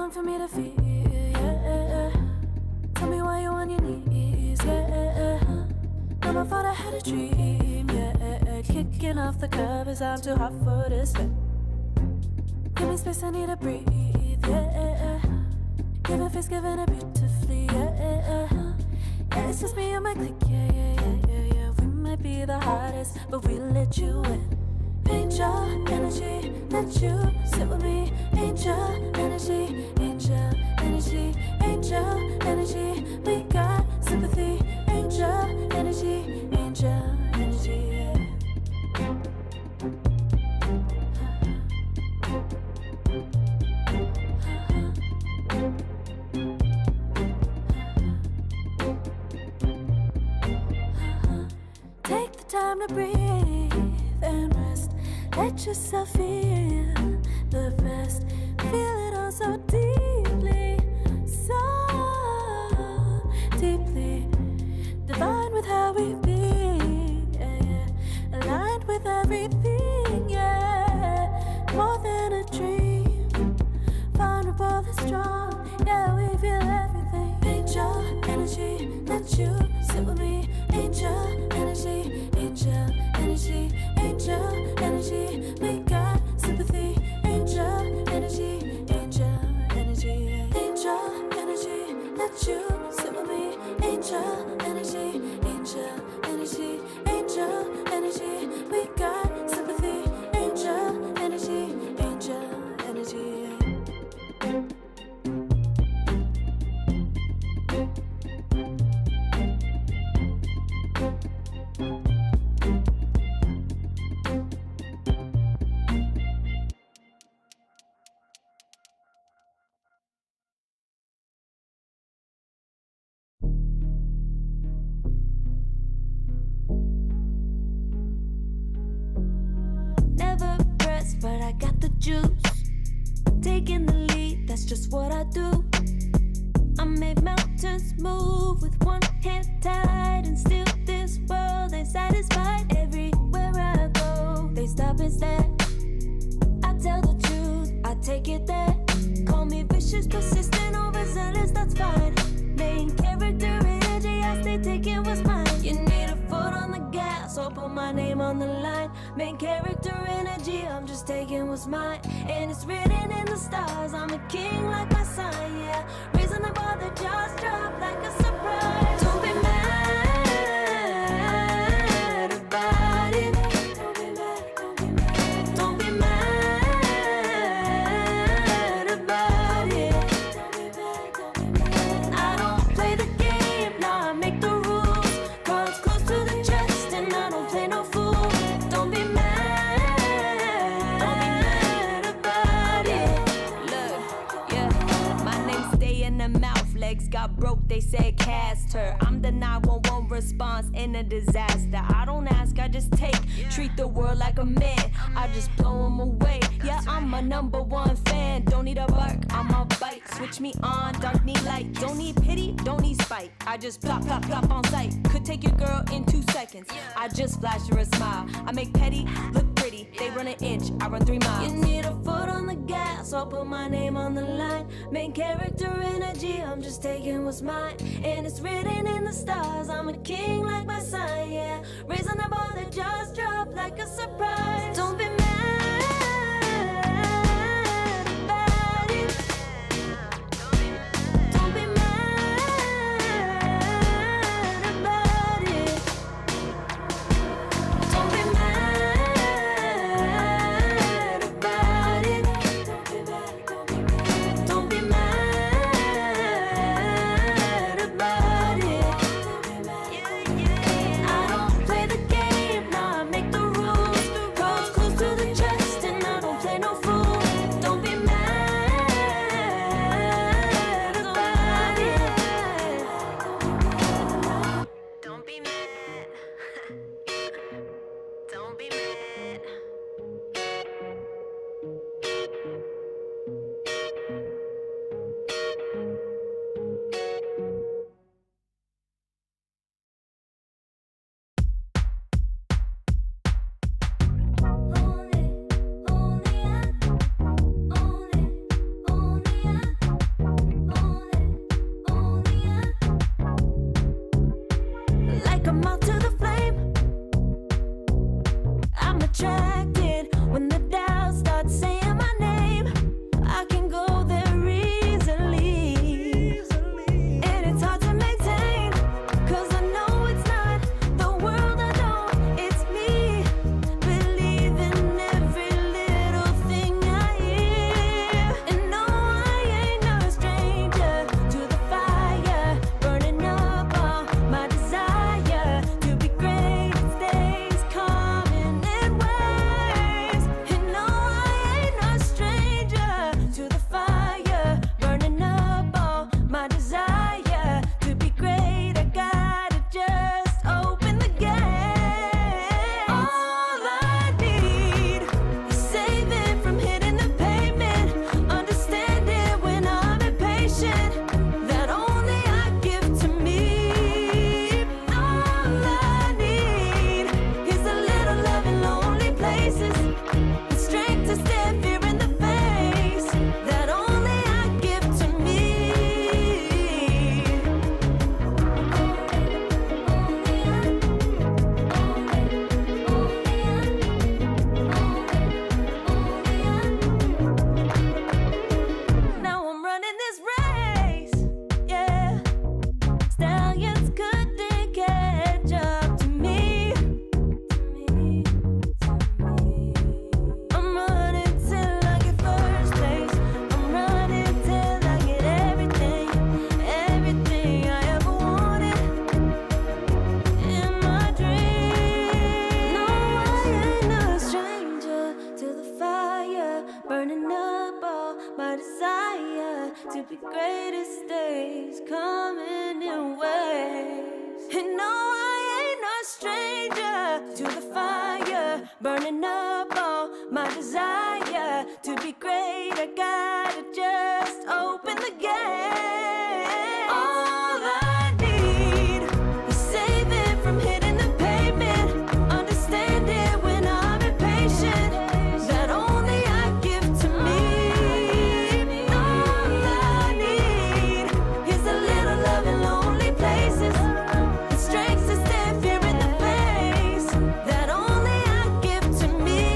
wrong for me to feel, yeah. Tell me why you on your knees, yeah. Never thought I had a dream, yeah. Kicking off the covers, I'm too hot for this bed. Give me space, I need to breathe, yeah. Giving face, giving it beautifully, yeah. Yeah, it's just me and my clique, yeah. We might be the hottest, but we let you in. Angel energy, let you sit with me. Angel energy, angel energy, angel energy. We got sympathy. Angel energy, angel energy. Take the time to breathe and rest. Let yourself feel the best. Feel it all so deeply, so deeply. Divine with how we be, yeah. Aligned with everything, yeah. More than a dream, vulnerable and strong, yeah. We feel everything. Angel energy, let you sit with me. Angel energy, angel energy, angel energy. We got sympathy. Angel energy, angel energy, angel energy. Let you sit with me. Angel energy, angel energy, angel energy. We got sympathy. Angel energy, angel energy. But I got the juice, taking the lead, that's just what I do. I make mountains move with one hand tied, and still this world ain't satisfied. Everywhere I go, they stop and stare. I tell the truth, I take it there. Call me vicious, persistent, overzealous, that's fine. Main character energy, I stay taking what's mine. You need a foot on the gas, or put my name on the line. Main character energy, I'm just taking what's mine. And it's written in the stars, I'm a king like my sign, yeah. Raising the bar, the jaws drop like a surprise. Don't be mad about it. Don't be mad about it. I don't play the game, nah, I make the rules. Cards close to the chest, and I don't play no fool. Don't be mad about it. Look, yeah, my name stay in the mouth. Legs got broke, they said cast her. I'm the 911 response in a disaster. I don't ask, I just take. Treat the world like a man, I just blow them away. Yeah, I'm a #1 fan. Don't need a bark, I'm a bite. Switch me on, dark need light. Don't need pity, don't need spite. I just plop, plop, plop on sight. Could take your girl in 2 seconds. I just flash her a smile. I make petty look pretty. They run an inch, I run 3 miles. You need a foot on the gas, I'll put my name on the line. Main character energy, I'm just taking what's mine. And it's written in the stars, I'm a king like my sign, yeah. Raising the bar, the jaws drop like a surprise. Don't be mad about it. Don't be mad about it. Don't be mad about it. Don't be mad about it. I don't play the game, nah, I make the rules. Cards close to burning up all my desire to be greatest days coming in waves. And no, I ain't no stranger to the fire, burning up all my desire to be great. I gotta just open the gate. All I need is saving from hitting the pavement, understand it when I'm impatient, that only I give to me. All I need is a little love in lonely places, the strength to stand fear in the face, that only I give to me.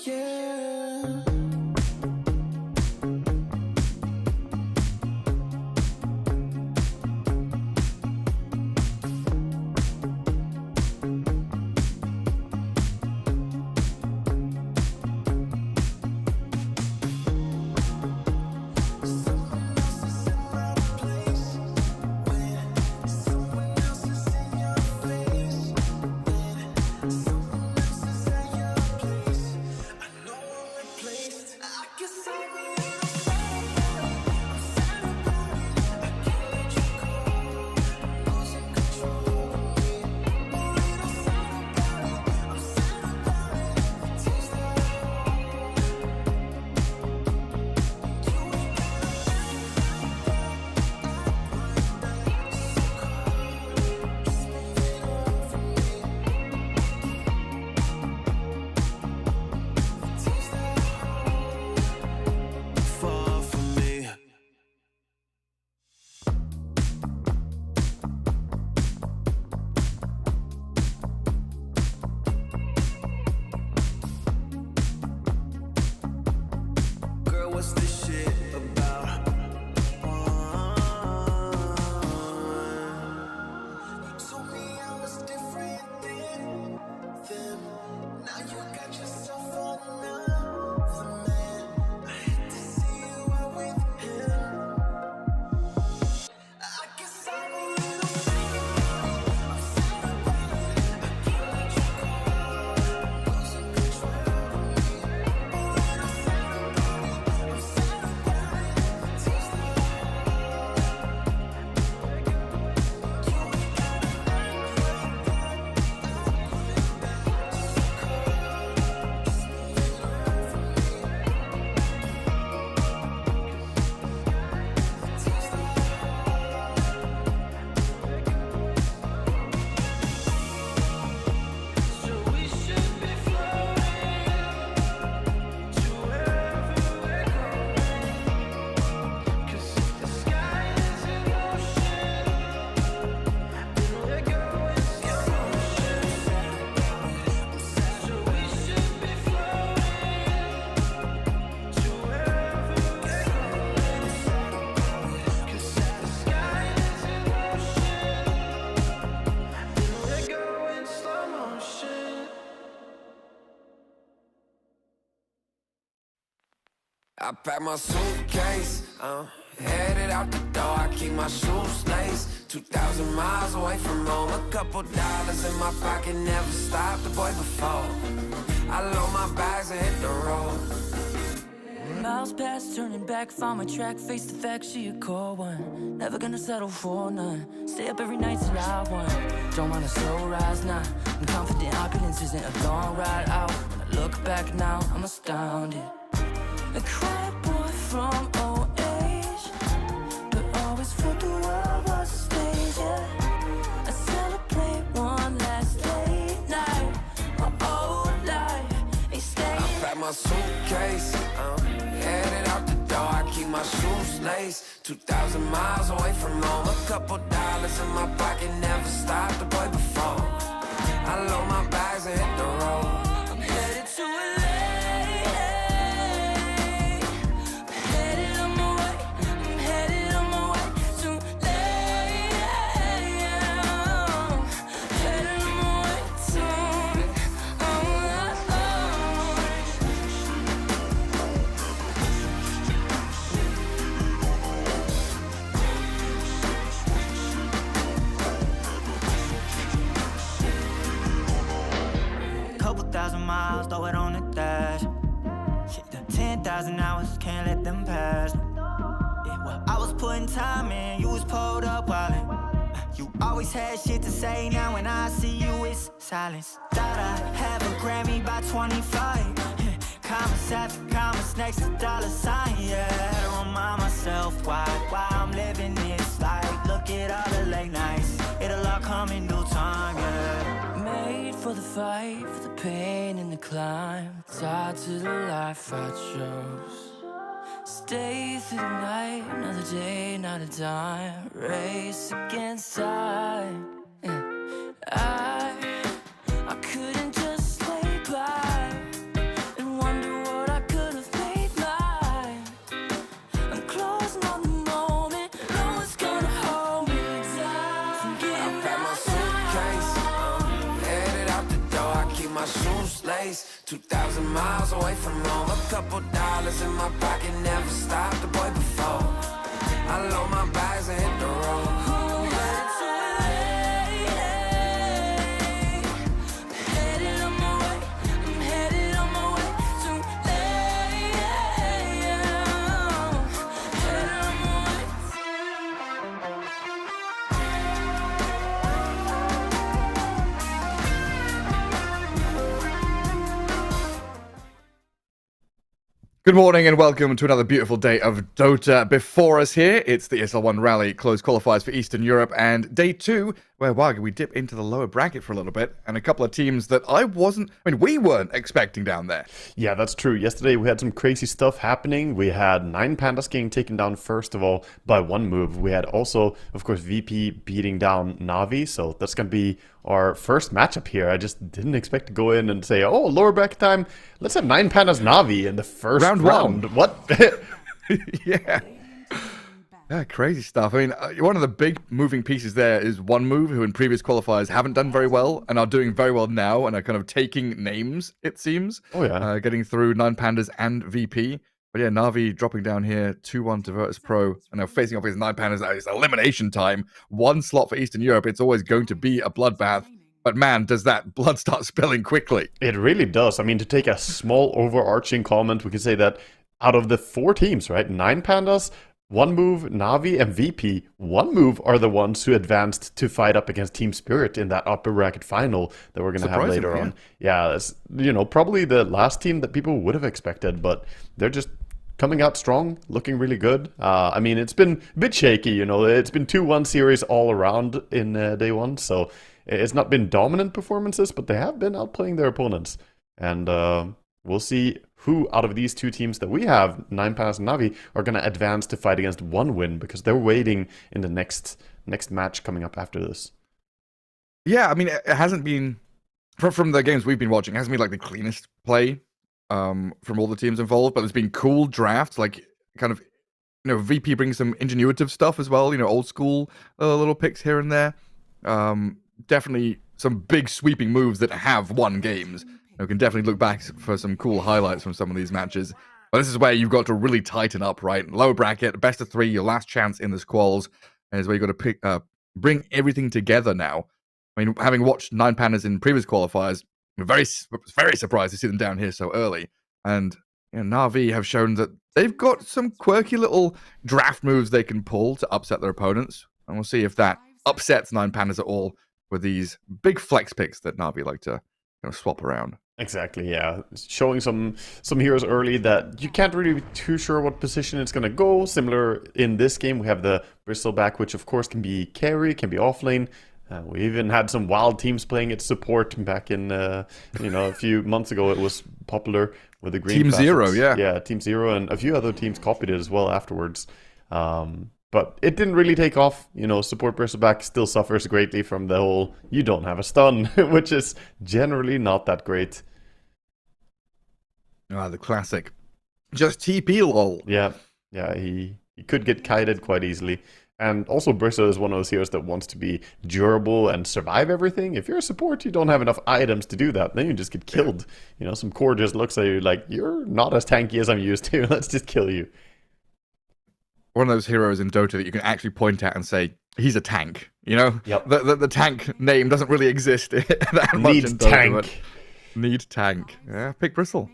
Yeah. I pack my suitcase, headed out the door, I keep my shoes laced. 2,000 miles away from home, a couple dollars in my pocket, never stopped the boy before. I load my bags and hit the road. Miles past, turning back, found my track, face the fact, she a cold one. Never gonna settle for none, stay up every night till I won. Don't want a slow rise now, I'm confident opulence isn't a long ride out. When I look back now, I'm astounded. A quiet boy from old age, but always thought the world was a stage, yeah. I celebrate one last late night, my old pack my suitcase, headed out the door. I keep my shoes laced. 2,000 miles away from home. A couple dollars in my pocket, never stopped the boy before. I load my bags and hit the road. I'm headed to LA. I'm headed on my way. I'm headed on my way to LA. Headed on my way soon. Couple thousand miles, throw it on the dash. Shit, the 10,000 hours, can't let them pass. Yeah, well, I was putting time in, you was pulled up wildin'. You always had shit to say, now when I see you, it's silence. Thought I'd have a Grammy by 25. Commas after commas next to dollar sign, yeah. Had to remind myself why I'm living this life. Look at all the late nights, it'll all come in due time, yeah. Made for the fight, for the pain and the climb. Tied to the life I chose. Stay through the night, another day, not a dime. Race against time. Yeah. I couldn't just lay by and wonder what I could have made mine. I'm closing on the moment, no one's gonna hold me down. I pack my suitcase, headed out the door. I keep my shoes laced. 2,000 miles away from home. A couple dollars in my pocket, never stopped the boy before. I load my bags and hit the road. Good morning and welcome to another beautiful day of Dota. Before us here, it's the ESL One Raleigh closed qualifiers for Eastern Europe and day 2, where we dip into the lower bracket for a little bit, and a couple of teams that we weren't expecting down there. Yeah, that's true. Yesterday we had some crazy stuff happening. We had 9 Pandas getting taken down first of all by one move. We had also, of course, VP beating down Navi, so that's going to be our first matchup here. I just didn't expect to go in and say, oh, lower bracket time, let's have 9 Pandas Navi in the first round. What? Yeah. Yeah, crazy stuff. I mean, one of the big moving pieces there is One Move, who in previous qualifiers haven't done very well and are doing very well now and are kind of taking names, it seems. Oh, yeah. Getting through 9 Pandas and VP. But yeah, Navi dropping down here, 2-1 to Virtus Pro, and now facing off against 9 Pandas. It's elimination time. One slot for Eastern Europe. It's always going to be a bloodbath. But man, does that blood start spilling quickly. It really does. I mean, to take a small overarching comment, we could say that out of the 4 teams, right? 9 Pandas, One Move, Navi, and VP. One Move are the ones who advanced to fight up against Team Spirit in that upper bracket final that we're going to have later on. Yeah, it's, probably the last team that people would have expected, but they're just coming out strong, looking really good. I mean, it's been a bit shaky, It's been 2-1 series all around in day 1, so it's not been dominant performances, but they have been outplaying their opponents. And we'll see who out of these 2 teams that we have, 9 Pandas and Navi, are going to advance to fight against One Win, because they're waiting in the next match coming up after this. Yeah, I mean, it hasn't been, from the games we've been watching, it hasn't been like the cleanest play from all the teams involved, but there's been cool drafts, like kind of, VP brings some ingenuitive stuff as well, old school little picks here and there. Definitely some big sweeping moves that have won games. You can definitely look back for some cool highlights from some of these matches. But this is where you've got to really tighten up, right? Lower bracket, best of 3, your last chance in the squalls, is where you've got to bring everything together now. I mean, having watched 9 Pandas in previous qualifiers, I'm very surprised to see them down here so early. And Navi have shown that they've got some quirky little draft moves they can pull to upset their opponents. And we'll see if that upsets 9 Pandas at all with these big flex picks that Navi like to swap around. Exactly, yeah. Showing some heroes early that you can't really be too sure what position it's going to go. Similar in this game, we have the Bristleback, which of course can be carry, can be offlane. We even had some wild teams playing its support back in, a few months ago. It was popular with the green Team Zero, facets. yeah. Yeah, Team Zero, and a few other teams copied it as well afterwards. But it didn't really take off. Support Bristleback still suffers greatly from the whole, you don't have a stun, which is generally not that great. The classic. Just TP lol. Yeah, he could get kited quite easily. And also Bristle is one of those heroes that wants to be durable and survive everything. If you're a support, you don't have enough items to do that. Then you just get killed. Some core just looks at you like, you're not as tanky as I'm used to. Let's just kill you. One of those heroes in Dota that you can actually point at and say, he's a tank. Yep. The tank name doesn't really exist that much in Dota. Tank. Need tank. Yeah, pick Bristle.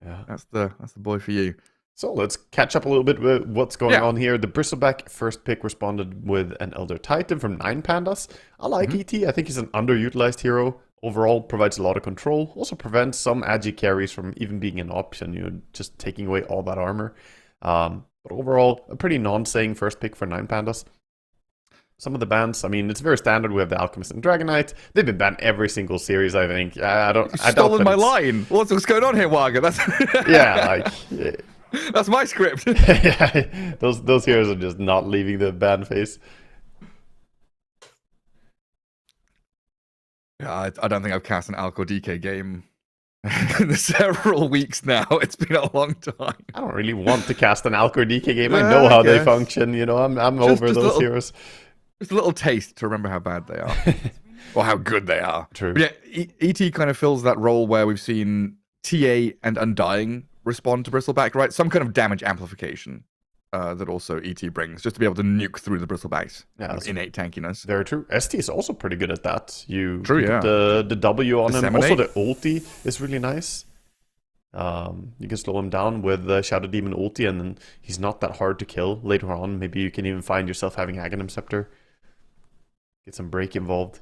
Yeah. That's the boy for you. So let's catch up a little bit with what's going on here. The Bristleback first pick responded with an Elder Titan from 9 Pandas. I like ET. I think he's an underutilized hero. Overall, provides a lot of control. Also prevents some agi carries from even being an option, just taking away all that armor. But overall, a pretty non-saying first pick for 9 Pandas. Some of the bans, it's very standard. We have the Alchemist and Dragonite. They've been banned every single series, I think. You've stolen my line. What's going on here, Waga? That's my script. Yeah, those heroes are just not leaving the ban phase. Yeah, I don't think I've cast an Alco DK game in several weeks now. It's been a long time. I don't really want to cast an Alco DK game. I know how they function. I'm over those heroes. Just a little taste to remember how bad they are. Or how good they are. True. But yeah, ET kind of fills that role where we've seen TA and Undying respond to Bristleback, right? Some kind of damage amplification that also ET brings, just to be able to nuke through the Bristlebacks. Yeah, innate tankiness. Very true. ST is also pretty good at that. You put the W on him. Disseminate. Also, the ulti is really nice. You can slow him down with the Shadow Demon ulti, and then he's not that hard to kill later on. Maybe you can even find yourself having Aghanim Scepter. Get some break involved.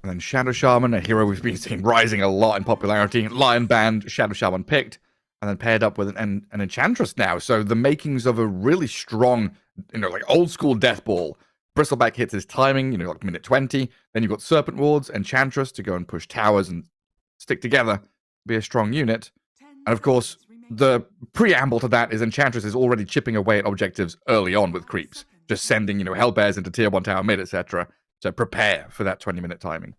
And then Shadow Shaman, a hero we've been seeing rising a lot in popularity. Lion Band, Shadow Shaman picked, and then paired up with an Enchantress now. So the makings of a really strong, old school death ball. Bristleback hits his timing, like minute 20. Then you've got Serpent Wards, Enchantress to go and push towers and stick together, be a strong unit. And of course, the preamble to that is Enchantress is already chipping away at objectives early on with creeps. Just sending, Hellbears into tier 1 tower mid, etc. to prepare for that 20-minute timing.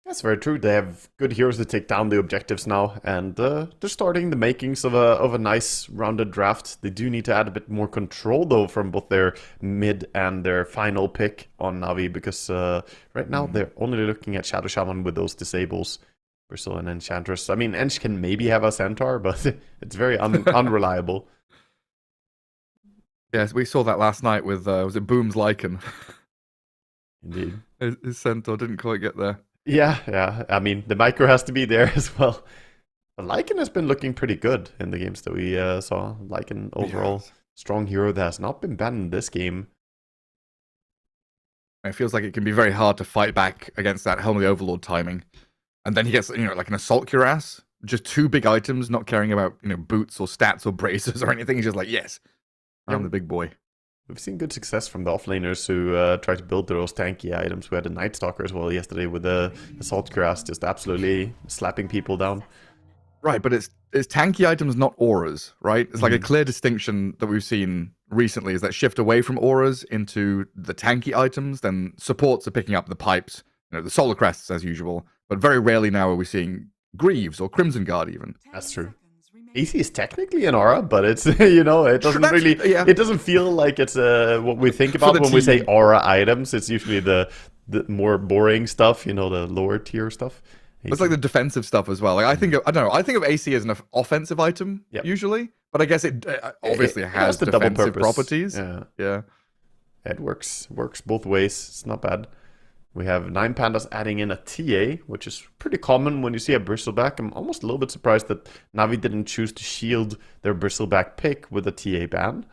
That's very true. They have good heroes to take down the objectives now, and they're starting the makings of a nice rounded draft. They do need to add a bit more control, though, from both their mid and their final pick on Navi, because right now they're only looking at Shadow Shaman with those disables. Bristle and Enchantress. Ench can maybe have a Centaur, but it's very unreliable. Yes, we saw that last night with, was it Boom's Lycan? Indeed. His Centaur didn't quite get there. Yeah. The micro has to be there as well. But Lycan has been looking pretty good in the games that we saw. Lycan overall, strong hero that has not been banned in this game. It feels like it can be very hard to fight back against that Helm of the Overlord timing. And then he gets, like an Assault Cuirass. Just 2 big items, not caring about, boots or stats or braces or anything. He's just like, yes, I'm the big boy. We've seen good success from the offlaners who try to build those tanky items. We had a Night Stalker as well yesterday with the Assault Cuirass just absolutely slapping people down. Right, but it's tanky items, not auras, right? It's like a clear distinction that we've seen recently is that shift away from auras into the tanky items, then supports are picking up the pipes, the Solar Crests as usual, but very rarely now are we seeing Greaves or Crimson Guard even. That's true. AC is technically an aura, but it's, it doesn't really, it doesn't feel like it's what we think about when we say aura items. It's usually the more boring stuff, the lower tier stuff. It's like the defensive stuff as well. Like I think of AC as an offensive item usually, but I guess it obviously has the defensive double properties. Yeah. It works both ways. It's not bad. We have 9 Pandas adding in a TA, which is pretty common when you see a Bristleback. I'm almost a little bit surprised that Navi didn't choose to shield their Bristleback pick with a TA ban.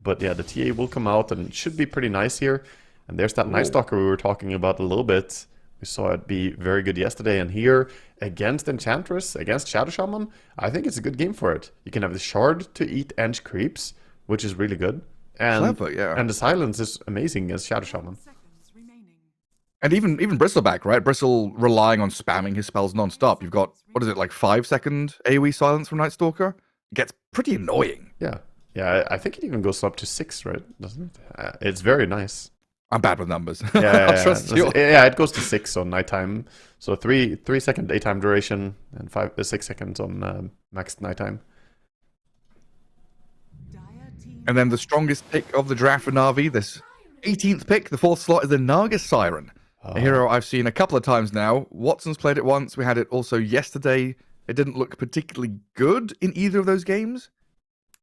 But yeah, the TA will come out and it should be pretty nice here. And there's that Night Stalker we were talking about a little bit. We saw it be very good yesterday. And here, against Enchantress, against Shadow Shaman, I think it's a good game for it. You can have the Shard to eat Ench creeps, which is really good. And, Clever, yeah. And the silence is amazing as Shadow Shaman. And even Bristleback, right? Bristle relying on spamming his spells non-stop. You've got, what is it, like 5-second AoE silence from Night Stalker? It gets pretty annoying. Yeah. Yeah, I think it even goes up to 6, right? Doesn't it? It's very nice. I'm bad with numbers. Yeah, I'll trust you. Yeah, it goes to 6 on nighttime. So 3-second daytime duration and 6 seconds on max nighttime. And then the strongest pick of the draft for Navi, this 18th pick, the 4th slot, is the Naga Siren. A hero I've seen a couple of times now. Watson's played it once. We had it also yesterday. It didn't look particularly good in either of those games.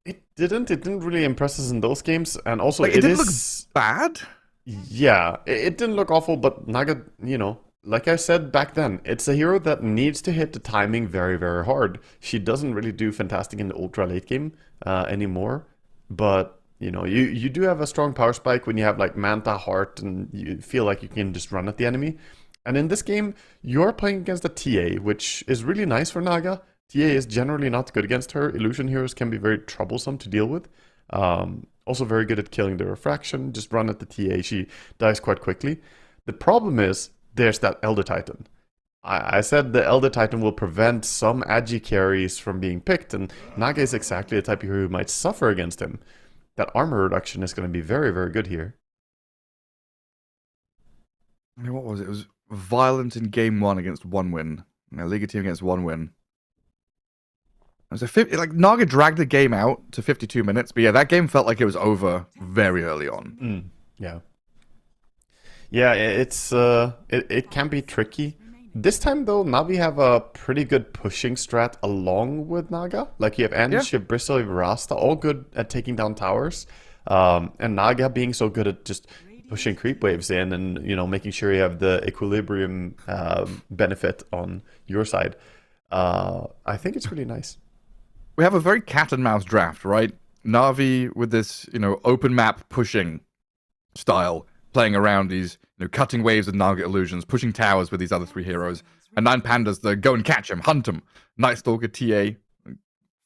It didn't really impress us in those games. And also, Like, it didn't look bad. Yeah, it didn't look awful, but Naga, like I said back then, it's a hero that needs to hit the timing very, very hard. She doesn't really do fantastic in the ultra late game anymore, but you do have a strong power spike when you have like Manta, Heart, and you feel like you can just run at the enemy. And in this game, you're playing against a TA, which is really nice for Naga. TA is generally not good against her. Illusion heroes can be very troublesome to deal with. Also very good at killing the refraction. Just run at the TA. She dies quite quickly. The problem is, there's that Elder Titan. I said the Elder Titan will prevent some agi carries from being picked, and Naga is exactly the type of hero who might suffer against him. That armor reduction is going to be very, very good here. What was it? It was violent in game 1 against 1 win. League of Team against 1 win. It was Naga dragged the game out to 52 minutes, but yeah, that game felt like it was over very early on. Yeah. Yeah, it can be tricky. This time though, Navi have a pretty good pushing strat along with Naga. Like you have Ench, you have Bristle, you have Rasta, all good at taking down towers. And Naga being so good at just pushing creep waves in and making sure you have the equilibrium benefit on your side. I think it's really nice. We have a very cat and mouse draft, right? Navi with this, open map pushing style, playing around these, cutting waves with Naga illusions, pushing towers with these other 3 heroes, and 9 pandas that go and catch him, hunt him. Night Stalker, TA,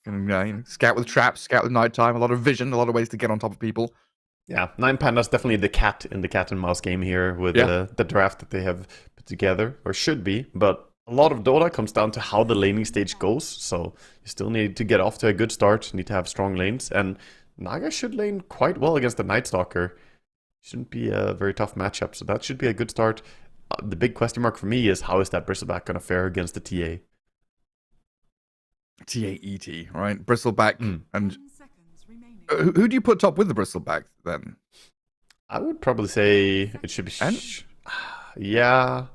and, scout with traps, scout with nighttime, a lot of vision, a lot of ways to get on top of people. Yeah, 9 pandas definitely the cat in the cat and mouse game here with the draft that they have put together, or should be, but a lot of Dota comes down to how the laning stage goes, so you still need to get off to a good start, you need to have strong lanes, and Naga should lane quite well against the Night Stalker. Shouldn't be a very tough matchup, so that should be a good start. The big question mark for me is how is that Bristleback going to fare against the TA? TAET, right? Bristleback, and who do you put top with the Bristleback then? I would probably say it should be... Yeah...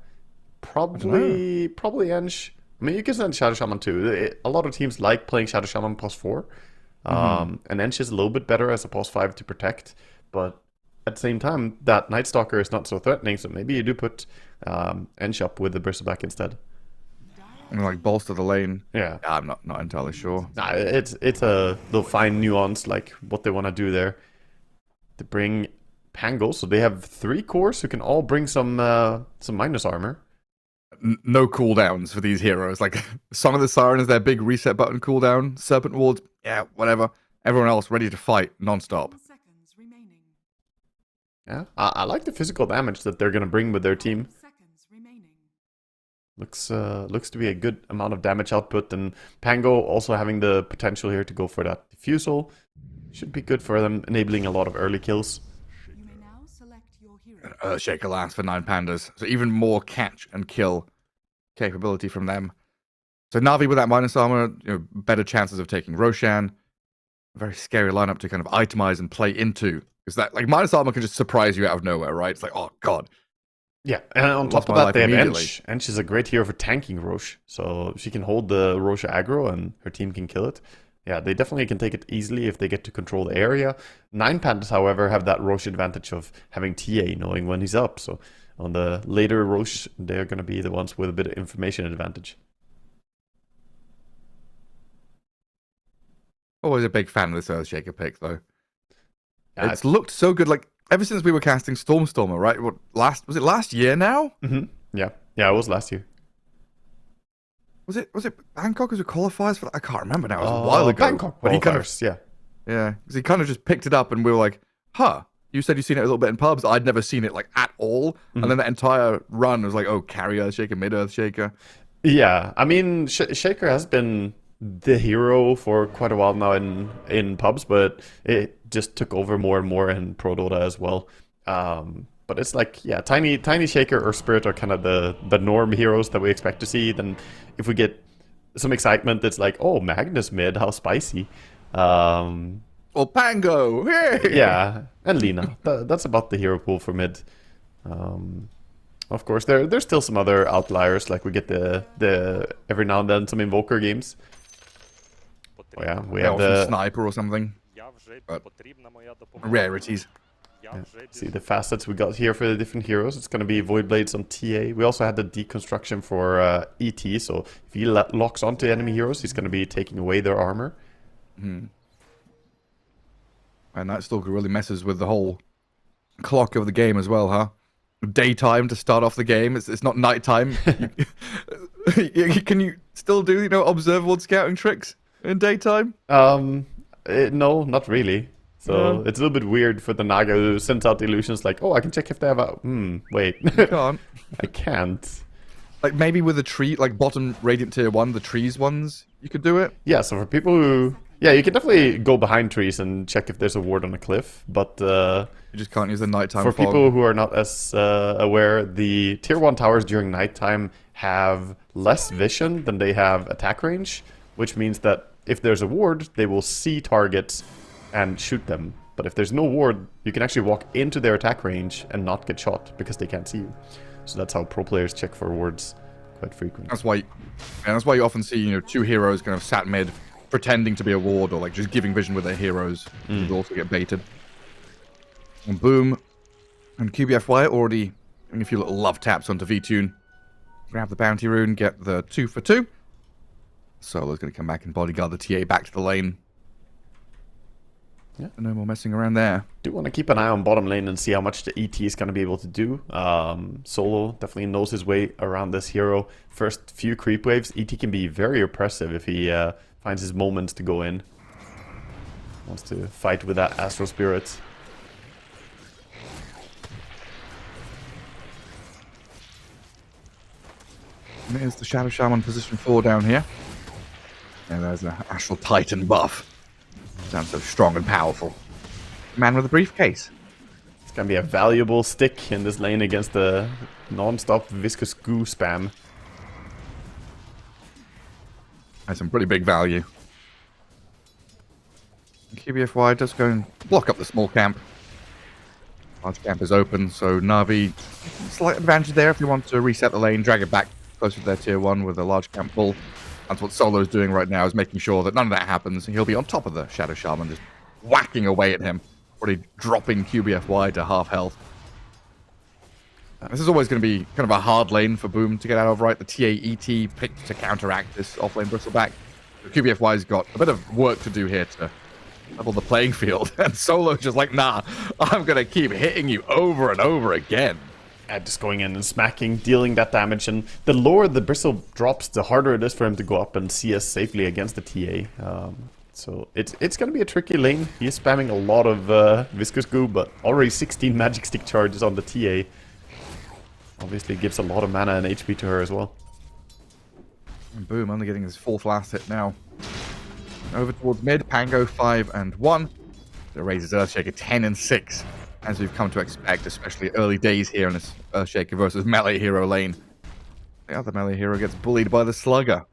Probably Ench. I mean, you can send Shadow Shaman too. A lot of teams like playing Shadow Shaman +4. And Ench is a little bit better as a +5 to protect. But at the same time, that Night Stalker is not so threatening. So maybe you do put Ench up with the Bristleback instead. And bolster the lane. Yeah. I'm not entirely sure. Nah, it's a little fine nuance, like what they want to do there. To bring Pango, so they have 3 cores who can all bring some minus armor. No cooldowns for these heroes. Like, Song of the Siren is their big reset button cooldown. Serpent Ward, yeah, whatever. Everyone else ready to fight non-stop. Yeah, I like the physical damage that they're going to bring with their team. Looks to be a good amount of damage output, and Pango also having the potential here to go for that diffusal. Should be good for them, enabling a lot of early kills. Earthshaker last for 9 pandas, so even more catch and kill capability from them. So Navi with that minus armor, better chances of taking Roshan. A very scary lineup to kind of itemize and play into. Because that, minus armor can just surprise you out of nowhere, right? It's like, oh god. Yeah, and on top of that, they have Ench. Ench is a great hero for tanking Rosh, so she can hold the Rosh aggro and her team can kill it. Yeah, they definitely can take it easily if they get to control the area. 9 pandas, however, have that Rosh advantage of having TA, knowing when he's up. So on the later Rosh, they're going to be the ones with a bit of information advantage. Always a big fan of this Earthshaker pick, though. Yeah, it's looked so good. Ever since we were casting Stormstormer, right? Was it last year now? Mm-hmm. Yeah, it was last year. Was it Bangkok as a qualifiers for that? I can't remember now. It was a while ago. Bangkok qualifiers, yeah. Yeah, because he kind of just picked it up and we were like, huh, You said you've seen it a little bit in pubs. I'd never seen it like at all. And then the entire run was like, oh, carry Earthshaker, mid Earthshaker. Yeah, I mean, Shaker has been the hero for quite a while now in pubs, but it just took over more and more in Pro Dota as well. But it's like, yeah, Tiny Shaker or Spirit are kind of the norm heroes that we expect to see. Then if we get some excitement, it's like, oh, Magnus mid, how spicy. Well, Pango, hey! Yeah, and Lina. That's about the hero pool for mid. Of course, there's still some other outliers, like we get the every now and then some Invoker games. Oh yeah, we have the Sniper or something. But rarities. Yeah. See the facets we got here for the different heroes. It's going to be Void Blades on TA. We also had the deconstruction for ET, so if he locks onto enemy heroes, he's going to be taking away their armor. And Night Stalker really messes with the whole clock of the game as well, huh? Daytime to start off the game. It's not nighttime. Can you still do, observable scouting tricks in daytime? No, not really. So it's a little bit weird for the Naga who sends out illusions like, oh, I can check if they have a... wait. You can't. I can't. Like maybe with a tree, like bottom Radiant Tier 1, the trees ones, you could do it? Yeah, so for people who... Yeah, you can definitely go behind trees and check if there's a ward on a cliff, but... you just can't use the nighttime For fog. people who are not as aware, the Tier 1 towers during nighttime have less vision than they have attack range, which means that if there's a ward, they will see targets and shoot them. But if there's no ward, you can actually walk into their attack range and not get shot because they can't see you. So that's how pro players check for wards quite frequently. That's why you often see, two heroes kind of sat mid, pretending to be a ward or like just giving vision with their heroes. They also get baited. And boom, and QBFY already doing a few little love taps onto V-Tune. Grab the bounty rune, get the 2 for 2. Solo's going to come back and bodyguard the TA back to the lane. Yeah, no more messing around there. Do want to keep an eye on bottom lane and see how much the ET is going to be able to do. Solo definitely knows his way around this hero. First few creep waves, ET can be very oppressive if he finds his moments to go in. Wants to fight with that Astral Spirit. And there's the Shadow Shaman position 4 down here. And there's an Astral Titan buff. Sounds so strong and powerful. Man with a briefcase. It's going to be a valuable stick in this lane against the non-stop viscous goo spam. Has some pretty big value. QBFY does go and block up the small camp. Large camp is open, so Navi, slight advantage there if they want to reset the lane, drag it back closer to their tier 1 with a large camp pull. That's what Solo is doing right now, is making sure that none of that happens. He'll be on top of the Shadow Shaman, just whacking away at him, already dropping QBFY to half health. This is always going to be kind of a hard lane for Boom to get out of, right? The TA-ET picked to counteract this offlane Bristleback. QBFY's got a bit of work to do here to level the playing field. And Solo's just like, nah, I'm going to keep hitting you over and over again. Just going in and smacking, dealing that damage. And the lower the Bristle drops, the harder it is for him to go up and CS safely against the TA. So it's going to be a tricky lane. He is spamming a lot of Viscous Goo, but already 16 Magic Stick charges on the TA. Obviously gives a lot of mana and HP to her as well. And Boom only getting his 4th last hit now. Over towards mid, Pango 5 and 1. So raises Earthshaker 10 and 6. As we've come to expect, especially early days here in this Earthshaker versus melee hero lane. The other melee hero gets bullied by the Slugger.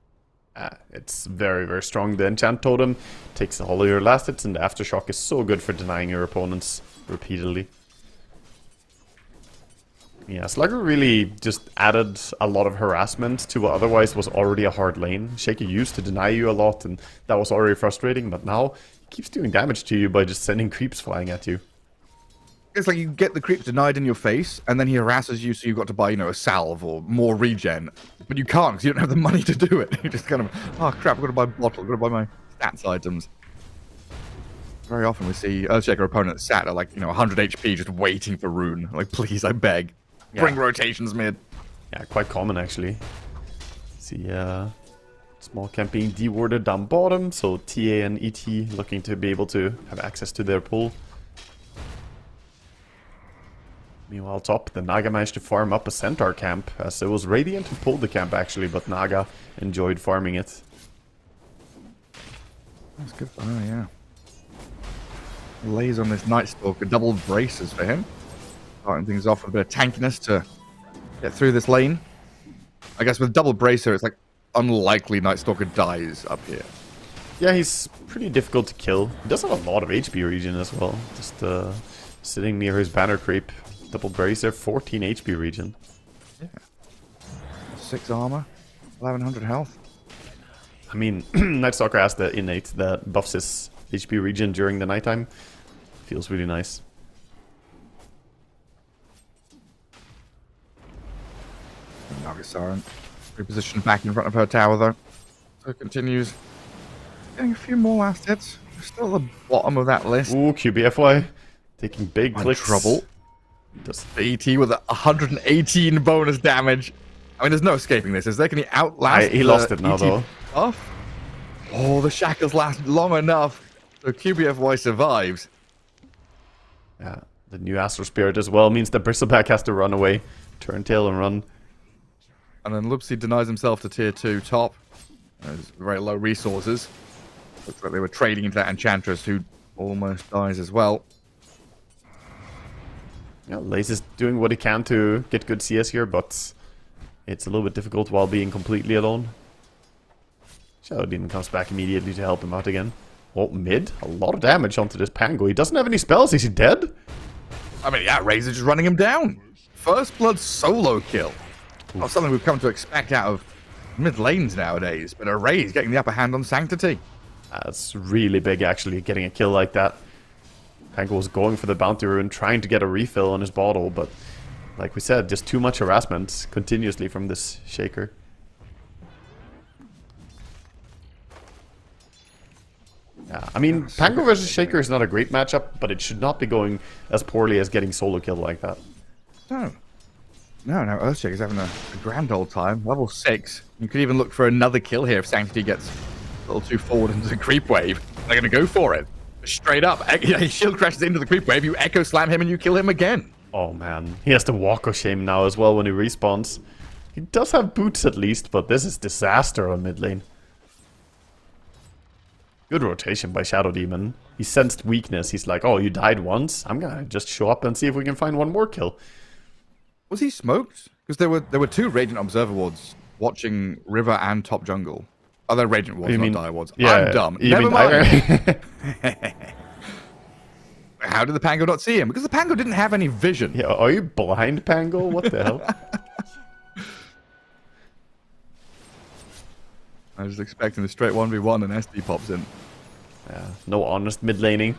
It's very, very strong. The Enchant Totem takes all of your last hits, and the Aftershock is so good for denying your opponents repeatedly. Yeah, Slugger really just added a lot of harassment to what otherwise was already a hard lane. Shaker used to deny you a lot, and that was already frustrating, but now he keeps doing damage to you by just sending creeps flying at you. It's like you get the creep denied in your face, and then he harasses you, so you've got to buy, a salve or more regen. But you can't, because you don't have the money to do it. You just kind of, oh crap, I've got to buy a bottle, I've got to buy my stats items. Very often we see Earthshaker opponents sat at 100 HP just waiting for Rune. Like, please, I beg. Yeah. Bring rotations mid. Yeah, quite common actually. See, small camp being dewarded down bottom, so TA and ET looking to be able to have access to their pull. Meanwhile, top, the Naga managed to farm up a Centaur camp, as it was Radiant who pulled the camp actually, but Naga enjoyed farming it. That's good for her, yeah. Lays on this Night Stalker, double braces for him. Starting things off with a bit of tankiness to get through this lane. I guess with double bracer, it's like unlikely Night Stalker dies up here. Yeah, he's pretty difficult to kill. He does have a lot of HP regen as well. Just sitting near his banner creep. Double bracer, 14 HP regen. Yeah. 6 armor, 1100 health. I mean, Night Stalker has the innate that buffs his HP regen during the nighttime. Feels really nice. Nagasaran repositioned back in front of her tower though. So it continues getting a few more last hits. Still at the bottom of that list. Ooh, QBFY. Taking big clicks. Trouble. Does ET with 118 bonus damage. I mean, there's no escaping this, is there? Can he outlast He lost it now, ET though. Buff? Oh, the shackles last long enough. So QBFY survives. Yeah, the new Astral Spirit as well means that Bristleback has to run away. Turn tail and run. And then Lupsi denies himself to tier 2 top. There's very low resources. Looks like they were trading into that Enchantress who almost dies as well. Yeah, Lace is doing what he can to get good CS here, but it's a little bit difficult while being completely alone. Shadowdemon comes back immediately to help him out again. Oh, mid? A lot of damage onto this Pango. He doesn't have any spells. Is he dead? I mean, yeah, Razor just running him down. First blood solo kill. Not something we've come to expect out of mid lanes nowadays, but Array's getting the upper hand on Sanctity. That's really big, actually, getting a kill like that. Pango was going for the bounty rune, trying to get a refill on his bottle, but like we said, just too much harassment continuously from this Shaker. Yeah, I mean, Pango versus Shaker is not a great matchup, but it should not be going as poorly as getting solo kill like that. No, Earthshaker's having a grand old time. Level 6. You could even look for another kill here if Sanctity gets a little too forward into the creep wave. They're going to go for it. Straight up. He shield crashes into the creep wave, you echo slam him, and you kill him again. Oh man, he has to walk of shame now as well when he respawns. He does have boots at least, but this is disaster on mid lane. Good rotation by Shadowdemon. He sensed weakness. He's like, oh, you died once? I'm gonna just show up and see if we can find one more kill. Was he smoked? Because there were 2 Radiant Observer wards watching River and top jungle. Oh, they're Radiant wards, not Dire wards. Yeah, I'm dumb. Never mind. How did the Pango not see him? Because the Pango didn't have any vision. Yeah, are you blind, Pango? What the hell? I was expecting a straight 1v1 and SD pops in. Yeah, no honest mid laning.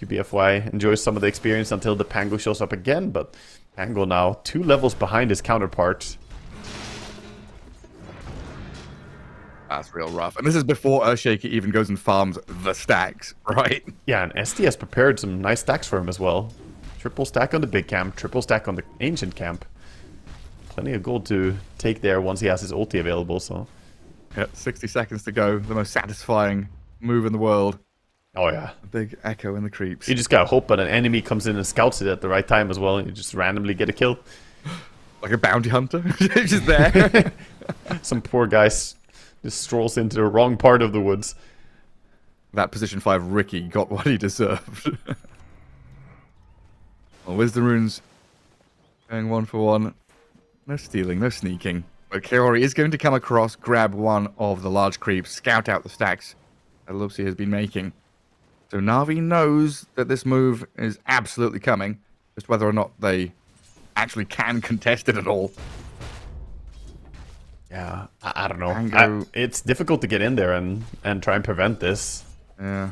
QBFY enjoys some of the experience until the Pango shows up again, but Pango now 2 levels behind his counterpart. That's real rough. And this is before Earthshaker even goes and farms the stacks, right? Yeah, and SD has prepared some nice stacks for him as well. Triple stack on the big camp, triple stack on the ancient camp. Plenty of gold to take there once he has his ulti available, so... Yeah, 60 seconds to go. The most satisfying move in the world. Oh yeah. A big echo in the creeps. You just gotta hope that an enemy comes in and scouts it at the right time as well, and you just randomly get a kill. Like a bounty hunter. Just there. Some poor guy just strolls into the wrong part of the woods. That position 5 Ricky got what he deserved. Well, Wisdom Runes going 1 for 1. No stealing, no sneaking. But Kaori is going to come across, grab one of the large creeps, scout out the stacks that Lupsi has been making. So Navi knows that this move is absolutely coming, just whether or not they actually can contest it at all. Yeah, I don't know. It's difficult to get in there and try and prevent this. Yeah.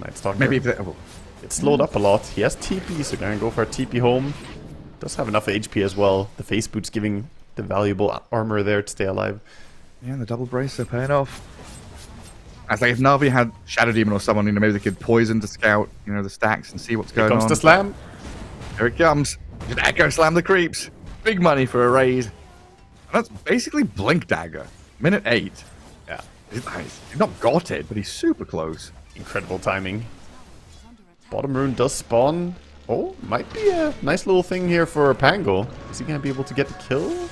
Night Stalker. Maybe if they, oh. It's slowed up a lot. He has TP, so gonna go for a TP home. Does have enough HP as well. The face boot's giving the valuable armor there to stay alive. Yeah, the double brace are paying off. I was like, if Navi had Shadow Demon or someone, maybe they could poison to scout, the stacks and see what's going on. Here comes the slam. Here it comes. Just echo slam the creeps. Big money for a raid. And that's basically Blink Dagger. Minute 8. Yeah. He's not got it, but he's super close. Incredible timing. Bottom rune does spawn. Oh, might be a nice little thing here for Pango. Is he going to be able to get the kill?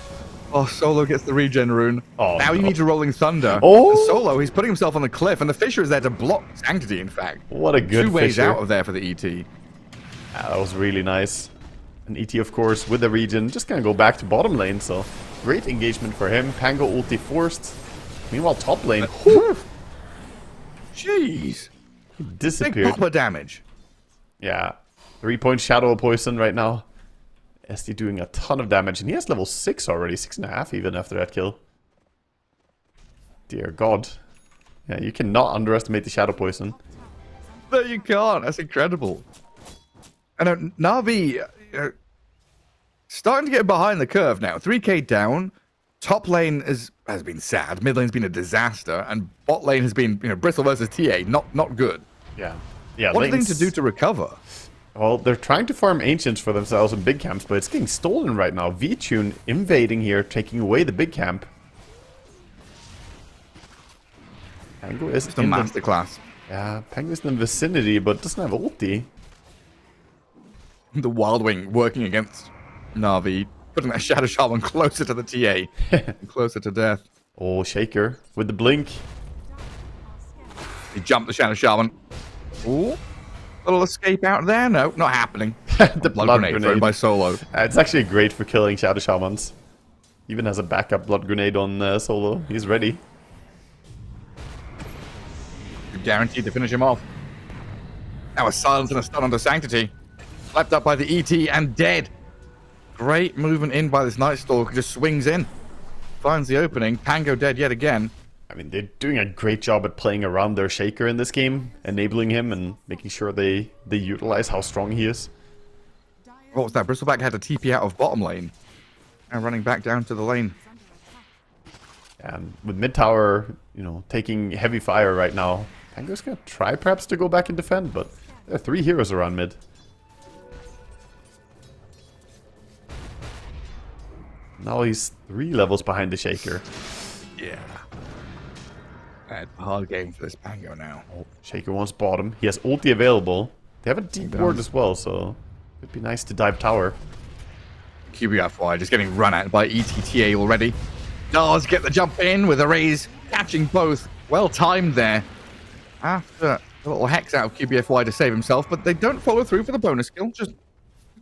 Oh, Solo gets the regen rune. Oh, now you no. need to Rolling Thunder. Oh! And Solo, he's putting himself on the cliff, and the Fissure is there to block Sanctity, in fact. What a good 2 ways Fissure. out of there for the ET. That was really nice. And ET, of course, with the regen, just going to go back to bottom lane, so great engagement for him. Pango ulti forced. Meanwhile, top lane, Jeez. Big disappeared. popper damage. Yeah, 3-point Shadow Poison right now. SD doing a ton of damage, and he has level 6 already, 6.5 even after that kill. Dear God. Yeah, you cannot underestimate the Shadow Poison. No, you can't. That's incredible. And Navi starting to get behind the curve now. 3k down. Top lane has been sad. Mid lane's been a disaster, and bot lane has been Bristle versus TA. Not good. Yeah. What are they lanes- to do to recover? Well, they're trying to farm Ancients for themselves in big camps, but it's getting stolen right now. V-Tune invading here, taking away the big camp. Pango is It's a in the... masterclass. Yeah, Pango is in the vicinity, but doesn't have ulti. The Wild Wing working against Navi, putting that Shadow Shaman closer to the TA, and closer to death. Oh, Shaker with the blink. He jumped the Shadow Shaman. Ooh. Little escape out there? No, not happening. The Blood grenade thrown by Solo. It's actually great for killing Shadow Shamans. Even has a backup blood grenade on Solo. He's ready. You're guaranteed to finish him off. Now a silence and a stun onto Sanctity. Slapped up by the ET and dead. Great movement in by this Night Stalker. Just swings in. Finds the opening. Pango dead yet again. I mean, they're doing a great job at playing around their Shaker in this game, enabling him and making sure they utilize how strong he is. What was that? Bristleback had to TP out of bottom lane. And running back down to the lane. And with mid tower, taking heavy fire right now, Pango's gonna try perhaps to go back and defend, but there are 3 heroes around mid. Now he's 3 levels behind the Shaker. Yeah. A hard game for this Pango now. Oh, Shaker wants bottom. He has ulti available. They have a deep ward as well, so it'd be nice to dive tower. QBFY just getting run at by ETTA already. Does get the jump in with a raise, catching both. Well timed there. After a little hex out of QBFY to save himself, but they don't follow through for the bonus skill. Just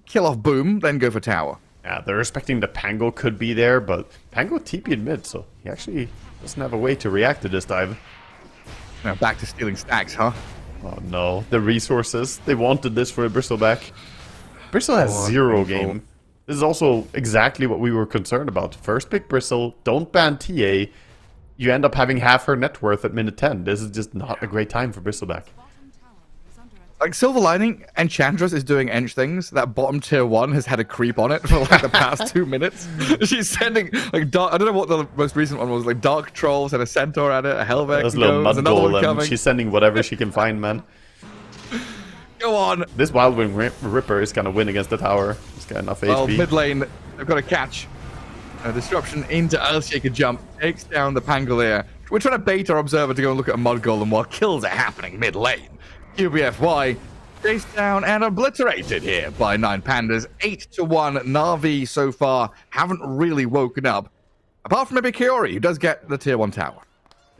kill off Boom, then go for tower. Yeah, they're expecting the Pango could be there, but Pango TP'd mid, so he actually doesn't have a way to react to this dive. Now back to stealing stacks, huh? Oh no, the resources. They wanted this for a Bristleback. Bristle has 0 painful. game. This is also exactly what we were concerned about. First pick Bristle, don't ban TA. You end up having half her net worth at minute 10. This is just not a great time for Bristleback. Like, Silver Lining, Enchantress is doing Ench things. That bottom tier 1 has had a creep on it for like the past 2 minutes. She's sending, like, dark, I don't know what the most recent one was, like, Dark Trolls and a Centaur at it, a Hellvex. There's a little mud another one golem. coming. She's sending whatever she can find, man. Go on. This Wild Wing Ripper is gonna win against the tower. He's got enough Well, HP. mid lane, they've got to catch. A disruption into Earthshaker jump, takes down the Pangolier. We're trying to bait our observer to go and look at a mud golem while kills are happening mid lane. QBFY chased down and obliterated here by 9 Pandas. 8-1. Navi so far haven't really woken up. Apart from maybe Kiori, who does get the tier 1 tower.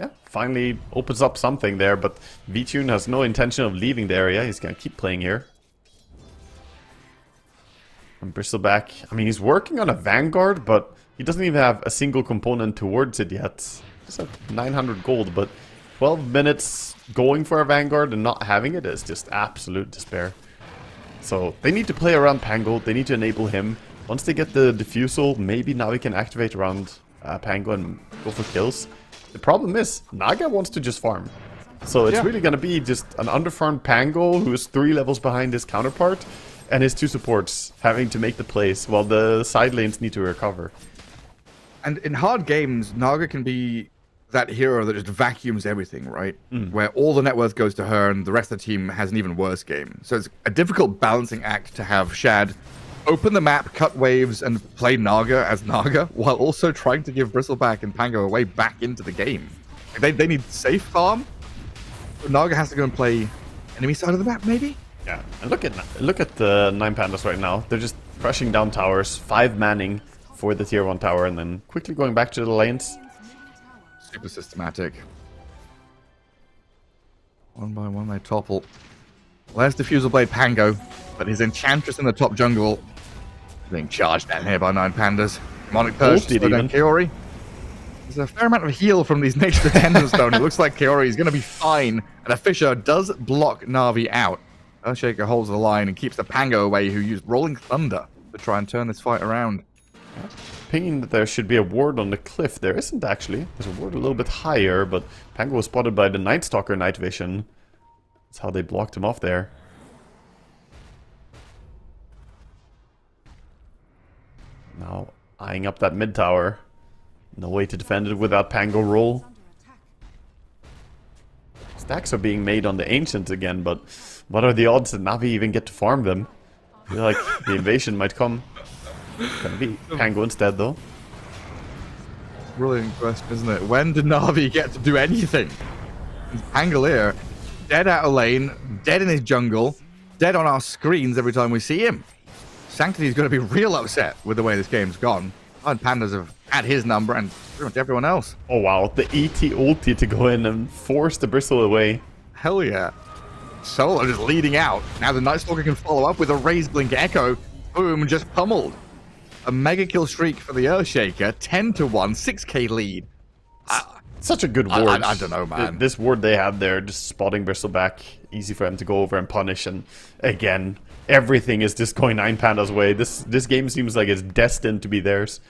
Yeah, finally opens up something there, but V-Tune has no intention of leaving the area. He's gonna keep playing here. And Bristleback, I mean, he's working on a Vanguard, but he doesn't even have a single component towards it yet. Just have 900 gold, but 12 minutes going for a Vanguard and not having it is just absolute despair. So they need to play around Pango. They need to enable him. Once they get the Diffusal, maybe now we can activate around Pango and go for kills. The problem is, Naga wants to just farm. So it's really going to be just an underfarmed Pango who is 3 levels behind his counterpart, and his 2 supports having to make the plays while the side lanes need to recover. And in hard games, Naga can be that hero that just vacuums everything, right? Where all the net worth goes to her and the rest of the team has an even worse game. So it's a difficult balancing act to have Shad open the map, cut waves, and play Naga as Naga, while also trying to give Bristleback and Pango a way back into the game. Like, they need safe farm. But Naga has to go and play enemy side of the map, maybe? Yeah, and look at the 9 Pandas right now. They're just crushing down towers, 5 manning for the tier 1 tower, and then quickly going back to the lanes. Super systematic. One by one they topple. There's Diffusal Blade Pango, but his Enchantress in the top jungle being charged down here by 9 Pandas. Demonic Purge to slow down Kiori. There's a fair amount of heal from these next attendants though, and it looks like Kiori is going to be fine. And a Fisher does block Navi out. Earthshaker holds the line and keeps the Pango away, who used Rolling Thunder to try and turn this fight around. Pinging that there should be a ward on the cliff. There isn't actually. There's a ward a little bit higher, but Pango was spotted by the Night Stalker Night Vision. That's how they blocked him off there. Now eyeing up that mid tower. No way to defend it without Pango roll. Stacks are being made on the Ancients again, but what are the odds that Navi even get to farm them? I feel like the invasion might come. Gonna be Pango instead, though. Brilliant question, isn't it? When did Navi get to do anything? Pangolier, dead out of lane, dead in his jungle, dead on our screens every time we see him. Sanctity's going to be real upset with the way this game's gone. And Pandas have had his number and pretty much everyone else. Oh wow, the ET ulti to go in and force the Bristle away. Hell yeah. Solo just leading out. Now the Night Stalker can follow up with a Raised Blink Echo. Boom, just pummeled. A mega kill streak for the Earthshaker. 10-1, 6k lead. Such a good ward. I don't know, man. This ward they had there, just spotting Bristle back. Easy for him to go over and punish. And again, everything is just going 9 Pandas' way. This game seems like it's destined to be theirs.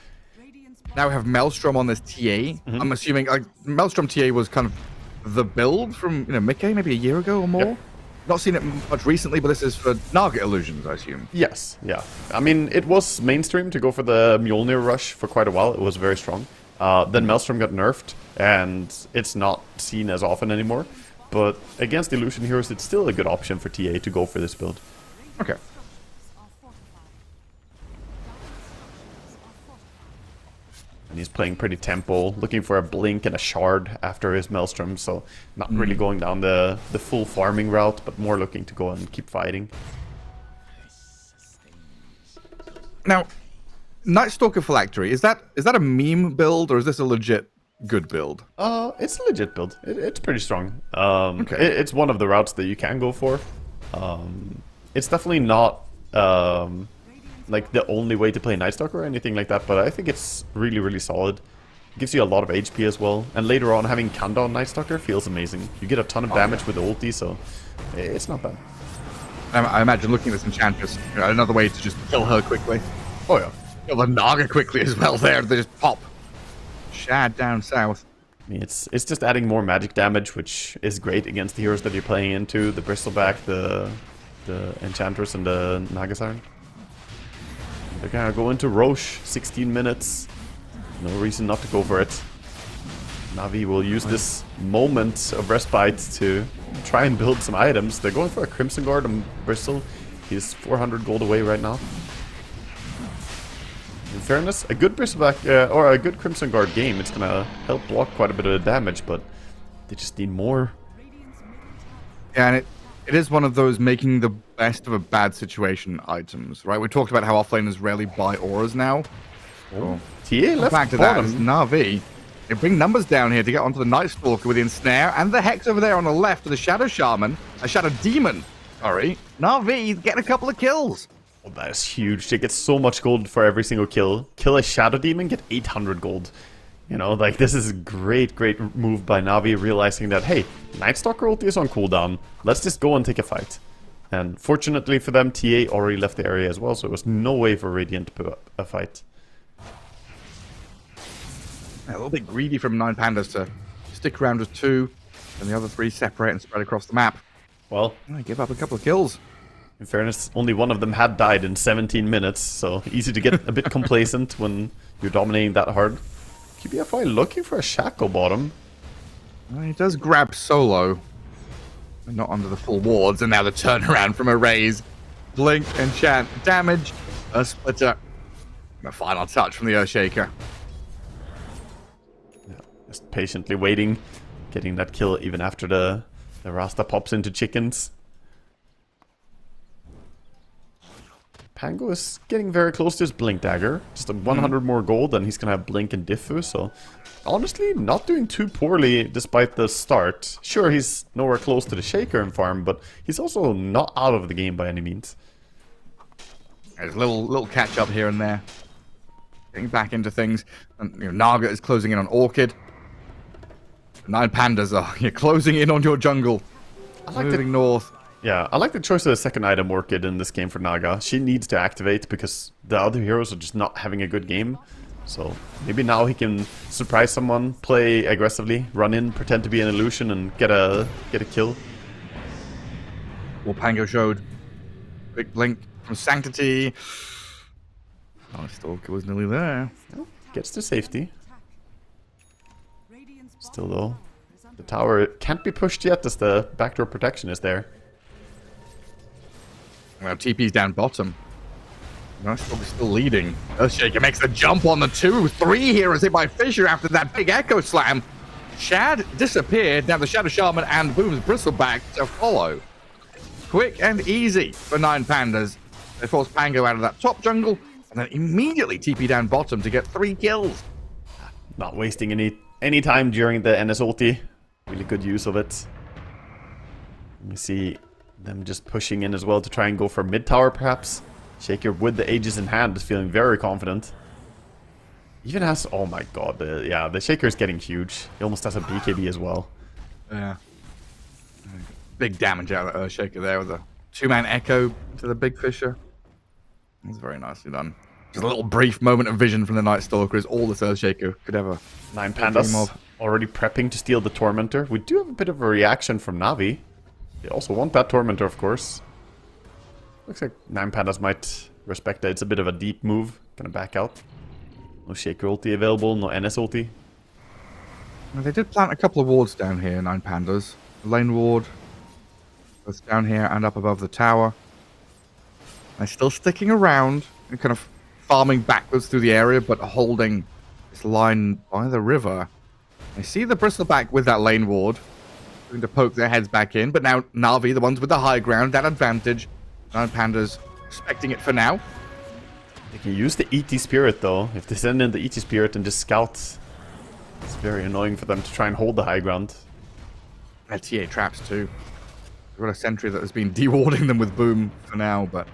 Now we have Maelstrom on this TA. I'm assuming Maelstrom TA was kind of the build from Mickey maybe a year ago or more. Yep. Not seen it much recently, but this is for Naga Illusions, I assume. Yes, yeah. I mean, it was mainstream to go for the Mjolnir rush for quite a while. It was very strong. Then Maelstrom got nerfed, and it's not seen as often anymore. But against Illusion Heroes, it's still a good option for TA to go for this build. Okay. And he's playing pretty tempo, looking for a blink and a shard after his Maelstrom, so not really going down the full farming route, but more looking to go and keep fighting. Now, Night Stalker Phylactery, is that a meme build or is this a legit good build? It's a legit build. It's pretty strong. Okay. It's one of the routes that you can go for. It's definitely not like the only way to play Night Stalker or anything like that, but I think it's really, really solid. It gives you a lot of HP as well, and later on having Countdown Night Stalker feels amazing. You get a ton of damage with the ulti, so it's not bad. I imagine looking at this Enchantress, another way to just kill her quickly. Oh yeah. Kill the Naga quickly as well there, they just pop. Shad down south. I mean, it's just adding more magic damage, which is great against the heroes that you're playing into. The Bristleback, the Enchantress, and the Naga Siren. They're gonna go into Roche, 16 minutes. No reason not to go for it. Navi will use this moment of respite to try and build some items. They're going for a Crimson Guard on Bristle. He's 400 gold away right now. In fairness, a good Bristleback or a good Crimson Guard game, it's gonna help block quite a bit of the damage, but they just need more. Yeah, and it is one of those making the best of a bad situation items, right? We talked about how offlaners rarely buy auras now. Oh. TA left Back to that is bottom. Navi. They bring numbers down here to get onto the Night Stalker with the Ensnare, and the Hex over there on the left of the Shadow Shaman, a Shadow Demon. Sorry, Navi getting a couple of kills. Oh, that is huge. They get so much gold for every single kill. Kill a Shadow Demon, get 800 gold. You know, like, this is a great, great move by Navi, realizing that, hey, Night Stalker ulti is on cooldown. Let's just go and take a fight. And fortunately for them, TA already left the area as well, so it was no way for Radiant to put up a fight. A little bit greedy from 9 Pandas to stick around with 2, and the other 3 separate and spread across the map. Well, I give up a couple of kills. in fairness, only one of them had died in 17 minutes, so easy to get a bit complacent when you're dominating that hard. QBFY looking for a Shackle bottom. He does grab Solo, but not under the full wards, and now the turnaround from a raise. Blink, enchant, damage, a splitter, and a final touch from the Earthshaker. Yeah, just patiently waiting, getting that kill even after the Rasta pops into chickens. Pango is getting very close to his Blink Dagger. Just a 100 more gold, and he's gonna have Blink and Diffu, so... Honestly, not doing too poorly despite the start. Sure, he's nowhere close to the Shaker in farm, but he's also not out of the game by any means. There's a little catch up here and there. Getting back into things. And Naga is closing in on Orchid. 9 Pandas are closing in on your jungle. Moving north. Yeah, I like the choice of the second item Orchid in this game for Naga. She needs to activate because the other heroes are just not having a good game. So maybe now he can surprise someone, play aggressively, run in, pretend to be an illusion, and get a kill. Well, Pango showed big blink from Sanctity. Oh, Stalker was nearly there. Oh, gets to safety. Still though, the tower can't be pushed yet as the backdoor protection is there. Well, TP's down bottom. Stalker's still leading. Earthshaker makes the jump on the 2-3 heroes hit by Fissure after that big Echo Slam. Shad disappeared. Now the Shadow Shaman and Boom's Bristleback to follow. Quick and easy for 9 Pandas. They force Pango out of that top jungle and then immediately TP down bottom to get 3 kills. Not wasting any time during the NS ulti. Really good use of it. Let me see them just pushing in as well to try and go for mid tower perhaps. Shaker with the Aegis in hand is feeling very confident. Even has... Oh my god. The Shaker is getting huge. He almost has a BKB as well. Yeah. Big damage out of Earthshaker there with a 2-man Echo to the big Fissure. That's very nicely done. Just a little brief moment of vision from the Night Stalker is all this Earthshaker could ever 9 Pandas already prepping to steal the Tormentor. We do have a bit of a reaction from Navi. They also want that Tormentor, of course. Looks like 9 Pandas might respect that. It's a bit of a deep move. Gonna back out. No Shaker ulti available, no NS ulti. Well, they did plant a couple of wards down here, 9 Pandas. The lane ward, both down here and up above the tower. They're still sticking around and kind of farming backwards through the area, but holding this line by the river. I see the Bristleback with that lane ward, going to poke their heads back in, but now Navi, the ones with the high ground, that advantage. 9 Pandas expecting it for now. They can use the ET Spirit though. If they send in the ET Spirit and just scout, it's very annoying for them to try and hold the high ground. And TA traps too. We've got a sentry that has been dewarding them with Boom for now, but...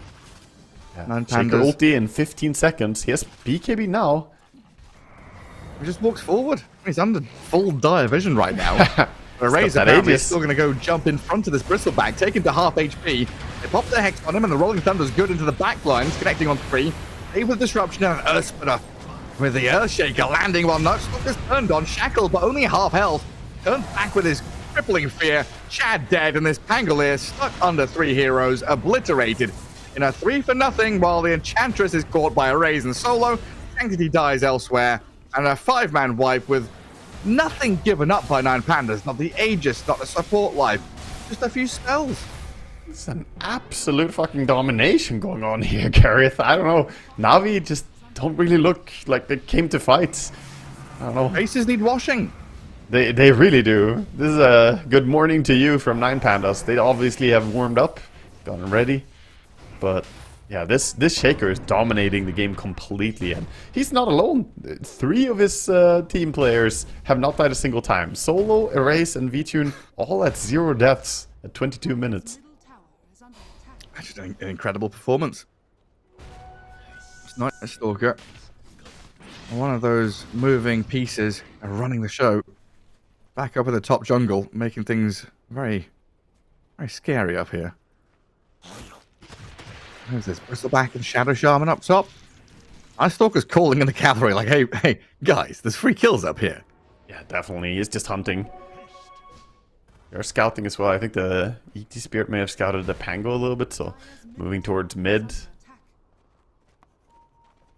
Yeah. 9 Shaker Pandas. ulti in 15 seconds. He has BKB now. He just walks forward. He's under full dire vision right now. Razor apparently is still going to go jump in front of this Bristleback, take him to half HP. They pop the Hex on him, and the Rolling Thunder's good into the back lines, connecting on 3. Able disruption and an Earthsplitter with the Earthshaker landing while Nightstalker's turned on, shackled but only half health. Turned back with his crippling fear. Chad dead, and this Pangolier stuck under 3 heroes, obliterated in a 3-for-0, while the Enchantress is caught by a Raze and solo. Sanctity dies elsewhere, and a 5-man wipe with nothing given up by 9 Pandas. Not the Aegis, not the support life, just a few spells. It's an absolute fucking domination going on here, Gareth. I don't know. Navi just don't really look like they came to fight. I don't know. Faces need washing. They really do. This is a good morning to you from 9 Pandas. They obviously have warmed up, gotten ready. But yeah, this Shaker is dominating the game completely, and he's not alone. 3 of his team players have not died a single time. Solo, Erase, and VTune all at 0 deaths at 22 minutes. That's an incredible performance. It's not a Stalker. One of those moving pieces running the show. Back up in the top jungle, making things very, very scary up here. There's this Bristleback and Shadow Shaman up top. Stalker's calling in the cavalry like, hey, guys, there's 3 kills up here. Yeah, definitely. He's just hunting. They're scouting as well. I think the ET Spirit may have scouted the Pango a little bit, so moving towards mid.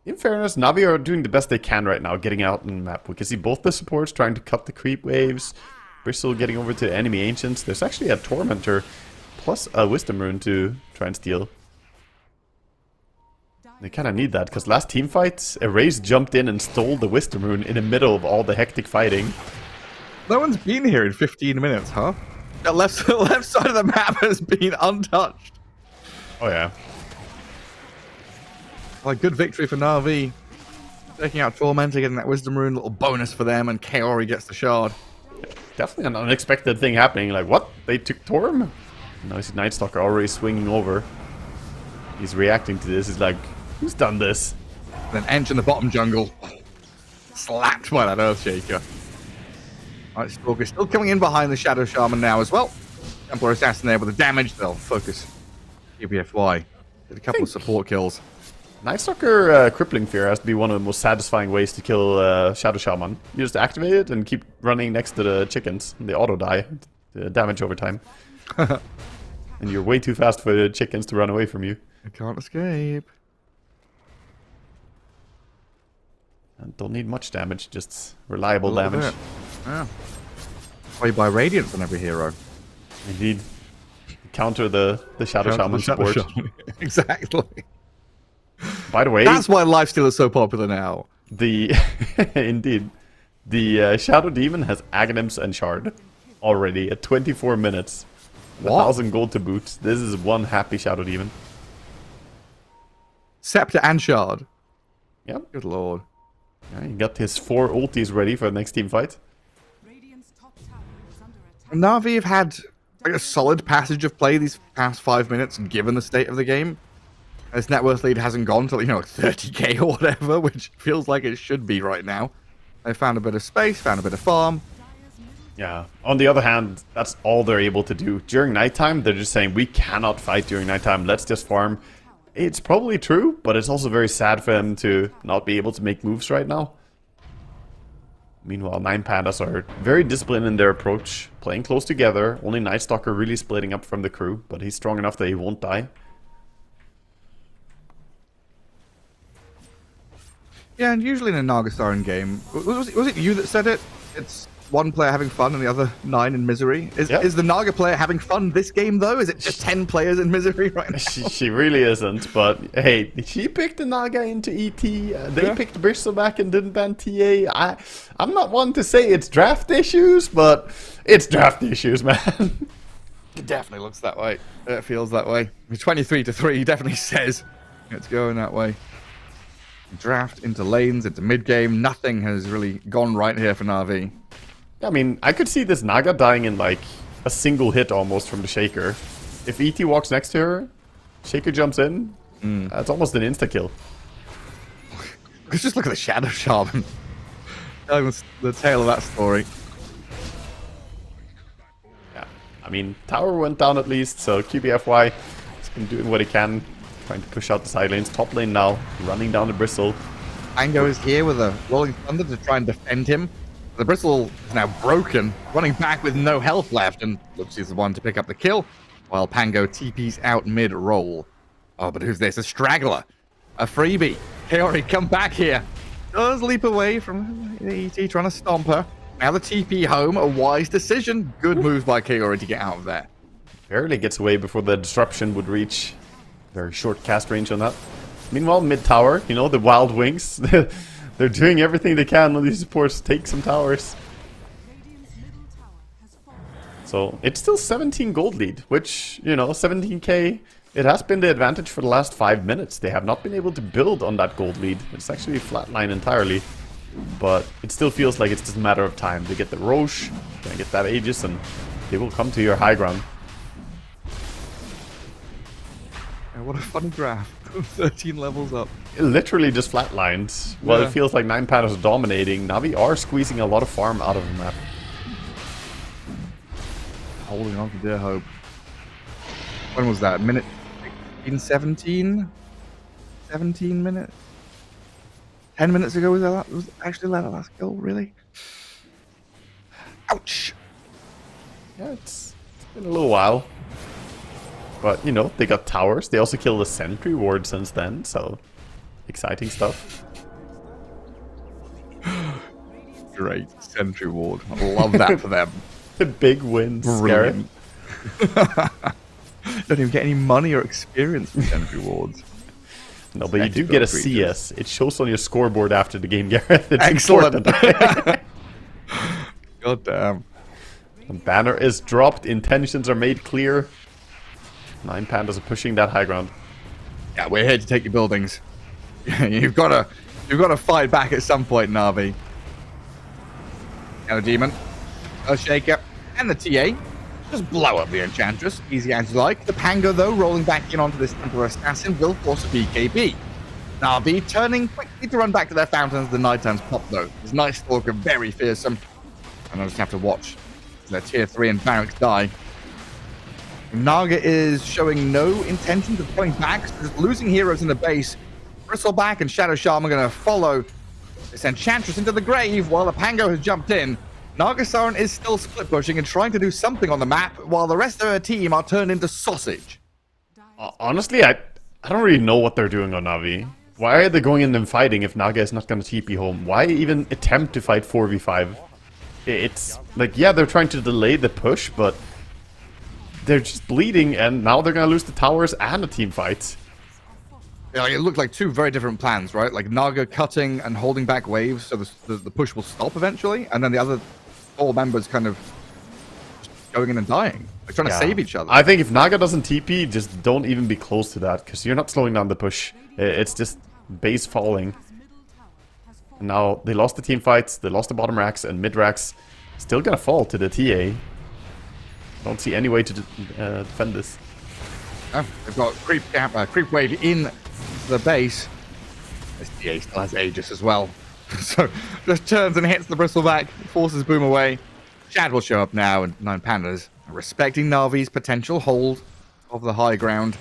In fairness, Navi are doing the best they can right now, getting out on the map. We can see both the supports trying to cut the creep waves. Bristol getting over to enemy ancients. There's actually a Tormentor plus a Wisdom Rune to try and steal. They kind of need that, because last team fight, Erase jumped in and stole the Wisdom Rune in the middle of all the hectic fighting. No one's been here in 15 minutes, huh? The left side of the map has been untouched. Oh yeah. Like, good victory for Navi. Taking out Tormentor, getting that Wisdom Rune, little bonus for them, and Kaori gets the shard. Definitely an unexpected thing happening. Like, what? They took Torm? Now I see Night Stalker already swinging over. He's reacting to this. He's like, who's done this? And then Ench in the bottom jungle. Slapped by that Earthshaker. Night Stalker still coming in behind the Shadow Shaman now as well. Templar Assassin there with the damage. They'll focus QBFY. Did a couple of support kills. Night Stalker Crippling Fear has to be one of the most satisfying ways to kill Shadow Shaman. You just activate it and keep running next to the chickens. They auto-die. The damage over time. And you're way too fast for the chickens to run away from you. I can't escape. And don't need much damage, just reliable damage. Bit. Yeah. Played by Radiance on every hero. Indeed. Counter the Shadow Shaman support. Exactly. By the way, that's why Lifesteal is so popular now. Indeed. The Shadow Demon has Aghanims and Shard already at 24 minutes. 1,000 gold to boot. This is one happy Shadow Demon. Scepter and Shard. Yep. Good lord. Yeah, he got his 4 ultis ready for the next team fight. Navi have had like a solid passage of play these past 5 minutes, given the state of the game. His net worth lead hasn't gone to, 30k or whatever, which feels like it should be right now. They found a bit of space, found a bit of farm. Yeah. On the other hand, that's all they're able to do. During nighttime, they're just saying, we cannot fight during nighttime, let's just farm. It's probably true, but it's also very sad for them to not be able to make moves right now. Meanwhile, 9 Pandas are very disciplined in their approach, playing close together. Only Night Stalker really splitting up from the crew, but he's strong enough that he won't die. Yeah, and usually in a Nagasaran game, was it you that said it? It's one player having fun and the other 9 in misery. Is the Naga player having fun this game, though? Is it just 10 players in misery right now? She really isn't, but hey, she picked the Naga into ET. They picked Bristleback and didn't ban TA. I'm not one to say it's draft issues, but it's draft issues, man. It definitely looks that way. It feels that way. 23-3 definitely says it's going that way. Draft into lanes, into mid-game. Nothing has really gone right here for Navi. I mean, I could see this Naga dying in like a single hit almost from the Shaker. If ET walks next to her, Shaker jumps in, that's almost an insta-kill. Let's just look at the Shadow Shaman. The tale of that story. Yeah, I mean, tower went down at least, so QBFY has been doing what he can, trying to push out the side lanes. Top lane now, running down the Bristle. Pango is here with a Rolling Thunder to try and defend him. The Bristle is now broken, running back with no health left, and looks he's the one to pick up the kill, while Pango TP's out mid-roll. Oh, but who's this? A straggler. A freebie. Kaori, come back here. Does leap away from the ET, trying to stomp her. Now the TP home, a wise decision. Good move by Kaori to get out of there. Barely gets away before the disruption would reach. Very short cast range on that. Meanwhile, mid-tower, the Wild Wings. They're doing everything they can on these supports to take some towers. So, it's still 17 gold lead, which, 17k, it has been the advantage for the last 5 minutes. They have not been able to build on that gold lead. It's actually flatline entirely. But it still feels like it's just a matter of time. They get the Roche, gonna get that Aegis, and they will come to your high ground. What a fun graph. 13 levels up. It literally just flatlined. Well, it feels like 9 Pandas are dominating. Navi are squeezing a lot of farm out of the map. Holding on to their hope. When was that? Minute 16, 17? 17 minutes? 10 minutes ago was actually that last kill, really? Ouch! Yeah, it's been a little while. But, they got towers. They also killed a sentry ward since then, so exciting stuff. Great. Sentry ward. I love that for them. The big win. Brilliant. Don't even get any money or experience from sentry wards. No, but you do get a CS. It shows on your scoreboard after the game, Gareth. It's excellent. God damn. The banner is dropped. Intentions are made clear. 9 Pandas are pushing that high ground. Yeah, we're here to take your buildings. You've got to fight back at some point, Navi. And the demon, Shaker, and the TA just blow up the Enchantress, easy as you like. The Pango, though, rolling back in onto this Templar Assassin, will force a BKB. Navi turning quickly to run back to their fountains. The Nighttime's pop, though. This Night Stalker very fearsome, and I just have to watch their tier 3 and barracks die. Naga is showing no intentions of coming back, so just losing heroes in the base. Bristleback and Shadow Shaman are going to follow this Enchantress into the grave while the Pango has jumped in. Naga Siren is still split pushing and trying to do something on the map while the rest of her team are turned into sausage. Honestly, I don't really know what they're doing on Navi. Why are they going in and fighting if Naga is not going to TP home? Why even attempt to fight 4v5? It's like, yeah, they're trying to delay the push, but they're just bleeding, and now they're going to lose the towers and the team fights. Yeah, like it looked like two very different plans, right? Like Naga cutting and holding back waves so the push will stop eventually, and then the other 4 members kind of going in and dying. Like trying to save each other. I think if Naga doesn't TP, just don't even be close to that, because you're not slowing down the push. It's just base falling. And now they lost the team fights, they lost the bottom racks, and mid racks still gonna fall to the TA. Don't see any way to defend this. They've got creep wave in the base. This TA still has Aegis as well. So just turns and hits the bristleback, forces Boom away. Shad will show up now, and 9 Pandas are respecting Navi's potential hold of the high ground.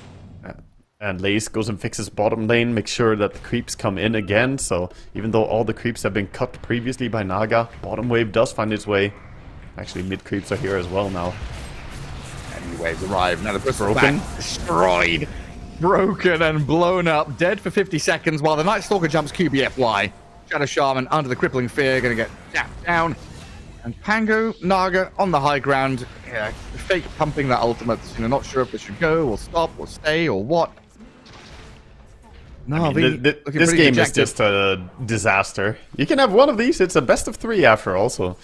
And Lace goes and fixes bottom lane, makes sure that the creeps come in again. So even though all the creeps have been cut previously by Naga, bottom wave does find its way. Actually, mid creeps are here as well now. And waves arrive. Now the bristleback destroyed, broken and blown up, dead for 50 seconds while the Night Stalker jumps QBFY. Shadow Shaman under the crippling fear, going to get zapped down. And Pango, Naga on the high ground, fake pumping that ultimate. You know, not sure if this should go or stop or stay or what. Navi, this game is just a disaster. You can have one of these. It's a best of 3 after all, so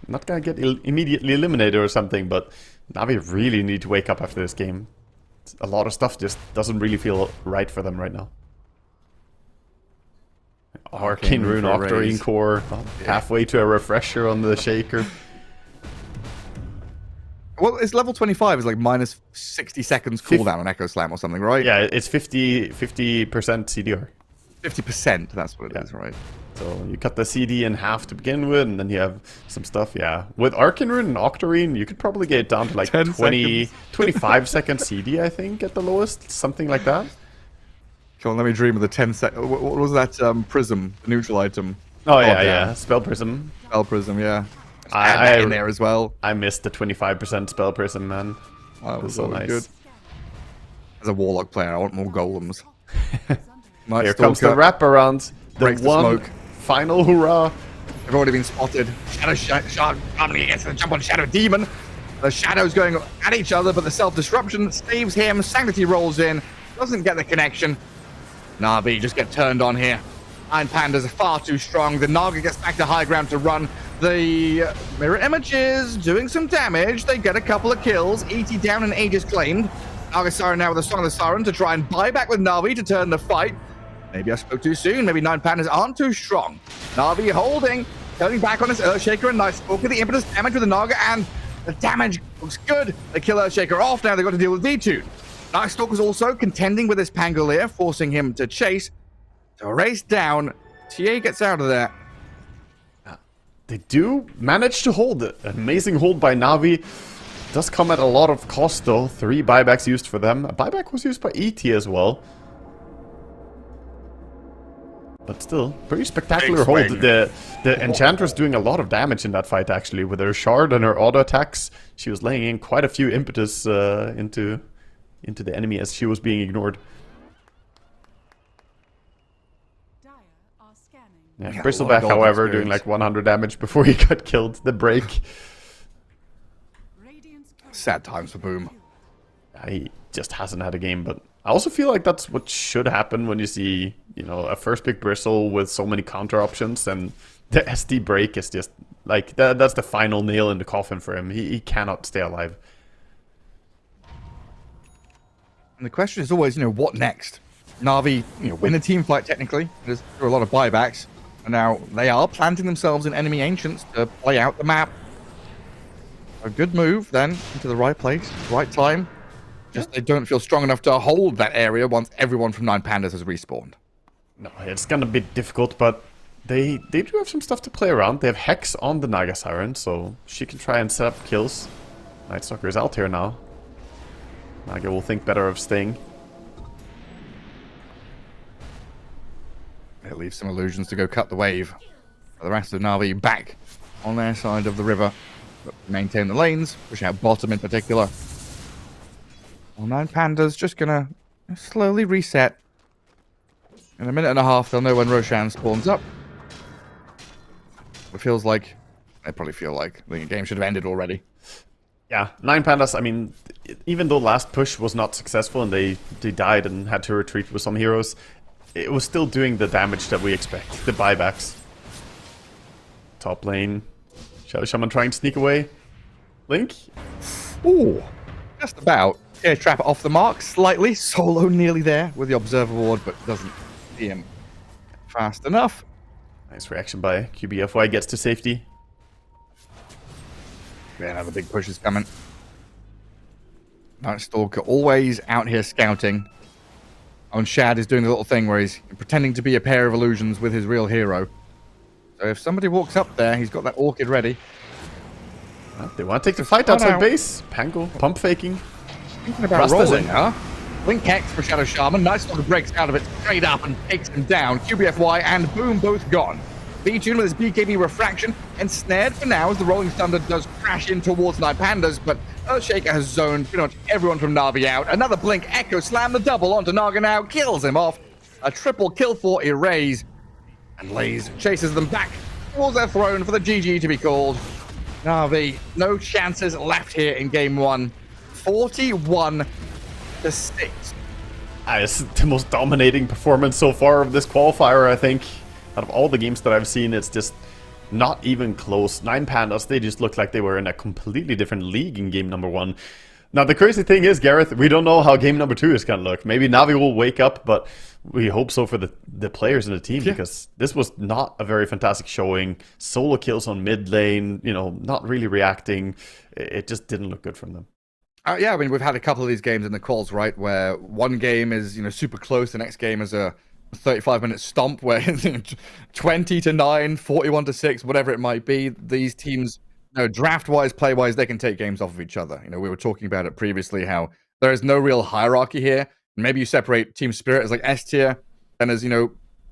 not gonna get immediately eliminated or something, but Navi really need to wake up after this game. A lot of stuff just doesn't really feel right for them right now. Arcane Rune, Octarine Core, halfway to a refresher on the Shaker. Well, it's level 25 is like minus 60 seconds cooldown on Echo Slam or something, right? Yeah, it's 50% CDR. 50%, that's what it is, right? So you cut the CD in half to begin with, and then you have some stuff, yeah. With Arcane Rune and Octarine, you could probably get it down to like 25 second CD, I think, at the lowest. Something like that. Come on, let me dream of the 10 second. What was that prism, the neutral item? Oh, yeah. Spell Prism. Spell Prism, yeah. I in there as well. I missed the 25% Spell Prism, man. Oh, that was so nice. Good. As a Warlock player, I want more golems. Here comes the wraparound. The one final hurrah. They've already been spotted. Shadow Shark coming against the jump on Shadow Demon. The Shadows going at each other, but the self-disruption saves him. Sanctity rolls in. Doesn't get the connection. Navi just get turned on here. 9 Pandas are far too strong. The Naga gets back to high ground to run. The mirror image is doing some damage. They get a couple of kills. ET down and Aegis claimed. Naga Siren now with a Song of the Siren to try and buy back with Navi to turn the fight. Maybe I spoke too soon. Maybe 9 Pandas aren't too strong. Navi holding, turning back on his Earthshaker and Night Stalker. The impetus damage with the Naga, and the damage looks good. They kill Earthshaker off. Now they've got to deal with V2. Night Stalker's also contending with his Pangolier, forcing him to chase. To race down. TA gets out of there. They do manage to hold it. An amazing hold by Navi. Does come at a lot of cost though. 3 buybacks used for them. A buyback was used by ET as well. But still, pretty spectacular hold. The Enchantress doing a lot of damage in that fight actually. With her shard and her auto attacks. She was laying in quite a few impetus into the enemy as she was being ignored. Yeah, Bristleback, however, doing like 100 damage before he got killed. The break. Sad times for Boom. He just hasn't had a game, but I also feel like that's what should happen when you see, you know, a first pick Bristle with so many counter options, and the SD break is just like that's the final nail in the coffin for him. He cannot stay alive. And the question is always, you know, what next? Navi, win a team fight technically. There's a lot of buybacks, and now they are planting themselves in enemy ancients to play out the map. A good move then into the right place, right time. Just they don't feel strong enough to hold that area once everyone from 9 Pandas has respawned. No, it's gonna be difficult, but they do have some stuff to play around. They have Hex on the Naga Siren, so she can try and set up kills. Night Stalker is out here now. Naga will think better of staying. It leaves some illusions to go cut the wave. But the rest of Navi back on their side of the river. But maintain the lanes, push out bottom in particular. Well, 9 Pandas just gonna slowly reset. In a minute and a half, they'll know when Roshan spawns up. It feels like... They probably feel like the game should have ended already. Yeah, 9 Pandas, I mean, even though last push was not successful and they died and had to retreat with some heroes, it was still doing the damage that we expect, the buybacks. Top lane, Shadow Shaman trying to sneak away. Link? Ooh, just about. Yeah, trap off the mark slightly. Solo nearly there with the Observer Ward, but doesn't see him fast enough. Nice reaction by QBFY, gets to safety. Yeah, another big push is coming. Night Stalker always out here scouting. And Shad is doing the little thing where he's pretending to be a pair of illusions with his real hero. So if somebody walks up there, he's got that orchid ready. Well, they want to take the fight outside base. Pango, pump faking. Thinking about Rust rolling, in. huh? Blink Hex for Shadow Shaman. Night Stalker breaks out of it straight up and takes him down. QBFY and Boom both gone. B-Tune with his BKB refraction ensnared for now as the Rolling Thunder does crash in towards 9 Pandas, but Earthshaker has zoned pretty much everyone from Navi out. Another Blink Echo slam the double onto Naga now, kills him off. A triple kill for Erase. And Laze chases them back towards their throne for the GG to be called. Navi, no chances left here in game 1. 41-6. It's the most dominating performance so far of this qualifier, I think. Out of all the games that I've seen, it's just not even close. 9 Pandas, they just looked like they were in a completely different league in game number 1. Now, the crazy thing is, Gareth, we don't know how game number 2 is going to look. Maybe Navi will wake up, but we hope so for the players in the team, because this was not a very fantastic showing. Solo kills on mid lane, not really reacting. It just didn't look good from them. Yeah, I mean, we've had a couple of these games in the quals, right, where one game is, super close, the next game is a 35-minute stomp where 20-9, 41-6, whatever it might be. These teams, draft-wise, play-wise, they can take games off of each other. We were talking about it previously, how there is no real hierarchy here. Maybe you separate Team Spirit as like S tier, and as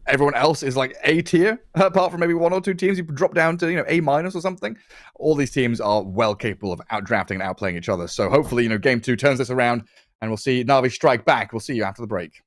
everyone else is like A tier, apart from maybe one or two teams you drop down to A- or something. All these teams are well capable of outdrafting and outplaying each other. So hopefully, game 2 turns this around, and we'll see Navi strike back. We'll see you after the break.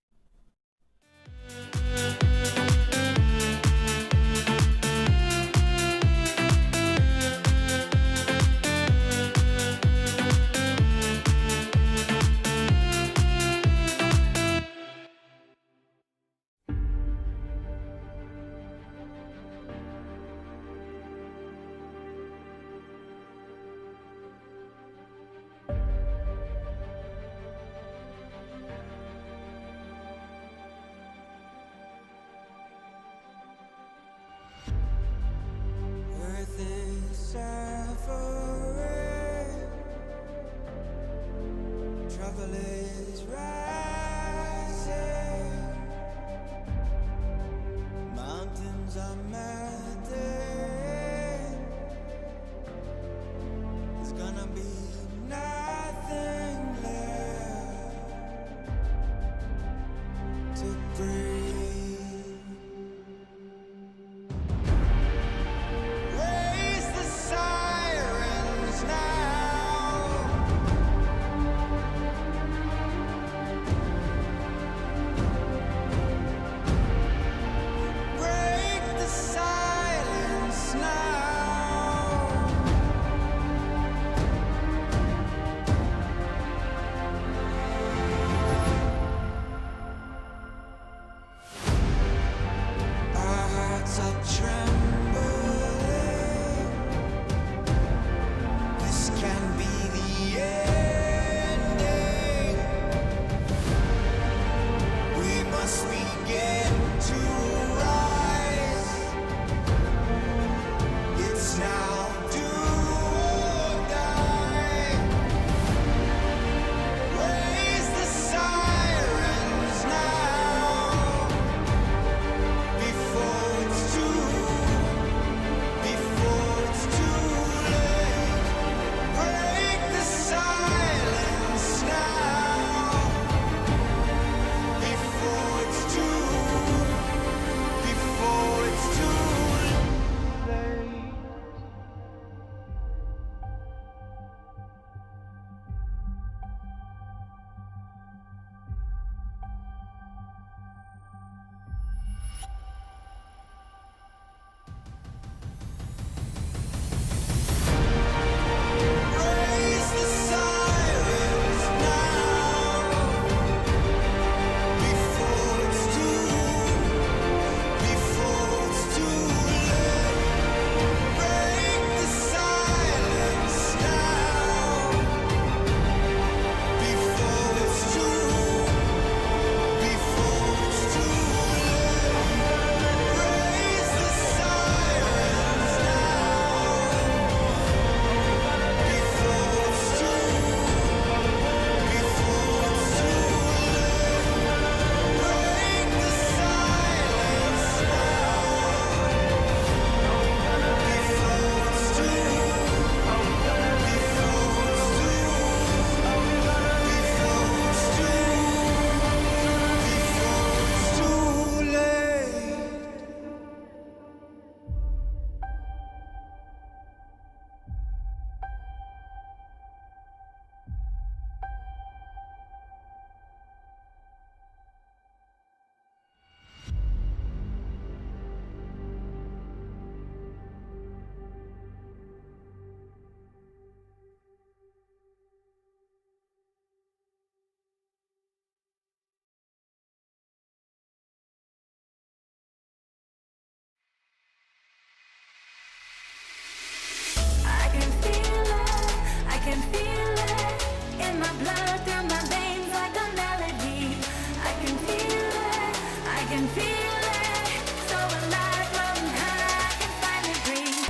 can feel it in my blood, through my veins like a melody. I can feel it, I can feel it. So alive, floating high, I can finally breathe.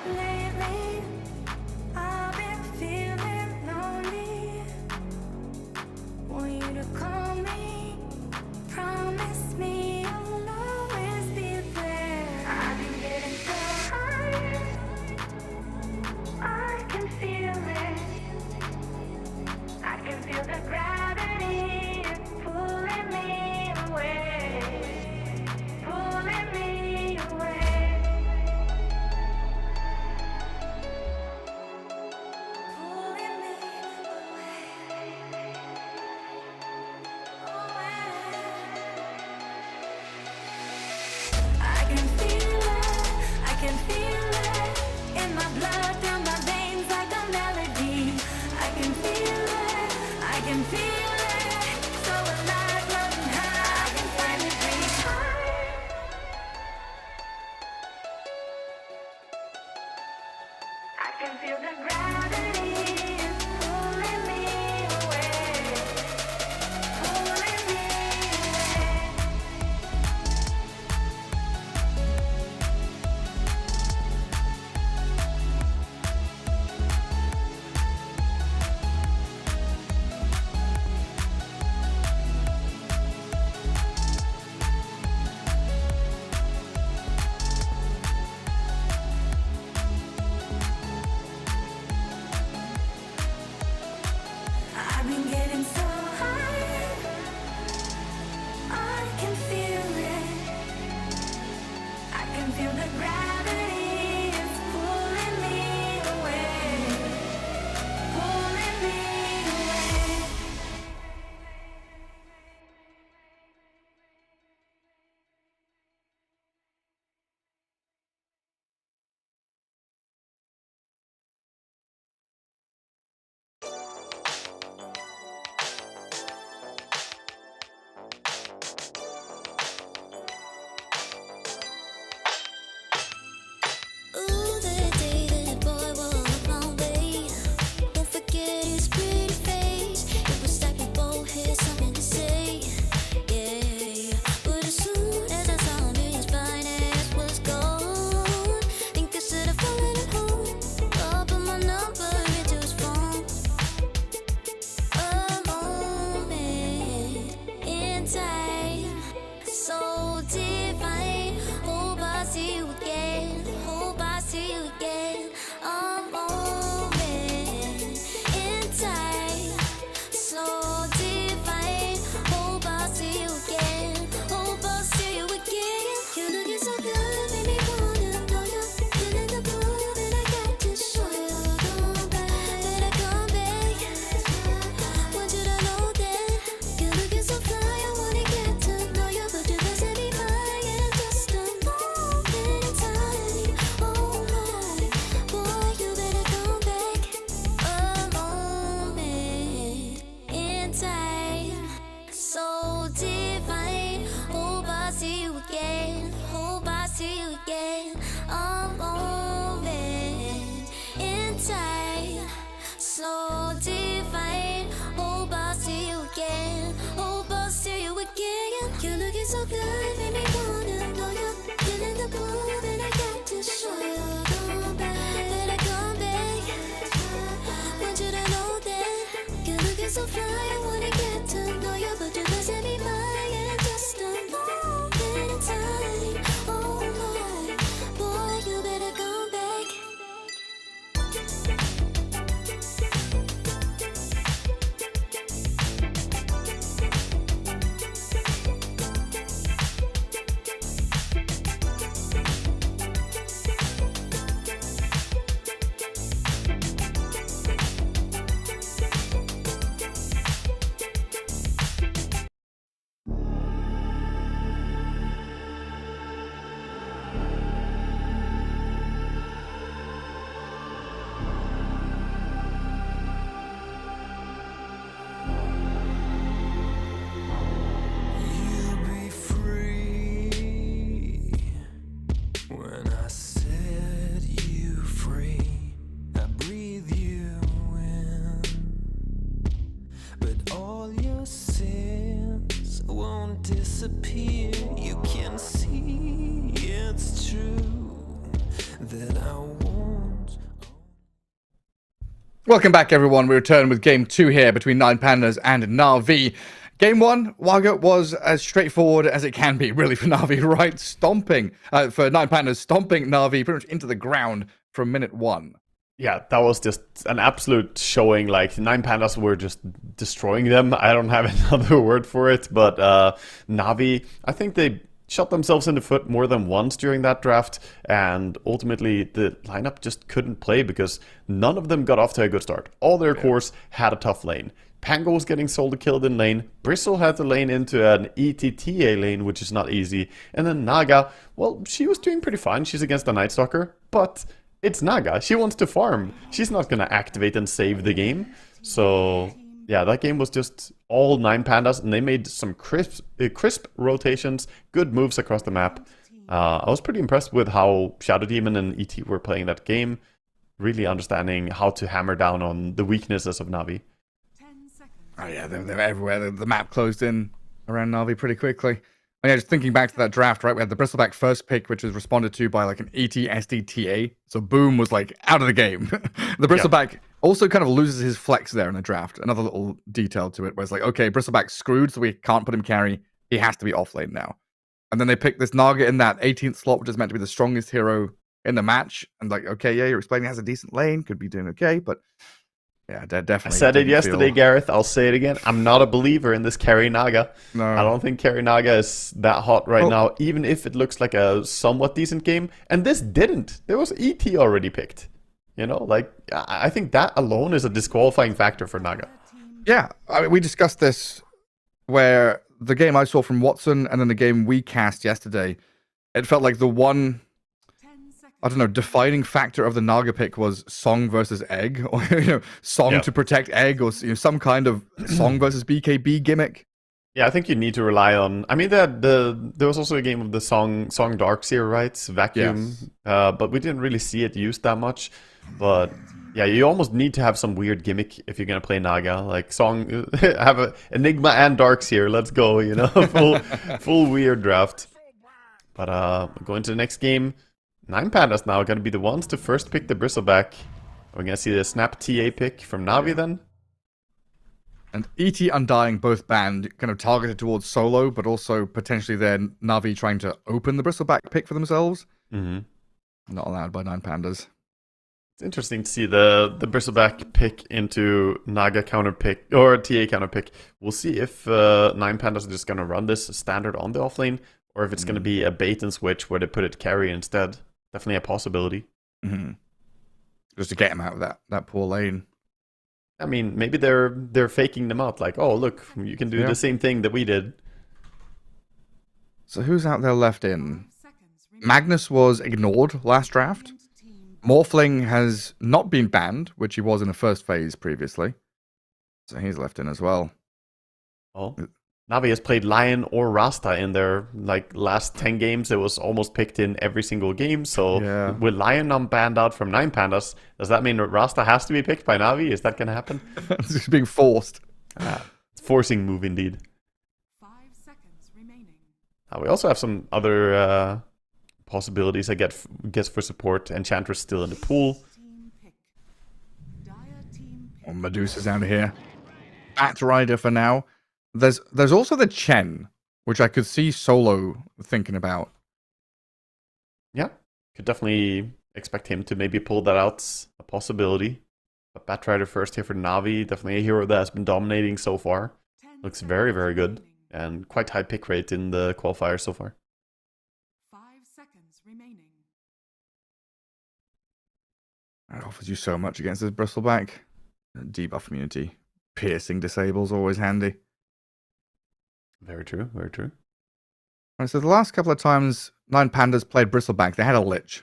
Lately, I've been feeling lonely. Want you to call me, promise me you'll always be there. I've been getting so high, I can feel it. I can feel the gravity is pulling me away, pulling me away. Pulling me I can feel it, I can feel it in my blood, through my veins like a melody. I can feel it, I can feel it. So alive, floating high, I can finally breathe. I can feel the gravity is pulling me away, pulling me away. I've been getting so high, I can feel it. I can feel the gravity is pulling me away, pulling me away. Ooh, the day that boy walked my way. Won't forget his pretty face. It was like we both had something to say. Yeah, but as soon as I saw him, his fine ass was gone. Think I should have fallen at home. I'll put my number into his phone. A moment in time, so divine. Hope I see you again. Hope I see you again. A moment in time, so divine. Hope I see you again. Hope I see you again. You're looking so good, made me wanna know you. Feeling the groove, and I got to show you. Come back, better come back. Want you to know that you're looking so fly. I wanna get disappear. You can see it's true that I won't. Welcome back, everyone. We return with Game 2 here between 9 Pandas and Navi. Game 1, Waga, was as straightforward as it can be, really, for Navi, right? For 9 Pandas, stomping Navi pretty much into the ground from minute 1. Yeah, that was just an absolute showing. Like, 9 Pandas were just destroying them. I don't have another word for it, but Navi, I think they shot themselves in the foot more than once during that draft, and ultimately the lineup just couldn't play because none of them got off to a good start. All their cores had a tough lane. Pango was getting sold killed in lane. Bristle had to lane into an ETTA lane, which is not easy. And then Naga, well, she was doing pretty fine. She's against the Night Stalker, but it's Naga. She wants to farm. She's not going to activate and save the game. So yeah, that game was just all 9 Pandas, and they made some crisp rotations, good moves across the map. I was pretty impressed with how Shadow Demon and ET were playing that game, really understanding how to hammer down on the weaknesses of Navi. Oh yeah, they're everywhere. The map closed in around Navi pretty quickly. And yeah, just thinking back to that draft, right? We had the Bristleback first pick, which was responded to by like an ET-SDTA. So Boom was like out of the game. The Bristleback also kind of loses his flex there in the draft. Another little detail to it, where it's like, okay, Bristleback's screwed, so we can't put him carry. He has to be off lane now. And then they picked this Naga in that 18th slot, which is meant to be the strongest hero in the match. And like, okay, yeah, you're explaining he has a decent lane, could be doing okay, but yeah, definitely. I said it yesterday, Gareth. I'll say it again. I'm not a believer in this carry Naga. No. I don't think carry Naga is that hot right now, even if it looks like a somewhat decent game. And this didn't. There was ET already picked. You know, like, I think that alone is a disqualifying factor for Naga. Yeah, I mean, we discussed this where the game I saw from Watson and then the game we cast yesterday, it felt like the one, I don't know, defining factor of the Naga pick was Song versus Egg, or Song to protect Egg, or some kind of Song versus BKB gimmick. Yeah, I think you need to rely on. I mean, there was also a game of the Song Darkseer, right? Vacuum, yes. But we didn't really see it used that much. But yeah, you almost need to have some weird gimmick if you're gonna play Naga. Like Song, have a Enigma and Darkseer. Let's go, full weird draft. But going to the next game. 9 Pandas now are going to be the ones to first pick the Bristleback. We're going to see the Snap TA pick from Navi then. And ET Undying both banned, kind of targeted towards solo, but also potentially then Navi trying to open the Bristleback pick for themselves. Mm-hmm. Not allowed by 9 Pandas. It's interesting to see the Bristleback pick into Naga counter pick, or TA counter pick. We'll see if 9 Pandas are just going to run this standard on the offlane, or if it's going to be a bait and switch where they put it carry instead. Definitely a possibility. Mm-hmm. Just to get him out of that poor lane. I mean, maybe they're faking them out. Like, oh, look, you can do the same thing that we did. So who's out there left in? Magnus was ignored last draft. Morphling has not been banned, which he was in the first phase previously. So he's left in as well. Oh. Navi has played Lion or Rasta in their last 10 games. It was almost picked in every single game. So with Lion now banned out from 9 Pandas, does that mean that Rasta has to be picked by Navi? Is that going to happen? It's just being forced. It's forcing move indeed. 5 seconds remaining. We also have some other possibilities, I guess, for support. Enchantress still in the pool. Medusa's down here. Bat Rider for now. There's also the Chen, which I could see Solo thinking about. Yeah, could definitely expect him to maybe pull that out. A possibility. But Batrider first here for Navi, definitely a hero that has been dominating so far. Looks very, very good. And quite high pick rate in the qualifiers so far. 5 seconds remaining. That offers you so much against this Bristleback. Debuff immunity. Piercing disable's always handy. Very true, very true. Right, so the last couple of times 9 Pandas played Bristleback, they had a Lich.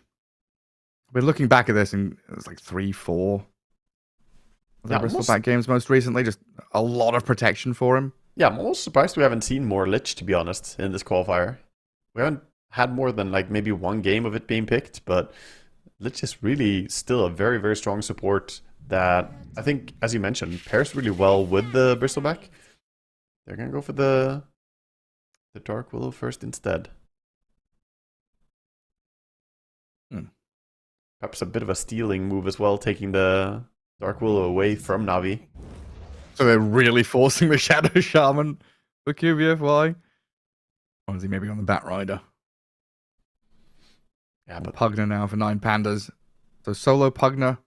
We're looking back at this, and it was like 3-4 of the Bristleback games most recently. Just a lot of protection for him. Yeah, I'm almost surprised we haven't seen more Lich, to be honest, in this qualifier. We haven't had more than maybe one game of it being picked, but Lich is really still a very, very strong support that I think, as you mentioned, pairs really well with the Bristleback. They're going to go for the the Dark Willow first instead. Perhaps a bit of a stealing move as well, taking the Dark Willow away from Navi. So they're really forcing the Shadow Shaman for QBFY? Or is he maybe on the Bat Rider? Yeah, but Pugna now for 9 Pandas. So solo Pugna.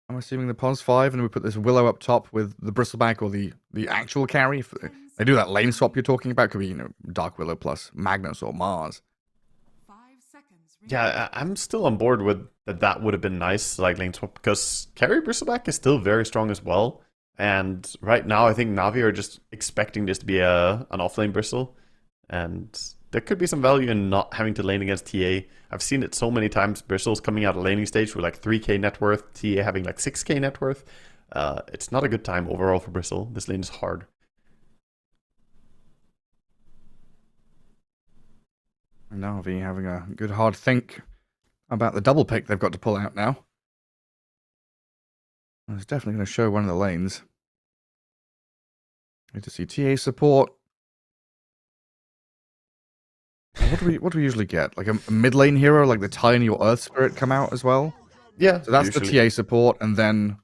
I'm assuming the Pos 5, and we put this Willow up top with the Bristleback or the actual carry. If they do that lane swap you're talking about, could be, Dark Willow plus Magnus or Mars. yeah, I'm still on board with that would have been nice, like lane swap, because carry Bristleback is still very strong as well. And right now, I think Navi are just expecting this to be an offlane Bristle. And there could be some value in not having to lane against TA. I've seen it so many times, Bristles coming out of laning stage with like 3k net worth, TA having like 6k net worth. It's not a good time overall for Bristle. This lane is hard. Navi having a good hard think about the double pick they've got to pull out now. It's definitely going to show one of the lanes. Need to see TA support. What do we usually get? Like a mid lane hero, like the Tiny or Earth Spirit come out as well? Yeah, So that's usually. the TA support, and then...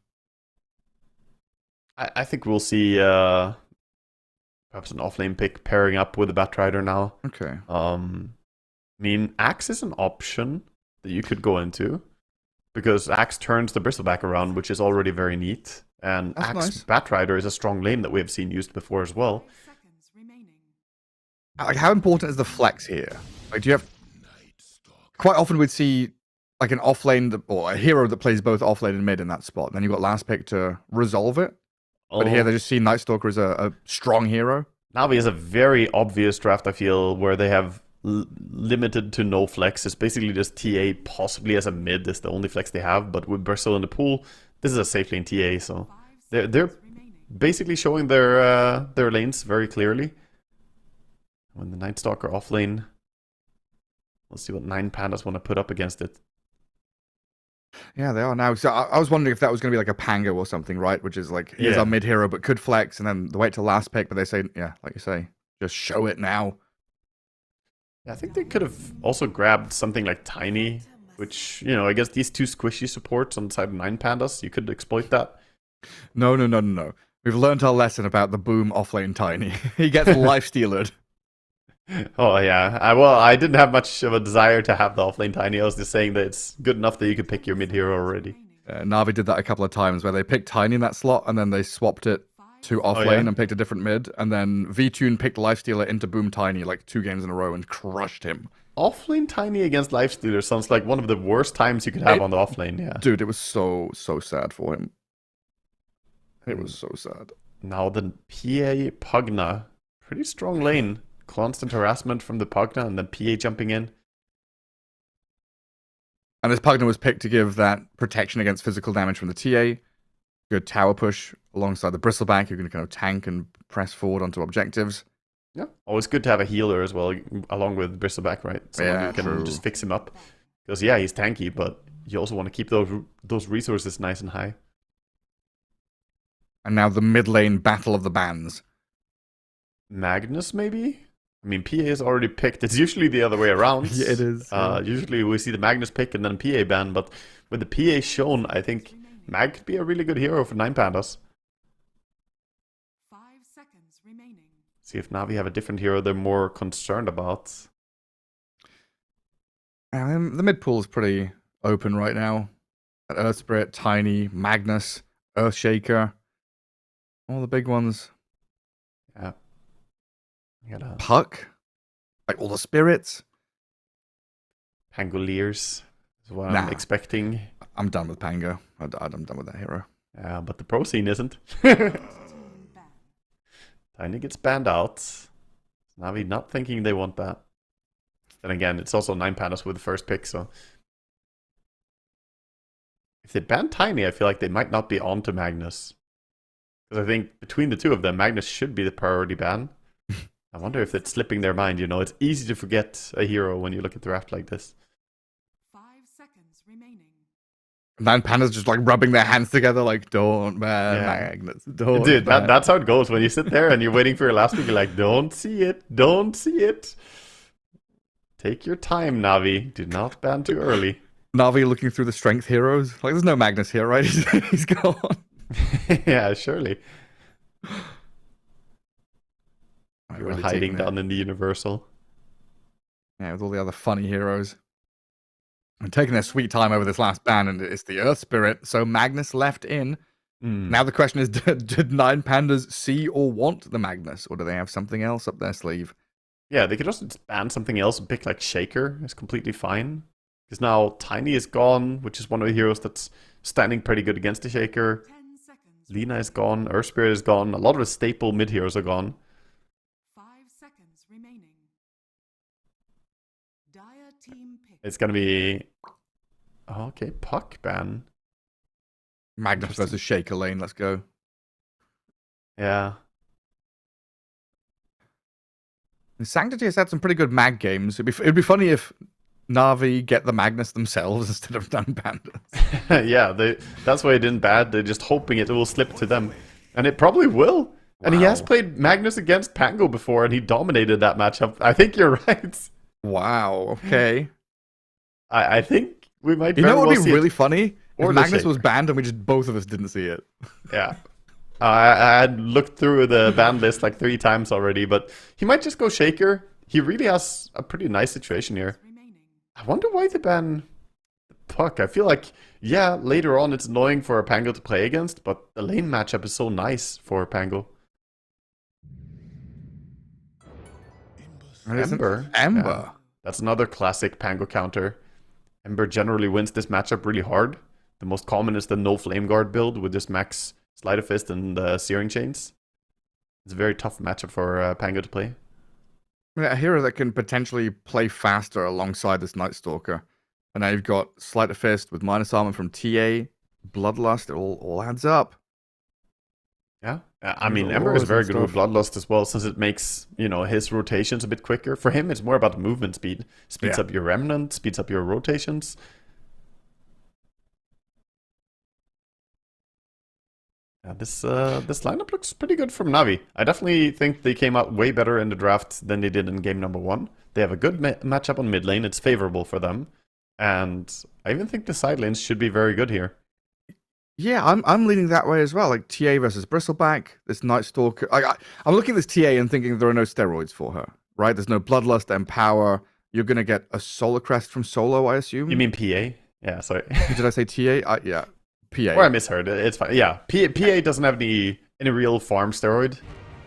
I think we'll see perhaps an offlane pick pairing up with a Batrider now. Okay. I mean, Axe is an option that you could go into, because Axe turns the Bristleback around, which is already very neat. And That's Axe nice. Batrider is a strong lane that we have seen used before as well. Like, how important is the flex here? Like, do you have... Quite often we'd see, like, an offlane, or a hero that plays both offlane and mid in that spot. Then you've got last pick to resolve it. But here they just see Night Stalker as a strong hero. Navi is a very obvious draft, I feel, where they have limited to no flex. It's basically just TA possibly as a mid is the only flex they have. But with Bristle in the pool, this is a safe lane TA, so they're basically showing their lanes very clearly. When the Night Stalker offlane, let's see what 9 Pandas want to put up against it. Yeah, they are now. So I was wondering if that was going to be like a Pango or something, right? Which is like, here's our mid hero, but could flex, and then the wait till last pick. But they say, yeah, like you say, just show it now. Yeah, I think they could have also grabbed something like Tiny, which, I guess these 2 squishy supports on the side of 9 Pandas, you could exploit that. No. We've learned our lesson about the boom offlane Tiny. He gets life stealered. Oh, yeah. I didn't have much of a desire to have the offlane Tiny. I was just saying that it's good enough that you could pick your mid hero already. Navi did that a couple of times where they picked Tiny in that slot and then they swapped it to offlane and picked a different mid. And then VTune picked Lifestealer into Boom Tiny like 2 games in a row and crushed him. Offlane Tiny against Lifestealer sounds like one of the worst times you could have on the offlane, yeah. Dude, it was so sad for him. It was so sad. Now the PA Pugna. Pretty strong lane. Constant harassment from the Pugna and then PA jumping in. And this Pugna was picked to give that protection against physical damage from the TA. Good tower push alongside the Bristleback, who can kind of tank and press forward onto objectives. Yeah, always good to have a healer as well, along with Bristleback, right? Someone who can true. just fix him up. Because, yeah, he's tanky, but you also want to keep those resources nice and high. And now the mid lane battle of the bans. Magnus, maybe? I mean, PA is already picked. It's usually the other way around. Yeah, it is. Usually we see the Magnus pick and then PA ban, but with the PA shown, I think Mag could be a really good hero for 9 Pandas. 5 seconds remaining. See if Navi have a different hero they're more concerned about. The mid pool is pretty open right now. Earth Spirit, Tiny, Magnus, Earthshaker. All the big ones. Yeah. Puck. Like all the spirits. Pangoliers is what I'm expecting. I'm done with Pango. I'm done with that hero. Yeah, but the pro scene isn't. Tiny gets banned out. Navi not thinking they want that. Then again, it's also 9 Pandas with the first pick, so... If they ban Tiny, I feel like they might not be on to Magnus. Because I think between the two of them, Magnus should be the priority ban. I wonder if it's slipping their mind, It's easy to forget a hero when you look at the draft like this. 5 seconds remaining. Nine Pandas just like rubbing their hands together, like, don't ban Magnus. Don't Dude, ban. that's how it goes. When you sit there and you're waiting for your last pick, you're like, don't see it. Don't see it. Take your time, Navi. Do not ban too early. Navi looking through the strength heroes. Like, there's no Magnus here, right? He's gone. Yeah, surely. Right, You're really hiding taking down in the Universal. Yeah, with all the other funny heroes. And taking their sweet time over this last ban, and it's the Earth Spirit, so Magnus left in. Now the question is, did Nine Pandas see or want the Magnus, or do they have something else up their sleeve? Yeah, they could also just ban something else and pick like Shaker. It's completely fine. Because now Tiny is gone, which is one of the heroes that's standing pretty good against the Shaker. Lina is gone, Earth Spirit is gone, a lot of the staple mid heroes are gone. 5 seconds remaining. Dire team pick. It's gonna be... Okay, Puck ban. Magnus versus Shaker lane, let's go. Yeah. Sanctity has had some pretty good mag games. It'd be funny if Navi get the Magnus themselves instead of Nine Pandas. Yeah, that's why it didn't ban. They're just hoping it will slip to them. And it probably will. And he has played Magnus against Pango before, and he dominated that matchup. I think you're right. Wow, okay. I think we might. You know what would be see really funny? Or If the Magnus Shaker. was banned and we just both of us didn't see it. Yeah. I had looked through the ban list like 3 times already, but he might just go Shaker. He really has a pretty nice situation here. I wonder why they ban Puck. I feel like, yeah, later on it's annoying for Pango to play against, but the lane matchup is so nice for Pango. Ember. Yeah. That's another classic Pango counter. Ember generally wins this matchup really hard. The most common is the no flame guard build with just max Sleight of Fist and Searing Chains. It's a very tough matchup for Pango to play. A hero that can potentially play faster alongside this Night Stalker. And now you've got Sleight of Fist with minus armor from TA, Bloodlust, it all adds up. Yeah, I mean, Ember is very good with Bloodlust as well, since it makes, you know, his rotations a bit quicker. For him, it's more about the movement speed. Speeds up your Remnant, speeds up your rotations. This lineup looks pretty good from Navi. I definitely think they came out way better in the draft than they did in game number 1. They have a good matchup on mid lane. It's favorable for them. And I even think the side lanes should be very good here. Yeah, I'm leaning that way as well. Like TA versus Bristleback, this Night Stalker. I'm looking at this TA and thinking there are no steroids for her, right? There's no Bloodlust, Empower. You're going to get a Solar Crest from Solo, I assume? You mean PA? Yeah, sorry. Did I say TA? Yeah, PA. Or I misheard. It's fine. Yeah, PA doesn't have any real farm steroid.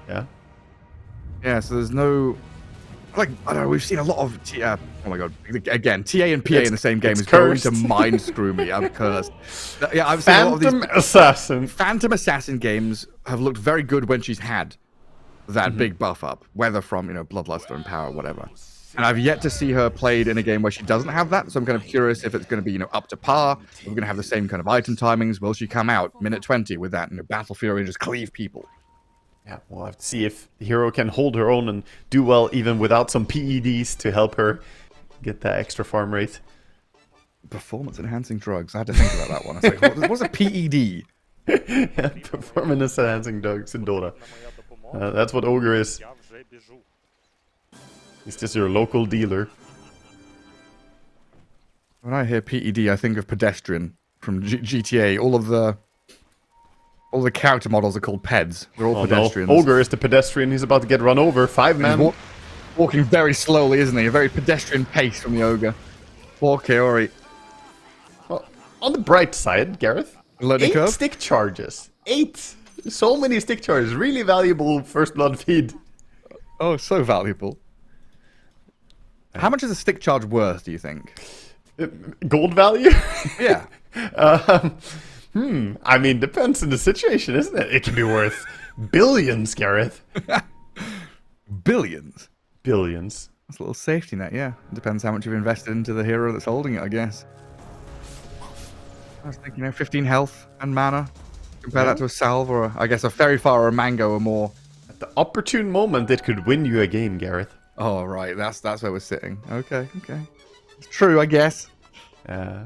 Yeah. Yeah, so there's no... Like, I don't know, we've seen a lot of TA... Oh my god, again, TA and PA in the same game is cursed. going to mind screw me. I'm cursed. Yeah, I've seen a lot of these... Phantom Assassin games have looked very good when she's had that big buff up, whether from, you know, Bloodlust or Empower or whatever. And I've yet to see her played in a game where she doesn't have that, so I'm kind of curious if it's going to be, you know, up to par. We're going to have the same kind of item timings. Will she come out minute 20 with that, you know, Battle Fury and just cleave people? Yeah, we'll have to see if the hero can hold her own and do well even without some PEDs to help her get that extra farm rate. Performance enhancing drugs. I had to think about that one. I was like, what's a PED? Yeah, performance enhancing drugs in Dota. That's what Ogre is. He's just your local dealer. When I hear PED, I think of pedestrian from GTA. All the character models are called PEDs. They're all pedestrians. No. Ogre is the pedestrian. He's about to get run over. 5-man. Walking very slowly, isn't he? A very pedestrian pace from the Ogre. Poor Kaori. Well, on the bright side, Gareth, 8 stick charges. 8! So many stick charges. Really valuable first blood feed. Oh, so valuable. How much is a stick charge worth, do you think? Gold value? Yeah. I mean, depends on the situation, isn't it? It can be worth billions, Gareth. Billions? Billions. That's a little safety net, yeah. Depends how much you've invested into the hero that's holding it, I guess. I was thinking, you know, 15 health and mana. Compare that to a salve or, I guess, a fairy fire or a mango or more. At the opportune moment, it could win you a game, Gareth. Oh, right. That's where we're sitting. Okay. It's true, I guess. Yeah,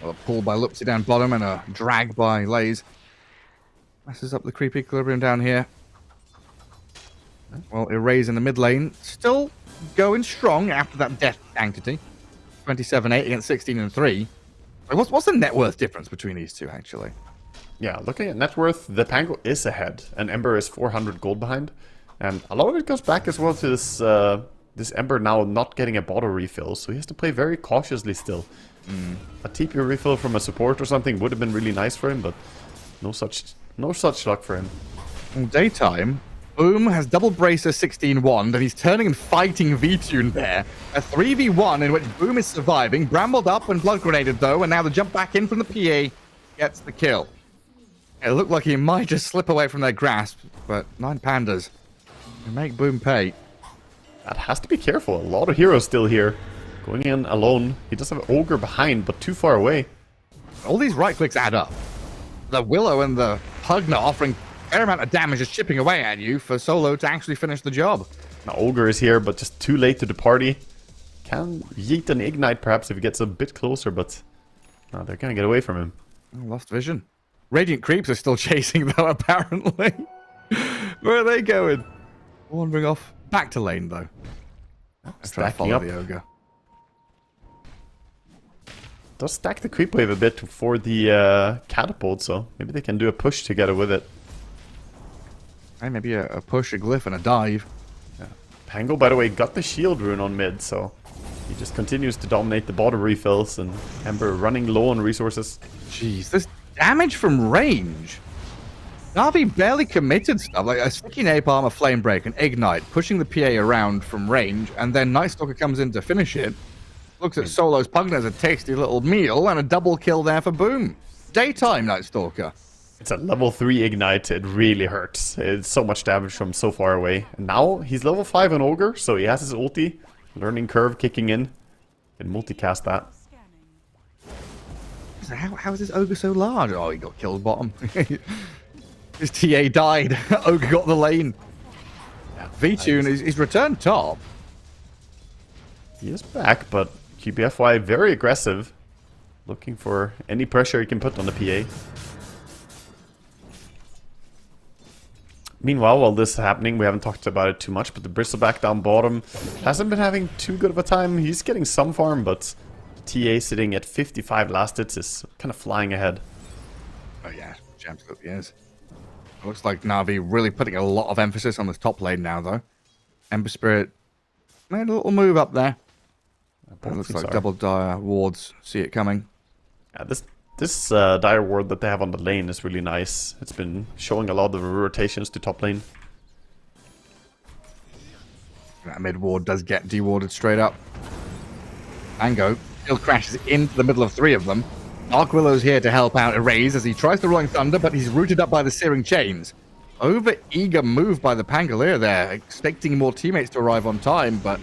Well, a pull by Lupsi down bottom and a drag by Lays. Messes up the creep equilibrium down here. Well, Erase in the mid lane. Still going strong after that death sanctity. 27-8 against 16-3. What's the net worth difference between these two, actually? Yeah, looking at net worth, the Pango is ahead, and Ember is 400 gold behind. And a lot of it goes back as well to this Ember now not getting a bottle refill, so he has to play very cautiously still. A TP refill from a support or something would have been really nice for him, but no such luck for him. In daytime, Boom has double bracer 16-1, and he's turning and fighting V-Tune there. A 3v1 in which Boom is surviving, brambled up and blood grenaded though, and now the jump back in from the PA gets the kill. It looked like he might just slip away from their grasp, but 9 Pandas can make Boom pay. That has to be careful. A lot of heroes still here. Going in alone. He does have Ogre behind, but too far away. All these right clicks add up. The Willow and the Pugna offering a fair amount of damage, just chipping away at you for Solo to actually finish the job. Now Ogre is here, but just too late to the party. Can yeet an Ignite perhaps if he gets a bit closer, but no, they're gonna get away from him. Lost vision. Radiant Creeps are still chasing though, apparently. Where are they going? Wandering off. Back to lane though. Let's try to follow the Ogre. Does stack the creep wave a bit for the catapult, so maybe they can do a push together with it. Hey, maybe a push, a glyph, and a dive. Yeah. Pango, by the way, got the shield rune on mid, so he just continues to dominate the bottom refills, and Ember running low on resources. Jeez, this damage from range. Navi barely committed stuff, like a sticky napalm, a flame break, an ignite, pushing the PA around from range, and then Night Stalker comes in to finish it. Looks at Solo's Pugna as a tasty little meal, and a double kill there for Boom. Daytime Night Stalker. It's a level 3 ignite, it really hurts. It's so much damage from so far away. And now he's level 5 on Ogre, so he has his ulti. Learning curve kicking in. Can multicast that. How is this Ogre so large? Oh, he got killed bottom. His TA died. Ogre got the lane. Yeah, V-Tune is returned top. He is back, but QBFY very aggressive. Looking for any pressure he can put on the PA. Meanwhile, while this is happening, we haven't talked about it too much, but the Bristleback down bottom hasn't been having too good of a time. He's getting some farm, but TA sitting at 55 last hits is kind of flying ahead. Oh yeah, absolutely is. It looks like Navi really putting a lot of emphasis on this top lane now, though. Ember Spirit made a little move up there. It looks like double dire wards. See it coming. Yeah, this dire ward that they have on the lane is really nice. It's been showing a lot of rotations to top lane. That mid ward does get dewarded straight up. Mango still crashes into the middle of 3 of them. Dark Willow's here to help out Erase as he tries the Rolling Thunder, but he's rooted up by the Searing Chains. Over eager move by the Pangolier there, expecting more teammates to arrive on time, but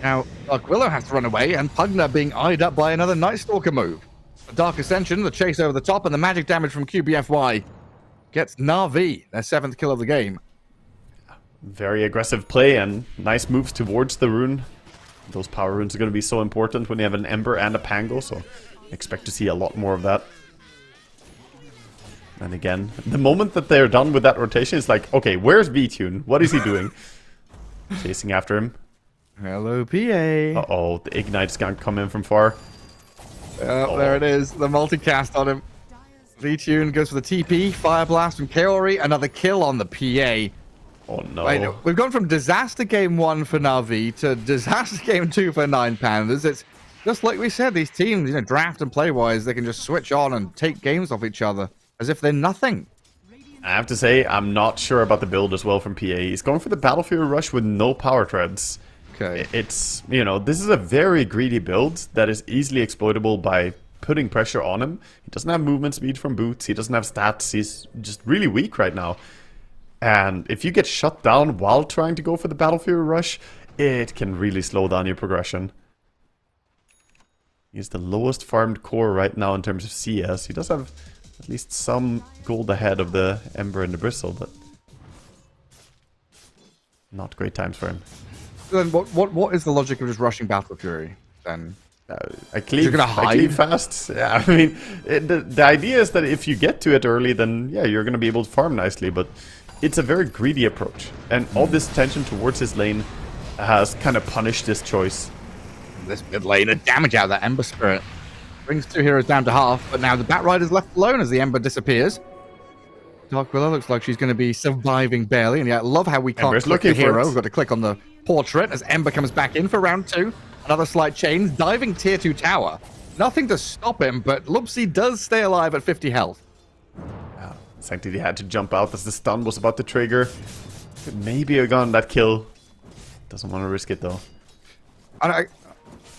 now Dark Willow has to run away, and Pugna being eyed up by another Night Stalker move. The Dark Ascension, the chase over the top, and the magic damage from QBFY gets Navi their 7th kill of the game. Very aggressive play and nice moves towards the rune. Those power runes are going to be so important when you have an Ember and a Pango, so expect to see a lot more of that. And again, the moment that they're done with that rotation, it's like, okay, where's V-Tune? What is he doing? Chasing after him. Hello, PA. Uh-oh, the Ignite's going to come in from far. There it is, the multicast on him. V-Tune goes for the TP, Fire Blast from Kaori, another kill on the PA. Oh no. Wait, we've gone from disaster game 1 for Navi to disaster game 2 for 9 Pandas. It's just like we said, these teams, draft and play-wise, they can just switch on and take games off each other as if they're nothing. I have to say, I'm not sure about the build as well from PA. He's going for the Battlefield Rush with no power treads. Okay. It's, this is a very greedy build that is easily exploitable by putting pressure on him. He doesn't have movement speed from boots. He doesn't have stats. He's just really weak right now. And if you get shut down while trying to go for the Battlefield Rush, it can really slow down your progression. He's the lowest farmed core right now in terms of CS. He does have at least some gold ahead of the Ember and the Bristle, but not great times for him. Then what is the logic of just rushing Battle Fury then? I cleave, gonna I cleave fast. Yeah, I mean, the idea is that if you get to it early, then yeah, you're gonna be able to farm nicely. But it's a very greedy approach, and all this tension towards his lane has kind of punished this choice. This mid lane, a damage out of that Ember Spirit. Brings 2 heroes down to half, but now the Bat Rider's left alone as the Ember disappears. Dark Willow looks like she's going to be surviving barely, and yeah, I love how we can't Ember's click the looking for hero. it. We've got to click on the portrait as Ember comes back in for round 2. Another slight change, diving tier 2 tower. Nothing to stop him, but Lupsi does stay alive at 50 health. Sanctity had to jump out as the stun was about to trigger. Could maybe have gotten that kill. Doesn't want to risk it though. And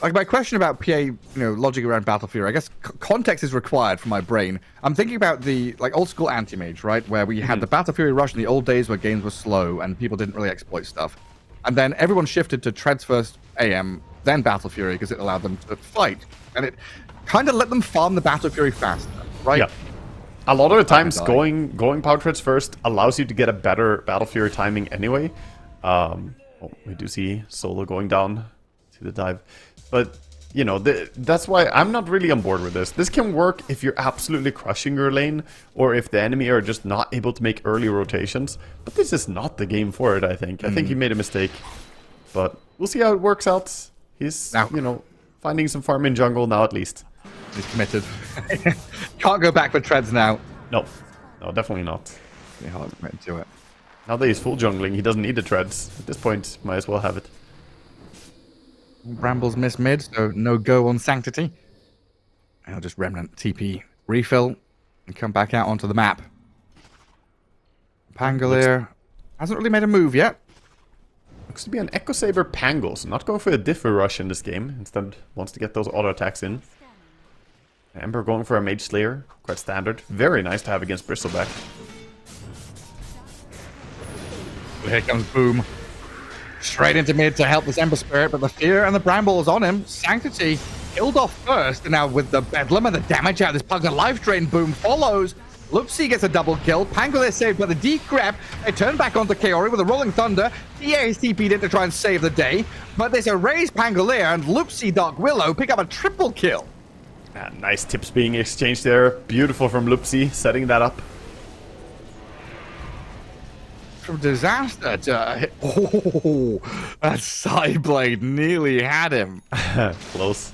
like my question about PA, logic around Battle Fury, I guess context is required for my brain. I'm thinking about the old school anti-mage, right, where we had the Battle Fury rush in the old days where games were slow and people didn't really exploit stuff, and then everyone shifted to Treads first AM, then Battle Fury because it allowed them to fight, and it kind of let them farm the Battle Fury faster, right? Yeah. A lot of the times, going Power Treads first allows you to get a better Battle Fury timing anyway. We do see Solo going down to the dive. But, that's why I'm not really on board with this. This can work if you're absolutely crushing your lane, or if the enemy are just not able to make early rotations. But this is not the game for it, I think. I think he made a mistake. But we'll see how it works out. He's, finding some farm in jungle now at least. He's committed. Can't go back for Treads now. No, definitely not. Yeah, I'll admit to it. Now that he's full jungling, he doesn't need the Treads. At this point, might as well have it. Brambles miss mid, so no go on Sanctity. I'll just Remnant TP refill and come back out onto the map. Pangolier hasn't really made a move yet. Looks to be an Echo Saber Pangos, not going for a Differ Rush in this game. Instead, wants to get those auto attacks in. Ember going for a Mage Slayer, quite standard. Very nice to have against Bristleback. Here comes Boom. Straight into mid to help this Ember Spirit, but the Fear and the Bramble is on him. Sanctity killed off first, and now with the Bedlam and the damage out of this Pug and Life Drain, Boom follows. Lupsi gets a double kill. Pangolier saved by the D-Grab. They turn back onto Kaori with a Rolling Thunder. TA is TP'd in to try and save the day, but there's a raised Pangolier, and Lupsi Dark Willow pick up a triple kill. Nice tips being exchanged there. Beautiful from Lupsi, setting that up. From disaster to... Oh, that side blade nearly had him. Close.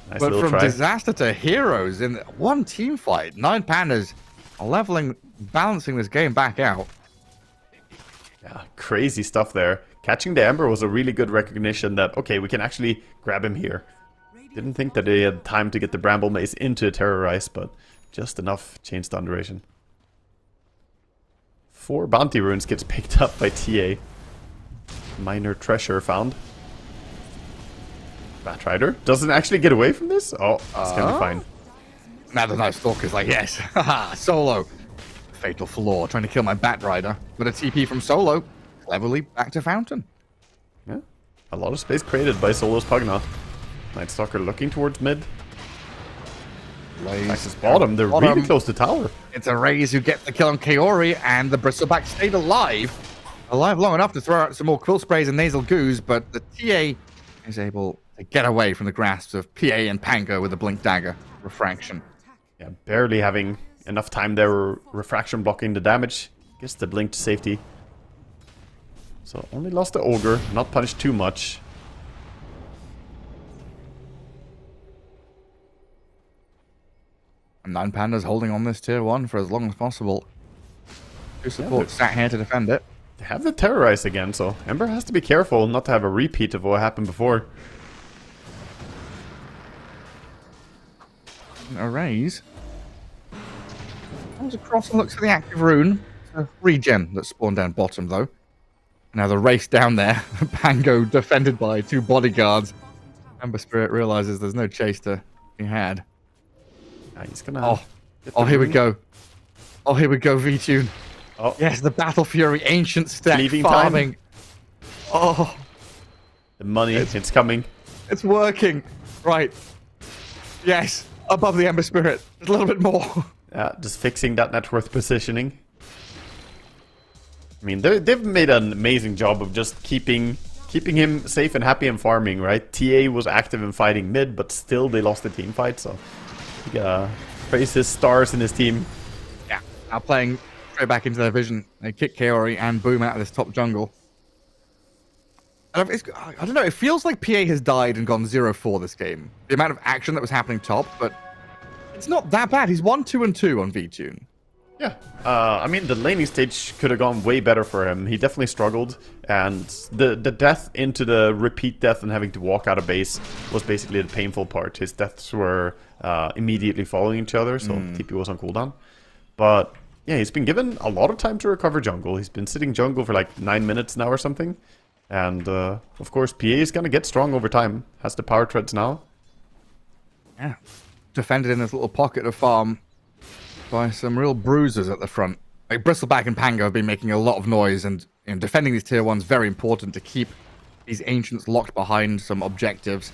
Nice but little from try. disaster to heroes in one team fight, 9 Pandas are balancing this game back out. Yeah, crazy stuff there. Catching the Ember was a really good recognition that, okay, we can actually grab him here. Didn't think that they had time to get the Bramble Mace into a Terrorize, but just enough chain stun duration. 4 bounty runes gets picked up by TA. Minor treasure found. Batrider doesn't actually get away from this? Oh, it's gonna be fine. Now the Night Stalker's like, yes, haha, Solo. Fatal flaw, trying to kill my Batrider. But a TP from Solo, cleverly back to Fountain. Yeah, a lot of space created by Solo's Pugna. Night Stalker looking towards mid. Nexus bottom, they're really close to tower. It's a Raze who gets the kill on Kaori, and the Bristleback stayed alive. Alive long enough to throw out some more Quill Sprays and Nasal Goos, but the TA is able to get away from the grasps of PA and Pango with a Blink Dagger Refraction. Yeah, barely having enough time there, Refraction blocking the damage. Gets the Blink to safety. So only lost the Ogre, not punished too much. And 9 Pandas holding on this tier 1 for as long as possible. 2 supports sat here to defend it. They have the Terrorize again, so Ember has to be careful not to have a repeat of what happened before. A Raze comes across and looks for the active rune. A regen that spawned down bottom, though. Now the race down there. Pango defended by 2 bodyguards. Ember Spirit realizes there's no chase to be had. He's gonna. Oh, here we go. Oh, here we go, V-Tune. Oh, yes, the Battle Fury ancient stack Leaving farming. time. Oh, the money, it's coming. it's working. Right. Yes, above the Ember Spirit. A little bit more. Yeah, just fixing that net worth positioning. I mean, they've made an amazing job of just keeping keeping him safe and happy and farming, right? TA was active in fighting mid, but still they lost the team fight, so you gotta praise his stars in his team. Yeah, now playing straight back into their vision. They kick Kaori and Boom out of this top jungle. And I don't know, it feels like PA has died and gone 0-4 this game. The amount of action that was happening top, but it's not that bad. He's 1-2-2 on VTune. Yeah, I mean, the laning stage could have gone way better for him. He definitely struggled, and the death into the repeat death and having to walk out of base was basically the painful part. His deaths were immediately following each other, so TP was on cooldown. But yeah, he's been given a lot of time to recover jungle. He's been sitting jungle for like 9 minutes now or something. And of course, PA is going to get strong over time. Has the power treads now. Yeah, defended in this little pocket of farm by some real bruisers at the front. Like Bristleback and Pango have been making a lot of noise, and defending these tier 1s very important to keep these ancients locked behind some objectives.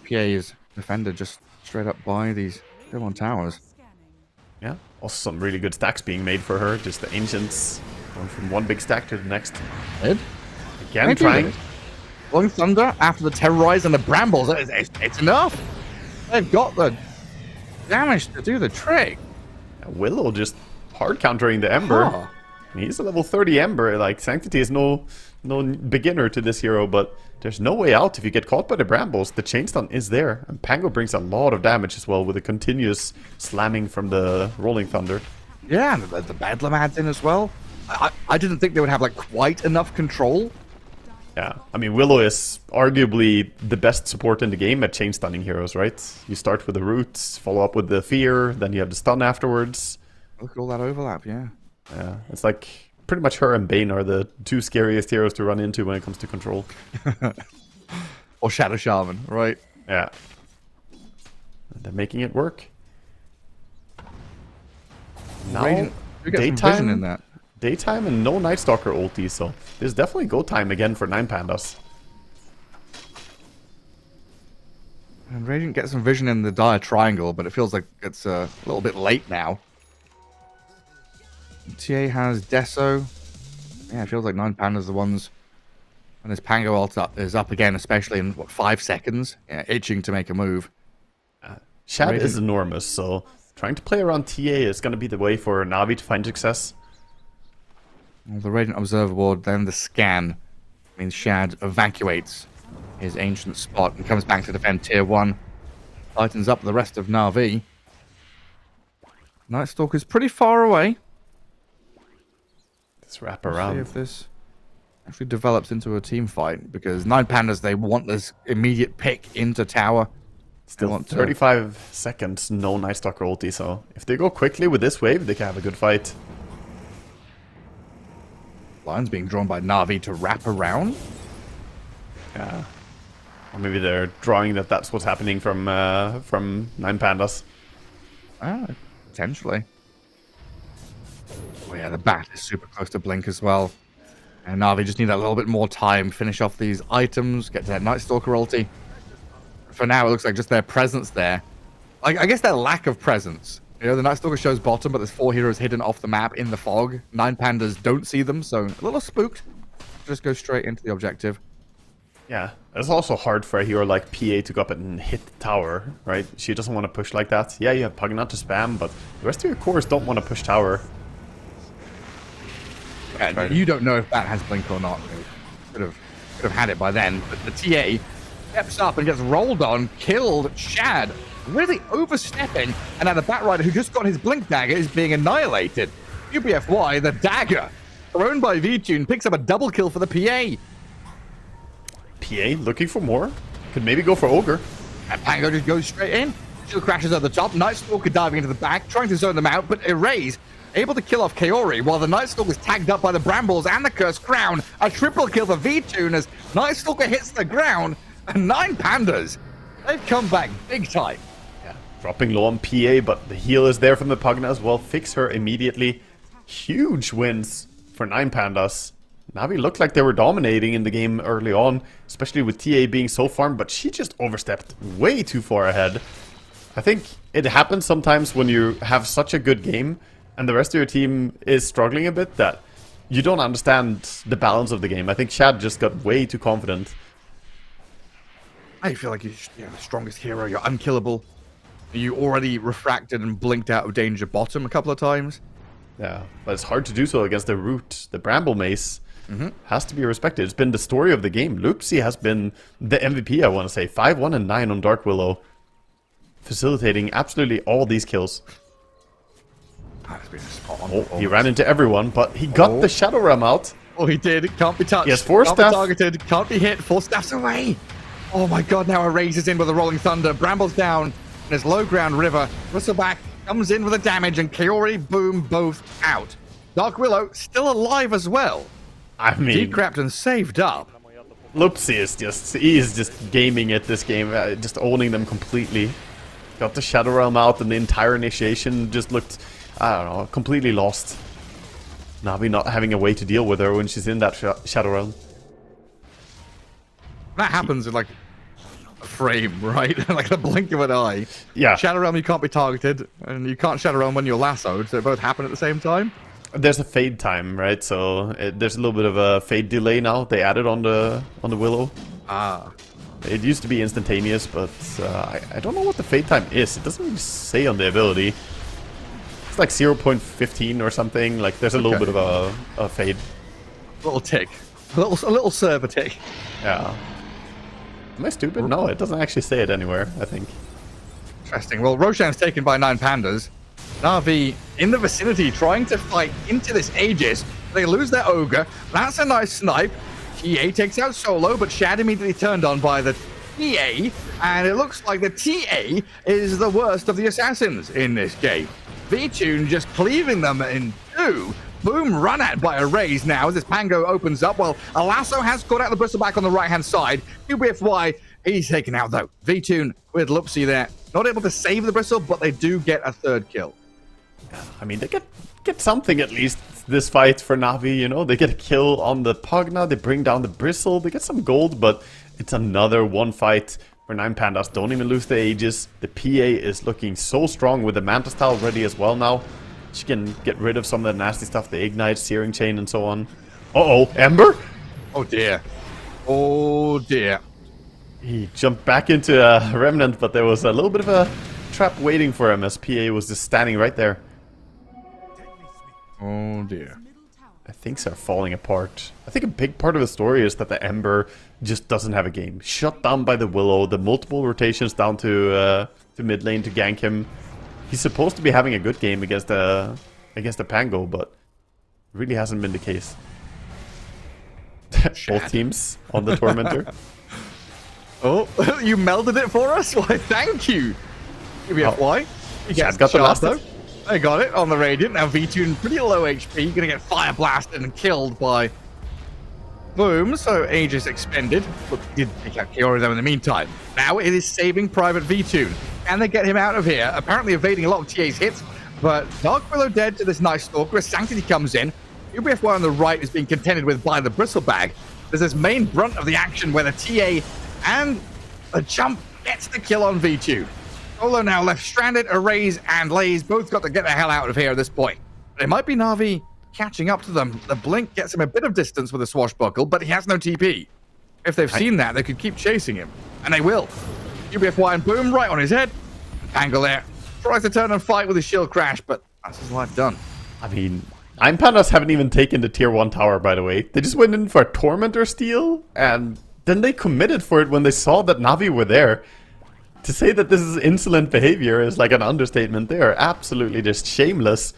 PA is defended just straight up by these tier 1 towers. Yeah, also some really good stacks being made for her. Just the ancients going from one big stack to the next. Ed? Again, trying. Long Thunder after the Terrorize and the Brambles. It's enough. They've got the damage to do the trick. Willow just hard countering the Ember. Huh. He's a level 30 Ember. Like, Sanctity is no beginner to this hero, but there's no way out if you get caught by the Brambles. The chain stun is there, and Pango brings a lot of damage as well with a continuous slamming from the Rolling Thunder. Yeah, and the Bedlam adds in as well. I didn't think they would have like quite enough control. Yeah, I mean, Willow is arguably the best support in the game at chain stunning heroes, right? You start with the roots, follow up with the fear, then you have the stun afterwards. Look at all that overlap, yeah. Yeah, it's like pretty much her and Bane are the two scariest heroes to run into when it comes to control. Or Shadow Shaman, right? Yeah. They're making it work. Now, Radiant, we get some vision in that. Daytime and no Night Stalker ulti, so there's definitely go time again for 9 Pandas. And Radiant gets some vision in the dire triangle, but it feels like it's a little bit late now. TA has Deso. Yeah, it feels like 9 Pandas are the ones. And this Pango ult is up again, especially in, what, 5 seconds? Yeah, itching to make a move. Shad Radiant is enormous, so trying to play around TA is going to be the way for Navi to find success. Well, the Radiant Observer Ward, then the scan means Shad evacuates his ancient spot and comes back to defend tier 1. Lightens up the rest of Navi. Night Stalker's pretty far away. Let's wrap Let's around. see if this actually develops into a team fight, because 9 Pandas, they want this immediate pick into tower. Still want to- 35 seconds, no Night Stalker ulti, so if they go quickly with this wave, they can have a good fight. Lines being drawn by Navi to wrap around. Yeah. Or maybe they're drawing that's what's happening from 9 Pandas. Ah, potentially. Oh yeah, the bat is super close to Blink as well. And Navi just need a little bit more time, finish off these items, get to that Night Stalker ulti. For now, it looks like just their presence there. I guess their lack of presence. You know, the Night Stalker shows bottom, but there's 4 heroes hidden off the map in the fog. 9 Pandas don't see them, so a little spooked. Just go straight into the objective. Yeah, it's also hard for a hero like PA to go up and hit the tower, right? She doesn't want to push like that. Yeah, you have Pugnaut to spam, but the rest of your cores don't want to push tower. Yeah, you don't know if that has Blink or not. Could have had it by then, but the TA steps up and gets rolled on, killed Shad, really overstepping, and now the Batrider, who just got his Blink dagger, is being annihilated. UBFY, the dagger, thrown by VTune, picks up a double kill for the PA. PA looking for more? Could maybe go for Ogre. And Pango just goes straight in. Shield crashes at the top, Night Stalker diving into the back, trying to zone them out, but Erase able to kill off Kaori, while the Night Stalker is tagged up by the Brambles and the Cursed Crown. A triple kill for VTune as Night Stalker hits the ground, and 9 Pandas, they've come back big time. Yeah, dropping low on PA, but the heal is there from the Pugna as well. Fix her immediately. Huge wins for 9 Pandas. Navi looked like they were dominating in the game early on, especially with TA being so farmed, but she just overstepped way too far ahead. I think it happens sometimes when you have such a good game and the rest of your team is struggling a bit that you don't understand the balance of the game. I think Chad just got way too confident. I feel like you're the strongest hero. You're unkillable. You already refracted and blinked out of danger bottom a couple of times. Yeah, but it's hard to do so against the root. The Bramble Mace has to be respected. It's been the story of the game. Loopsy has been the MVP, I want to say. 5-1 and 9 on Dark Willow. Facilitating absolutely all these kills. That's been a spot on Oh, he performance. ran into everyone, but he got the Shadow Realm out. Oh, he did. Can't be touched. Yes, four can't staff. be targeted. Can't be hit. 4 staffs away. Oh my god, now Erase is in with a Rolling Thunder. Bramble's down. And there's low ground River. Whistleback comes in with the damage, and Kiori, Boom, both out. Dark Willow still alive as well. I mean, Decrapped and saved up. Loopsy is just gaming it this game, just owning them completely. Got the Shadow Realm out, and the entire initiation just looked, I don't know, completely lost. Navi not having a way to deal with her when she's in that Shadow Realm. That happens in like a frame, right? Like the blink of an eye. Yeah. Shadow Realm, you can't be targeted, and you can't Shadow Realm when you're lassoed, so they both happen at the same time. There's a fade time, right? So there's a little bit of a fade delay now. They added on the Willow. Ah. It used to be instantaneous, but I don't know what the fade time is. It doesn't really say on the ability. It's like 0.15 or something. Like there's a little bit of a fade. Little tick. A little server tick. Yeah. Am I stupid? No, it doesn't actually say it anywhere, I think. Interesting. Well, Roshan's taken by 9 Pandas. Navi in the vicinity trying to fight into this Aegis. They lose their Ogre. That's a nice snipe. TA takes out Solo, but Shad immediately turned on by the TA. And it looks like the TA is the worst of the assassins in this game. V-Tune just cleaving them in 2. Boom, run at by a raise now as this Pango opens up. Well, Alasso has caught out the bristleback on the right-hand side. UBFY, he's taken out though. V-Tune with Lupsy there. Not able to save the bristle, but they do get a 3rd kill. I mean, they get something at least this fight for Navi, you know? They get a kill on the Pugna, they bring down the bristle, they get some gold, but it's another one fight for 9 Pandas. Don't even lose the Aegis. The PA is looking so strong with the Manta style ready as well now. She can get rid of some of the nasty stuff, the Ignite, Searing Chain, and so on. Uh-oh, Ember? Oh dear. Oh dear. He jumped back into a Remnant, but there was a little bit of a trap waiting for him as PA was just standing right there. Oh dear. Things are falling apart. I think a big part of the story is that the Ember just doesn't have a game. Shut down by the Willow, the multiple rotations down to mid lane to gank him. He's supposed to be having a good game against the Pango, but really hasn't been the case. Both teams on the Tormentor. Oh, you melded it for us? Why, thank you. UBFY. He gets got the last though. I got it on the Radiant. Now V-Tune pretty low HP. Gonna get fire blasted and killed by Boom. So Aegis expended. But he did take out Kiori though in the meantime. Now it is saving Private V-Tune. Can they get him out of here? Apparently evading a lot of TA's hits. But Dark Willow dead to this nice Stalker. Sanctity comes in. UBFY on the right is being contended with by the Bristlebag. There's this main brunt of the action where the TA and the jump gets the kill on V-Tune. Solo now left stranded. Erase and Lays both got to get the hell out of here at this point. But it might be Navi catching up to them. The Blink gets him a bit of distance with a swashbuckle, but he has no TP. If they've seen that, they could keep chasing him. And they will. UBFY and Boom right on his head. Angle there. Tries to turn and fight with his shield crash, but that's his life done. I mean, 9 Pandas haven't even taken the tier 1 tower, by the way. They just went in for a Tormentor steal, and then they committed for it when they saw that Navi were there. To say that this is insolent behavior is like an understatement. They are absolutely just shameless.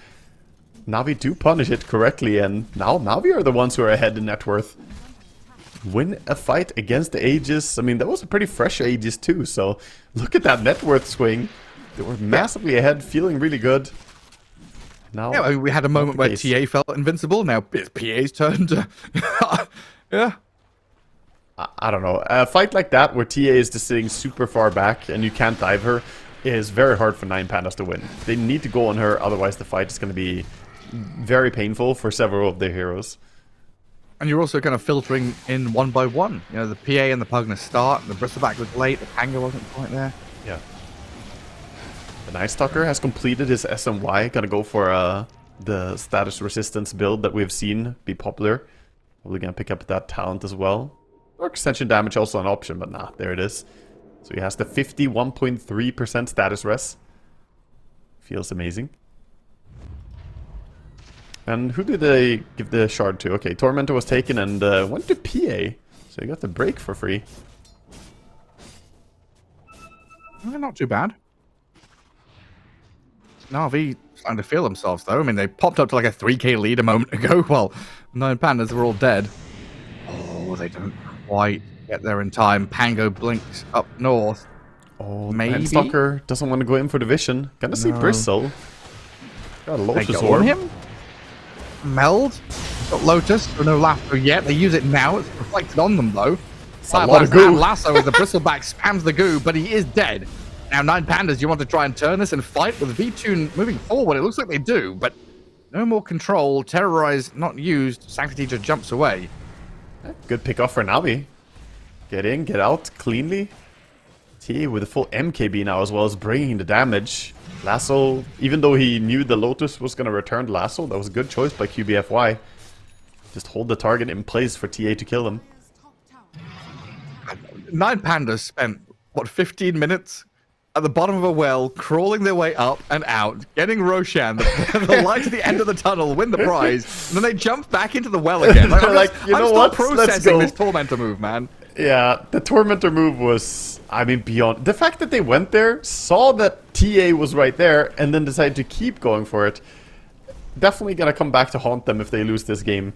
Navi do punish it correctly, and now Navi are the ones who are ahead in net worth. Win a fight against the Aegis. I mean, that was a pretty fresh Aegis too, so look at that net worth swing. They were massively ahead, feeling really good. Now, Yeah, I mean, we had a moment where TA felt invincible. Now it's PA's turn to... yeah. I don't know. A fight like that where TA is just sitting super far back and you can't dive her is very hard for 9 Pandas to win. They need to go on her, otherwise the fight is going to be very painful for several of their heroes. And you're also kind of filtering in one by one. You know, the PA and the Pugna start, and the Bristleback was late, the Pango wasn't quite there. Yeah. The Night Stalker has completed his SMY, gonna go for a the status resistance build that we've seen be popular. Probably gonna pick up that talent as well. Or extension damage also an option, but nah, there it is. So he has the 51.3% status res. Feels amazing. And who did they give the shard to? Okay, Tormentor was taken and went to PA. So he got the break for free. Not too bad. Navi starting to feel themselves, though. I mean, they popped up to like a 3k lead a moment ago while 9 Pandas were all dead. Oh, they don't quite get there in time. Pango blinks up north. Oh, maybe? Stalker doesn't want to go in for the vision. Gonna see Bristle. Got a They Lotus go on Orb. him. Meld. Got Lotus. So no lasso yet. They use it now. It's reflected on them, though. A lot of goo. Lasso as the bristleback spams the goo, but he is dead. Now, 9 Pandas, you want to try and turn this and fight with V-Tune moving forward. It looks like they do, but no more control. Terrorize not used. Sanctity just jumps away. Good pick off for Navi. Get in, get out cleanly. T with a full MKB now as well as bringing the damage. Lasso, even though he knew the Lotus was going to return the Lasso, that was a good choice by QBFY. Just hold the target in place for TA to kill him. 9 Pandas spent, what, 15 minutes at the bottom of a well, crawling their way up and out, getting Roshan, the light at the end of the tunnel, win the prize, and then they jump back into the well again. Like, you know what? I'm still Let's processing go. this Tormentor move, man. Yeah, the Tormentor move was, I mean, beyond. The fact that they went there, saw that TA was right there, and then decided to keep going for it. Definitely gonna come back to haunt them if they lose this game.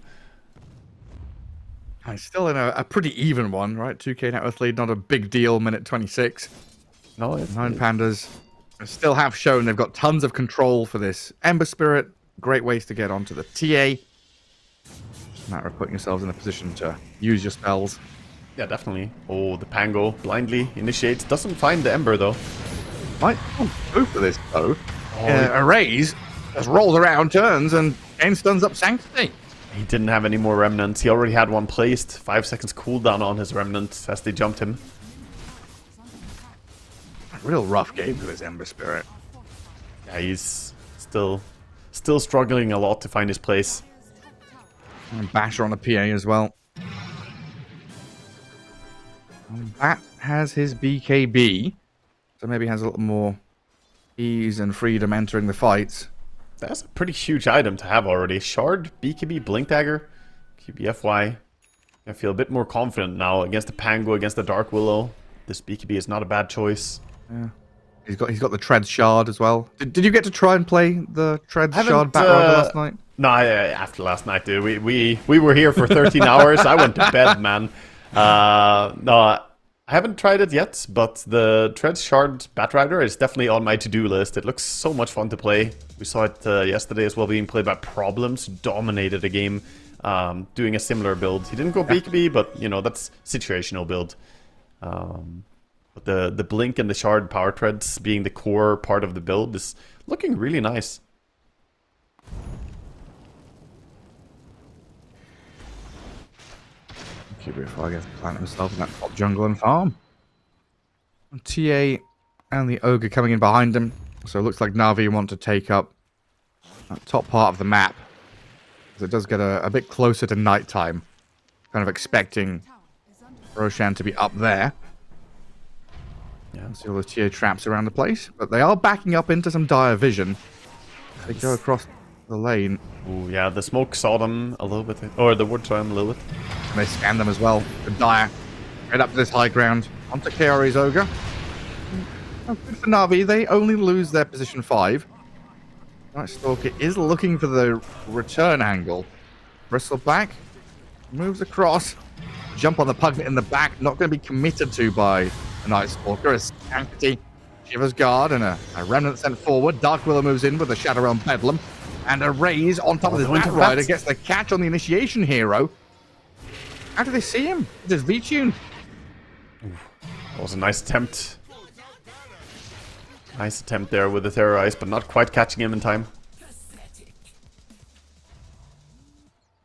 I'm still in a pretty even one, right? 2k net worth lead, not a big deal, minute 26. No, it's 9 Pandas still have shown they've got tons of control for this Ember Spirit. Great ways to get onto the TA. Matter of putting yourselves in a position to use your spells. Yeah, definitely. Oh, the Pango blindly initiates. Doesn't find the Ember, though. Might go for this, though. Arrays just rolls around, turns, and again stuns up Sanctity. He didn't have any more Remnants. He already had one placed. 5 seconds cooldown on his Remnant as they jumped him. A real rough game for this Ember Spirit. Yeah, he's still struggling a lot to find his place. And Basher on the PA as well. And Bat has his BKB, so maybe has a little more ease and freedom entering the fights. That's a pretty huge item to have already. Shard, BKB, Blink Dagger, QBFY. I feel a bit more confident now against the Pango, against the Dark Willow. This BKB is not a bad choice. Yeah. He's got the Tread Shard as well. Did you get to try and play the Tread Shard Bat Rider last night? No, after last night, dude. We were here for 13 hours. I went to bed, man. No, I haven't tried it yet, but the Tread Shard Bat Rider is definitely on my to-do list. It looks so much fun to play. We saw it yesterday as well, being played by Problems. Dominated a game, doing a similar build. He didn't go BKB, but, you know, that's situational build. But the Blink and the Shard Power Treads being the core part of the build is looking really nice. QBFY gets to plant himself in that top jungle and farm. And TA and the Ogre coming in behind him. So it looks like Navi want to take up that top part of the map. Because it does get a bit closer to nighttime. Kind of expecting Roshan to be up there. Yeah, see all the TA traps around the place. But they are backing up into some dire vision. They go across the lane. Ooh, yeah, the smoke saw them a little bit. Or the wood saw them a little bit. And they scan them as well. The dire. Right up to this high ground. Onto KRA's Ogre. Oh, good for Navi. They only lose their position 5. Night Stalker is looking for the return angle. Bristleback moves across. Jump on the Pugnet in the back. Not going to be committed to by the Night Stalker. A Sanctity, Shiver's Guard, and a Remnant sent forward. Dark Willow moves in with a Shadow Realm Bedlam. And a Raise on top of this Bat Rider gets the catch on the initiation hero. How do they see him? There's V-Tune. That was a nice attempt. Nice attempt there with the Terrorize, but not quite catching him in time.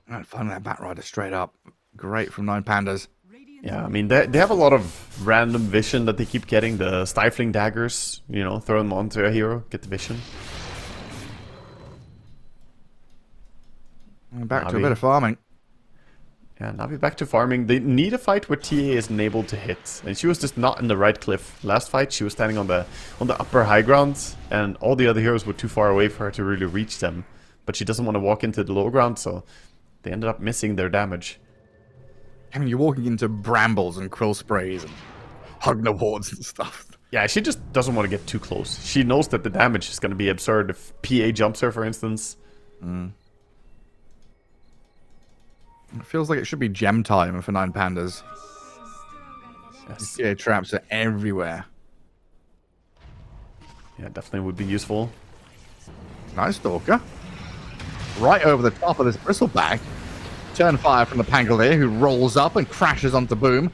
And finally that Bat Rider straight up. Great from 9 Pandas. Yeah, I mean, they have a lot of random vision that they keep getting. The Stifling Daggers, you know, throw them onto a hero, get the vision. Back to a Navi. bit of farming. Yeah, Navi back to farming. They need a fight where TA isn't able to hit. And she was just not in the right cliff. Last fight, she was standing on the upper high ground, and all the other heroes were too far away for her to really reach them. But she doesn't want to walk into the low ground, so they ended up missing their damage. I mean, you're walking into brambles and quill sprays and hugna wards and stuff. Yeah, she just doesn't want to get too close. She knows that the damage is going to be absurd if PA jumps her, for instance. It feels like it should be gem time for 9 Pandas. Yes. PA traps are everywhere. Yeah, definitely would be useful. Nice Stalker. Right over the top of this bristleback. Turn fire from the Pangolier, who rolls up and crashes onto Boom.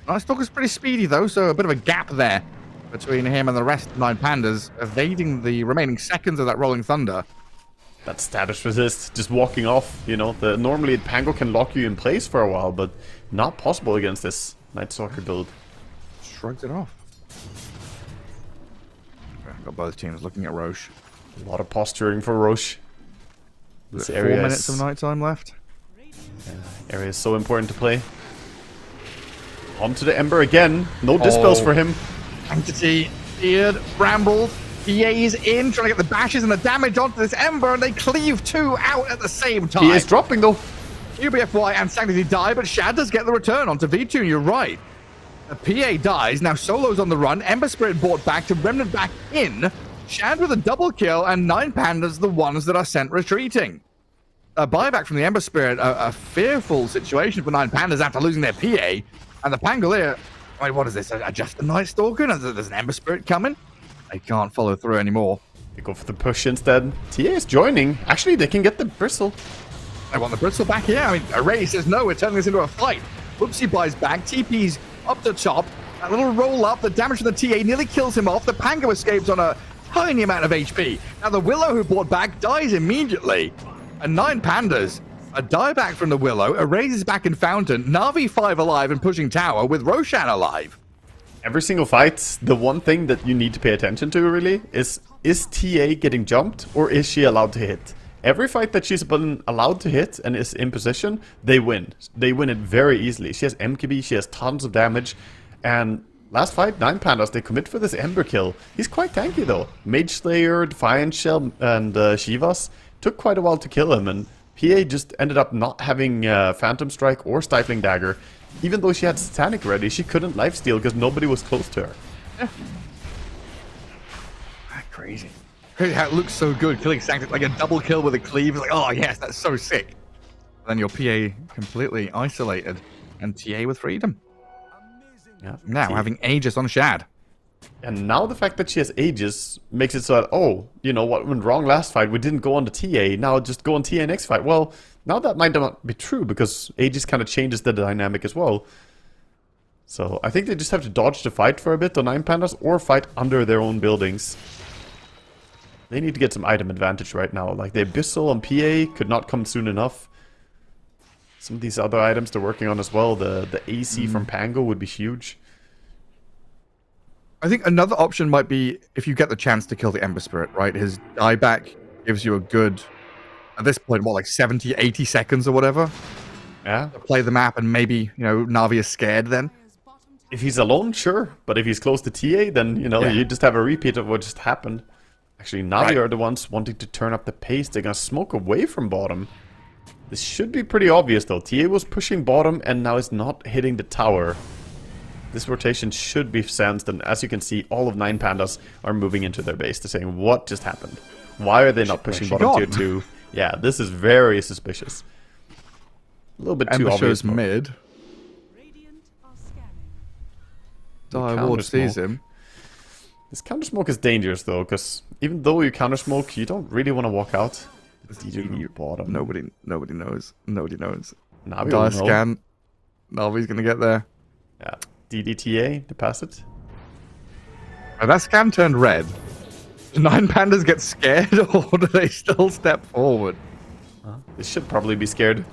Nice Stalker's pretty speedy, though, so a bit of a gap there between him and the rest of 9 Pandas, evading the remaining seconds of that Rolling Thunder. That status resist, just walking off, you know. Normally Pango can lock you in place for a while, but not possible against this Night Stalker build. Shrugs it off. Got both teams looking at Roche. A lot of posturing for Roche. This 4 area minutes of nighttime left. Area is so important to play. Onto the Ember again. No dispels for him. Entity, Beard, Brambles. PA's in, trying to get the bashes and the damage onto this Ember, and they cleave 2 out at the same time. He is dropping though. UBFY and Sanctity die, but Shad does get the return onto V2, you're right. The PA dies, now Solo's on the run, Ember Spirit brought back to Remnant back in. Shad with a double kill, and 9 Pandas the ones that are sent retreating. A buyback from the Ember Spirit, a fearful situation for 9 Pandas after losing their PA, and the Pangolier, wait, what is this, just a Night Stalker? There's an Ember Spirit coming? They can't follow through anymore. They go for the push instead. TA is joining. Actually, they can get the bristle. They want the bristle back here. I mean, Array says no, we're turning this into a fight. Whoopsie buys back. TP's up to top. That little roll up, the damage from the TA nearly kills him off. The Pango escapes on a tiny amount of HP. Now the Willow who bought back dies immediately. And 9 Pandas, a dieback from the Willow. Array is back in Fountain. Navi 5 alive and pushing tower with Roshan alive. Every single fight, the one thing that you need to pay attention to really is TA getting jumped or is she allowed to hit? Every fight that she's been allowed to hit and is in position, they win. They win it very easily. She has MKB, she has tons of damage, and last fight, 9 Pandas, they commit for this Ember kill. He's quite tanky though. Mage Slayer, Defiant Shell, and Shivas took quite a while to kill him, and PA just ended up not having Phantom Strike or Stifling Dagger. Even though she had Satanic ready, she couldn't lifesteal because nobody was close to her. Yeah. Crazy. Crazy how it looks so good, killing Sanctity, like a double kill with a cleave. It's like, oh yes, that's so sick. Then your PA completely isolated, and TA with freedom. Yeah. Now having Aegis on Shad. And now the fact that she has Aegis makes it so that, oh, you know what went wrong last fight? We didn't go on the TA, now just go on TA next fight. Well, now that might not be true because Aegis kind of changes the dynamic as well. So I think they just have to dodge the fight for a bit, the 9 Pandas, or fight under their own buildings. They need to get some item advantage right now. Like the Abyssal and PA could not come soon enough. Some of these other items they're working on as well. The AC from Pango would be huge. I think another option might be if you get the chance to kill the Ember Spirit, right? His dieback gives you a good, at this point, what, like 70, 80 seconds or whatever? Yeah. To play the map and maybe, you know, Navi is scared then. If he's alone, sure. But if he's close to TA, then, you know, you just have a repeat of what just happened. Actually, Navi are the ones wanting to turn up the pace. They're going to smoke away from bottom. This should be pretty obvious, though. TA was pushing bottom and now is not hitting the tower. This rotation should be sensed, and as you can see, all of 9 Pandas are moving into their base. They're saying, what just happened? Why are they not pushing bottom tier 2? Yeah, this is very suspicious. A little bit too obvious. Mid. Dire Ward sees him. This counter smoke is dangerous though, because even though you counter smoke, you don't really want to walk out. Bottom. Nobody knows. Nobody knows. Navi Dire scan. Navi's gonna get there. Yeah. DDTA to pass it. And that scan turned red. Do 9 Pandas get scared, or do they still step forward? They should probably be scared.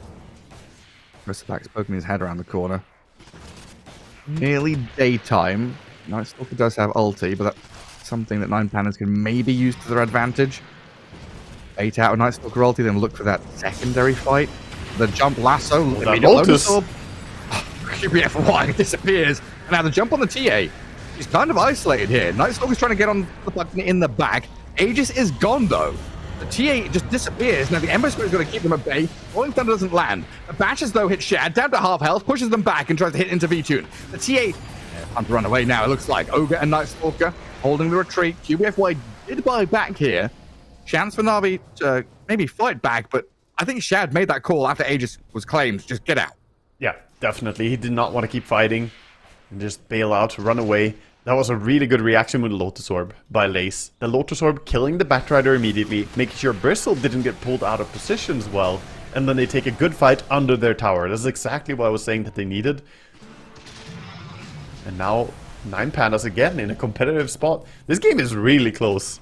Mr. Pack's poking his head around the corner. Nearly daytime. Night Stalker does have ulti, but that's something that 9 Pandas can maybe use to their advantage. bait out a Night Stalker ulti, then look for that secondary fight. The jump lasso, that immediate Lotus. Orb. QBFY disappears. And now the jump on the TA. He's kind of isolated here. Night Stalker's trying to get on the button in the back. Aegis is gone though. The TA just disappears. Now the Ember Spirit is going to keep them at bay. Rolling Thunder doesn't land. The Bashes though hit Shad down to half health, pushes them back and tries to hit into V-Tune. The TA time to run away now. It looks like Ogre and Night Stalker holding the retreat. QBFY did buy back here. Chance for Navi to maybe fight back, but I think Shad made that call after Aegis was claimed. Just get out. Yeah, definitely. He did not want to keep fighting and just bail out, run away. That was a really good reaction with Lotus Orb by Lace. The Lotus Orb killing the Batrider immediately, making sure Bristle didn't get pulled out of position as well. And then they take a good fight under their tower. That's exactly what I was saying that they needed. And now 9 Pandas again in a competitive spot. This game is really close.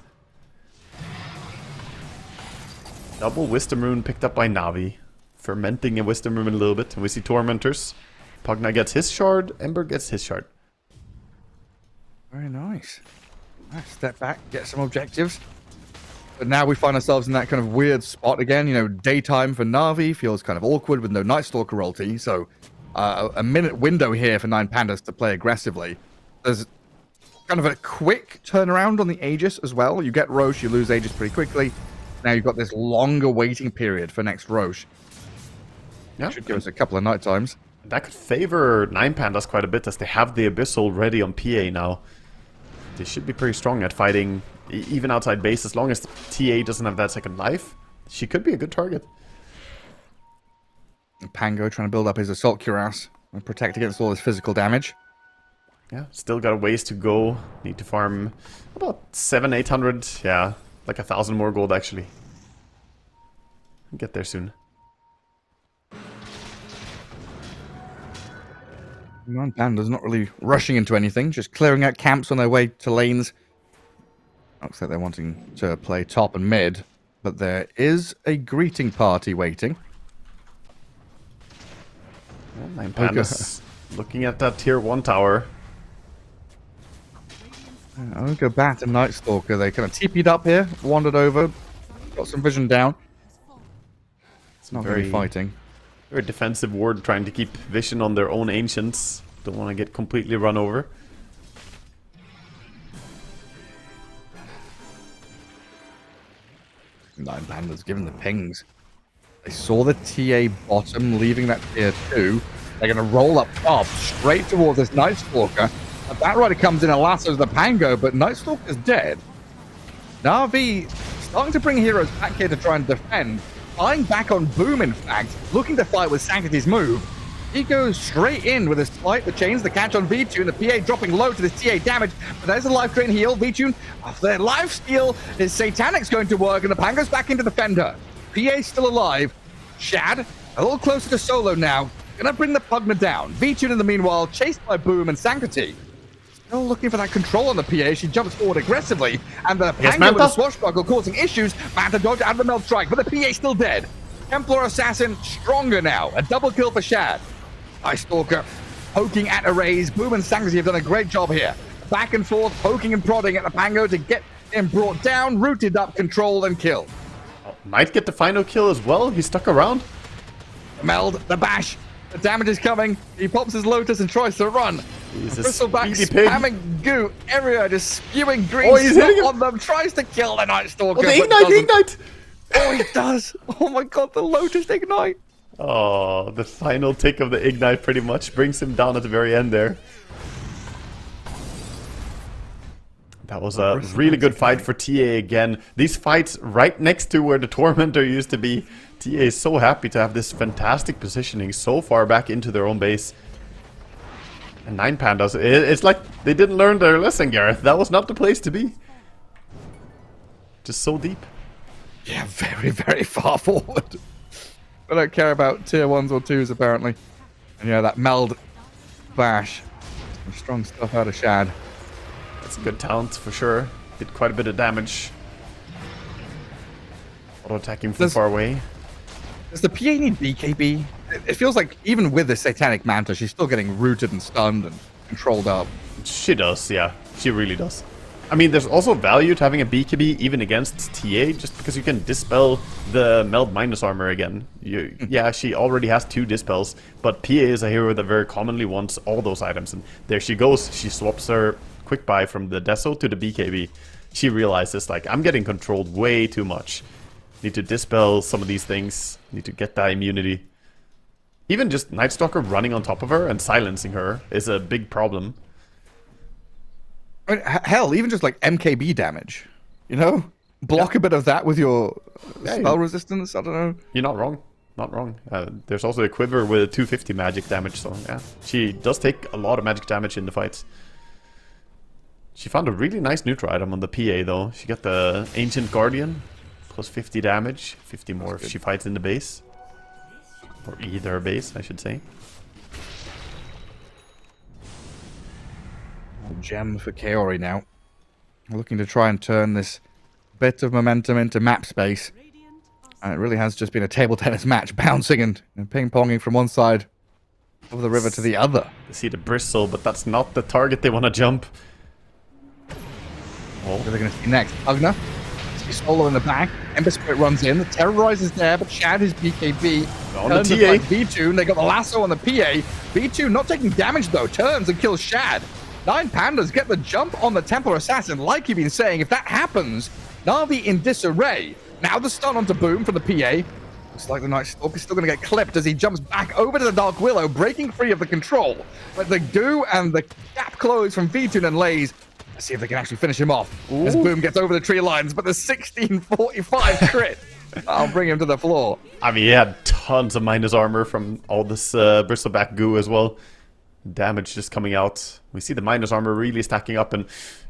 Double Wisdom Rune picked up by Navi. Fermenting a Wisdom Rune a little bit. And we see Tormentors. Pugna gets his shard. Ember gets his shard. Very nice. Nice. Step back, get some objectives. But now we find ourselves in that kind of weird spot again. You know, daytime for Navi feels kind of awkward with no Night Stalker ulti. So a minute window here for 9 Pandas to play aggressively. There's kind of a quick turnaround on the Aegis as well. You get Roche, you lose Aegis pretty quickly. Now you've got this longer waiting period for next Roche. Yeah. Should give us a couple of night times. That could favor 9 Pandas quite a bit as they have the Abyssal ready on PA now. They should be pretty strong at fighting even outside base. As long as TA doesn't have that second life, she could be a good target. Pango trying to build up his Assault Cuirass and protect against all this physical damage. Yeah, still got a ways to go. Need to farm about 700-800. Yeah, like 1,000 more gold actually. Get there soon. 9 Pandas not really rushing into anything, just clearing out camps on their way to lanes. Looks like they're wanting to play top and mid, but there is a greeting party waiting. Yeah, 9 Pandas looking at that tier 1 tower. I'll go back to Night Stalker. They kind of TP'd up here, wandered over, got some vision down. It's not very fighting. Very defensive ward trying to keep vision on their own ancients. Don't want to get completely run over. Nine Pandas giving the pings. They saw the TA bottom leaving that tier 2. They're going to roll up top straight towards this Night Stalker. A Batrider comes in and lassos the Pango, but Night Stalker's dead. Navi starting to bring heroes back here to try and defend. Flying back on Boom, in fact, looking to fight with Sanctity's move. He goes straight in with his slight that chains the catch on V-Tune. The PA dropping low to this TA damage, but there's a life drain heal. V-Tune, off their life steal, his Satanic's going to work, and the Pango's back into the Fender. PA still alive. Shad, a little closer to solo now. Gonna bring the Pugna down. V-Tune in the meanwhile, chased by Boom and Sanctity. Still looking for that control on the PA. She jumps forward aggressively, and the Pango with a swashbuckle causing issues. Manta dodge out of the melt strike, but the PA still dead. Templar Assassin stronger now. A double kill for Shad. Night Stalker poking at arrays. Boom and Sanctity have done a great job here. Back and forth, poking and prodding at the Pango to get him brought down, rooted up, controlled, and killed. Might get the final kill as well. He's stuck around. The meld, the bash. The damage is coming. He pops his Lotus and tries to run. Bristleback spamming goo area, just spewing green smoke on them. Tries to kill the Night Stalker. Oh, the ignite! Oh, he does. Oh my god, the Lotus ignite. Oh, the final tick of the ignite pretty much brings him down at the very end there. That was a really good fight for TA again. These fights right next to where the Tormentor used to be. TA is so happy to have this fantastic positioning so far back into their own base. And 9 Pandas, it's like they didn't learn their lesson, Gareth. That was not the place to be. Just so deep. Yeah, very, very far forward. I don't care about tier 1s or 2s, apparently. And yeah, that meld bash. Some strong stuff out of Shad. That's a good talent, for sure. Did quite a bit of damage. Auto-attacking from far away. Does the PA need BKB? It feels like even with the Satanic Manta, she's still getting rooted and stunned and controlled up. She does, yeah. She really does. I mean, there's also value to having a BKB even against TA, just because you can dispel the meld minus armor again. Yeah, she already has 2 dispels, but PA is a hero that very commonly wants all those items. And there she goes. She swaps her quick buy from the Deso to the BKB. She realizes, like, I'm getting controlled way too much. Need to dispel some of these things. Need to get that immunity. Even just Night Stalker running on top of her and silencing her is a big problem. I mean, hell, even just like MKB damage, you know? Block a bit of that with your spell resistance, I don't know. You're not wrong. Not wrong. There's also a quiver with 250 magic damage, so yeah. She does take a lot of magic damage in the fights. She found a really nice neutral item on the PA, though. She got the Ancient Guardian, plus 50 damage. 50 more if she fights in the base. Or either base, I should say. Gem for Kaori now. Looking to try and turn this bit of momentum into map space. And it really has just been a table tennis match, bouncing and ping-ponging from one side of the river to the other. They see the bristle, but that's not the target they want to jump. What are they going to see next? Ugna? See Solo in the back. Ember Spirit runs in. The Terrorize is there, but Shad is BKB. On the Turns TA. it like V2, and they got the lasso on the PA. V2 not taking damage, though. Turns and kills Shad. 9 Pandas get the jump on the Templar Assassin. Like you've been saying, if that happens, Navi in disarray. Now the stun onto Boom from the PA. Looks like the Night Stalker is still going to get clipped as he jumps back over to the Dark Willow, breaking free of the control. But the goo and the gap close from V2 and Lays. Let's see if they can actually finish him off. Ooh. As Boom gets over the tree lines, but the 1645 crit. I'll bring him to the floor. I mean, he had tons of minus armor from all this bristleback goo as well. Damage just coming out. We see the minus armor really stacking up, and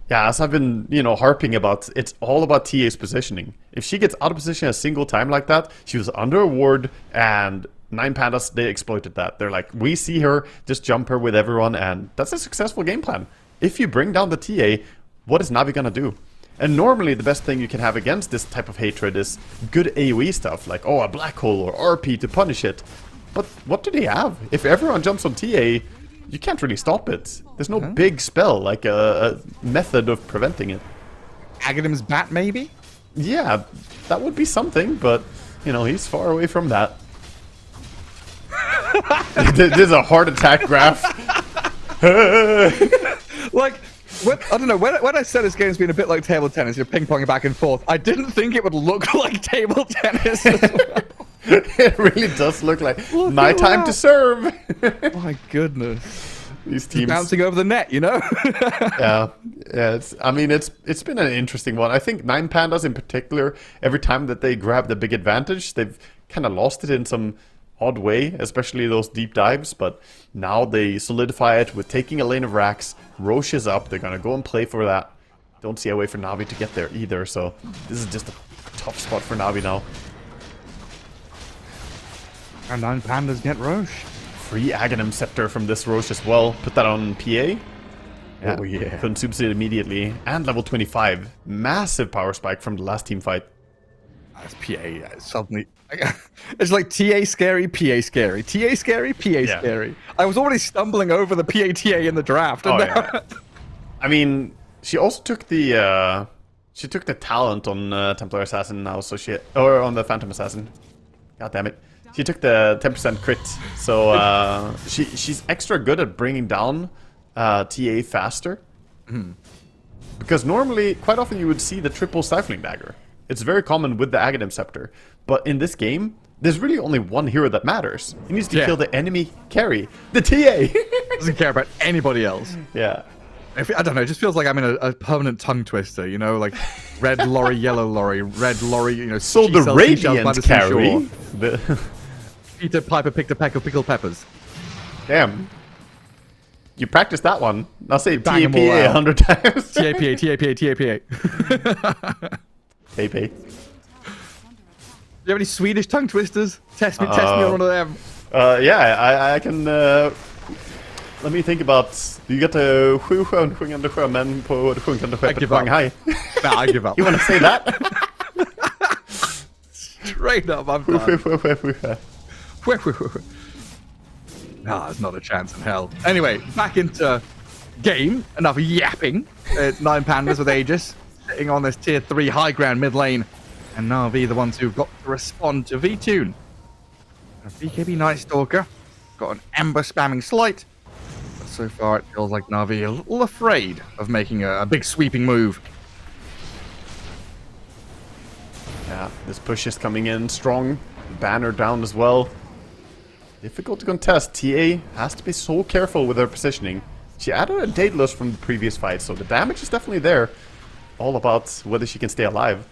yeah, as I've been, harping about, it's all about TA's positioning. If she gets out of position a single time like that, she was under a ward, and 9 Pandas, they exploited that. They're like, we see her, just jump her with everyone, and that's a successful game plan. If you bring down the TA, what is Navi gonna do? And normally the best thing you can have against this type of hatred is good AoE stuff, like, a black hole or RP to punish it. But what do they have? If everyone jumps on TA, you can't really stop it. There's no big spell, like a method of preventing it. Aghanim's bat, maybe? Yeah, that would be something, but, he's far away from that. This is a heart attack graph. Like, I don't know, when I said this game's been a bit like table tennis, you're ping-ponging back and forth, I didn't think it would look like table tennis as well. It really does look like my time to serve. My goodness. These teams bouncing over the net, yeah. It's been an interesting one. I think 9 Pandas in particular, every time that they grab the big advantage, they've kind of lost it in some odd way, especially those deep dives, but now they solidify it with taking a lane of racks. Roche is up, they're gonna go and play for that. Don't see a way for Navi to get there either, so this is just a tough spot for Navi now. And 9 Pandas get Roche. Free Aghanim Scepter from this Roche as well. Put that on PA. Yeah. Oh yeah. Consumes it immediately. And level 25. Massive power spike from the last team fight. That's PA suddenly. It's like TA scary, PA scary. TA scary, PA scary. I was already stumbling over the PATA in the draft. And yeah. I mean, she also took the talent on Templar Assassin now, so or on the Phantom Assassin. God damn it. She took the 10% crit, so she's extra good at bringing down TA faster. Because normally, quite often you would see the triple Stifling Dagger. It's very common with the Aghanim Scepter. But in this game, there's really only one hero that matters. He needs to kill the enemy carry, the TA. Doesn't care about anybody else. Yeah. I don't know, it just feels like I'm in a permanent tongue twister, like red lorry, yellow lorry, red lorry, So the Radiant carry... Peter Piper picked a peck of pickled peppers. Damn. You practiced that one. I'll say Bang TAPA 100 times. TAPA, TAPA, TAPA. TAPA. Do you have any Swedish tongue twisters? Test me on one of them. Yeah, I can... let me think about... You got the sjungande sjömän på det sjunkande skeppet Shanghai. Nah, I give up. You want to say that? Straight up, I'm done. Nah, there's not a chance in hell. Anyway, back into game. Enough yapping. 9 Pandas with Aegis sitting on this tier 3 high ground mid lane. And Navi, the ones who've got to respond to V-Tune. BKB Night Stalker got an Ember spamming slight. But so far it feels like Navi a little afraid of making a big sweeping move. Yeah, this push is coming in strong. Banner down as well. Difficult to contest. TA has to be so careful with her positioning. She added a Daedalus from the previous fight, so the damage is definitely there. All about whether she can stay alive.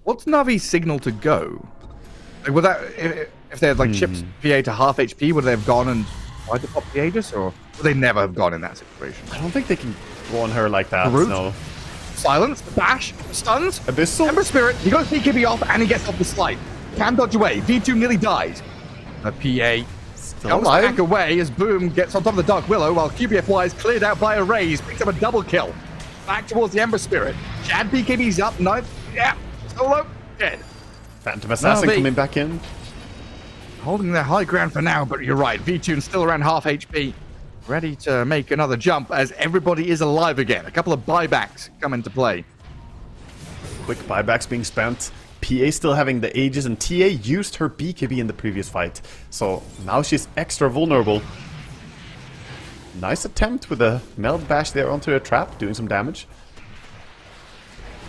What's Navi's signal to go? Like, would that, if they had like chipped PA to half HP, would they have gone and tried to pop the Aegis, or would they never have gone in that situation? I don't think they can go on her like that. Root? No. Silence, bash, stuns, Abyssal? Ember Spirit, he goes BKB off and he gets off the slide. Can dodge away, V2 nearly dies. The PA Still jumps alive. back away as Boom gets on top of the Dark Willow while QBFY is cleared out by a Raze, picks up a double kill. Back towards the Ember Spirit. Chad BKB's up, yeah, solo, dead. Phantom Assassin Navi coming back in. holding their high ground for now, but you're right, V-Tune's still around half HP. Ready to make another jump as everybody is alive again. A couple of buybacks come into play. Quick buybacks being spent. PA still having the Aegis, and TA used her BKB in the previous fight. So now she's extra vulnerable. Nice attempt with a meld bash there onto a trap, doing some damage.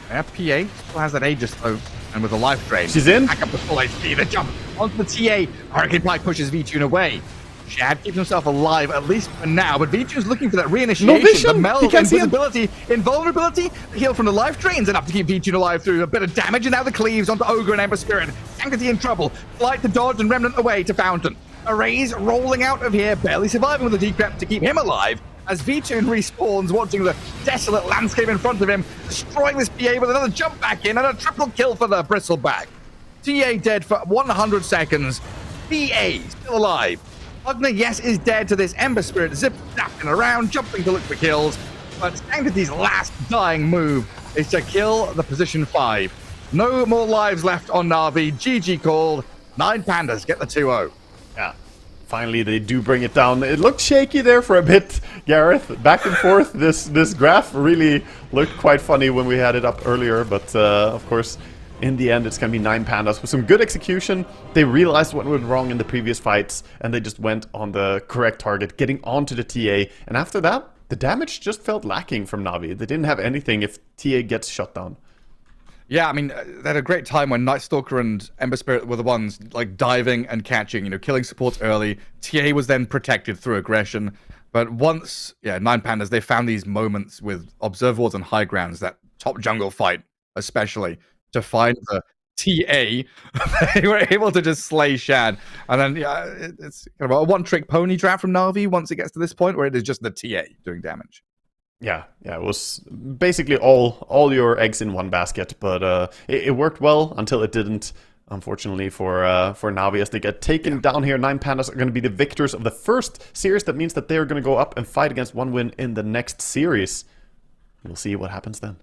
Yeah, PA still has that Aegis though, and with a life drain. She's in. Back up to full HP, the jump onto the TA. Hurricane Pike pushes V-Tune away. Shad keeps himself alive, at least for now, but V-Tune's looking for that reinitiation. No vision. The meld, He can't see him. invisibility, invulnerability, the heal from the life drains enough to keep V-Tune alive through a bit of damage, and now the cleaves onto Ogre and Ember Spirit. Sanctity in trouble. Flight to dodge and Remnant away to Fountain. Arrays rolling out of here, barely surviving with the decrep to keep him alive, as V-Tune respawns, watching the desolate landscape in front of him, destroying this PA with another jump back in and a triple kill for the Bristleback. TA dead for 100 seconds. PA still alive. Wagner, yes, is dead to this Ember Spirit, zip-zapping around, jumping to look for kills, but Sanctity's last dying move is to kill the position 5. No more lives left on Navi. GG called. 9 Pandas get the 2-0. Yeah. Finally, they do bring it down. It looked shaky there for a bit, Gareth. Back and forth. This graph really looked quite funny when we had it up earlier, but of course, in the end, it's going to be 9 Pandas with some good execution. They realized what went wrong in the previous fights, and they just went on the correct target, getting onto the TA. And after that, the damage just felt lacking from Navi. They didn't have anything if TA gets shut down. Yeah, I mean, they had a great time when Night Stalker and Ember Spirit were the ones, like, diving and catching, you know, killing supports early. TA was then protected through aggression. But once, 9 Pandas, they found these moments with Observer Wards and High Grounds, that top jungle fight, especially, to find the TA. They were able to just slay Shad. And then, it's kind of a one-trick pony draft from Navi once it gets to this point, where it is just the TA doing damage. Yeah, it was basically all your eggs in one basket, but it worked well until it didn't, unfortunately, for Navi, as they get taken down here. 9 Pandas are going to be the victors of the first series. That means that they're going to go up and fight against 1 win in the next series. We'll see what happens then.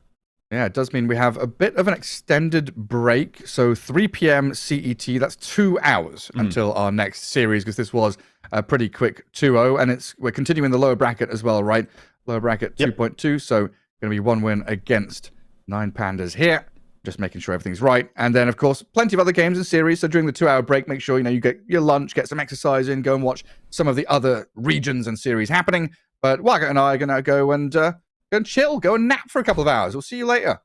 Yeah, it does mean we have a bit of an extended break. So 3 p.m. CET, that's 2 hours until our next series, because this was a pretty quick 2-0, and we're continuing the lower bracket as well, right? Lower bracket 2.2, so going to be 1 win against 9 Pandas here. Just making sure everything's right. And then, of course, plenty of other games and series. So during the 2-hour break, make sure, you get your lunch, get some exercise in, go and watch some of the other regions and series happening. But Wagga and I are going to go and chill, go and nap for a couple of hours. We'll see you later.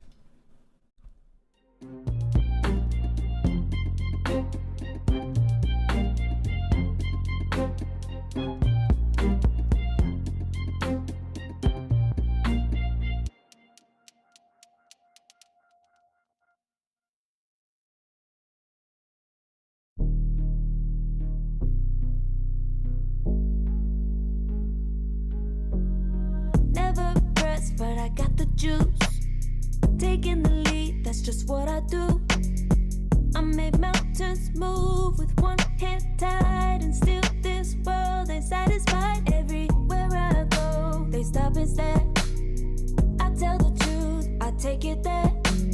Never pressed, but I got the juice. Taking the lead, that's just what I do. I made mountains move with one hand tied, and still this world ain't satisfied. Everywhere I go, they stop and stare. I tell the truth, I take it there.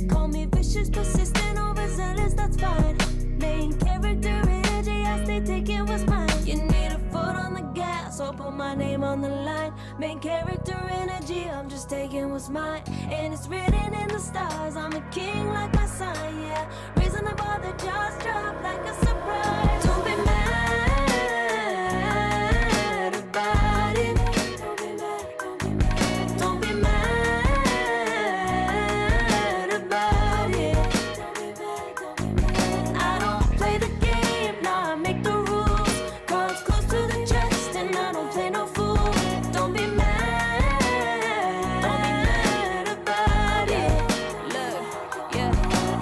Call me vicious, persistent, overzealous, that's fine. Main character energy, I stay taking what's mine. You need a foot on the gas, so put my name on the line. Main character energy, I'm just taking what's mine. And it's written in the stars, I'm a king like my sign, yeah. Raising the bar, the jaws drop like a surprise. Don't be mad about it. Don't be mad about it. I don't play the game, nah, I make the rules. Cards close to the chest and I don't play no fool. Don't be mad about it. Look, yeah,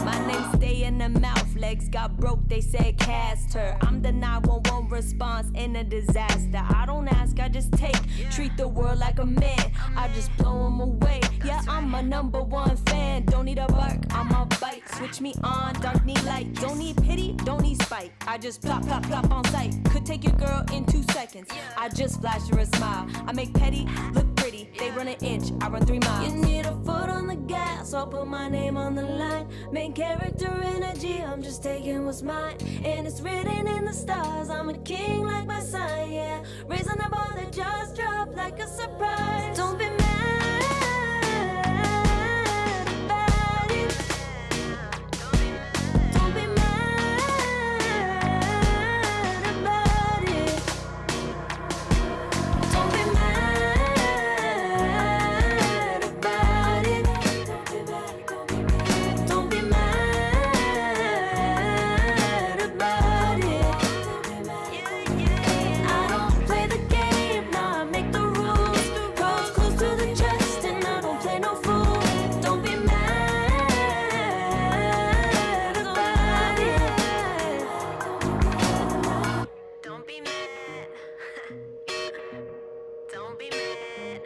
my name stay in the mouth. Legs got broke, they said cast her. I'm the 911 response in a disaster. I don't ask, I just take. Treat the world like a man, I just blow them away. Yeah, I'm a #1 fan. Don't need a bark, I'm a bite. Switch me on, dark need light. Don't need pity, don't need spite. I just plop, plop, plop on sight. Could take your girl in 2 seconds. I just flash her a smile. I make petty look pretty. They run an inch, I run 3 miles. You need a foot on the gas, I'll put my name on the line. Main character energy, I'm just taking what's mine. And it's written in the stars, I'm a king like my sign, yeah. Raising the bar, the jaws drop like a surprise. Don't be mad about it. Don't be mad about it. Don't be mad about it. Don't be mad about it. I don't play the game, nah, I make the rules. Cards close to the chest and I don't play no fool. Don't be mad about it. Don't be mad. Don't be mad.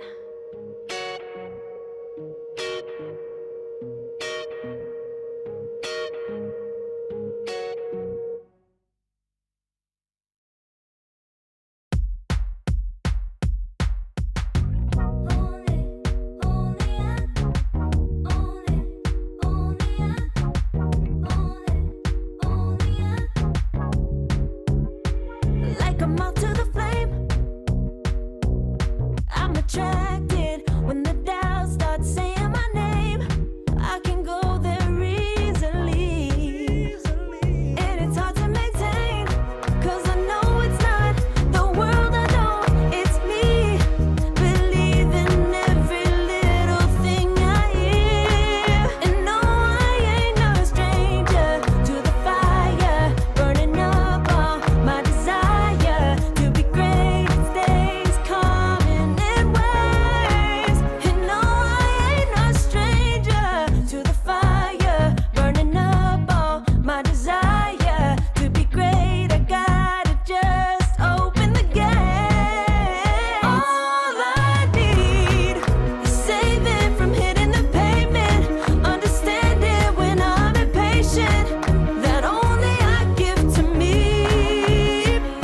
Like a moth to the flame, I'm attracted when the doubts start saying my name. I can go there easily, and it's hard to maintain, 'cause I know it's not the world I know, it's me. Believe in every little thing I hear, and no, I ain't no stranger to the fire, burning up all my desire to be great. It stays coming in waves, and no, I ain't no stranger to the fire, burning up all my desire to be great. I gotta just open the gate. All I need is saving from hitting the pavement, understanding when I'm impatient, that only I give to me.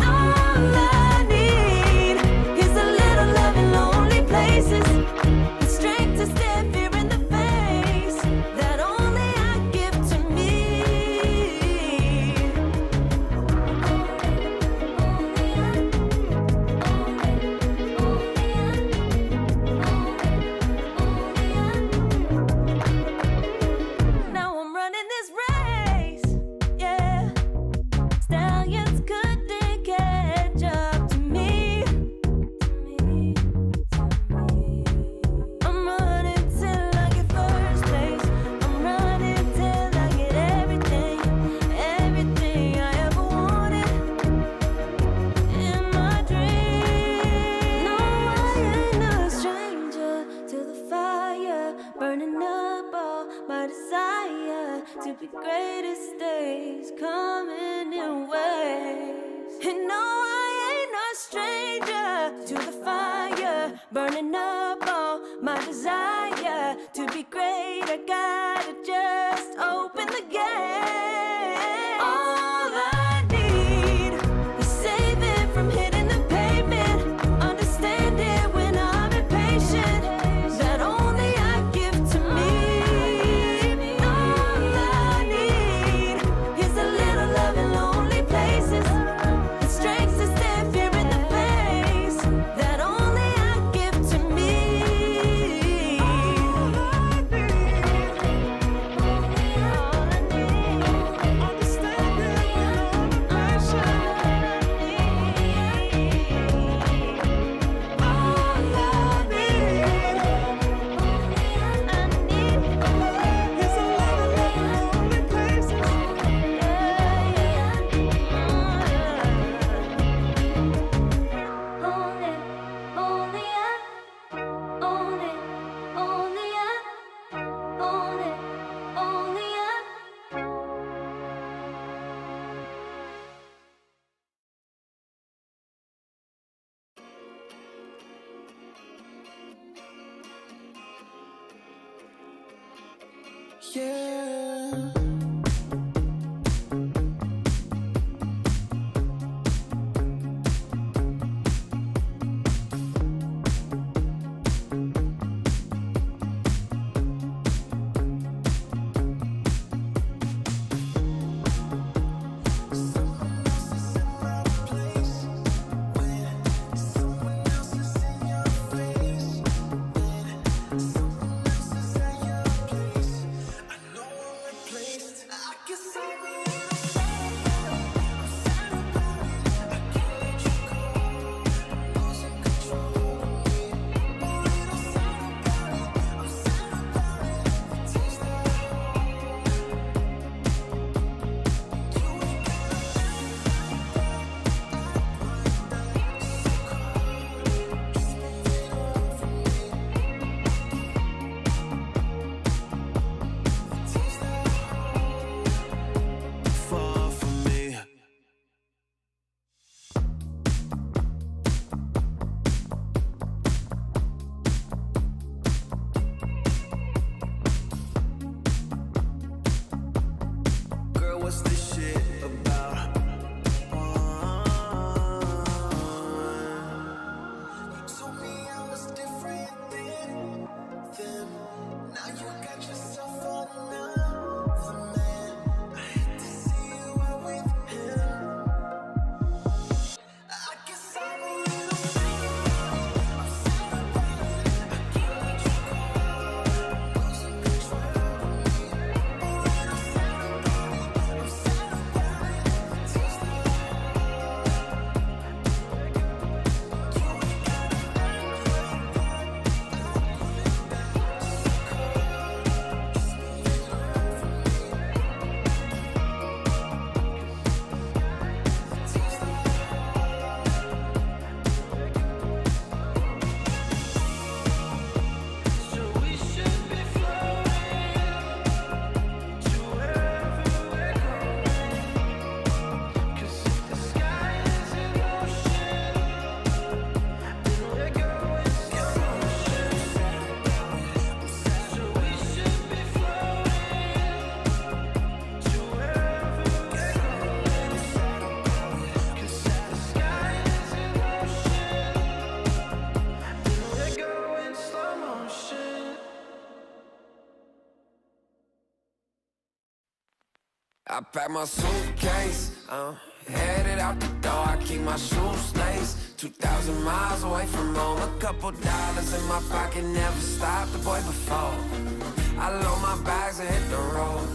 All I need is a little love in lonely places, the strength to stare fear in the face, that only I give to me. Now I'm running this race, yeah. Stallions couldn't catch up to me. I'm running till I get first place. I'm running till I get everything, everything I ever wanted in my dream. No, I ain't no stranger to the fire, burning up all my desire to be greatest days coming in waves. And no, I ain't no stranger to the fire, burning up all my desire to be great. I gotta just open the gate. All I need is saving from hitting the pavement, understanding when I'm impatient, that only I give to me. All I need is a little love in lonely places, the strength to stand fear in the face, yeah. Far from me. Girl, what's this shit about? You told me I was different than them. Now you got yourself another man. I hate to see you out with him. I guess I'm a little sad about it. I can't let you go. Losing control of me. A little sad about it. I'm sad about it. Tears that I pack my suitcase, headed out the door. I keep my shoes laced. 2,000 miles away from home. A couple dollars in my pocket, never stopped the boy before. I load my bags and hit the road.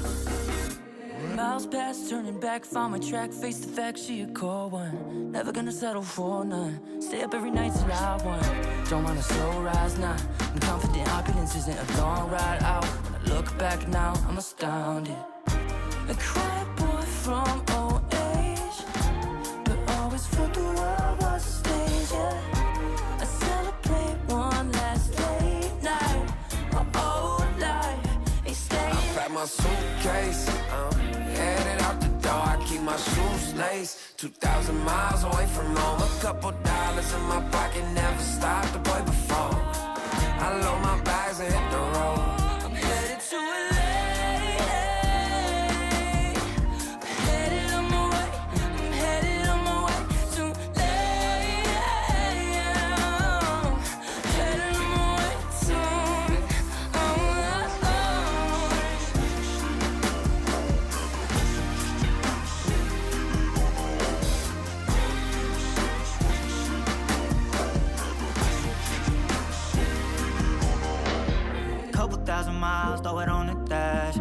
Miles past, turning back, found my track, face the fact she a cold one. Never gonna settle for none. Stay up every night till I won. Don't want a slow rise now. I'm confident opulence isn't a long ride out. When I look back now, I'm astounded. A quiet boy from old age, but always felt the world was a stage, yeah. I celebrate one last late night. My old life ain't staying. I pack my suitcase, headed out the door. I keep my shoes laced. 2,000 miles away from home. A couple dollars in my pocket, never stopped the boy before. I load my bags and hit the road. I'm headed to LA. Couple thousand miles, throw it on the dash.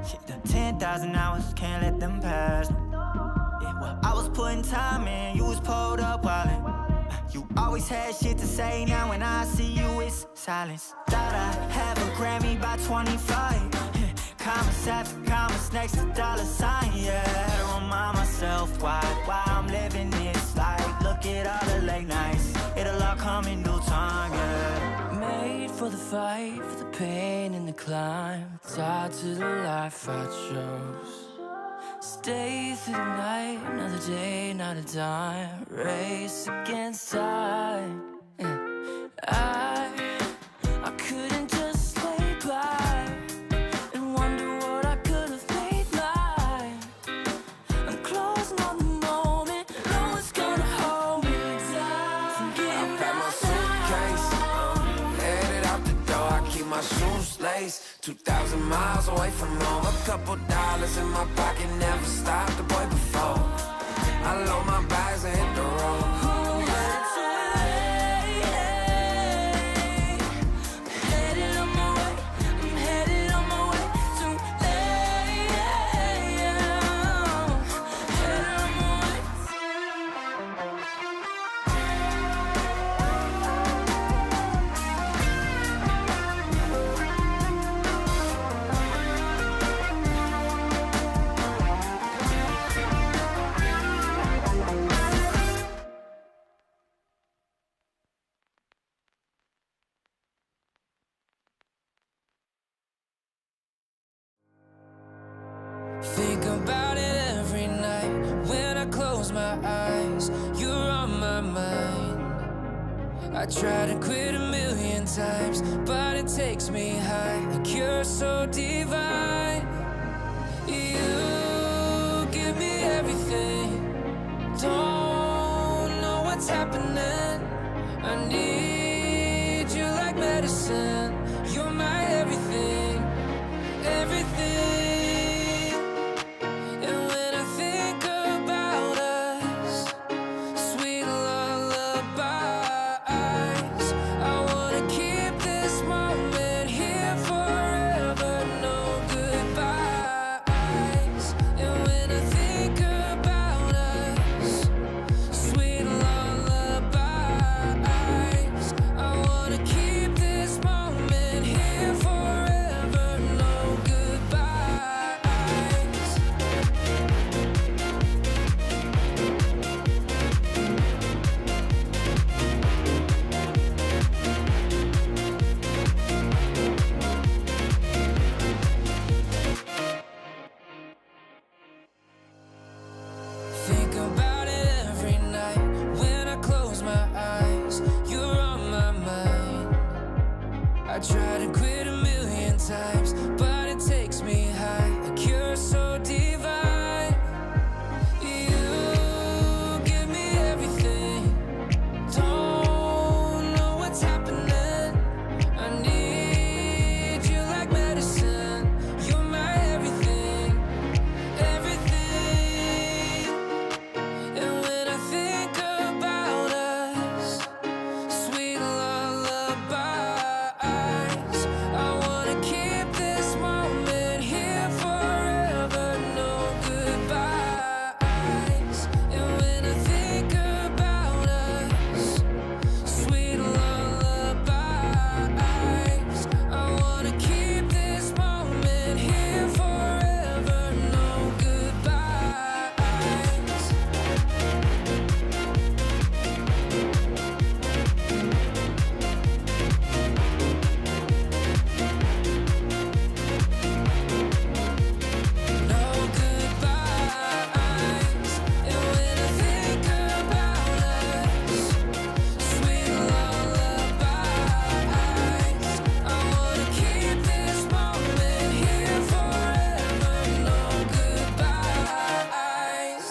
Shit, the 10,000 hours, can't let them pass. Yeah, well, I was putting time in, you was pulled up wildin'. You always had shit to say, now when I see you, it's silence. Thought I'd have a Grammy by 25. Commas after commas next to dollar sign, yeah. To remind myself why I'm living this life. Look at all the late nights, it'll all come in due time, yeah. Made for the fight, for the pain and the climb. Tied to the life I chose. Stay through the night, another day, not a dime. Race against time. I couldn't just lay by and wonder my shoes laced. 2,000 miles away from home. A couple dollars in my pocket, never stopped the boy before. I load my bags and hit the road. Think about it every night when I close my eyes. You're on my mind. I try to quit a million times, but it takes me high. Like you're so divine. You give me everything. Don't know what's happening. I need you like medicine. You're my everything, everything. Think about it every night when I close my eyes. You're on my mind. I try to quit a million times, but it takes me high. Like you're so divine. You give me everything. Don't know what's happening. I need you like medicine. You're my everything, everything. And when I think about us, sweet lullabies, I wanna keep this moment here forever, no goodbyes. And when I think about us, sweet lullabies, I wanna keep this moment here forever, no goodbyes. No goodbyes. And when I think about us, sweet lullabies, I wanna keep this moment here forever. No goodbyes.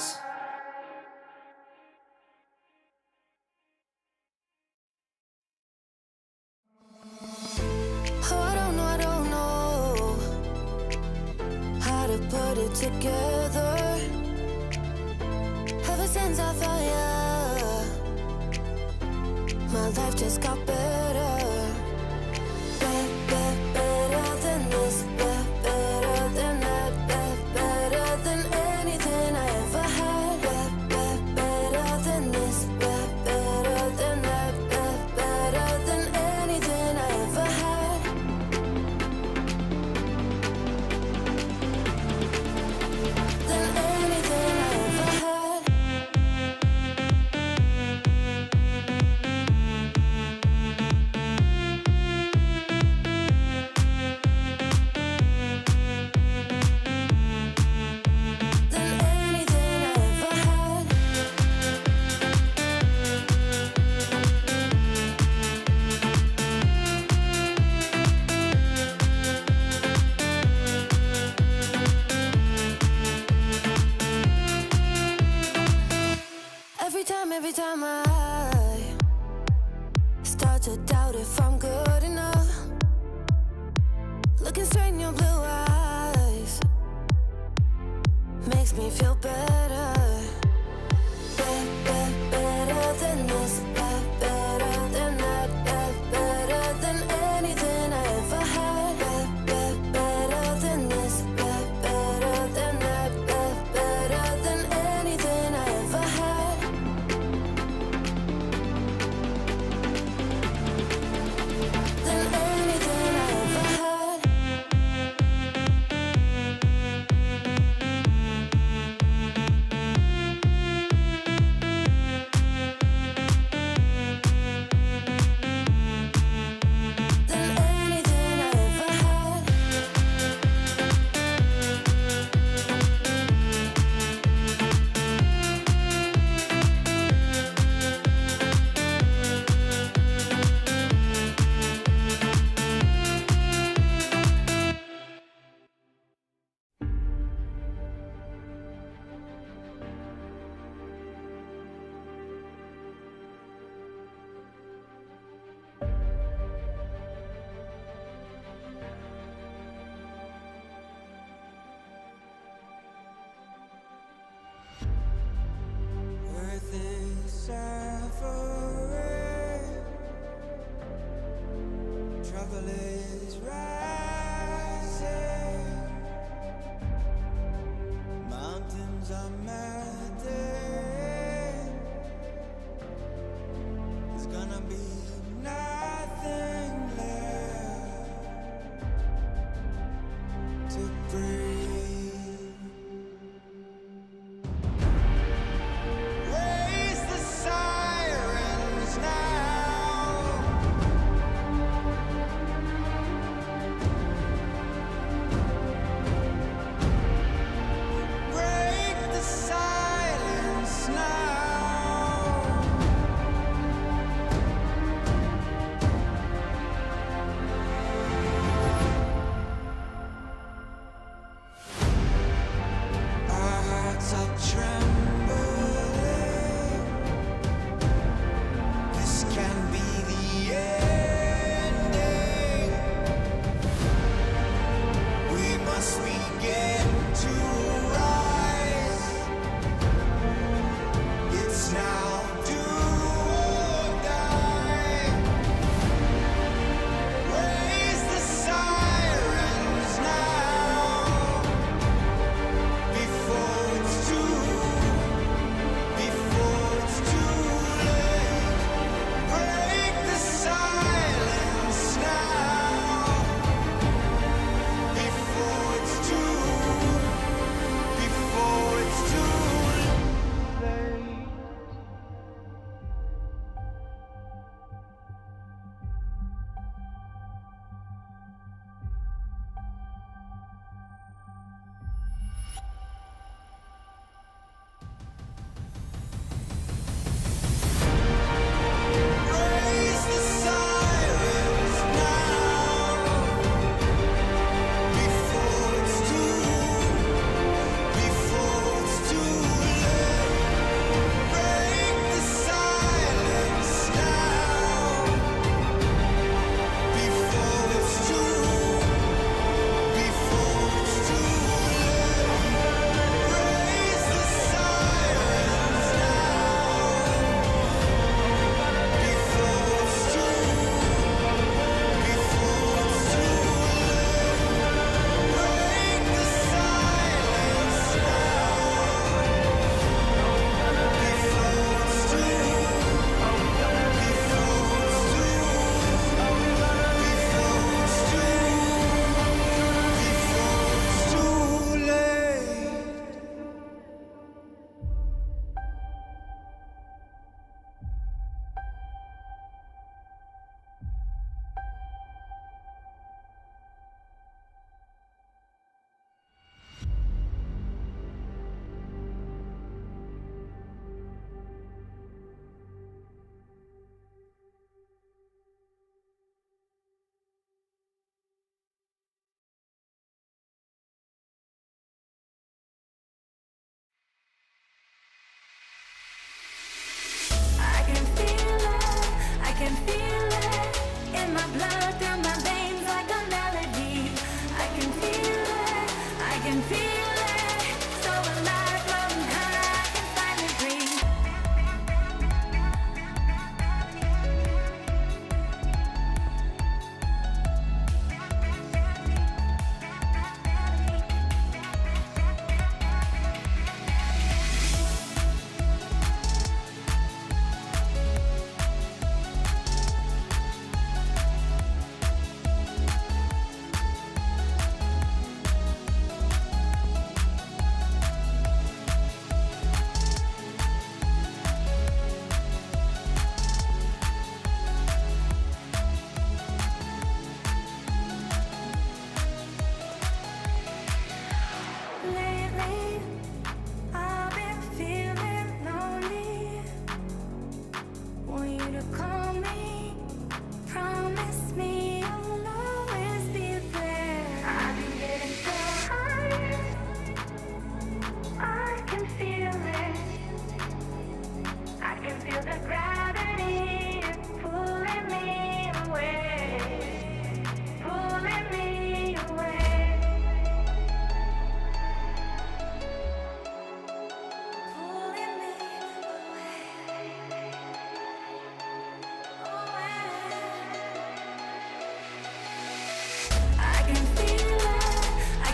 Oh, I don't know how to put it together. Ever since I found you, my life just got better. Better than this, better than that, better than anything I ever had. Better than this, better than that, better than anything I ever had. Than anything I ever had. is rising. Mountains are melting. There's gonna be nothing left to breathe. Raise the sirens now.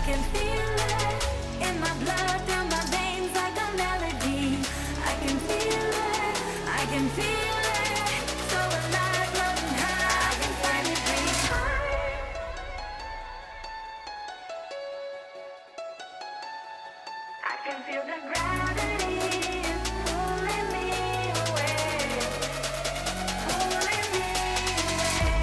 can feel it in my blood, through my veins like a melody. I can feel it, I can feel it. So alive, floating high, I can finally breathe high. I can feel the gravity is pulling me away, pulling me away.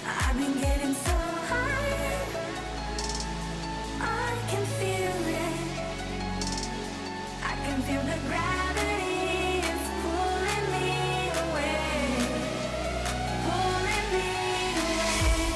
I've been getting so high, I can feel it. I can feel the gravity is pulling me away, pulling me away.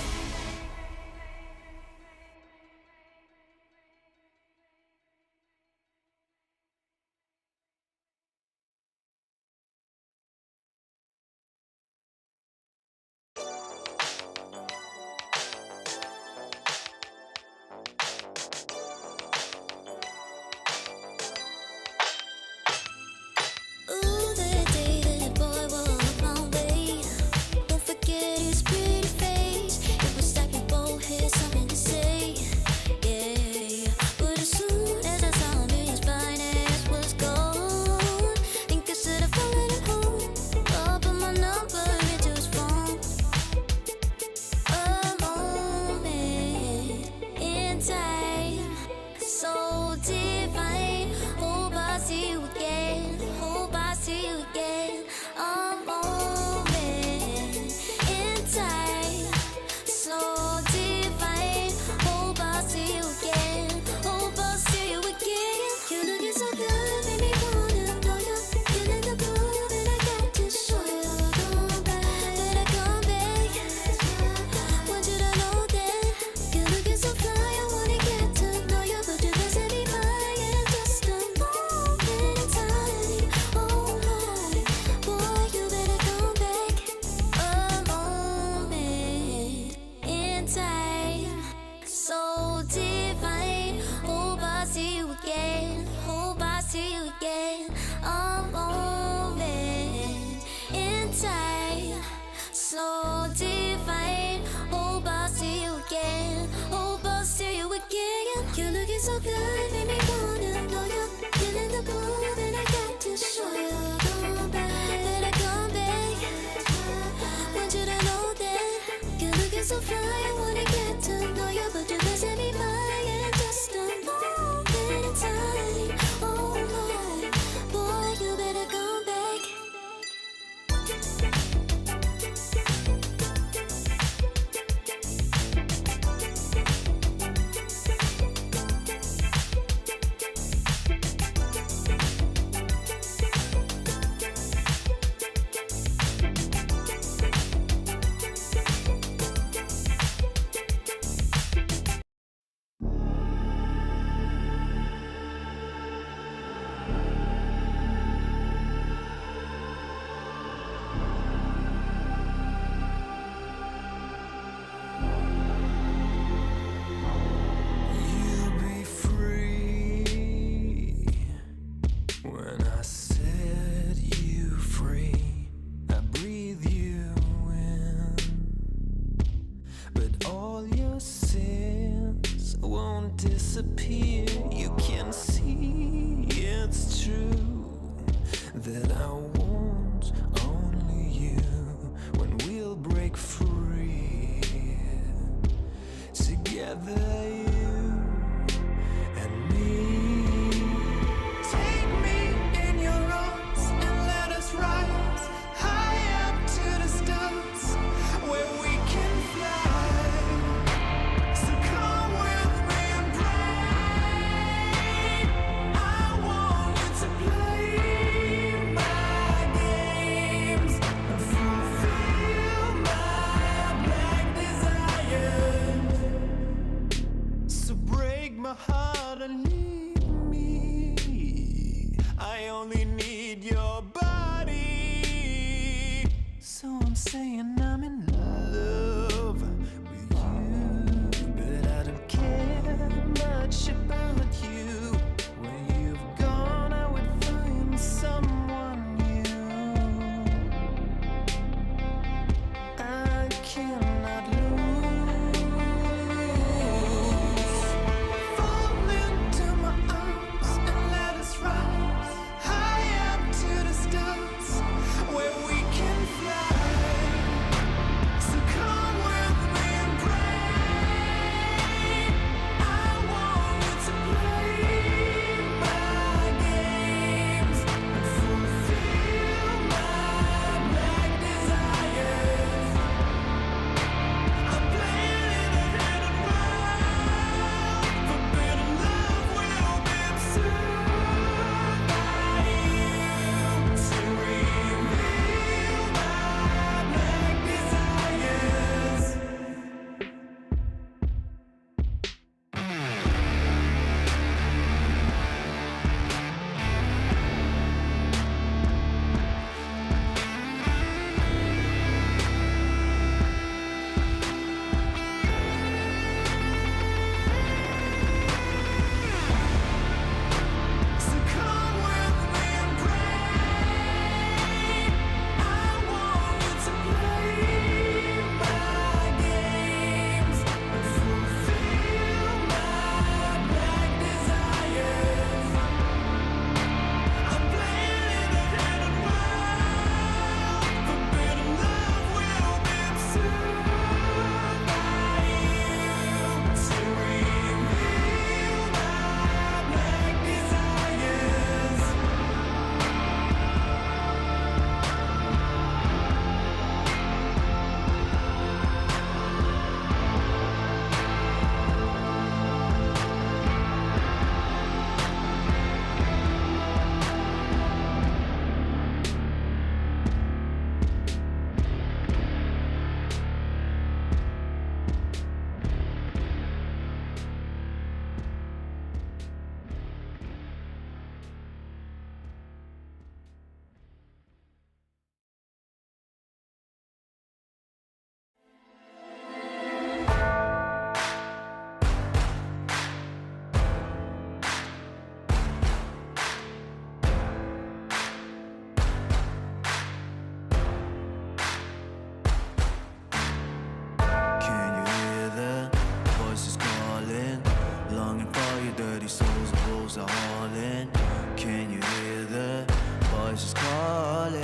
falling. Can you hear the voices calling?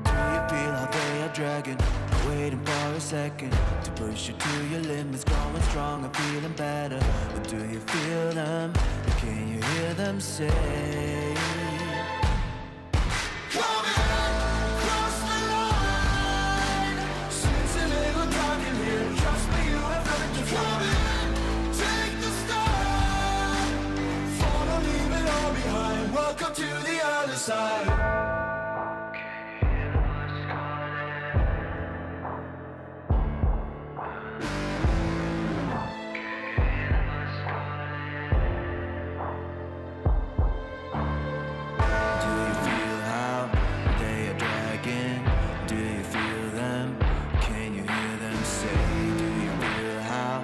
Do you feel how they are dragging, waiting for a second to push you to your limits, growing stronger, feeling better? Or do you feel them? Can you hear them say? Welcome to the other side. Do you feel how they are dragging? Do you feel them? Can you hear them say? Do you feel how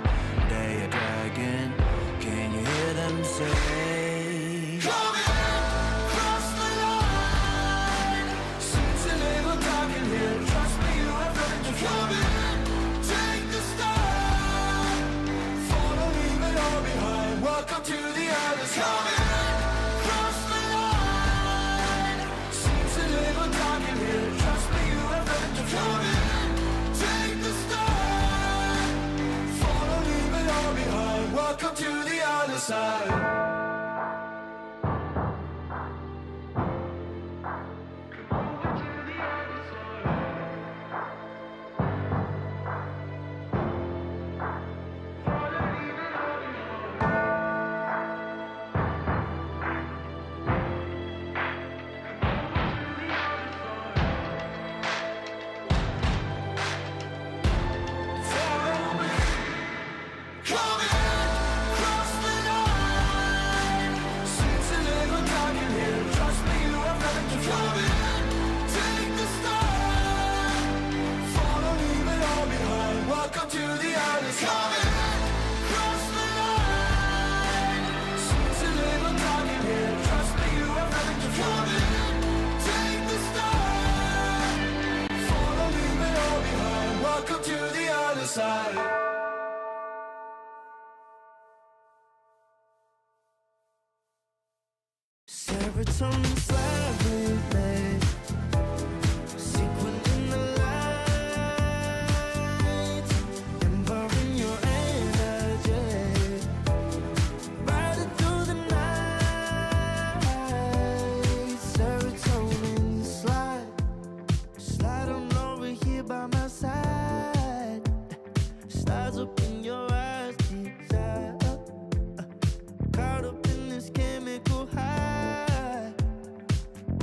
they are dragging? Can you hear them say? Welcome to the other side. Cross the line. Seems a little dark in here. Trust me, you have nothing to fear. Take the start. Follow, leave it all behind. Welcome to the other side. Welcome to the other side. Cross the line. Seems a little dark in here. Trust me, you have nothing to fear. Take the start. Follow, leave it all behind. Welcome to the other side. Serotonin slowly, sequin in the light, empowering your energy, riding through the night. Serotonin slide on over here by my side, slides up in your eyes, desire, caught up in this chemical high.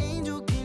Angel, give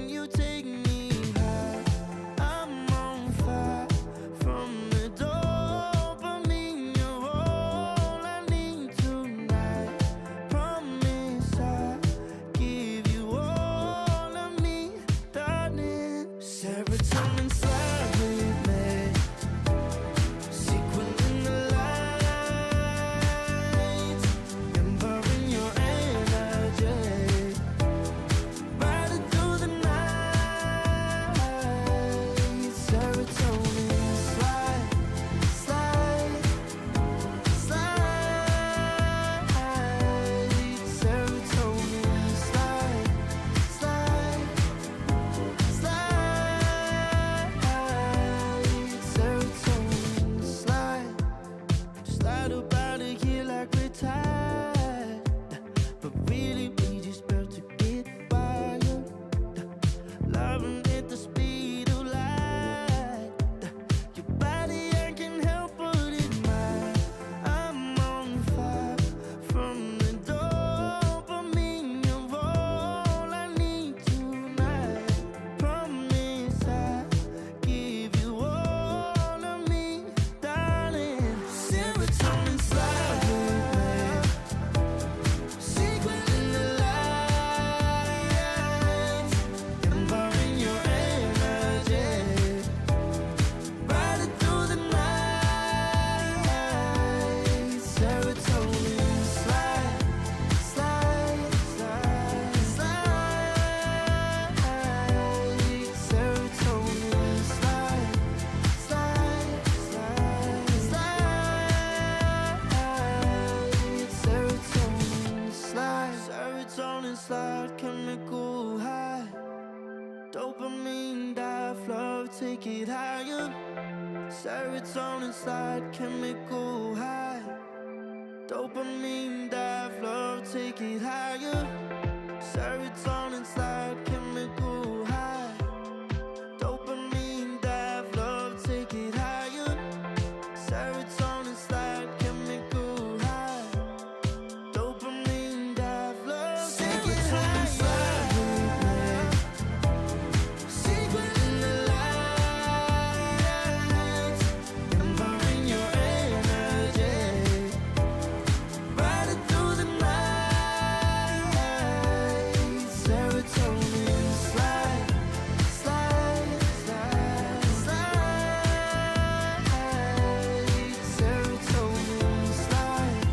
love, take it higher. Serotonin slide, chemical high. Dopamine dive, love, take it higher. Serotonin slide, chemical high. Dopamine dive, love, take it higher. Serotonin slide, chemical high. Dopamine dive, love, take it higher. Secret in the lights, empowering your energy. Riding through the night. Serotonin slide, slide, slide, slide. Serotonin slide,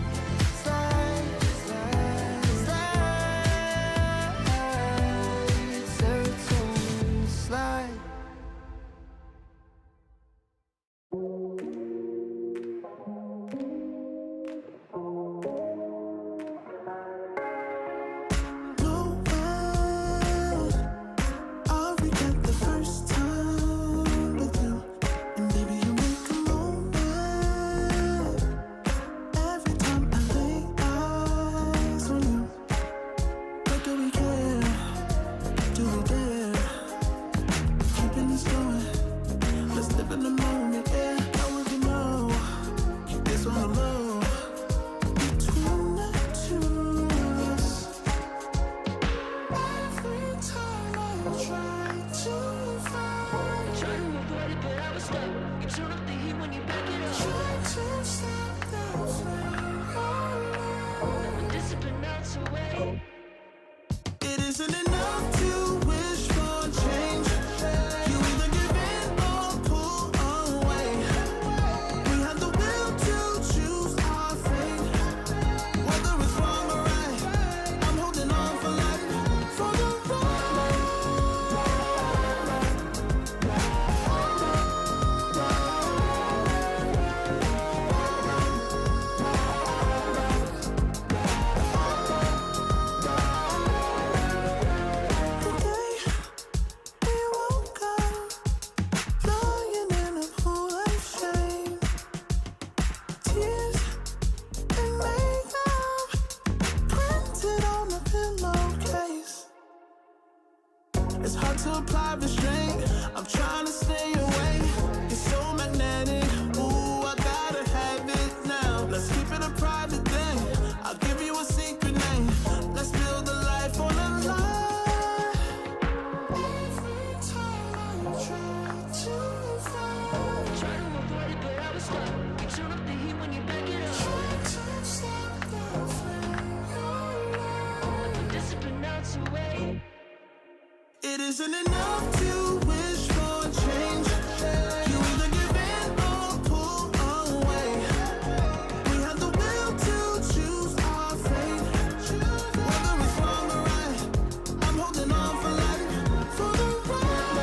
slide, slide, slide. Serotonin slide. No way, I'll regret the first time with you. And baby, you make a moment every time I lay eyes on you. But do we care? Do we dare? Keeping this going. Let's live in the moment, yeah. How would you know? Keep this on the low. Between the two of us. Every time I try to find, Trying to avoid it, but I was stuck. You turn up the heat when you back it up. try to stop the flame. When discipline melts away. It isn't enough to wish for change. You either give in or pull away. We have the will to choose our fate. Whether it's wrong or right, I'm holding on for life. For the ride. The day we woke up, lying in a pool of shame. Tears and makeup printed on a pillowcase. It's hard to apply restraint. I'm trying to stay away. It's so magnetic. Ooh, I gotta have it now. Let's keep it a private thing. I'll give you a secret name. Let's build a life on a lie. Every time I try to find, Trying to avoid it, but I was stuck. You turn up the heat when you back it up. try to stop the flame. When discipline melts away. It isn't enough to wish for change. You either give in or pull away. We have the will to choose our fate. Whether it's wrong or right, I'm holding on for life. For the ride.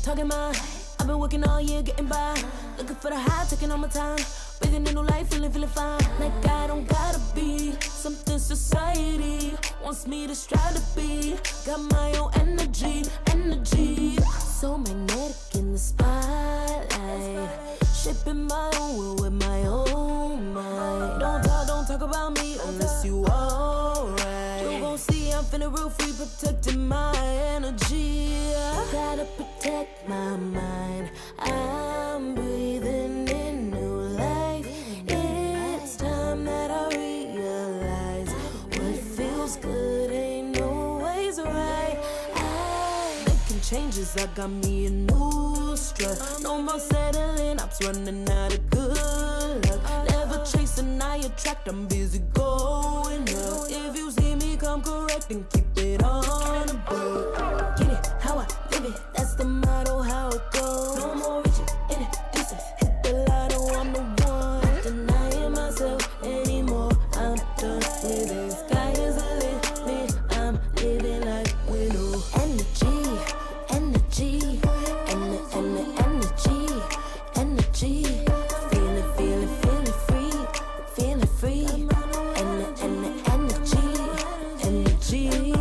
Talking my, I've been working all year getting by. Looking for the high, taking all my time. Breathing in new life, feeling fine. Like I don't gotta be something society wants me to strive to be. Got my own energy. So magnetic in the spotlight. Shaping my own world with my own mind. Don't talk about me unless you alright. You gon' see I'm finna real free, protecting my energy. Gotta protect my mind. I'm breathing in new life. It's time that I realize what feels good ain't no ways around. just I got me a new strut. No more settling, I'm running out of good luck. Never chasing, I attract, I'm busy going up. If you see me come correct, then keep it on the book. Get it, how I live it, that's the motto, how it goes. No more riches, introducing, hit the lotto, I'm the one. Not denying myself anymore, I'm done with it. Sky is the limit, I'm living like widow. Energy, energy, energy, energy. Feeling free. Energy.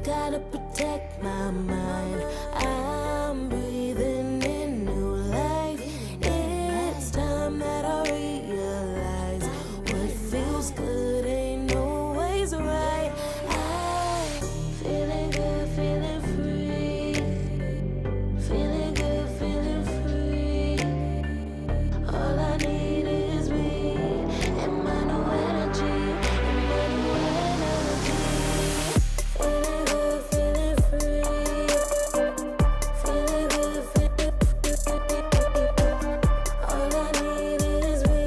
Gotta protect my mind. I'm breathing in new life. It's time that I realize what feels good ain't always right. I'm feeling good, feeling free. Feeling good, feeling free. All I need is me and my new energy. Feeling good, feeling free. Feeling good, feeling free. All I need is me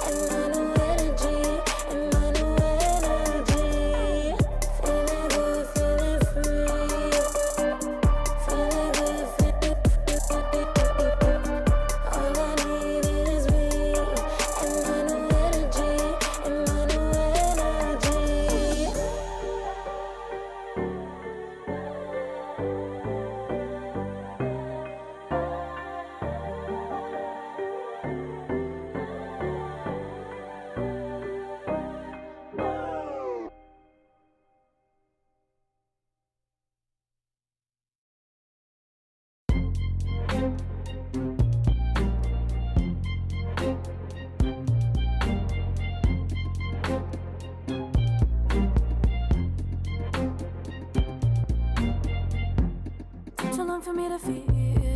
and my new energy. And my new energy. Feeling good, feeling free. Feeling good, feeling free. All I need is me and my new energy. And my new energy. Too long for me to feel,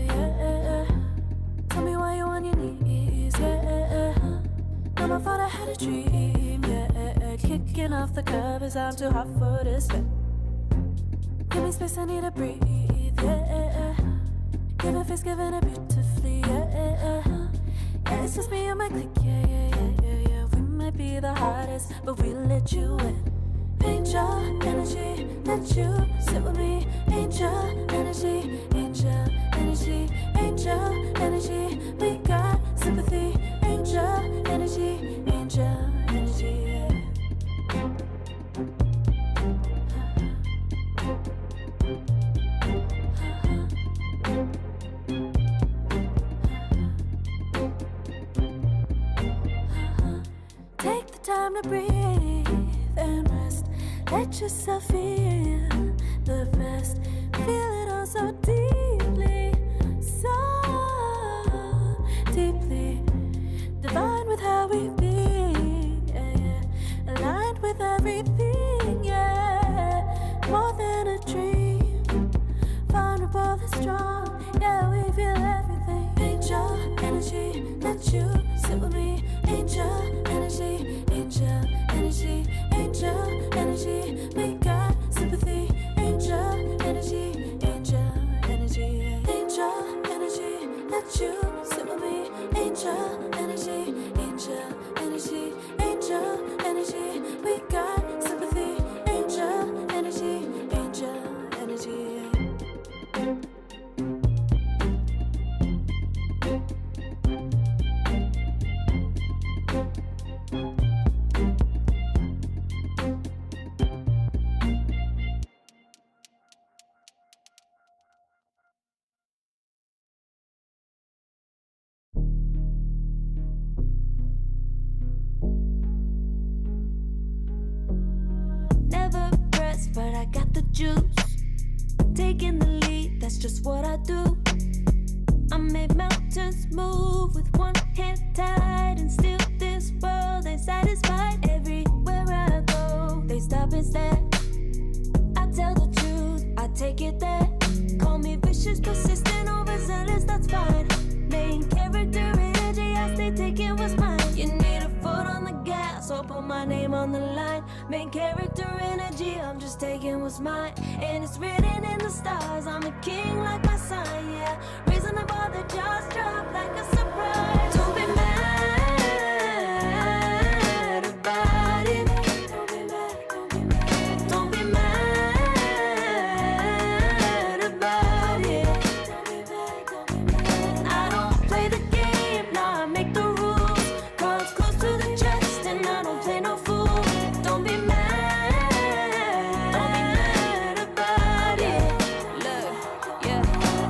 yeah. Tell me why you on your knees, yeah. Never thought I had a dream, yeah. Kicking off the covers, I'm too hot for this bed. Give me space, I need to breathe, yeah. Give a face, giving it beautifully, yeah. Yeah, it's just me and my clique, yeah. We might be the hottest, but we let you in. Angel energy, let you sit with me. Angel energy, angel energy, angel energy. We got sympathy. Angel energy, angel energy. Take the time to breathe and rest. Let yourself feel the best. Feel it all so deeply, so deeply. Divine with how we be, yeah. Aligned with everything, yeah. More than a dream. Vulnerable and strong, yeah. We feel everything. Angel energy, let you sit with me. Angel energy, angel energy, angel energy. We got sympathy. Angel energy, angel energy, angel energy. Let you sit with me. Angel energy, angel energy, angel energy. We got sympathy. Angel energy, angel energy. Never pressed, but I got the juice. Taking the lead, that's just what I do. I made mountains move with one hand tied, and still this world ain't satisfied. Everywhere I go, they stop and stare. I tell the truth, I take it there. Call me vicious, persistent, overzealous, that's fine. Main character energy, I stay taking what's mine. You need a foot on the gas or put my name on the line. Main character energy, I'm just taking what's mine. And it's written in the stars, I'm a king like my sign, yeah. Reason about the jaws drop like a surprise. Don't be mad about it. Don't be mad, don't be mad. Don't be mad about it. Don't be mad, don't be mad. I don't play the game, nah, I make the rules. Cards close to the chest and I don't play no fool. Don't be mad about it. Look, yeah,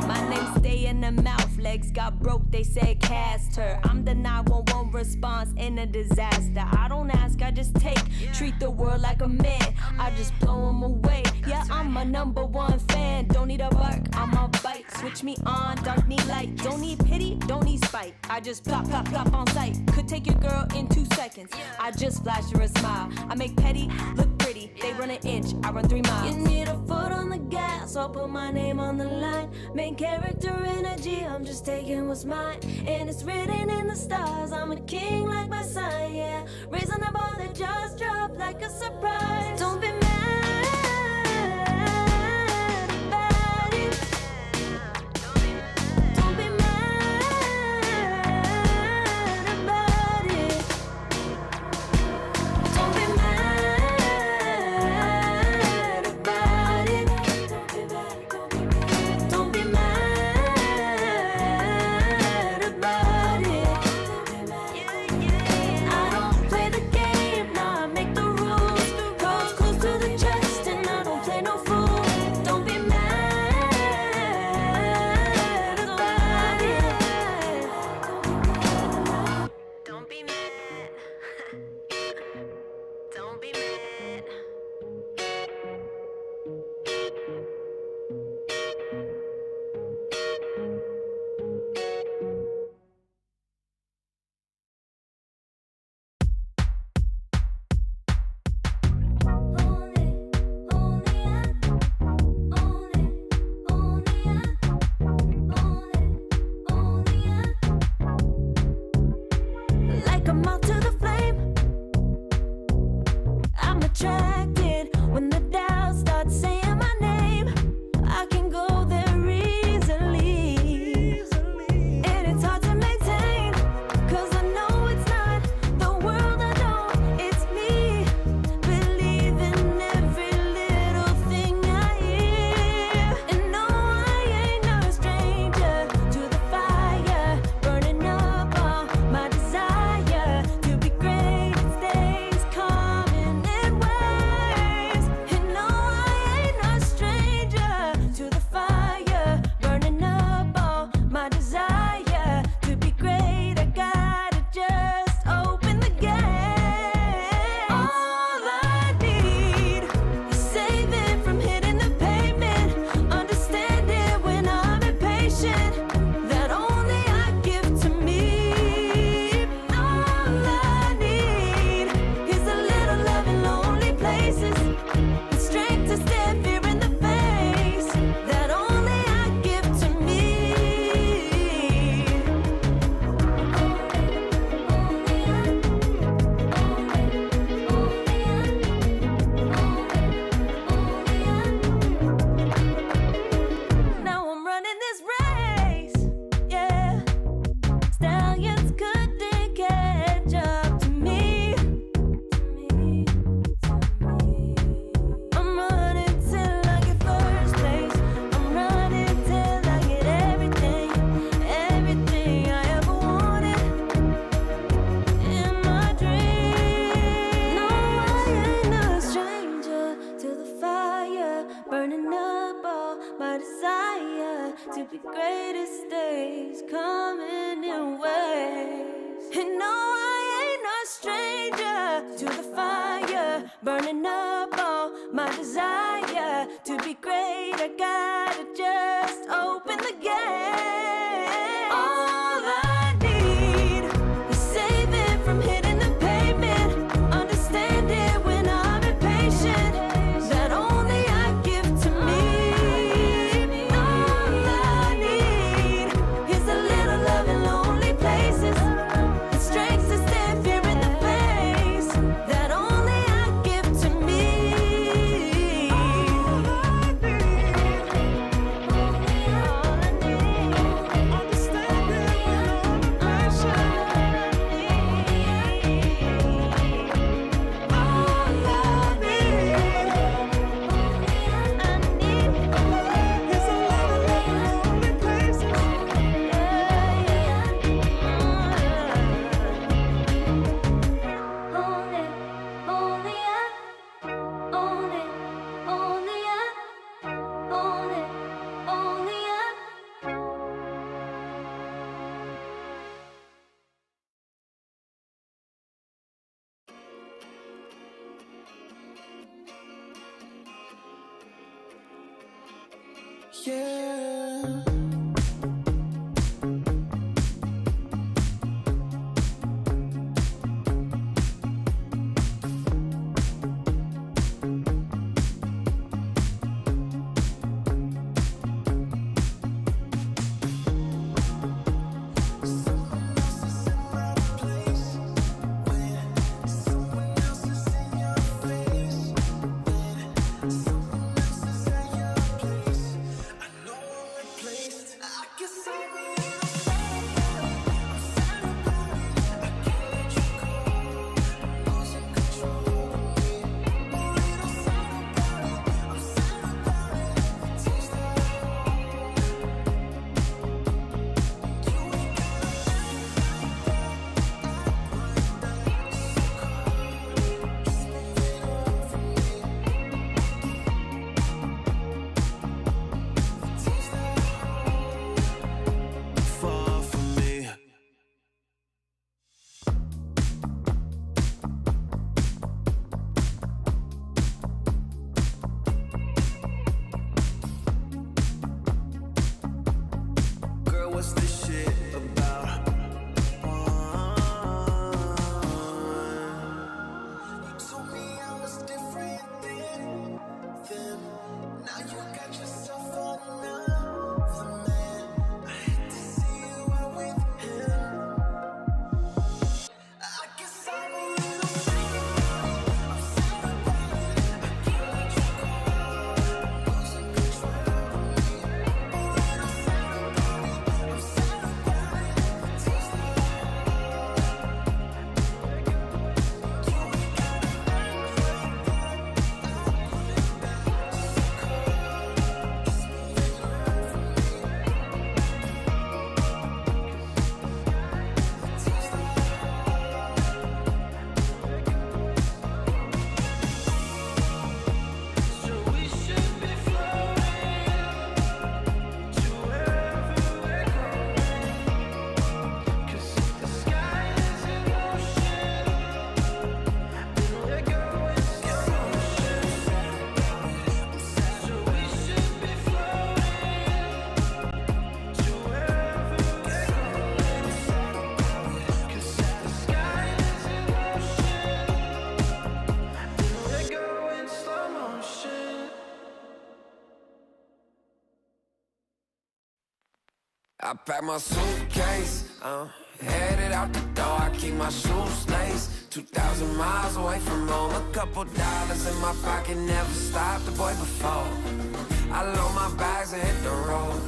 my name stay in the mouth. Legs got broke, they said cast her. I'm the 911 response in a disaster. I don't ask, I just take. Treat the world like a man, I just blow him away. Yeah, I'm a #1 fan. Don't need a bark, I'm a bite. Switch me on, dark need light. Don't need pity, don't need spite. I just plop, plop, plop on sight. Could take your girl in 2 seconds. I just flash her a smile. I make petty look pretty. They run an inch, I run 3 miles. You need a foot on the gas, I'll put my name on the line. Main character energy, I'm just taking what's mine. And it's written in the stars, I'm a king like my sign, yeah. Raising the bar, the jaws drop like a surprise. Don't be mad about it. Don't be mad about it. Don't be mad about it. Don't be mad about it. I don't play the game, nah, I make the rules. Cards close to the chest and I don't play no fool. Don't be mad about it. Don't be mad. Don't be mad. Like a moth to the flame, I'm attracted when the doubts start saying my name. I can go there easily, and it's hard to maintain, 'cause I know it's not the world I know, it's me. Believe in every little thing I hear, and no, I ain't no stranger to the fire, burning up all my desire to be great. It stays coming in waves, and no, I ain't no stranger to the fire, burning up all my desire to be great. I gotta just open the gate. All I need is saving from hitting the pavement, understanding when I'm impatient, that only I give to me. All I need is a little love in lonely places, and strength to stare fear in the face, that only I give to me. Now I'm running this race, yeah. Stallions couldn't catch up to me. I'm running till I get first place. I'm running till I get everything, everything I ever wanted in my dream. No, I ain't no stranger to the fire, burning up all my desire to be greatest days coming in waves. And no, I ain't no stranger to the fire, burning up all my desire to be great. I gotta just open the gate. All I need is saving from hitting the pavement, understanding when I'm impatient, that only I give to me. All I need is a little love in lonely places, and strength to stand fear in the face, yeah. Far from me. Girl, what's this shit about? You told me I was different then. Now you got yourself another man. I hate to see you out with him. I guess I'm a little sad about it. I can't let you go. Losing control of me. A little sad about it. I'm sad about it. Taste the I pack my suitcase, headed out the door. I keep my shoes laced. 2,000 miles away from home. A couple dollars in my pocket, never stopped the boy before. I load my bags and hit the road.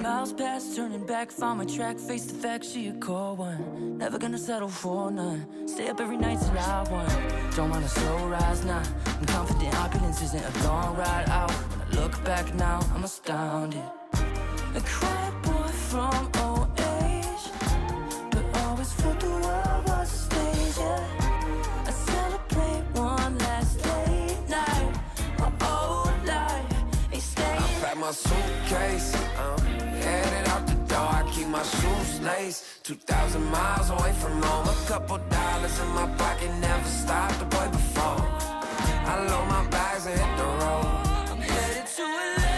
Miles past, turning back, found my track, face the fact she a cold one. Never gonna settle for none. Stay up every night till I won. Don't want a slow rise now. I'm confident opulence isn't a long ride out. When I look back now, I'm astounded. A quiet boy from old age, but always thought the world was a stage, yeah. I celebrate one last late night. My old life ain't staying. I pack my suitcase, headed out the door. I keep my shoes laced. 2,000 miles away from home. A couple dollars in my pocket, never stopped the boy before. I load my bags and hit the road. I'm headed to LA.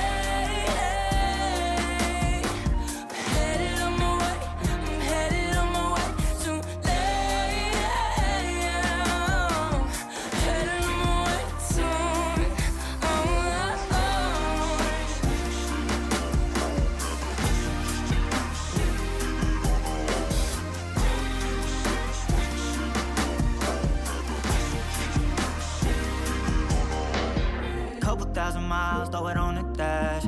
Couple thousand miles, throw it on the dash.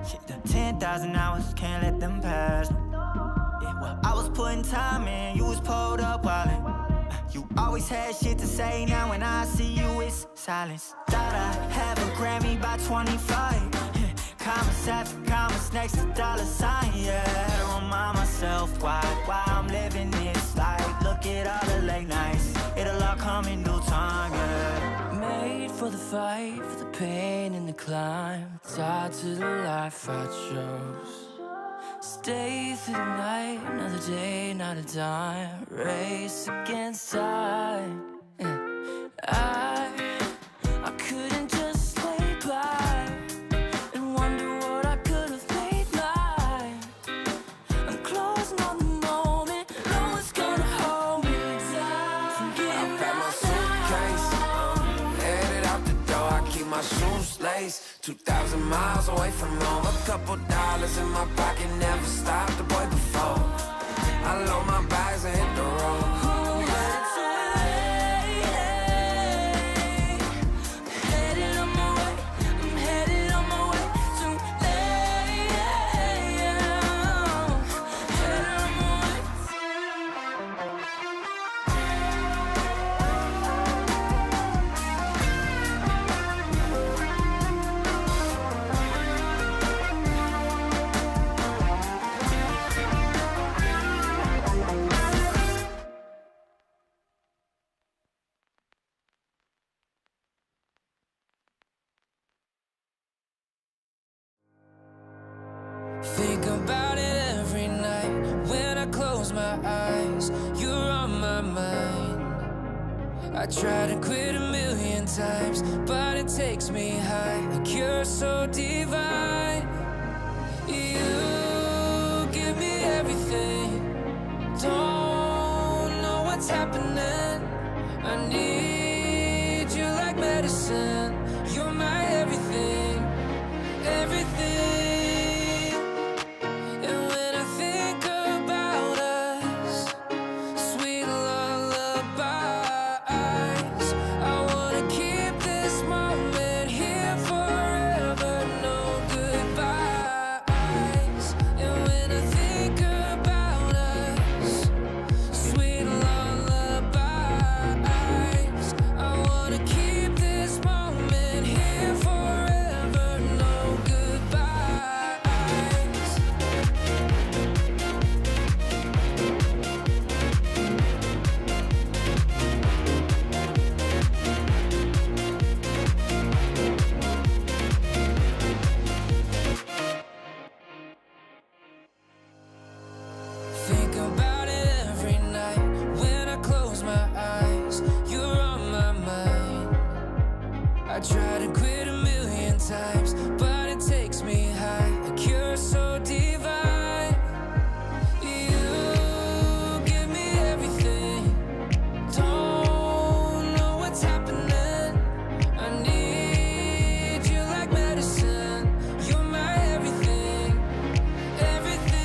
Shit, the 10,000 hours, can't let them pass. Yeah, well, I was putting time in, you was pulled up wildin'. You always had shit to say, now when I see you, it's silence. Thought I'd have a Grammy by 25. Commas after commas next to dollar sign, yeah. Had to remind myself why I'm living this life. Look at all the late nights, it'll all come in due time, yeah. Made for the fight, for the pain and the climb. Tied to the life I chose. Stay through the night, another day, not a dime. Race against time. Yeah. I couldn't just lay by and wonder 2,000 miles away from home. A couple dollars in my pocket, never stopped the boy before. I load my bags and hit the road. Think about it every night when I close my eyes. You're on my mind. I try to quit a million times, but it takes me high. Like you're so divine. You give me everything. Don't know what's happening. I need you like medicine. You're my everything, everything. Think about it every night when I close my eyes. You're on my mind. I try to quit a million times, but it takes me high. Like you're so divine. You give me everything. Don't know what's happening. I need you like medicine. You're my everything, everything.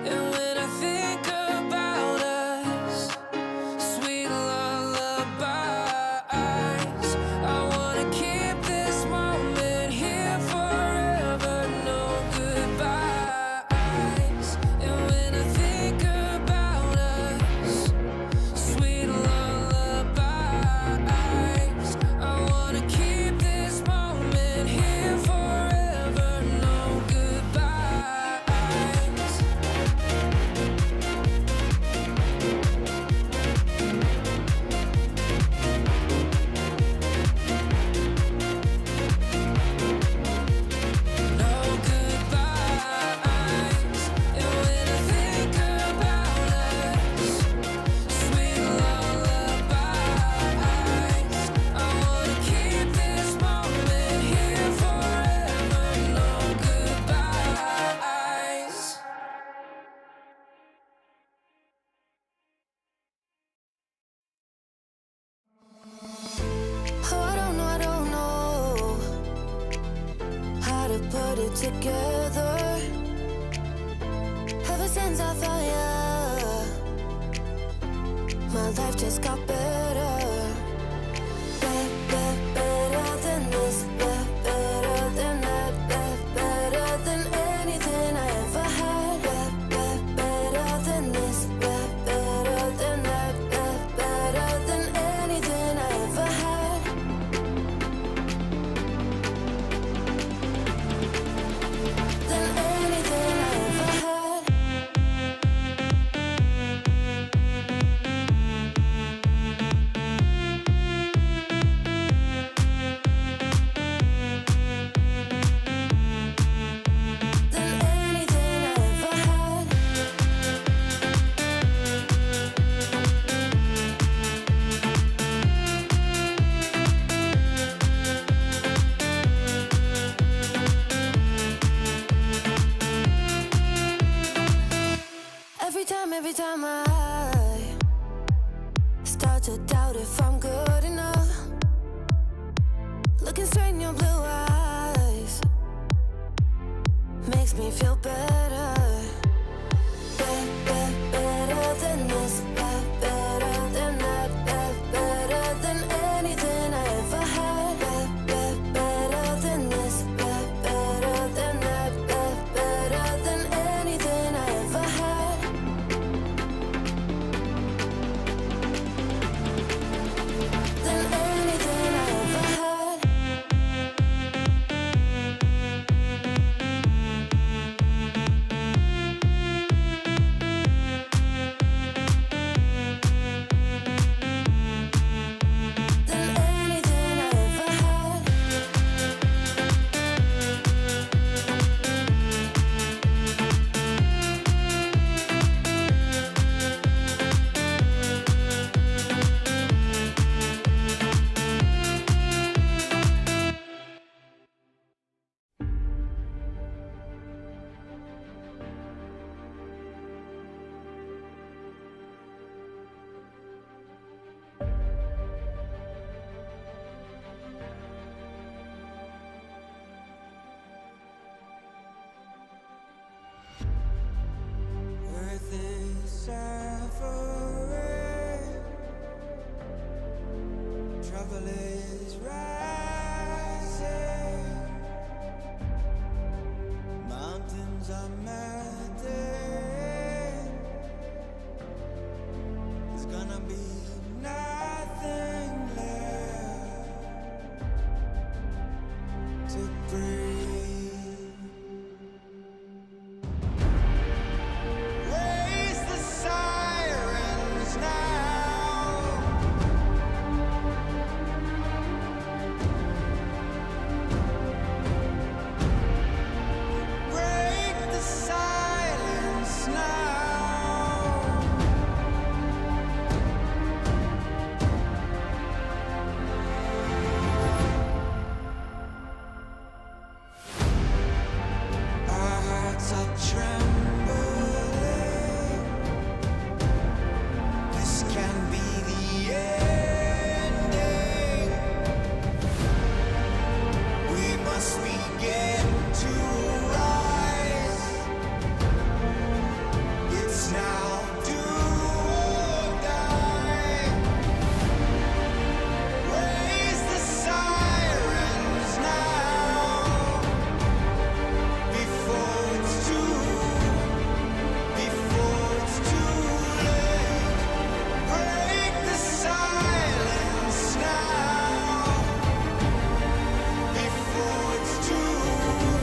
And when I think about us, sweet lullabies, I wanna keep this moment here forever, no goodbyes. And when I think about us, sweet lullabies, I wanna keep this moment here forever, no goodbyes. No goodbyes. And when I think about us, sweet lullabies, I wanna keep this moment here forever. No goodbyes. Oh, I don't know how to put it together. Ever since I found you, my life just got better. Better than this, better than that, better than anything I ever had. Better than this, better than that, better than anything I ever had. Than anything I ever had. Than anything I ever had. Every time I start to doubt if I'm good enough, looking strain your blue eyes makes me feel better. Better than this, better than that, better than anything I ever had. Better than this, better than that, better than anything I ever had. Than anything I ever had. Than anything I ever had. Earth is suffering, trouble is rising, mountains are melting, there's gonna be nothing left to breathe. Raise the sirens now. Break the silence now. Our hearts are trembling. This can be the ending. We must begin to rise. It's now do or die. Raise the sirens now before it's too late. Break the silence now before it's too late.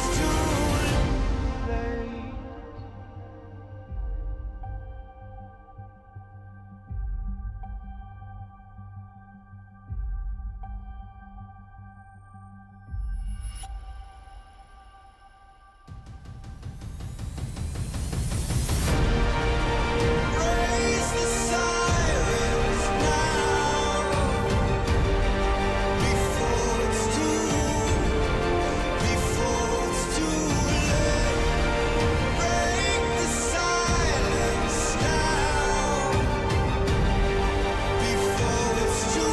Raise the sirens now before it's too late. Break the silence now before it's too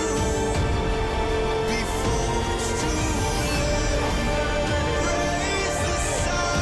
late. Raise the sirens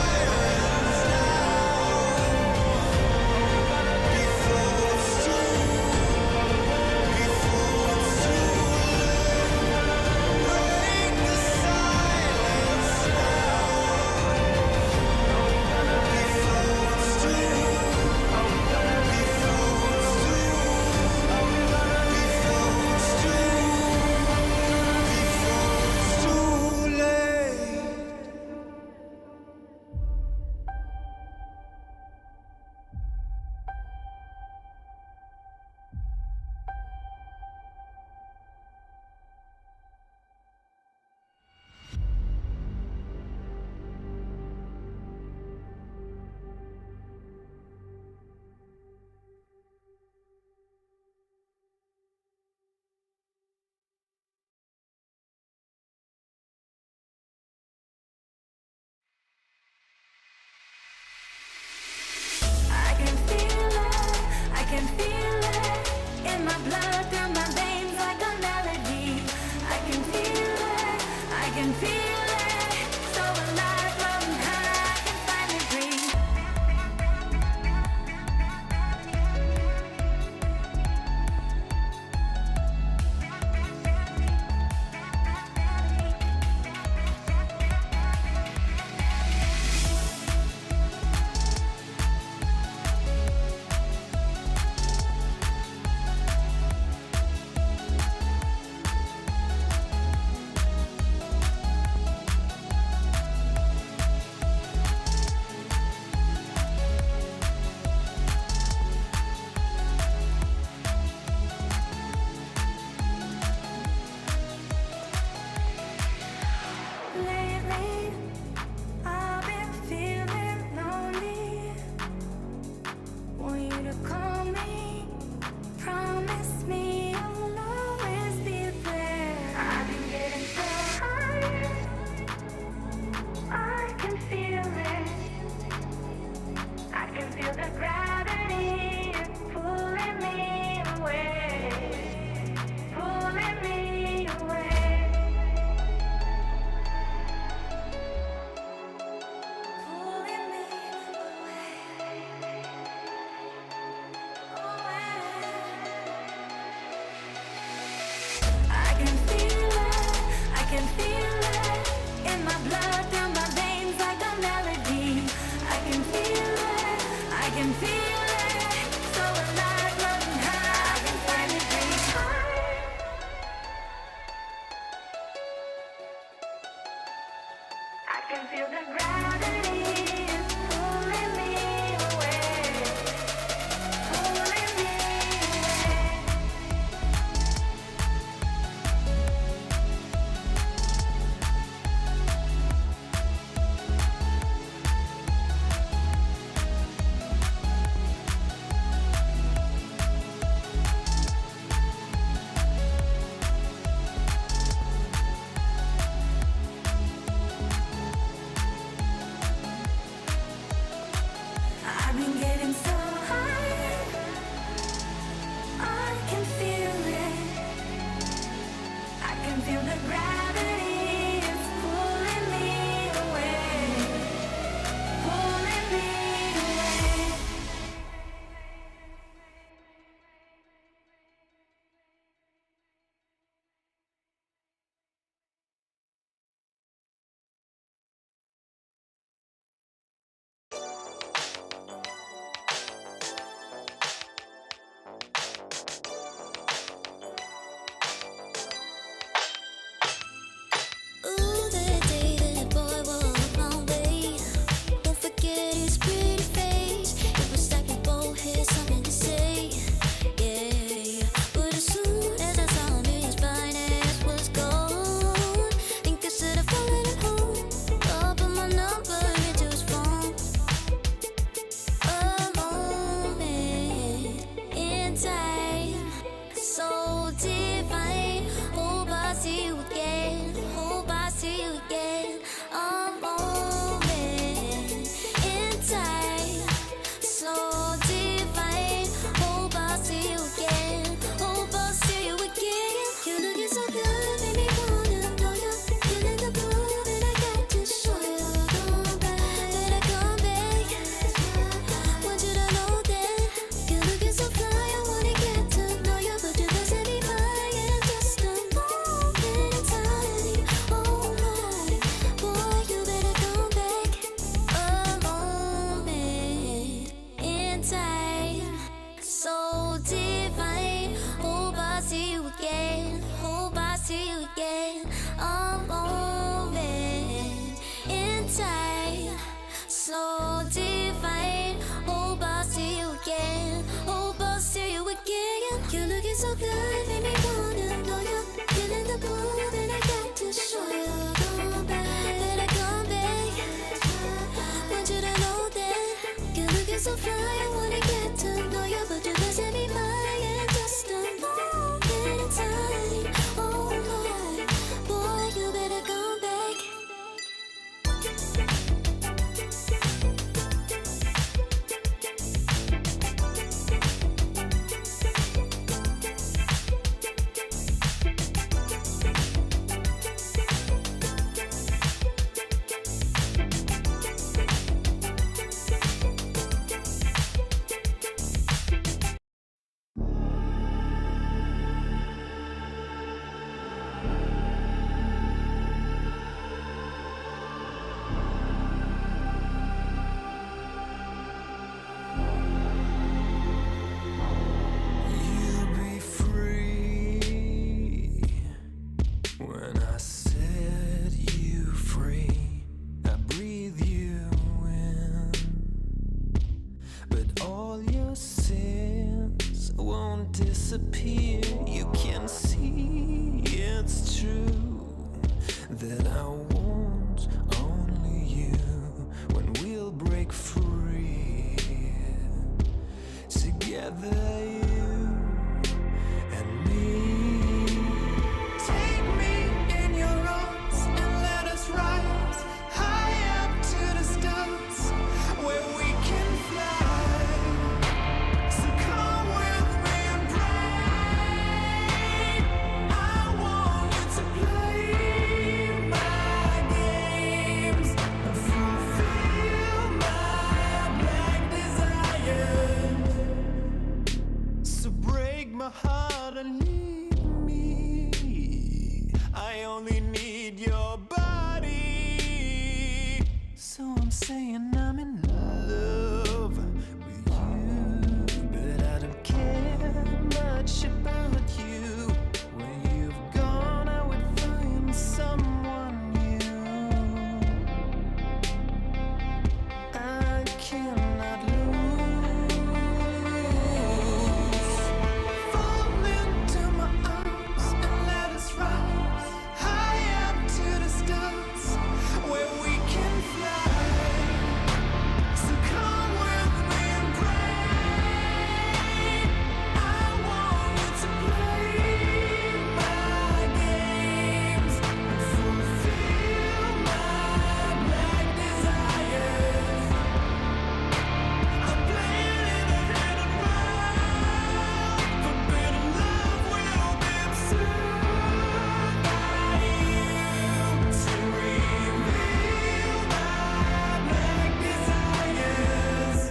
can feel it in my blood, through my veins like a melody. I to call me. Promise me you'll always be there. I've been getting so high, I can feel it. I can feel the gravity pulling me away, pulling me away, pulling me I can feel it in my blood, down my veins like a melody. I can feel it, so alive, loving high. I can finally breathe high. I can feel the gravity is pulling me away, pulling me away. I've been getting so high, I can feel it. I can feel the gravity is pulling me away, pulling me away. Ooh, the day that boy walked my way. Won't forget his pretty face. It was like we both had something to say. Yeah, but as soon as I saw him, his fine ass was gone. Think I should have followed him home. I'll put my number into his phone. A moment in time, so divine. Hope I see you again. Hope I see you again. A moment in time, so divine. Hope I see you again. Hope I see you again. You're looking so good, made me wanna know you. Feeling the groove, and I got to show you. Come back, better come back. Want you to know that you're looking so fly. I wanna get to know you, but you're passing me by in just a moment in time. Oh my, boy, you better come back. A moment in time, so divine. Hope I see you again. Hope I see you again. A moment in time, so divine. Hope I see you again. Hope I see you again. You're looking so good, made me wanna know you. Feeling the groove, and I got to show you. Come back, better come back. Want you to know that you're looking so fly. I wanna get to know you, but you're passing me by in just a moment in time. Oh my, boy, you better come back. disappear. You can see it's true that I want only you when we'll break free. Together together, you and me. Take me in your arms and let us rise high up to the stars where we can fly. So come with me and pray. I want you to play my games and fulfill my black desires. So break my heart and leave me. I only need your body. So I'm saying I'm in love with you, but I don't care much about you. When you've gone, I would find someone new. I cannot lose. Fall into my arms and let us rise high up to the stars where we can fly. So come with me and pray. I want you to play my games and fulfill my black desires. I'm playing in a hidden world. Forbidden love will be observed by you to reveal my black desires.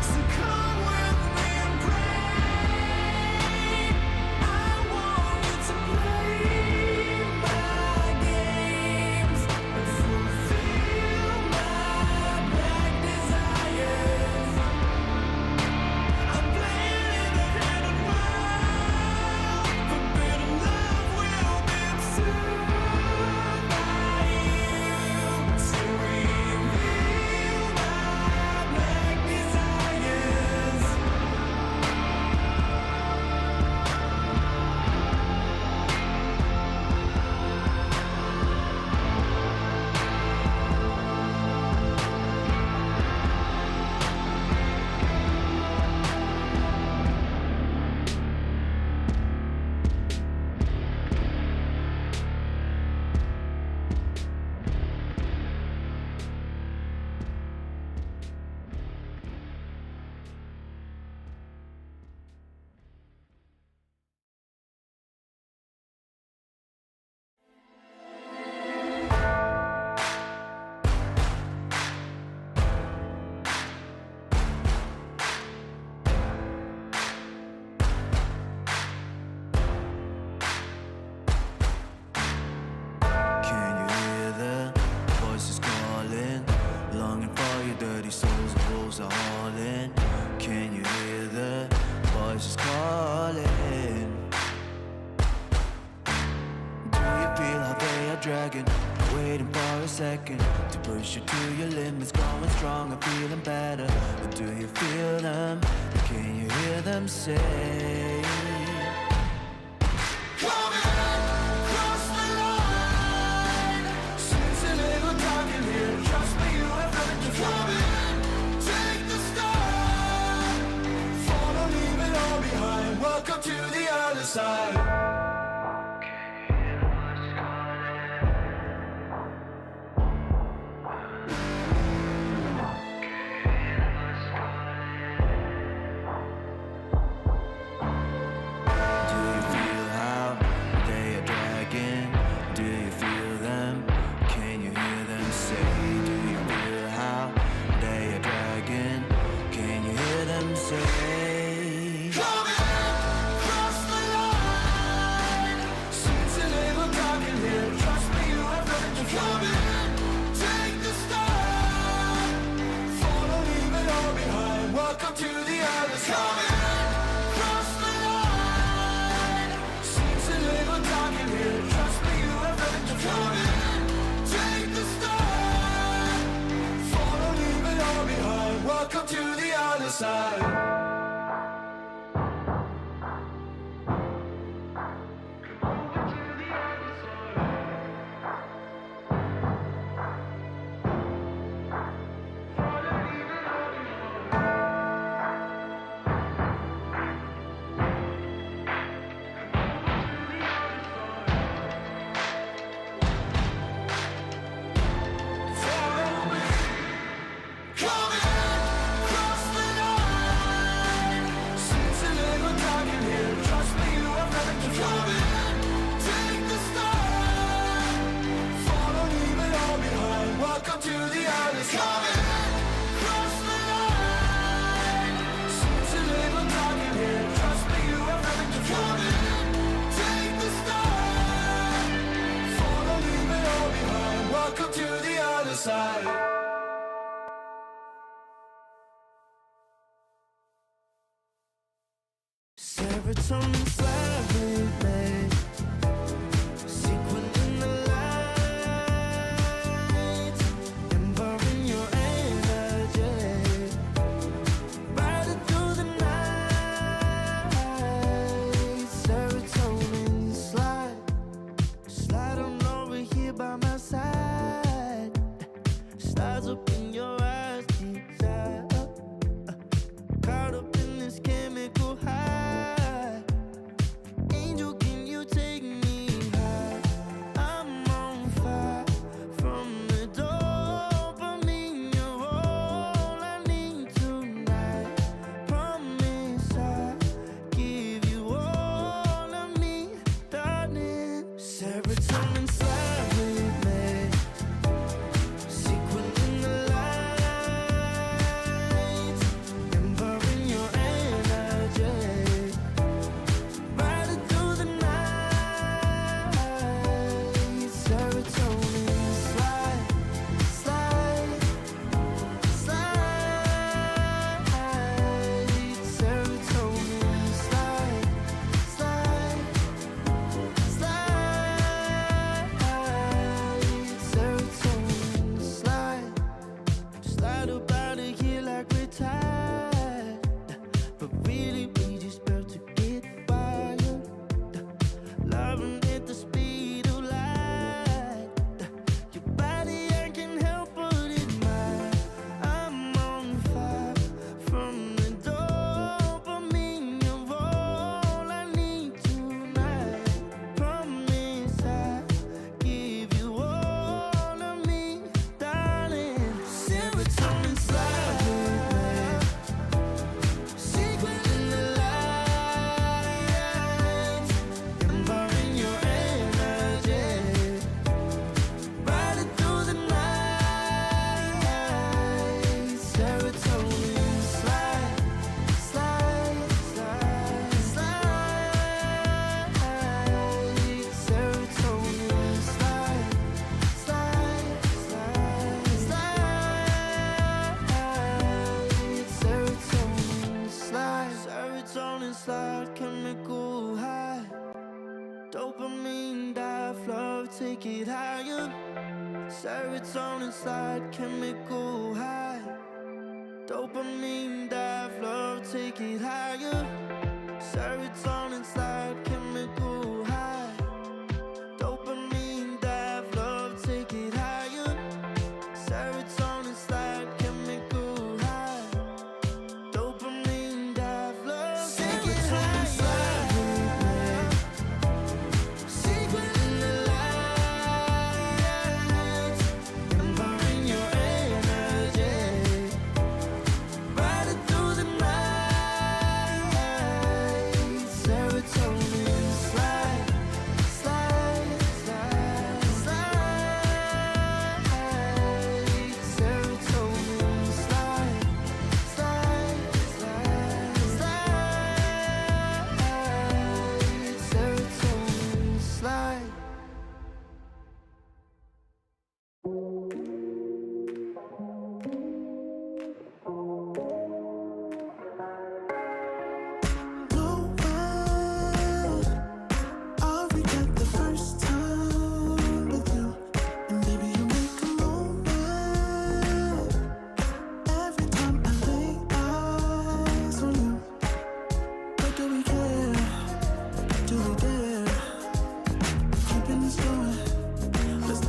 So come with me and pray. I want you to play my games and fulfill my black desires. I'm playing in a hidden world. Forbidden love will be observed by you to reveal my black desires. Can you hear the voices calling? Longing for your dirty souls, the wolves are hauling. Can you hear the voices calling? Do you feel how they are dragging? Waiting for a second to push you to your limits, going stronger, feeling better. But do you feel them? Can you hear them say? Welcome to the other side. side. Serotonin slightly late, sequin in the light, embarking your energy, riding through the night. Serotonin slide on over here by my side, slides up in your eyes, desire, caught up in this chemical high. Serotonin slide, chemical high. Dopamine dive, love, take it higher. Serotonin slide, chemical high. Dopamine dive, love, take it higher. Serotonin slide, chemical high. Dopamine dive, love, take it higher. Serotonin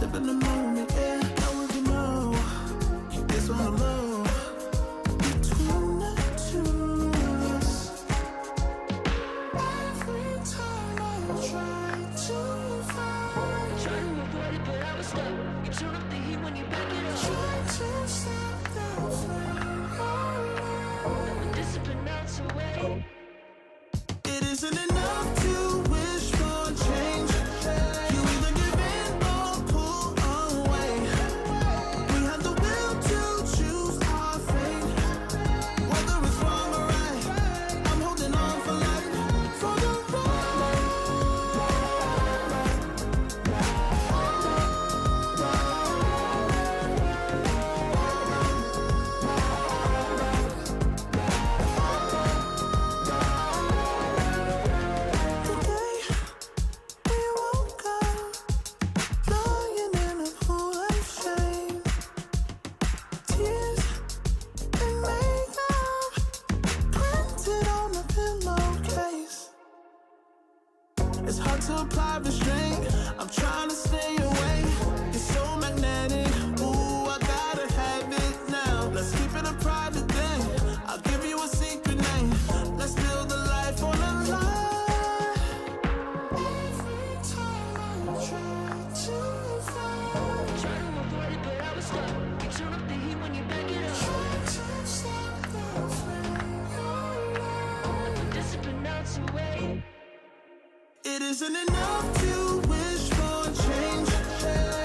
live in the moment, yeah. Now if you know, keep this on the low. Between the two of us, every time I try to find, Try to avoid it, but I was stuck. You turn up the heat when you back it up. try to stop the flame. Oh, Discipline melts away. it isn't enough to wish for change. You either give in or pull away. We have the will to choose our fate. Whether it's wrong or right, I'm holding on for life. For the ride. Today we woke up lying in a pool of shame. Tears and makeup printed on the pillowcase. It's hard to apply restraint. I'm trying to stay away. It's so magnetic. Ooh, I gotta have it now. Let's keep it a private thing. I'll give you a secret name. Let's build a life on a lie. Every time I try to find, Try to avoid it, but I was stuck. You turn up the heat when you back it up. try to stop the flame. Oh, Discipline melts away. it isn't enough to wish for change.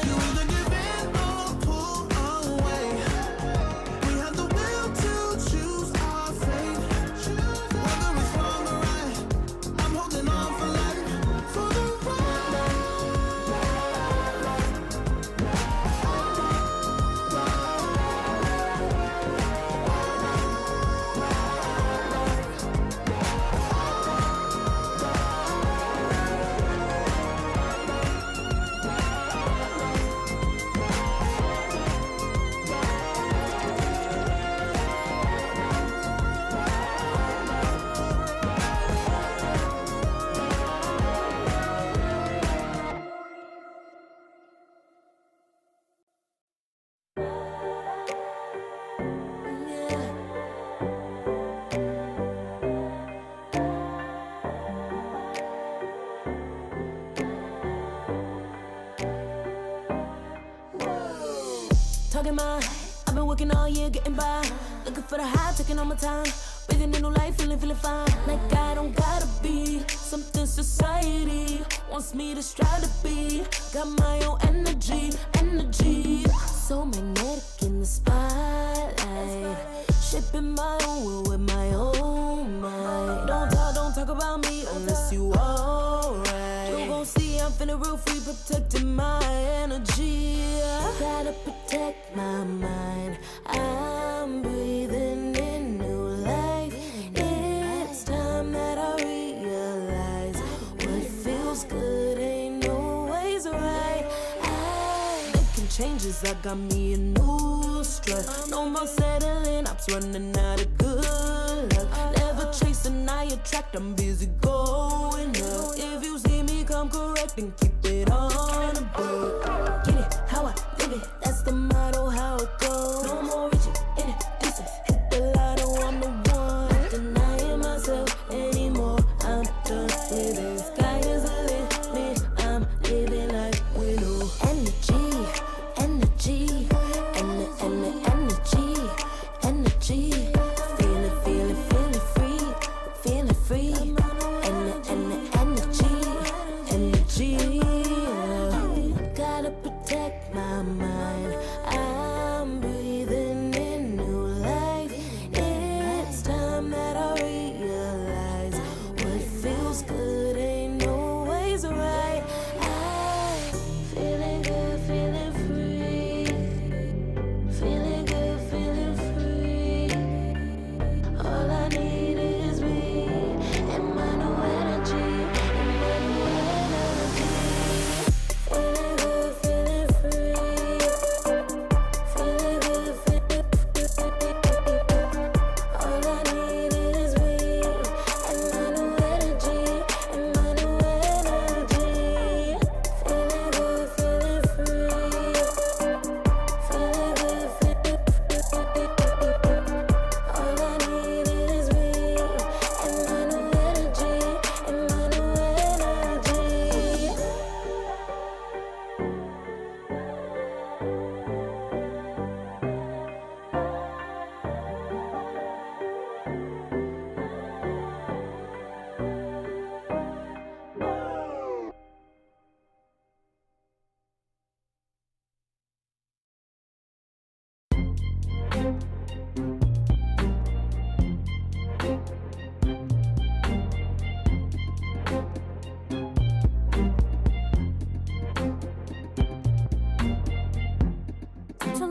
You either give in or pull away. We have the will to choose our fate. Whether it's wrong or right, I'm holding on for life. For the ride. Talking mine, I've been working all year getting by. Looking for the high, taking all my time. Breathing in new life, feeling fine. Like I don't gotta be something society wants me to strive to be. Got my own energy. So magnetic in the spotlight. Shaping my own world with my own mind. Don't talk about me unless you alright. You gon' see I'm feeling real free, protecting my energy. Gotta protect my mind. I'm breathing in new life. It's time that I realize what feels good ain't always right. Making changes, I got me a new stress. No more settling, I'm running out of good luck. Never chasing, I attract, I'm busy going up. If you see me, come correct and keep it on the book. Get it, how I live it, that's the motto, how it goes. No more reaching in it, distance, hit the lotto, I'm the one. Not denying myself anymore, I'm done with it. Sky is the limit, I'm living life with no energy.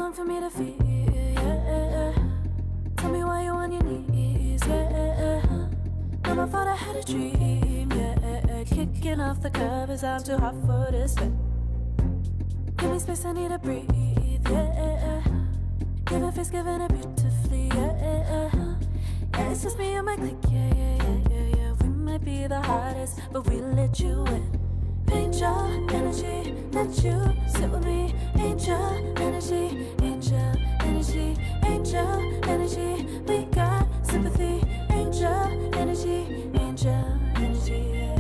long for me to feel, yeah. Tell me why you on your knees, yeah. Never thought I had a dream, yeah. Kicking off the covers, I'm too hot for this bed. Give me space, I need to breathe, yeah. Give a face, giving it beautifully, yeah. Yeah, it's just me and my clique, yeah. We might be the hottest, but we let you in. Angel energy, let you sit with me. Angel energy, angel energy, angel energy. We got sympathy. Angel energy, angel energy. Yeah.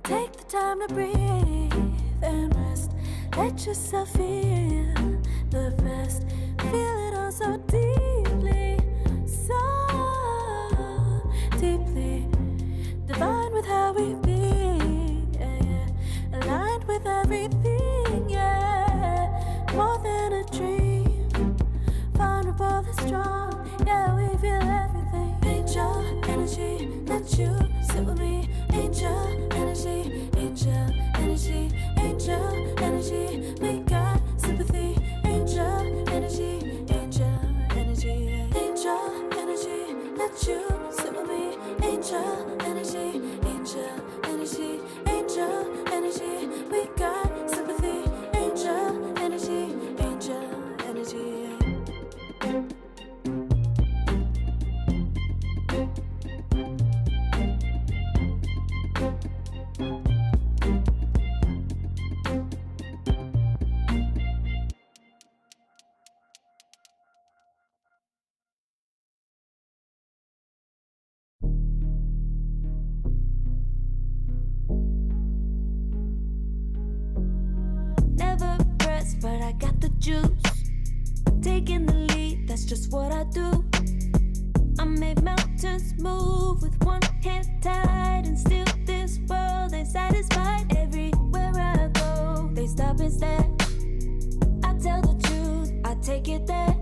Take the time to breathe and rest. Let yourself feel the best. Feel it all so deeply, so deeply. Divine with how we be, yeah. Aligned with everything, yeah. More than a dream, vulnerable and strong, yeah. We feel everything. Angel energy, let you sit with me. Angel energy, angel energy, angel energy. We got sympathy. Angel energy, angel energy, angel energy. Let you sit with me. Angel energy, angel energy, angel energy. We got sympathy. Angel energy, angel energy. Never pressed, but I got the juice. Taking the lead, that's just what I do. I make mountains move with one hand tied, and still this world ain't satisfied. Everywhere I go, they stop and stare. I tell the truth, I take it there.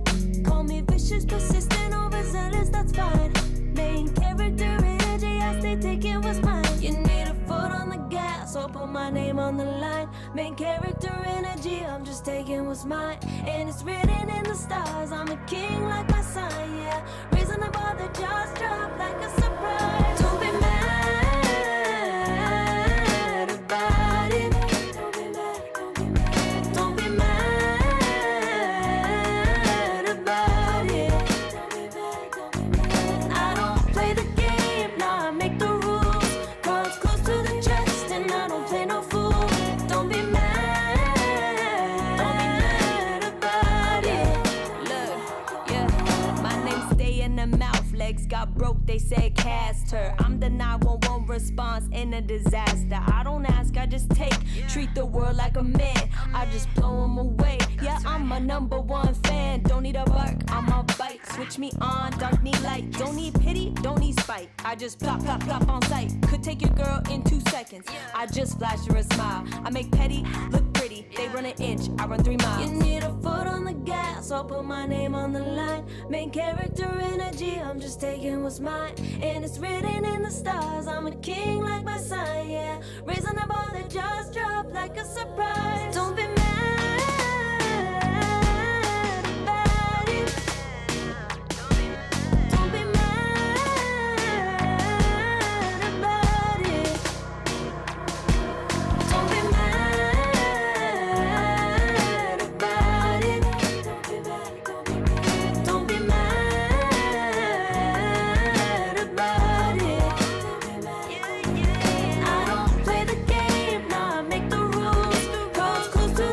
Call me vicious, persistent, overzealous, that's fine. Main character energy, I stay taking what's mine. You need a foot on the gas, or put my name on the line. Main character energy, I'm just taking what's mine. And it's written in the stars, I'm a king like my sign, yeah. Reason the bar, the jaws drop like a surprise. Don't be mad about it. Don't be mad, don't be mad. Don't be mad about it. Don't be mad, don't be mad. I don't play the game, now I make the rules. Cards close to the chest, and I don't play no fool. Don't be mad about it. Look, yeah, my name stay in the mouth. Legs got broke, they said cast her. I'm the 911 response in a disaster. I don't ask, I just take. Treat the world like a man, I just blow him away. Yeah, I'm a #1 fan. Don't need a bark, I'm a bite. Switch me on, dark need light. Don't need pity, don't need spite. I just plop, plop, plop on sight. Could take your girl in 2 seconds. I just flash her a smile. I make petty look pretty. They run an inch, I run 3 miles. You need a foot on the gas, I'll put my name on the line. Main character energy, I'm just taking what's mine. And it's written in the stars, I'm a king like my sign, yeah. Raising the bar, the jaws drop like a surprise. Don't be mad about it. Don't be mad about it. Don't be mad about it. Don't be mad about it. I don't play the game, now I make the rules. Cards close to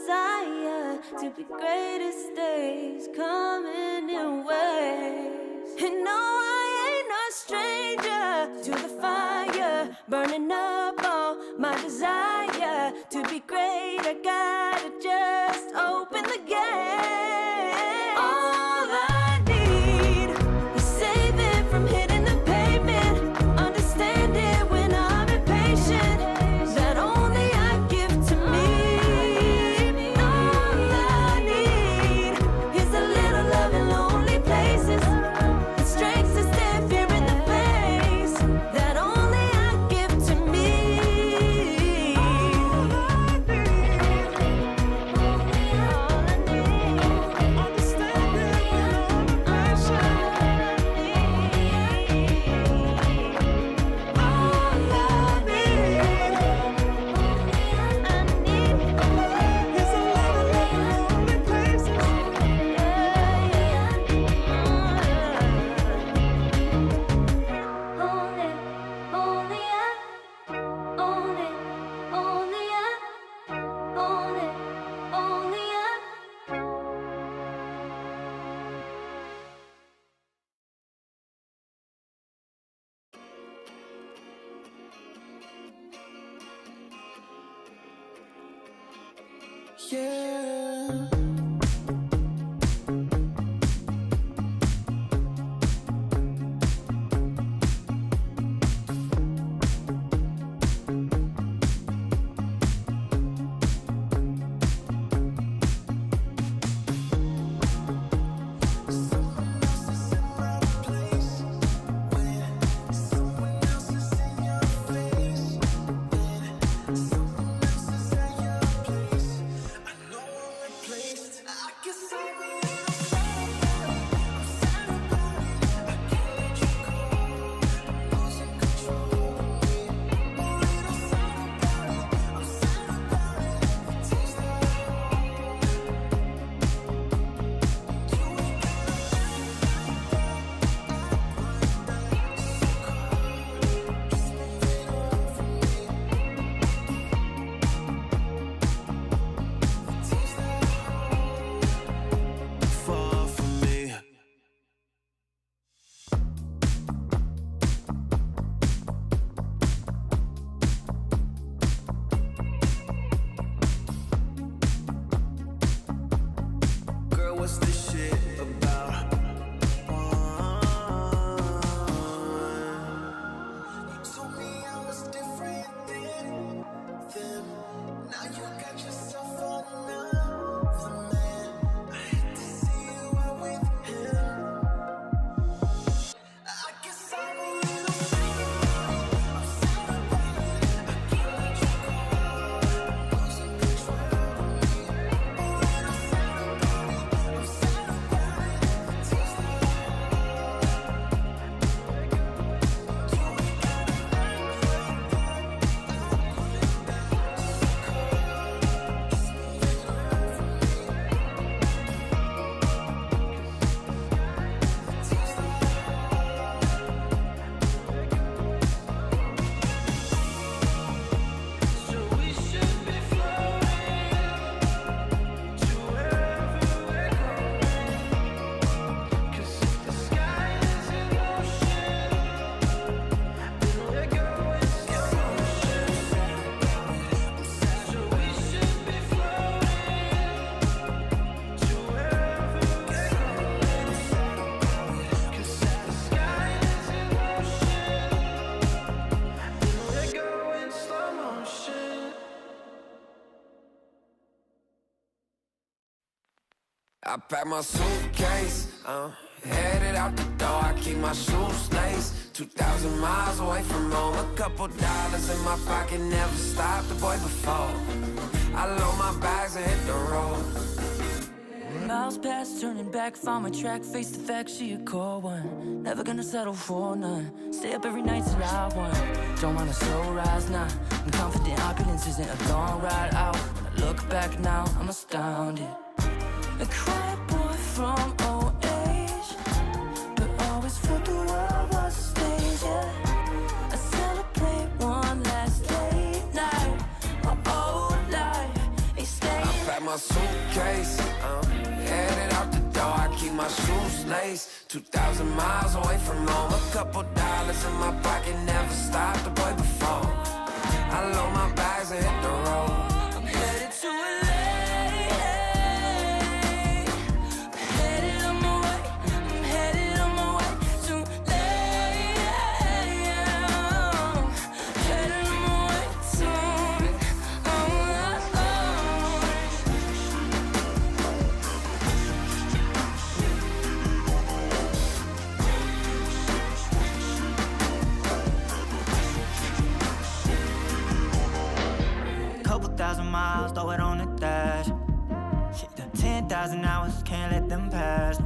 desire to be greatest days coming in waves. And no, I ain't no stranger to the fire, burning up all my desire to be great. I gotta just open the gate. All I need is saving from hitting the pavement, understand it when I'm impatient, that only I give to me. All I need is a little love in lonely places, the strength to stand fear in the face, that only I give to me. Yeah. What's this shit about? You told me I was different than them. Now you got yourself another man. I hate to see you out with him. I guess I'm a little sad about it. I can't let you go. Losing control of me. A little sad about it. I'm sad about it. Tears that you ain't gotta act like that. Just leave it alone for me. Tears that So we should be floating to wherever we're going. 'Cause if the sky is in motion, then we're going slow motion. So we should be floating to wherever we're going. 'Cause if the sky is in motion, then we're going slow motion. I pack my suitcase, headed out the door. I keep my shoes laced. 2,000 miles away from home. A couple dollars in my pocket, never stopped the boy before. I load my bags and hit the road. Miles past, turning back, found my track, face the fact she a cold one. Never gonna settle for none. Stay up every night till I won. Don't want a slow rise now. I'm confident opulence isn't a long ride out. When I look back now, I'm astounded. A quiet boy from old age, but always felt the world was a stage. Yeah. I celebrate one last late night. My old life, they staying. Pack my my suitcase. Headed out the door, I keep my shoes laced. 2,000 miles away from home, a couple dollars in my pocket, never stopped the boy before. I load my bags and hit the road. I'm headed to LA. Headed on my way. I'm headed on my way to LA. Headed on my way soon. Couple thousand miles, throw it on the dash. Shit, the 10,000 hours, can't let them pass.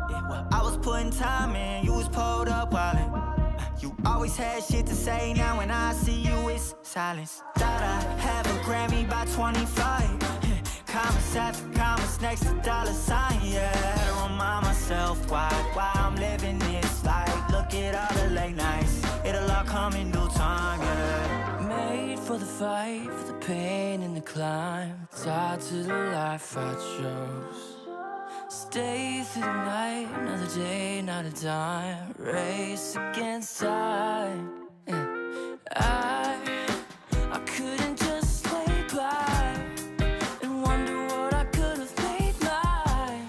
Yeah, well, I was putting time in, you was pulled up wildin'. You always had shit to say, now when I see you, it's silence. Thought I'd have a Grammy by 25. Commas after commas next to dollar sign, yeah. Had to remind myself why I'm living this life. Look at all the late nights, it'll all come in due time, yeah. Made for the fight, for the pain and the climb. Tied to the life I chose. Stay through the night, another day, not a dime. Race against time. I couldn't just lay by and wonder what I could have made mine.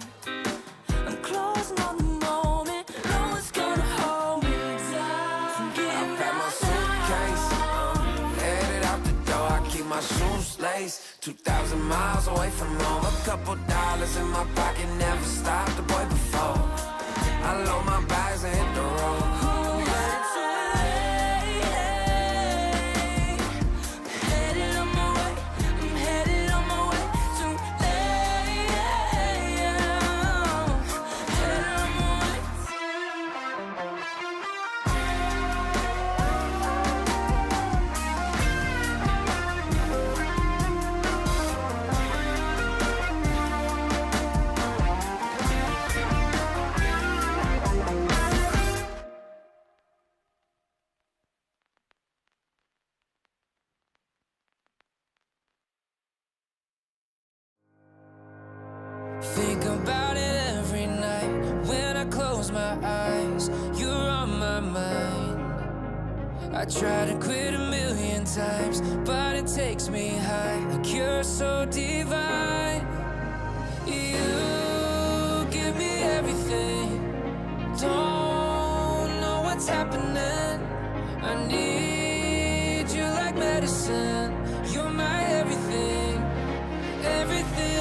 I'm closing on the moment, no one's gonna hold me down. I pack my suitcase, headed out the door, I keep my shoes laced. 2,000 miles away from home, a couple dollars in my pocket, never stopped the boy before. I load my bags and hit the road. Think about it every night when I close my eyes. You're on my mind. I try to quit a million times, but it takes me high. Like you're so divine. You give me everything. Don't know what's happening. I need you like medicine. You're my everything, everything.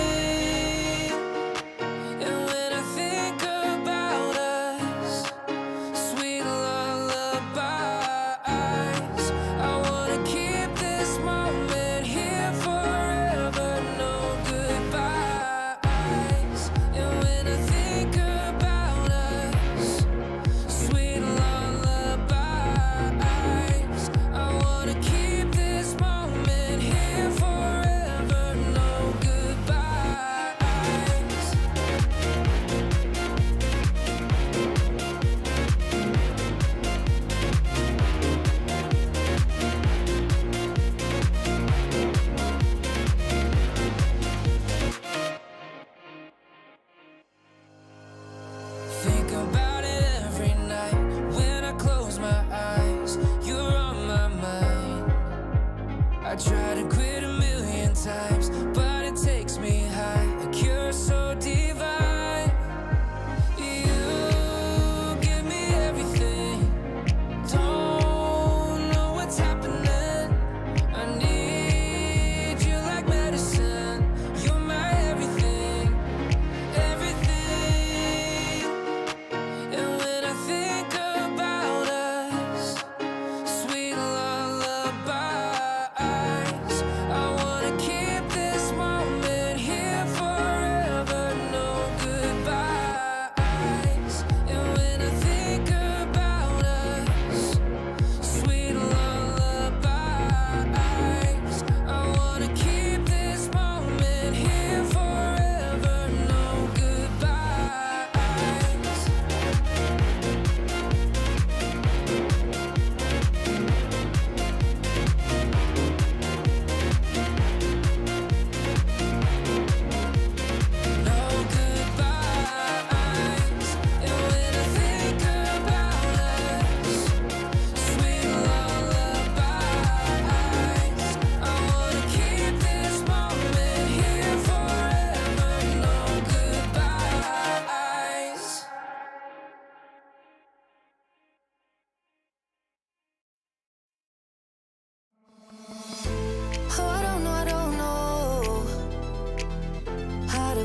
Good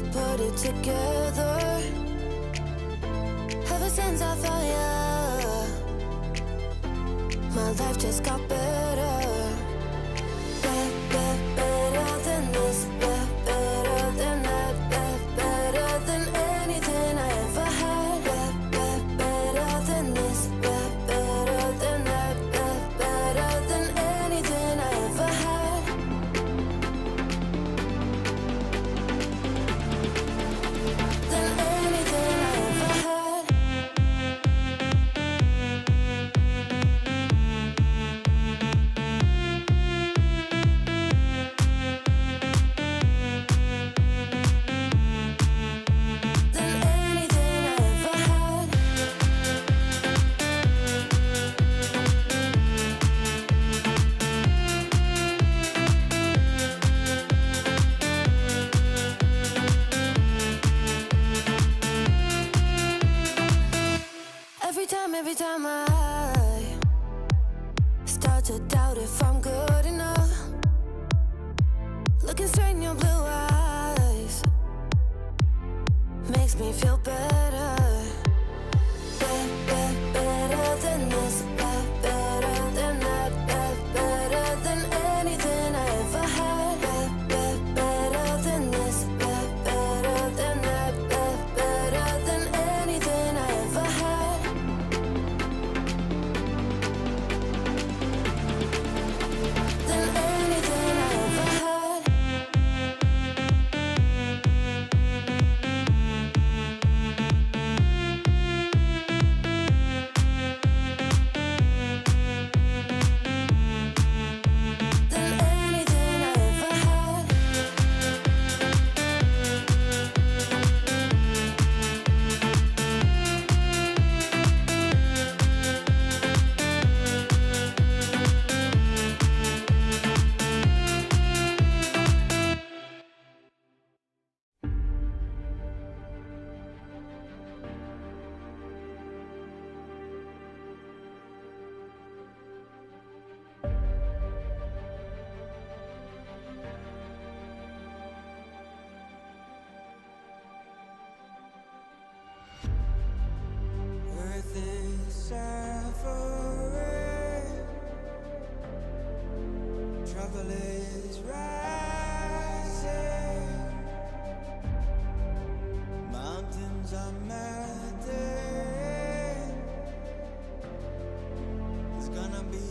to put it together. Ever since I found you, my life just got better. Better than this, better than that, better than anything I ever had. Better than this, better than that, better than anything I ever had. Than anything I ever had. Than anything I ever had. Every time I start to doubt if I'm good enough, looking straight in your blue eyes makes me feel better. Better than this, better than that, better than anything I ever had. Better than this, better than that, better than anything I ever had. Than anything I ever had. Than anything I ever had. Earth is suffering, trouble is rising, mountains are melting, there's gonna be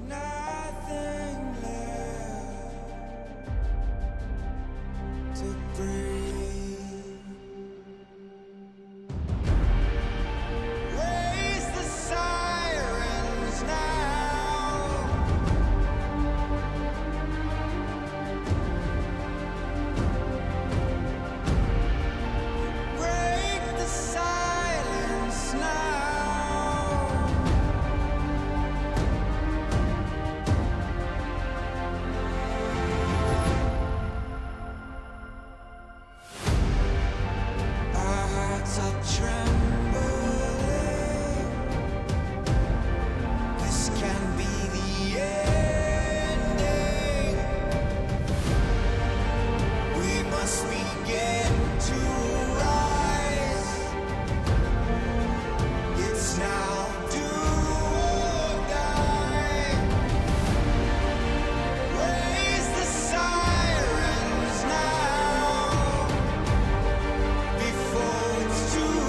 nothing left to breathe. Raise the sirens now. Break the silence now. Our hearts are trembling. This can be the ending. We must begin to rise. It's now do or die. Raise the sirens now before it's too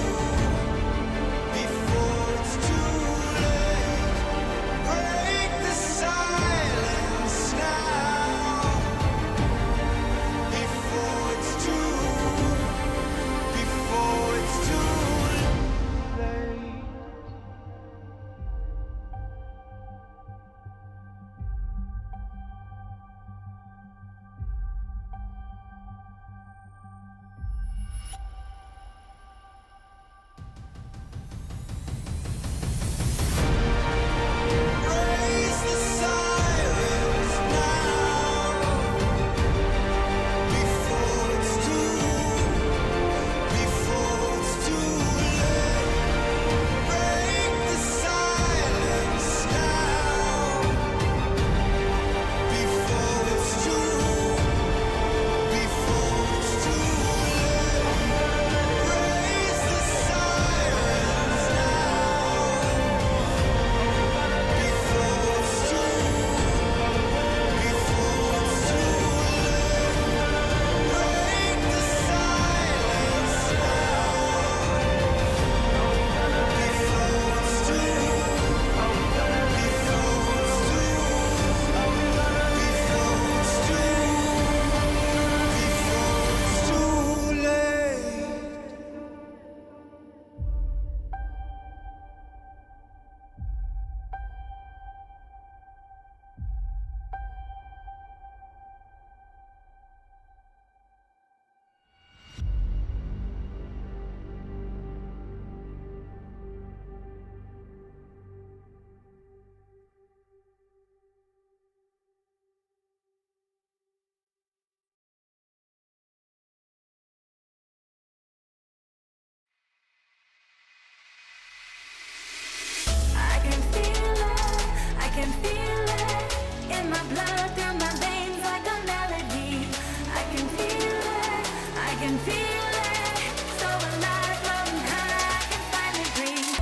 my blood, through my veins like a melody. I can feel it, I can feel it. So alive, floating high, I can finally breathe.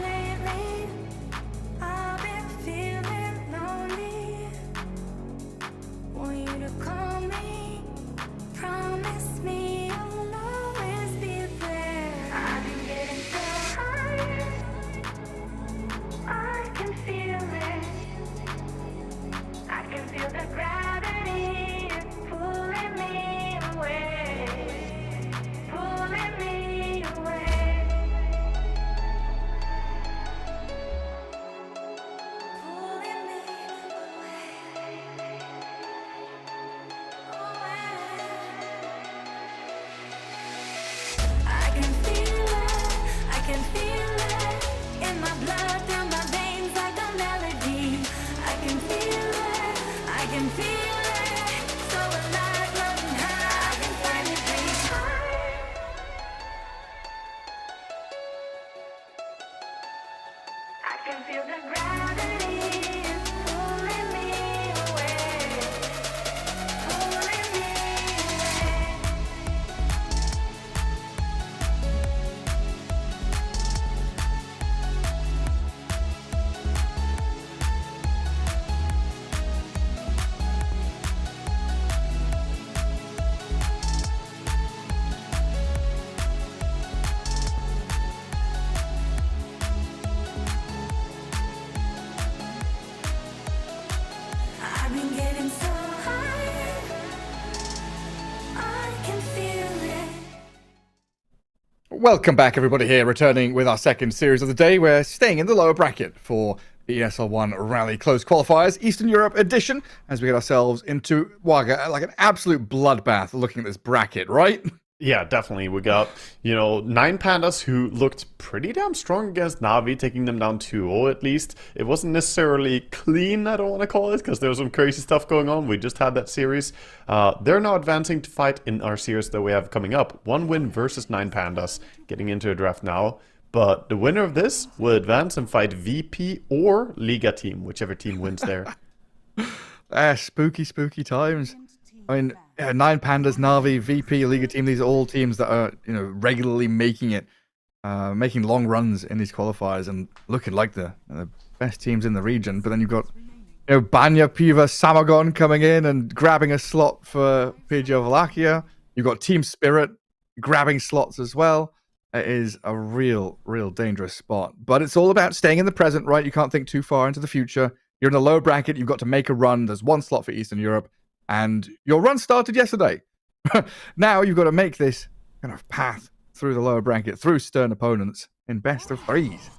Lately, I've been feeling lonely. Want you to call me, promise me you'll always be there. I've been getting so high, I can feel it. I can feel the gravity pulling me away, pulling me away. Pulling me I can feel it in my blood, through my veins like a melody. I can feel it, so alive, floating high, I can finally breathe. I can feel the gravity pulling me away, pulling me away. I've been getting so high, I can feel it. Welcome back, everybody, here, returning with our second series of the day. We're staying in the lower bracket for the ESL One Raleigh Close Qualifiers, Eastern Europe edition, as we get ourselves into Waga, like an absolute bloodbath looking at this bracket, right? Yeah, definitely. We got, 9 Pandas who looked pretty damn strong against Navi, taking them down 2-0 at least. It wasn't necessarily clean, I don't want to call it, because there was some crazy stuff going on. We just had that series. They're now advancing to fight in our series that we have coming up. 1 win versus 9 Pandas, getting into a draft now. But the winner of this will advance and fight VP or Liga team, whichever team wins there. Spooky, spooky times. I mean, 9 Pandas, Navi, VP, Liga team, these are all teams that are, regularly making it, making long runs in these qualifiers and looking like the best teams in the region. But then you've got, Banya, Piva, Samagon coming in and grabbing a slot for PGO Wallachia. You've got Team Spirit grabbing slots as well. It is a real dangerous spot. But it's all about staying in the present, right? You can't think too far into the future. You're in a low bracket. You've got to make a run. There's 1 slot for Eastern Europe. And your run started yesterday. Now you've got to make this kind of path through the lower bracket, through stern opponents in best of 3s.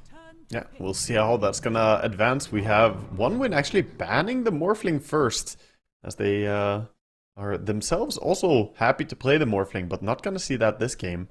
Yeah, we'll see how that's gonna advance. We have 1 win actually banning the Morphling first, as they are themselves also happy to play the Morphling, but not gonna see that this game.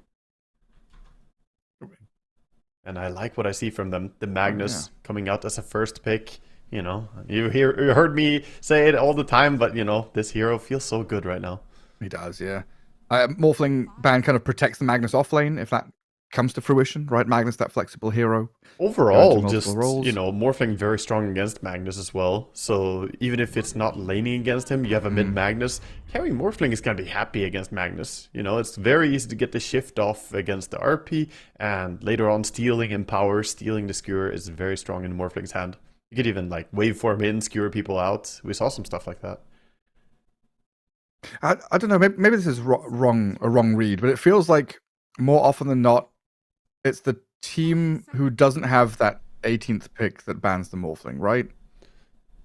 And I like what I see from them. The Magnus coming out as a first pick. You heard me say it all the time, but this hero feels so good right now. He does, yeah. Morphling ban kind of protects the Magnus offlane if that comes to fruition, right? Magnus, that flexible hero. Overall, just, Morphling very strong against Magnus as well. So even if it's not laning against him, you have a mid-Magnus. Carrying Morphling is going to be happy against Magnus. It's very easy to get the shift off against the RP, and later on stealing Empower, stealing the Skewer is very strong in Morphling's hand. You could even waveform in, skewer people out. We saw some stuff like that. I don't know, maybe this is a wrong read, but it feels like more often than not, it's the team who doesn't have that 18th pick that bans the Morphling, right?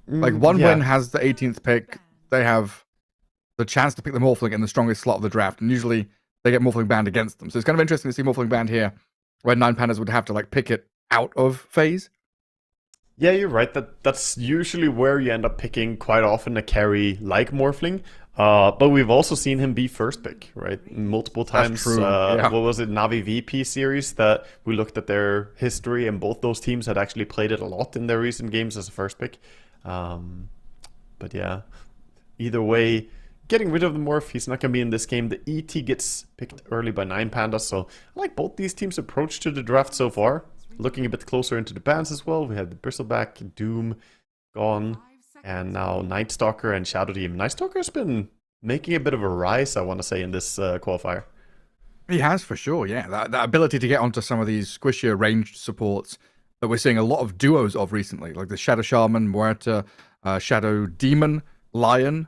One win has the 18th pick, they have the chance to pick the Morphling in the strongest slot of the draft, and usually they get Morphling banned against them. So it's kind of interesting to see Morphling banned here, where 9 Pandas would have to like pick it out of phase. Yeah, you're right. That's usually where you end up picking quite often a carry like Morphling. But we've also seen him be first pick, right? Multiple times. That's true. Yeah. What was it, Navi VP series that we looked at their history, and both those teams had actually played it a lot in their recent games as a first pick. But yeah, either way, getting rid of the Morph, he's not going to be in this game. The ET gets picked early by 9 Pandas, so I like both these teams' approach to the draft so far. Looking a bit closer into the bans as well, we have the Bristleback, Doom, gone, and now Night Stalker and Shadow Team. Night Stalker's been making a bit of a rise, I want to say, in this qualifier. He has, for sure, yeah. That ability to get onto some of these squishier ranged supports that we're seeing a lot of duos of recently, like the Shadow Shaman, Muerta, Shadow Demon, Lion.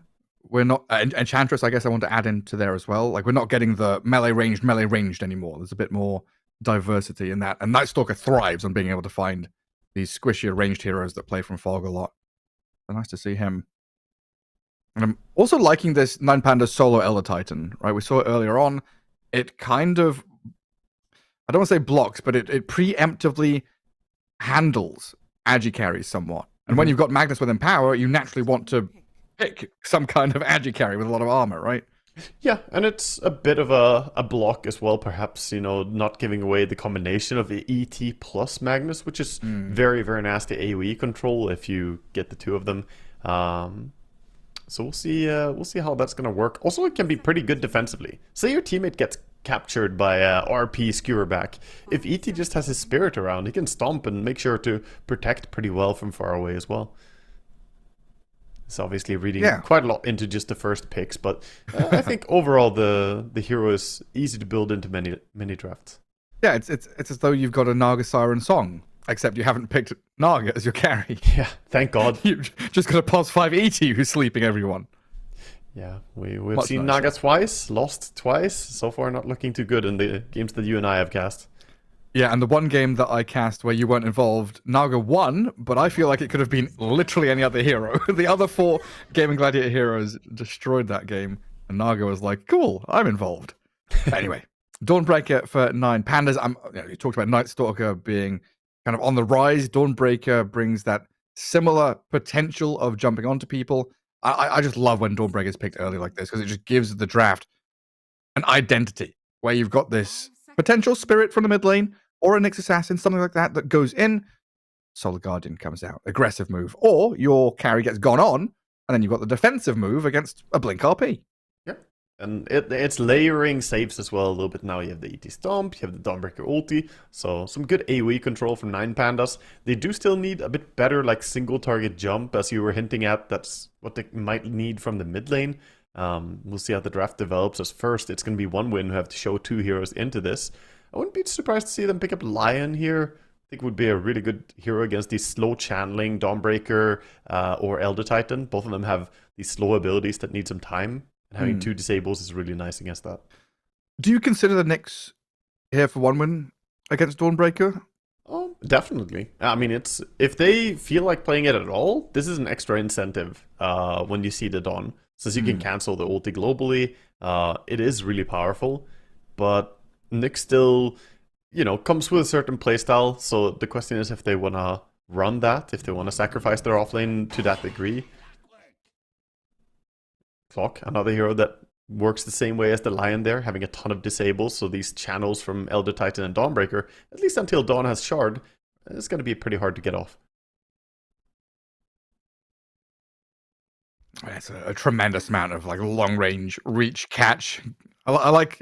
We're not Enchantress, I guess I want to add into there as well. Like, we're not getting the melee ranged anymore. There's a bit more diversity in that. And Night Stalker thrives on being able to find these squishier ranged heroes that play from Fog a lot. So nice to see him. And I'm also liking this 9 Pandas solo Elder Titan, right? We saw it earlier on. It kind of, I don't want to say blocks, but it preemptively handles agi carries somewhat. And when you've got Magnus with Empower, you naturally want to pick some kind of agi carry with a lot of armor, right? Yeah, and it's a bit of a block as well, perhaps, you know, not giving away the combination of the ET plus Magnus, which is very, very nasty AoE control if you get the two of them. So we'll see how that's going to work. Also, it can be pretty good defensively. Say your teammate gets captured by RP Skewerback. If ET just has his spirit around, he can stomp and make sure to protect pretty well from far away as well. It's obviously reading quite a lot into just the first picks, but I think overall the hero is easy to build into many drafts. Yeah, it's as though you've got a Naga Siren song, except you haven't picked Naga as your carry. Yeah, thank God. You've just got a pos 5 ET who's sleeping everyone. Yeah, we've seen Naga twice, lost twice. So far, not looking too good in the games that you and I have cast. Yeah, and the one game that I cast where you weren't involved, Naga won, but I feel like it could have been literally any other hero. The other 4 Gaming Gladiator heroes destroyed that game, and Naga was like, cool, I'm involved. Anyway, Dawnbreaker for 9 Pandas. You talked about Night Stalker being kind of on the rise. Dawnbreaker brings that similar potential of jumping onto people. I just love when Dawnbreaker is picked early like this, because it just gives the draft an identity, where you've got this potential spirit from the mid lane, or a Nyx Assassin, something like that, that goes in. Solar Guardian comes out. Aggressive move. Or your carry gets gone on, and then you've got the defensive move against a Blink RP. Yeah. And it's layering saves as well a little bit now. You have the ET Stomp, you have the Dawnbreaker ulti, so some good AoE control from 9 Pandas. They do still need a bit better like single target jump, as you were hinting at. That's what they might need from the mid lane. We'll see how the draft develops. As first, it's going to be one win who have to show 2 heroes into this. I wouldn't be surprised to see them pick up Lion here. I think it would be a really good hero against these slow channeling Dawnbreaker or Elder Titan. Both of them have these slow abilities that need some time, and having 2 disables is really nice against that. Do you consider the Nyx here for one win against Dawnbreaker? Oh, definitely. I mean, it's if they feel like playing it at all, this is an extra incentive when you see the Dawn. Since you can cancel the ulti globally, it is really powerful, but Nyx still, comes with a certain playstyle, so the question is if they want to run that, if they want to sacrifice their offlane to that degree. Clock, another hero that works the same way as the Lion there, having a ton of disables, so these channels from Elder Titan and Dawnbreaker, at least until Dawn has Shard, it's going to be pretty hard to get off. It's a tremendous amount of like long range reach catch. I like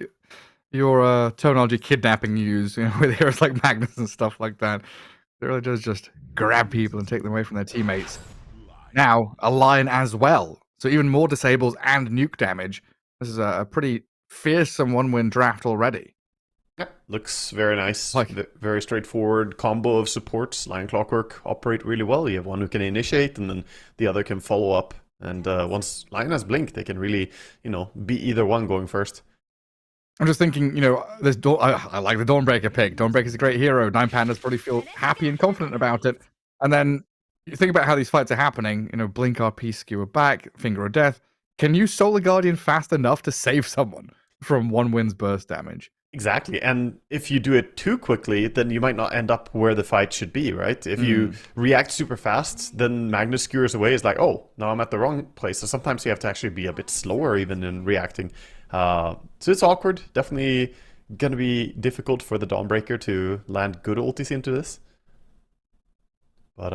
your terminology kidnapping use, with heroes like Magnus and stuff like that. It really does just grab people and take them away from their teammates. Now, a Lion as well. So even more disables and nuke damage. This is a pretty fearsome one-win draft already. Yeah, looks very nice. Very straightforward combo of supports. Lion Clockwork operate really well. You have one who can initiate, and then the other can follow up. And once Lion has Blink, they can really, be either one going first. I'm just thinking, this I like the Dawnbreaker pick. Dawnbreaker's a great hero. 9 Pandas probably feel happy and confident about it. And then you think about how these fights are happening. Blink RP, Skewer back, Finger of Death. can you Solar Guardian fast enough to save someone from 1-win's burst damage? Exactly, and if you do it too quickly, then you might not end up where the fight should be, right? If you react super fast, then Magnus skewers away. It's like, oh, now I'm at the wrong place. So sometimes you have to actually be a bit slower even in reacting. So it's awkward. Definitely gonna be difficult for the Dawnbreaker to land good ultis into this. But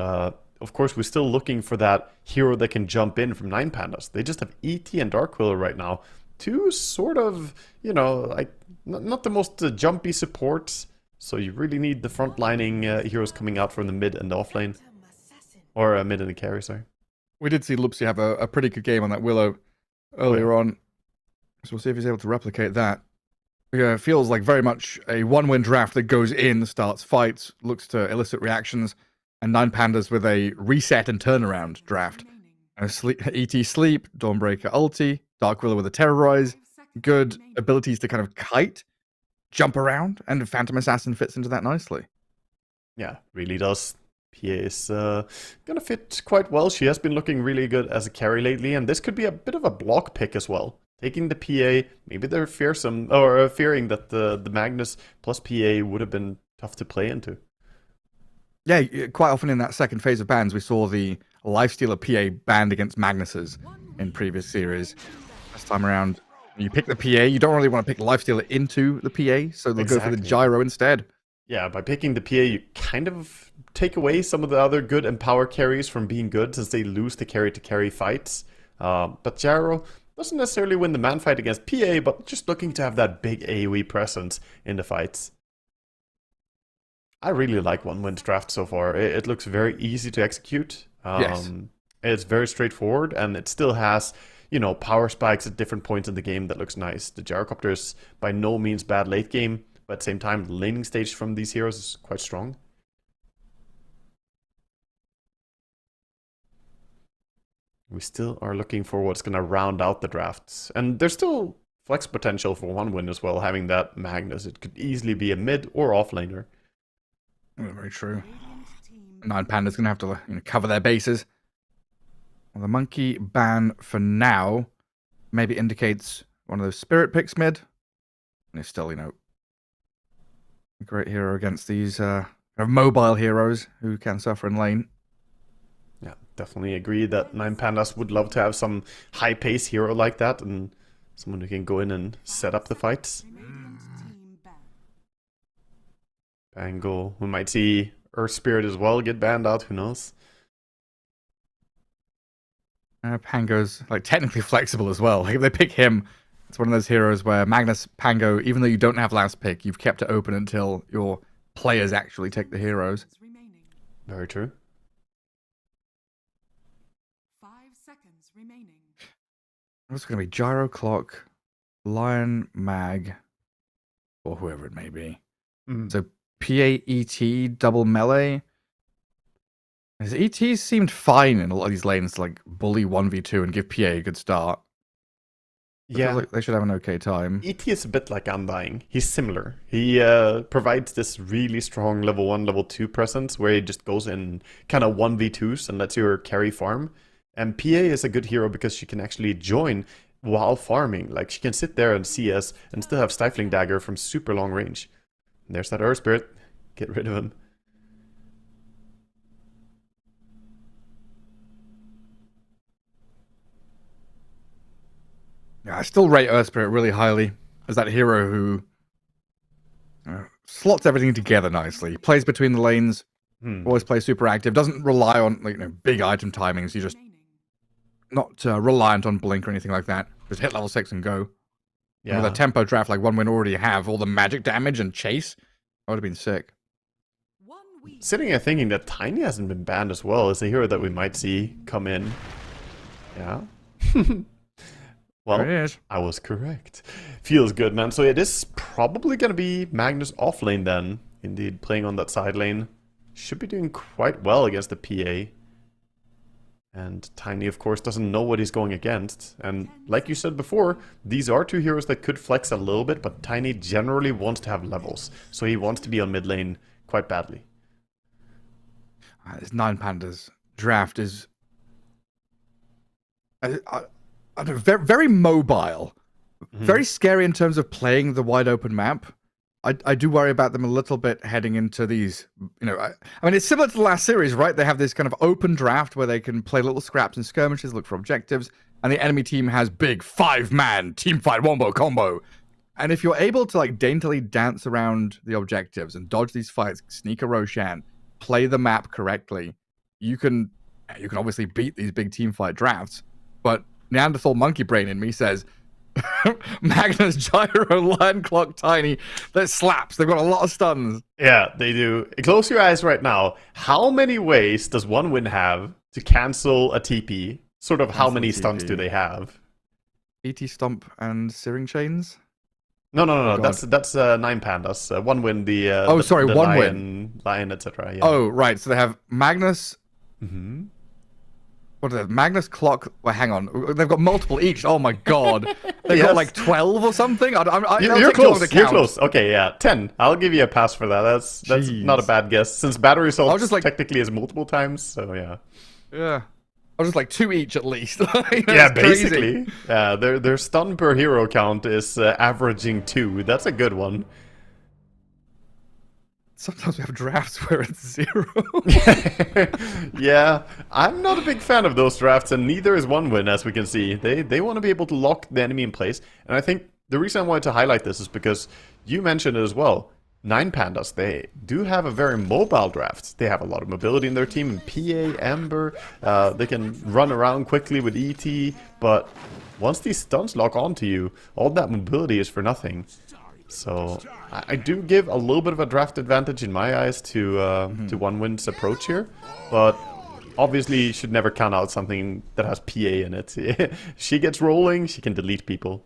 of course, we're still looking for that hero that can jump in from 9 Pandas. They just have ET and Darkquiller right now. Two sort of, you know, like not the most jumpy supports. So you really need the front-lining heroes coming out from the mid and the off lane. Or mid and the carry, sorry. We did see Lupsi have a pretty good game on that Willow earlier on. So we'll see if he's able to replicate that. Yeah, it feels like very much a 1-win draft that goes in, starts fights, looks to elicit reactions, and 9 Pandas with a reset and turnaround draft. ET Sleep, Dawnbreaker ulti, Darkquiller with a Terrorize, good abilities to kind of kite, jump around, and Phantom Assassin fits into that nicely. Yeah, really does. PA is gonna fit quite well. She has been looking really good as a carry lately, and this could be a bit of a block pick as well. Taking the PA, maybe they're fearsome, or fearing that the Magnus plus PA would have been tough to play into. Yeah, quite often in that second phase of bans, we saw the Lifestealer PA banned against Magnuses in previous series. This time around, you pick the PA, you don't really want to pick Lifestealer into the PA, so they'll go for the Gyro instead. Yeah, by picking the PA, you kind of take away some of the other good Empower carries from being good, since they lose the carry-to-carry fights. But Gyro doesn't necessarily win the man fight against PA, but just looking to have that big AoE presence in the fights. I really like 1-win draft so far. It looks very easy to execute. Yes. It's very straightforward, and it still has, you know, power spikes at different points in the game that looks nice. The Gyrocopter is by no means bad late game, but at the same time, the laning stage from these heroes is quite strong. We still are looking for what's going to round out the drafts. And there's still flex potential for 1-win as well, having that Magnus. It could easily be a mid or off laner. Very true. 9 Pandas going to have to cover their bases. Well, the monkey ban for now maybe indicates one of those spirit picks mid. And it's still, a great hero against these mobile heroes who can suffer in lane. Yeah, definitely agree that 9 Pandas would love to have some high-pace hero like that, and someone who can go in and set up the fights. Bangle, we might see Earth Spirit as well get banned out, who knows? Pango's technically flexible as well. If they pick him, it's one of those heroes where Magnus, Pango, even though you don't have last pick, you've kept it open until your players actually take the heroes. Very true. 5 seconds remaining. What's going to be Gyro Clock, Lion Mag, or whoever it may be. So PAET double melee. His ET seemed fine in a lot of these lanes to bully 1v2 and give PA a good start. Yeah, like they should have an okay time. ET is a bit like Undying. He's similar. He provides this really strong level 1, level 2 presence where he just goes in kind of 1v2s and lets your carry farm. And PA is a good hero because she can actually join while farming. Like, she can sit there and CS and still have Stifling Dagger from super long range. And there's that Earth Spirit. Get rid of him. Yeah, I still rate Earth Spirit really highly as that hero who slots everything together nicely. Plays between the lanes, always plays super active, doesn't rely on big item timings. You just not reliant on blink or anything like that. Just hit level 6 and go. Yeah. And with a tempo draft like 1-win already have all the magic damage and chase, that would have been sick. Sitting here thinking that Tiny hasn't been banned as well as a hero that we might see come in. Yeah. Well, I was correct. Feels good, man. So it is probably going to be Magnus off lane then. Indeed, playing on that side lane. Should be doing quite well against the PA. And Tiny, of course, doesn't know what he's going against. And like you said before, these are two heroes that could flex a little bit, but Tiny generally wants to have levels. So he wants to be on mid lane quite badly. This 9 Pandas draft is... I don't know, very, very mobile. Very scary in terms of playing the wide open map. I do worry about them a little bit heading into these, I mean, it's similar to the last series, right? They have this kind of open draft where they can play little scraps and skirmishes, look for objectives, and the enemy team has big 5-man team fight wombo combo. And if you're able to like daintily dance around the objectives and dodge these fights, sneak a Roshan, play the map correctly, you can obviously beat these big team fight drafts. But Neanderthal monkey brain in me says, Magnus, Gyro, Lion Clock, Tiny, that slaps. They've got a lot of stuns. Yeah, they do. Close your eyes right now. How many ways does one win have to cancel a TP? Sort of how many stuns do they have? ET Stomp and Searing Chains? No. Oh, that's 9 pandas. One win, the one lion, lion, etc. Yeah. Oh, right. So they have Magnus. Mm-hmm. What are they? Magnus, Clock. Well, hang on. They've got multiple each. Oh my god. They've got like 12 or something. You're close. You're close. Okay, yeah, 10. I'll give you a pass for that. That's not a bad guess. Since battery assault just technically is multiple times, so yeah. Yeah. I was just like 2 each at least. Yeah, basically. Yeah, their stun per hero count is averaging 2. That's a good one. Sometimes we have drafts where it's 0. Yeah, I'm not a big fan of those drafts, and neither is one win, as we can see. They want to be able to lock the enemy in place, and I think the reason I wanted to highlight this is because you mentioned it as well. 9 pandas, they do have a very mobile draft. They have a lot of mobility in their team, and PA, Ember, they can run around quickly with ET, but once these stuns lock onto you, all that mobility is for nothing. So I do give a little bit of a draft advantage in my eyes to one win's approach here, but obviously you should never count out something that has PA in it. If she gets rolling, she can delete people.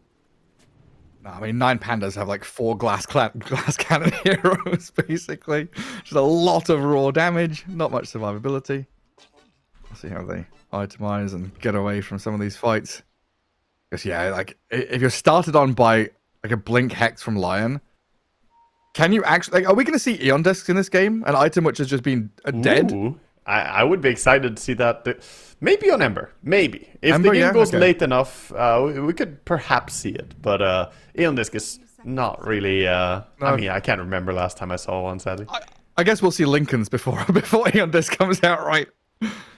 No, I mean 9 pandas have like 4 glass cannon heroes basically. Just a lot of raw damage, not much survivability. Let's see how they itemize and get away from some of these fights. Because yeah, like if you're started on by like a Blink Hex from Lion, can you actually... Like, are we going to see Eon Discs in this game? An item which has just been dead? Ooh, I would be excited to see that. Maybe on Ember. Maybe. If the game goes late enough, we could perhaps see it. But Eon Disc is not really... I mean, I can't remember last time I saw one, sadly. I guess we'll see Lincoln's before Eon Disc comes out, right?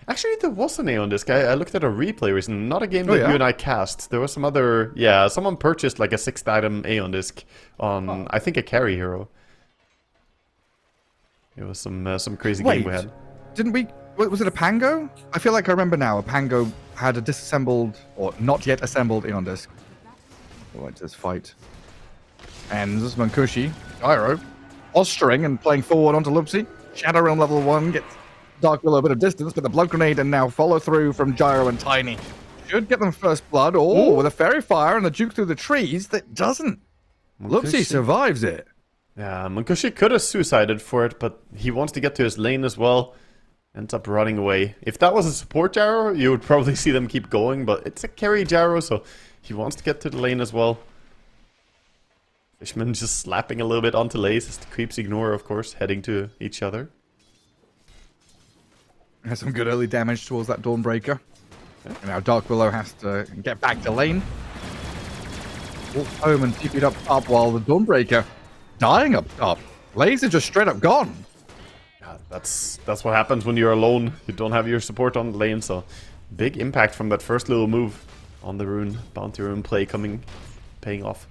Actually, there was an Aeon Disc. I looked at a replay recently. Not a game that you and I cast. There was some other... Yeah, someone purchased like a 6th item Aeon Disc on, I think, a carry hero. It was some crazy game we had. Didn't we... Was it a Pango? I feel like I remember now. A Pango had a disassembled, or not yet assembled Aeon Disc. Right, this fight ends. Mankushi, Gyro, posturing and playing forward onto Lupsi. Shadow Realm level 1 gets Dark Willow a bit of distance, but the Blood Grenade and now follow through from Gyro and Tiny. Should get them first blood. Oh, with a Fairy Fire and the Juke through the trees, that doesn't. Lupsi survives it. Yeah, Mankushi could have suicided for it, but he wants to get to his lane as well. Ends up running away. If that was a support Gyro, you would probably see them keep going, but it's a carry Gyro, so he wants to get to the lane as well. Fishman just slapping a little bit onto Lace as the creeps ignore, of course, heading to each other. Has some good early damage towards that Dawnbreaker. And now Dark Willow has to get back to lane. Walks home and TP'd up top while the Dawnbreaker dying up top. Lace is just straight up gone. Yeah, that's what happens when you're alone. You don't have your support on the lane, so big impact from that first little move on the rune. Bounty rune play paying off.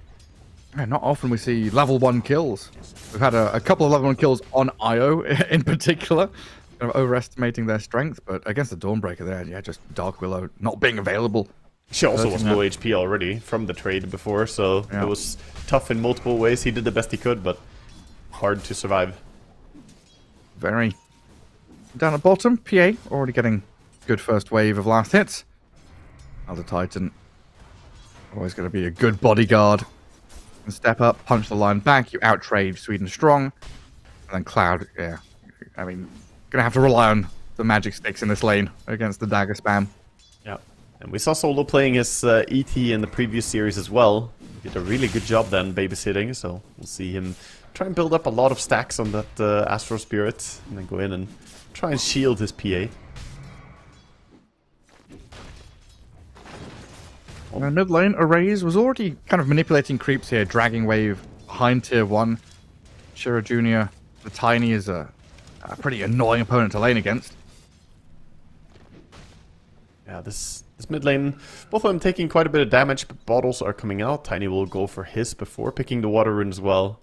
Yeah, not often we see level 1 kills. We've had a couple of level 1 kills on IO in particular. Kind of overestimating their strength, but against the Dawnbreaker there, yeah, just Dark Willow not being available. She also was low HP already from the trade before, so it was tough in multiple ways. He did the best he could, but hard to survive. Very. Down at bottom, PA already getting good first wave of last hits. Elder Titan, always going to be a good bodyguard. And step up, punch the line back, you outtrade Sweden Strong. And then Cloud, yeah, I mean, gonna have to rely on the magic sticks in this lane against the dagger spam. Yeah, and we saw Solo playing his ET in the previous series as well. He did a really good job then babysitting, so we'll see him try and build up a lot of stacks on that Astro Spirit, and then go in and try and shield his PA. And mid lane, Arrays was already kind of manipulating creeps here, dragging wave behind tier 1. Shiro Jr., the Tiny, is a pretty annoying opponent to lane against. Yeah, this mid lane, both of them taking quite a bit of damage, but bottles are coming out. Tiny will go for his before picking the water rune as well.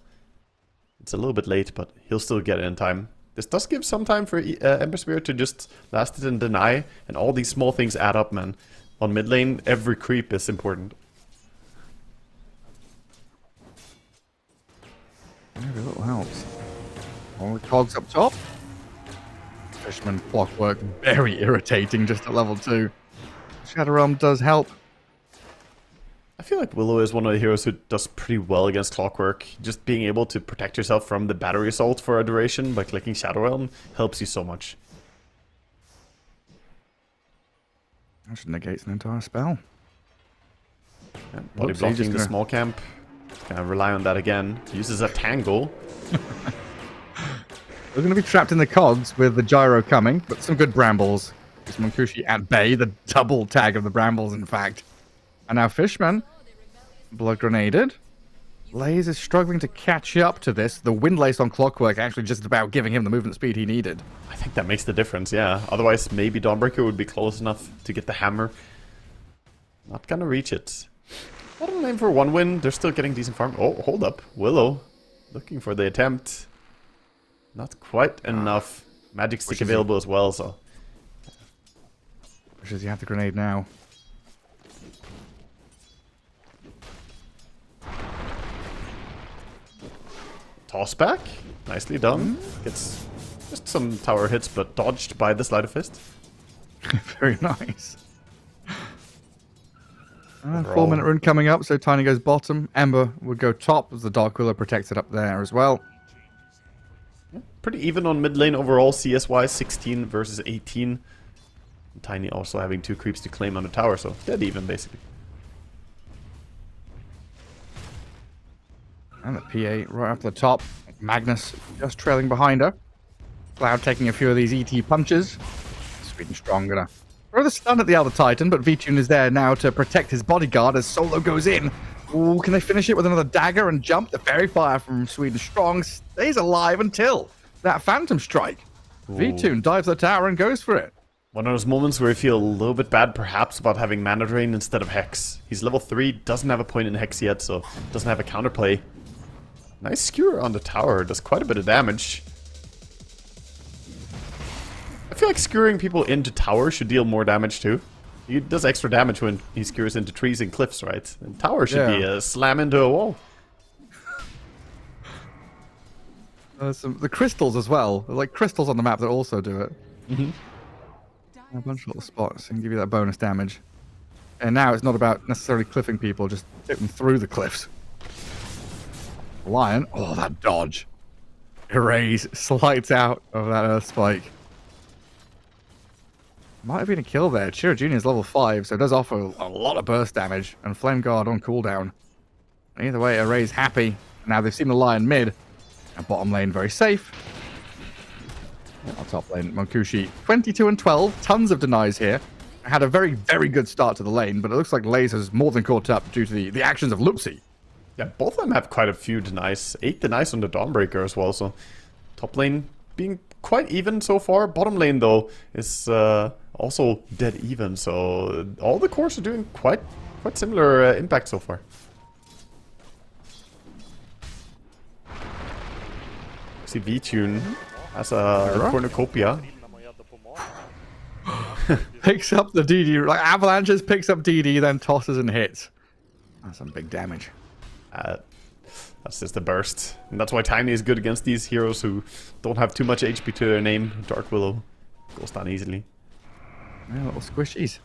It's a little bit late, but he'll still get it in time. This does give some time for Ember Spirit to just last it and deny, and all these small things add up, man. On mid lane, every creep is important. Every little helps. All the cogs up top. Fisherman Clockwork, very irritating just at level 2. Shadow Realm does help. I feel like Willow is one of the heroes who does pretty well against Clockwork. Just being able to protect yourself from the battery assault for a duration by clicking Shadow Realm helps you so much. That should negate an entire spell. Yeah, body blocking the small camp. Gonna rely on that again. Uses a tangle. We're going to be trapped in the cogs with the gyro coming, but some good brambles. It's Monkushi at bay, the double tag of the brambles, in fact. And now Fishman, blood grenaded. Laze is struggling to catch up to this. The Windlace on Clockwork actually just about giving him the movement speed he needed. I think that makes the difference, yeah. Otherwise, maybe Dawnbreaker would be close enough to get the hammer. Not gonna reach it. Bottom lane for 1 win. They're still getting decent farm. Oh, hold up. Willow looking for the attempt. Not quite enough. Magic stick available as well, so. Wishes you have the grenade now. Toss back. Nicely done. Gets just some tower hits, but dodged by the Sleight of Fist. Very nice. 4-minute run coming up, so Tiny goes bottom. Ember would go top as the Dark Willow protects it up there as well. Pretty even on mid lane overall, CS-wise, 16 versus 18. Tiny also having 2 creeps to claim on the tower, so dead even, basically. And the PA right up the top. Magnus just trailing behind her. Cloud taking a few of these ET punches. Sweden Strong gonna throw the stun at the other Titan, but VTune is there now to protect his bodyguard as Solo goes in. Ooh, can they finish it with another dagger and jump? The fairy fire from Sweden Strong stays alive until that Phantom Strike. VTune dives the tower and goes for it. One of those moments where I feel a little bit bad, perhaps, about having Mana Drain instead of Hex. He's level 3, doesn't have a point in Hex yet, so doesn't have a counterplay. Nice skewer on the tower, does quite a bit of damage. I feel like skewering people into tower should deal more damage too. He does extra damage when he skewers into trees and cliffs, right? And tower should be a slam into a wall. The crystals as well. There's like crystals on the map that also do it. A bunch of little spots and give you that bonus damage. And now it's not about necessarily cliffing people, just hit them through the cliffs. Lion, oh, that dodge. Erase, slides out of that Earth Spike. Might have been a kill there. Chiro Jr. is level 5, so it does offer a lot of burst damage. And Flame Guard on cooldown. Either way, Erase happy. Now they've seen the Lion mid. And bottom lane very safe. Our top lane, Monkushi, 22 and 12. Tons of denies here. Had a very, very good start to the lane, but it looks like Laze has more than caught up due to the actions of Loopsy. Yeah, both of them have quite a few denies. 8 denies on the Dawnbreaker as well, so top lane being quite even so far. Bottom lane, though, is also dead even, so all the cores are doing quite similar impact so far. See VTune has a cornucopia. Picks up the DD, like avalanches, picks up DD, then tosses and hits. That's some big damage. That's just a burst. And that's why Tiny is good against these heroes who don't have too much HP to their name. Dark Willow goes down easily. Yeah, little squishies.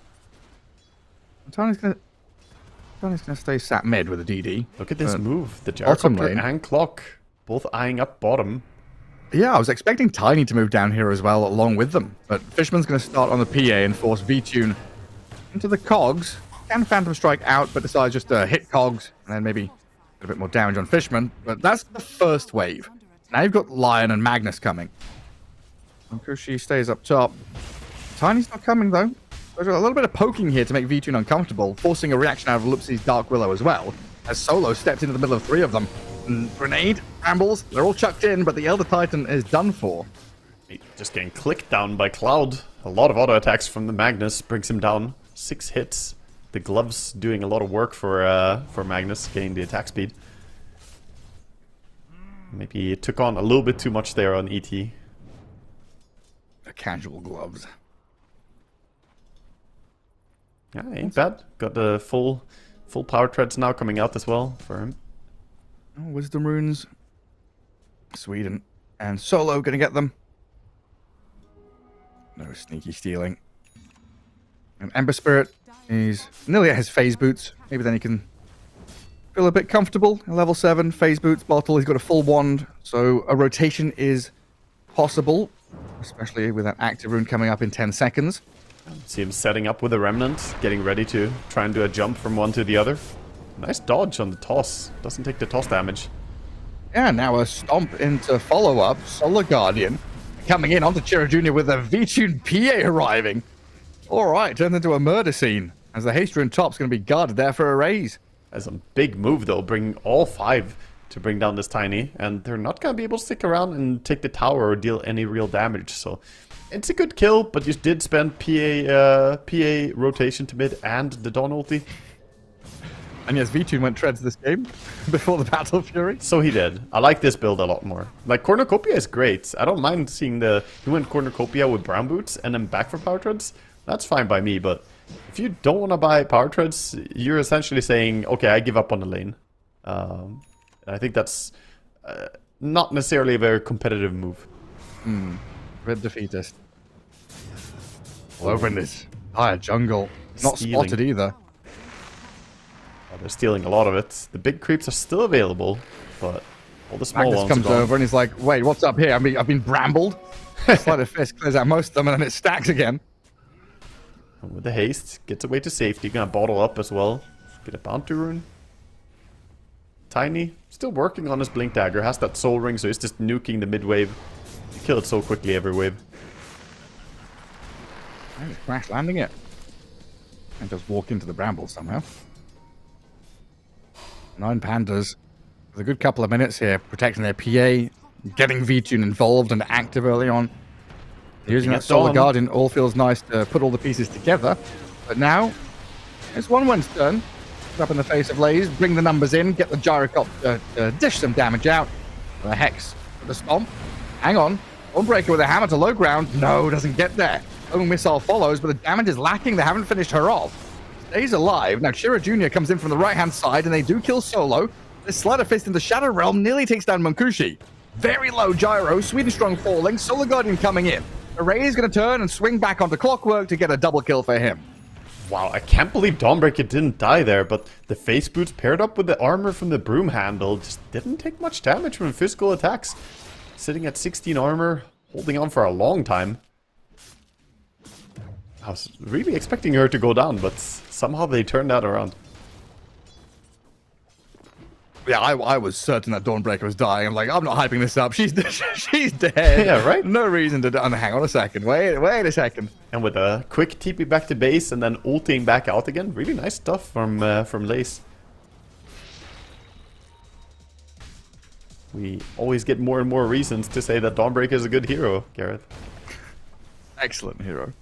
Tiny's gonna stay sat mid with a DD. Look at this move. The Gyrocopter and Clock both eyeing up bottom. Yeah, I was expecting Tiny to move down here as well along with them. But Fishman's going to start on the PA and force VTune into the cogs. Can Phantom Strike out, but decides just to hit cogs and then maybe a bit more damage on Fishman. But that's the first wave. Now you've got Lion and Magnus coming. Monkushi stays up top. Tiny's not coming though. There's a little bit of poking here to make V-Tune uncomfortable, forcing a reaction out of Lupsi's Dark Willow as well, as Solo steps into the middle of 3 of them. And Grenade, Brambles, they're all chucked in, but the Elder Titan is done for. Just getting clicked down by Cloud. A lot of auto attacks from the Magnus brings him down. 6 hits. The gloves doing a lot of work for Magnus, getting the attack speed. Maybe he took on a little bit too much there on ET. The casual gloves. Yeah, ain't bad. Got the full power treads now coming out as well for him. Oh, Wisdom Runes. Sweden. And Solo gonna get them. No sneaky stealing. And Ember Spirit is nearly at his phase boots. Maybe then he can feel a bit comfortable. Level 7 phase boots bottle. He's got a full wand, so a rotation is possible, especially with that active rune coming up in 10 seconds. See him setting up with a remnant, getting ready to try and do a jump from one to the other. Nice dodge on the toss. Doesn't take the toss damage. Yeah, now a stomp into follow-up. Solar Guardian coming in onto Chira Jr. with a V-Tune PA arriving. Alright, turns into a murder scene, as the Haste Rune top's going to be guarded there for a raise. That's a big move though, bring all 5 to bring down this Tiny, and they're not going to be able to stick around and take the tower or deal any real damage, so it's a good kill, but you did spend PA rotation to mid and the Dawn ulti. And yes, V-Tune went treads this game before the Battle Fury. So he did. I like this build a lot more. Like, Cornucopia is great. I don't mind seeing he went Cornucopia with brown boots and then back for power treads. That's fine by me, but if you don't want to buy power treads, you're essentially saying, okay, I give up on the lane. I think that's not necessarily a very competitive move. Red defeatist. All over in this higher jungle. Not Stealing. spotted either. Oh, they're stealing a lot of it. The big creeps are still available, but all the small Magnus ones comes are gone. over and he's like, wait, what's up here? I've been brambled. Sleight of Fist clears out most of them and then it stacks again. And with the haste, gets away to safety. Gonna bottle up as well. Get a bounty rune. Tiny, still working on his blink dagger. Has that soul ring, so he's just nuking the mid wave. Kill it so quickly every wave. And he's crash landing it. And just walk into the brambles somehow. 9 Pandas with a good couple of minutes here, protecting their PA, getting V-Tune involved and active early on. Using that Solar Guardian, all feels nice to put all the pieces together. But now, it's OneOne's turn. Up in the face of Lays, bring the numbers in, get the Gyrocopter, dish some damage out. The Hex with the Stomp. Hang on. Dawnbreaker with a hammer to low ground. No, doesn't get there. Own Missile follows, but the damage is lacking. They haven't finished her off. Stays alive. Now Chira Jr. comes in from the right-hand side, and they do kill Solo. This Sleight of Fist in the Shadow Realm nearly takes down Munkushi. Very low gyro, Sweden Strong falling, Solar Guardian coming in. Array is going to turn and swing back onto Clockwork to get a double kill for him. Wow, I can't believe Dawnbreaker didn't die there, but the face boots paired up with the armor from the broom handle just didn't take much damage from physical attacks. Sitting at 16 armor, holding on for a long time. I was really expecting her to go down, but somehow they turned that around. Yeah, I was certain that Dawnbreaker was dying. I'm like, I'm not hyping this up. She's she's dead. Yeah, right? No reason to die. Hang on a second. Wait a second. And with a quick TP back to base and then ulting back out again. Really nice stuff from Lace. We always get more and more reasons to say that Dawnbreaker is a good hero, Gareth. Excellent hero.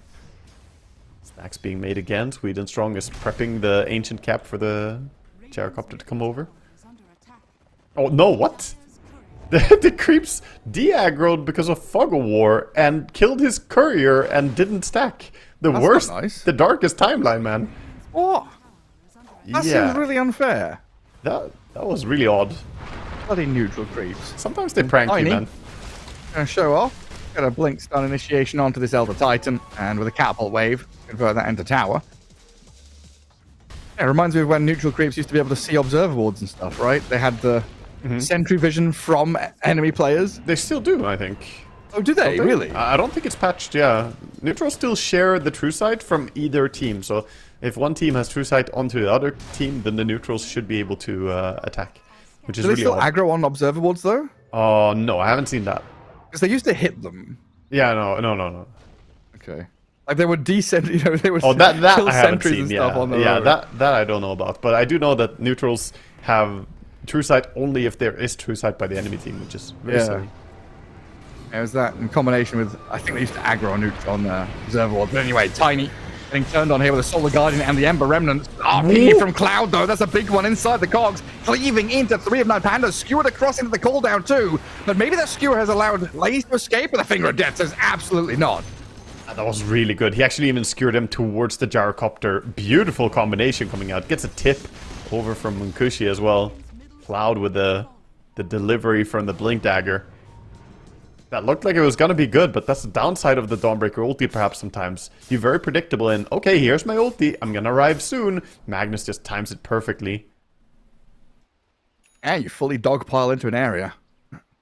Stacks being made again. Sweden Strong is prepping the ancient cap for the Gyrocopter to come over. Oh no, what? The creeps de-aggroed because of Fog of War and killed his courier and didn't stack. That's worst, not nice. the darkest timeline, man. What? That seems really unfair. That was really odd. Bloody neutral creeps. Sometimes they prank you, man. Gonna show off. Got a blink stun initiation onto this Elder Titan, and with a catapult wave, convert that into tower. Yeah, it reminds me of when neutral creeps used to be able to see observer wards and stuff, right? They had the sentry vision from enemy players. They still do, I think. Oh, do they? Really? I don't think it's patched, yeah. Neutrals still share the true sight from either team, so if one team has true sight onto the other team, then the neutrals should be able to attack, which is Do they really still odd. aggro on observer wards, though? Oh, no, I haven't seen that. Because they used to hit them. Yeah, no. Okay. Like they would they would Oh, that kill I haven't sentries seen. and Yeah, stuff on the yeah, road. that I don't know about. But I do know that neutrals have true sight only if there is true sight by the enemy team, which is very silly. It was that in combination with, I think they used to aggro on Observer Ward. But anyway, Tiny getting turned on here with the Solar Guardian and the Ember Remnant. RP from Cloud, though. That's a big one inside the cogs. Cleaving into 3 of 9 Pandas. Skewered across into the cooldown, too. But maybe that skewer has allowed Laze to escape with a Finger of Death. Says absolutely not. That was really good. He actually even skewered him towards the gyrocopter. Beautiful combination coming out. Gets a tip over from Munkushi as well. Cloud with the delivery from the Blink Dagger. That looked like it was gonna be good, but that's the downside of the Dawnbreaker ulti perhaps sometimes. You're very predictable in, okay, here's my ulti, I'm gonna arrive soon. Magnus just times it perfectly. Yeah, you fully dogpile into an area.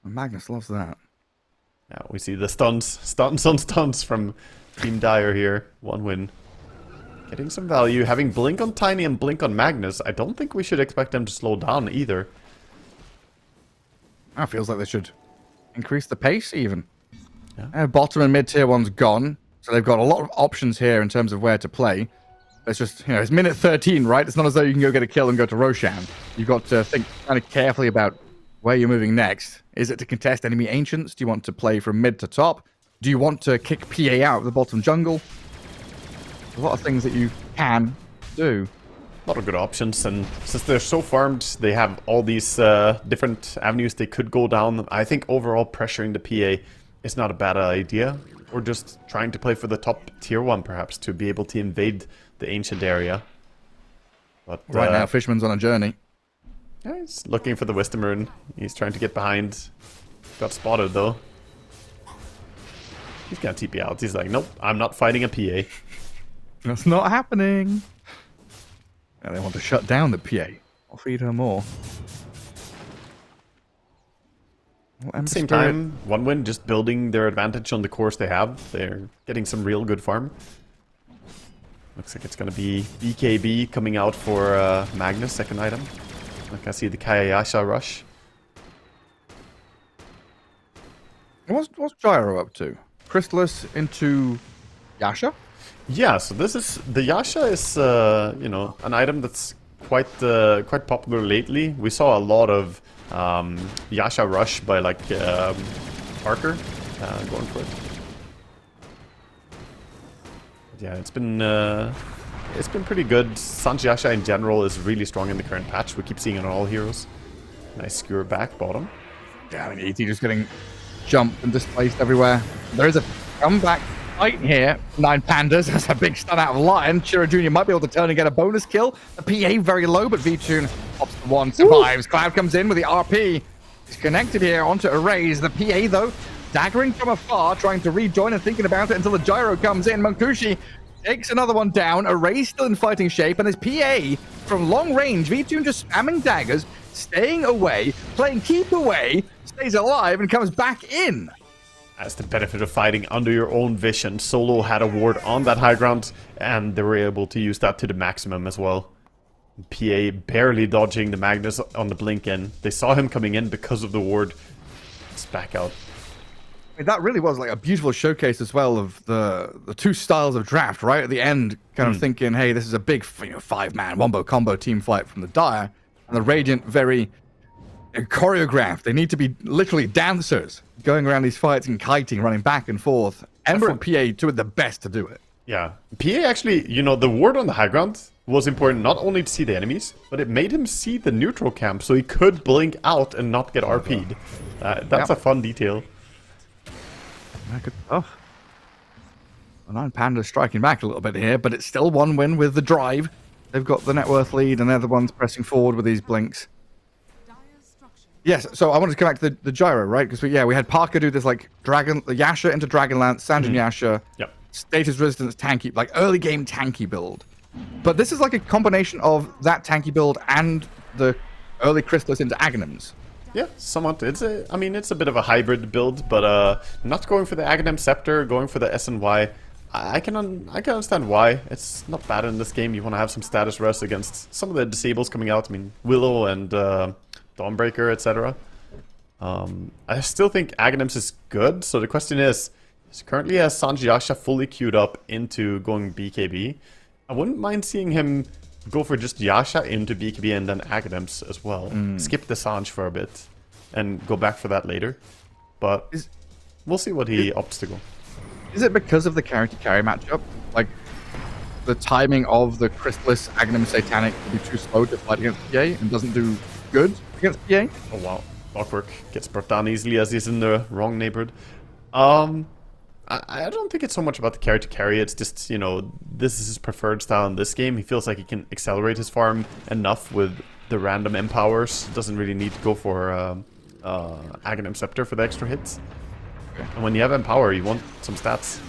Magnus loves that. Now we see the stuns on stuns from Team Dire here. 1 win. Getting some value. Having Blink on Tiny and Blink on Magnus, I don't think we should expect them to slow down either. That feels like they should increase the pace even. Yeah. Bottom and mid tier one's gone, so they've got a lot of options here in terms of where to play. It's just, it's minute 13, right? It's not as though you can go get a kill and go to Roshan. You've got to think kind of carefully about where you're moving next. Is it to contest enemy ancients? Do you want to play from mid to top? Do you want to kick PA out of the bottom jungle? A lot of things that you can do. A lot of good options, and since they're so farmed, they have all these different avenues they could go down. I think overall pressuring the PA is not a bad idea, or just trying to play for the top tier 1 perhaps to be able to invade the ancient area. But right now, Fishman's on a journey. Yeah, he's looking for the Wisdom Rune. He's trying to get behind. Got spotted though. He's gonna TP out. He's like, nope, I'm not fighting a PA. That's not happening. And they want to shut down the PA. I'll feed her more. At the same time, 1 win, just building their advantage on the course they have. They're getting some real good farm. Looks like it's going to be BKB coming out for Magnus, second item. Like I see the Kayayasha rush. What's Gyro up to? Chrysalis into Yasha? Yeah, so this is the Yasha is an item that's quite popular lately. We saw a lot of Yasha rush by like Parker going for it. Yeah, it's been pretty good. Sanji Yasha in general is really strong in the current patch. We keep seeing it on all heroes. Nice skewer back bottom. Yeah, I mean ET just getting jumped and displaced everywhere. There is a comeback fight here. 9 Pandas. That's a big stun out of Lion. Chiro Jr. might be able to turn and get a bonus kill. The PA very low, but V-Tune pops the 1, survives. Cloud comes in with the RP. He's connected here onto Erase. The PA, though, daggering from afar, trying to rejoin and thinking about it until the gyro comes in. Munkushi takes another one down. Erase still in fighting shape, and his PA from long range. V-Tune just spamming daggers, staying away, playing keep away, stays alive, and comes back in. That's the benefit of fighting under your own vision. Solo had a ward on that high ground, and they were able to use that to the maximum as well. PA barely dodging the Magnus on the blink in. They saw him coming in because of the ward. It's back out. I mean, that really was like a beautiful showcase as well of the two styles of draft, right? At the end, kind of thinking, hey, this is a big 5-man wombo combo team fight from the Dire. And the Radiant very choreographed. They need to be literally dancers going around these fights and kiting, running back and forth. Ember and PA doing the best to do it. Yeah. PA actually, the ward on the high ground was important not only to see the enemies, but it made him see the neutral camp so he could blink out and not get RP'd. That's a fun detail. Good stuff. The 9 Pandas striking back a little bit here, but it's still 1 win with the drive. They've got the net worth lead, and they're the ones pressing forward with these blinks. Yes, so I wanted to come back to the gyro, right? Because we had Parker do this like the Yasha into Dragonlance, Sanjin Yasha, status resistance tanky, like early game tanky build. But this is like a combination of that tanky build and the early Chrysalis into Aghanims. Yeah, somewhat. It's a bit of a hybrid build, but not going for the Aghanim Scepter, going for the SNY. I can understand why. It's not bad in this game. You want to have some status rest against some of the disables coming out. I mean, Willow and Dawnbreaker, etc. I still think Aghanims is good, so the question is, So currently has Sanjiasha fully queued up into going BKB. I wouldn't mind seeing him go for just Yasha into BKB and then Aghanems as well. Skip the Sanj for a bit and go back for that later. But we'll see what he opts to go. Is it because of the carry-to-carry matchup? Like, the timing of the Chrysalis Aghanim Satanic will be too slow to fight against PA and doesn't do good against PA? Oh wow, Clockwork gets brought down easily as he's in the wrong neighborhood. I don't think it's so much about the carry. It's just, you know, this is his preferred style in this game. He feels like he can accelerate his farm enough with the random empowers. Doesn't really need to go for Aghanim Scepter for the extra hits. Okay. And when you have Empower, you want some stats.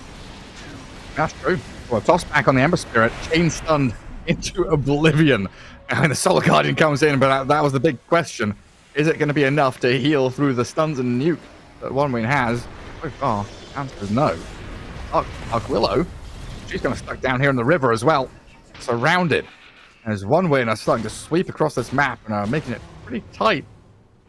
That's true. Well, toss back on the Ember Spirit, chain stunned into oblivion. And the Solar Guardian comes in, but that was the big question. Is it going to be enough to heal through the stuns and nuke that OneWin has? So far, the answer is no. Dark Willow, she's going to stuck down here in the river as well. Surrounded. As OneWin are starting to sweep across this map and are making it pretty tight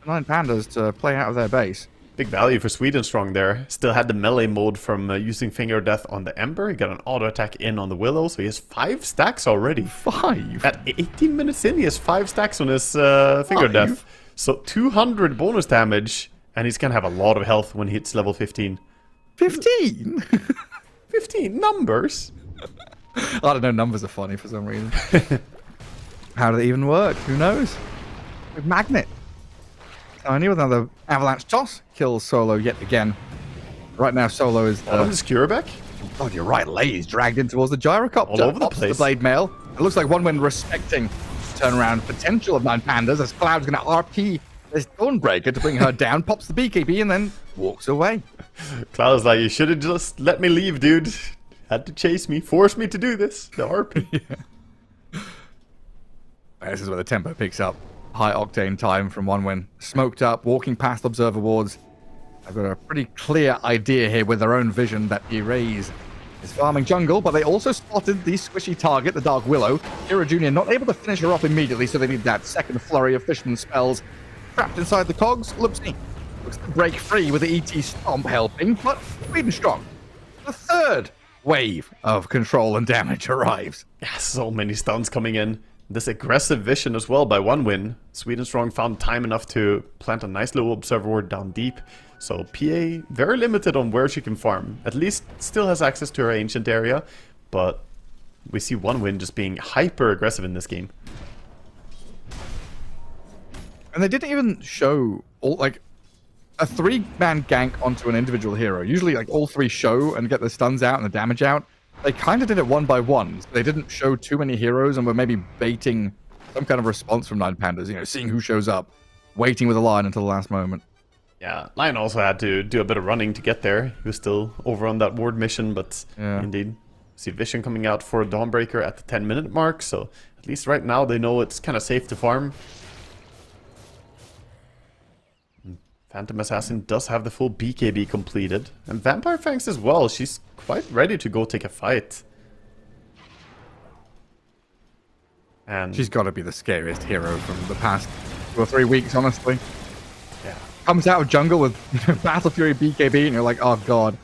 for 9 Pandas to play out of their base. Big value for Swedenstrong there. Still had the melee mode from using Finger of Death on the Ember. He got an auto attack in on the Willow, so he has 5 stacks already. 5? At 18 minutes in, he has 5 stacks on his Finger of Death. So 200 bonus damage, and he's gonna have a lot of health when he hits level 15. 15? 15 numbers? I don't know, numbers are funny for some reason. How do they even work? Who knows? With Magnet. Tiny with another avalanche toss. Kills Solo yet again. Right now, Solo is... On the Skewerback? Oh, you're right. Lay's dragged in towards the gyrocopter. All over the place. The blade mail. It looks like OneWin respecting turnaround potential of 9 Pandas as Cloud's going to RP this Dawnbreaker to bring her down. Pops the BKB and then walks away. Cloud's like, you should have just let me leave, dude. Had to chase me. Force me to do this. The RP. Yeah. This is where the tempo picks up. High octane time from OneWin. Smoked up, walking past observer wards. I've got a pretty clear idea here with their own vision that Erase is farming jungle, but they also spotted the squishy target, the Dark Willow. Hero Jr. not able to finish her off immediately, so they need that second flurry of Fishman spells. Trapped inside the cogs, looks to break free with the ET Stomp helping, but Swedenstrong. The third wave of control and damage arrives. Yeah, so many stuns coming in. This aggressive vision as well by OneWin. Swedenstrong found time enough to plant a nice little observer ward down deep. So PA very limited on where she can farm. At least still has access to her ancient area, but we see OneWin just being hyper aggressive in this game. And they didn't even show all like a 3-man gank onto an individual hero. Usually like all 3 show and get the stuns out and the damage out. They kind of did it one by one. They didn't show too many heroes and were maybe baiting some kind of response from 9 Pandas, you know, seeing who shows up, waiting with a Lion until the last moment. Yeah, Lion also had to do a bit of running to get there. He was still over on that ward mission, but yeah. Indeed. See Vision coming out for Dawnbreaker at the 10-minute mark, so at least right now they know it's kind of safe to farm. Phantom Assassin does have the full BKB completed. And Vampire Fangs as well. She's quite ready to go take a fight. And she's got to be the scariest hero from the past 2 or 3 weeks, honestly. Yeah. Comes out of jungle with Battle Fury BKB and you're like, oh god.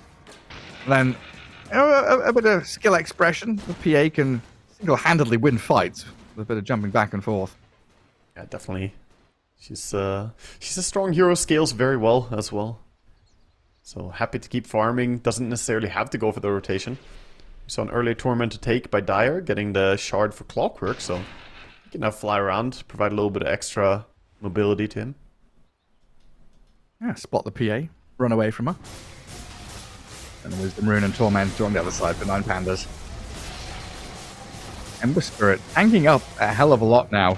And then, you know, a bit of skill expression. The PA can single-handedly win fights with a bit of jumping back and forth. Yeah, definitely. She's a strong hero, scales very well as well. So happy to keep farming, doesn't necessarily have to go for the rotation. We saw an early Torment to take by Dire, getting the shard for Clockwork, so he can now fly around, provide a little bit of extra mobility to him. Yeah, spot the PA, run away from her. And Wisdom Rune and Torment on the other side for 9 Pandas. Ember Spirit tanking up a hell of a lot now.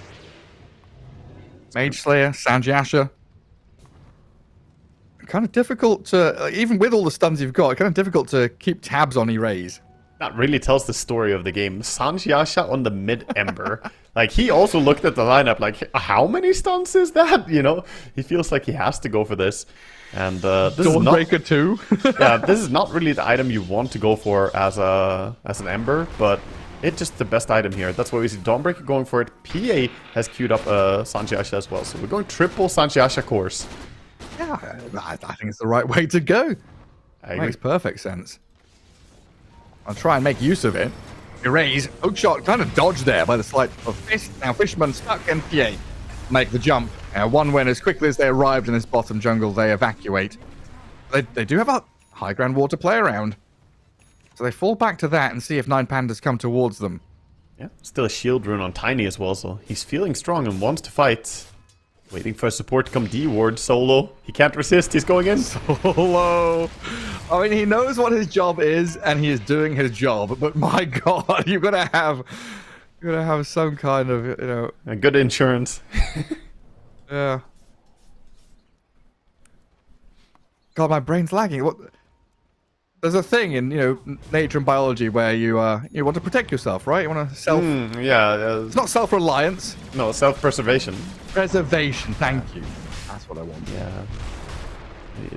Mage Slayer, Sanjiasha. Kind of difficult to, even with all the stuns you've got, kind of difficult to keep tabs on Erase. That really tells the story of the game. Sanjiasha on the mid-Ember. Like, he also looked at the lineup like, how many stuns is that? You know, he feels like he has to go for this. And this is not... Dawnbreaker 2. Yeah, this is not really the item you want to go for as an Ember, but it's just the best item here. That's why we see Dawnbreaker going for it. PA has queued up Sanjiasha as well. So we're going triple Sanjiasha course. Yeah, I think it's the right way to go. Makes perfect sense. I'll try and make use of it. Erase. Hook shot kind of dodged there by the sleight of fist. Now Fishman stuck and PA make the jump. One win as quickly as they arrived in this bottom jungle, they evacuate. They do have a high ground war to play around. So they fall back to that and see if 9 Pandas come towards them. Yeah, still a shield rune on Tiny as well, so he's feeling strong and wants to fight. Waiting for support to come D-ward. Solo. He can't resist. He's going in. Solo. I mean, he knows what his job is, and he is doing his job. But my God, you're gonna have some kind of, you know, a good insurance. Yeah. God, my brain's lagging. What? There's a thing in, you know, nature and biology where you want to protect yourself, right? You want to self. It's not self-reliance. No, self-preservation. Preservation. Thank you. That's what I want. Yeah.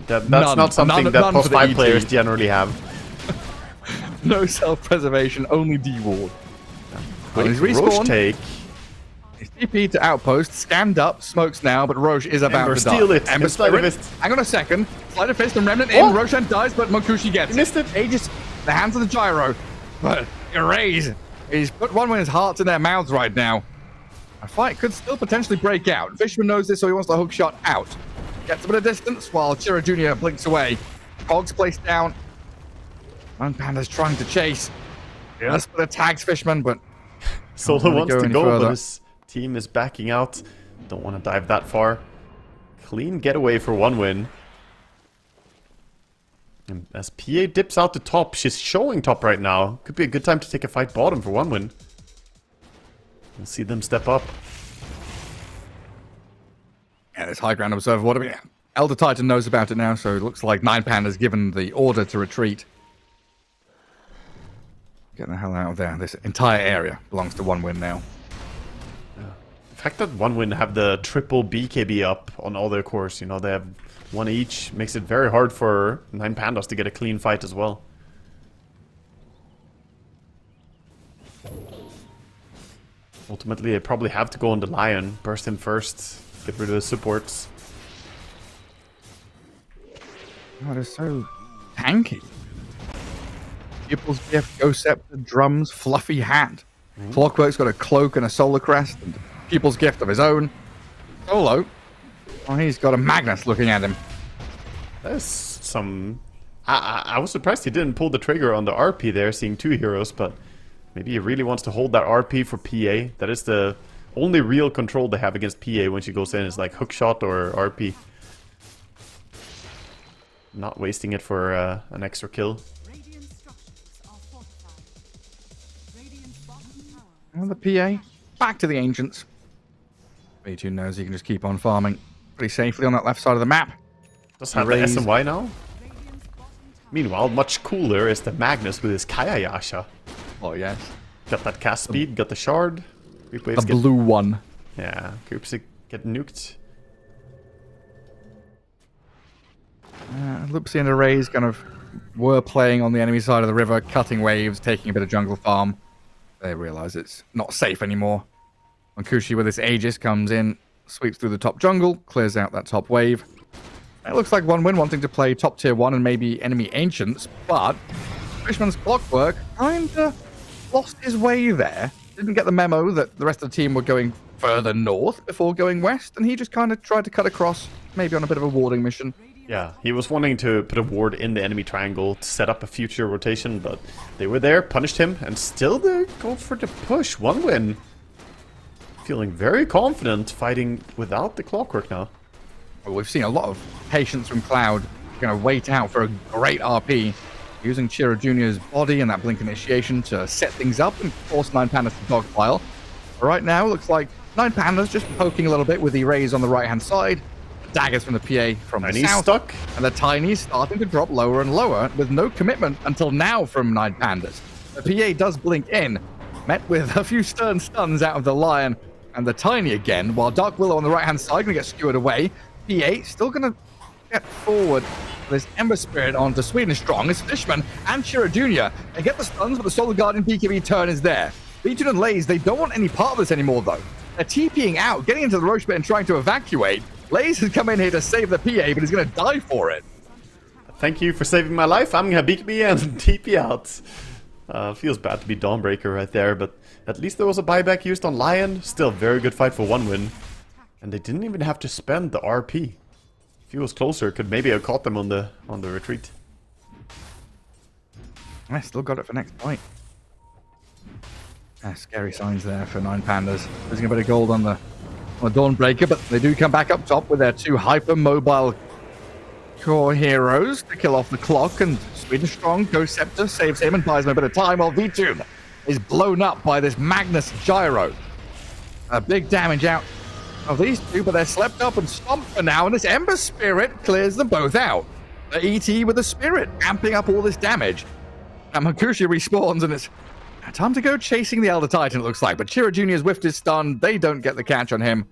That's not something that post 5 players generally have. No self-preservation, only D-ward. Quick He's Roche respawned. take. He's TP to outpost, scanned up, smokes now, but Roche is about Ember, to die. steal it. Ember Slide of Spirit. Fist. Hang on a second. Slide of Fist and Remnant in. Roshan dies, but Mokushi gets You missed it. Aegis, the hands of the gyro. But Erase. He's put one with his hearts in their mouths right now. A fight could still potentially break out. Fishman knows this, so he wants the hook shot out. Gets a bit of distance while Chira Jr. blinks away. Cogs placed down. 9 Pandas trying to chase. Just for the tags Fishman, but Solo wants to go, further. but his team is backing out. Don't want to dive that far. Clean getaway for 1 win. And as PA dips out to top, she's showing top right now. Could be a good time to take a fight bottom for 1 win. We'll see them step up. Yeah, this high ground observer. What do we? Elder Titan knows about it now, so it looks like 9 Pandas given the order to retreat. Get the hell out of there. This entire area belongs to 1 win now. The fact that 1 win have the triple BKB up on all their cores, you know, they have 1 each, makes it very hard for 9 Pandas to get a clean fight as well. Ultimately, they probably have to go on the Lion, burst in first, get rid of the supports. Oh, they're so tanky. Pupil's Gift, Ghost Scepter, Drums, Fluffy Hat. Clockwork's got a cloak and a solar crest, and Pupil's Gift of his own. Solo, well, he's got a Magnus looking at him. There's some... I was surprised he didn't pull the trigger on the RP there, seeing 2 heroes, but maybe he really wants to hold that RP for PA. That is the only real control they have against PA when she goes in, is like hookshot or RP. Not wasting it for an extra kill. And the PA, back to the Ancients. V2 knows he can just keep on farming pretty safely on that left side of the map. Does have the SMY now? Meanwhile, much cooler is the Magnus with his Kaya Yasha. Oh, yes. Got that cast speed, got the shard. The blue one. Yeah, groups get nuked. Lupsi and Arrays kind of were playing on the enemy side of the river, cutting waves, taking a bit of jungle farm. They realize it's not safe anymore. Mokushi with his Aegis comes in, sweeps through the top jungle, clears out that top wave. It looks like 1 win wanting to play top tier 1 and maybe enemy Ancients, but Fishman's Clockwork kinda lost his way there. Didn't get the memo that the rest of the team were going further north before going west, and he just kind of tried to cut across, maybe on a bit of a warding mission. Yeah, he was wanting to put a ward in the enemy triangle to set up a future rotation, but they were there, punished him, and still they go for the push. 1 win. Feeling very confident fighting without the Clockwork now. Well, we've seen a lot of patience from Cloud. Going to wait out for a great RP, using Chira Jr.'s body and that blink initiation to set things up and force 9 Pandas to dogpile. Right now, looks like 9 Pandas just poking a little bit with the rays on the right-hand side. Daggers from the PA from the south. Stuck. And the Tiny's starting to drop lower and lower with no commitment until now from 9 Pandas. The PA does blink in, met with a few stern stuns out of the Lion and the Tiny again, while Dark Willow on the right-hand side going to get skewered away. PA still going to get forward with this Ember Spirit onto Sweden Strong. It's Fishman and Chira Jr. They get the stuns, but the Solar Guardian BKB turn is there. Beaton and Lays, they don't want any part of this anymore, though. They're TPing out, getting into the Roche pit and trying to evacuate. Lays has come in here to save the PA, but he's going to die for it. thank you for saving my life. I'm gonna BKB and TP out. Feels bad to be Dawnbreaker right there, but at least there was a buyback used on Lion. Still very good fight for 1 win. And they didn't even have to spend the RP. If he was closer, could maybe have caught them on the retreat. I still got it for next point. Scary signs there for 9 Pandas. Losing a bit of gold on the Dawnbreaker, but they do come back up top with their 2 hyper-mobile core heroes to kill off the clock, and Sweden Strong, Ghost Scepter, saves him and buys him a bit of time, while V2 is blown up by this Magnus Gyro. A big damage out of these two, but they're slept up and stomped for now, and this Ember Spirit clears them both out. The ET with the Spirit, amping up all this damage. And Makushi respawns, and it's time to go chasing the Elder Titan, it looks like. But Chira Jr.'s whiffed his stun. They don't get the catch on him.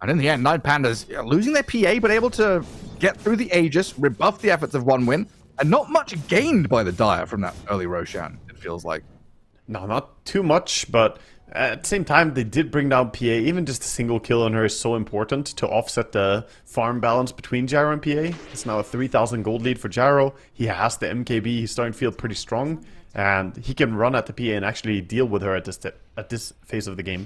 And in the end, 9 Pandas losing their PA, but able to get through the Aegis, rebuff the efforts of 1 win, and not much gained by the Dire from that early Roshan, it feels like. No, not too much, but at the same time, they did bring down PA. Even just a single kill on her is so important to offset the farm balance between Gyro and PA. It's now a 3,000 gold lead for Gyro. He has the MKB. He's starting to feel pretty strong, and he can run at the PA and actually deal with her at this phase of the game.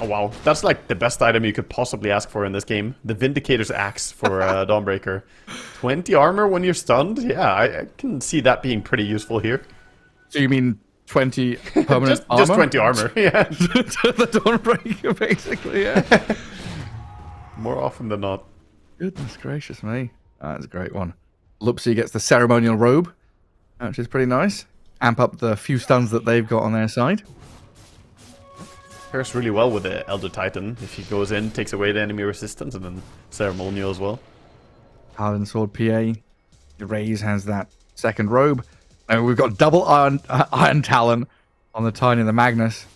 Oh wow, that's like the best item you could possibly ask for in this game. The Vindicator's Axe for Dawnbreaker. 20 armor when you're stunned? Yeah, I can see that being pretty useful here. So you mean 20 permanent armor? Just 20 armor, yeah. The Dawnbreaker, basically, yeah. More often than not. Goodness gracious me. That's a great one. Lupsi gets the ceremonial robe, which is pretty nice. Amp up the few stuns that they've got on their side. Pairs really well with the Elder Titan. If he goes in, takes away the enemy resistance, and then ceremonial as well. Paladin Sword PA. Raze has that second robe. And we've got double Iron Talon on the Tiny and the Magnus.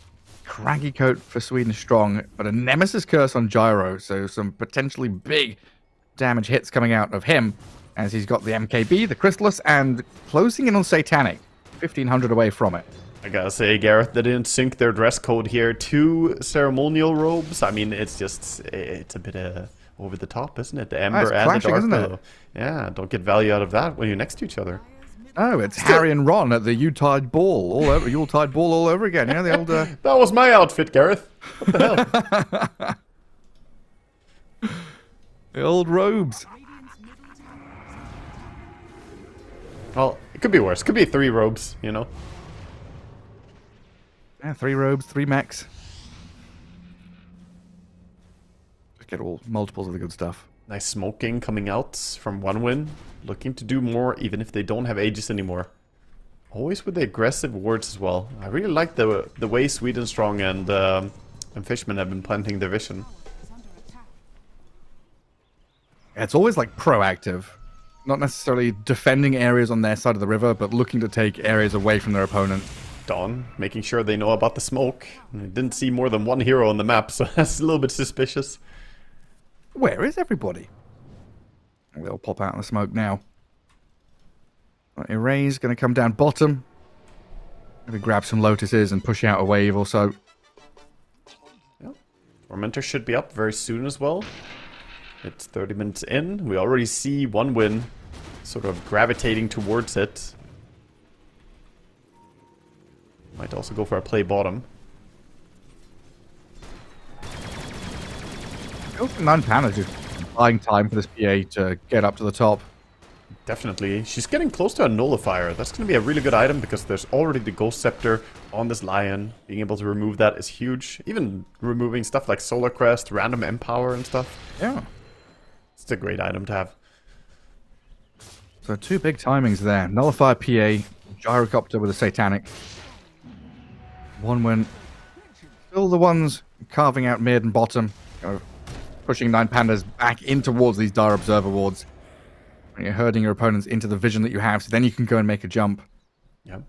Craggy Coat for Sweden Strong, but a Nemesis Curse on Gyro, so some potentially big damage hits coming out of him, as he's got the MKB, the Chrysalis, and closing in on Satanic, 1,500 away from it. I gotta say, Gareth, they didn't sync their dress code here. 2 ceremonial robes. I mean, it's a bit over the top, isn't it? The Ember and the Dark Pillow. Yeah, don't get value out of that when you're next to each other. Oh, it's Harry and Ron at the Yuletide Ball all over again. Yeah, the old. That was my outfit, Gareth. What the hell? The old robes. Well, it could be worse. Could be 3 robes, you know. Yeah, 3 robes, 3 mechs. Just get all multiples of the good stuff. Nice smoking coming out from 1 win. Looking to do more, even if they don't have Aegis anymore. Always with the aggressive wards as well. I really like the way Sweden Strong and Fishman have been planting their vision. Yeah, it's always like proactive. Not necessarily defending areas on their side of the river, but looking to take areas away from their opponent. Dawn, making sure they know about the smoke. I didn't see more than 1 hero on the map, so that's a little bit suspicious. Where is everybody? They'll pop out in the smoke now. Erase going to come down bottom. Going to grab some Lotuses and push out a wave or so. Yeah. Tormentor should be up very soon as well. It's 30 minutes in. We already see 1 win sort of gravitating towards it. Might also go for a play bottom. Go for 9 Pandas, just buying time for this PA to get up to the top. Definitely. She's getting close to a nullifier. That's going to be a really good item because there's already the Ghost Scepter on this Lion. Being able to remove that is huge. Even removing stuff like Solar Crest, random Empower and stuff. Yeah. It's a great item to have. So 2 big timings there. Nullifier PA, Gyrocopter with a Satanic. 1 win. Still the ones carving out mid and bottom. Kind of pushing 9 Pandas back in towards these Dire Observer wards. You're herding your opponents into the vision that you have, so then you can go and make a jump. Yeah.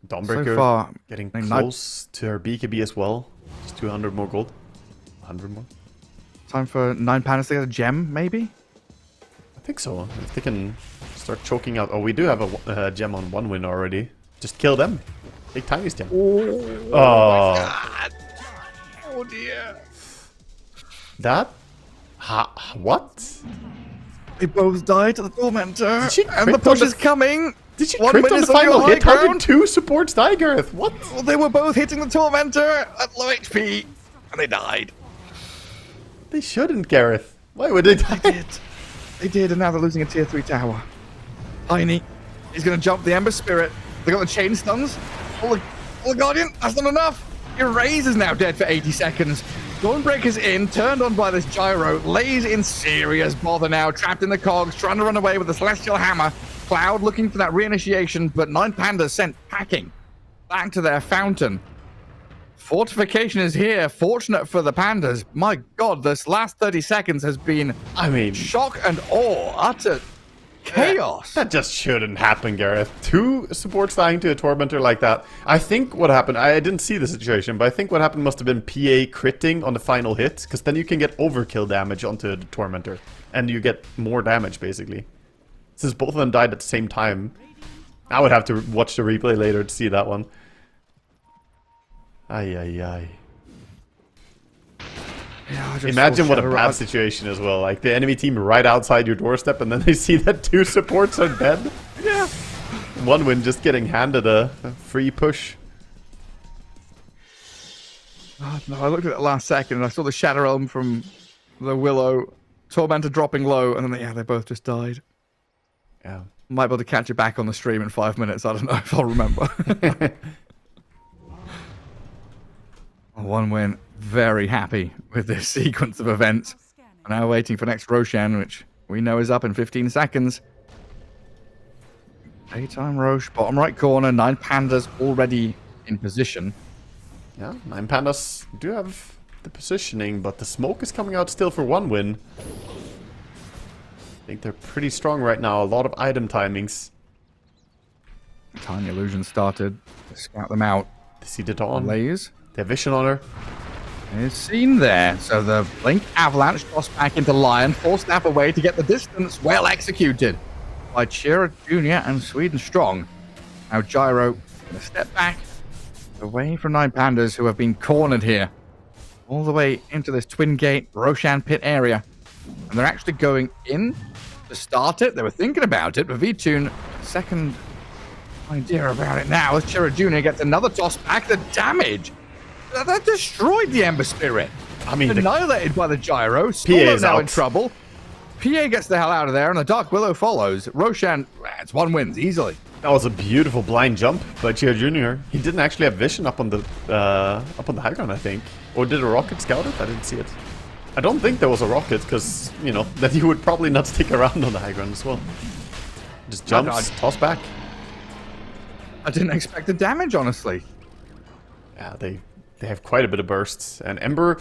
Dawnbreaker so far, getting close to her BKB as well. Just 200 more gold. 100 more. Time for 9 Pandas to get a gem, maybe? I think so. If they can start choking out... Oh, we do have a gem on 1 win already. Just kill them. Take Tiny's gem. Oh, oh. My God. Oh dear. That? What? They both died to the Tormentor, Did she and the crit push on is coming. Did she One crit on the witness on final your hit? high How did ground. 2 supports die, Gareth? What? Well, they were both hitting the Tormentor at low HP, and they died. They shouldn't, Gareth. Why would they die? They did, and now they're losing a tier 3 tower. Tiny, he's gonna jump the Ember Spirit. They got the chain stuns. Oh, the Guardian, that's not enough. Your Raze is now dead for 80 seconds. Dawnbreaker's in, turned on by this gyro. Lays in serious bother now, trapped in the cogs, trying to run away with the Celestial Hammer. Cloud looking for that reinitiation, but 9 Pandas sent packing back to their fountain. Fortification is here. Fortunate for the Pandas. My God, this last 30 seconds has been, shock and awe, utter chaos. That just shouldn't happen, Gareth. 2 supports dying to a Tormentor like that. I think what happened, I didn't see the situation, but I think what happened must have been PA critting on the final hit, because then you can get overkill damage onto the Tormentor, and you get more damage, basically. Since both of them died at the same time, I would have to watch the replay later to see that one. Ay. Yeah, imagine what a bad situation as well. Like the enemy team right outside your doorstep, and then they see that 2 supports are dead. Yeah. 1 win just getting handed a free push. Oh, no, I looked at it last second and I saw the Shadow Realm from the Willow, Tormentor dropping low, and then they both just died. Yeah. Might be able to catch it back on the stream in 5 minutes. I don't know if I'll remember. 1 win. Very happy with this sequence of events. We're now waiting for next Roshan, which we know is up in 15 seconds. Daytime Roche, bottom right corner. 9 Pandas already in position. Yeah, 9 Pandas do have the positioning, but the smoke is coming out still for 1 win. I think they're pretty strong right now. A lot of item timings. Tiny Illusion started to scout them out. They see the Dawn. Lays. They have vision on her. Is seen there. So the Blink Avalanche tossed back into Lion, forced Snap away to get the distance. Well executed by Chira Jr. and Sweden Strong. Now Gyro gonna step back away from 9 Pandas, who have been cornered here. All the way into this Twin Gate Roshan pit area. And they're actually going in to start it. They were thinking about it, but V-Tune, second idea about it now as Chira Jr. gets another toss back. The damage! That destroyed the Ember Spirit. I mean, annihilated by the gyro. PA is now out. in trouble. PA gets the hell out of there, and the Dark Willow follows. Roshan, it's 1 wins easily. that was a beautiful blind jump by Chia Jr. He didn't actually have vision up on the high ground, I think. Or did a rocket scout it? I didn't see it. I don't think there was a rocket, because, you know, then he would probably not stick around on the high ground as well. Just jumps, toss back. I didn't expect the damage, honestly. Yeah, they have quite a bit of bursts. And Ember,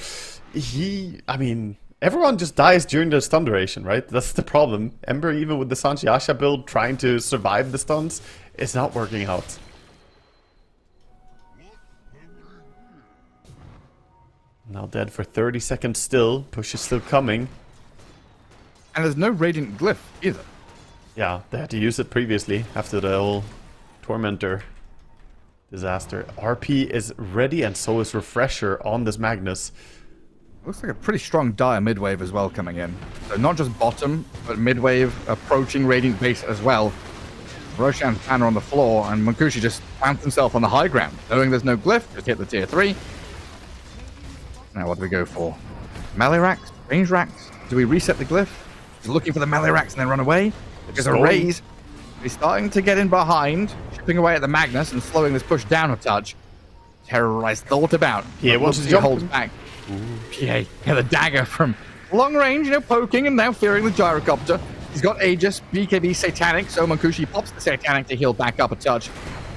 I mean, everyone just dies during the stun duration, right? That's the problem. Ember, even with the Sanchiasha build, trying to survive the stuns, it's not working out. Now dead for 30 seconds still. Push is still coming. And there's no Radiant Glyph either. Yeah, they had to use it previously after the whole Tormentor disaster. RP is ready, and so is Refresher on this Magnus. Looks like a pretty strong dire midwave as well coming in. So not just bottom, but midwave approaching Radiant base as well. Roshan's banner on the floor, and Munkushi just plants himself on the high ground. Knowing there's no glyph, just hit the tier 3. Now what do we go for? Melee racks? Range racks? Do we reset the glyph? He's looking for the melee racks and then run away. There's a raise. He's starting to get in behind, chipping away at the Magnus and slowing this push down a touch. Terrorized thought about. Yeah, once he holds back. PA, yeah, the dagger from long range, you know, poking and now fearing the gyrocopter. He's got Aegis, BKB Satanic, so Munkushi pops the Satanic to heal back up a touch.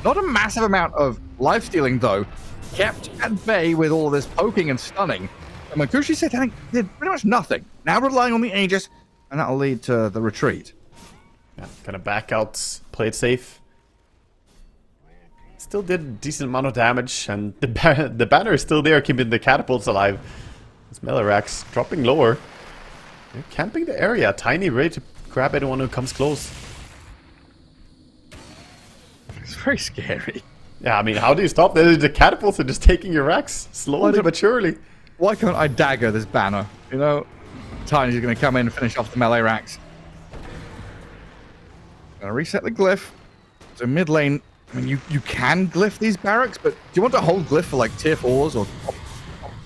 Not a massive amount of life stealing though. Kept at bay with all this poking and stunning. And Munkushi Satanic did pretty much nothing. Now relying on the Aegis, and that'll lead to the retreat. Yeah, kind of back out, play it safe. Still did a decent amount of damage, and the banner is still there, keeping the catapults alive. This Melirax dropping lower. They're camping the area, Tiny ready to grab anyone who comes close. It's very scary. Yeah, I mean, how do you stop? The catapults are just taking your racks, slowly but surely. Why can't I dagger this banner? You know, Tiny's going to come in and finish off the melee racks. Gonna reset the glyph. So mid lane, I mean, you can glyph these barracks, but do you want to hold glyph for like tier 4s or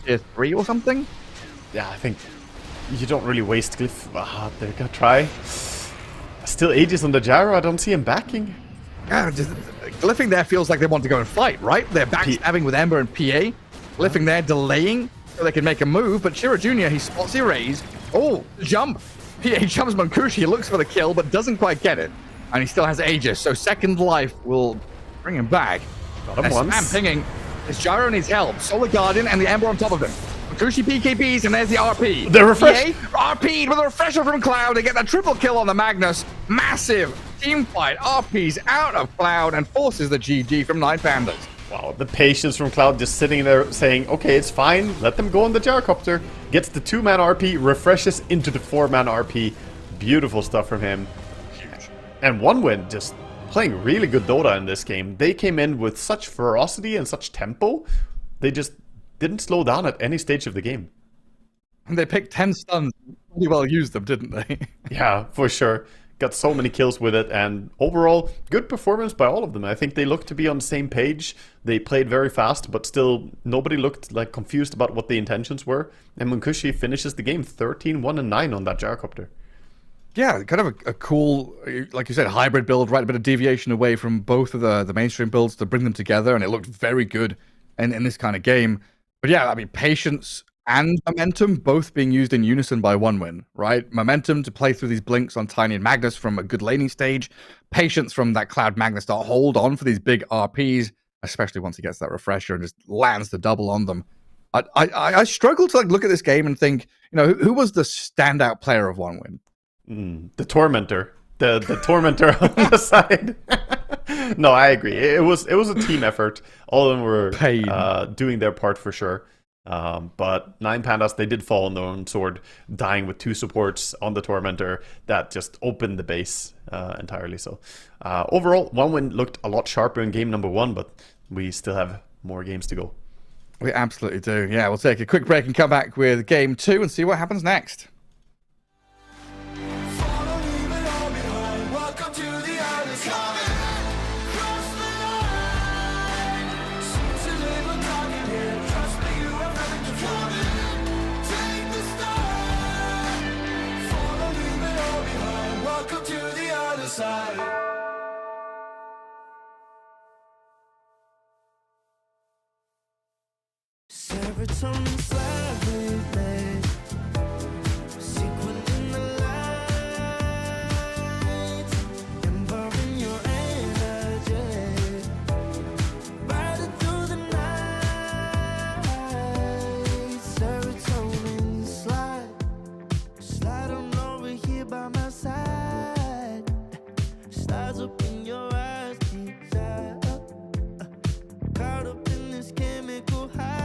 tier 3 or something? Yeah, I think you don't really waste glyph. They're gonna try. Still Aegis on the gyro. I don't see him backing. Yeah, just, glyphing there feels like they want to go and fight, right? They're backstabbing with Ember and PA. Glyphing there, delaying so they can make a move. But Shiro Jr., he spots the raise. Oh, jump. PA jumps Mankushi, looks for the kill, but doesn't quite get it. And he still has Aegis, so second life will bring him back. Got him once. Spam pinging. This gyro needs help. Solar Guardian and the Ember on top of him. Mankushi PKPs, and there's the RP. The refresh. RP'd with a refresher from Cloud. They get the triple kill on the Magnus. Massive team fight. RP's out of Cloud and forces the GG from 9 Pandas. Wow, the patience from Cloud just sitting there saying, okay, it's fine, let them go on the gyrocopter. Gets the 2-man RP, refreshes into the 4-man RP. Beautiful stuff from him. And One Win just playing really good Dota in this game. They came in with such ferocity and such tempo. They just didn't slow down at any stage of the game. And they picked 10 stuns. Really well used them, didn't they? Yeah, for sure. Got so many kills with it, and overall, good performance by all of them. I think they looked to be on the same page. They played very fast, but still, nobody looked like confused about what the intentions were. And Mankushi finishes the game 13-1-9 on that gyrocopter. Yeah, kind of a cool, like you said, hybrid build, right? A bit of deviation away from both of the mainstream builds to bring them together, and it looked very good in this kind of game. But yeah, I mean, patience and momentum both being used in unison by One Win, right? Momentum to play through these blinks on Tiny and Magnus from a good laning stage. Patience from that Cloud Magnus to hold on for these big RPs, especially once he gets that refresher and just lands the double on them. I struggle to like look at this game and think, you know, who was the standout player of One Win? The Tormentor. The Tormentor on the side. No, I agree. It was a team effort. All of them were doing their part for sure. But 9 Pandas, they did fall on their own sword, dying with 2 supports on the Tormentor. That just opened the base entirely. So overall, One Win looked a lot sharper in game number 1, but we still have more games to go. We absolutely do. Yeah, we'll take a quick break and come back with game 2 and see what happens next. Serotonin slightly late, sequel in the light, embalming your energy, riding through the night. Serotonin slide on over here by my side, slides up in your eyes, desire, caught up in this chemical high.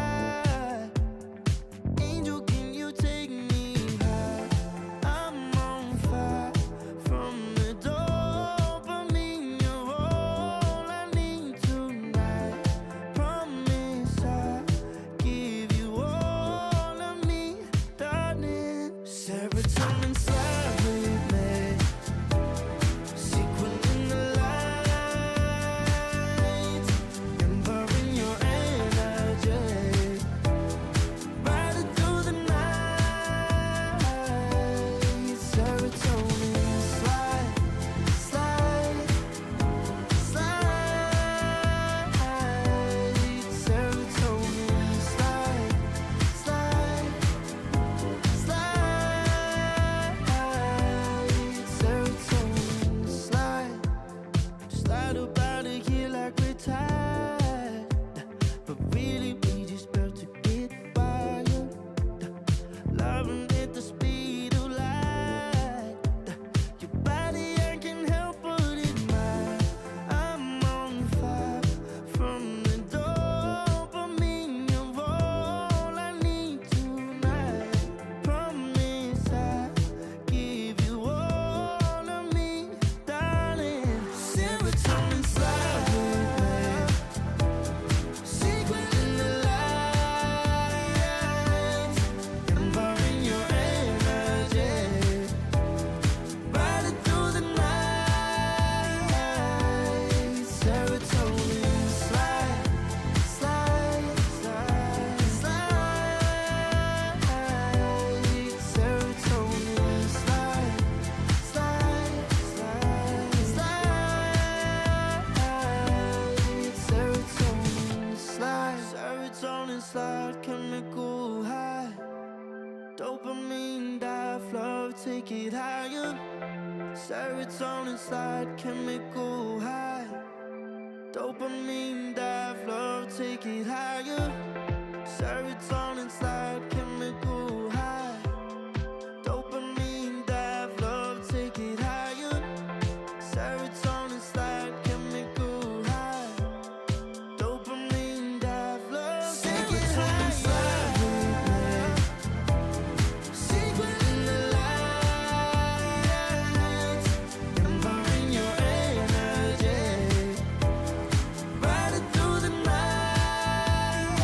take it higher. Serotonin slide, chemical high. Dopamine dive, love, take it higher. Serotonin slide, chemical high. Dopamine dive, love, take it higher. Serotonin slide, chemical high. Dopamine dive, love, take it higher. Secret in the lights, empowering your energy. Riding through the night.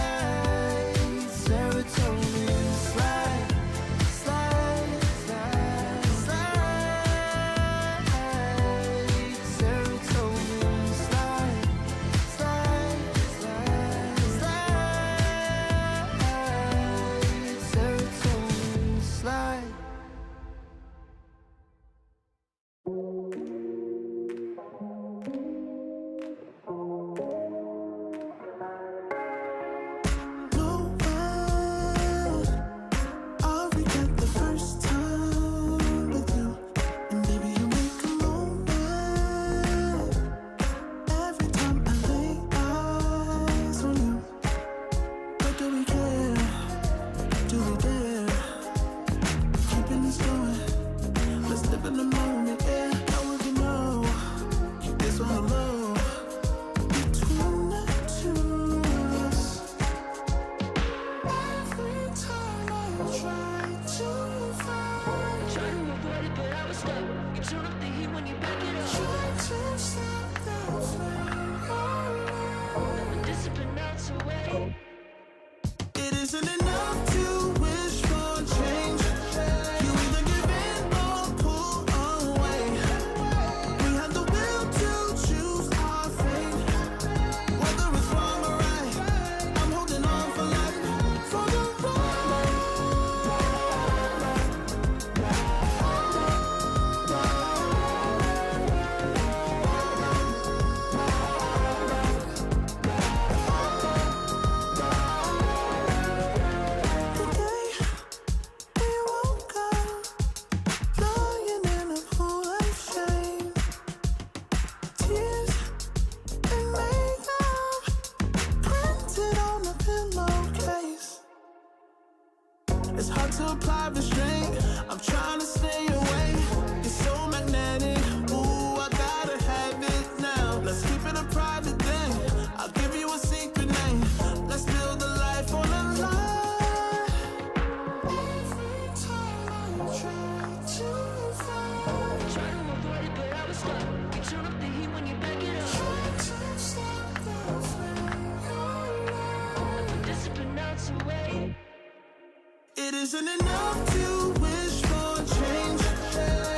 Serotonin slide, slide, slide, slide. Serotonin slide, slide, slide, slide. Serotonin slide. I'll forget the first time with you, and baby you make a moment. Every time I lay eyes on you, but do we care? Do we dare? Keeping this going, let's live in the moment. Yeah, now we can know it's all love between the two of us. Every time I try to find, Try to avoid it, but I was stuck. You turn up the heat when you back it up. try to stop the flame. But discipline melts away. It isn't enough to wish for change. You either give in or pull away. We have the will to choose our fate. Whether it's wrong or right, I'm holding on for life, for the ride. The day we woke up, lying in a pool of shame. Tears and makeup printed on a pillowcase. It's hard to apply restraint. I'm trying to stay away. It's so magnetic. Ooh, I gotta have it now. Let's keep it a private thing. I'll give you a secret name. Let's build a life on a lie. Every time I try to find, Try to avoid it, but I was stuck. You turn up the heat when you back it up. try to stop the flame. But discipline melts away. It isn't enough to wish for change.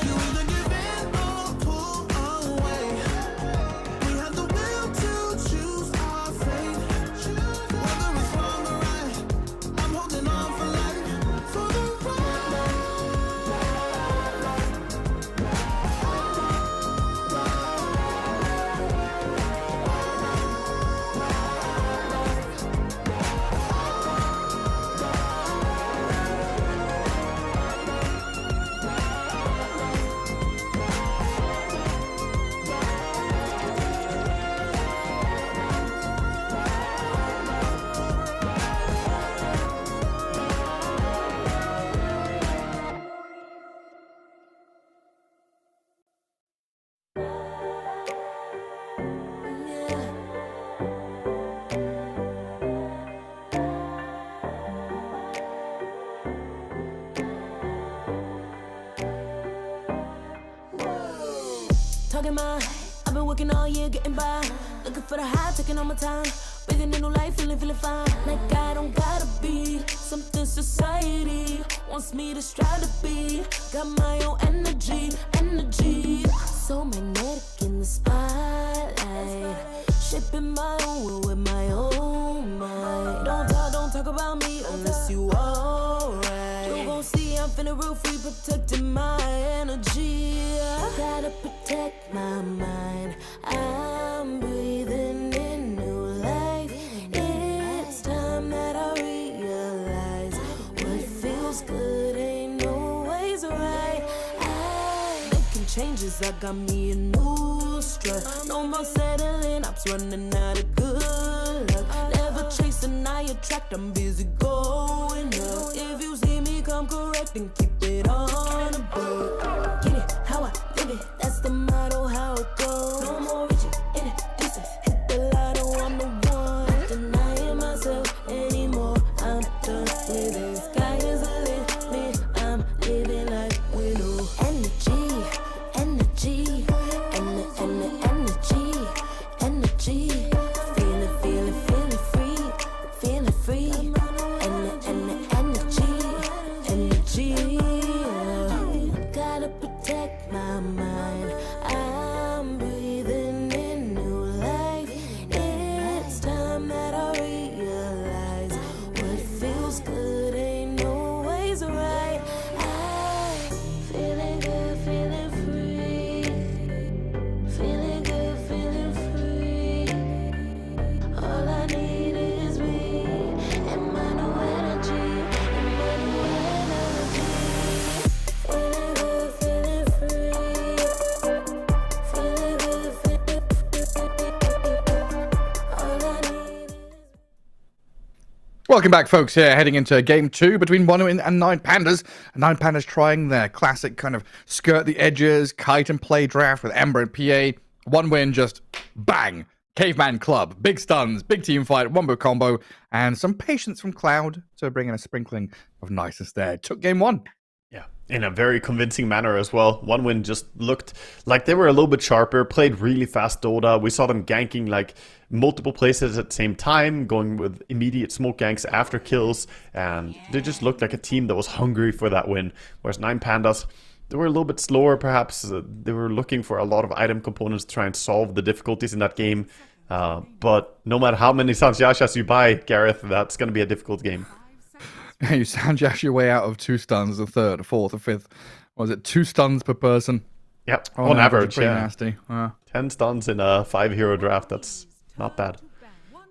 You either give in or pull away. We have the will to choose our fate. Whether it's wrong or right, I'm holding on for life, for the ride. Talking mine, I've been working all year getting by. Looking for the high, taking all my time. Breathing in new life, feeling fine. Like I don't gotta be something society wants me to strive to be. Got my own energy. So magnetic in the spotlight. Shaping my own world with my own mind. Don't talk about me unless you alright. You gon' see I'm finna real free, protecting my energy. Gotta protect my mind. I'm breathing in new life. It's time that I realize what feels good ain't always right. cause I got me a new strut. No more settling, I'm running out of good luck. Never chasing, I attract, I'm busy going up. If you see me come correct, then keep it on the book. Get it, how I live it, that's the motto, how it goes. No more reaching, in it, distance, hit the lotto, I'm the one. Not denying myself anymore, I'm done with it. Sky is the limit, I'm living like widow. Energy, energy, energy. Feeling free. Energy. Gotta protect my mind. I'm breathing in new life. It's time that I realize what feels good ain't always right. I'm feeling good, feeling free. Feeling good, feeling free. All I need is me and my new energy. Feeling good, feeling free. Feeling good, feeling free. All I need is Welcome back, folks. Here, heading into game 2 between OneWin and 9 Pandas. 9 Pandas trying their classic kind of skirt the edges, kite and play draft with Ember and PA. OneWin just bang, caveman club, big stuns, big team fight, wombo combo, and some patience from Cloud to bring in a sprinkling of niceness there. Took game 1. Yeah, in a very convincing manner as well. OneWin just looked like they were a little bit sharper, played really fast Dota. We saw them ganking like multiple places at the same time, going with immediate smoke ganks after kills, and they just looked like a team that was hungry for that win. Whereas 9 Pandas, they were a little bit slower perhaps. They were looking for a lot of item components to try and solve the difficulties in that game. But no matter how many Sanjiashas you buy, Gareth, that's going to be a difficult game. You Sanjash your way out of 2 stuns, a third, a fourth, a fifth. Was it 2 stuns per person? Yep, on average, pretty yeah. nasty. 10 stuns in a 5-hero draft, that's not bad.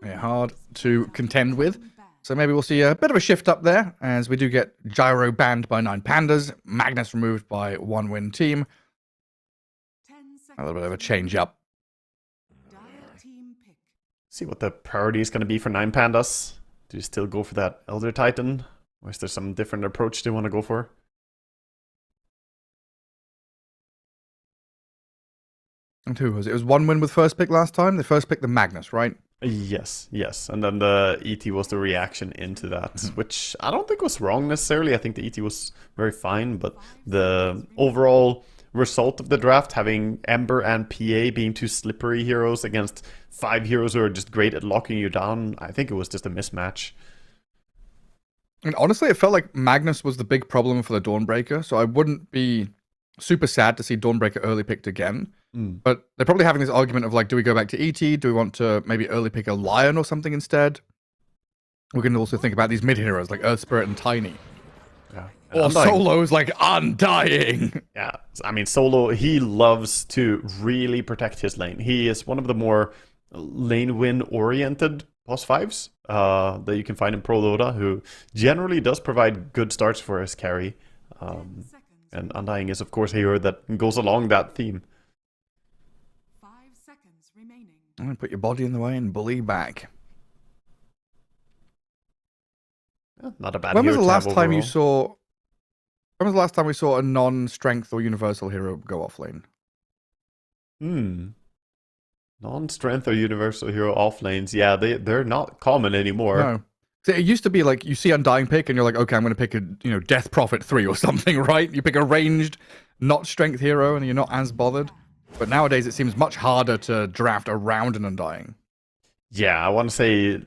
Yeah, hard to contend with. So maybe we'll see a bit of a shift up there as we do get Gyro banned by 9 Pandas, Magnus removed by OneWin team. A little bit of a change up. See what the priority is going to be for 9 Pandas. Do you still go for that Elder Titan? Or is there some different approach they want to go for? And who was it? It was OneWin with first pick last time. They first picked the Magnus, right? Yes. And then the ET was the reaction into that, which I don't think was wrong necessarily. I think the ET was very fine, but the overall result of the draft, having Ember and PA being 2 slippery heroes against 5 heroes who are just great at locking you down, I think it was just a mismatch. And honestly, it felt like Magnus was the big problem for the Dawnbreaker, so I wouldn't be super sad to see Dawnbreaker early picked again. But they're probably having this argument of like, do we go back to ET? Do we want to maybe early pick a Lion or something instead? We can also think about these mid heroes like Earth Spirit and Tiny. Yeah. Or Solo's like Undying. Yeah, I mean, Solo, he loves to really protect his lane. He is one of the more lane win oriented boss 5s that you can find in Pro Dota, who generally does provide good starts for his carry. And Undying is, of course, a hero that goes along that theme. 5 seconds remaining. Put your body in the way and bully back. Not a bad When was hero the to last have time you overall. saw... When was the last time we saw a non-strength or universal hero go off lane? Non-strength or universal hero off lanes, yeah, they're not common anymore. No. So it used to be like, you see Undying pick and you're like, okay, I'm going to pick a, Death Prophet 3 or something, right? You pick a ranged, not strength hero and you're not as bothered. But nowadays it seems much harder to draft around an Undying. Yeah, I want to say...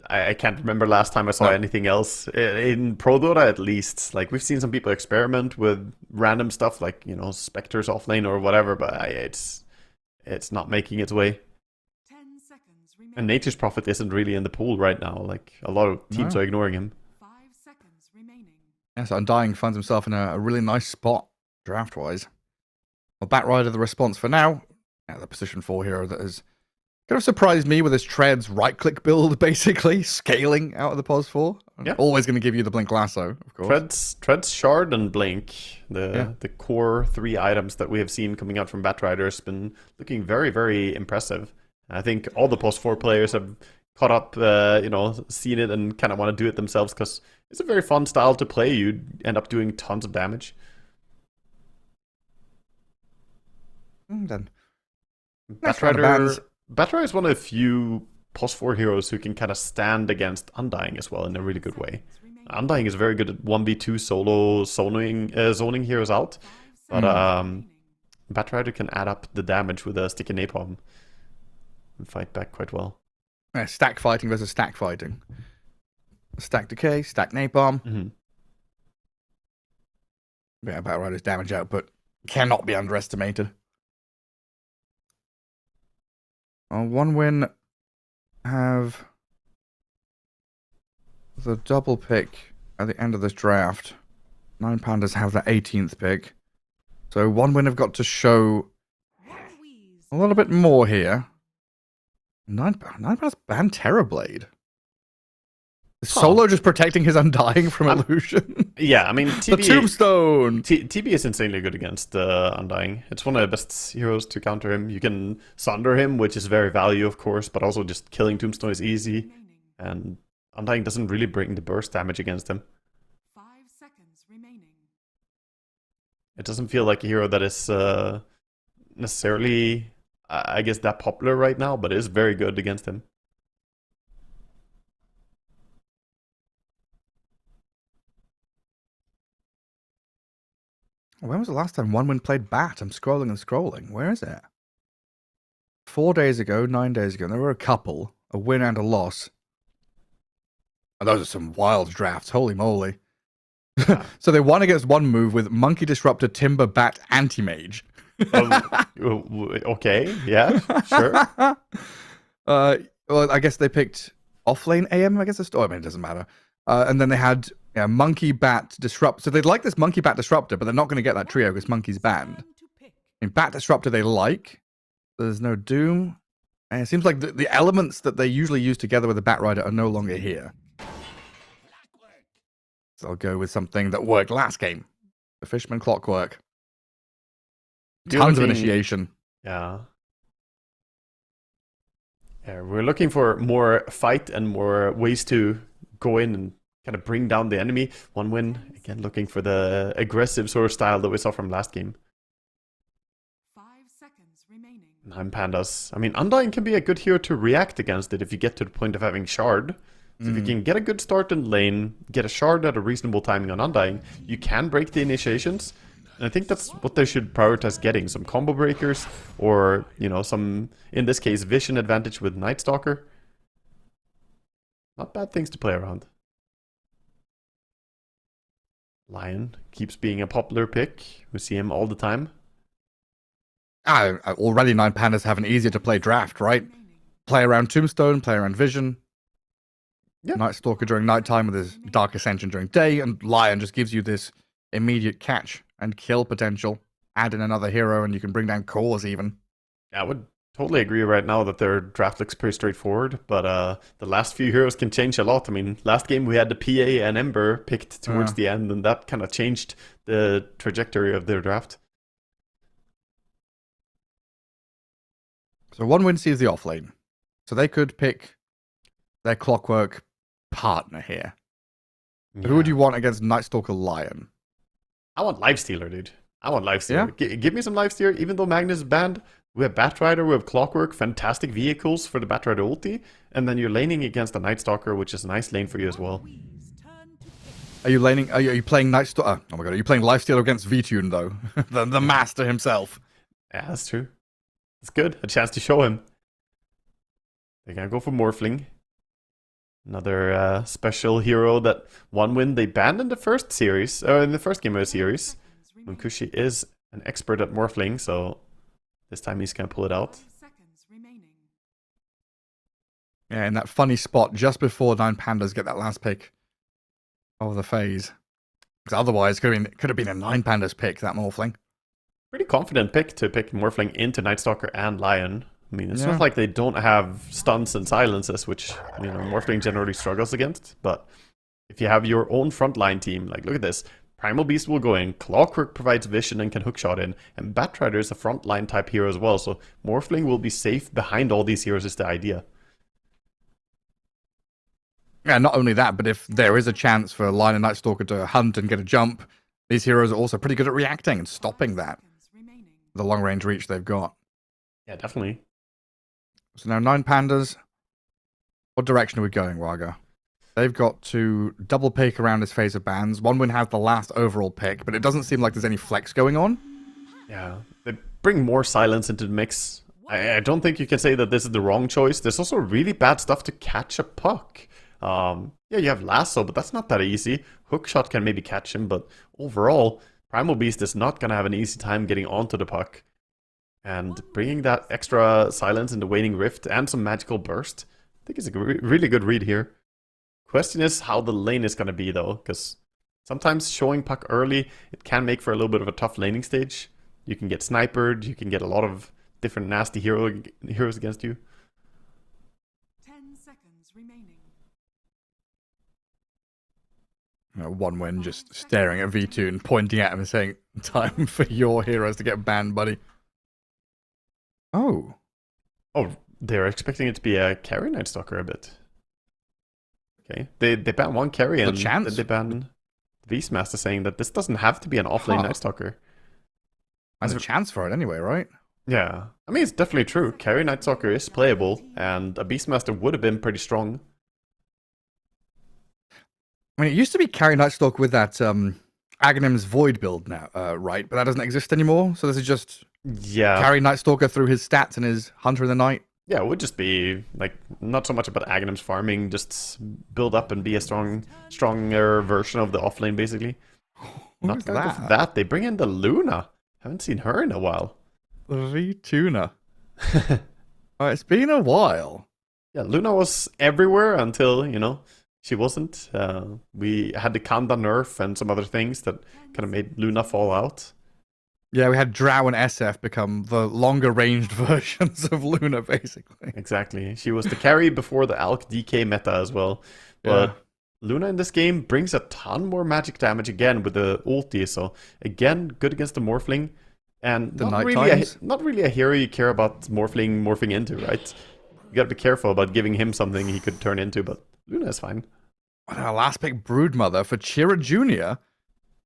I can't remember last time I saw anything else. In Pro Dota, at least. Like, we've seen some people experiment with random stuff, like, Spectres off lane or whatever, but it's not making its way. 10 seconds remaining. And Nature's Prophet isn't really in the pool right now. Like, a lot of teams are ignoring him. 5 seconds remaining. Yes, Undying finds himself in a really nice spot, draft-wise. Well, Batrider the response for now. The position 4 hero that has kind of surprised me with his Treads right-click build, basically, scaling out of the pos 4. Yeah. Always going to give you the blink lasso, of course. Treads, Shard, and Blink, the core 3 items that we have seen coming out from Batrider, has been looking very, very impressive. I think all the post 4 players have caught up, seen it and kind of want to do it themselves because it's a very fun style to play. You end up doing tons of damage. Then Batrider is one of the few post 4 heroes who can kind of stand against Undying as well in a really good way. Undying is very good at 1v2 solo zoning heroes out, but Batrider can add up the damage with a sticky napalm and fight back quite well. Yeah, stack fighting versus stack fighting. Stack decay, stack napalm. Mm-hmm. Yeah, Batrider's damage output cannot be underestimated. One win have the double pick at the end of this draft. 9 Pandas have the 18th pick. So one win have got to show a little bit more here. 9 Pandas banned Terrorblade. Solo just protecting his Undying from illusion. Yeah, I mean, the Tombstone! TB is insanely good against Undying. It's one of the best heroes to counter him. You can Sunder him, which is very value, of course, but also just killing Tombstone is easy. And Undying doesn't really bring the burst damage against him. 5 seconds remaining. It doesn't feel like a hero that is necessarily, I guess, that popular right now, but is very good against him. When was the last time one win played Bat? I'm scrolling and scrolling. Where is it? 4 days ago, 9 days ago. There were a couple. A win and a loss. Oh, those are some wild drafts. Holy moly. So they won against one move with Monkey Disruptor, Timber, Bat, Anti-Mage. Okay, yeah, sure. Well, I guess they picked offlane AM, I guess. I mean, it doesn't matter. And then they had Monkey, Bat, Disrupt. So they'd like this Monkey, Bat, Disruptor, but they're not going to get that trio because Monkey's banned. I mean, Bat, Disruptor they like. There's no Doom. And it seems like the elements that they usually use together with the Bat Rider are no longer here. So I'll go with something that worked last game. The Fishman Clockwork. Tons of initiation. Yeah. Yeah, we're looking for more fight and more ways to go in and kind of bring down the enemy. One win, again, looking for the aggressive sort of style that we saw from last game. 5 seconds remaining. 9 Pandas. I mean, Undying can be a good hero to react against it if you get to the point of having Shard. So if you can get a good start in lane, get a Shard at a reasonable timing on Undying, you can break the initiations. And I think that's what they should prioritize getting. Some combo breakers or, some, in this case, vision advantage with Night Stalker. Not bad things to play around. Lion keeps being a popular pick. We see him all the time. Already 9 Pandas have an easier to play draft, right? Play around Tombstone, play around Vision. Yeah. Night Stalker during nighttime with his Dark Ascension during day, and Lion just gives you this immediate catch and kill potential. Add in another hero and you can bring down cores even. I would totally agree right now that their draft looks pretty straightforward, but the last few heroes can change a lot. I mean, last game we had the PA and Ember picked towards the end, and that kind of changed the trajectory of their draft. So one win sees the offlane. So they could pick their Clockwork partner here. Yeah. Who would you want against Night Stalker Lion? I want Lifestealer, dude. I want Lifestealer. Yeah? Give me some Lifestealer, even though Magnus is banned. We have Batrider, we have Clockwork, fantastic vehicles for the Batrider ulti, and then you're laning against the Night Stalker, which is a nice lane for you as well. Are you laning? Are you playing Night Stalker? Oh my god, are you playing Lifestealer against VTune though? the master himself. Yeah, that's true. That's good. A chance to show him. They're gonna go for Morphling. Another special hero that one win they banned in the first series, or in the first game of the series. Munkushi is an expert at Morphling, so this time he's gonna pull it out. Yeah, in that funny spot just before 9 Pandas get that last pick of the phase. Because otherwise, could have been a 9 Pandas pick, that Morphling. Pretty confident pick to pick Morphling into Night Stalker and Lion. I mean, it's not like they don't have stuns and silences, which, Morphling generally struggles against, but If you have your own frontline team, like look at this. Primal Beast will go in, Clockwork provides vision and can hookshot in, and Batrider is a frontline type hero as well, so Morphling will be safe behind all these heroes is the idea. Yeah, not only that, but if there is a chance for Lion and Night Stalker to hunt and get a jump, these heroes are also pretty good at reacting and stopping that. The long range reach they've got. Yeah, definitely. So now 9 Pandas. What direction are we going, Raga? They've got to double pick around his phase of bans. One win has the last overall pick, but it doesn't seem like there's any flex going on. Yeah, they bring more silence into the mix. I don't think you can say that this is the wrong choice. There's also really bad stuff to catch a puck. Yeah, you have Lasso, but that's not that easy. Hookshot can maybe catch him, but overall, Primal Beast is not going to have an easy time getting onto the puck. And bringing that extra silence in the Waning Rift and some magical burst, I think it's a really good read here. Question is how the lane is going to be, though, because sometimes showing puck early, it can make for a little bit of a tough laning stage. You can get snipered, you can get a lot of different nasty heroes against you. 10 seconds remaining. One win just staring at V2 and pointing at him and saying, time for your heroes to get banned, buddy. Oh, they're expecting it to be a carry Night Stalker a bit. Okay, they ban one carry and then they ban Beastmaster, saying that this doesn't have to be an offlane Night Stalker. There's a chance for it anyway, right? Yeah, I mean, it's definitely true. Carry Night Stalker is playable, and a Beastmaster would have been pretty strong. I mean, it used to be carry Night Stalker with that Aghanim's Void build now, right? But that doesn't exist anymore, so this is just carry Night Stalker through his stats and his Hunter in the Night. Yeah, it would just be, like, not so much about Aghanim's farming, just build up and be a stronger version of the offlane, basically. Not going for that. They bring in the Luna. Haven't seen her in a while. V-Tuna. It's been a while. Yeah, Luna was everywhere until, she wasn't. We had the Kanda nerf and some other things that kind of made Luna fall out. Yeah, we had Drow and SF become the longer ranged versions of Luna, basically. Exactly. She was the carry before the Alk DK meta as well. But Luna in this game brings a ton more magic damage again with the ulti. So again, good against the Morphling. And not really a hero you care about morphing into, right? You gotta be careful about giving him something he could turn into, but Luna is fine. Our last pick, Broodmother for Chira Jr.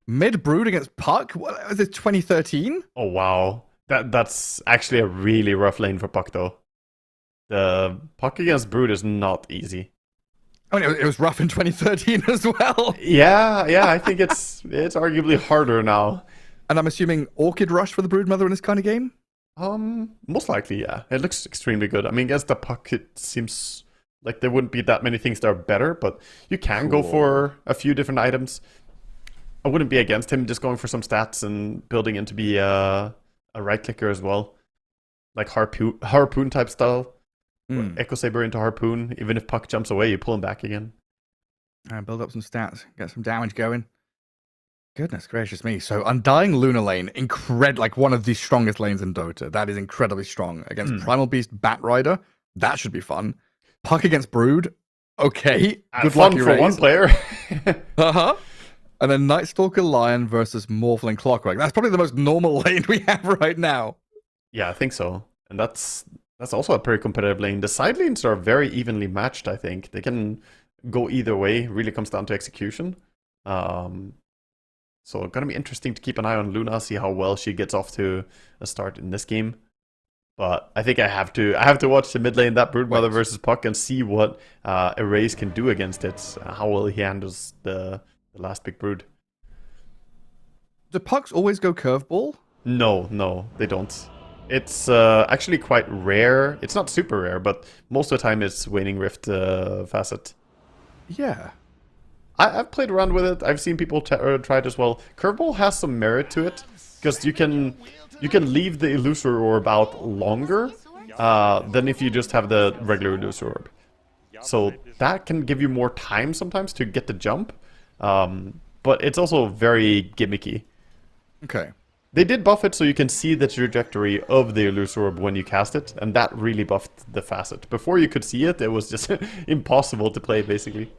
Mid-Brood against Puck? What was it, 2013? Oh, wow. That's actually a really rough lane for Puck, though. The Puck against Brood is not easy. I mean, it was rough in 2013 as well. Yeah, I think it's arguably harder now. And I'm assuming Orchid Rush for the Broodmother in this kind of game? Most likely, yeah. It looks extremely good. I mean, against the Puck, it seems like there wouldn't be that many things that are better, but you can go for a few different items. I wouldn't be against him just going for some stats and building in to be a right clicker as well. Like harpoon type style. Echo Saber into harpoon. Even if Puck jumps away, you pull him back again. Build up some stats. Get some damage going. Goodness gracious me. So Undying Luna lane, like one of the strongest lanes in Dota. That is incredibly strong. Against Primal Beast Batrider, that should be fun. Puck against Brood, okay. Good luck for one player. And then Night Stalker Lion versus Morphling Clockwork. That's probably the most normal lane we have right now. Yeah, I think so. And that's also a pretty competitive lane. The side lanes are very evenly matched, I think. They can go either way. It really comes down to execution. So it's going to be interesting to keep an eye on Luna, see how well she gets off to a start in this game. But I think I have to watch the mid lane, that Broodmother versus Puck, and see what Erase can do against it. How well he handles the last big Brood. Do Pucks always go curveball? No, they don't. It's actually quite rare. It's not super rare, but most of the time it's Waning Rift facet. Yeah. I've played around with it. I've seen people try it as well. Curveball has some merit to it, because you can leave the Illusory Orb out longer than if you just have the regular Illusory Orb. So that can give you more time sometimes to get the jump. But it's also very gimmicky. Okay. They did buff it so you can see the trajectory of the Illusory Orb when you cast it, and that really buffed the facet. Before you could see it, it was just impossible to play, basically.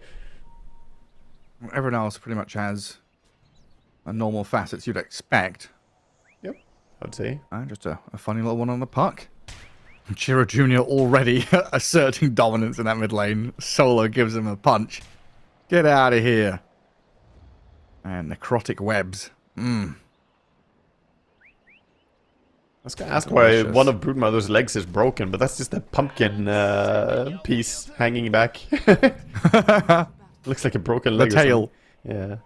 Everyone else pretty much has a normal facets you'd expect. Yep, I'd say. Just a funny little one on the puck. Chiro Jr. already asserting dominance in that mid lane. Solo gives him a punch. Get out of here. And necrotic webs. I was gonna ask why one of Broodmother's legs is broken, but that's just a pumpkin piece hanging back. Looks like a broken leg. The tail. Yeah.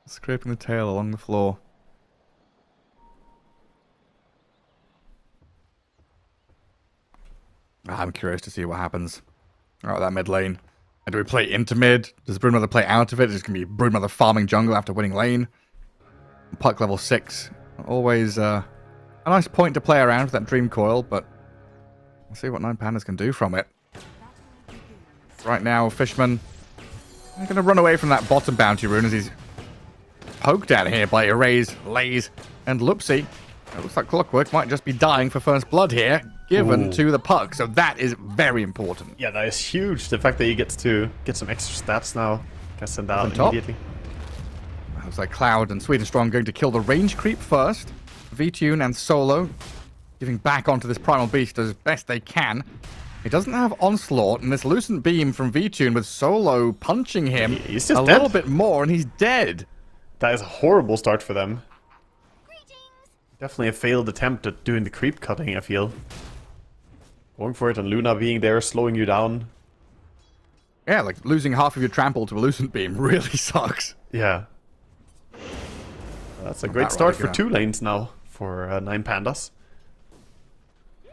Scraping the tail along the floor. I'm curious to see what happens. Oh, that mid lane. And do we play into mid? Does Broodmother play out of it? Is it going to be Broodmother farming jungle after winning lane? Puck level 6. Always a nice point to play around with that Dream Coil, but we'll see what 9 Pandas can do from it. Right now, Fishman is going to run away from that bottom bounty rune as he's poked at here by Erase, Laze, and Lupsi. It looks like Clockwork might just be dying for first blood here, given to the puck, so that is very important. Yeah, that is huge. The fact that he gets to get some extra stats now. Can send that out top. immediately. Looks like Cloud and Sweet and Strong going to kill the range creep first. V-Tune and Solo giving back onto this Primal Beast as best they can. He doesn't have Onslaught, and this Lucent Beam from V-Tune with Solo punching him He's just a dead. little bit more, and he's dead. That is a horrible start for them. Definitely a failed attempt at doing the creep cutting, I feel. Going for it and Luna being there, slowing you down. Yeah, like losing half of your trample to a Lucent Beam really sucks. Yeah. That's a great Bat start Rider for 2 lanes now for 9 Pandas.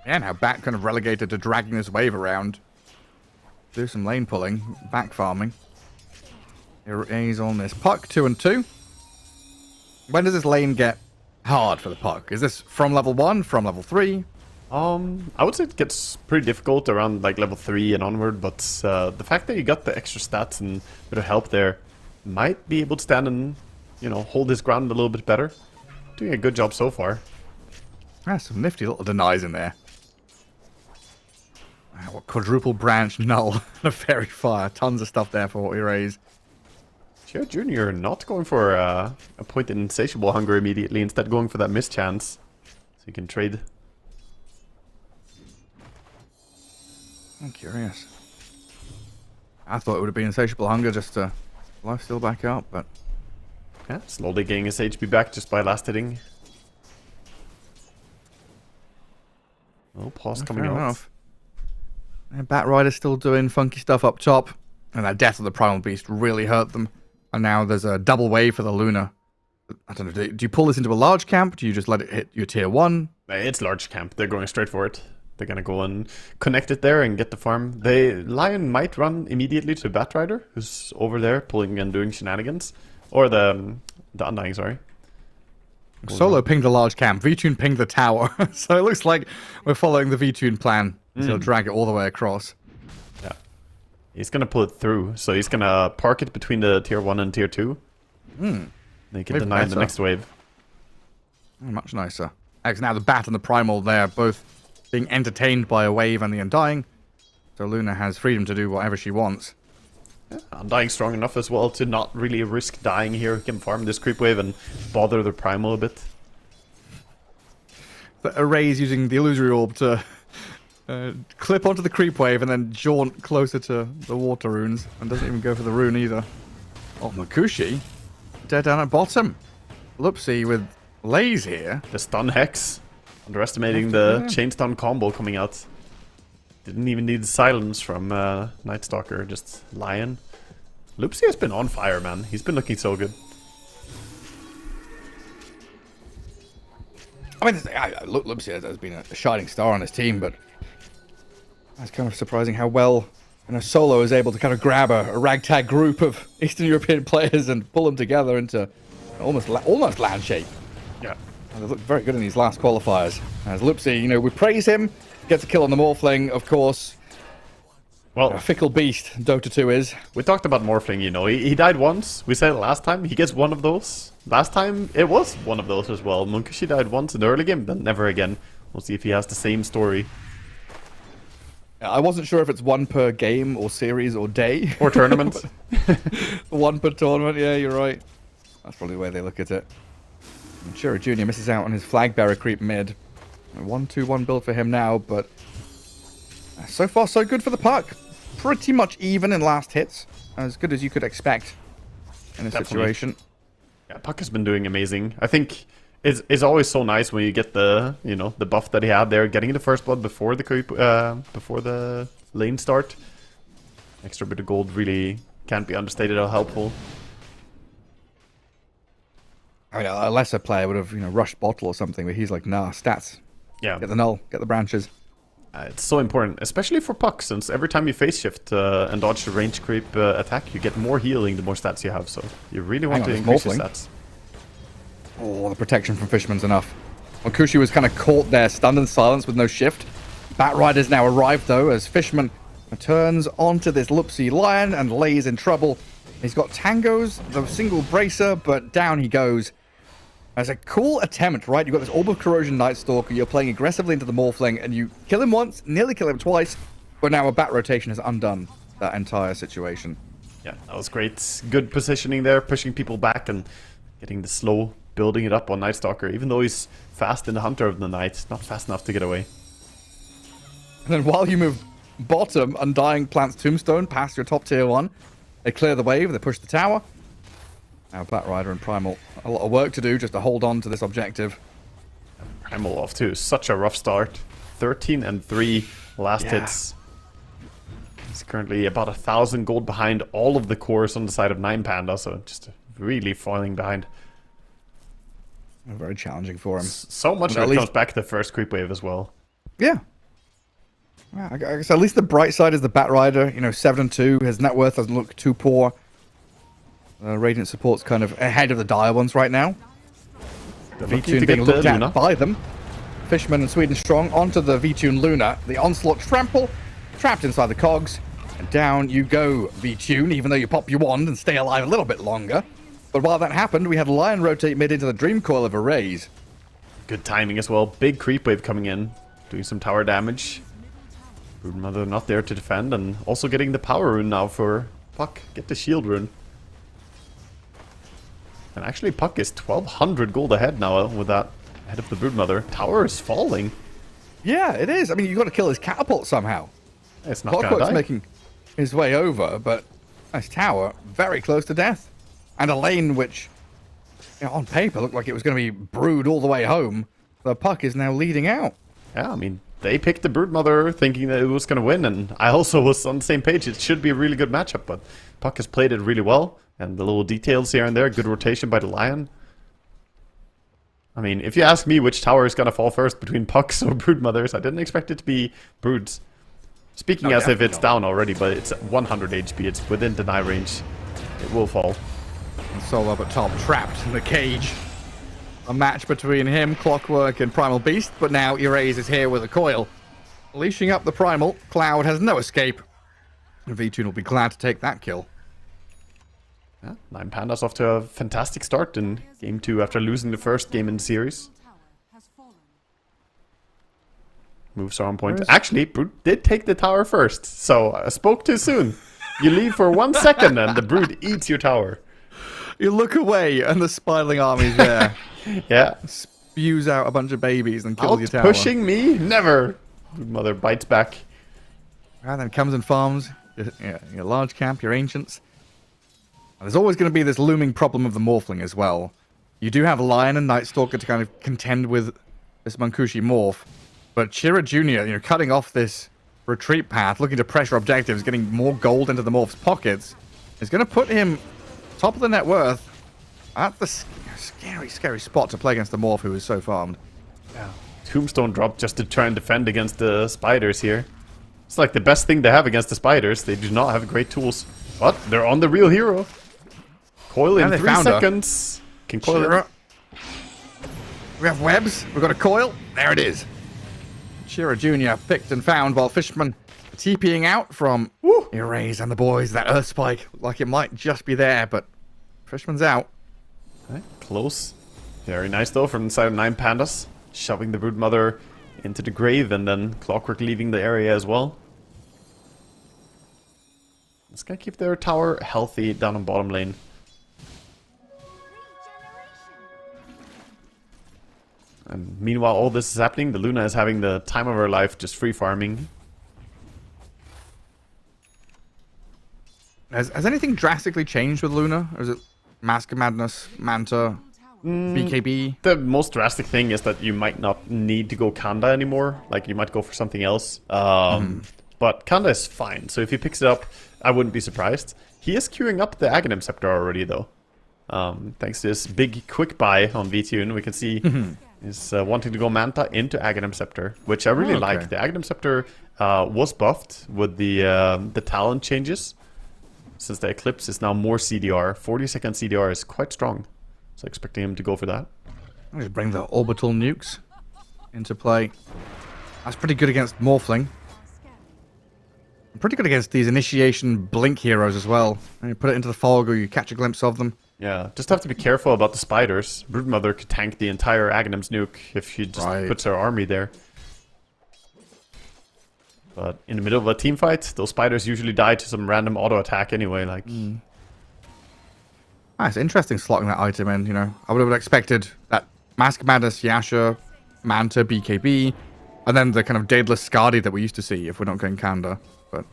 Yeah, now Bat kind of relegated to dragging this wave around. Do some lane pulling, back farming. He's on this puck, 2 and 2. When does this lane get hard for the puck? Is this from level 1, from level 3? I would say it gets pretty difficult around like level 3 and onward, but the fact that you got the extra stats and a bit of help there might be able to stand and, you know, hold his ground a little bit better. Doing a good job so far. Some nifty little denies in there. What quadruple branch null and a fairy fire. Tons of stuff there for Erase. Chiro Jr. not going for a point in insatiable hunger immediately, instead going for that mischance. So you can trade. I'm curious. I thought it would have been insatiable hunger just to life still back up, but Yeah, slowly getting his HP back just by last hitting. Oh, pause coming fair out. enough. And Bat Rider's still doing funky stuff up top. And that death of the Primal Beast really hurt them. And now there's a double wave for the Luna. I don't know, do you pull this into a large camp? Do you just let it hit your tier 1? It's large camp. They're going straight for it. They're gonna go and connect it there and get the farm. Lion might run immediately to Bat Rider, who's over there pulling and doing shenanigans. Or the Undying, sorry. Solo pinged the large camp. V-Tune pinged the tower. So it looks like we're following the V-Tune plan. He'll drag it all the way across. Yeah. He's gonna pull it through. So he's gonna park it between the tier 1 and tier 2. They can deny the next wave. Much nicer. Because now the Bat and the Primal there both being entertained by a wave and the Undying. So Luna has freedom to do whatever she wants. Yeah, Undying strong enough as well to not really risk dying here. He can farm this creep wave and bother the Primal a bit. The Array's using the Illusory Orb to clip onto the creep wave and then jaunt closer to the water runes. And doesn't even go for the rune either. Oh, Makushi. Dead down at bottom. Lupsi with Laze here. The stun hex. Underestimating the chain stun combo coming out. Didn't even need silence from Night Stalker, just Lion. Lupsi has been on fire, man. He's been looking so good. I mean, Lupsi has been a shining star on his team, but it's kind of surprising how well Solo is able to kind of grab a ragtag group of Eastern European players and pull them together into almost land shape. Yeah. And they looked very good in these last qualifiers. As Lupsi, we praise him, gets a kill on the Morphling, of course. Well, A fickle beast, Dota 2 is. we talked about Morphling, he died once. We said it last time, he gets one of those. Last time, it was one of those as well. Munkushi died once in the early game, then never again. We'll see if he has the same story. I wasn't sure if it's one per game or series or day. Or tournament. One per tournament, yeah, you're right. That's probably the way they look at it. And Shira Jr. misses out on his flag bearer creep mid. A 1-2-1 build for him now, but so far so good for the puck. Pretty much even in last hits. As good as you could expect in a situation. Yeah, Puck has been doing amazing. I think it's always so nice when you get the the buff that he had there, getting the first blood before the creep, before the lane start. Extra bit of gold really can't be understated how helpful. I mean, a lesser player would have rushed bottle or something, but he's like, nah, stats. Yeah, get the null, get the branches. It's so important, especially for Puck, since every time you phase shift and dodge the range creep attack, you get more healing the more stats you have. So you really want to increase your stats. Oh, the protection from Fishman's enough. Kushi was kind of caught there, stunned in silence with no shift. Batrider's now arrived, though, as Fishman turns onto this Lupsy Lion and lays in trouble. He's got Tangos, the single bracer, but down he goes. As a cool attempt, right? You've got this Orb of Corrosion Night Stalker, you're playing aggressively into the Morphling, and you kill him once, nearly kill him twice, but now a bat rotation has undone that entire situation. Yeah, that was great. Good positioning there, pushing people back and getting the slow, building it up on Night Stalker, even though he's fast in the Hunter of the Night, not fast enough to get away. And then while you move bottom, Undying plants Tombstone past your top tier 1. They clear the wave, they push the tower. Now Batrider and Primal, a lot of work to do just to hold on to this objective. Primal off to such a rough start. 13 and 3 last hits. He's currently about 1,000 gold behind all of the cores on the side of 9 Panda, so just really falling behind. Very challenging for him. So much of it comes back to the first creep wave as well. Yeah. I guess at least the bright side is the Batrider, 7 and 2. His net worth doesn't look too poor. Radiant support's kind of ahead of the dire ones right now. The V-Tune being looked at by them. Fishman and Sweden Strong onto the V-Tune Luna. The onslaught trample, trapped inside the cogs. And down you go, V-Tune, even though you pop your wand and stay alive a little bit longer. But while that happened, we had Lion rotate mid into the Dream Coil of Arrays. Good timing as well. Big creep wave coming in, doing some tower damage. Broodmother not there to defend, and also getting the power rune now for Puck. Get the shield rune. And actually Puck is 1,200 gold ahead now with that, ahead of the Broodmother. Tower is falling. Yeah, it is. I mean, you got to kill his catapult somehow. It's not Clockwork's making his way over, but nice tower, very close to death. And a lane which, on paper, looked like it was going to be Brood all the way home. The Puck is now leading out. Yeah, I mean, they picked the Broodmother thinking that it was going to win, and I also was on the same page. It should be a really good matchup, but Puck has played it really well. And the little details here and there, good rotation by the Lion. I mean, if you ask me which tower is going to fall first between Pucks or Broodmothers, I didn't expect it to be Broods. Speaking as if it's down already, but it's 100 HP. It's within deny range. It will fall. And Solo up at top, trapped in the cage. A match between him, Clockwork, and Primal Beast, but now Erase is here with a coil. Leashing up the Primal, Cloud has no escape. And V-Tune will be glad to take that kill. Yeah, 9 Pandas off to a fantastic start in Game 2 after losing the first game in the series. Moves are on point. Actually, Brood did take the tower first, so I spoke too soon. You leave for 1 second and the Brood eats your tower. You look away and the Spiling army's there. Yeah. Spews out a bunch of babies and kills your tower. Pushing me? Never. Mother bites back. And then comes and farms your large camp, your ancients. And there's always going to be this looming problem of the Morphling as well. You do have Lion and Night Stalker to kind of contend with this Mankushi morph. But Shira Jr., cutting off this retreat path, looking to pressure objectives, getting more gold into the morph's pockets, is going to put him top of the net worth at the scary spot to play against the morph who is so farmed. Yeah. Tombstone drop just to try and defend against the spiders here. It's like the best thing they have against the spiders. They do not have great tools. But they're on the real hero. Coil in 3 seconds. Can coil it. We have webs. We've got a coil. There it is. Shira Jr. picked and found while Fishman TPing out from Erase and the boys. That Earth Spike looked like it might just be there, but Fishman's out. Okay, close. Very nice though from the side of 9 Pandas. Shoving the Broodmother into the grave and then Clockwork leaving the area as well. It's gonna keep their tower healthy down on bottom lane. And meanwhile, all this is happening. The Luna is having the time of her life, just free farming. Has anything drastically changed with Luna? Or is it Mask of Madness, Manta, BKB? The most drastic thing is that you might not need to go Kanda anymore. Like, you might go for something else. But Kanda is fine. So if he picks it up, I wouldn't be surprised. He is queuing up the Aghanim Scepter already, though. Thanks to this big quick buy on VTune, we can see he's wanting to go Manta into Aghanim Scepter, which I really like. The Aghanim Scepter was buffed with the talent changes. Since the Eclipse is now more CDR, 40-second CDR is quite strong. So expecting him to go for that. I'll just bring the orbital nukes into play. That's pretty good against Morphling. Pretty good against these initiation blink heroes as well. And you put it into the fog or you catch a glimpse of them. Yeah, just have to be careful about the spiders. Broodmother could tank the entire Aghanim's nuke if she just puts her army there. But in the middle of a team fight, those spiders usually die to some random auto attack anyway. Like, it's interesting slotting that item in. You know, I would have expected that Mask of Madness, Yasha, Manta, BKB, and then the kind of Daedalus Skadi that we used to see if we're not going Kanda. But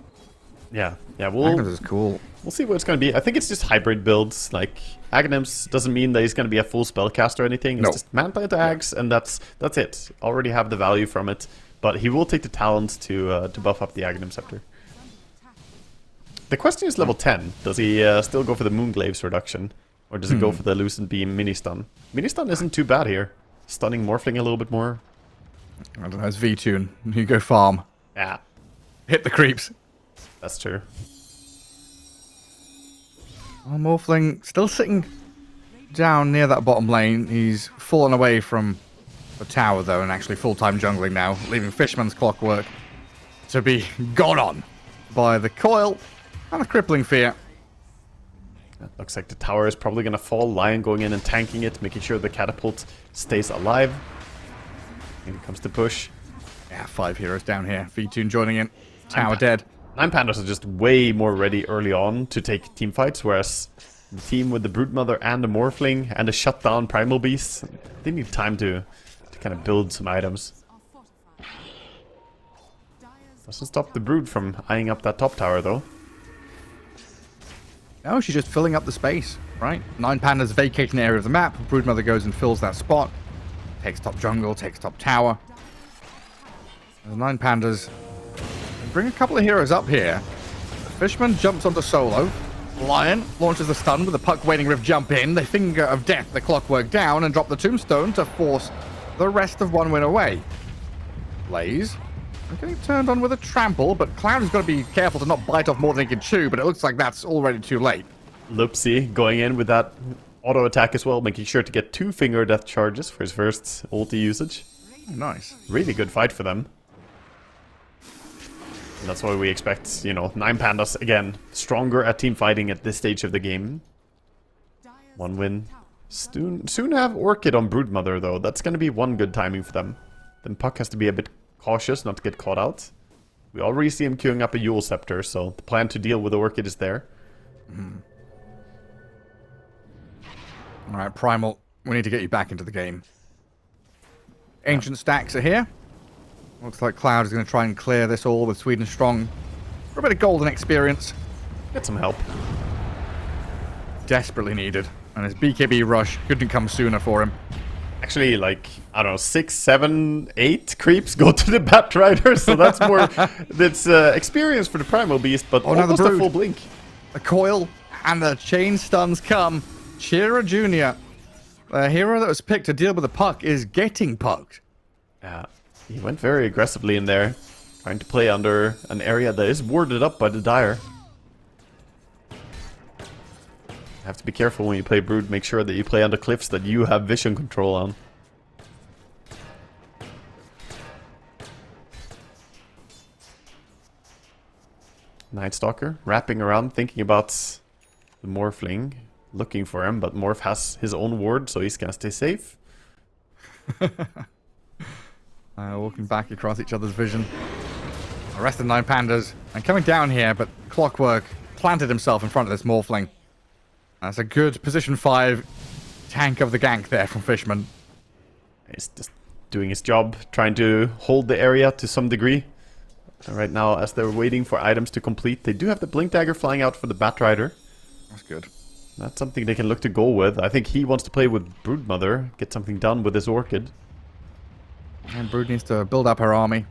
yeah, Aghanim's is cool. We'll see what it's going to be. I think it's just hybrid builds. Like, Aghanim's doesn't mean that he's going to be a full spellcaster or anything. It's just Manta into Ags, and that's it. Already have the value from it. But he will take the talents to buff up the Aghanim Scepter. The question is level 10. Does he still go for the Moonglaves reduction? Or does he go for the Lucent Beam mini-stun? Mini-stun isn't too bad here. Stunning Morphling a little bit more. I don't know, it's V-Tune. You go farm. Yeah. Hit the creeps. That's true. Oh, Morphling still sitting down near that bottom lane. He's fallen away from the tower, though, and actually full-time jungling now, leaving Fishman's Clockwork to be gone on by the coil and the crippling fear. It looks like the tower is probably going to fall. Lion going in and tanking it, making sure the catapult stays alive. Here comes the push. Yeah, 5 heroes down here. V-Tune joining in. Tower dead. 9 Pandas are just way more ready early on to take team fights, whereas the team with the Broodmother and the Morphling and the shutdown Primal Beast, they need time to kind of build some items. Doesn't stop the Brood from eyeing up that top tower, though. Oh, she's just filling up the space, right? 9 Pandas vacating an area of the map. Broodmother goes and fills that spot. Takes top jungle, takes top tower. The 9 Pandas bring a couple of heroes up here. The Fishman jumps onto solo. Lion launches the stun with a Puck Waning Rift jump in. They Finger of Death the Clockwork down and drop the Tombstone to force the rest of one win away. Blaze getting turned on with a trample, but Cloud has got to be careful to not bite off more than he can chew, but it looks like that's already too late. Loopsy going in with that auto attack as well, making sure to get 2 Finger Death charges for his first ulti usage. Nice. Really good fight for them. And that's why we expect, 9 Pandas, again, stronger at team fighting at this stage of the game. 1 win. Soon have Orchid on Broodmother, though. That's going to be one good timing for them. Then Puck has to be a bit cautious not to get caught out. We already see him queuing up a Yule Scepter, so the plan to deal with the Orchid is there. Alright, Primal, we need to get you back into the game. Ancient stacks are here. Looks like Cloud is going to try and clear this all with Sweden Strong for a bit of golden experience. Get some help. Desperately needed. And his BKB rush couldn't come sooner for him. Actually, I don't know, 6, 7, 8 creeps go to the Bat Rider, so that's more... that's experience for the Primal Beast, but almost a full blink. The coil and the chain stuns come. Chira Jr., the hero that was picked to deal with the puck, is getting pucked. Yeah, he went very aggressively in there, trying to play under an area that is warded up by the Dire. Have to be careful when you play Brood. Make sure that you play under cliffs that you have vision control on. Night Stalker wrapping around, thinking about the Morphling, looking for him, but Morph has his own ward, so he's gonna stay safe. Walking back across each other's vision. The rest of the 9 Pandas and coming down here, but Clockwork planted himself in front of this Morphling. That's a good position 5 tank of the gank there from Fishman. He's just doing his job, trying to hold the area to some degree. And right now, as they're waiting for items to complete, they do have the Blink Dagger flying out for the Batrider. That's good. That's something they can look to go with. I think he wants to play with Broodmother, get something done with this Orchid. And Brood needs to build up her army.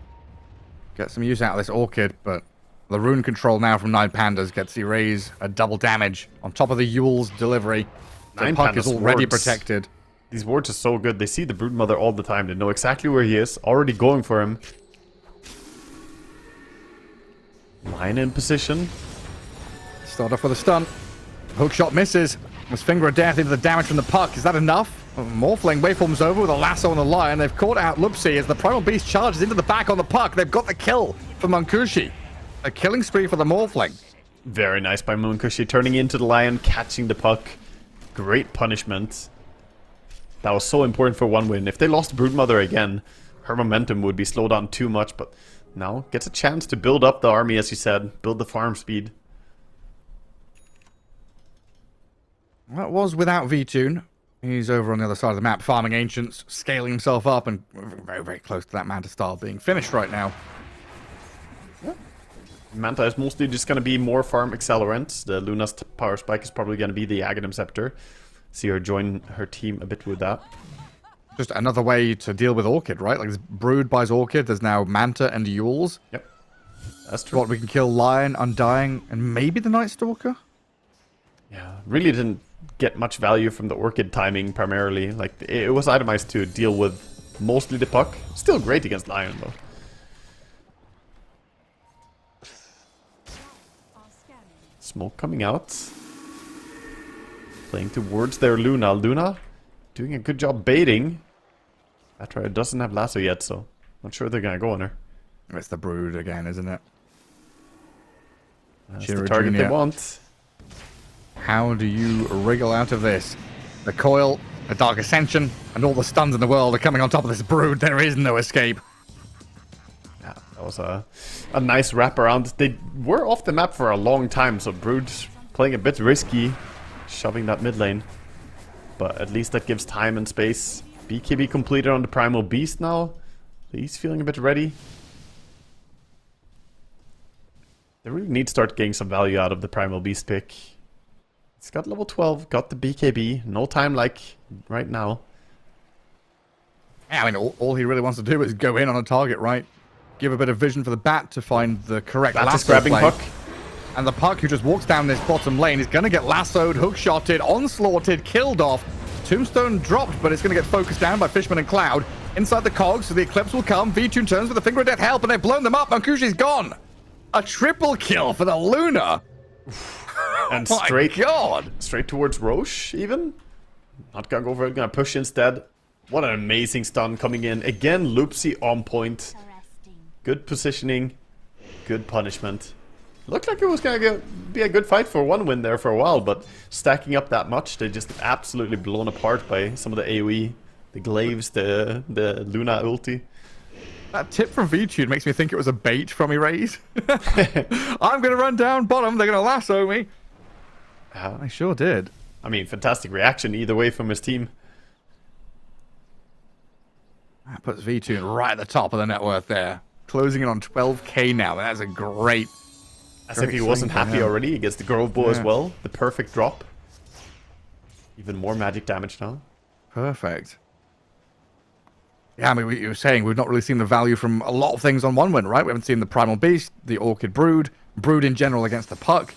Get some use out of this Orchid, but the rune control now from 9 Pandas gets erase a double damage on top of the Yule's delivery. The puck is already protected. These wards are so good. They see the Broodmother all the time. They know exactly where he is. Already going for him. Lion in position. Start off with a stun. Hook shot misses. This Finger of Death into the damage from the puck. Is that enough? Morphling waveforms over with a lasso on the Lion. They've caught out Lupsi as the Primal Beast charges into the back on the puck. They've got the kill for Munkushi. A killing spree for the Morphling. Very nice by Munkushi, turning into the Lion, catching the puck. Great punishment. That was so important for one win. If they lost Broodmother again, her momentum would be slowed down too much, but now gets a chance to build up the army, as you said, build the farm speed. That was without V-Tune. He's over on the other side of the map, farming Ancients, scaling himself up, and very, very close to that Manta style being finished right now. Manta is mostly just going to be more farm accelerant. The Luna's power spike is probably going to be the Aghanim Scepter. See her join her team a bit with that. Just another way to deal with Orchid, right? Like, Brood buys Orchid, there's now Manta and Yules. Yep. That's true. What, we can kill Lion, Undying, and maybe the Night Stalker? Yeah, really didn't get much value from the Orchid timing primarily. Like, it was itemized to deal with mostly the puck. Still great against Lion, though. Smoke coming out. Playing towards their Luna. Luna doing a good job baiting. Batrider doesn't have lasso yet, so not sure they're gonna go on her. It's the Brood again, isn't it? That's the target they want. How do you wriggle out of this? The Coil, the Dark Ascension, and all the stuns in the world are coming on top of this Brood. There is no escape. Yeah, that was a nice wraparound. They were off the map for a long time, so Brood playing a bit risky, shoving that mid lane. But at least that gives time and space. BKB completed on the Primal Beast now. He's feeling a bit ready. They really need to start getting some value out of the Primal Beast pick. He's got level 12, got the BKB. No time like right now. Yeah, I mean, all he really wants to do is go in on a target, right? Give a bit of vision for the Bat to find the correct Bat lasso is grabbing play. puck. And the puck who just walks down this bottom lane is going to get lassoed, hook-shotted, onslaughted, killed off. Tombstone dropped, but it's going to get focused down by Fishman and Cloud. Inside the cogs, so the Eclipse will come. V-Tune turns with the Finger of Death help, and they've blown them up. Munkushi's gone. A triple kill for the Luna. And Oh straight towards Roche, even. Not gonna go for it, gonna push instead. What an amazing stun coming in. Again, Lupsi on point. Good positioning. Good punishment. Looked like it was gonna be a good fight for one win there for a while, but stacking up that much, they just absolutely blown apart by some of the AoE. The glaives, the Luna ulti. That tip from V-Tune makes me think it was a bait from Erase. I'm going to run down bottom. They're going to lasso me. I sure did. I mean, fantastic reaction either way from his team. That puts V-Tune right at the top of the net worth there. Closing in on 12k now. That's a great... As if he wasn't happy already. He gets the Grove Bow as well. The perfect drop. Even more magic damage now. Perfect. Yeah, I mean, you were saying we've not really seen the value from a lot of things on one win, right? We haven't seen the Primal Beast, the Orchid Brood, Brood in general against the puck.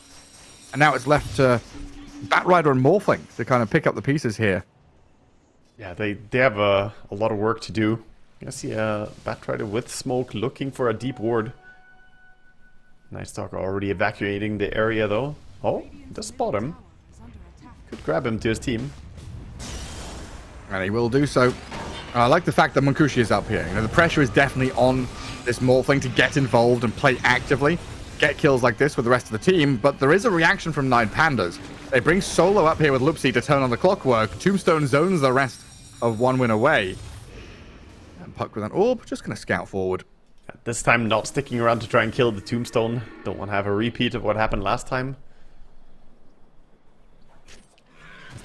And now it's left to Batrider and Morphling to kind of pick up the pieces here. Yeah, they have a lot of work to do. I see a Batrider with smoke looking for a deep ward. Nice Talker already evacuating the area though. Oh, just spot him. Could grab him to his team. And he will do so. I like the fact that Munkushi is up here. You know, the pressure is definitely on this Morphling to get involved and play actively. Get kills like this with the rest of the team, but there is a reaction from 9 Pandas. They bring Solo up here with Lupsi to turn on the clockwork. Tombstone zones the rest of one win away. And Puck with an orb, just going to scout forward. This time not sticking around to try and kill the Tombstone. Don't want to have a repeat of what happened last time.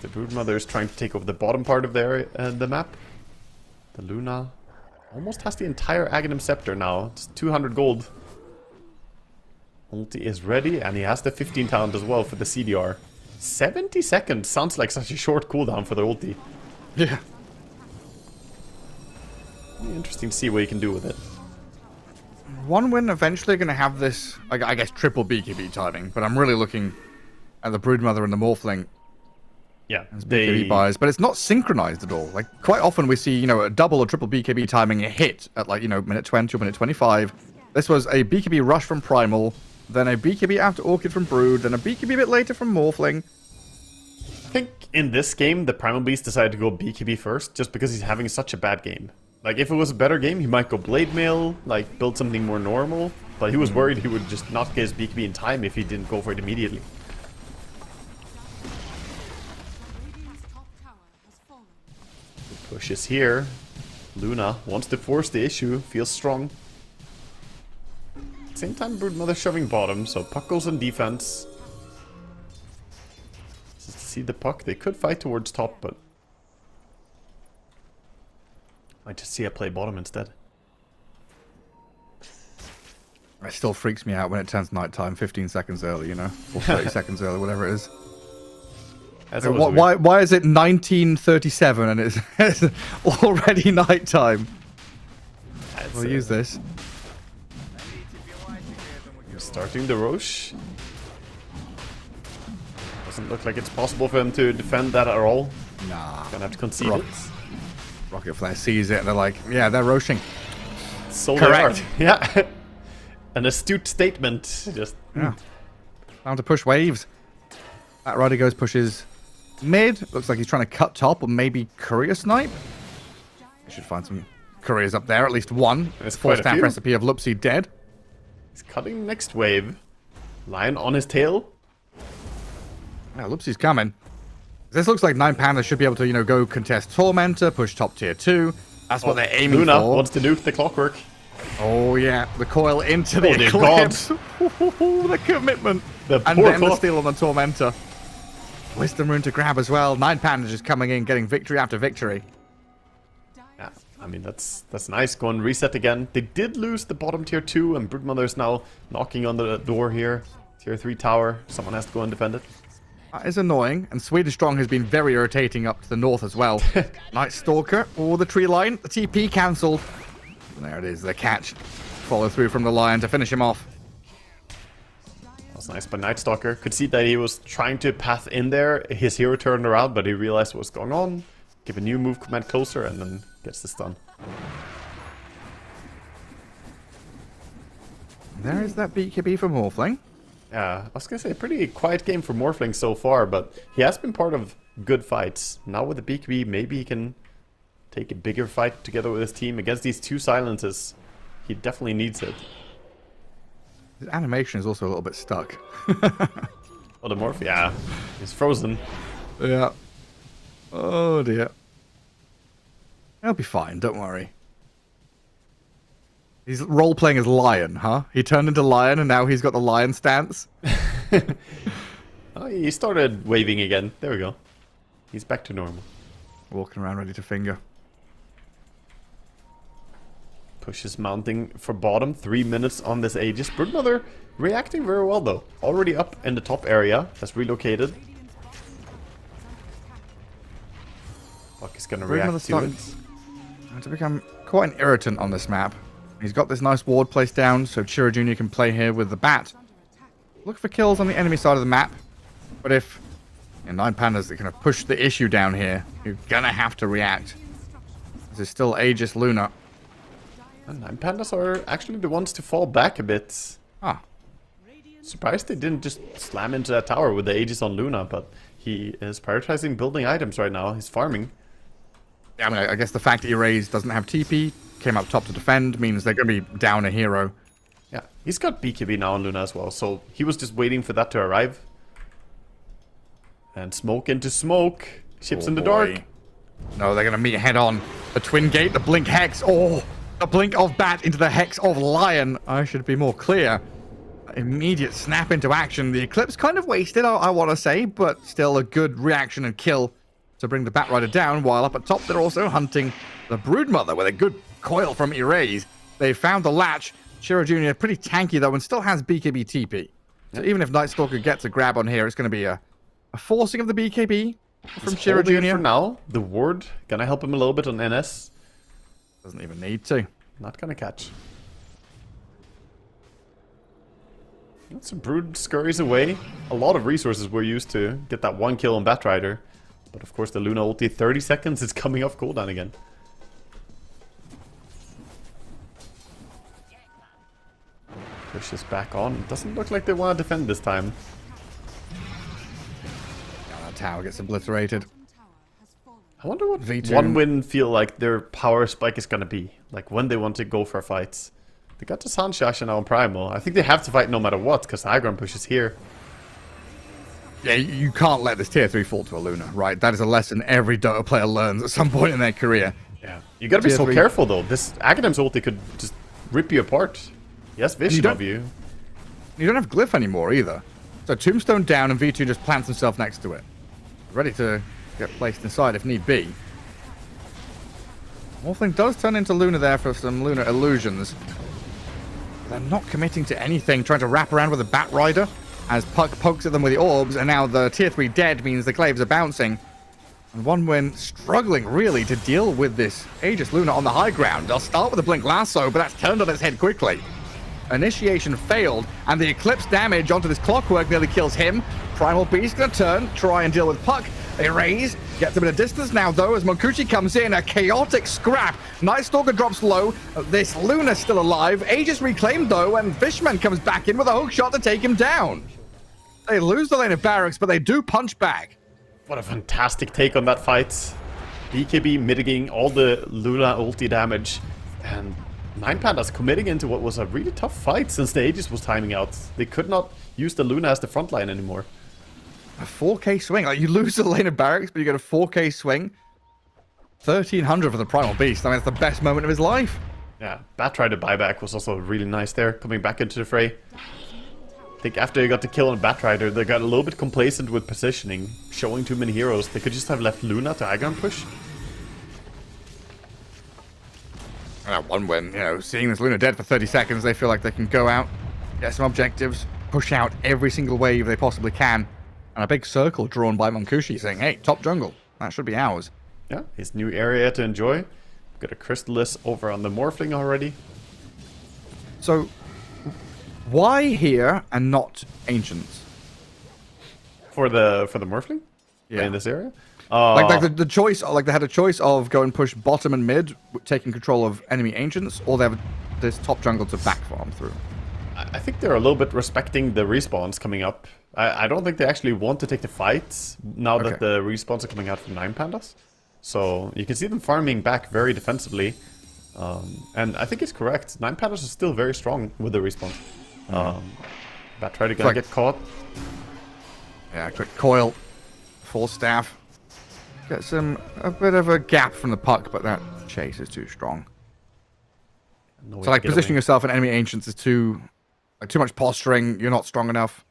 The Broodmother is trying to take over the bottom part of the map. The Luna almost has the entire Aghanim Scepter now. It's 200 gold. Ulti is ready, and he has the 15 talent as well for the CDR. 70 seconds sounds like such a short cooldown for the ulti. Yeah. Interesting to see what you can do with it. One win eventually going to have this, I guess, triple BKB timing, but I'm really looking at the Broodmother and the Morphling Yeah, as BKB buys, but it's not synchronized at all. Like, quite often we see, a double or triple BKB timing hit at, like, minute 20 or minute 25. This was a BKB rush from Primal, then a BKB after Orchid from Brood, then a BKB a bit later from Morphling. I think in this game, the Primal Beast decided to go BKB first, just because he's having such a bad game. Like, if it was a better game, he might go Blade Mail, like, build something more normal. But he was worried he would just not get his BKB in time if he didn't go for it immediately. Pushes here. Luna wants to force the issue, feels strong. Same time, Broodmother shoving bottom, so Puck goes on defense. Just to see the Puck, they could fight towards top, but might just see a play bottom instead. It still freaks me out when it turns nighttime 15 seconds early, or 30 seconds early, whatever it is. That's Why is it 1937 and it's already nighttime? We'll use this. Starting the Roche. Doesn't look like it's possible for him to defend that at all. Nah. Gonna have to concede it. Rocket Flare sees it and they're like, yeah, they're roaching. So correct. They are. Yeah. An astute statement. Just Time to push waves. That Rider goes pushes mid. Looks like he's trying to cut top or maybe courier snipe. We should find some couriers up there, at least one. There's Four quite a stamp few. recipe of Lupsi dead. He's cutting next wave. Lion on his tail. Now Lupsi's coming. This looks like 9 Pandas should be able to, go contest Tormentor, push top tier 2. That's what they're aiming Luna for. wants to nuke the clockwork. Oh yeah, the coil into the dear eclipse. The commitment. The And poor then the clock. steal on the Tormentor. Wisdom Rune to grab as well. 9 Pandas just coming in, getting victory after victory. Yeah, I mean, that's nice. Go and reset again. They did lose the bottom tier 2, and Broodmother is now knocking on the door here. Tier 3 tower. Someone has to go and defend it. That is annoying, and Swedish Strong has been very irritating up to the north as well. Night Stalker, or the tree line. The TP cancelled. And there it is, the catch. Follow through from the Lion to finish him off. That was nice by Night Stalker. Could see that he was trying to path in there. His hero turned around, but he realized what was going on. Give a new move command closer, and then gets the stun. There is that BKB from Morphling. Yeah, I was gonna say, pretty quiet game for Morphling so far, but he has been part of good fights. Now with the BKB, maybe he can take a bigger fight together with his team. Against these 2 silences, he definitely needs it. His animation is also a little bit stuck. Oh, the Morph, yeah, he's frozen. Yeah. Oh dear. He'll be fine, don't worry. He's role-playing as Lion, huh? He turned into Lion and now he's got the Lion stance. Oh, he started waving again. There we go. He's back to normal. Walking around ready to finger. Push is mounting for bottom. 3 minutes on this Aegis. Broodmother reacting very well though. Already up in the top area. Has relocated. Fuck is gonna react to it. To become quite an irritant on this map. He's got this nice ward placed down, so Chira Jr. can play here with the bat. Look for kills on the enemy side of the map. But if 9 Pandas are going to push the issue down here, you're going to have to react. This is still Aegis Luna. And 9 Pandas are actually the ones to fall back a bit. Ah. Surprised they didn't just slam into that tower with the Aegis on Luna, but he is prioritizing building items right now. He's farming. Yeah, I mean, I guess the fact that Erase doesn't have TP, came up top to defend, means they're going to be down a hero. Yeah, he's got BKB now on Luna as well, so he was just waiting for that to arrive. And smoke into smoke. Ships in the dark. No, they're going to meet head on. The Twin Gate, the Blink Hex. Oh, the Blink of Bat into the Hex of Lion. I should be more clear. immediate snap into action. The Eclipse kind of wasted, I want to say, but still a good reaction and kill to bring the Batrider down, while up at top they're also hunting the Broodmother with a good coil from Erase. They found the latch. Shiro Jr. pretty tanky though and still has BKB TP. So even if Night Stalker gets a grab on here, it's going to be a forcing of the BKB from Shiro Jr. For now, the ward gonna help him a little bit on NS. Doesn't even need to. Not gonna catch. So Brood scurries away. A lot of resources were used to get that one kill on Batrider. But of course the Luna ulti, 30 seconds, it's coming off cooldown again. Pushes back on. Doesn't look like they want to defend this time. Yeah, that tower gets obliterated. I wonder what V2. one win feel like their power spike is gonna be. Like when they want to go for fights. They got the Sunshasha now on Primal. I think they have to fight no matter what, because high ground push is here. Yeah, you can't let this tier 3 fall to a Luna, right? That is a lesson every Dota player learns at some point in their career. Yeah. You gotta be Tier so 3. careful though. This Agadem's ulti could just rip you apart. Yes, vision of you. You don't have Glyph anymore either. So Tombstone down and V2 just plants himself next to it. Ready to get placed inside if need be. Morphling does turn into Luna there for some Luna illusions. They're not committing to anything, trying to wrap around with a Batrider as Puck pokes at them with the orbs, and now the tier 3 dead means the Claves are bouncing. And One Win struggling really to deal with this Aegis Luna on the high ground. They'll start with a Blink Lasso, but that's turned on its head quickly. Initiation failed, and the Eclipse damage onto this Clockwork nearly kills him. Primal Beast gonna turn, try and deal with Puck. Erase gets a bit of distance now though as Monkuchi comes in, a chaotic scrap. Night Stalker drops low, this Luna's still alive. Aegis reclaimed though, and Fishman comes back in with a hook shot to take him down. They lose the lane of barracks, but they do punch back. What a fantastic take on that fight. BKB mitigating all the Luna ulti damage. And 9 Pandas committing into what was a really tough fight since the Aegis was timing out. They could not use the Luna as the front line anymore. A 4k swing. Like, you lose the lane of barracks, but you get a 4k swing. 1300 for the Primal Beast. I mean, it's the best moment of his life. Yeah, Batrider buyback was also really nice there, coming back into the fray. I think after they got the kill on Batrider, they got a little bit complacent with positioning, showing too many heroes. They could just have left Luna to high ground push. One Win, you know, seeing this Luna dead for 30 seconds, they feel like they can go out, get some objectives, push out every single wave they possibly can. And a big circle drawn by Monkushi saying, hey, top jungle, that should be ours. Yeah, his new area to enjoy. Got a Crystallis over on the Morphling already. So, why here and not Ancients? For the Morphling? Yeah. In this area? Like the choice, like they had a choice of go and push bottom and mid, taking control of enemy Ancients, or they have this top jungle to back farm through. I think they're a little bit respecting the respawns coming up. I don't think they actually want to take the fights now that the respawns are coming out from 9 Pandas. So you can see them farming back very defensively. And I think it's correct. 9 Pandas is still very strong with the respawn. Batrider gonna get caught. Yeah, quick coil, full staff. Gets a bit of a gap from the Puck, but that chase is too strong. No So like positioning yourself in enemy Ancients is too much posturing. You're not strong enough.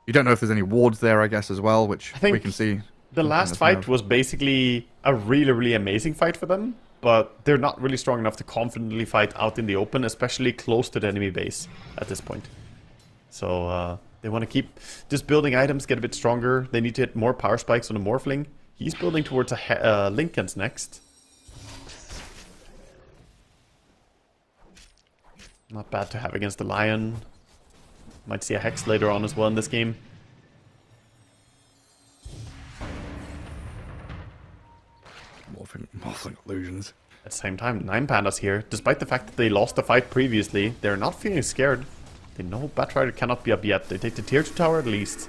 You don't know if there's any wards there, I guess, as well, which we can see. The last fight was basically a really, really amazing fight for them, but they're not really strong enough to confidently fight out in the open, especially close to the enemy base at this point. So they want to keep just building items, get a bit stronger. They need to hit more power spikes on the Morphling. He's building towards a Lincoln's next. Not bad to have against the Lion. Might see a Hex later on as well in this game. Morphling illusions. At the same time, 9 Pandas here. Despite the fact that they lost the fight previously, they're not feeling scared. They know Batrider cannot be up yet. They take the tier 2 tower at least.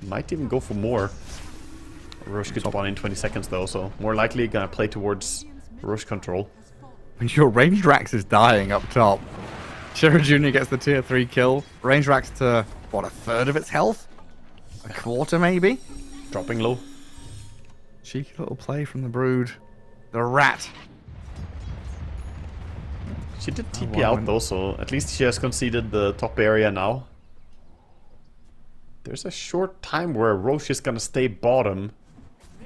Might even go for more. Rosh could spawn in 20 seconds though, so more likely gonna play towards Rosh control. Your ranged Rax is dying up top. Shiro Jr. gets the tier 3 kill. Range Rax to, what, a third of its health? A quarter, maybe? Dropping low. Cheeky little play from the Brood. The rat. She did TP out though, so at least she has conceded the top area now. There's a short time where Roche is gonna stay bottom.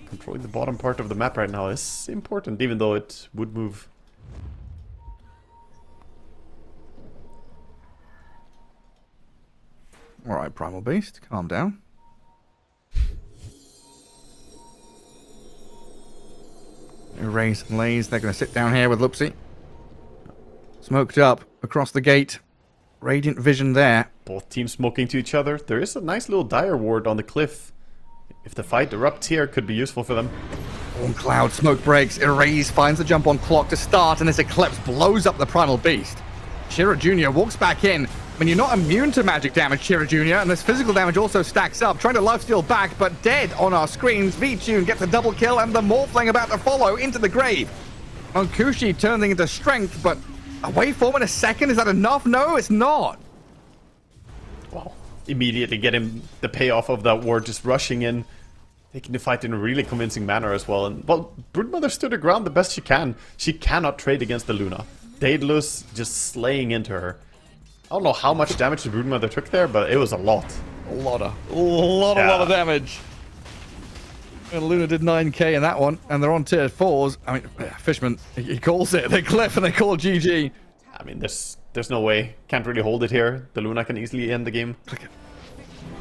Controlling the bottom part of the map right now is important, even though it would move. Alright, Primal Beast, calm down. Erase and Lays, they're going to sit down here with Lupsi. Smoked up across the gate. Radiant vision there. Both teams smoking to each other. There is a nice little dire ward on the cliff. If the fight erupts here, it could be useful for them. Storm Cloud, smoke breaks. Erase finds the jump on clock to start, and this Eclipse blows up the Primal Beast. Chira Jr. walks back in. I mean, you're not immune to magic damage, Chira Jr., and this physical damage also stacks up. Trying to lifesteal back, but dead on our screens. V-Tune gets a double kill, and the Morphling about to follow into the grave. Onkushi turning into strength, but a waveform in a second, is that enough? No, it's not. Wow. Immediately getting the payoff of that ward, just rushing in, taking the fight in a really convincing manner as well. And, well, Broodmother stood her ground the best she can. She cannot trade against the Luna. Daedalus just slaying into her. I don't know how much damage the Broodmother took there, but it was a lot. A lot of damage. And Luna did 9k in that one, and they're on tier 4s. I mean, Fishman, he calls it. They cliff and they call GG. I mean, there's no way. Can't really hold it here. The Luna can easily end the game. Click it.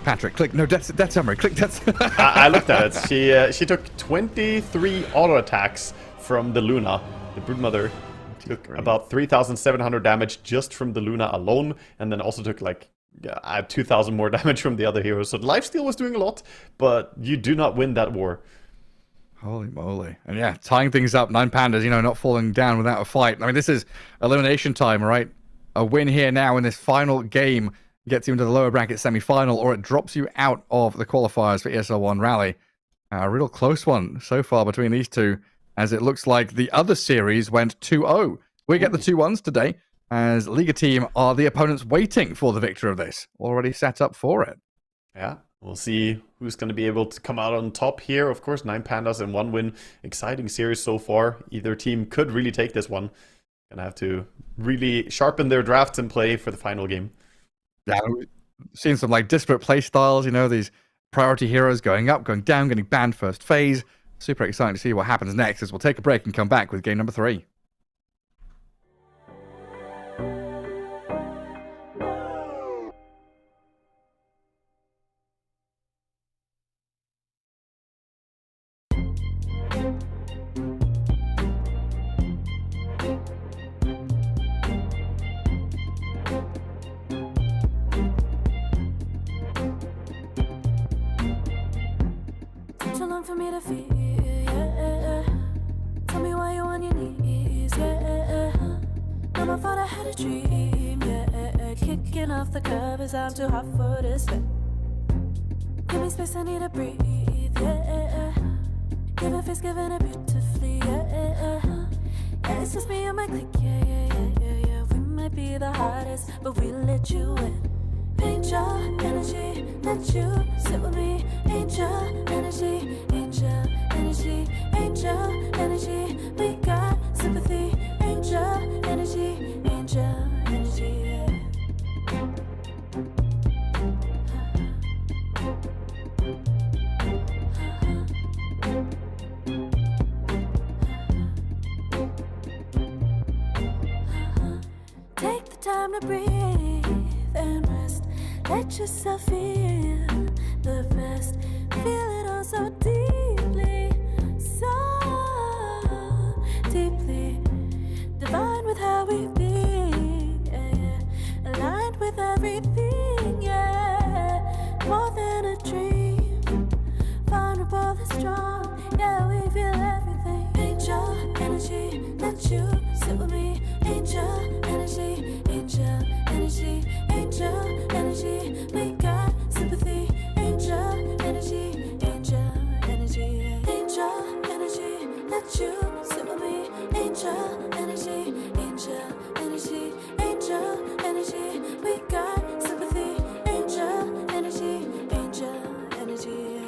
Patrick, click. No, death summary. Click death. I looked at it. She took 23 auto attacks from the Luna. The Broodmother took about 3,700 damage just from the Luna alone, and then also took like 2,000 more damage from the other heroes. So lifesteal was doing a lot, but you do not win that war. Holy moly. And yeah, tying things up. 9 Pandas, you know, not falling down without a fight. I mean, this is elimination time, right? A win here now in this final game gets you into the lower bracket semi-final, or it drops you out of the qualifiers for ESL One Raleigh. A real close one so far between these two, as it looks like the other series went 2-0. We get the 2-1s today, as Liga team are the opponents waiting for the victor of this. Already set up for it. Yeah, we'll see who's going to be able to come out on top here. Of course, 9 Pandas and 1 win. Exciting series so far. Either team could really take this one. Gonna have to really sharpen their drafts and play for the final game. Yeah, we've seen some like disparate play styles, you know, these priority heroes going up, going down, getting banned first phase. Super exciting to see what happens next, as we'll take a break and come back with game number 3. Too long for me to feel, yeah. Tell me why you on your knees, yeah. Mama thought I had a dream, yeah. Kicking off the covers, I'm too hot for this bed. Give me space, I need to breathe, yeah. Give a face, giving it beautifully, yeah. Yeah, it's just me and my clique, yeah. We might be the hottest, but we let you in. Angel energy, let you sit with me. Angel energy, angel energy, angel energy. We got sympathy. Angel energy, angel energy. Take the time to breathe and rest. Let yourself feel the best. Feel it all so deeply, so deeply. Divine with how we be, yeah. Aligned with everything, yeah. More than a dream. Vulnerable and strong, yeah. We feel everything. Angel energy, let you sit with me. Angel energy, angel energy, angel energy. We got sympathy. Angel energy, angel energy, angel energy. Let you sit with me. Angel energy, angel energy, angel energy. We got sympathy. Angel energy, angel energy.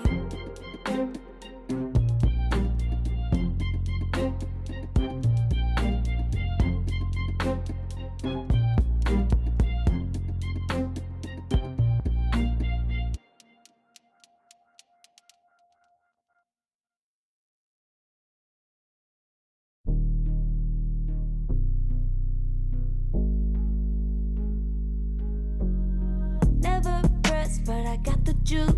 juice.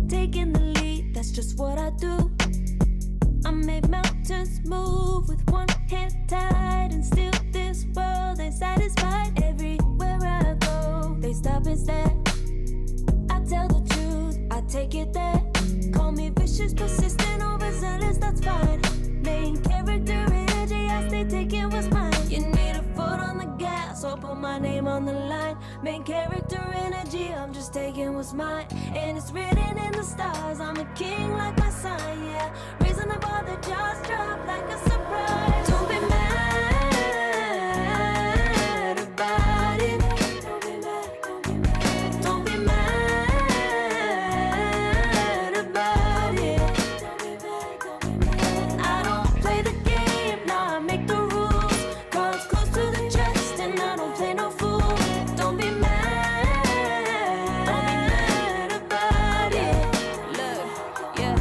Taking the lead, that's just what I do. I made mountains move with one hand tied, and still this world ain't satisfied. Everywhere I go, they stop and stare. I tell the truth, I take it there. Call me vicious, persistent, overzealous, that's fine. Main character energy, I stay taking what's mine. You need a foot on the gas, or put my name on the line. Main character energy, I'm just taking what's mine. And it's written in the stars, I'm a king like my sign, yeah. Raising the bar, the jaws drop like a surprise. Don't be mad about it. Don't be mad about it. I don't play the game, nah, I make the rules. Cards close to the chest, and I don't play no fool. Don't be mad about it. Look, yeah,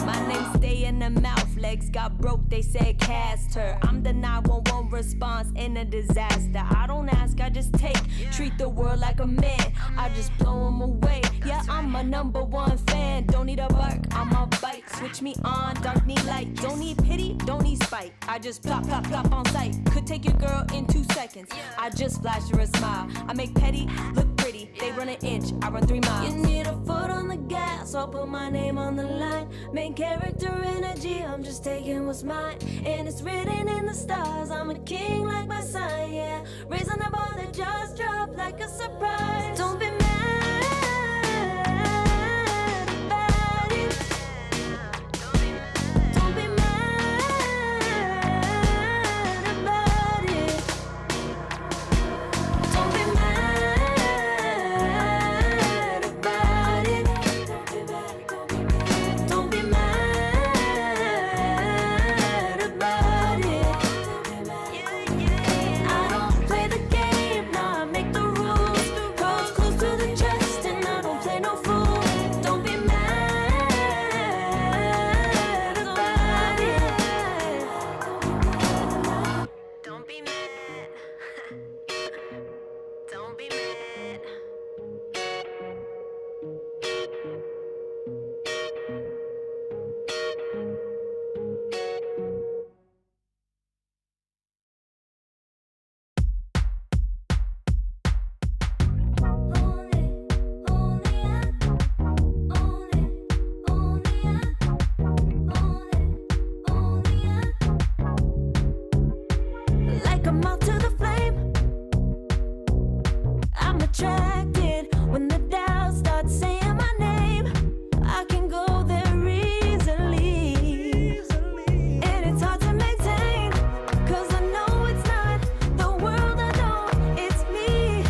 my name stay in the mouth. Legs got broke, they said cast her. I'm the 911 response in a disaster. I don't ask, I just take. Treat the world like a man, I just blow them away. Yeah, I'm a #1 fan. Don't need a bark, I'm a bite. Switch me on, dark need light. Don't need pity, don't need spite. I just plop, plop, plop on sight. Could take your girl in 2 seconds. I just flash her a smile. I make petty look pretty. They run an inch, I run 3 miles. You need a foot on the gas, I'll put my name on the line. Main character energy, I'm just taking what's mine. And it's written in the stars, I'm a king like my sign, yeah. Raising the bar, the jaws drop like a surprise. Don't be mad about it. Don't be mad about it. Don't be mad about it. Don't be mad about it. I don't play the game, nah, I make the rules. Cards close to the chest, and I don't play no fool. Don't be mad about it. Don't be mad. Don't be mad. Like a moth to the flame, I'm attracted when the doubts start saying my name. I can go there easily, and it's hard to maintain, 'cause I know it's not the world I know, it's me.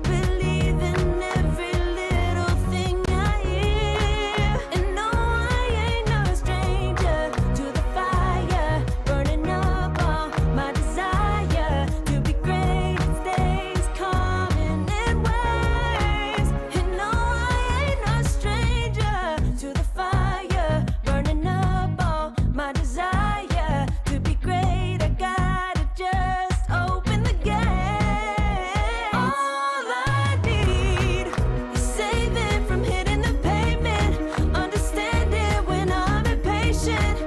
Believe in every little thing I hear, and no, I ain't no stranger to the fire, burning up all my desire to be great. It stays coming in waves, and no, I ain't no stranger to the fire, burning up all my desire to be great. I gotta just open the gate. All I need is saving from hitting the pavement, understanding when I'm impatient,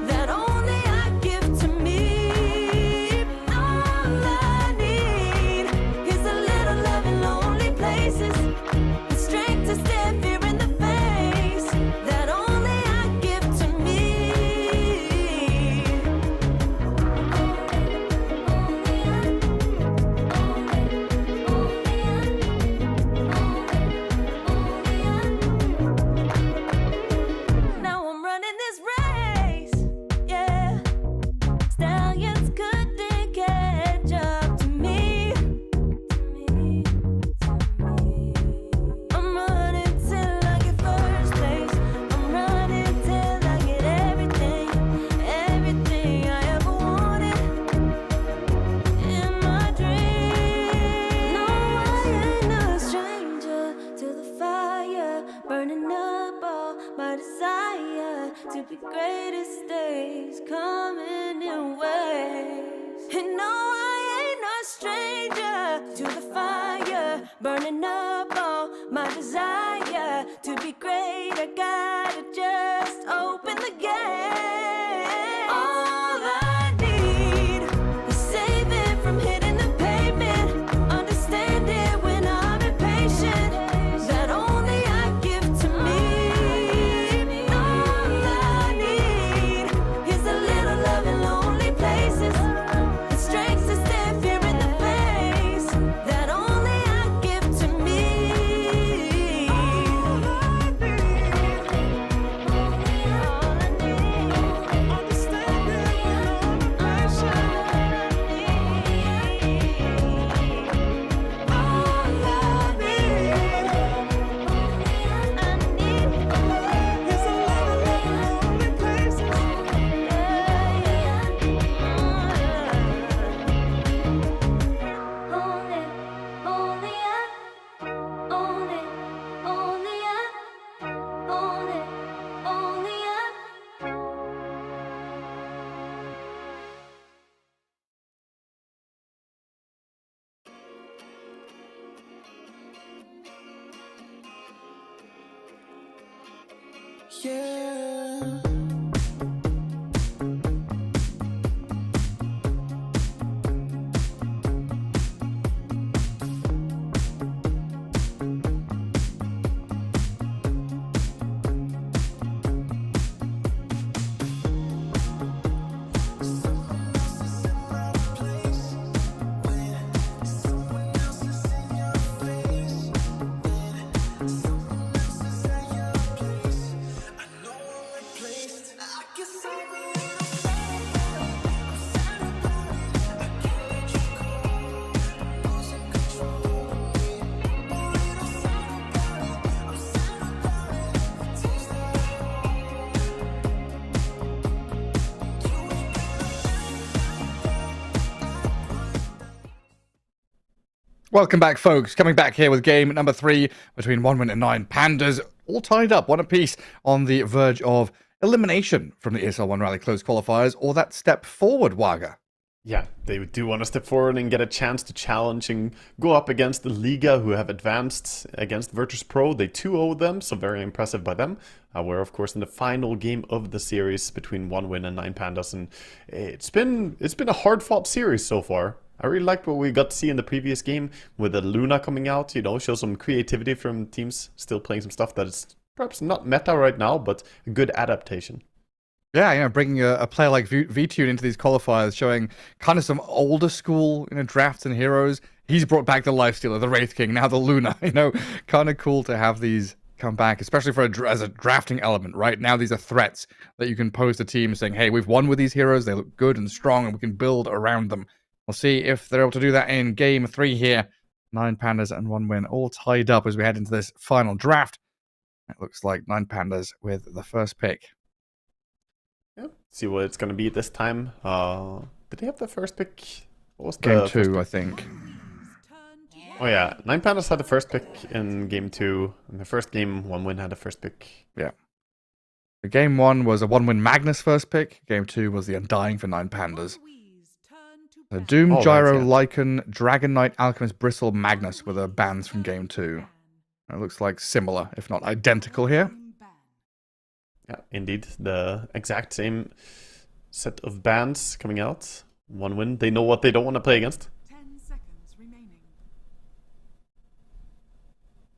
that only I give to me. All I need is a little love in lonely places, the strength to stare fear in the face, that only I give to me. Now I'm running this race, yeah. Stallions couldn't catch up to me. I'm running till I get first place. I'm running till I get everything, everything I ever wanted in my dream. No, I ain't a stranger to the fire, burning up all my desire to be greatest days coming in waves. And no, I ain't no stranger to the fire, burning up all my desire To be great, I gotta just open the gate. All I need is saving from hitting the pavement. Understand it when I'm impatient. That only I give to me. All I need is a little love in lonely places. The strength to stand fear in the face. That only I give to me. Yeah. Welcome back, folks. Coming back here with game number 3 between One Win and 9 Pandas, all tied up, one apiece, on the verge of elimination from the ESL One Raleigh close qualifiers, or that step forward, Waga. Yeah, they do want to step forward and get a chance to challenge and go up against the Liga, who have advanced against Virtus Pro. They 2-0 them, so very impressive by them. We're, of course, in the final game of the series between One Win and 9 Pandas, and it's been a hard-fought series so far. I really liked what we got to see in the previous game with the Luna coming out, show some creativity from teams still playing some stuff that is perhaps not meta right now, but a good adaptation. Yeah, bringing a player like V-Tune into these qualifiers, showing kind of some older school, drafts and heroes. He's brought back the Lifestealer, the Wraith King, now the Luna. Kind of cool to have these come back, especially as a drafting element, right? Now these are threats that you can pose to teams saying, hey, we've won with these heroes, they look good and strong, and we can build around them. We'll see if they're able to do that in game 3 here. 9 Pandas and 1 Win all tied up as we head into this final draft. It looks like 9 Pandas with the first pick. Yeah, see what it's going to be this time. Did they have the first pick? What was game the 2, I think. Oh yeah, 9 Pandas had the first pick in game 2. In the first game, 1 Win had the first pick. Yeah. The game 1 was a 1 Win Magnus first pick. Game 2 was the Undying for 9 Pandas. The Doom, Gyro, Lycan, Dragon Knight, Alchemist, Bristle, Magnus were the bans from game 2. It looks like similar, if not identical here. Yeah, indeed. The exact same set of bans coming out. 1 Win. They know what they don't want to play against. 10 seconds remaining.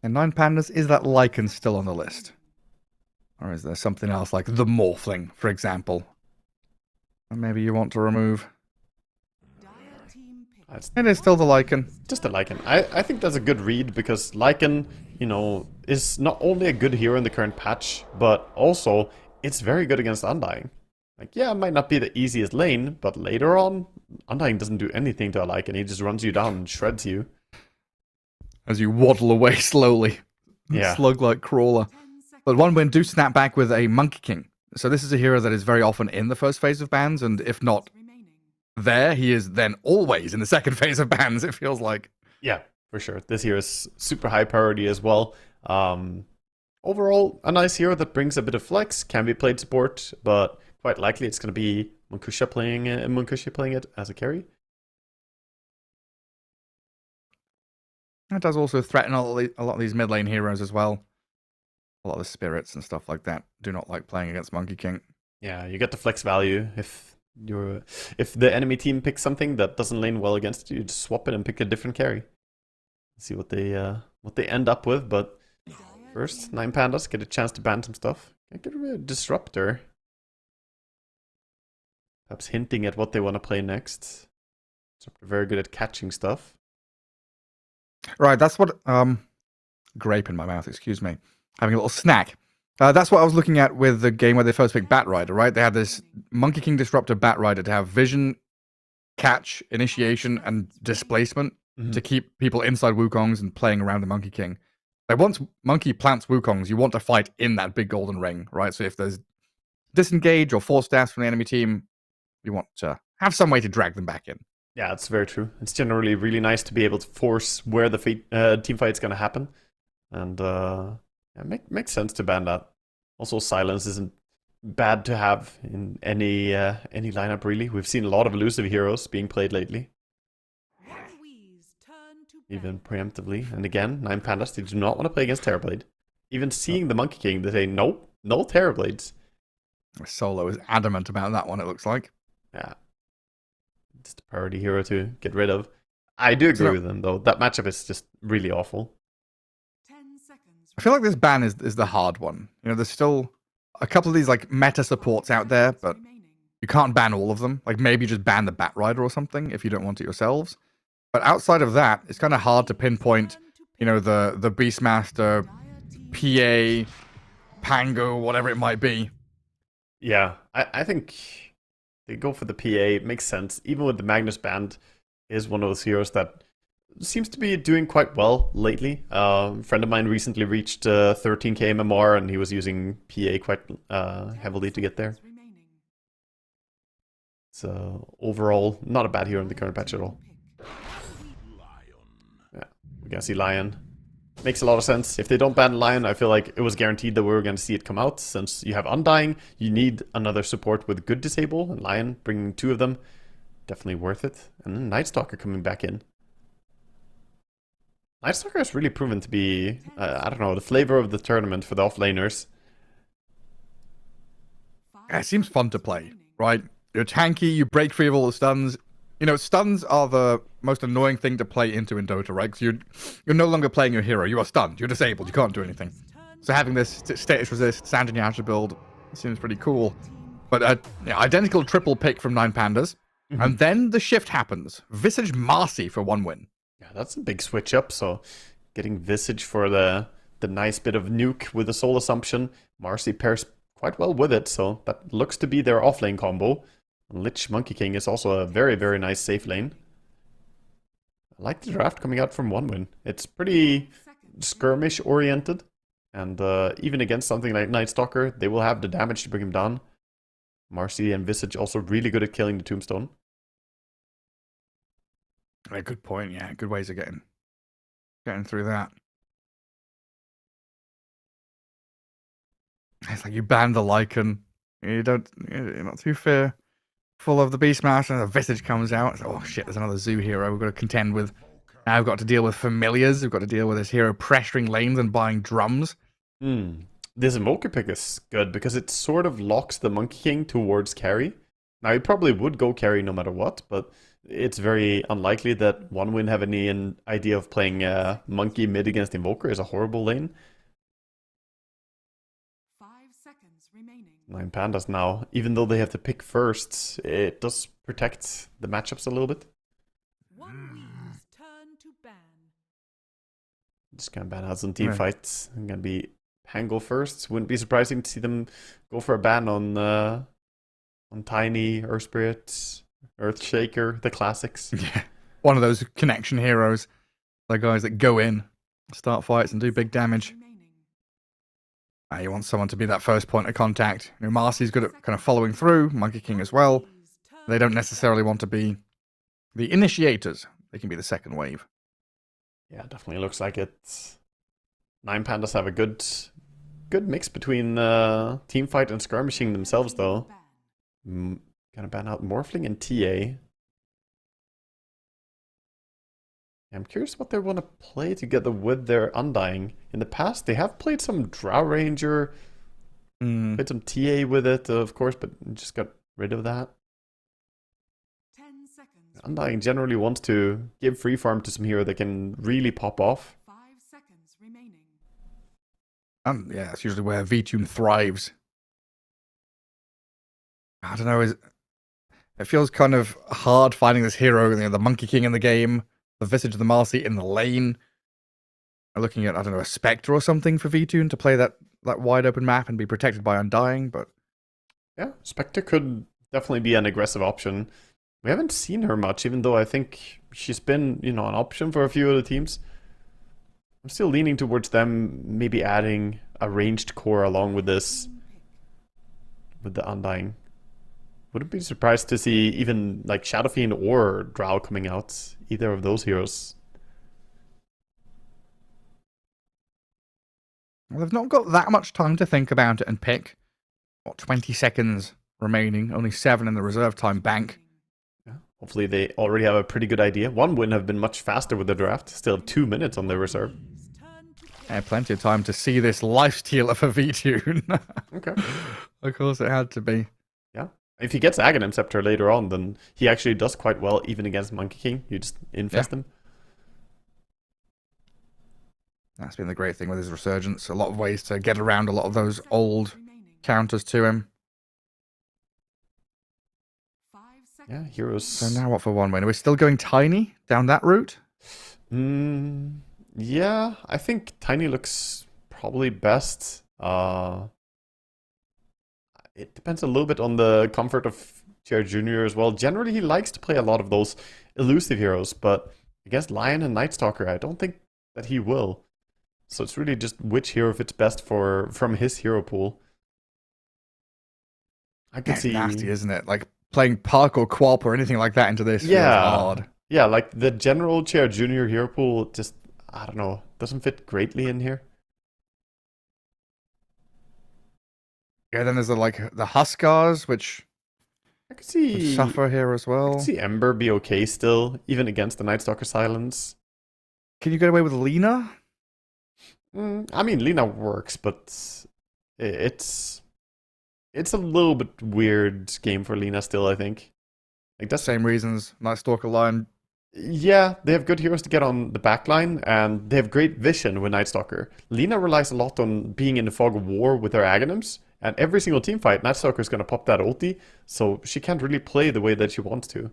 And 9 Pandas, is that Lycan still on the list? Or is there something else like the Morphling, for example? Or maybe you want to remove... It is still the Lycan. Just the Lycan. I think that's a good read because Lycan, is not only a good hero in the current patch, but also it's very good against Undying. Like, yeah, it might not be the easiest lane, but later on, Undying doesn't do anything to a Lycan. He just runs you down and shreds you. As you waddle away slowly. Yeah. Slug-like crawler. But 1 Win do snap back with a Monkey King. So this is a hero that is very often in the first phase of bans, and if not there, he is then always in the second phase of bans, it feels like. Yeah, for sure. This hero is super high priority as well. Overall, a nice hero that brings a bit of flex, can be played support, but quite likely it's going to be Munkusha playing it as a carry. That does also threaten a lot of these mid lane heroes as well. a lot of the spirits and stuff like that do not like playing against Monkey King. Yeah, you get the flex value if the enemy team picks something that doesn't lane well against you, just swap it and pick a different carry. See what they end up with, but first, 9 Pandas get a chance to ban some stuff. Can get rid of Disruptor. Perhaps hinting at what they want to play next. Disruptor very good at catching stuff. Right, that's what grape in my mouth, excuse me. Having a little snack. That's what I was looking at with the game where they first picked Batrider, right? They had this Monkey King Disruptor Batrider to have vision, catch, initiation, and displacement to keep people inside Wukongs and playing around the Monkey King. Like once Monkey plants Wukongs, you want to fight in that big golden ring, right? So if there's disengage or force stabs from the enemy team, you want to have some way to drag them back in. Yeah, that's very true. It's generally really nice to be able to force where the team fight's going to happen. And yeah, makes sense to ban that. Also, silence isn't bad to have in any lineup, really. We've seen a lot of elusive heroes being played lately. Even preemptively. And again, 9 Pandas, they do not want to play against Terrorblade. Even seeing the Monkey King, they say, nope, no Terrorblades. Solo is adamant about that one, it looks like. Yeah. Just a priority hero to get rid of. I do agree with them, though. That matchup is just really awful. I feel like this ban is the hard one. You know, there's still a couple of these like meta supports out there, but you can't ban all of them. Like maybe just ban the Batrider or something if you don't want it yourselves. But outside of that, it's kind of hard to pinpoint, you know, the Beastmaster, PA, Pango, whatever it might be. Yeah, I think they go for the PA. It makes sense. Even with the Magnus Band, is one of those heroes that seems to be doing quite well lately. A friend of mine recently reached 13k MMR, and he was using PA quite heavily to get there. So overall, not a bad hero in the current patch at all. Yeah, we're gonna see Lion. Makes a lot of sense. If they don't ban Lion, I feel like it was guaranteed that we were going to see it come out. Since you have Undying, you need another support with good disable, and Lion, bringing 2 of them, definitely worth it. And then Night Stalker coming back in. Night Stalker has really proven to be, I don't know, the flavor of the tournament for the offlaners. Yeah, it seems fun to play, right? You're tanky, you break free of all the stuns. You know, stuns are the most annoying thing to play into in Dota, right? Because you're no longer playing your hero. You are stunned. You're disabled. You can't do anything. So having this status resist, Sand and Yasha build seems pretty cool. But yeah, identical triple pick from 9 Pandas. And then the shift happens. Visage Marcy for 1 win. Yeah, that's a big switch up. So getting Visage for the nice bit of nuke with the Soul Assumption. Marcy pairs quite well with it. So that looks to be their offlane combo. Lich Monkey King is also a very, very nice safe lane. I like the draft coming out from 1 win. It's pretty skirmish oriented. And even against something like Night Stalker, they will have the damage to bring him down. Marcy and Visage also really good at killing the Tombstone. A good point, yeah. Good ways of getting through that. It's like you ban the Lycan. You're not too fearful of the Beastmaster, and the Visage comes out. It's like, oh shit, there's another Zoo hero we've got to contend with. Now we've got to deal with familiars. We've got to deal with this hero pressuring lanes and buying drums. This Invoker pick is good because it sort of locks the Monkey King towards carry. Now, he probably would go carry no matter what, but it's very unlikely that 1 win have any idea of playing Monkey mid against Invoker is a horrible lane. 5 seconds remaining. 9 Pandas now, even though they have to pick first, it does protect the matchups a little bit. 1 week's turn to ban. Just gonna ban out some team fights. I'm gonna be Pango first. Wouldn't be surprising to see them go for a ban on Tiny, Earth Spirit, Earthshaker, the classics. Yeah, one of those connection heroes. The guys that go in, start fights, and do big damage. You want someone to be that first point of contact. You know, Marcy's good at kind of following through, Monkey King as well. They don't necessarily want to be the initiators. They can be the second wave. Yeah, definitely looks like it. 9 Pandas have a good mix between team fight and skirmishing themselves, though. Gonna ban out Morphling and TA. I'm curious what they want to play together with their Undying. In the past, they have played some Drow Ranger, played some TA with it, of course, but just got rid of that. 10 seconds. Undying generally wants to give free farm to some hero that can really pop off. 5 seconds remaining. Yeah, that's usually where VTune thrives. I don't know, it feels kind of hard finding this hero, the Monkey King in the game, the Visage of the Marcy in the lane. I'm looking at, I don't know, a Spectre or something for VTune to play that wide open map and be protected by Undying, but... Yeah, Spectre could definitely be an aggressive option. We haven't seen her much, even though I think she's been, an option for a few other teams. I'm still leaning towards them maybe adding a ranged core along with this, with the Undying. Wouldn't be surprised to see even like Shadow Fiend or Drow coming out, either of those heroes. Well, they've not got that much time to think about it and pick. What, 20 seconds remaining, only 7 in the reserve time bank. Yeah, hopefully they already have a pretty good idea. One wouldn't have been much faster with the draft. Still have 2 minutes on their reserve. Yeah, plenty of time to see this lifestealer for VTune. Okay. Of course it had to be. Yeah. If he gets Aghanim Scepter later on, then he actually does quite well even against Monkey King. You just infest him. That's been the great thing with his resurgence. A lot of ways to get around a lot of those old counters to him. 5 seconds. Yeah, heroes. So now what for one win? Are we still going Tiny down that route? Yeah, I think Tiny looks probably best. It depends a little bit on the comfort of Jared Jr. as well. Generally, he likes to play a lot of those elusive heroes, but against Lion and Night Stalker, I don't think that he will. So it's really just which hero fits best from his hero pool. I can see nasty, isn't it? Like playing Puck or Qualp or anything like that into this feels hard. Yeah, like the general Jared Jr. hero pool just, I don't know, doesn't fit greatly in here. Yeah, then there's the Huskars, which I could see suffer here as well. I could see Ember be okay still, even against the Night Stalker Silence. Can you get away with Lina? I mean, Lina works, but it's a little bit weird game for Lina still, I think. Like that's same reasons Night Stalker Lion. Yeah, they have good heroes to get on the backline, and they have great vision with Night Stalker. Lina relies a lot on being in the fog of war with her Aghanims, and every single team fight, Night Stalker is going to pop that ulti, so she can't really play the way that she wants to.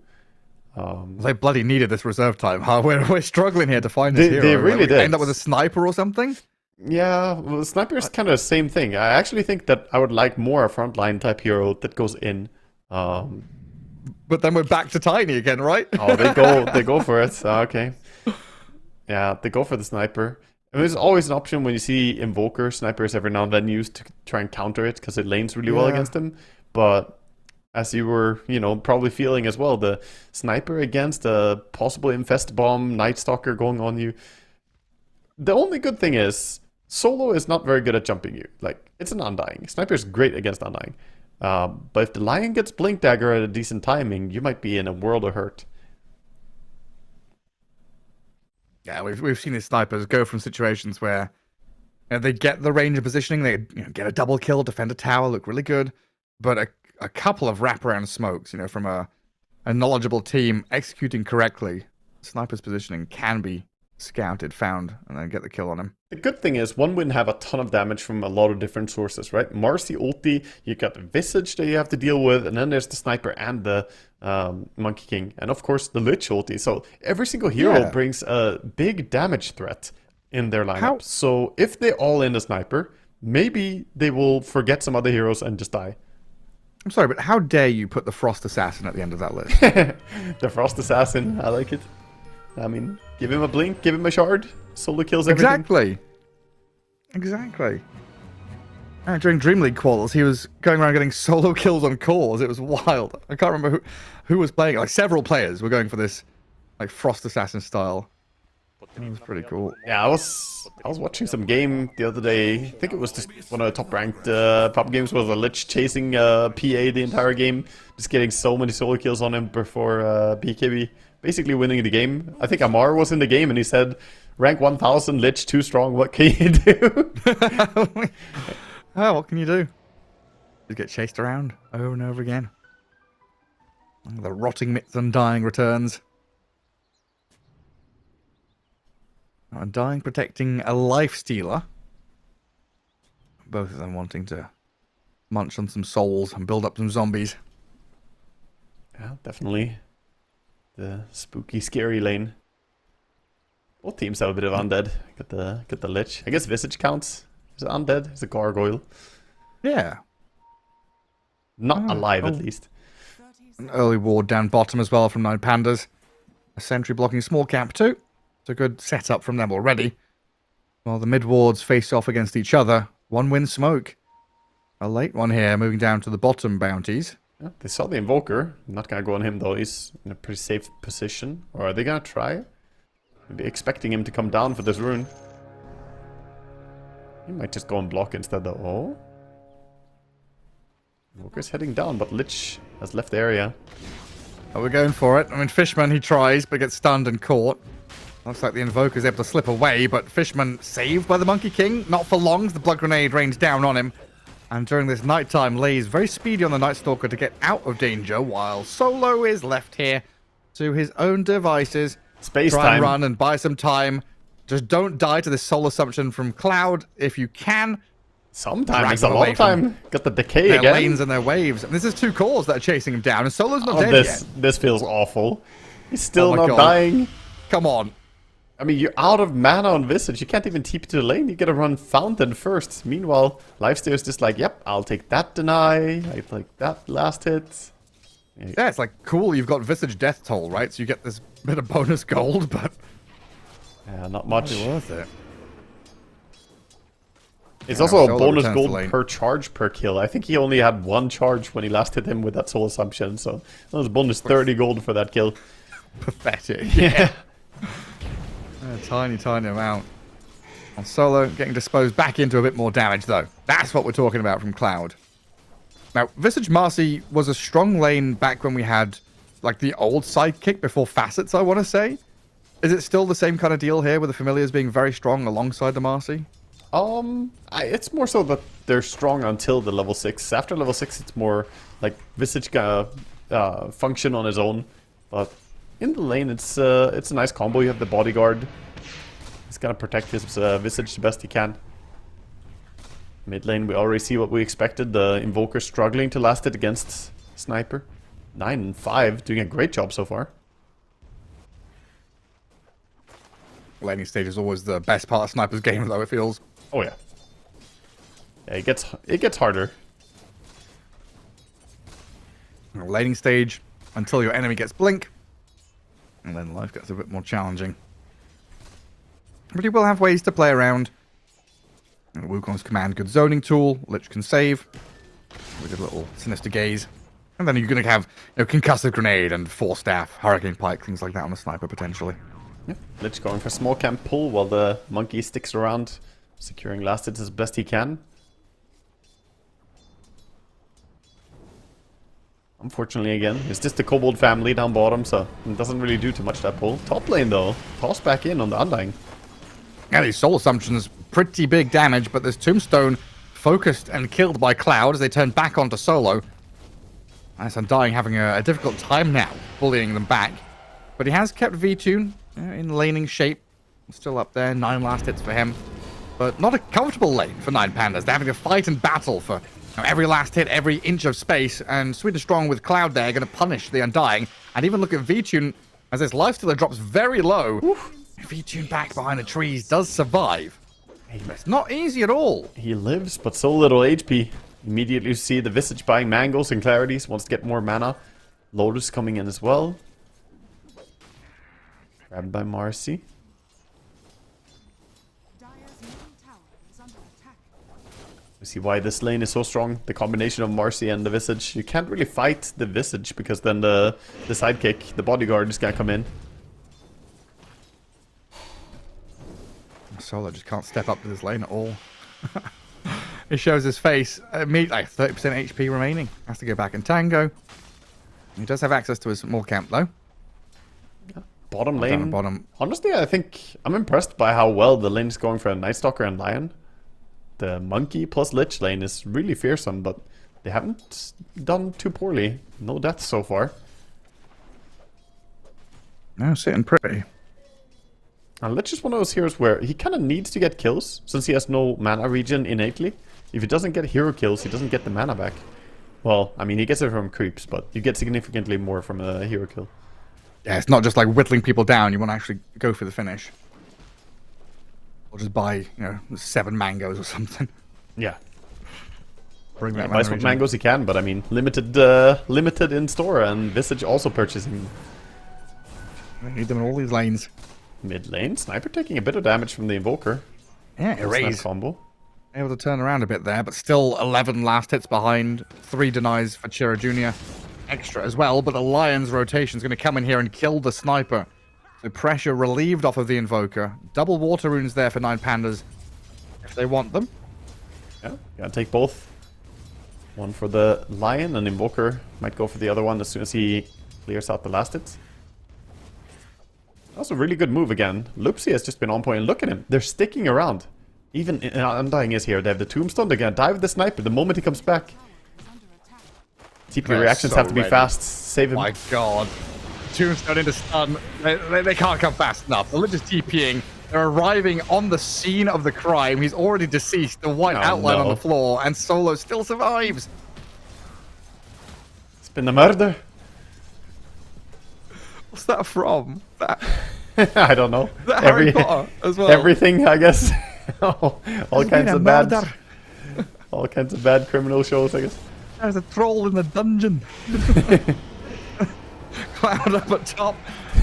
They bloody needed this reserve time, huh? We're struggling here to find this hero. They really did. End up with a sniper or something? Yeah, well, the sniper is kind of the same thing. I actually think that I would like more a frontline type hero that goes in. But then we're back to Tiny again, right? Oh, they go for it. Okay. Yeah, they go for the sniper. I mean, there's always an option when you see Invoker snipers every now and then used to try and counter it because it lanes really well against them. But as you were, probably feeling as well, the sniper against a possible infest bomb, Night Stalker going on you. The only good thing is solo is not very good at jumping you. Like, it's an Undying. Sniper is great against Undying. But if the Lion gets Blink Dagger at a decent timing, you might be in a world of hurt. Yeah, we've seen these snipers go from situations where they get the range of positioning, they get a double kill, defend a tower, look really good, but a couple of wraparound smokes, from a knowledgeable team executing correctly, sniper's positioning can be scouted, found, and then get the kill on him. The good thing is one wouldn't have a ton of damage from a lot of different sources, right? Marcy ulti, you got the Visage that you have to deal with, and then there's the sniper and the Monkey King, and of course the Lich ulti. So every single hero brings a big damage threat in their lineup. So if they all in the sniper, maybe they will forget some other heroes and just die. I'm sorry, but how dare you put the Frost Assassin at the end of that list? The Frost Assassin, I like it. I mean, give him a blink, give him a shard, solo kills everything. Exactly. During Dream League quals, he was going around getting solo kills on cores. It was wild. I can't remember who was playing it. Like, several players were going for this, like, Frost Assassin style. It was pretty cool. Yeah, I was watching some game the other day. I think it was just one of the top ranked pub games. Was a Lich chasing PA the entire game, just getting so many solo kills on him before BKB basically winning the game. I think Amar was in the game and he said, rank 1000, Lich too strong, what can you do? Oh, what can you do? Just get chased around over and over again. The rotting myth's Undying returns. Undying protecting a life stealer. Both of them wanting to munch on some souls and build up some zombies. Yeah, definitely the spooky, scary lane. Both teams have a bit of undead. Get the Lich. I guess Visage counts. Is it undead? It's a gargoyle. Yeah. Not alive, at least. An early ward down bottom as well from 9 Pandas. A sentry blocking small camp too. It's a good setup from them already. While the mid wards face off against each other. One win smoke. A late one here, moving down to the bottom bounties. Yeah, they saw the Invoker. I'm not gonna go on him though. He's in a pretty safe position. Or are they gonna try? Maybe expecting him to come down for this rune. He might just go and block instead though. Oh. Invoker's heading down, but Lich has left the area. Oh, we're going for it. I mean, Fishman, he tries, but gets stunned and caught. Looks like the Invoker's able to slip away, but Fishman saved by the Monkey King. Not for long, as the Blood Grenade rains down on him. And during this nighttime, Lay's very speedy on the Night Stalker to get out of danger, while Solo is left here to his own devices. Space Try time. and run and buy some time. Just don't die to this soul assumption from Cloud if you can. Sometimes it's a lot of time. Got the decay their again. lanes and their waves. And this is 2 cores that are chasing him down, and Solo's not dead this yet. this feels awful. He's still Oh my not God. dying. Come on. I mean, you're out of mana on Visage. You can't even TP to the lane. You gotta run Fountain first. Meanwhile, Lifesteal's just like, yep, I'll take that deny. I take that last hit. Yeah, it's like, cool, you've got Visage Death Toll, right? So you get this bit of bonus gold, but... Yeah, not much. Not worth it. It's Yeah, also a Solo bonus returns to gold lane. per charge per kill. I think he only had 1 charge when he last hit him with that Soul Assumption. So that was bonus 30 gold for that kill. Pathetic. Yeah. A tiny, tiny amount. On Solo, getting disposed back into a bit more damage, though. That's what we're talking about from Cloud. Now, Visage Marcy was a strong lane back when we had, like, the old sidekick before Facets, I want to say. Is it still the same kind of deal here, with the Familiars being very strong alongside the Marcy? It's more so that they're strong until the level 6. After level 6, it's more like Visage function on his own. But in the lane, it's a nice combo. You have the bodyguard. He's gonna protect his Visage the best he can. Mid lane, we already see what we expected. The Invoker struggling to last it against Sniper. 9 and 5, doing a great job so far. Laning stage is always the best part of Sniper's game, though, it feels. Oh yeah. Yeah, it gets harder. Laning stage until your enemy gets blink. And then life gets a bit more challenging. But you will have ways to play around. Wukong's command, good zoning tool. Lich can save. With a little sinister gaze. And then you're going to have concussive grenade and force staff, hurricane pike, things like that on the Sniper potentially. Yeah. Lich going for small camp pull while the monkey sticks around, securing last hits as best he can. Unfortunately, again, it's just the Kobold family down bottom, so it doesn't really do too much, that pull. Top lane, though, toss back in on the Undying. Yeah, these Soul Assumptions, pretty big damage, but this Tombstone focused and killed by Cloud as they turn back onto Solo. Nice Undying having a difficult time now, bullying them back. But he has kept V-Tune in laning shape. Still up there, 9 last hits for him. But not a comfortable lane for 9 Pandas. They're having to fight and battle for every last hit, every inch of space. And Sweet and Strong with Cloud there going to punish the Undying. And even look at V-Tune as this Lifestealer drops very low. V-Tune back behind the trees does survive. It's not easy at all. He lives, but so little HP. Immediately you see the Visage buying Mangles and Clarities, wants to get more mana. Lotus coming in as well. Grabbed by Marcy. Dire's middle tower is under attack. We see why this lane is so strong. The combination of Marcy and the Visage. You can't really fight the Visage because then the sidekick, the bodyguard, is gonna come in. Solo just can't step up to this lane at all. It shows his face. Like 30% HP remaining. Has to go back and tango. He does have access to his small camp though. Yeah, Bottom Down lane. bottom. Honestly, I think I'm impressed by how well the lane is going for Night Stalker and Lion. The Monkey plus Lich lane is really fearsome, but they haven't done too poorly. No deaths so far. No, sitting pretty. And Lich is one of those heroes where he kind of needs to get kills, since he has no mana regen innately. If he doesn't get hero kills, he doesn't get the mana back. Well, I mean, he gets it from creeps, but you get significantly more from a hero kill. Yeah, it's not just like whittling people down. You want to actually go for the finish. Or just buy, 7 mangoes or something. Yeah. Bring that Buy what mangoes he can, but I mean, limited in store, and Visage also purchasing. I need them in all these lanes. Mid lane, Sniper taking a bit of damage from the Invoker. Yeah, erase. Combo. Able to turn around a bit there, but still 11 last hits behind. 3 denies for Chira Jr. Extra as well, but the Lion's rotation is going to come in here and kill the Sniper. So pressure relieved off of the Invoker. Double water runes there for 9 Pandas if they want them. Yeah, gotta take both. One for the Lion, and Invoker might go for the other one as soon as he clears out the last hits. That was a really good move again. Loopsy has just been on point, and look at him. They're sticking around. Even Undying is here. They have the Tombstone. They're gonna die with the Sniper the moment he comes back. TP reactions have to be fast. Save him. My god. Tombstone into stun. They can't come fast enough. The Lich is TPing. They're arriving on the scene of the crime. He's already deceased. The white outline on the floor. And Solo still survives. It's been a murder. What's that from? That... I don't know. That Harry Potter as well. Everything, I guess. all kinds of bad... all kinds of bad criminal shows, I guess. There's a troll in the dungeon. Cloud up at top,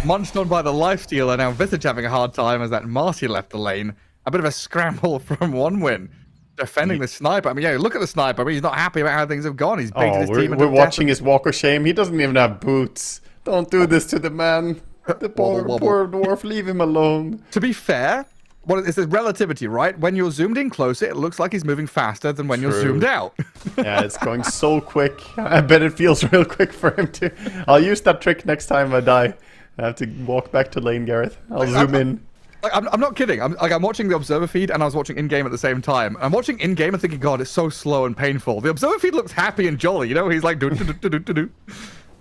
munched on by the lifestealer. Now Visage having a hard time as that Marcy left the lane. A bit of a scramble from One Win. Defending the Sniper. I mean, yeah, look at the Sniper. I mean, he's not happy about how things have gone. He's baited his team into we're watching his walk of shame. He doesn't even have boots. Don't do this to the man. The poor dwarf, leave him alone. To be fair, it's the relativity, right? When you're zoomed in closer, it looks like he's moving faster than when you're zoomed out. Yeah, it's going so quick. I bet it feels real quick for him too. I'll use that trick next time I die. I have to walk back to lane, Gareth. I'll zoom in. I'm not kidding. I'm watching the observer feed and I was watching in-game at the same time. I'm watching in-game and thinking, God, it's so slow and painful. The observer feed looks happy and jolly, you know? He's like, do.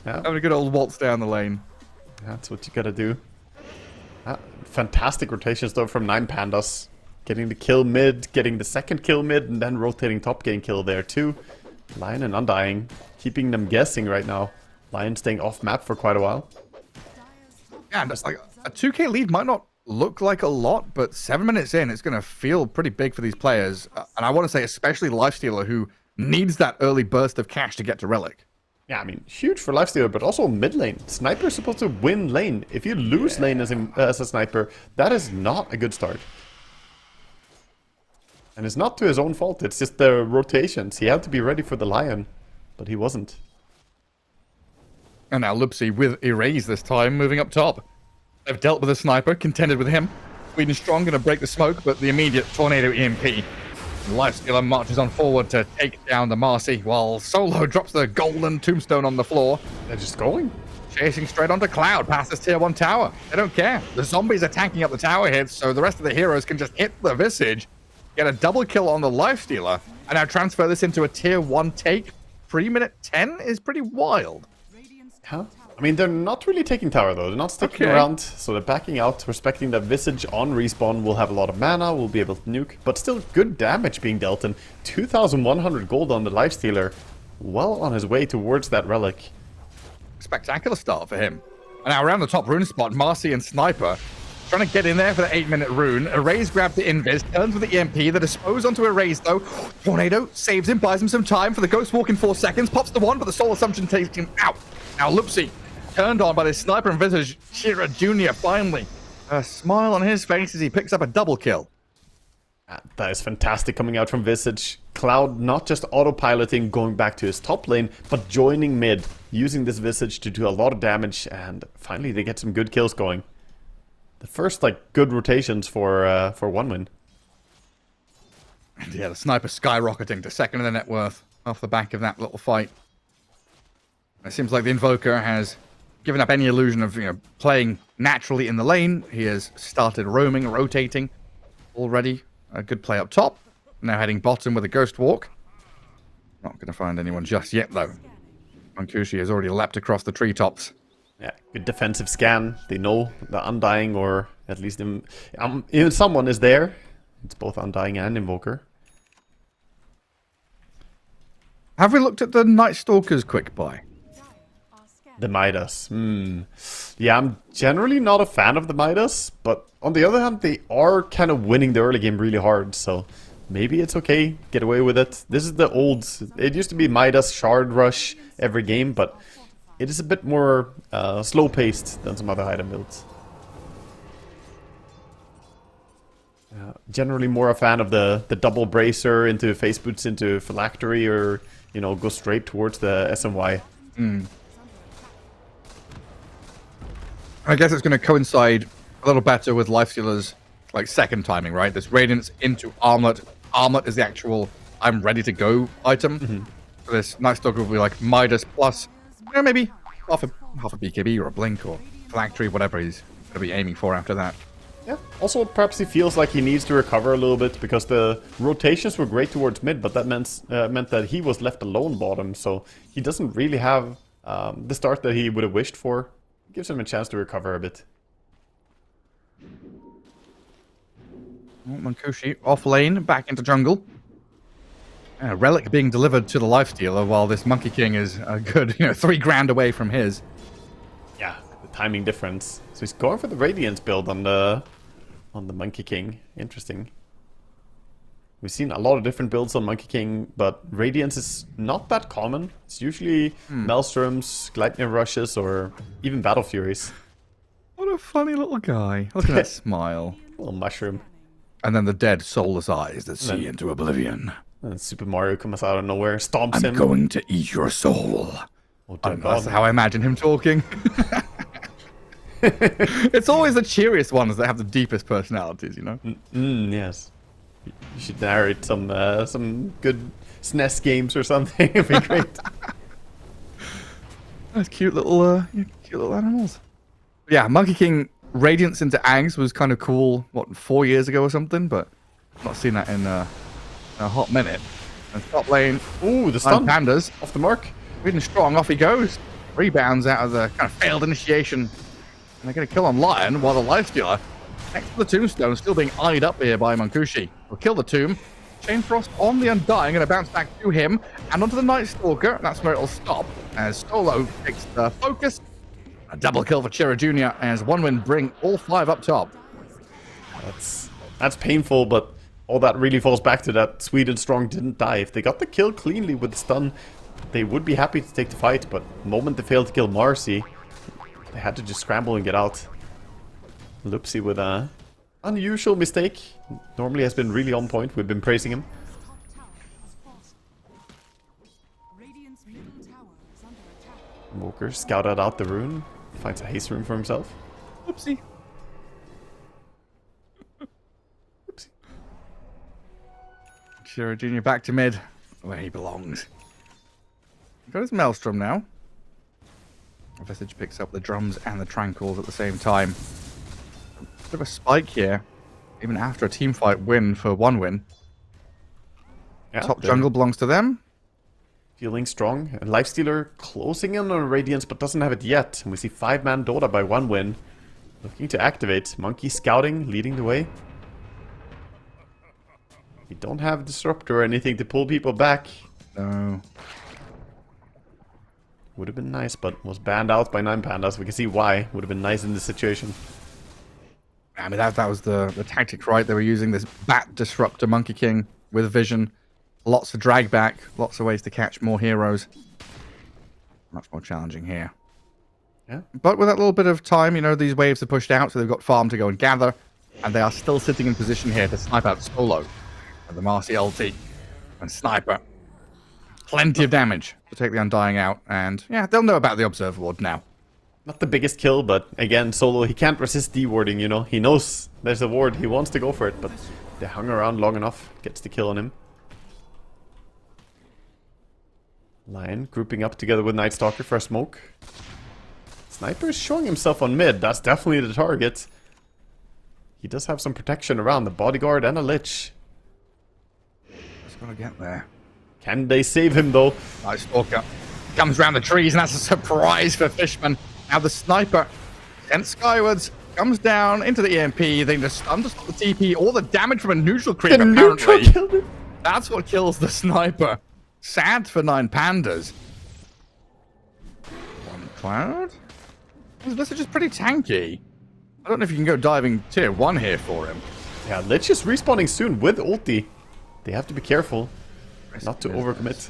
Yeah. Having a good old waltz down the lane. That's what you gotta do. Fantastic rotations though from 9 Pandas. Getting the kill mid, getting the second kill mid, and then rotating top, getting kill there too. Lion and Undying, keeping them guessing right now. Lion staying off map for quite a while. Yeah, and it's like a 2k lead might not look like a lot, but 7 minutes in, it's going to feel pretty big for these players. And I want to say especially Lifestealer, who needs that early burst of cash to get to Relic. Yeah, I mean, huge for Lifestealer, but also mid lane. Sniper is supposed to win lane. If you lose lane as a Sniper, that is not a good start. And it's not to his own fault, it's just the rotations. He had to be ready for the Lion, but he wasn't. And now Lupsy with Erase this time, moving up top. They've dealt with a Sniper, contended with him. Sweden Strong going to break the smoke, but the immediate Tornado EMP. Lifestealer marches on forward to take down the Marcy, while Solo drops the golden tombstone on the floor. They're just going. Chasing straight onto Cloud, past this tier 1 tower. They don't care. The zombies are tanking up the tower hits, so the rest of the heroes can just hit the Visage, get a double kill on the Lifestealer, and now transfer this into a tier 1 take. 3-minute 10 is pretty wild. Huh? I mean, they're not really taking tower, though. They're not sticking around, so they're backing out, respecting that Visage on respawn will have a lot of mana, will be able to nuke, but still good damage being dealt, and 2,100 gold on the Lifestealer, well on his way towards that Relic. Spectacular start for him. And now around the top rune spot, Marcy and Sniper trying to get in there for the 8-minute rune. Erase grabs the invis, turns with the EMP, the dispose onto Erase though. Tornado saves him, buys him some time for the Ghost Walk in 4 seconds, pops the one, but the Soul Assumption takes him out. Now Lupsy, turned on by this Sniper and Visage, Shira Jr. finally. A smile on his face as he picks up a double kill. That is fantastic coming out from Visage. Cloud not just autopiloting, going back to his top lane, but joining mid, using this Visage to do a lot of damage, and finally they get some good kills going. The first, good rotations for One Win. Yeah, the Sniper skyrocketing to second in the net worth off the back of that little fight. It seems like the Invoker has given up any illusion of, playing naturally in the lane. He has started roaming, rotating already. A good play up top. Now heading bottom with a ghost walk. Not going to find anyone just yet, though. Mancusi has already leapt across the treetops. Yeah, good defensive scan. They know the Undying, or at least even someone is there. It's both Undying and Invoker. Have we looked at the Night Stalker's quick buy? The Midas. Yeah, I'm generally not a fan of the Midas, but on the other hand, they are kind of winning the early game really hard, so maybe it's okay. Get away with it. This is the old... It used to be Midas Shard Rush every game, but it is a bit more slow-paced than some other item builds. Generally more a fan of the double bracer into face boots into phylactery, or, you know, go straight towards the SMY. I guess it's going to coincide a little better with Lifestealer's like second timing, right? This Radiance into Armlet. Armlet is the actual I'm ready to go item. So this Night Stalker will be like Midas plus, you know, maybe half a BKB or a Blink or Phylactery, whatever he's going to be aiming for after that. Yeah. Also, perhaps he feels like he needs to recover a little bit, because the rotations were great towards mid, but that meant that he was left alone bottom, so he doesn't really have the start that he would have wished for. It gives him a chance to recover a bit. Mancusi off lane, back into jungle. Relic being delivered to the Lifestealer, while this Monkey King is a good, 3 grand away from his. Yeah, the timing difference. So he's going for the Radiance build on the Monkey King. Interesting. We've seen a lot of different builds on Monkey King, but Radiance is not that common. It's usually Maelstroms, Gleipnir Rushes, or even Battle Furies. What a funny little guy. Look at that smile. Little mushroom. And then the dead, soulless eyes that see into oblivion. And Super Mario comes out of nowhere, stomps him. I'm going to eat your soul. Oh, that's how I imagine him talking. It's always the cheeriest ones that have the deepest personalities, you know? Yes. You should narrate some good SNES games or something. It'd be great. That's cute little animals. Yeah, Monkey King Radiance into Ags was kind of cool, 4 years ago or something, but I've not seen that in a hot minute. And top lane, ooh, the stun. Pandas. Off the mark. Reading strong, off he goes. Rebounds out of the kind of failed initiation. And they're going to kill on Lion, while the Lifestealer, next to the Tombstone, still being eyed up here by Mancusi. Will kill the Tomb. Chain Frost on the Undying, going to bounce back to him. And onto the Night Stalker. That's where it'll stop, as Solo takes the focus. A double kill for Chira Jr. as One Win bring all 5 up top. That's painful, but all that really falls back to that Sweet and Strong didn't die. If they got the kill cleanly with the stun, they would be happy to take the fight, but the moment they failed to kill Marcy, they had to just scramble and get out. Lupsi with a unusual mistake. Normally has been really on point. We've been praising him. Walker scouted out the rune. Finds a haste rune for himself. Oopsie. Oopsie. Chira Jr. back to mid, where he belongs. Got his Maelstrom now. Visage picks up the drums and the tranquils at the same time. Bit of a spike here, even after a teamfight win for One Win. Yeah, top jungle belongs to them. Feeling strong. And Lifestealer closing in on Radiance, but doesn't have it yet. And we see 5-man Dota by One Win. Looking to activate. Monkey scouting, leading the way. We don't have Disruptor or anything to pull people back. No. Would have been nice, but was banned out by 9 Pandas. We can see why. Would have been nice in this situation. I mean, that was the tactic, right? They were using this Bat Disruptor Monkey King with vision. Lots of drag back, lots of ways to catch more heroes. Much more challenging here. Yeah. But with that little bit of time, these waves are pushed out, so they've got farm to go and gather. And they are still sitting in position here to snipe out Solo. And the Marcy LT and Sniper. Plenty of damage to take the Undying out. And yeah, they'll know about the Observer Ward now. Not the biggest kill, but again, Solo, he can't resist dewarding, He knows there's a ward, he wants to go for it, but they hung around long enough. Gets the kill on him. Lion grouping up together with Night Stalker for a smoke. It's Sniper is showing himself on mid. That's definitely the target. He does have some protection around the bodyguard and a lich. Just gotta get there. Can they save him though? Nice stalker. Comes round the trees, and that's a surprise for Fishman. Now the sniper sent skywards, comes down into the EMP. They just understop the TP, all the damage from a neutral creep. The neutral killed him. That's what kills the sniper. Sad for 9 Pandas. One Cloud. This is just pretty tanky. I don't know if you can go diving tier 1 here for him. Yeah, Lich is respawning soon with ulti. They have to be careful not to overcommit.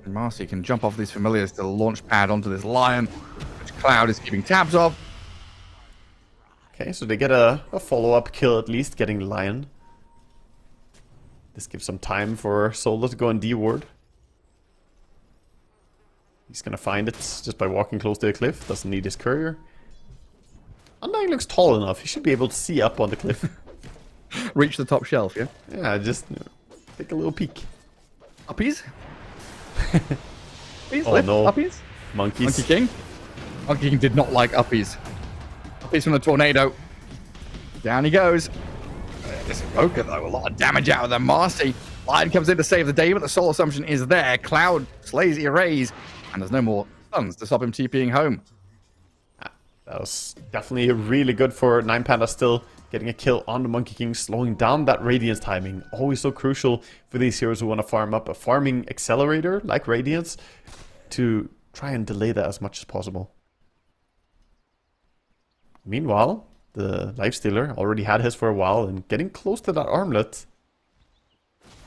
Marcy can jump off these familiars to the launch pad onto this lion, which Cloud is keeping tabs of. Okay, so they get a follow-up kill at least, getting lion. This gives some time for Solo to go and D-ward. He's gonna find it just by walking close to the cliff. Doesn't need his courier. Undying looks tall enough. He should be able to see up on the cliff. Reach the top shelf, yeah? Yeah, just take a little peek. Uppies? Uppies? Oh no. Uppies? Monkeys. Monkey King? Monkey King did not like uppies. Uppies from the tornado. Down he goes. This Invoker, though, a lot of damage out of them. Marcy. Lion comes in to save the day, but the soul assumption is there. Cloud slays Erase, and there's no more stuns to stop him TPing home. That was definitely really good for 9 Panda still. Getting a kill on the Monkey King, slowing down that Radiance timing. Always so crucial for these heroes who want to farm up a farming accelerator like Radiance to try and delay that as much as possible. Meanwhile, the Lifestealer already had his for a while and getting close to that armlet.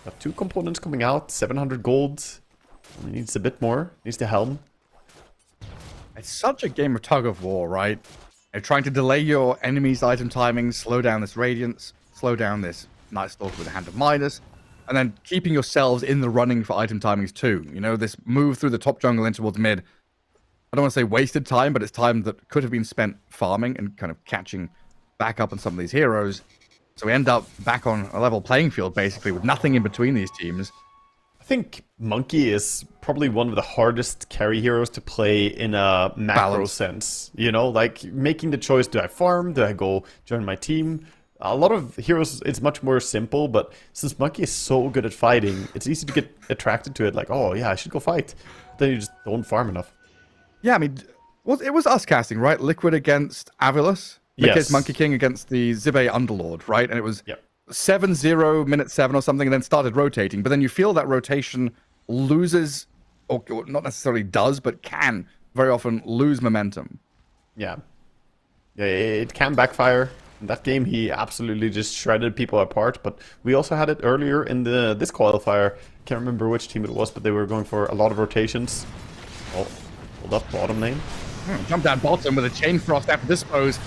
Got 2 components coming out, 700 gold. Only needs a bit more, needs the helm. It's such a game of tug of war, right? You're trying to delay your enemy's item timings, slow down this Radiance, slow down this Night Stalker with a Hand of Midas, and then keeping yourselves in the running for item timings too. You know, this move through the top jungle in towards mid. I don't want to say wasted time, but it's time that could have been spent farming and kind of catching back up on some of these heroes. So we end up back on a level playing field, basically, with nothing in between these teams. I think Monkey is probably one of the hardest carry heroes to play in a macro sense. You know, like making the choice, do I farm? Do I go join my team? A lot of heroes, it's much more simple, but since Monkey is so good at fighting, it's easy to get attracted to it. Like, oh yeah, I should go fight. Then you just don't farm enough. Yeah, I mean, it was us casting, right? Liquid against Avilus. Yes. Monkey King against the Zibe Underlord, right? And it was 7-0, minute 7 or something, and then started rotating. But then you feel that rotation loses, or not necessarily does, but can very often lose momentum. Yeah. Yeah, it can backfire. In that game, he absolutely just shredded people apart. But we also had it earlier in this qualifier. Can't remember which team it was, but they were going for a lot of rotations. Oh, hold up, bottom lane. Jump down bottom with a Chain Frost after dispose.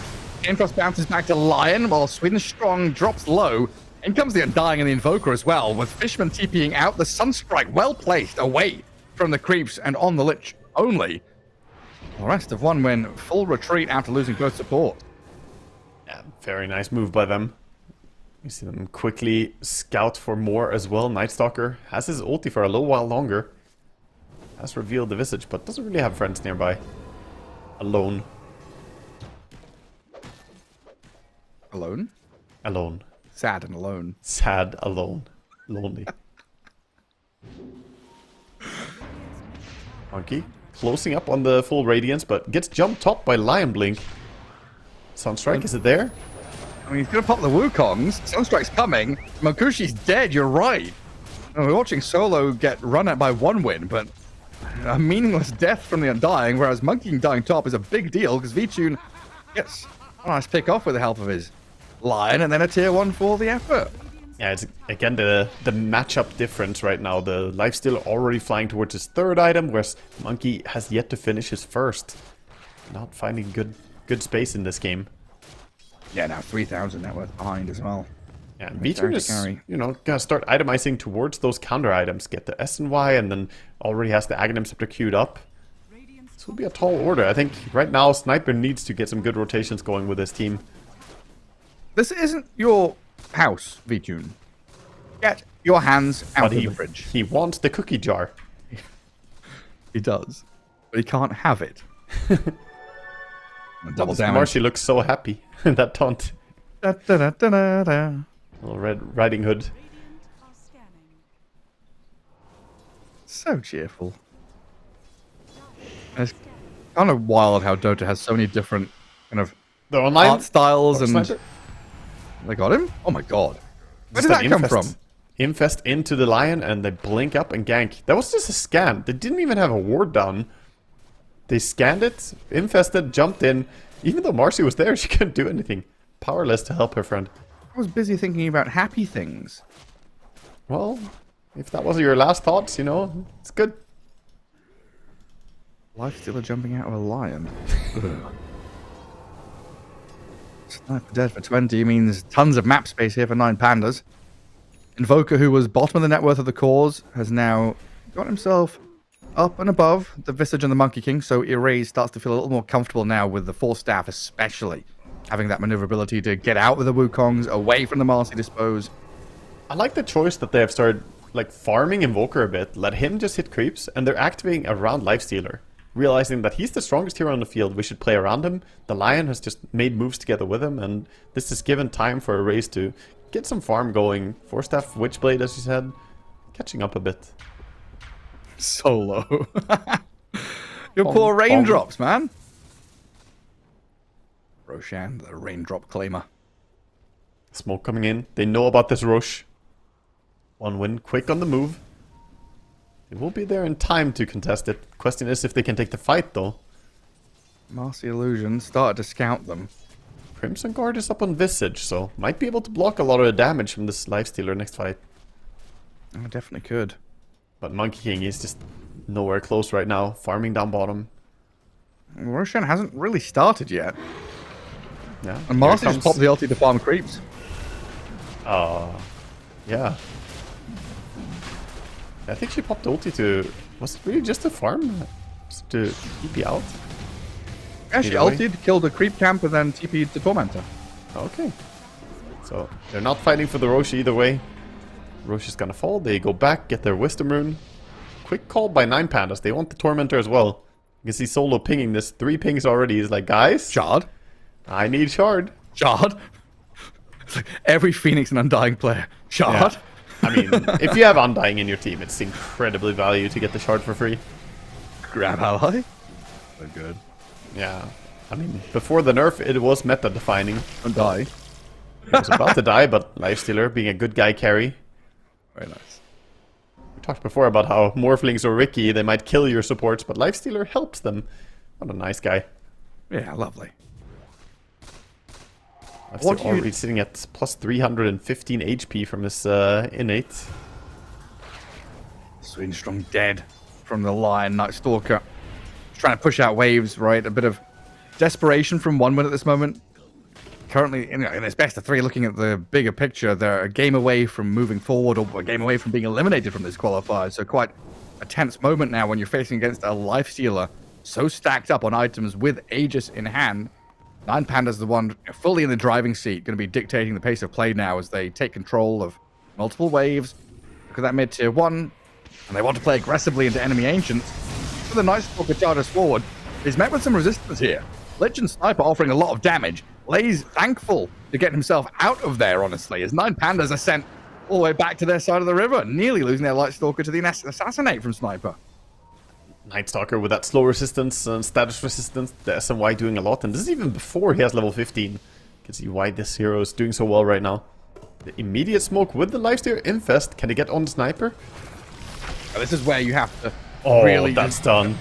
Chain Frost bounces back to Lion, while Sweden Strong drops low. In comes the Undying and the Invoker as well, with Fishman TPing out. The Sunstrike well placed away from the creeps and on the Lich only. The rest of One Win, full retreat after losing both support. Yeah, very nice move by them. You see them quickly scout for more as well. Night Stalker has his ulti for a little while longer. Has revealed the visage, but doesn't really have friends nearby. Alone. Alone? Alone. Sad and alone. Sad, alone. Lonely. Monkey closing up on the full Radiance, but gets jumped top by Lion Blink. Sunstrike, is it there? I mean, he's going to pop the Wukongs. Sunstrike's coming. Makushi's dead, you're right. And we're watching Solo get run at by One Win, but a meaningless death from the Undying, whereas Monkey dying top is a big deal, because V-Tune gets a nice pick off with the help of his Lion, and then a tier 1 for the effort. Yeah, it's again the matchup difference right now. The Lifestealer already flying towards his 3rd item, whereas Monkey has yet to finish his 1st. Not finding good space in this game. Yeah, now 3,000 net worth behind as well. Yeah, V-Tune is, you know, gonna start itemizing towards those counter items. Get the S and Y, and then already has the Aghanim Scepter queued up. This will be a tall order. I think right now Sniper needs to get some good rotations going with his team. This isn't your house, V-Tune. Get your hands out of the fridge. He wants the cookie jar. He does, but he can't have it. Double Does damage. Marcy looks so happy in that taunt. Da, da, da, da, da, da. Little Red Riding Hood. Are scanning. So cheerful. And it's kind of wild how Dota has so many different kind of The online art styles and... sniper? They got him? Oh my god. Where Just did that an come infest. from? Infest into the lion and they blink up and gank. That was just a scan. They didn't even have a ward down. They scanned it, infested, jumped in. Even though Marcy was there, she couldn't do anything. Powerless to help her friend. I was busy thinking about happy things. Well, if that was your last thoughts, you know, it's good. Lifestealer jumping out of a lion. Ugh. Sniper dead for 20 means tons of map space here for 9 Pandas. Invoker, who was bottom of the net worth of the cause, has now got himself up and above the Visage and the Monkey King, so Erase starts to feel a little more comfortable now with the 4 staff, especially having that maneuverability to get out with the Wukongs, away from the Marcy Dispose. I like the choice that they have started like farming Invoker a bit, let him just hit creeps, and they're activating around Lifestealer. Realizing that he's the strongest hero on the field, we should play around him. The Lion has just made moves together with him, and this is given time for Erase to get some farm going. 4-staff Witchblade, as you said, catching up a bit. Solo. Your poor raindrops, man. Roshan, the raindrop claimer. Smoke coming in. They know about this rush. 1 win, quick on the move. They will be there in time to contest it. Question is if they can take the fight, though. Marcy Illusion started to scout them. Crimson Guard is up on Visage, so might be able to block a lot of the damage from this Lifestealer next fight. I definitely could. But Monkey King is just nowhere close right now, farming down bottom. Roshan hasn't really started yet. Yeah. And Marcy just popped the ulti to farm creeps. Yeah. I think she popped ulti to... Was it really just to farm? Just to TP out? Yeah, she ultied, killed a creep camp, and then TP'd the Tormentor. Okay. So, they're not fighting for the Rosh either way. Rosh is gonna fall, they go back, get their Wisdom Rune. Quick call by 9 Pandas, they want the Tormentor as well. You can see Solo pinging this, 3 pings already. He's like, guys... Shard. I need Shard. Shard? It's like every Phoenix and Undying player. Shard? Yeah. I mean, if you have Undying in your team, it's incredibly value to get the Shard for free. Grab ally? So good. Yeah. I mean, before the nerf, it was meta-defining. Don't die. He was about to die, but Lifestealer, being a good guy carry. Very nice. We talked before about how Morphlings or Ricky, they might kill your supports, but Lifestealer helps them. What a nice guy. Yeah, lovely. Lifestealer already sitting at plus 315 HP from his innate. Sweet and strong dead from the Lion Night Stalker. Trying to push out waves, right? A bit of desperation from 1 win at this moment. Currently, in its best of 3, looking at the bigger picture, they're a game away from moving forward, or a game away from being eliminated from this qualifier. So quite a tense moment now when you're facing against a Lifestealer so stacked up on items with Aegis in hand. 9 Pandas, the one fully in the driving seat, going to be dictating the pace of play now as they take control of multiple waves. Look at that mid-tier 1, and they want to play aggressively into enemy Ancients. So the Night Stalker charges forward. He's met with some resistance here. Lich and Sniper offering a lot of damage. Lay's thankful to get himself out of there, honestly, as 9 Pandas are sent all the way back to their side of the river, nearly losing their Light Stalker to the Assassinate from Sniper. Night Stalker with that slow resistance and status resistance, the SMY doing a lot, and this is even before he has level 15. You can see why this hero is doing so well right now. The immediate smoke with the Lifestealer Infest, can he get on the Sniper? Now, this is where you have to really that's done.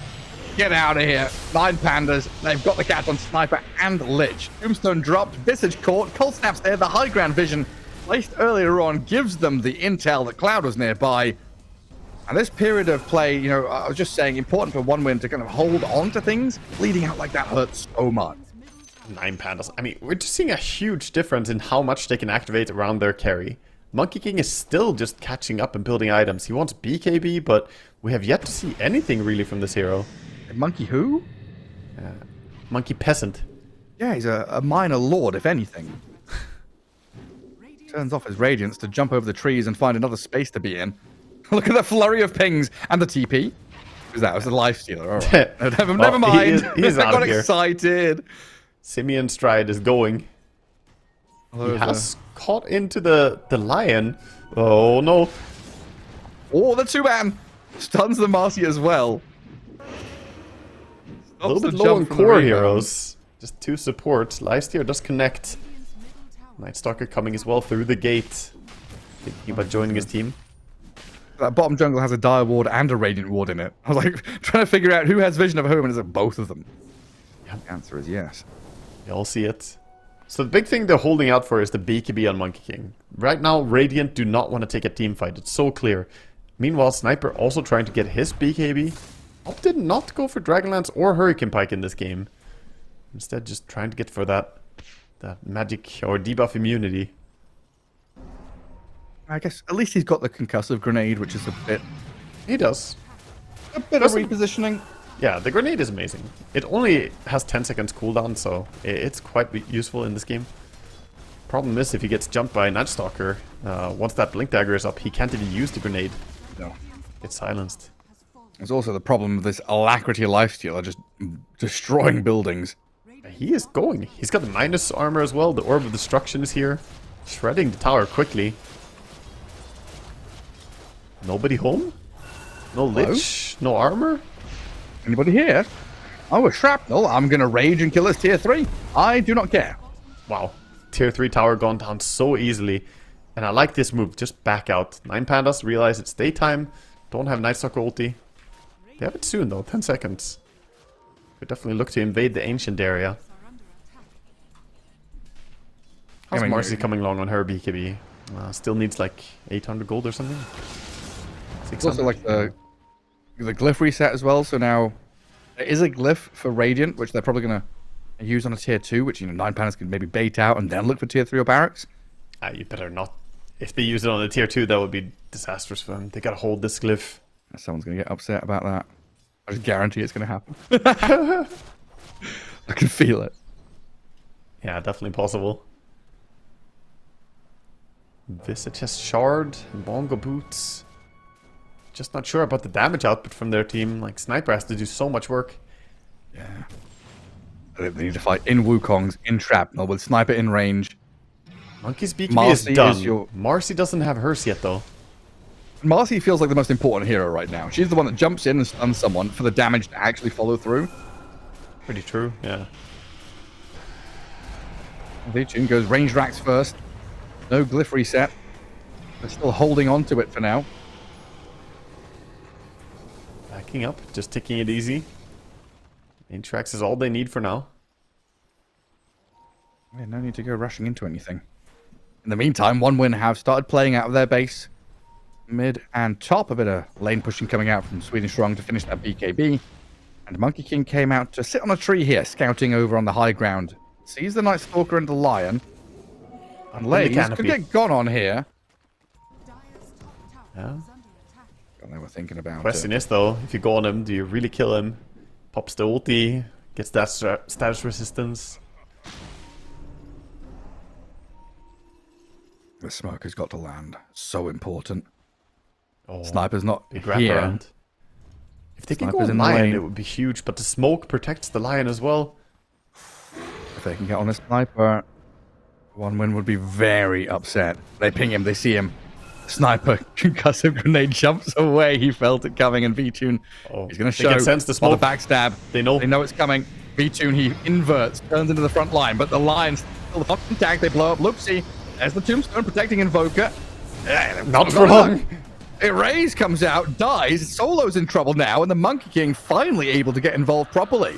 Get out of here. 9 Pandas, they've got the cat on Sniper and Lich. Tombstone dropped, Visage caught, Cold Snap's there, the high ground vision placed earlier on gives them the intel that Cloud was nearby. And this period of play, you know, I was just saying, important for 1 win to kind of hold on to things. Bleeding out like that hurts so much. 9 Pandas. I mean, we're just seeing a huge difference in how much they can activate around their carry. Monkey King is still just catching up and building items. He wants BKB, but we have yet to see anything really from this hero. Monkey who? Monkey Peasant. Yeah, he's a minor lord, if anything. Turns off his radiance to jump over the trees and find another space to be in. Look at the flurry of pings and the TP. Who's that? It was the Lifestealer. All right. Never mind. He's I out got of here. excited. Simeon Stride is going. Although He has caught into the lion. Oh no. Oh, the 2-man stuns the Marcy as well. A little Stops bit the low jump on from the core rebound. heroes. Just 2 supports. Leicester does connect. Nightstalker coming as well through the gate. Thinking about joining his team. That bottom jungle has a Dire Ward and a Radiant Ward in it. I was like trying to figure out who has Vision of Home, and it's like both of them. Yep. The answer is yes. You all see it. So the big thing they're holding out for is the BKB on Monkey King. Right now, Radiant do not want to take a team fight. It's so clear. Meanwhile, Sniper also trying to get his BKB. Opted not to go for Dragonlance or Hurricane Pike in this game. Instead, just trying to get for that magic or debuff immunity. I guess at least he's got the concussive grenade, which is a bit He does. of repositioning. Yeah, the grenade is amazing. It only has 10 seconds cooldown, so it's quite useful in this game. Problem is, if he gets jumped by a Nightstalker, once that Blink Dagger is up, he can't even use the grenade. No. It's silenced. There's also the problem of this Alacrity lifestealer just destroying buildings. He is going. He's got the minus armor as well. The Orb of Destruction is here. Shredding the tower quickly. Nobody home? No Lich? No armor? Anybody here? Oh, a shrapnel. I'm going to rage and kill this tier 3. I do not care. Wow. Tier 3 tower gone down so easily. And I like this move. Just back out. 9 Pandas realize it's daytime. Don't have Nightstalker ulti. They have it soon though. 10 seconds. Could definitely look to invade the ancient area. How's Marcy coming along on her BKB? Still needs like 800 gold or something. It's also like the glyph reset as well. So now there is a glyph for Radiant, which they're probably going to use on a tier 2, which 9 Pandas can maybe bait out and then look for tier 3 or barracks. You better not. If they use it on the tier 2, that would be disastrous for them. They gotta hold this glyph. Someone's going to get upset about that. I just guarantee it's going to happen. I can feel it. Yeah, definitely possible. Visitous Shard, Bongo Boots. Just not sure about the damage output from their team. Like, Sniper has to do so much work. Yeah. They need to fight in Wukongs, in Shrapnel, with Sniper in range. Monkey's BKB Marcy is done. is your- Marcy doesn't have hers yet, though. Marcy feels like the most important hero right now. She's the one that jumps in and stuns someone for the damage to actually follow through. Pretty true, yeah. Vichun goes range racks first. No glyph reset. They're still holding on to it for now. Backing up, just taking it easy. Intrax is all they need for now. Yeah, no need to go rushing into anything. In the meantime, One Win have started playing out of their base. Mid and top, a bit of lane pushing coming out from Sweden Strong to finish that BKB. And Monkey King came out to sit on a tree here, scouting over on the high ground. Sees the Night Stalker and the Lion. And Lays could get gone on here. Yeah. God, they were thinking about Question is, though, if you go on him, do you really kill him? Pops the ulti, gets that status resistance. The smoke has got to land. So important. Oh, Sniper's not big here. wraparound. If they can go Sniper's on in the Lion, lane. it would be huge, but the smoke protects the Lion as well. If they can get on a Sniper, One Win would be very upset. They ping him, they see him. Sniper concussive grenade jumps away. He felt it coming, and V-Tune he's going to show can sense the on smoke. the backstab. They know it's coming. V-Tune, he inverts, turns into the front line, but the Lion's still the contact. They blow up. Loopsy, there's the Tombstone protecting Invoker. Not for long. Erase comes out, dies. Solo's in trouble now, and the Monkey King finally able to get involved properly.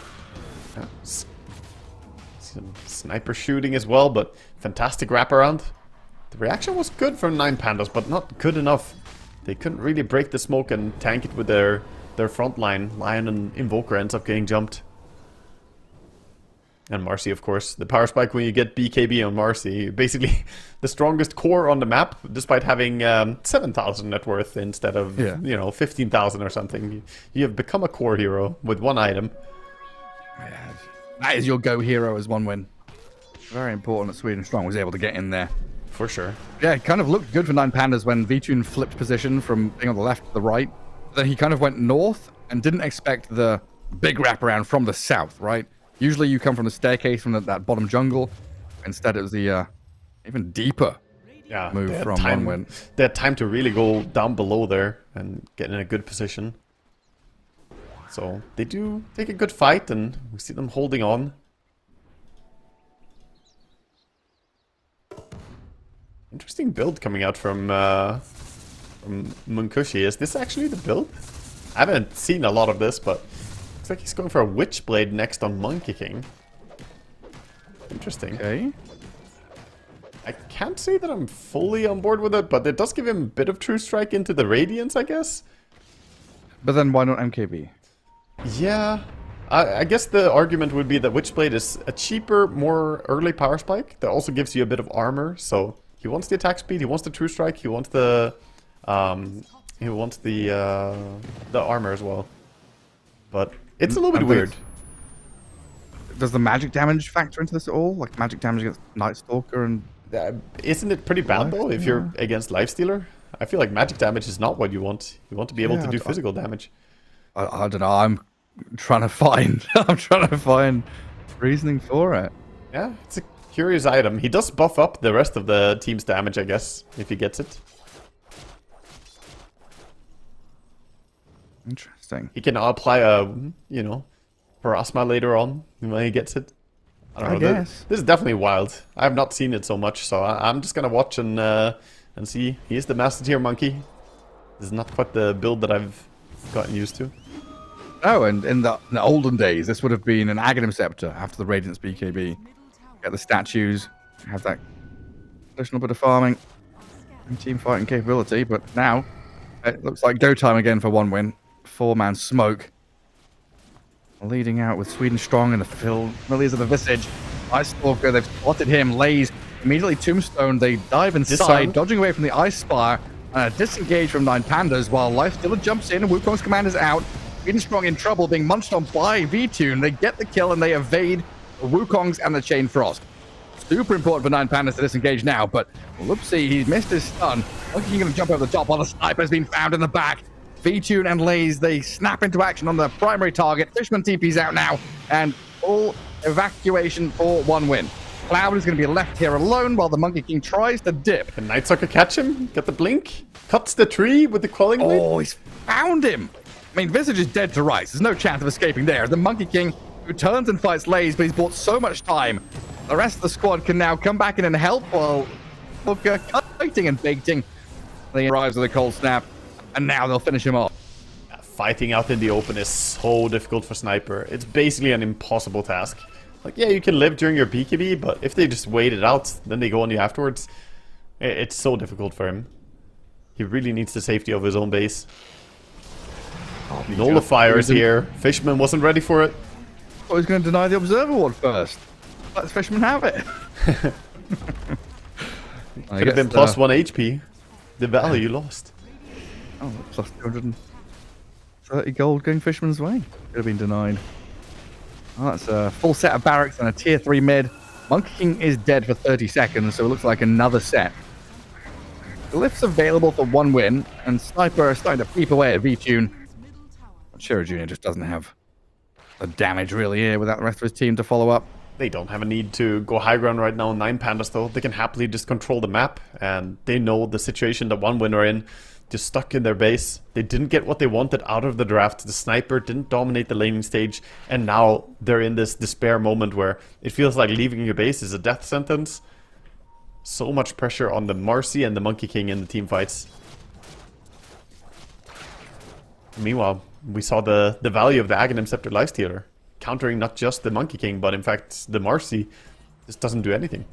Some sniper shooting as well, but fantastic wraparound. The reaction was good from 9 Pandas, but not good enough. They couldn't really break the smoke and tank it with their front line. Lion and Invoker ends up getting jumped. And Marcy, of course. The power spike when you get BKB on Marcy. Basically, the strongest core on the map, despite having 7,000 net worth instead of, 15,000 or something. You have become a core hero with one item. Yeah, that is your go hero as One Win. Very important that Sweden Strong was able to get in there. For sure. Yeah, it kind of looked good for 9 Pandas when V-Tune flipped position from being on the left to the right. Then he kind of went north and didn't expect the big wraparound from the south, right? Usually you come from the staircase from that bottom jungle. Instead, it was the even deeper move from OneWin. They had time to really go down below there and get in a good position. So they do take a good fight, and we see them holding on. Interesting build coming out from Munkushi. Is this actually the build? I haven't seen a lot of this, but looks like he's going for a Witchblade next on Monkey King. Interesting. Okay. I can't say that I'm fully on board with it, but it does give him a bit of True Strike into the Radiance, I guess. But then why not MKB? Yeah. I guess the argument would be that Witchblade is a cheaper, more early power spike that also gives you a bit of armor. So he wants the attack speed, he wants the True Strike, he wants the armor as well. But it's a little bit weird. Does the magic damage factor into this at all? Like magic damage against Night Stalker and... Isn't it pretty bad though if you're against Lifestealer? I feel like magic damage is not what you want. You want to be able to do physical damage. I don't know. I'm trying to find reasoning for it. Yeah, it's a curious item. He does buff up the rest of the team's damage, I guess, if he gets it. Interesting. He can now apply a, Parasma later on when he gets it. I don't know. Guess. This is definitely wild. I have not seen it so much, so I'm just gonna watch and see. He is the Master Tier monkey. This is not quite the build that I've gotten used to. Oh, and in the olden days, this would have been an Aghanim Scepter after the Radiance BKB. Get the statues, have that additional bit of farming and team fighting capability, but now it looks like go time again for OneWin. 4-man smoke. Leading out with Sweden Strong and the familiars of the Visage. Ice Stalker, they've spotted him. Lays immediately tombstone. They dive inside, dodging away from the Ice Spire. Disengage from 9 Pandas while Lifestealer jumps in and Wukong's command is out. Sweden Strong in trouble, being munched on by V-Tune. They get the kill and they evade the Wukong's and the Chain Frost. Super important for 9 Pandas to disengage now, but whoopsie, he's missed his stun. Monkey King going to jump over the top while the sniper has been found in the back. V-Tune and Lays, they snap into action on the primary target. Fishman TP's out now, and full evacuation for OneWin. Cloud is going to be left here alone while the Monkey King tries to dip. Can Night Sucker catch him? Get the blink? Cuts the tree with the Quelling Blade? Oh, he's found him! I mean, Visage is dead to rights. There's no chance of escaping there. The Monkey King, who turns and fights Lays, but he's bought so much time. The rest of the squad can now come back in and help while Booker fighting and baiting. They arrives with a cold snap. And now they'll finish him off. Fighting out in the open is so difficult for Sniper. It's basically an impossible task. Like, yeah, you can live during your BKB, but if they just wait it out, then they go on you afterwards. It's so difficult for him. He really needs the safety of his own base. Nullifier is here. Fishman wasn't ready for it. Oh, he's going to deny the Observer Ward first. Let Fishman have it. Could have been plus 1 HP. The value you lost. Oh, plus 230 gold going Fishman's way. Could have been denied. Oh, that's a full set of barracks and a tier 3 mid. Monkey King is dead for 30 seconds, so it looks like another set. Glyphs available for OneWin, and Sniper are starting to peep away at V-Tune. Shiro Jr. just doesn't have the damage really here without the rest of his team to follow up. They don't have a need to go high ground right now. 9 Pandas though, they can happily just control the map, and they know the situation that OneWin are in. Just stuck in their base. They didn't get what they wanted out of the draft. The Sniper didn't dominate the laning stage, and now they're in this despair moment where it feels like leaving your base is a death sentence. So much pressure on the Marcy and the Monkey King in the team fights. Meanwhile, we saw the value of the Aghanim Scepter Lifestealer, countering not just the Monkey King, but in fact the Marcy just doesn't do anything.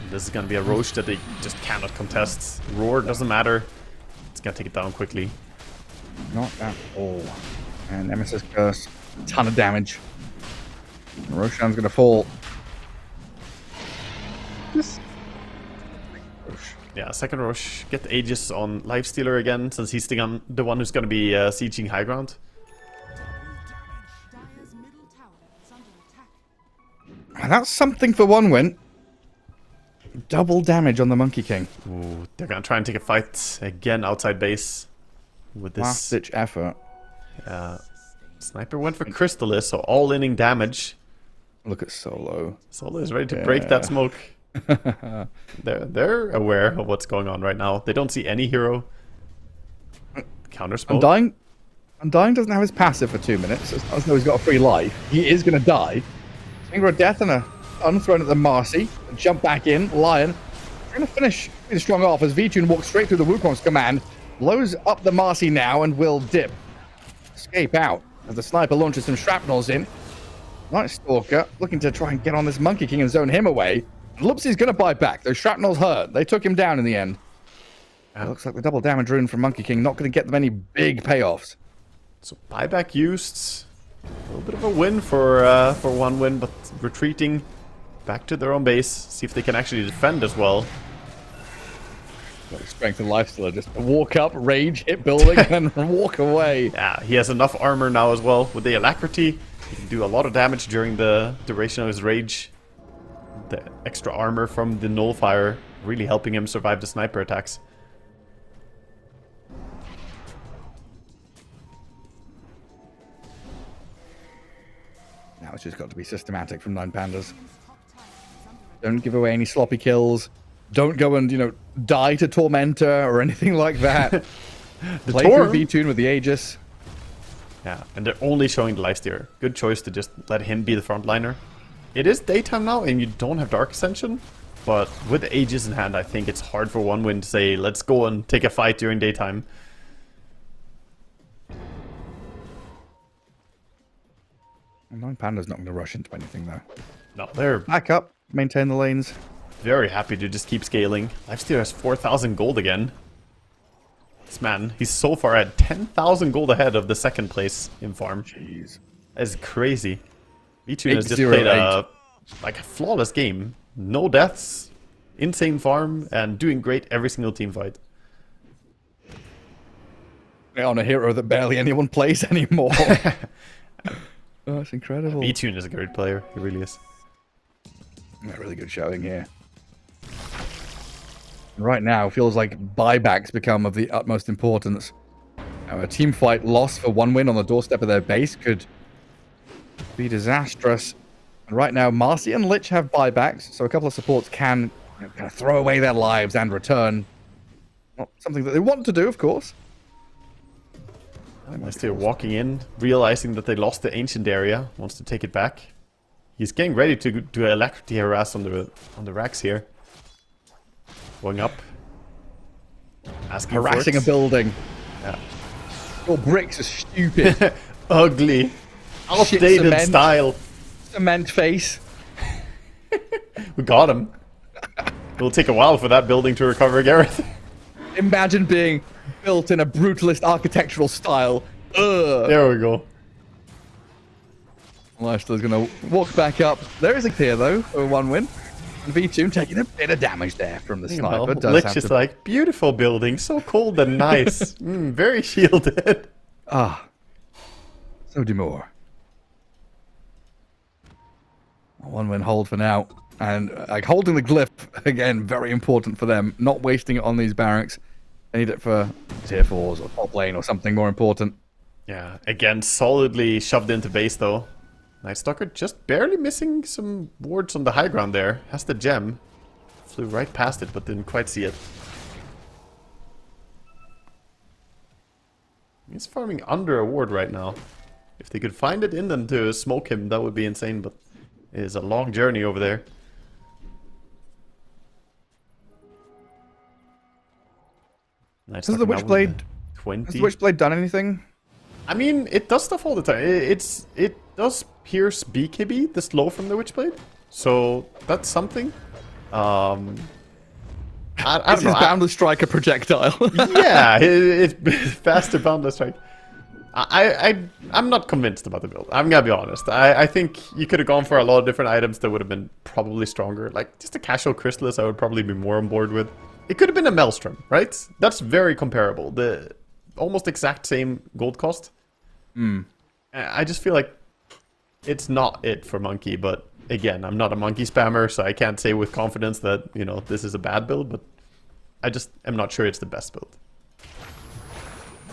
This is going to be a Roche that they just cannot contest. Roar doesn't matter. It's going to take it down quickly. Not at all. And Nemesis Curse, a ton of damage. Roshan's going to fall. This. Yeah, second Roche. Get the Aegis on Lifestealer again, since he's the one who's going to be sieging high ground. And that's something for OneWin. Double damage on the Monkey King. Ooh, they're going to try and take a fight again outside base. with this last-ditch effort. Sniper went for Crystallis, so all-inning damage. Look at Solo. Solo is ready to break that smoke. They're aware of what's going on right now. They don't see any hero. Counter smoke. Undying doesn't have his passive for 2 minutes, as though he's got a free life. He is going to die. Finger of Death and a stun thrown at the Marcy. Jump back in. Lion trying to finish really strong off as V-Tune walks straight through the Wukong's command. Blows up the Marcy now and will dip. Escape out as the Sniper launches some shrapnels in. Night Stalker looking to try and get on this Monkey King and zone him away. Lupsi's going to buy back. Those shrapnels hurt. They took him down in the end. It looks like the double damage rune from Monkey King not going to get them any big payoffs. So buyback used. A little bit of a win for one win, but retreating back to their own base. See if they can actually defend as well. Strength and lifesteal, just walk up, rage, hit building, and then walk away. Yeah, he has enough armor now as well. With the alacrity, he can do a lot of damage during the duration of his rage. The extra armor from the nullifier really helping him survive the sniper attacks. Now it's just got to be systematic from 9 Pandas. Don't give away any sloppy kills. Don't go and, die to Tormentor or anything like that. Play through V-Tune with the Aegis. Yeah, and they're only showing the lifesteal. Good choice to just let him be the frontliner. It is daytime now, and you don't have Dark Ascension. But with the Aegis in hand, I think it's hard for one win to say, let's go and take a fight during daytime. Well, 9 Panda's not going to rush into anything, though. No, they're back up, maintain the lanes. Very happy to just keep scaling. Lifesteal has 4,000 gold again. This man, he's so far at 10,000 gold ahead of the second place in farm. Jeez. That is crazy. V-Tune has just played a flawless game. No deaths, insane farm, and doing great every single team fight. On a hero that barely anyone plays anymore. Oh, that's incredible. V-Tune is a great player. He really is. Yeah, really good showing here. Right now, feels like buybacks become of the utmost importance. A team fight loss for one win on the doorstep of their base could be disastrous. And right now, Marcy and Lich have buybacks, so a couple of supports can kind of throw away their lives and return. Not something that they want to do, of course. They're walking in, realizing that they lost the ancient area, wants to take it back. He's getting ready to do alacrity harass on the racks here. Going up. Asking harassing a building. Yeah. Your bricks are stupid. Ugly. Outdated style. Cement face. We got him. It'll take a while for that building to recover, Gareth. Imagine being built in a brutalist architectural style. Ugh. There we go. Lifesteal's gonna walk back up. There is a clear though for one win. And V-Tune taking a bit of damage there from the sniper. Lich is like, beautiful building, so cold and nice. Very shielded. Ah. So demure. One win hold for now. And holding the glyph, again, very important for them. Not wasting it on these barracks. They need it for tier 4s or top lane or something more important. Yeah, again, solidly shoved into base though. Night Stalker just barely missing some wards on the high ground there. Has the gem. Flew right past it, but didn't quite see it. He's farming under a ward right now. If they could find it in them to smoke him, that would be insane, but it is a long journey over there. Has the Witchblade 20. Has the Witchblade done anything? I mean, it does stuff all the time. It does pierce BKB, the slow from the Witchblade. So that's something. I don't know. Boundless Strike a projectile? Yeah, it's faster Boundless Strike. I'm not convinced about the build. I'm gonna be honest. I think you could have gone for a lot of different items that would have been probably stronger. Like just a casual Chrysalis, I would probably be more on board with. It could have been a Maelstrom, right? That's very comparable. The almost exact same gold cost. I just feel like it's not it for Monkey, but again, I'm not a Monkey spammer, so I can't say with confidence that, you know, this is a bad build, but I just am not sure it's the best build.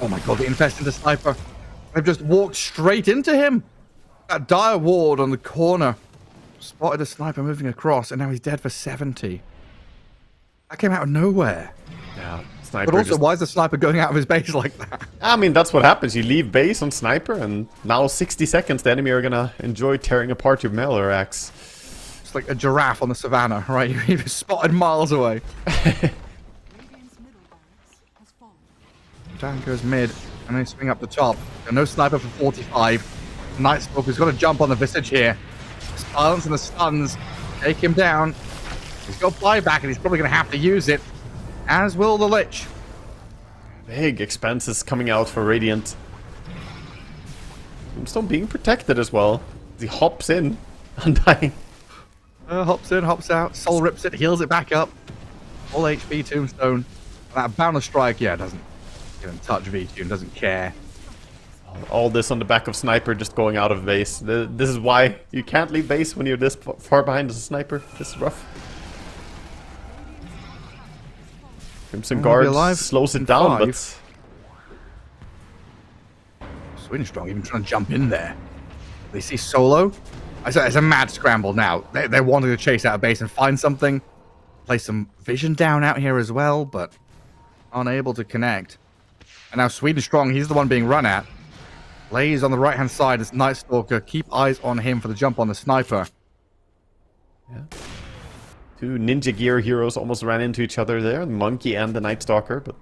Oh my god, the infest into sniper. They've just walked straight into him. That dire ward on the corner spotted a sniper moving across, and now he's dead for 70. That came out of nowhere. Yeah, sniper. But also, why is the sniper going out of his base like that? I mean, that's what happens. You leave base on sniper, and now 60 seconds, the enemy are gonna enjoy tearing apart your melee axe. It's like a giraffe on the savannah, right? You're spotted miles away. Radiant's middle barracks has fallen. Down goes mid, and they swing up the top. No sniper for 45. Night Stalker's got to jump on the Visage here. Silence and the stuns take him down. He's got buyback, and he's probably going to have to use it, as will the Lich. Big expenses coming out for Radiant. Tombstone being protected as well. He hops in, undying. Hops in, hops out. Soul rips it, heals it back up. Full HP Tombstone. That Boundless Strike, yeah, doesn't even touch V2 and doesn't care. All this on the back of Sniper just going out of base. This is why you can't leave base when you're this far behind as a Sniper. This is rough. Crimson Guard slows it down, but... Sweden Strong even trying to jump in there. They see Solo. It's a mad scramble now. They're wanting to chase out of base and find something. Play some vision down out here as well, but unable to connect. And now Sweden Strong, he's the one being run at. Lays on the right-hand side as Night Stalker. Keep eyes on him for the jump on the sniper. Yeah. Two Ninja Gear heroes almost ran into each other there. The Monkey and the Night Stalker, but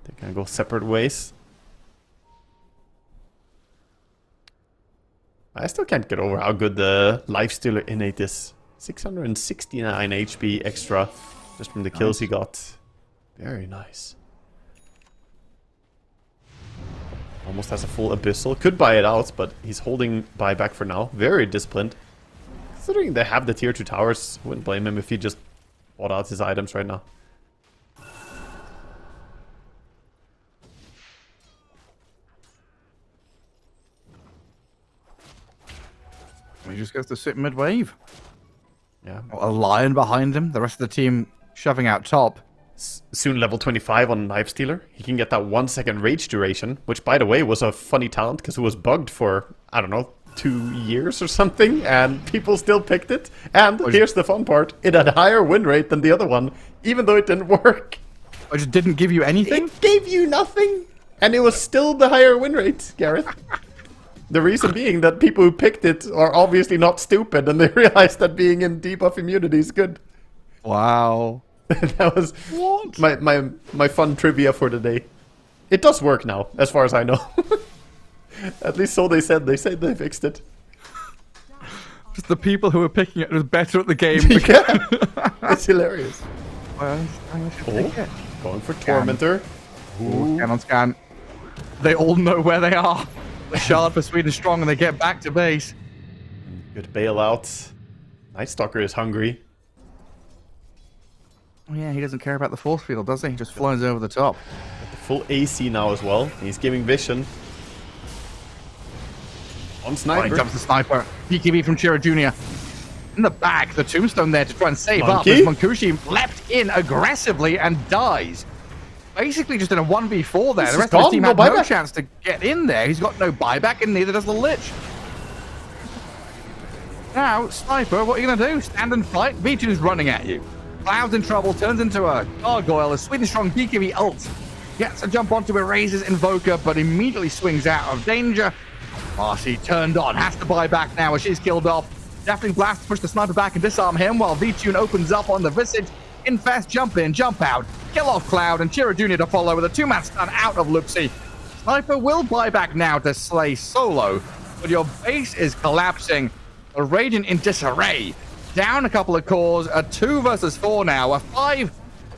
they kind of go separate ways. I still can't get over how good the Lifestealer innate is. 669 HP extra just from the kills he got. Very nice. Almost has a full Abyssal. Could buy it out, but he's holding buyback for now. Very disciplined. Considering they have the tier 2 towers, wouldn't blame him if he just bought out his items right now. He just gets to sit mid-wave. Yeah. A lion behind him. The rest of the team shoving out top. Soon level 25 on Knife Stealer. He can get that 1 second rage duration, which by the way was a funny talent because it was bugged for, I don't know, 2 years or something, and people still picked it. And here's the fun part, it had a higher win rate than the other one, even though it didn't work. I just didn't give you anything? It gave you nothing! And it was still the higher win rate, Gareth. The reason being that people who picked it are obviously not stupid, and they realize that being in debuff immunity is good. Wow. That was my fun trivia for the day. It does work now, as far as I know. At least so they said. They said they fixed it. Just the people who were picking it was better at the game. Yeah. It's hilarious. Well, going for Tormentor. Ooh, cannon scan. They all know where they are. The shard for Sweden Strong, and they get back to base. Good bailout. Night Stalker is hungry. Oh yeah, he doesn't care about the force field, does he? He just flies over the top. Got the full AC now as well. He's giving vision. On Sniper. He jumps the Sniper. PKB from Chira Jr. In the back, the Tombstone there to try and save up. As Mankushi leapt in aggressively and dies. Basically just in a 1v4 there. The rest of the team had no chance to get in there. He's got no buyback, and neither does the Lich. Now, Sniper, what are you going to do? Stand and fight? V2's running at you. Cloud's in trouble, turns into a gargoyle. A Sweden Strong BKB ult. Gets a jump onto Eraser's Invoker, but immediately swings out of danger. Marcy turned on, has to buy back now as she's killed off. Deafening Blast to push the Sniper back and disarm him, while V-Tune opens up on the Visage. Infest, jump in, jump out, kill off Cloud, and Chira Jr. to follow with a 2-man stun out of Luxie. Sniper will buy back now to slay Solo, but your base is collapsing. The Radiant in disarray. Down a couple of cores, a 2 versus 4 now, a 5.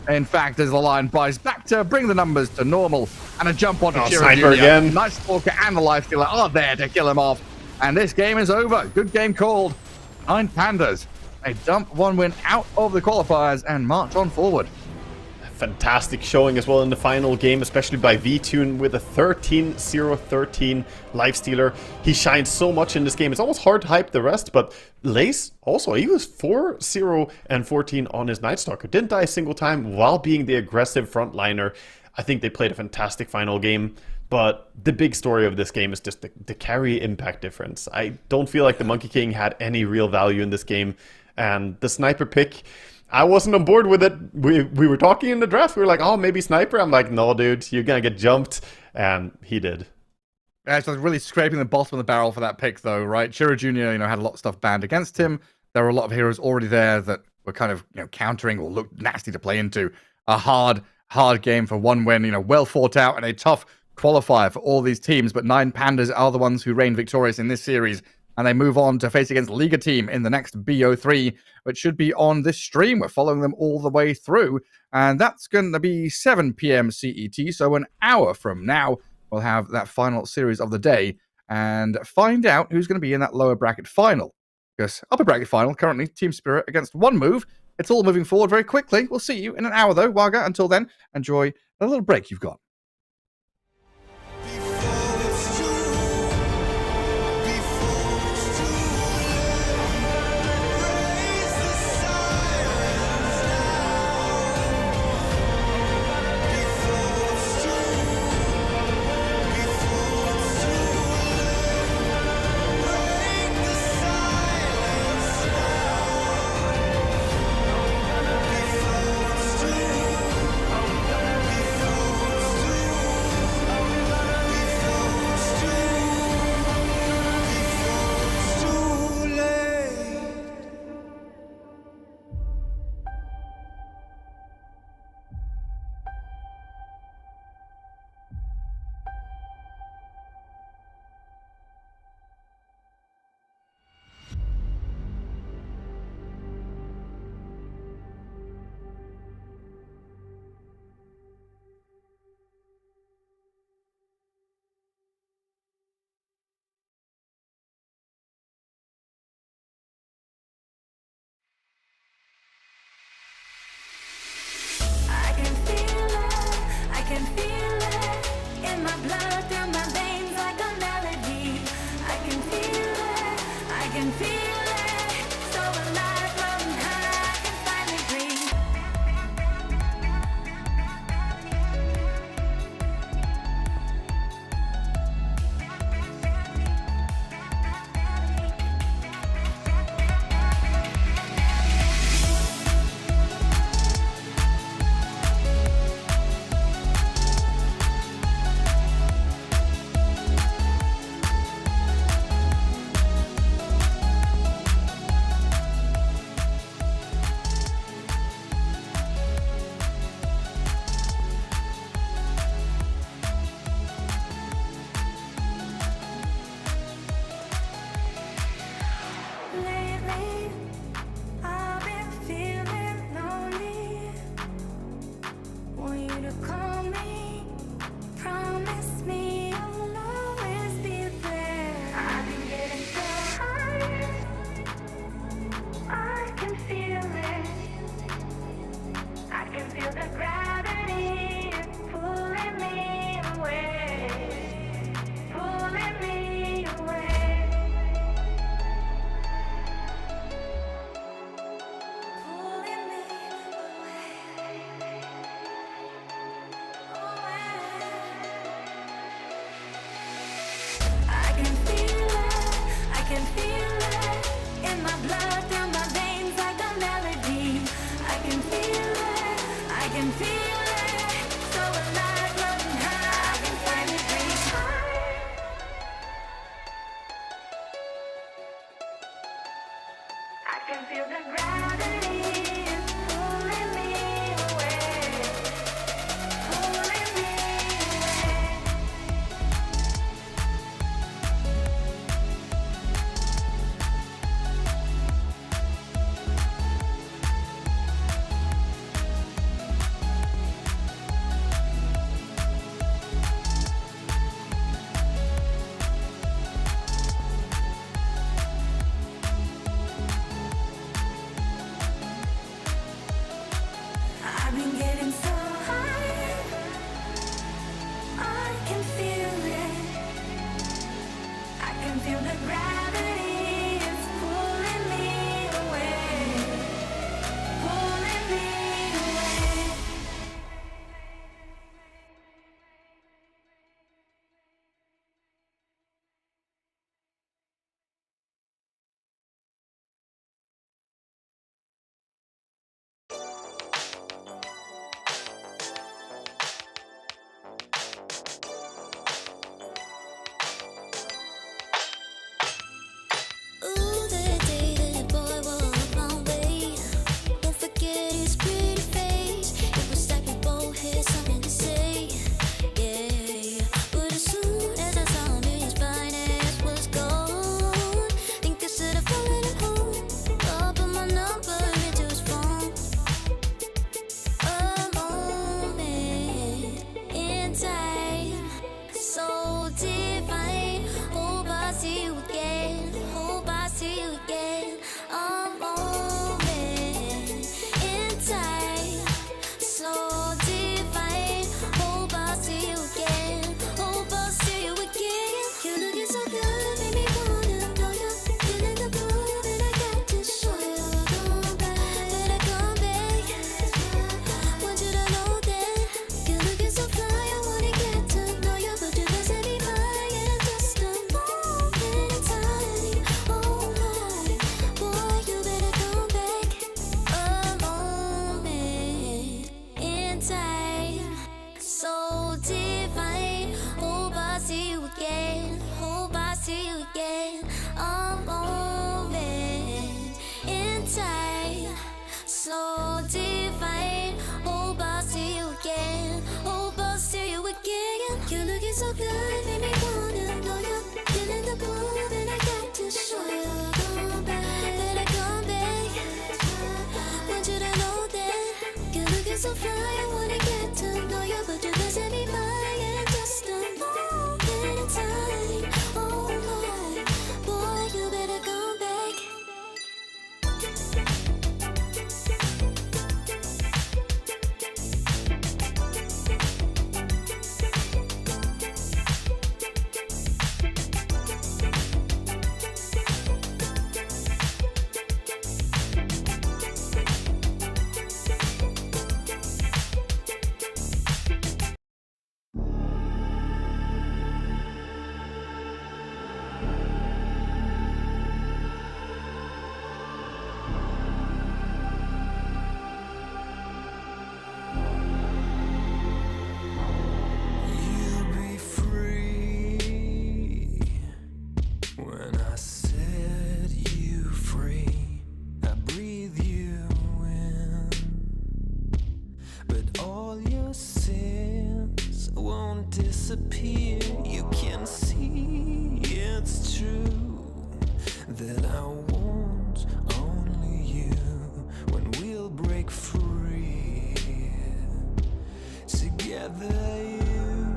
In fact, as the line buys back to bring the numbers to normal, and a jump onto Chira Jr. Again. Night Stalker and the Lifestealer are there to kill him off, and this game is over. Good game called. 9 Pandas. They dump 1 win out of the qualifiers and march on forward. Fantastic showing as well in the final game, especially by V-Tune with a 13-0-13 Lifestealer. He shines so much in this game. It's almost hard to hype the rest, but Lace also, he was 4-0-14 on his Night Stalker. Didn't die a single time while being the aggressive frontliner. I think they played a fantastic final game. But the big story of this game is just the carry impact difference. I don't feel like the Monkey King had any real value in this game. And the sniper pick, I wasn't on board with it. We were talking in the draft. We were like, oh, maybe sniper. I'm like, no, dude, you're going to get jumped. And he did. Yeah, so really scraping the bottom of the barrel for that pick, though, right? Chiro Jr., had a lot of stuff banned against him. There were a lot of heroes already there that were kind of, countering or looked nasty to play into. A hard game for one win, well thought out and a tough qualifier for all these teams, but 9 Pandas are the ones who reign victorious in this series, and they move on to face against Liga team in the next BO3, which should be on this stream. We're following them all the way through, and that's going to be 7 p.m. CET, so an hour from now, we'll have that final series of the day, and find out who's going to be in that lower bracket final. Because upper bracket final, currently Team Spirit against One Move. It's all moving forward very quickly. We'll see you in an hour, though, Waga. Until then, enjoy a little break you've got. again. You're looking so good, made me wanna know you. Feeling the groove and I got to show you. Come back, better come back. Want you to know that you're looking so fly. I wanna get to know you, but you're missing me by in just a moment in time. Oh my, boy, you better come back. You'll be free when I set you free. I breathe you in, but all your sins won't disappear. You can see it's true that I want only you when we'll break free. Together, you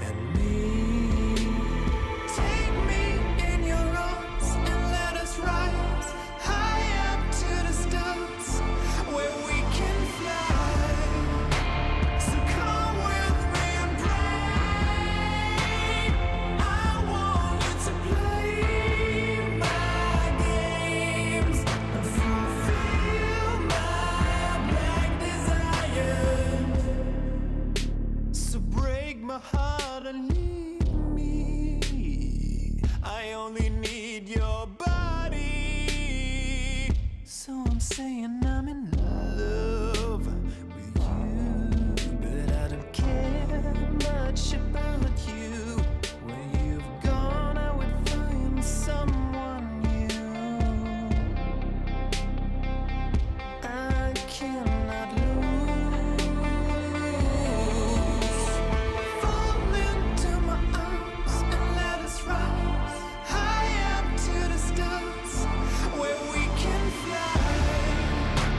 and me. Take me in your arms and let us rise high up to the stars where we can fly. So come with me and pray. I want you to play my games and fulfill my black desires. So break my heart and leave me. I only need your body. So I'm saying I'm in love with you, but I don't care much about you. Where you've gone, I would find someone new. I cannot lose. Fall into my arms and let us rise high up to the stars where we can fly.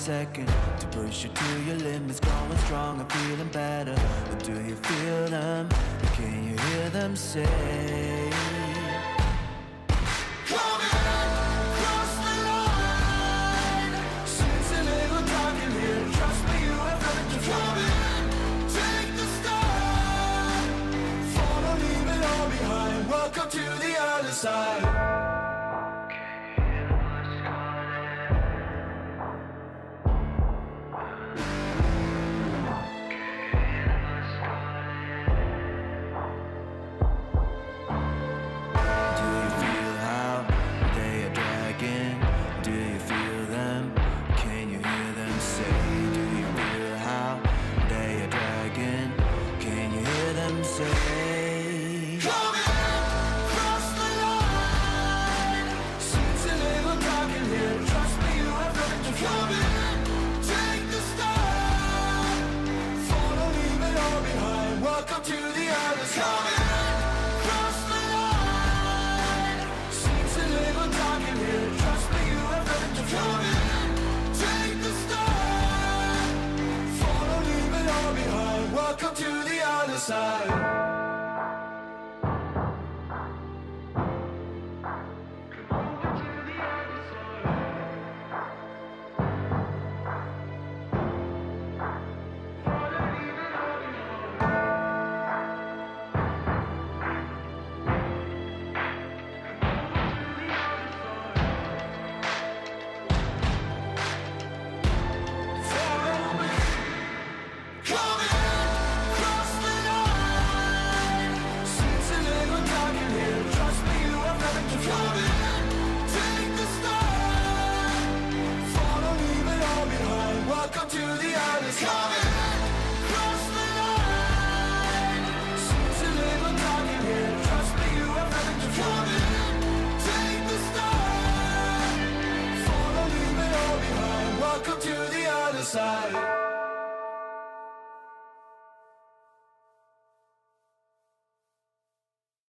second to push you to your limits, going strong and feeling better. But do you feel them? Can you hear them say? Welcome to the other side.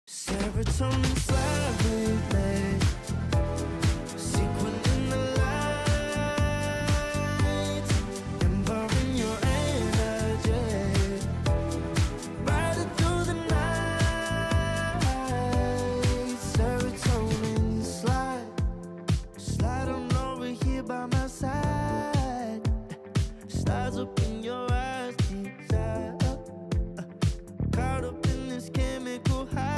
Serotonin slightly sequin in the light, empowering your energy, riding through the night. Serotonin slide on over here by my side, slides up in your eyes, desire, caught up in this chemical high.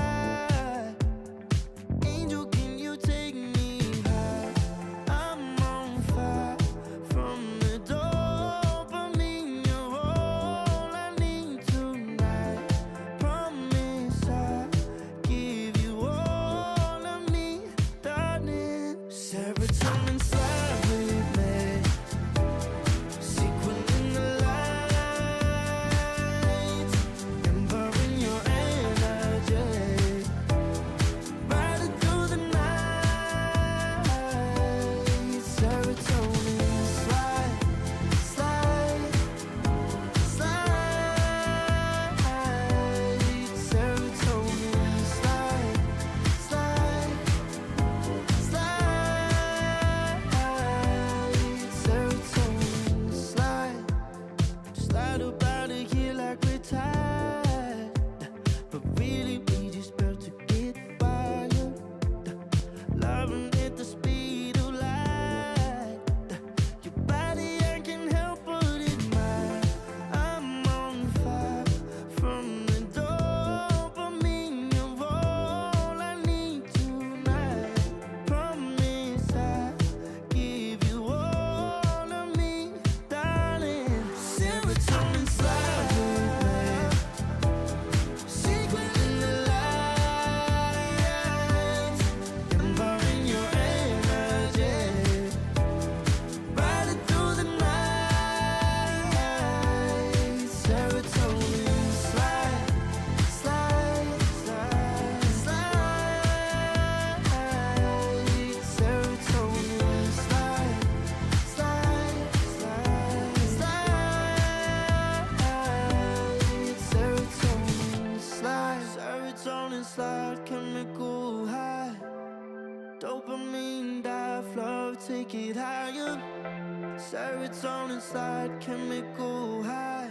Serotonin slide, chemical high.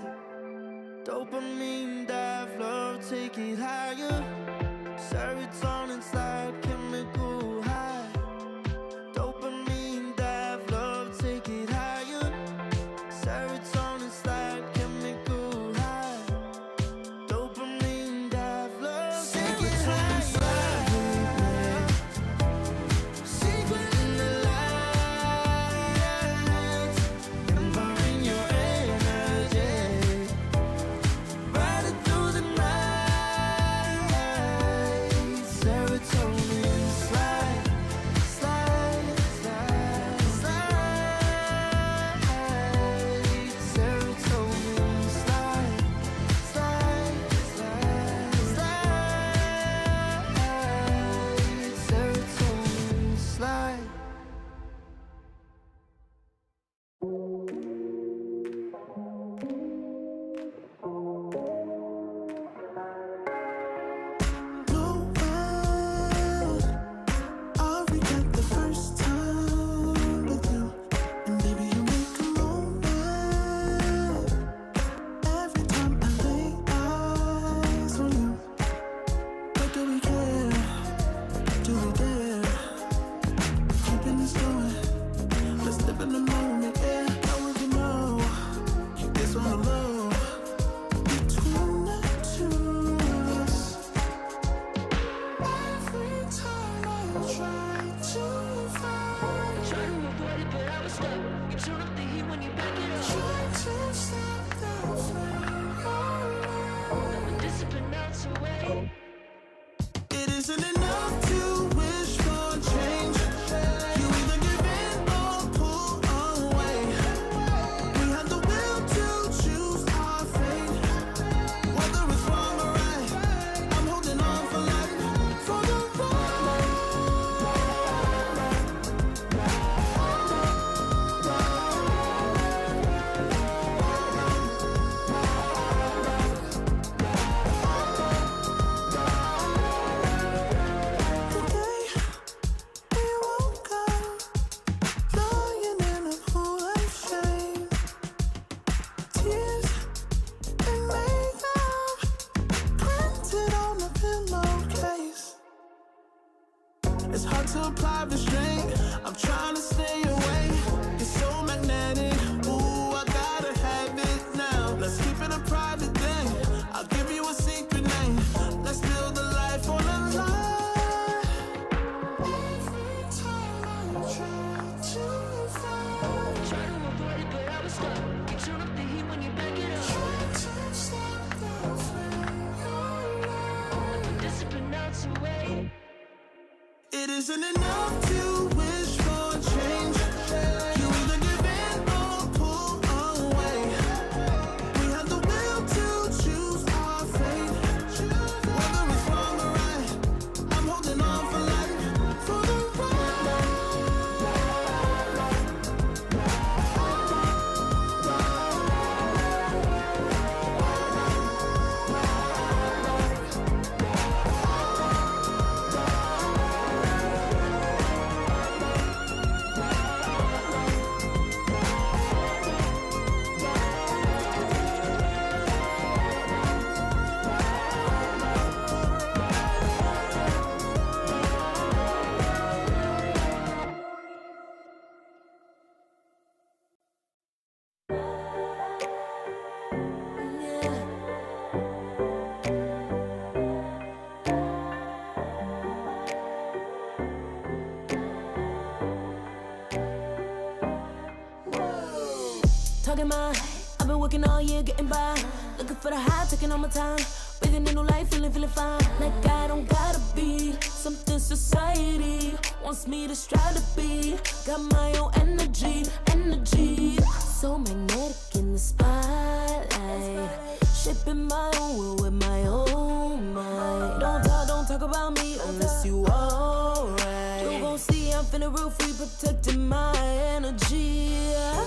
Dopamine dive, love, take it higher. Serotonin slide, chemical high. Dopamine dive, love, take it higher. Serotonin slide, chemical high. Dopamine dive, love, take it higher. Secret in the light, empowering your energy. Riding through the night. Serotonin slide, slide, slide, slide. Serotonin slide, slide, slide, slide. Serotonin slide. No way, I'll regret the first time with you. And baby, you make a moment every time I lay eyes on you. But do we care? Do we dare? Keeping this going, let's live in the moment. Yeah, I want you know, keep this on the low. Between the two of us, every time I try to find, Try to avoid it, but I was stuck. You turn up the heat when you back it up. try to stop the flame. The discipline melts away. It isn't enough to wish for change. You either give in or pull away. We have the will to choose our fate. Whether it's wrong or right, I'm holding on for life. For the ride. The day we woke up, lying in a pool of shame. Tears and makeup printed on the pillowcase. It's hard to apply restraint. I'm trying to stay away. It's so magnetic. Ooh, I gotta have it now. Let's keep it a private thing. I'll give you a secret name. Let's build a life on a lie. Every time I try to find, Try to avoid it, but I was stuck. You turn up the heat when you back it up. try to stop the flame. The discipline melts away. It isn't enough to wish for change. You either give in or pull away. We have the will to choose our fate. Whether it's wrong or right, I'm holding on for life. For the ride. Talking my, I've been working all year, getting by. Looking for the high, taking all my time. Breathing in new life, feeling fine. Like I don't gotta be something society wants me to strive to be. Got my own energy. So magnetic in the spotlight. Shaping my own world with my own mind. Don't talk about me unless you alright. You gon' see I'm finna real free, protecting my energy.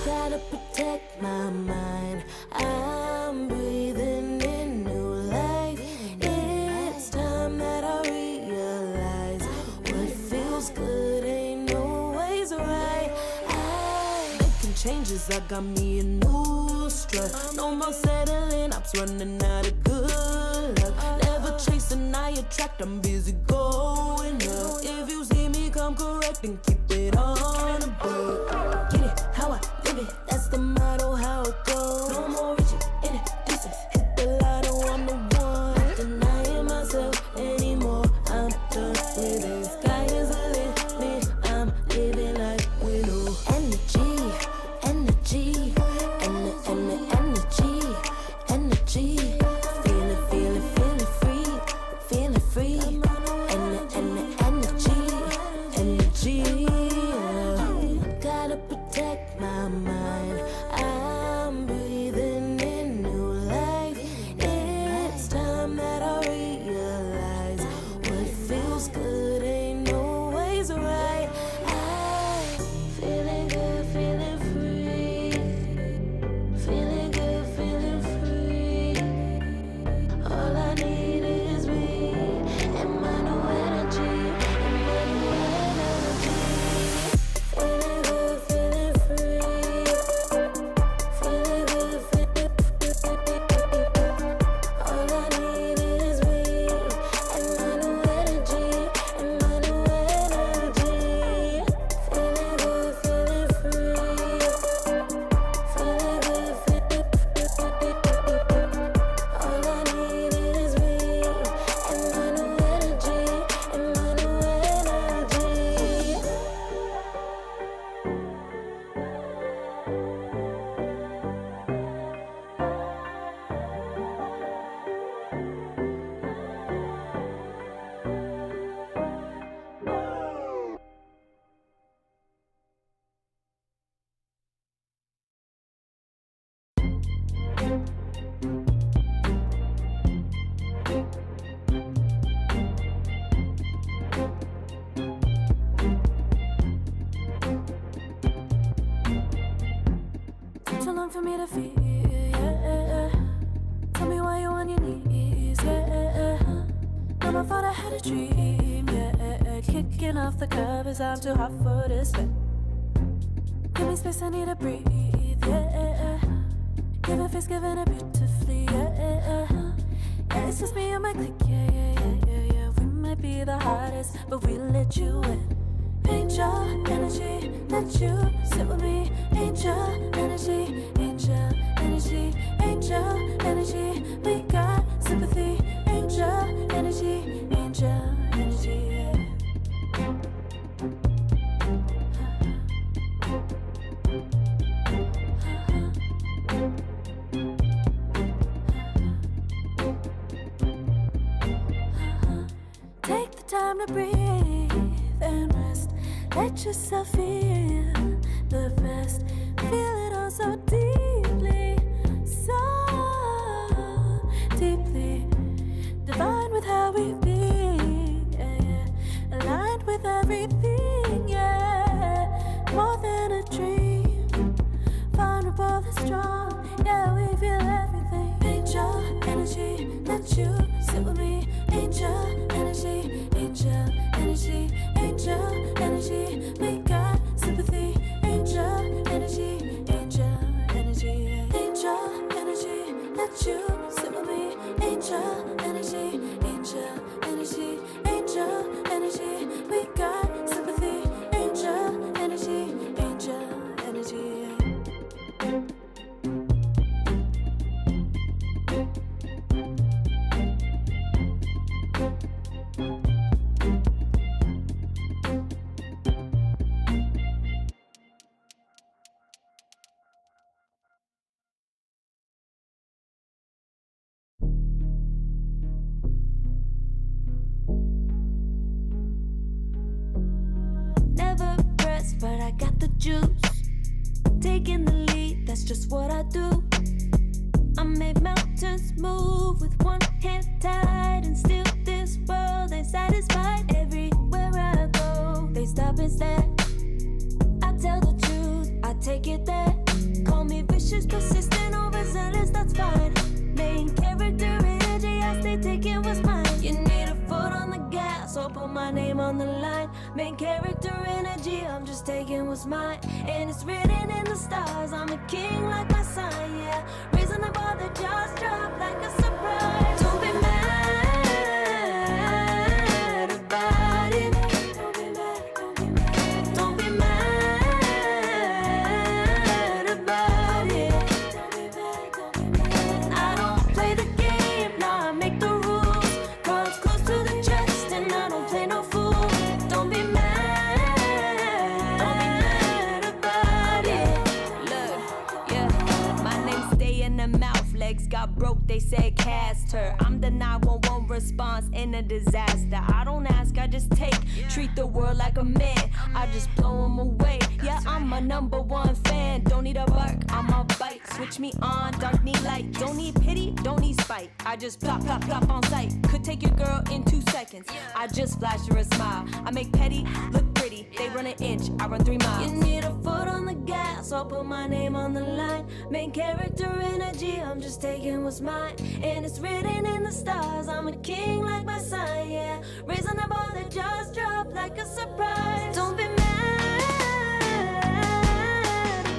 Gotta protect my mind. I'm breathing in new life. It's time that I realize what feels good ain't always right. I'm making changes got me a new strut. No more settling, I'm running out of good luck. Never chasing, I attract, I'm busy going up. If you see me come correct, then keep it on the book. Get it, how I live it, that's the motto, how it goes. No more reaching, indecisive, hit the lotto, I'm the one. Not denying myself anymore, I'm done with it. Sky is the limit, I'm living like widow. Energy, energy, energy. Feeling free, feeling free. Energy. Gotta protect my mind. I'm breathing in new life. It's time that I realize what feels good ain't always right. I'm feeling good, feeling free. Feeling good, feeling free. All I need is me and my new energy. Feeling good, feeling free. Feeling good, feeling free. All I need is me and my new energy. And my new energy. Feeling good, feeling free. Feeling good, feeling free. All I need is me and my new energy. And my new energy. Took too long for me to feel, yeah. Tell me why you on your knees, yeah. Mama thought I had a dream, yeah. Kicking off the covers, I'm too hot for this bed. Give me space, I need to breathe, yeah. Give a face, giving it beautifully, yeah. Yeah, it's just me and my clique, yeah. We might be the hottest, but we let you in. Angel energy, let you sit with me. Angel energy, angel energy, angel energy. We got sympathy. Angel energy, angel energy. Take the time to breathe and rest. Let yourself feel the best. Feel it all so deeply, so deeply. Divine with how we be, yeah. Aligned with everything, yeah. More than a dream. Vulnerable and strong, yeah. We feel everything. Angel energy, let you sit with me. Angel energy, angel energy, angel energy. We got sympathy. Angel energy, angel energy, angel energy. Let you sit with me. Angel energy, angel energy, angel energy. We got sympathy. Angel energy, angel energy. Never pressed, but I got the juice. Taking the lead, that's just what I do. I made mountains move with one hand tied, and still this world ain't satisfied. Everywhere I go, they stop and stare. I tell the truth, I take it there. Call me vicious, persistent, overzealous, that's fine. Main character energy, I stay taking what's mine. You need a foot on the gas, or put my name on the line. Main character energy, I'm just taking what's mine. And it's written in the stars, I'm a king like my sign, yeah. Raising the bar, the jaws drop like a surprise. Don't be mad about it. Don't be mad about it. I don't play the game, nah, I make the rules. Cards close to the chest and I don't play no fool. Don't be mad about it. Look, yeah, my name stay in the mouth. Legs got broke, they said cast her. I'm the 911 response in a disaster. I don't ask, I just take. Treat the world like a man, I just blow him away. Yeah, I'm my #1 fan. Don't need a bark, I'm a bite. Switch me on, dark need light. Don't need pity, don't need spite. I just plop, plop, plop on sight. Could take your girl in 2 seconds. I just flash her a smile. I make petty look pretty. They run an inch, I run 3 miles. You need a foot on the gas, I'll put my name on the line. Main character energy, I'm just taking what's mine. And it's written in the stars, I'm a king like my sign, yeah. Raising the bar, the jaws drop like a surprise. Don't be mad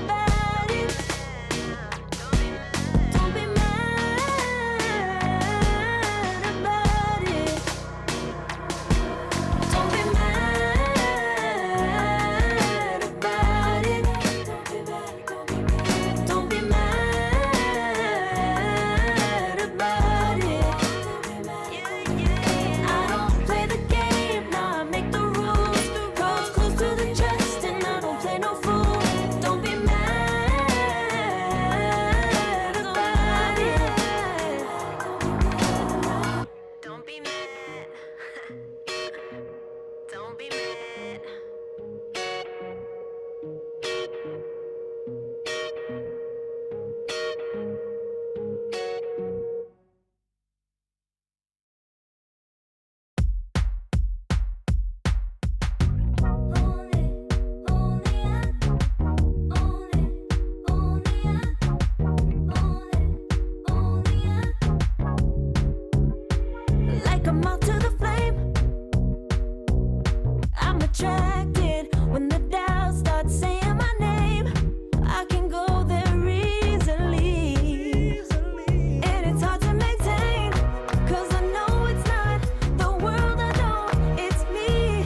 about it. Don't be mad about it. Don't be mad about it. Don't be mad about it. I don't play the game, nah, I make the rules. Cards close to the chest and I don't play no fool. Don't be mad about it. Don't be mad. Don't be mad. Like a moth to the flame, I'm attracted when the doubts start saying my name. I can go there easily, and it's hard to maintain, 'cause I know it's not the world I know, it's me.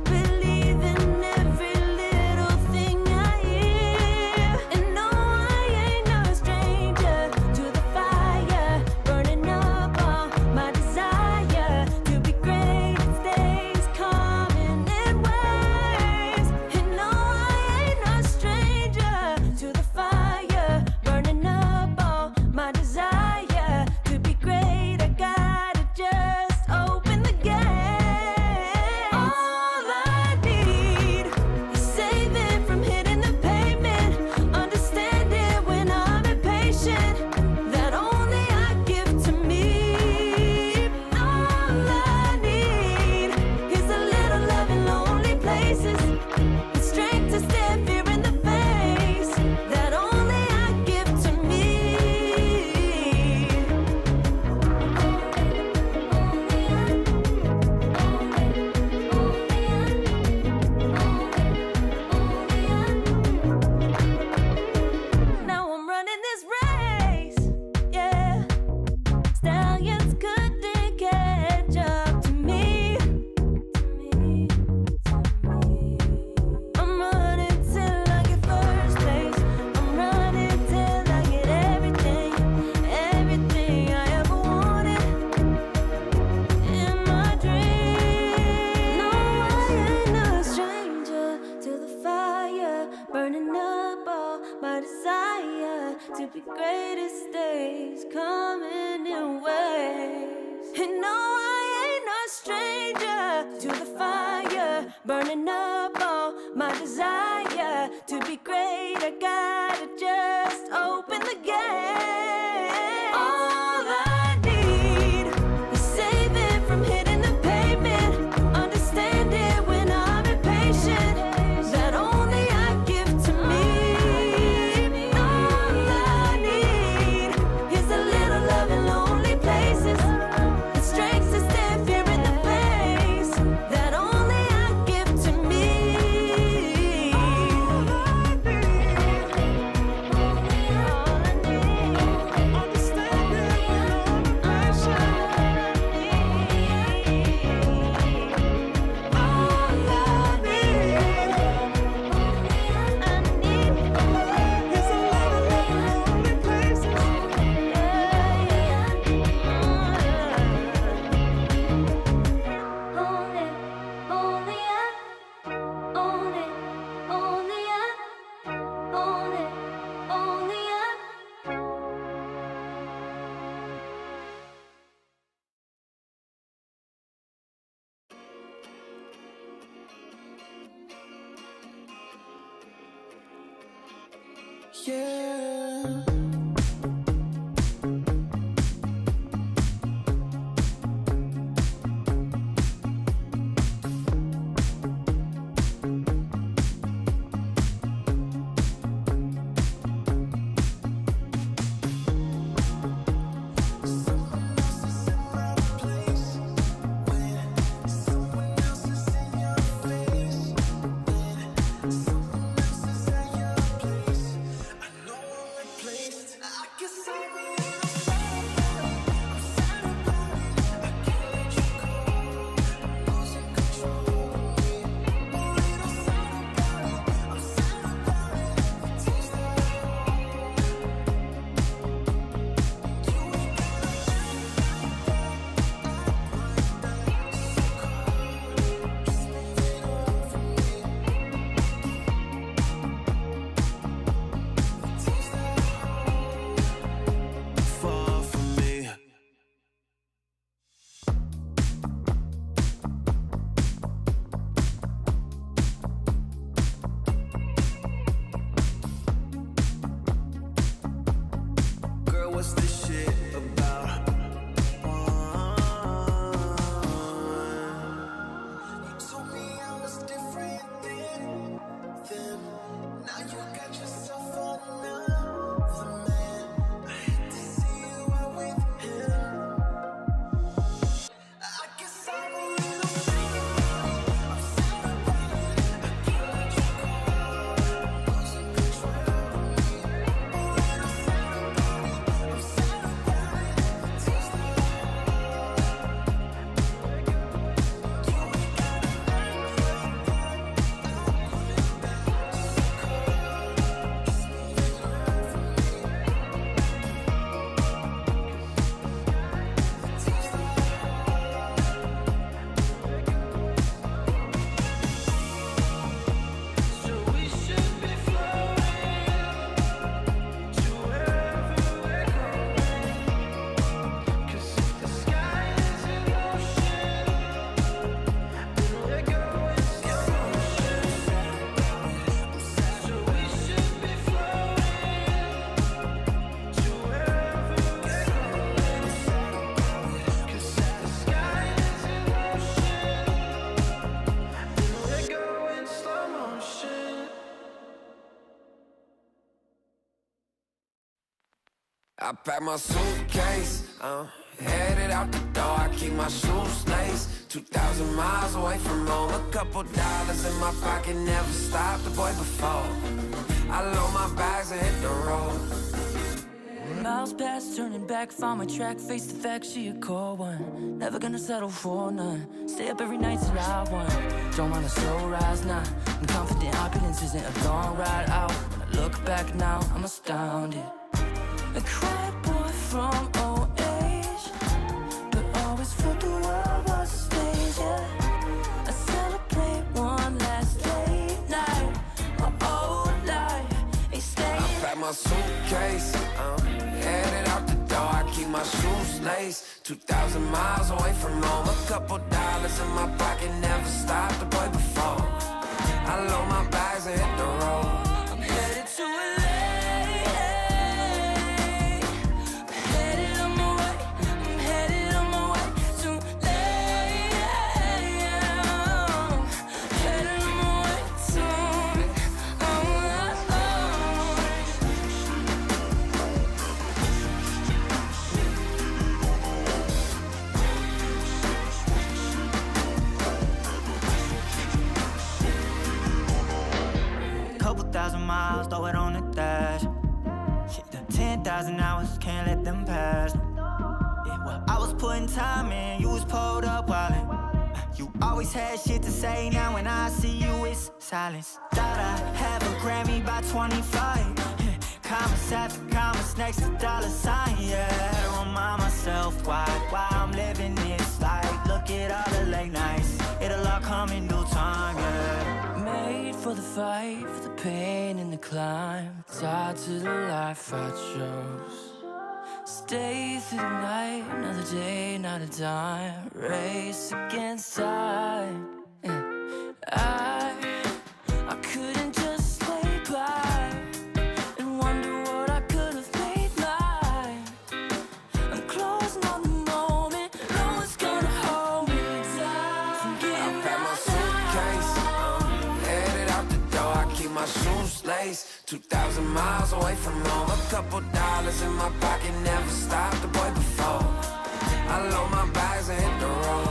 Believe in every little thing I hear, and no, I ain't no stranger to the fire, burning up all my desire to be great. It stays coming in waves, and no, I ain't no stranger to the fire, burning up all my desire to be great. I gotta just open the gate. All I need is saving from hitting the pavement, understanding when I'm impatient, that only I give to me. All I need is a little love in lonely places, the strength to stare fear in the face, that only I give to me. Now I'm running this race, yeah. Stallions couldn't catch up to me. I'm running till I get first place. I'm running till I get everything, everything I ever wanted in my dream. No, I ain't no stranger to the fire, burning up all my desire to be greatest days coming in waves. And no, I ain't no stranger to the fire, burning up all my desire to be great. I gotta just open the gate. All I need is saving from hitting the pavement, understanding when I'm impatient, that only I give to me. All I need is a little love in lonely places, the strength to stand fear in the face, that only I give to yeah. Far from me. Girl, what's this shit about? You told me I was different than them. Now you got yourself another man. I hate to see you out with him. I guess I'm a little sad about it. I'm sad about it. I can't let you go. Losing control of me. A little sad about it. I'm sad about it. Taste the I pack my suitcase, headed out the door. I keep my shoes laced. 2,000 miles away from home. A couple dollars in my pocket, never stopped the boy before. I load my bags and hit the road. Miles past, turning back, found my track, face the fact she a cold one. Never gonna settle for none. Stay up every night till I won. Don't want a slow rise now. I'm confident opulence isn't a long ride out. When I look back now, I'm astounded. A quiet boy from old age, but always felt the world was a stage, yeah. I celebrate one last late night. My whole life ain't staying. I pack my suitcase, headed out the door. I keep my shoes laced. 2,000 miles away from home. A couple dollars in my pocket, never stopped the boy before. I load my bags and hit the road. I'm headed to LA. Miles, throw it on the dash. Shit, the 10,000 hours, can't let them pass. Yeah, well, I was putting time in, you was pulled up wildin'. You always had shit to say, now when I see you, it's silence. Thought I'd have a Grammy by 25. Commas after commas next to dollar sign, yeah. Remind myself why I'm living this life. Look at all the late nights, it'll all come in due time, yeah. Made for the fight, for the pain and the climb. Tied to the life I chose. Stay through the night, another day, not a dime. Race against time. I couldn't just lay by and wonder 2,000 miles away from home. A couple dollars in my pocket, never stopped the boy before. I load my bags and hit the road.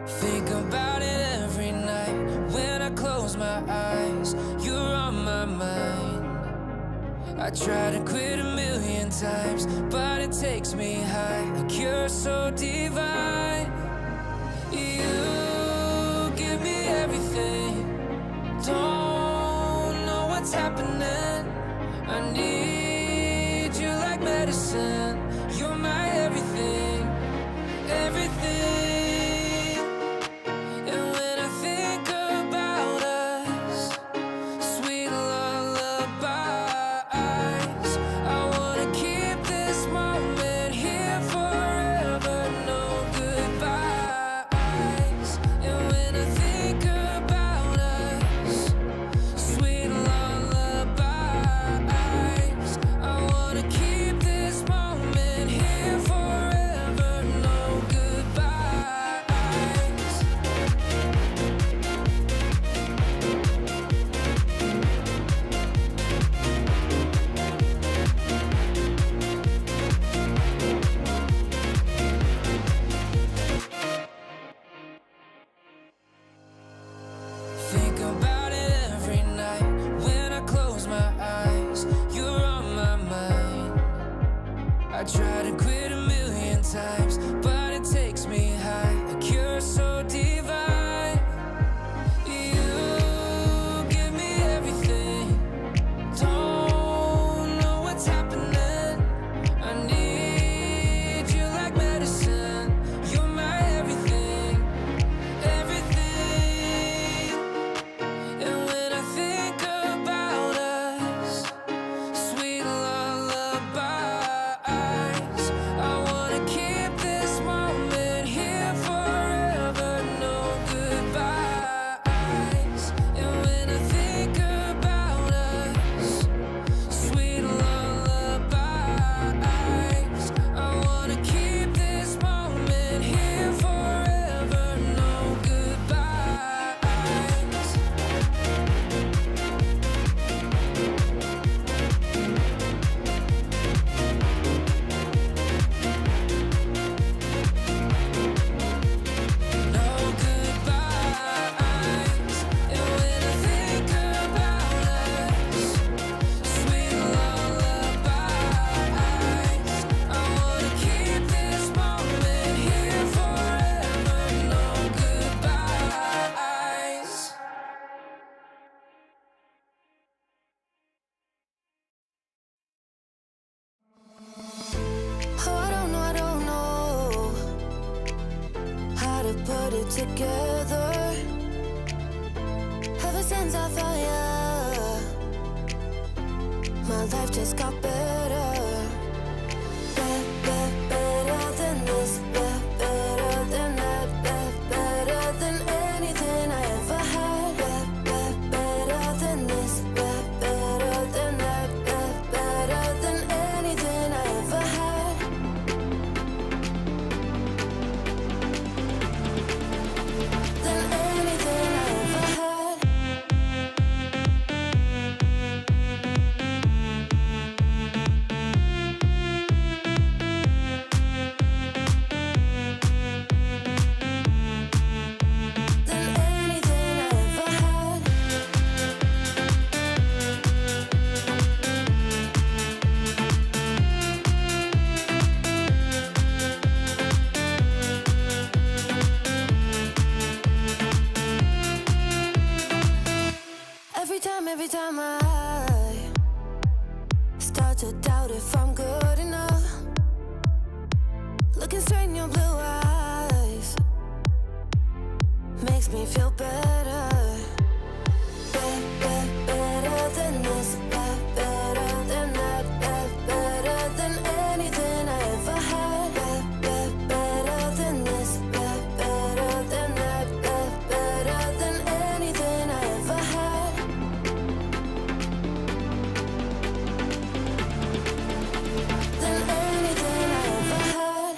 Think about it every night when I close my eyes. You're on my mind. I try to quit a million times, but it takes me high. Like you're so divine. You give me everything. Don't know what's happening. I need you like medicine. You're my everything, everything. Think about it every night when I close my eyes. You're on my mind. I try to quit a million times, but it takes me high. Like you're so divine. You give me everything. Don't know what's happening. I need you like medicine. You're my everything, everything. And when I think about us, sweet lullabies, I wanna keep this moment here forever, no goodbyes. And when I think about us, sweet lullabies, I wanna keep this moment here forever, no goodbyes. No goodbyes. And when I think about us, sweet lullabies, I wanna keep this moment here forever. No goodbyes. Oh, I don't know how to put it together. Ever since I found ya, my life just got better. Better than this, better than that, better than anything I ever had. Better than this, better than that, better than anything I ever had. Than anything I ever had. makes me feel better. Better than this, better than that, better than anything I ever had. Better than this, better than that, better than anything I ever had. Than anything I ever had.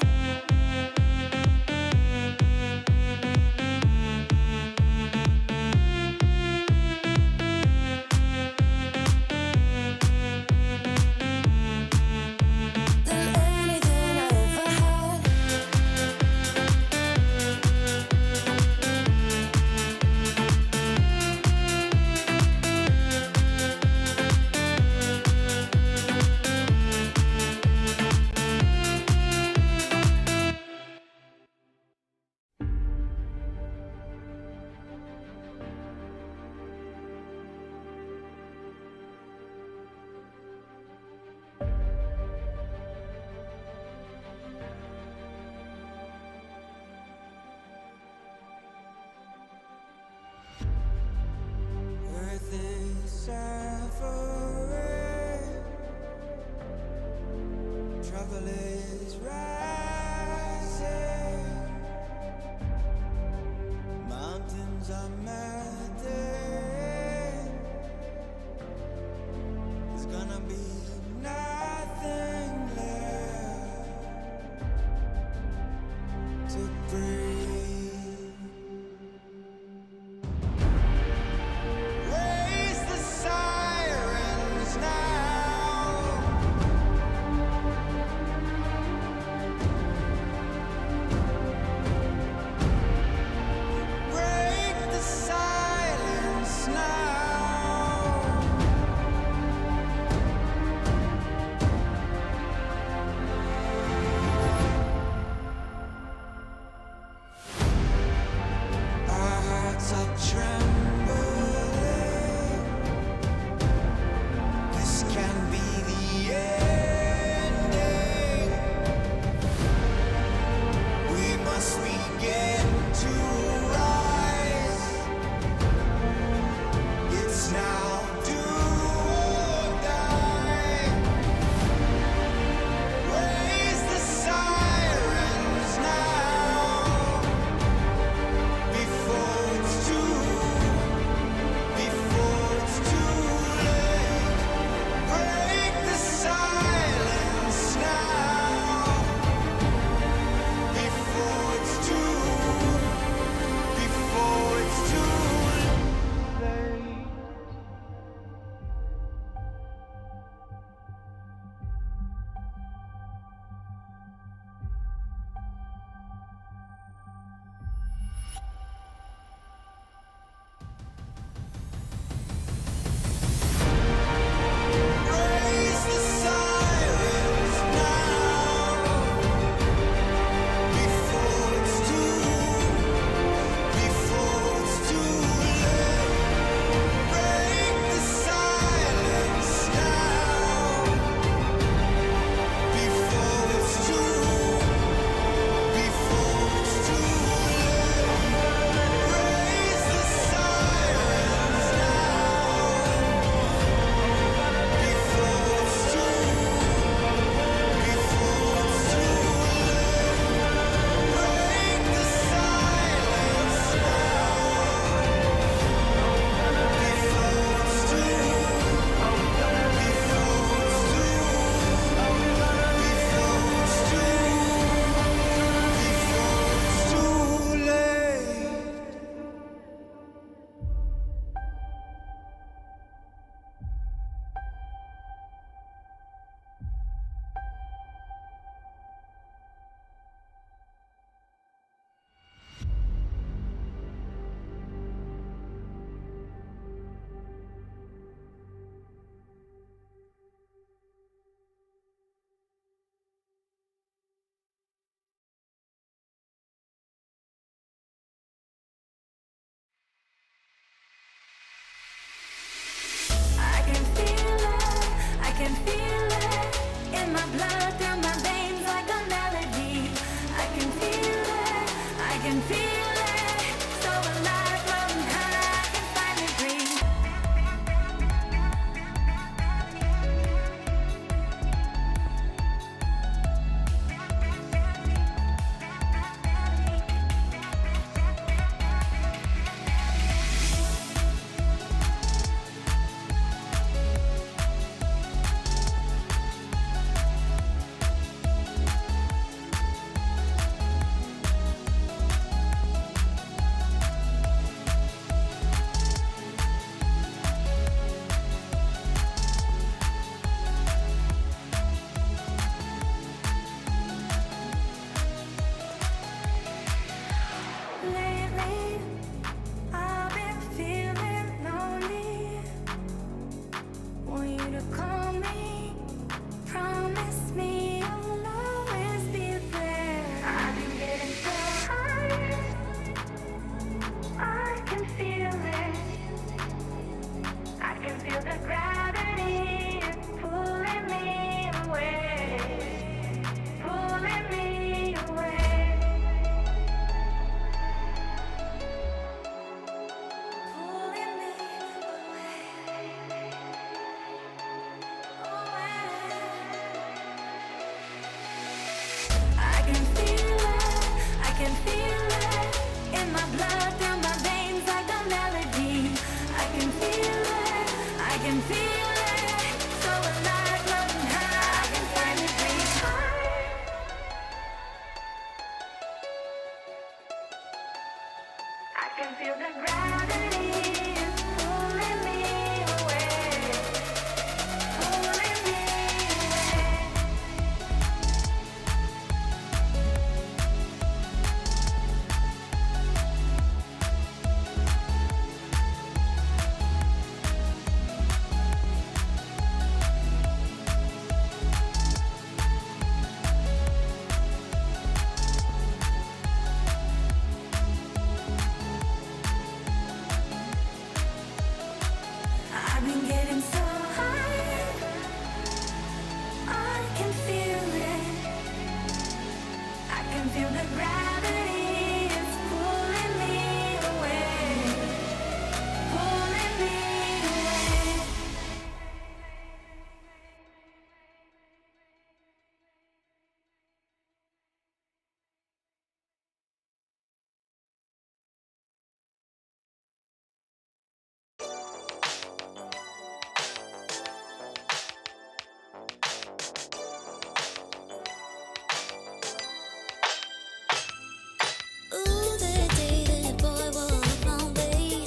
can feel the gravity is pulling me away, pulling me away. I've been getting so high, I can feel it. I can feel the gravity is pulling me away, pulling me away. Ooh, that day that boy walked my way.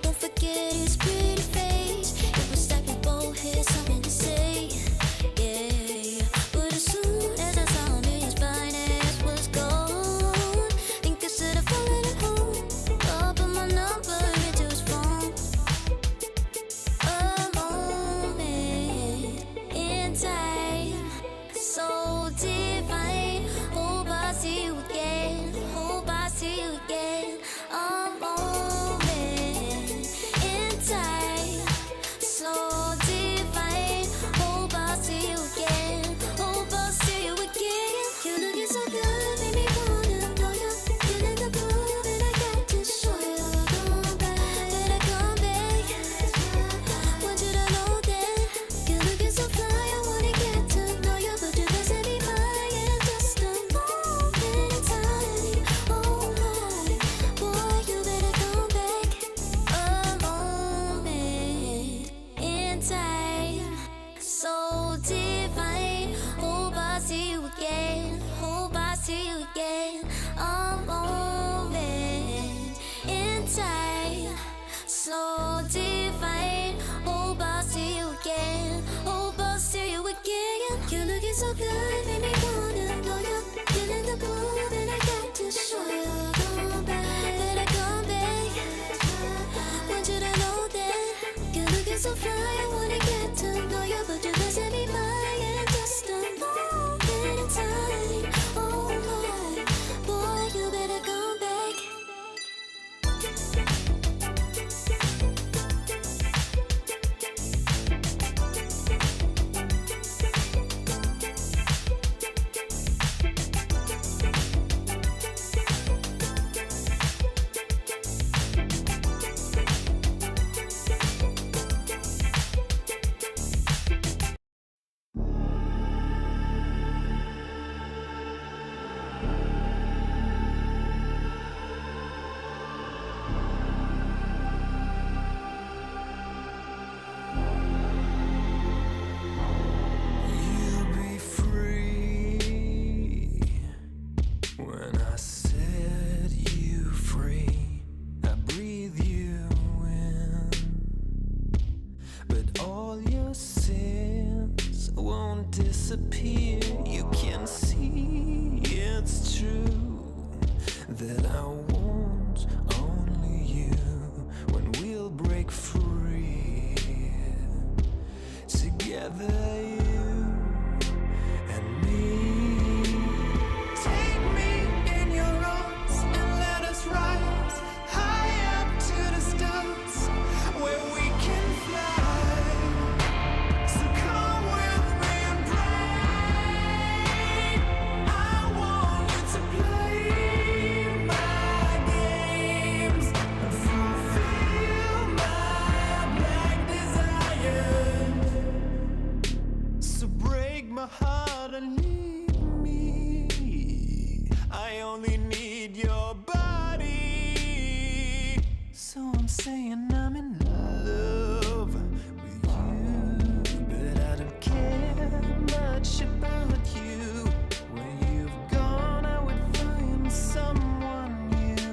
Don't forget his pretty face. It was stacked with both his something to say. Yeah, but as soon as I saw him, his fine ass was gone. Think I should have fallen at home. I'll put my number into his phone. A moment in time, so divine. Hope I see you again. Hope I see you again. A moment in time, so divine. Hope I'll see you again. Hope I'll see you again. You looking so good, made me wanna know you. Feeling the groove, and I got to show you. Come back, better come back. Want you to know that you're looking so fly. I wanna get to know you, but you best be mine in just a moment in time. Oh my, boy, you better come back. A moment in time, so divine. Hope I see you again. Hope I see you again. A moment in time, so divine. Hope I'll see you again. Hope I'll see you again. You're looking so good, made me wanna know you. Feeling the groove, and I got to show you. Come back, better come back. Want you to know that you're looking so fly. I wanna get to know you, but you best be mine in just a moment in time. Oh my, boy, you better come back. You'll be free when I set you free. I breathe you in, but all your sins won't disappear. You can see it's true that I want only you when we'll break free. Together, you and me. Take me in your arms and let us rise high up to the stars where we can fly. So come with me and pray. I want you to play my games and fulfill my black desires. So break my heart and leave me. I only need your body. So I'm saying I'm in love with you, but I don't care much about you. Where you've gone, I would find someone new.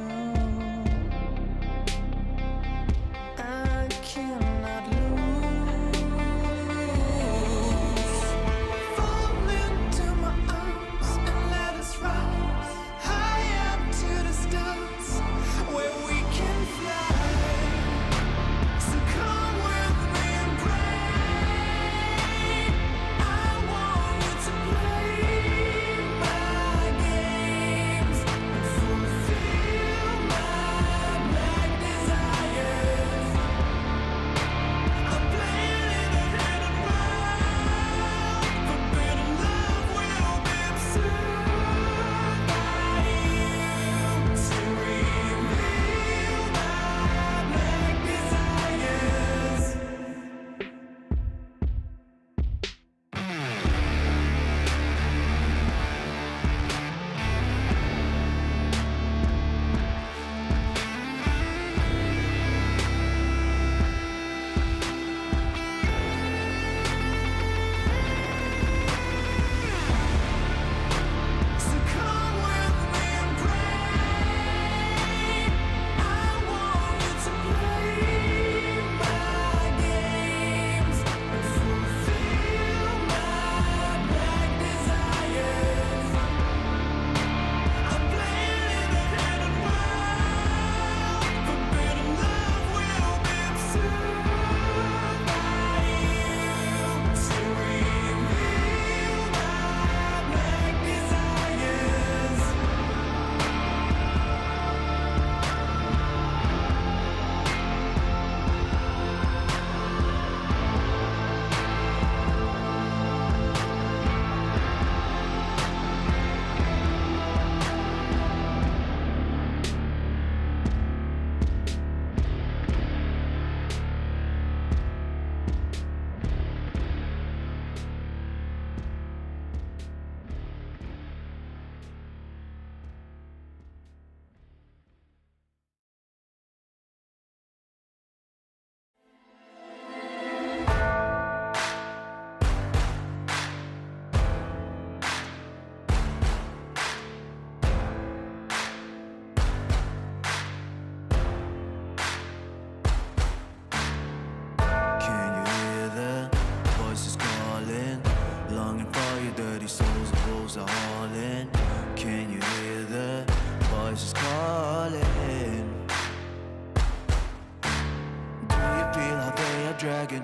dragon.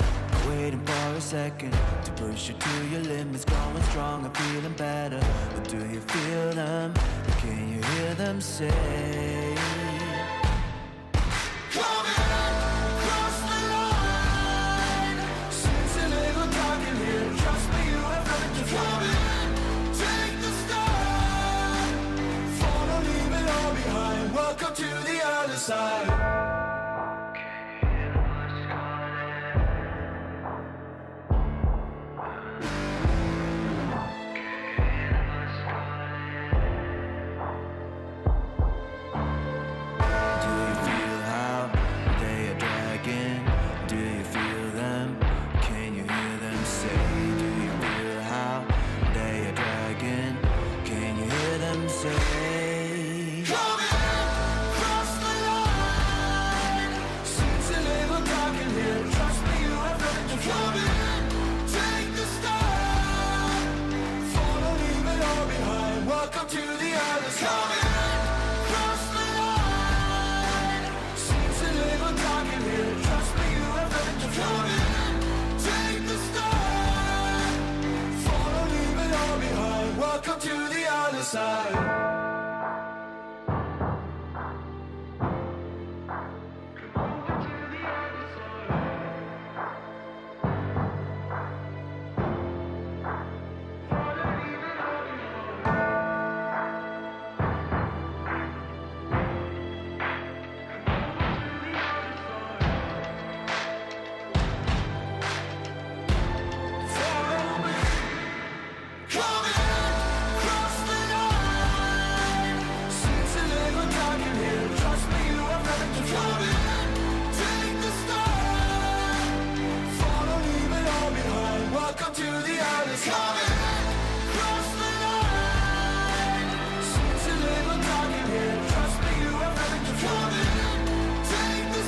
Waiting for a second to push you to your limits. Going strong and feeling better. But do you feel them? Can you hear them say? Welcome to the other side. Do you feel how they are dragging? Do you feel them? Can you hear them say? Do you feel how they are dragging? Can you hear them say? Welcome to the other side. Cross the line. Seems a little dark in here. Trust me, you have nothing to fear. Take the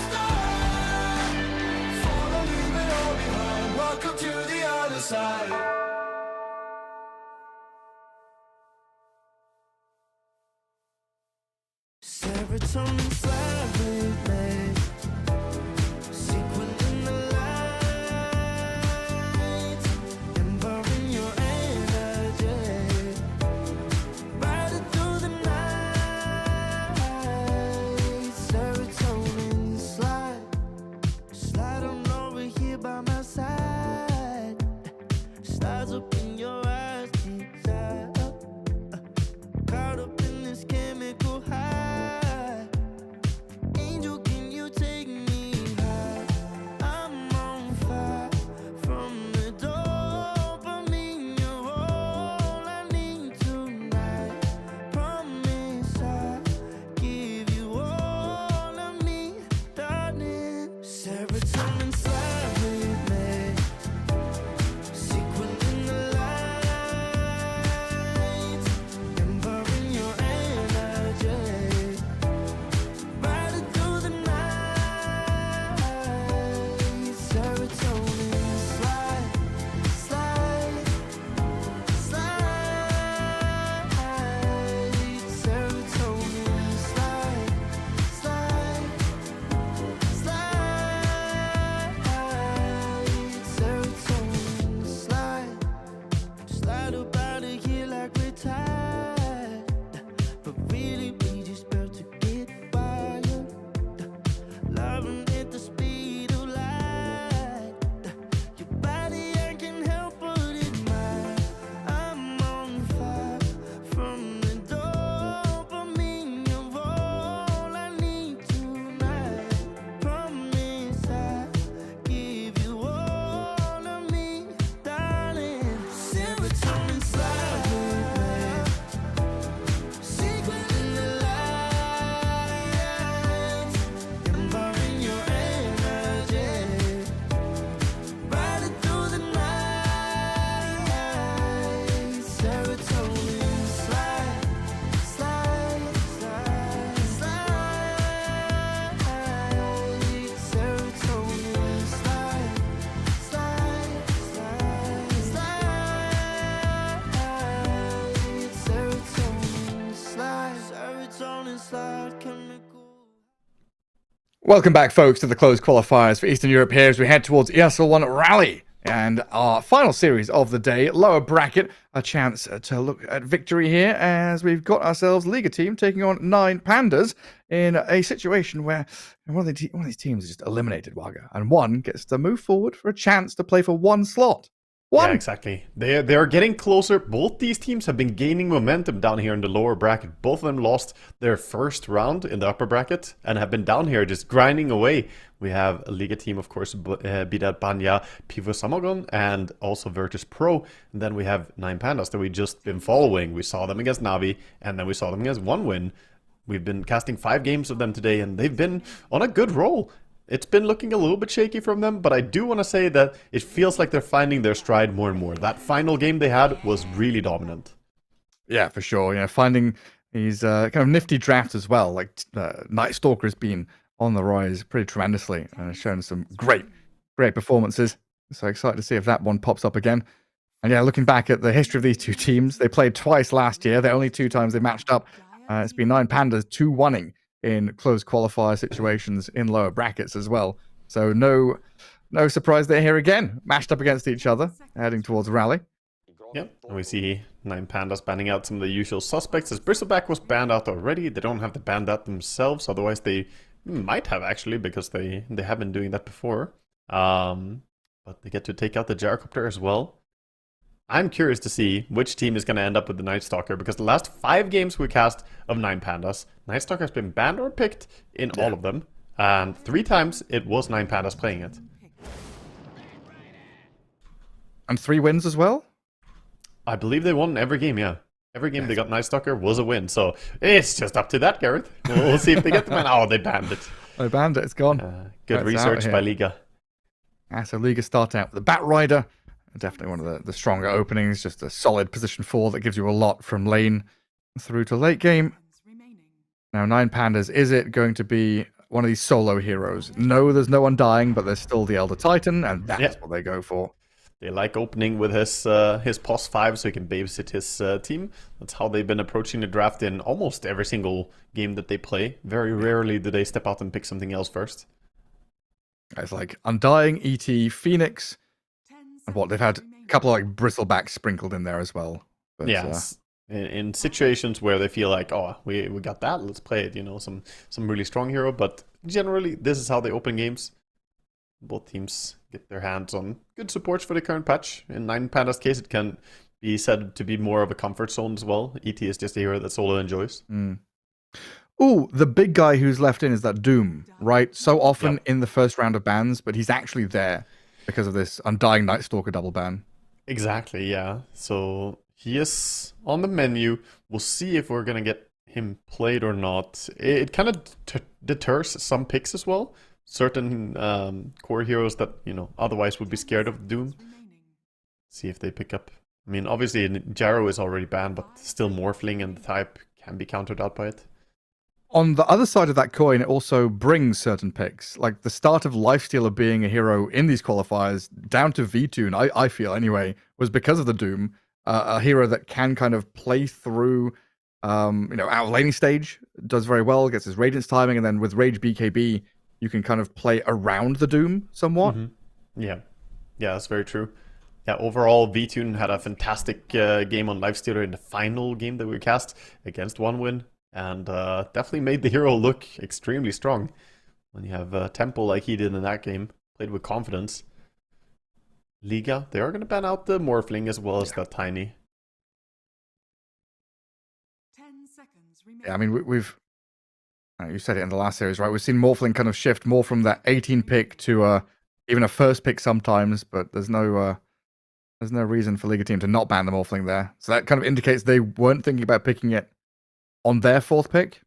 start. Follow, leave it all behind. Welcome to the other side. Serotonin slide with me. Sequin in the lights, empowering your energy. Riding through the night. Serotonin slide on over here by my side. Slides up in your eyes, deep down. Caught up in this chemical high. Angel, can you take me high? I'm on fire from the dopamine. You're all I need tonight. Promise I'll give you all of me, darling. Serotonin slide with me. Sequin in the lights, empowering your energy. Riding through the night. Serotonin slide. Serotonin slide. Welcome back, folks, to the closed qualifiers for Eastern Europe here as we head towards ESL One Raleigh. And our final series of the day, lower bracket, a chance to look at victory here as we've got ourselves Liga team taking on 9 Pandas in a situation where one of these teams is just eliminated, Wagga, and one gets to move forward for a chance to play for one slot. Yeah, exactly. They are getting closer. Both these teams have been gaining momentum down here in the lower bracket. Both of them lost their first round in the upper bracket and have been down here just grinding away. We have a Liga team, of course, beat out Banya, Pivo Samagon, and also Virtus Pro. And then we have 9 Pandas that we've just been following. We saw them against Navi, and then we saw them against One Win. We've been casting 5 games of them today, and they've been on a good roll. It's been looking a little bit shaky from them, but I do want to say that it feels like they're finding their stride more and more. That final game they had was really dominant. Yeah, for sure. You know, finding these kind of nifty drafts as well. Like Night Stalker has been on the rise pretty tremendously and has shown some great performances. So excited to see if that one pops up again. And yeah, looking back at the history of these two teams, they played twice last year. The only 2 times they matched up. It's been 9 Pandas 2-1ing in close qualifier situations in lower brackets as well. So no surprise they're here again, matched up against each other, heading towards Raleigh. Yep, and we see 9 Pandas banning out some of the usual suspects. As Bristleback was banned out already, they don't have to ban that themselves, otherwise they might have actually, because they have been doing that before. But they get to take out the Gyrocopter as well. I'm curious to see which team is going to end up with the Night Stalker, because the last 5 games we cast of 9 Pandas, Night Stalker has been banned or picked in all of them, and 3 times it was 9 Pandas playing it. And 3 wins as well? I believe they won every game, yeah. Every game they got Night Stalker was a win, so it's just up to that, Gareth. We'll see if they get the ban. Oh, they banned it. They banned it, it's gone. Good research by Liga. So Liga starting out with the Bat Rider. Definitely one of the stronger openings, just a solid position 4 that gives you a lot from lane through to late game. Now 9 Pandas, is it going to be one of these solo heroes? No, there's no Undying, but there's still the Elder Titan, and that's what they go for. They like opening with his POS 5 so he can babysit his team. That's how they've been approaching the draft in almost every single game that they play. Very rarely do they step out and pick something else first. It's like Undying, ET, Phoenix, and what they've had a couple of like Bristleback sprinkled in there as well. But, yes, in situations where they feel like, oh, we got that, let's play it. You know, some really strong hero. But generally, this is how they open games. Both teams get their hands on good supports for the current patch. In 9 Pandas' case, it can be said to be more of a comfort zone as well. ET is just a hero that solo enjoys. Ooh, the big guy who's left in is that Doom, right? So often in the first round of bans, but he's actually there because of this Undying Night Stalker double ban. Exactly, yeah. So he is on the menu. We'll see if we're going to get him played or not. It kind of deters some picks as well. Certain core heroes that, you know, otherwise would be scared of Doom. See if they pick up. I mean, obviously Gyro is already banned, but still Morphling and the type can be countered out by it. On the other side of that coin, it also brings certain picks. Like the start of Lifestealer being a hero in these qualifiers, down to V-Tune, I feel anyway, was because of the Doom. A hero that can kind of play through, out laning stage, does very well, gets his Radiance timing, and then with Rage BKB, you can kind of play around the Doom somewhat. Yeah, that's very true. Yeah, overall, V-Tune had a fantastic game on Lifestealer in the final game that we cast against One Win. And definitely made the hero look extremely strong. When you have Temple like he did in that game, played with confidence. Liga, they are going to ban out the Morphling as well as that Tiny. 10 seconds remaining. Yeah, I mean, we've... you said it in the last series, right? We've seen Morphling kind of shift more from that 18 pick to even a first pick sometimes, but there's no reason for Liga team to not ban the Morphling there. So that kind of indicates they weren't thinking about picking it on their 4th pick,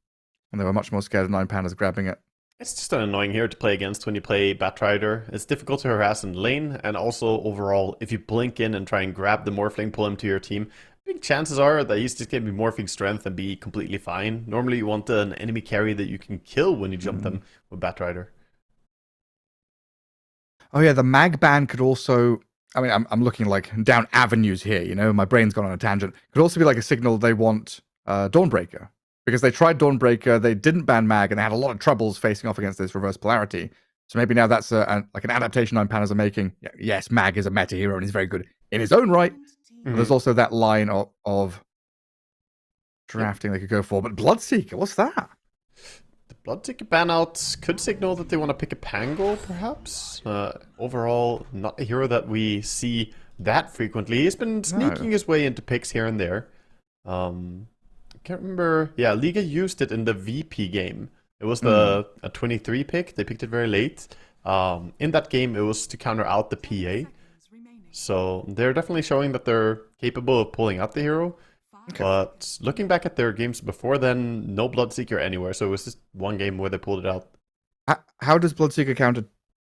and they were much more scared of 9 Pandas grabbing it. It's just an annoying hero to play against when you play Batrider. It's difficult to harass in lane, and also overall, if you blink in and try and grab the Morphling, pull him to your team, big chances are that he's just going to be morphing strength and be completely fine. Normally you want an enemy carry that you can kill when you jump them with Batrider. Oh yeah, the mag ban could also... I mean, I'm looking like down avenues here, you know? My brain's gone on a tangent. Could also be like a signal they want... Dawnbreaker, because they tried Dawnbreaker, they didn't ban Mag, and they had a lot of troubles facing off against this reverse polarity. So maybe now that's like an adaptation Nine Pandas are making. Yes, Mag is a meta hero and he's very good in his own right. But there's also that line of drafting they could go for. But Bloodseeker, what's that? The Bloodseeker ban out could signal that they want to pick a Pango, perhaps. Overall, not a hero that we see that frequently. He's been sneaking his way into picks here and there. I can't remember. Yeah, Liga used it in the VP game. It was a 23 pick. They picked it very late. In that game, it was to counter out the PA. So they're definitely showing that they're capable of pulling out the hero. Okay. But looking back at their games before then, no Bloodseeker anywhere. So it was just one game where they pulled it out. How does Bloodseeker counter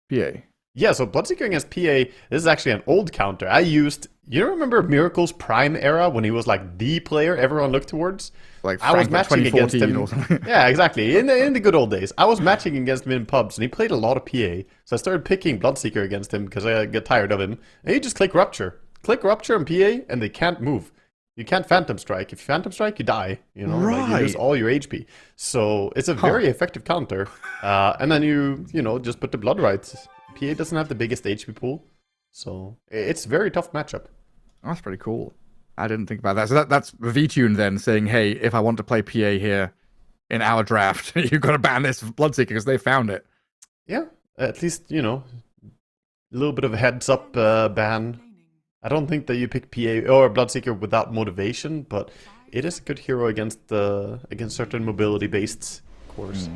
PA? Yeah, so Bloodseeker against PA, this is actually an old counter. You remember Miracle's prime era when he was like the player everyone looked towards? Like I was matching against him. Or something. Yeah, exactly. In the good old days. I was matching against him in pubs and he played a lot of PA. So I started picking Bloodseeker against him because I get tired of him. And you just click Rupture. Click Rupture on PA and they can't move. You can't Phantom Strike. If you Phantom Strike, you die. You know, like you lose all your HP. So it's a very effective counter. And then you just put the Blood Rights. PA doesn't have the biggest HP pool. So it's a very tough matchup. That's pretty cool. I didn't think about that. So that's VTune then saying, hey, if I want to play PA here in our draft, you've got to ban this Bloodseeker because they found it. Yeah, at least, a little bit of a heads up ban. I don't think that you pick PA or Bloodseeker without motivation, but it is a good hero against certain mobility-based cores.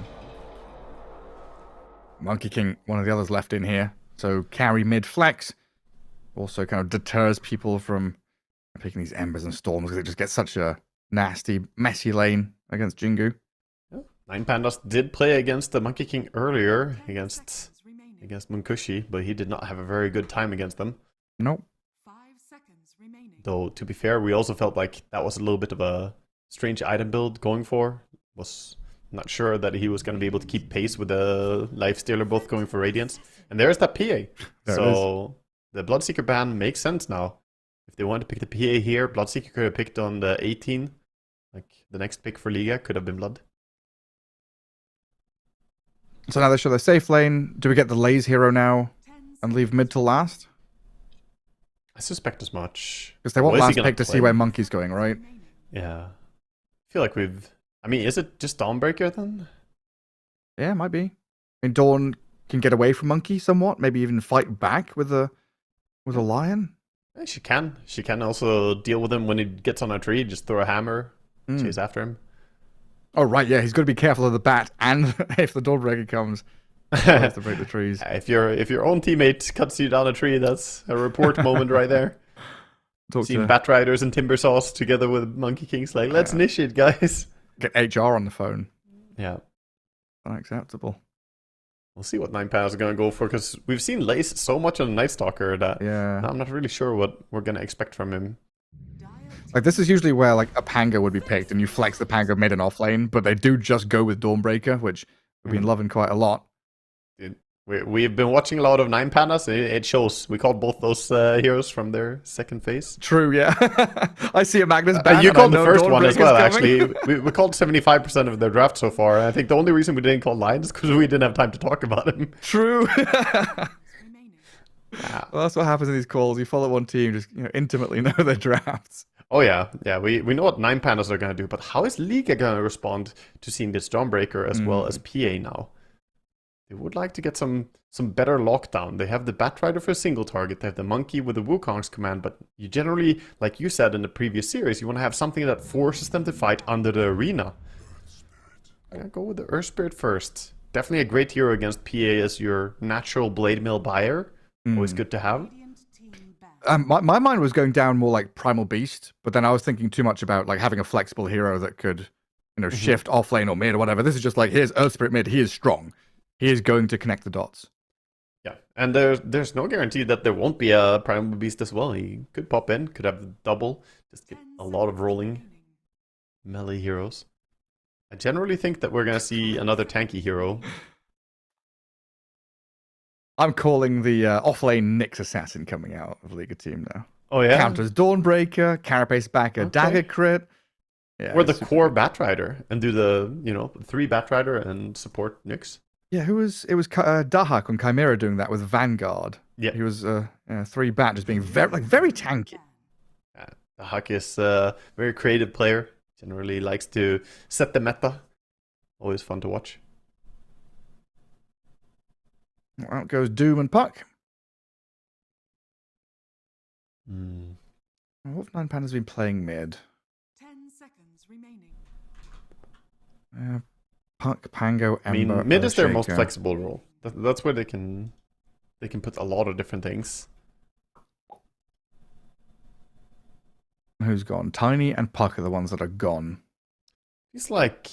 Monkey King, one of the others left in here. So carry mid flex also kind of deters people from picking these Embers and Storms because it just gets such a nasty, messy lane against Jingu. Yeah. Nine Pandas did play against the Monkey King earlier against Munkushi, but he did not have a very good time against them. Nope. Though, to be fair, we also felt like that was a little bit of a strange item build going for. Was not sure that he was going to be able to keep pace with the Lifestealer both going for Radiance. And there's that PA. So the Bloodseeker ban makes sense now. If they wanted to pick the PA here, Bloodseeker could have picked on the 18. Like, the next pick for Liga could have been Blood. So now they show their safe lane. Do we get the Laze hero now and leave mid till last? I suspect as much. Because they want last pick to see where Monkey's going, right? Yeah. I feel like is it just Dawnbreaker then? Yeah, it might be. I mean, Dawn can get away from Monkey somewhat. Maybe even fight back with a lion. Yeah, she can. She can also deal with him when he gets on a tree. Just throw a hammer, chase after him. Oh, right, yeah. He's got to be careful of the bat. And if the Dawnbreaker comes, he has to break the trees. If your own teammate cuts you down a tree, that's a report moment right there. Seeing Bat Riders and Timber Saws together with Monkey Kings, like, let's initiate, guys. Get HR on the phone. Yeah. Unacceptable. We'll see what Nine Pandas are going to go for, because we've seen Lace so much on Night Stalker that I'm not really sure what we're going to expect from him. Like, this is usually where, like, a Pango would be picked, and you flex the Pango mid and off lane, but they do just go with Dawnbreaker, which we've been loving quite a lot. We've been watching a lot of Nine Pandas, and it shows. We called both those heroes from their second phase. True, yeah. I see a Magnus ban. You called the first one as well, actually. We called 75% of their draft so far. I think the only reason we didn't call Lion is because we didn't have time to talk about him. True. Well, that's what happens in these calls. You follow one team, just intimately know their drafts. Oh, yeah. Yeah, we know what Nine Pandas are going to do, but how is Liga going to respond to seeing this Stormbreaker as well as PA now? They would like to get some better lockdown. They have the Batrider for a single target. They have the Monkey with the Wukong's command. But you generally, like you said in the previous series, you want to have something that forces them to fight under the arena. I'm going to go with the Earth Spirit first. Definitely a great hero against PA as your natural Blade Mill buyer. Always good to have. My mind was going down more like Primal Beast. But then I was thinking too much about like having a flexible hero that could shift off lane or mid or whatever. This is just like, here's Earth Spirit mid. He is strong. He is going to connect the dots. Yeah, and there's no guarantee that there won't be a Primal Beast as well. He could pop in, could have double, just get a lot of rolling melee heroes. I generally think that we're going to see another tanky hero. I'm calling the off-lane Nyx Assassin coming out of Liga team now. Oh, yeah? Counters Dawnbreaker, Carapace back a dagger crit. Yeah, Or the super core good. Batrider and do the, 3 Batrider and support Nyx. Yeah, it was Dahak on Chimera doing that with Vanguard. Yeah. He was 3 bat, just being very tanky. The Huck is a very creative player. Generally likes to set the meta. Always fun to watch. Out goes Doom and Puck. What have 9 Pandas been playing mid? 10 seconds remaining. Puck, Pango, I mean, Ember, mid is their most Earthshaker. flexible role. That's where they can put a lot of different things. Who's gone? Tiny and Puck are the ones that are gone. He's like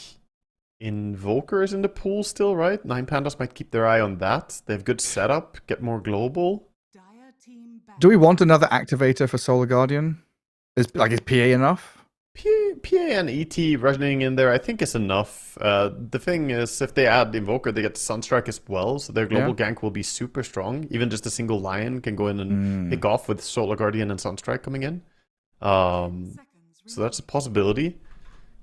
Invoker is in the pool still, right? 9 Pandas might keep their eye on that. They have good setup, get more global. Dire team back. Do we want another activator for Solar Guardian? Is PA enough? PA and ET running in there, I think, is enough. The thing is, if they add Invoker, they get Sunstrike as well, so their global gank will be super strong. Even just a single Lion can go in and pick off with Solar Guardian and Sunstrike coming in. So that's a possibility.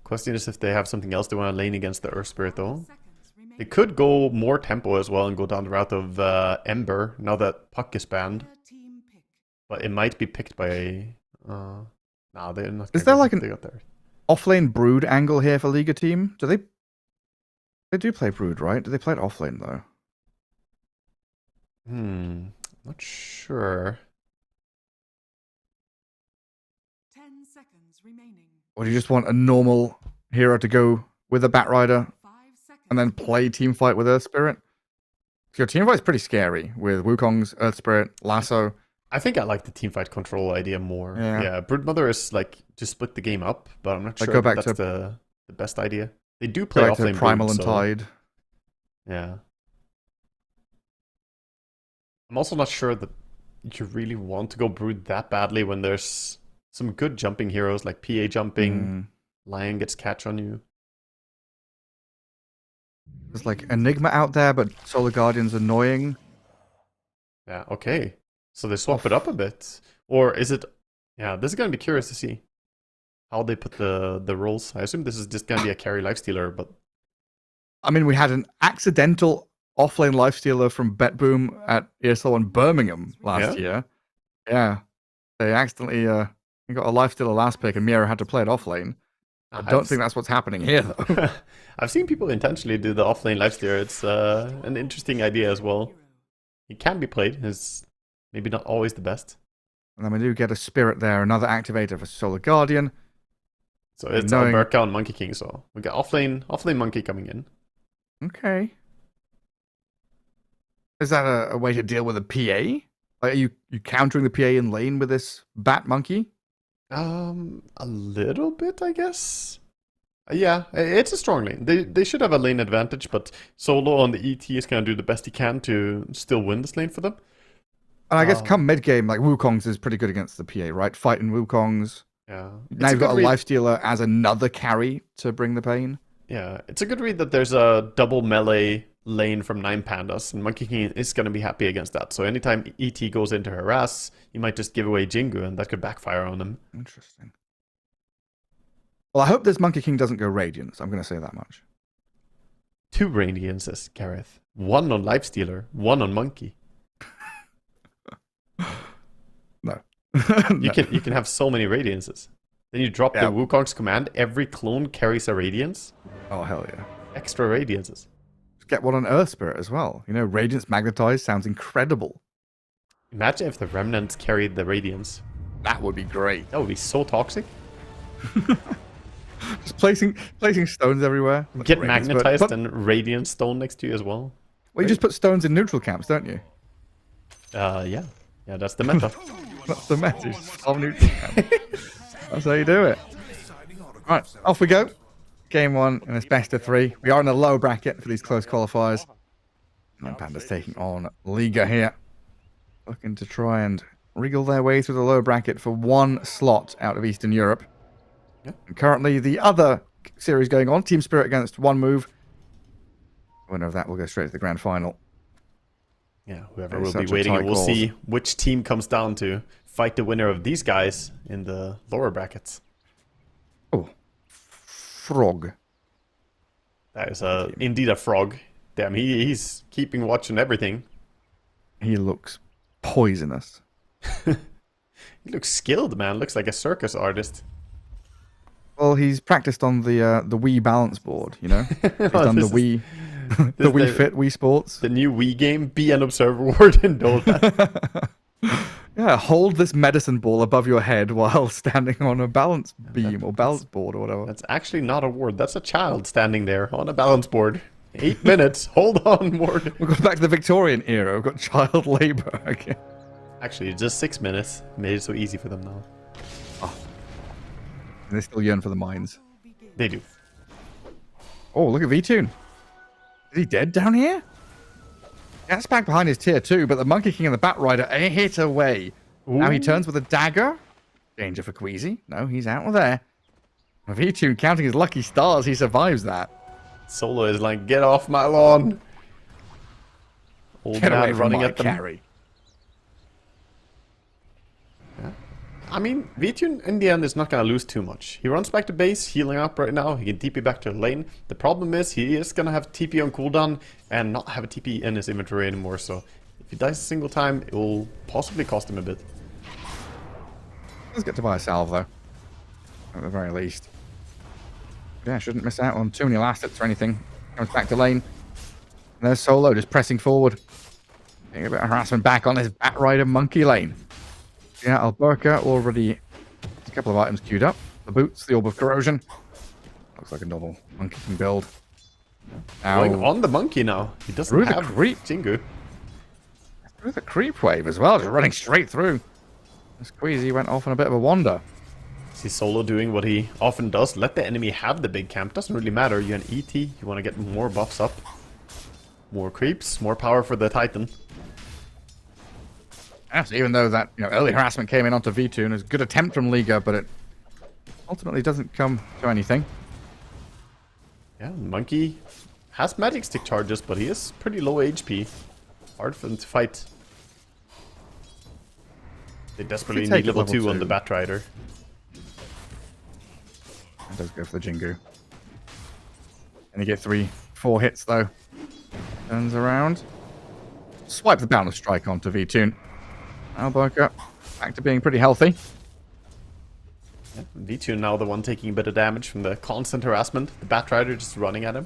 Question is if they have something else they want to lane against the Earth Spirit, though. They could go more tempo as well and go down the route of Ember, now that Puck is banned. But it might be picked by... no, they're not. Is there like they an got there. offlane Brood angle here for Liga team? Do they... They do play Brood, right? Do they play it offlane, though? Not sure. 10 seconds remaining. Or do you just want a normal hero to go with a Batrider 5 seconds. and then play team fight with Earth Spirit? So your team fight's pretty scary with Wukong's Earth Spirit, Lasso. I think I like the teamfight control idea more. Yeah. Yeah, Broodmother is like just split the game up, but I'm not Like, sure go back that's to- the best idea. They do play Go back to offlane Primal Brood, and so- Tide. Yeah. I'm also not sure that you really want to go Brood that badly when there's some good jumping heroes like PA jumping, Lion gets catch on you. There's like Enigma out there, but Solar Guardian's annoying. Yeah, okay. So they swap it up a bit. Or is it... Yeah, this is going to be curious to see how they put the roles. I assume this is just going to be a carry lifestealer, but... I mean, we had an accidental offlane lifestealer from BetBoom at ESL One Birmingham last year. Yeah. They accidentally got a lifestealer last pick and Mira had to play it offlane. I don't think that's what's happening here, though. I've seen people intentionally do the offlane lifestealer. It's an interesting idea as well. It can be played. It's maybe not always the best. And then we do get a Spirit there, another activator for Solar Guardian. So it's Knowing- Alberca and Monkey King, so we got offlane Monkey coming in. Okay. Is that a way to deal with a PA? Like, are you countering the PA in lane with this Bat Monkey? A little bit, I guess. Yeah, it's a strong lane. They should have a lane advantage, but Solo on the ET is going to do the best he can to still win this lane for them. And I guess come mid-game, like Wukong's is pretty good against the PA, right? Fighting Wukong's. Yeah. Now you've got a lifestealer as another carry to bring the pain. Yeah, it's a good read that there's a double melee lane from 9 Pandas, and Monkey King is going to be happy against that. So anytime ET goes in to harass, you might just give away Jingu, and that could backfire on him. Interesting. Well, I hope this Monkey King doesn't go Radiance. I'm going to say that much. 2 Radiances, Gareth. 1 on Lifestealer, 1 on Monkey. No. You can have so many Radiances. Then you drop the Wukong's command. Every clone carries a Radiance. Oh, hell yeah. Extra Radiances. Just get one on Earth Spirit as well. You know, Radiance Magnetized sounds incredible. Imagine if the Remnants carried the Radiance. That would be great. That would be so toxic. Just placing stones everywhere. Get Radiance, magnetized but and Radiant Stone next to you as well. Well, you just put stones in neutral camps, don't you? Yeah. Yeah, that's the meta. That's the message. Solve neutral camp. That's how you do it. Right, off we go. Game 1 in this best of 3. We are in a low bracket for these close qualifiers. And Panda's taking on Liga here. Looking to try and wriggle their way through the low bracket for 1 slot out of Eastern Europe. Yep. And currently, the other series going on, Team Spirit against One Move. Winner of that will go straight to the grand final. Yeah, whoever It's will be such a waiting, tight and we'll call. see which team comes down to fight the winner of these guys in the lower brackets. Oh, frog. That is indeed a frog. Damn, he's keeping watch on everything. He looks poisonous. He looks skilled, man. Looks like a circus artist. Well, he's practiced on the Wii balance board, you know? He's done the Wii the Wii Fit, Wii Sports. The new Wii game, be an observer ward in Dota. Yeah, hold this medicine ball above your head while standing on a balance beam or balance board or whatever. That's actually not a ward. That's a child standing there on a balance board. 8 minutes. Hold on, ward. We've gone back to the Victorian era. We've got child labor again. Actually, just 6 minutes. Made it so easy for them now. Oh. And they still yearn for the mines. They do. Oh, look at V-Tune. Is he dead down here? Gets back behind his tier 2, but the Monkey King and the Bat Rider are hit away. Ooh. Now he turns with a dagger. Danger for Queasy. No, he's out of there. V-Tune counting his lucky stars, he survives that. Solo is like, get off my lawn. Old Get man away from running my at them. carry. Yeah. I mean, V-Tune in the end is not going to lose too much. He runs back to base, healing up right now. He can TP back to the lane. The problem is he is going to have TP on cooldown and not have a TP in his inventory anymore. So if he dies a single time, it will possibly cost him a bit. Let's get to buy a salve, though. At the very least. Yeah, shouldn't miss out on too many last hits or anything. Comes back to lane. And there's Solo just pressing forward. Getting a bit of harassment back on his Bat Rider monkey lane. Yeah, Alberca already has a couple of items queued up. The boots, the Orb of Corrosion. Looks like a normal monkey can build. Now, Going on the monkey now. He doesn't have creep. Jingu. Through the creep wave as well, just running straight through. Squeezy went off on a bit of a wander. See Solo doing what he often does. Let the enemy have the big camp. Doesn't really matter. You're an ET. You want to get more buffs up. More creeps. More power for the Titan. Yeah, so even though that early harassment came in onto V2 and it was a good attempt from Liga, but it ultimately doesn't come to anything. Yeah, Monkey has magic stick charges, but he is pretty low HP. Hard for them to fight. They desperately need level 2 on the Bat Rider. It does go for the Jingu. And you get 3-4 hits though. Turns around. Swipe the Boundless Strike onto V-Tune. Alberca back to being pretty healthy. Yeah, V-Tune now the one taking a bit of damage from the constant harassment. The Bat Rider just running at him.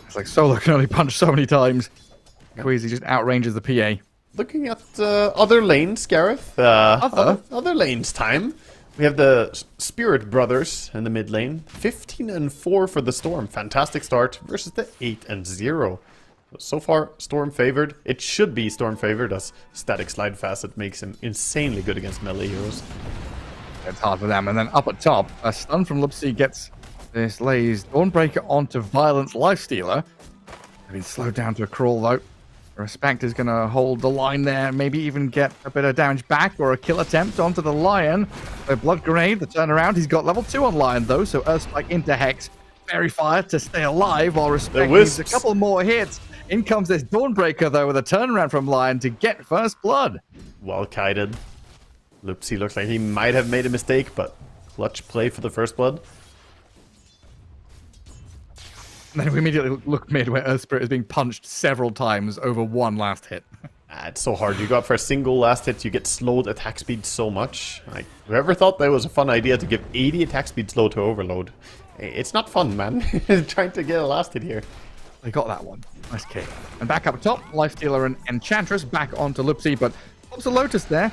It's like Solo can only punch so many times. Queasy just outranges the PA. Looking at other lanes, Gareth. Other lanes time. We have the Spirit Brothers in the mid lane. 15-4 for the Storm. Fantastic start versus the 8-0. So far, Storm favored. It should be Storm favored as Static Slide Facet makes him insanely good against melee heroes. It's hard for them. And then up at top, a stun from Lupsi gets this lays Dawnbreaker onto Violence Lifestealer. They've been slowed down to a crawl though. Respect is going to hold the line there, maybe even get a bit of damage back or a kill attempt onto the Lion. A Blood Grenade, the turnaround. He's got level 2 on Lion though, so Earthspike into Hex. Fairy Fire to stay alive while Respect needs a couple more hits. In comes this Dawnbreaker though with a turnaround from Lion to get first blood. Well kited. Lupsi looks like he might have made a mistake, but clutch play for the first blood. And then we immediately look mid where Earth Spirit is being punched several times over one last hit. It's so hard. You go up for a single last hit, you get slowed attack speed so much. Like, whoever thought that was a fun idea to give 80 attack speed slow to Overload? It's not fun, man. Trying to get a last hit here. They got that one. Nice kick. And back up top, Lifestealer and Enchantress back onto Lupsi, but pops a Lotus there.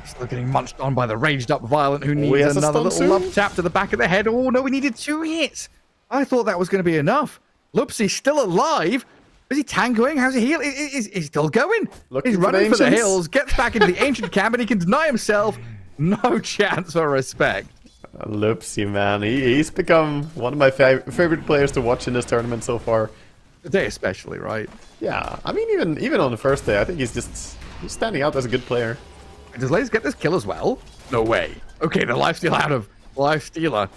Still getting munched on by the raged up Violent who needs another little love tap to the back of the head. Oh no, we needed 2 hits. I thought that was going to be enough. Lupsi's still alive. Is he tangoing? How's he heal? He's still going. He's running for the hills, gets back into the ancient camp, and he can deny himself. No chance for Respect. Lupsi, man. He's become one of my favorite players to watch in this tournament so far. Today especially, right? Yeah. I mean, even on the first day, I think he's standing out as a good player. Does Lays get this kill as well? No way. Okay, the lifesteal out of Lifestealer.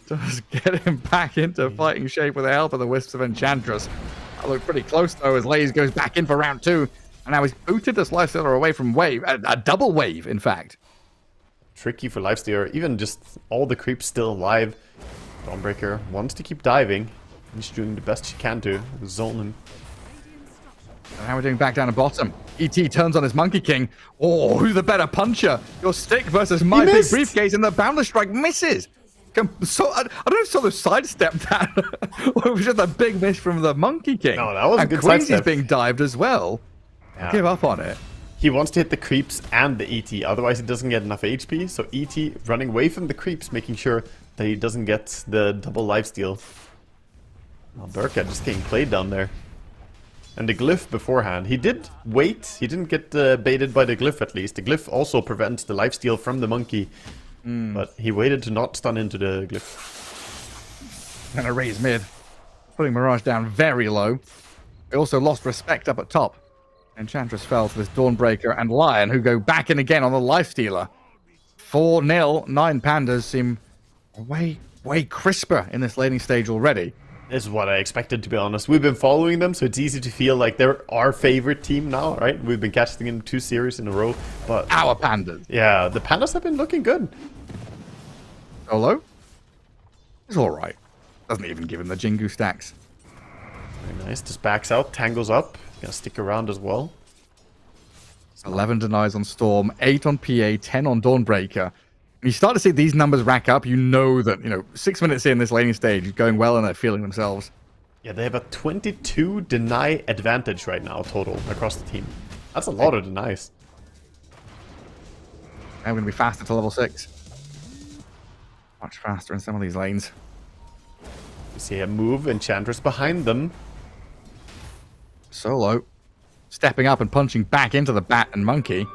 Does get him back into fighting shape with the help of the Wisps of Enchantress. That looked pretty close though as Lays goes back in for round 2. And now he's booted this Lifestealer away from wave. A double wave, in fact. Tricky for Lifestealer. Even just all the creeps still alive. Dawnbreaker wants to keep diving. He's doing the best she can to zone him. And how we're doing back down to bottom. ET turns on his Monkey King. Oh, who's the better puncher? Your stick versus my big briefcase, and the Boundless Strike misses. So I don't know if Solo sidestepped that, or it was just a big miss from the Monkey King. No, that was a good Queensy's sidestep. being dived as well. Yeah. Give up on it. He wants to hit the creeps and the ET, otherwise he doesn't get enough HP. So ET running away from the creeps, making sure that he doesn't get the double lifesteal. Well, Burka just getting played down there. And the glyph beforehand, he did wait. He didn't get baited by the glyph at least. The glyph also prevents the lifesteal from the monkey. But he waited to not stun into the glyph. And a raise mid. Putting Mirage down very low. They also lost respect up at top. Enchantress fell to this Dawnbreaker and Lion, who go back in again on the Lifestealer. 4-0. 9 Pandas seem way crisper in this laning stage already. This is what I expected, to be honest. We've been following them, so it's easy to feel like they're our favorite team now, right? We've been catching them 2 series in a row, but... Our Pandas. Yeah, the Pandas have been looking good. Solo? It's alright. Doesn't even give him the Jingu stacks. Very nice. Just backs out, tangles up. Gonna stick around as well. 11 denies on Storm, 8 on PA, 10 on Dawnbreaker. When you start to see these numbers rack up, you know that, 6 minutes in this laning stage is going well and they're feeling themselves. Yeah, they have a 22 deny advantage right now total across the team. That's a lot of denies. I'm going to be faster to level 6. Much faster in some of these lanes. You see a move, Enchantress behind them. Solo stepping up and punching back into the Bat and Monkey.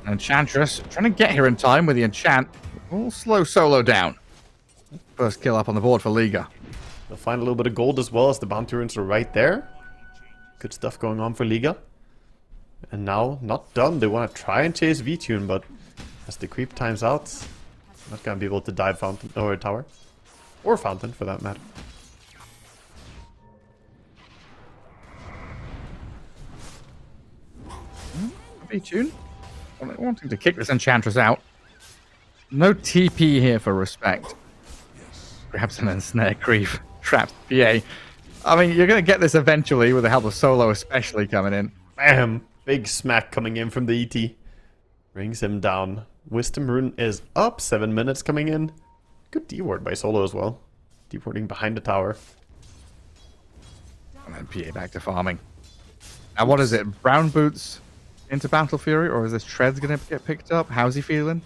And Enchantress trying to get here in time with the enchant. We'll slow Solo down. First kill up on the board for Liga. They'll find a little bit of gold as well as the bounty runes are right there. Good stuff going on for Liga. And now, not done. They want to try and chase V-Tune, but as the creep times out, not going to be able to dive Fountain or Tower. Or Fountain, for that matter. V-Tune wanting to kick this Enchantress out. No TP here for respect. Grabs an ensnare creep. Traps PA. I mean, you're going to get this eventually with the help of Solo especially coming in. Bam! Big smack coming in from the ET. Brings him down. Wisdom Rune is up. 7 minutes coming in. Good D-ward by Solo as well. D-warding behind the tower. And then PA back to farming. Now what is it? Brown boots into Battle Fury, or is this Treads going to get picked up? How's he feeling?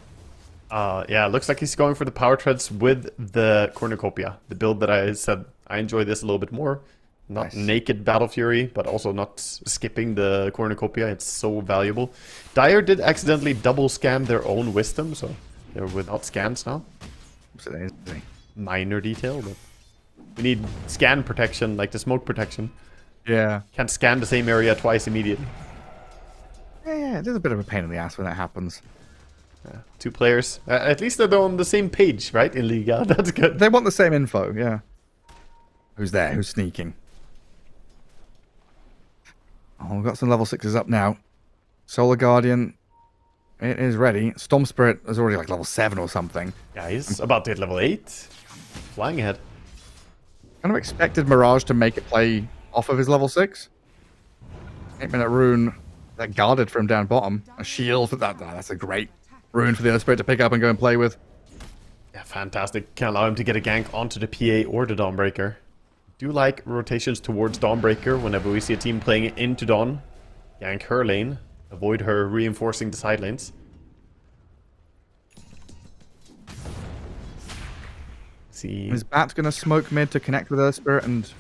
Yeah, it looks like he's going for the power treads with the cornucopia. The build that I said I enjoy this a little bit more. Not Nice. naked Battle Fury, but also not skipping the cornucopia. It's so valuable. Dire did accidentally double scan their own wisdom, so they're without scans now. So there's the- Minor detail, but we need scan protection, like the smoke protection. Yeah. Can't scan the same area twice immediately. Yeah, it is a bit of a pain in the ass when that happens. Yeah. 2 players. At least they're on the same page, right, in Liga. That's good. They want the same info, yeah. Who's there? Who's sneaking? Oh, we've got some level 6s up now. Solar Guardian, it is ready. Storm Spirit is already like level 7 or something. Yeah, he's about to hit level 8. Flying ahead. Kind of expected Mirage to make it play off of his level 6. 8-minute rune that guarded from down bottom. A shield for that. That's a great rune for the other spirit to pick up and go and play with. Yeah, fantastic. Can allow him to get a gank onto the PA or the Dawnbreaker. Do like rotations towards Dawnbreaker whenever we see a team playing it into Dawn. Gank her lane. Avoid her reinforcing the side lanes. See. Is Bat going to smoke mid to connect with Earth Spirit and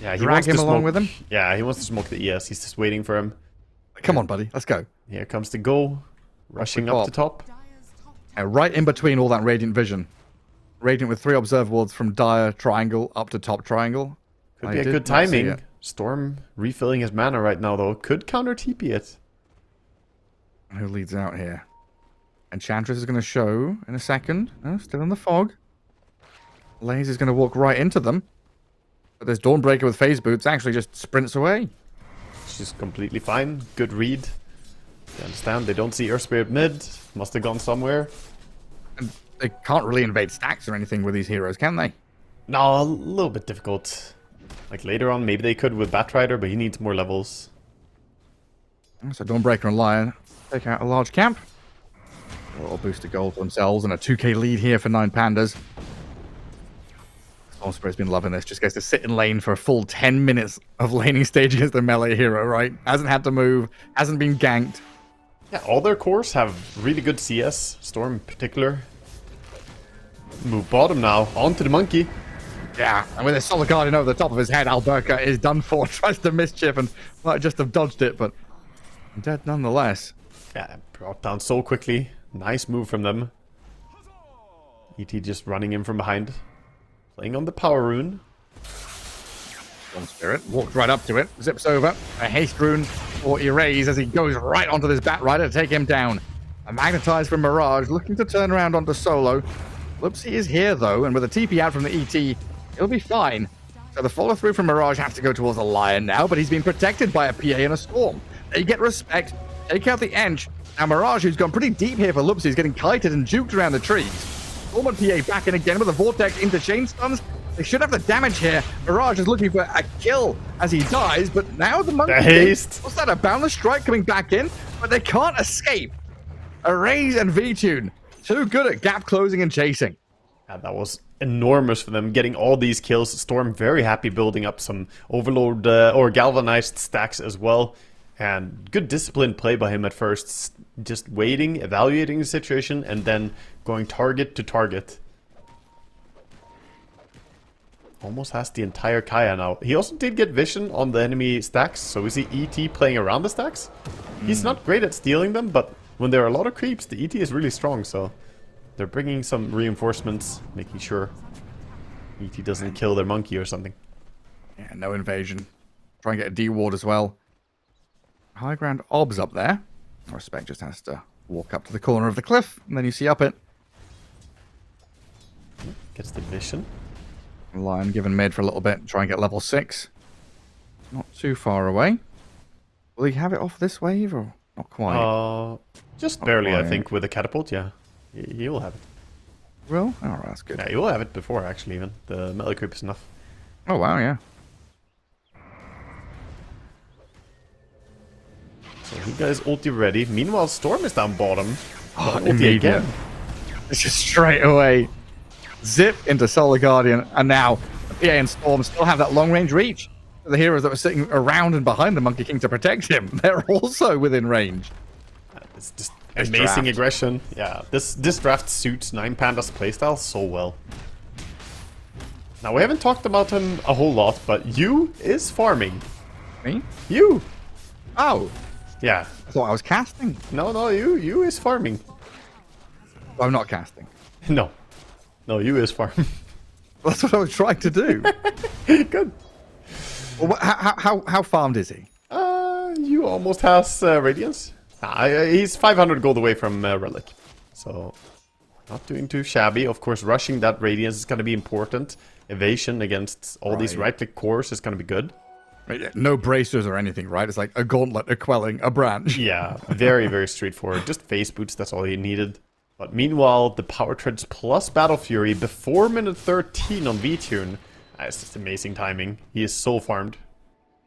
Yeah, he drag wants him to along smoke. with him? Yeah, he wants to smoke the ES. He's just waiting for him. Come on, buddy. Let's go. Here comes the go. Rushing up to top. Right in between all that Radiant Vision. Radiant with 3 observables from Dire Triangle up to top Triangle. Could I be a did good not see timing. it. Storm refilling his mana right now, though. Could counter TP it. Who leads out here? Enchantress is going to show in a second. Oh, still in the fog. Laze is going to walk right into them. But this Dawnbreaker with phase boots actually just sprints away. She's completely fine. Good read. They understand they don't see Earth Spirit mid. Must have gone somewhere. And they can't really invade stacks or anything with these heroes, can they? No, a little bit difficult. Like later on, maybe they could with Batrider, but he needs more levels. So Dawnbreaker and Lion take out a large camp. A little boost of gold for themselves and a 2k lead here for 9 Pandas. Stormspirit's been loving this. Just gets to sit in lane for a full 10 minutes of laning stage against the melee hero, right? Hasn't had to move, hasn't been ganked. Yeah, all their cores have really good CS. Storm in particular. Move bottom now. Onto the monkey. Yeah, and with a Solid Guardian over the top of his head, Alberca is done for. Tries to mischief and might just have dodged it, but dead nonetheless. Yeah, brought down so quickly. Nice move from them. ET just running in from behind. Playing on the power rune. Spirit walked right up to it, zips over. A haste rune for Erase as he goes right onto this Bat Rider to take him down. A magnetize from Mirage, looking to turn around onto Solo. Lupsy is here though, and with a TP out from the ET, he'll be fine. So the follow through from Mirage has to go towards the Lion now, but he's been protected by a PA and a Storm. They get respect, take out the Ench. Now Mirage, who's gone pretty deep here for Lupsy, is getting kited and juked around the trees. Storm and PA back in again with a Vortex into chain stuns. They should have the damage here. Mirage is looking for a kill as he dies, but now the monkey... The haste. What's that, a Boundless Strike coming back in? But they can't escape. Erase and V-Tune, too good at gap closing and chasing. Yeah, that was enormous for them, getting all these kills. Storm very happy building up some Overload or Galvanized stacks as well. And good disciplined play by him at first. Just waiting, evaluating the situation, and then going target to target. Almost has the entire Kaya now. He also did get vision on the enemy stacks, so we see ET playing around the stacks. He's not great at stealing them, but when there are a lot of creeps, the ET is really strong, so they're bringing some reinforcements, making sure ET doesn't kill their monkey or something. Yeah, no invasion. Try and get a D-ward as well. High ground obs up there. Respect just has to walk up to the corner of the cliff, and then you see up it. Gets the vision. Lion given mid for a little bit, try and get level 6. Not too far away. Will he have it off this wave, or not quite? Just Not barely, I quite. think, with the catapult, yeah. He will have it. Will? Alright, that's good. Yeah, he will have it before, actually, even. The melee creep is enough. Oh, wow, yeah. So he got his ulti ready. Meanwhile, Storm is down bottom. Oh, Ulti immediate. again. It's just straight away. Zip into Solar Guardian, and now the PA and Storm still have that long range reach. The heroes that were sitting around and behind the Monkey King to protect him, they're also within range. It's just Nice amazing draft. aggression. Yeah, this draft suits 9 Pandas playstyle so well. Now, we haven't talked about him a whole lot, but you is farming. Me? You! Oh, Yeah. I thought I was casting. No, you is farming. I'm not casting. No. No, you is farming. That's what I was trying to do. Good. Well, how farmed is he? You almost has Radiance. He's 500 gold away from Relic. So, not doing too shabby. Of course, rushing that Radiance is going to be important. Evasion against all these right-click cores is going to be good. No bracers or anything, right? It's like a gauntlet, a quelling, a branch. Yeah, very, very straightforward. Just face boots, that's all he needed. But meanwhile, the Power Treads plus Battle Fury before minute 13 on V-Tune. That's just amazing timing. He is so farmed.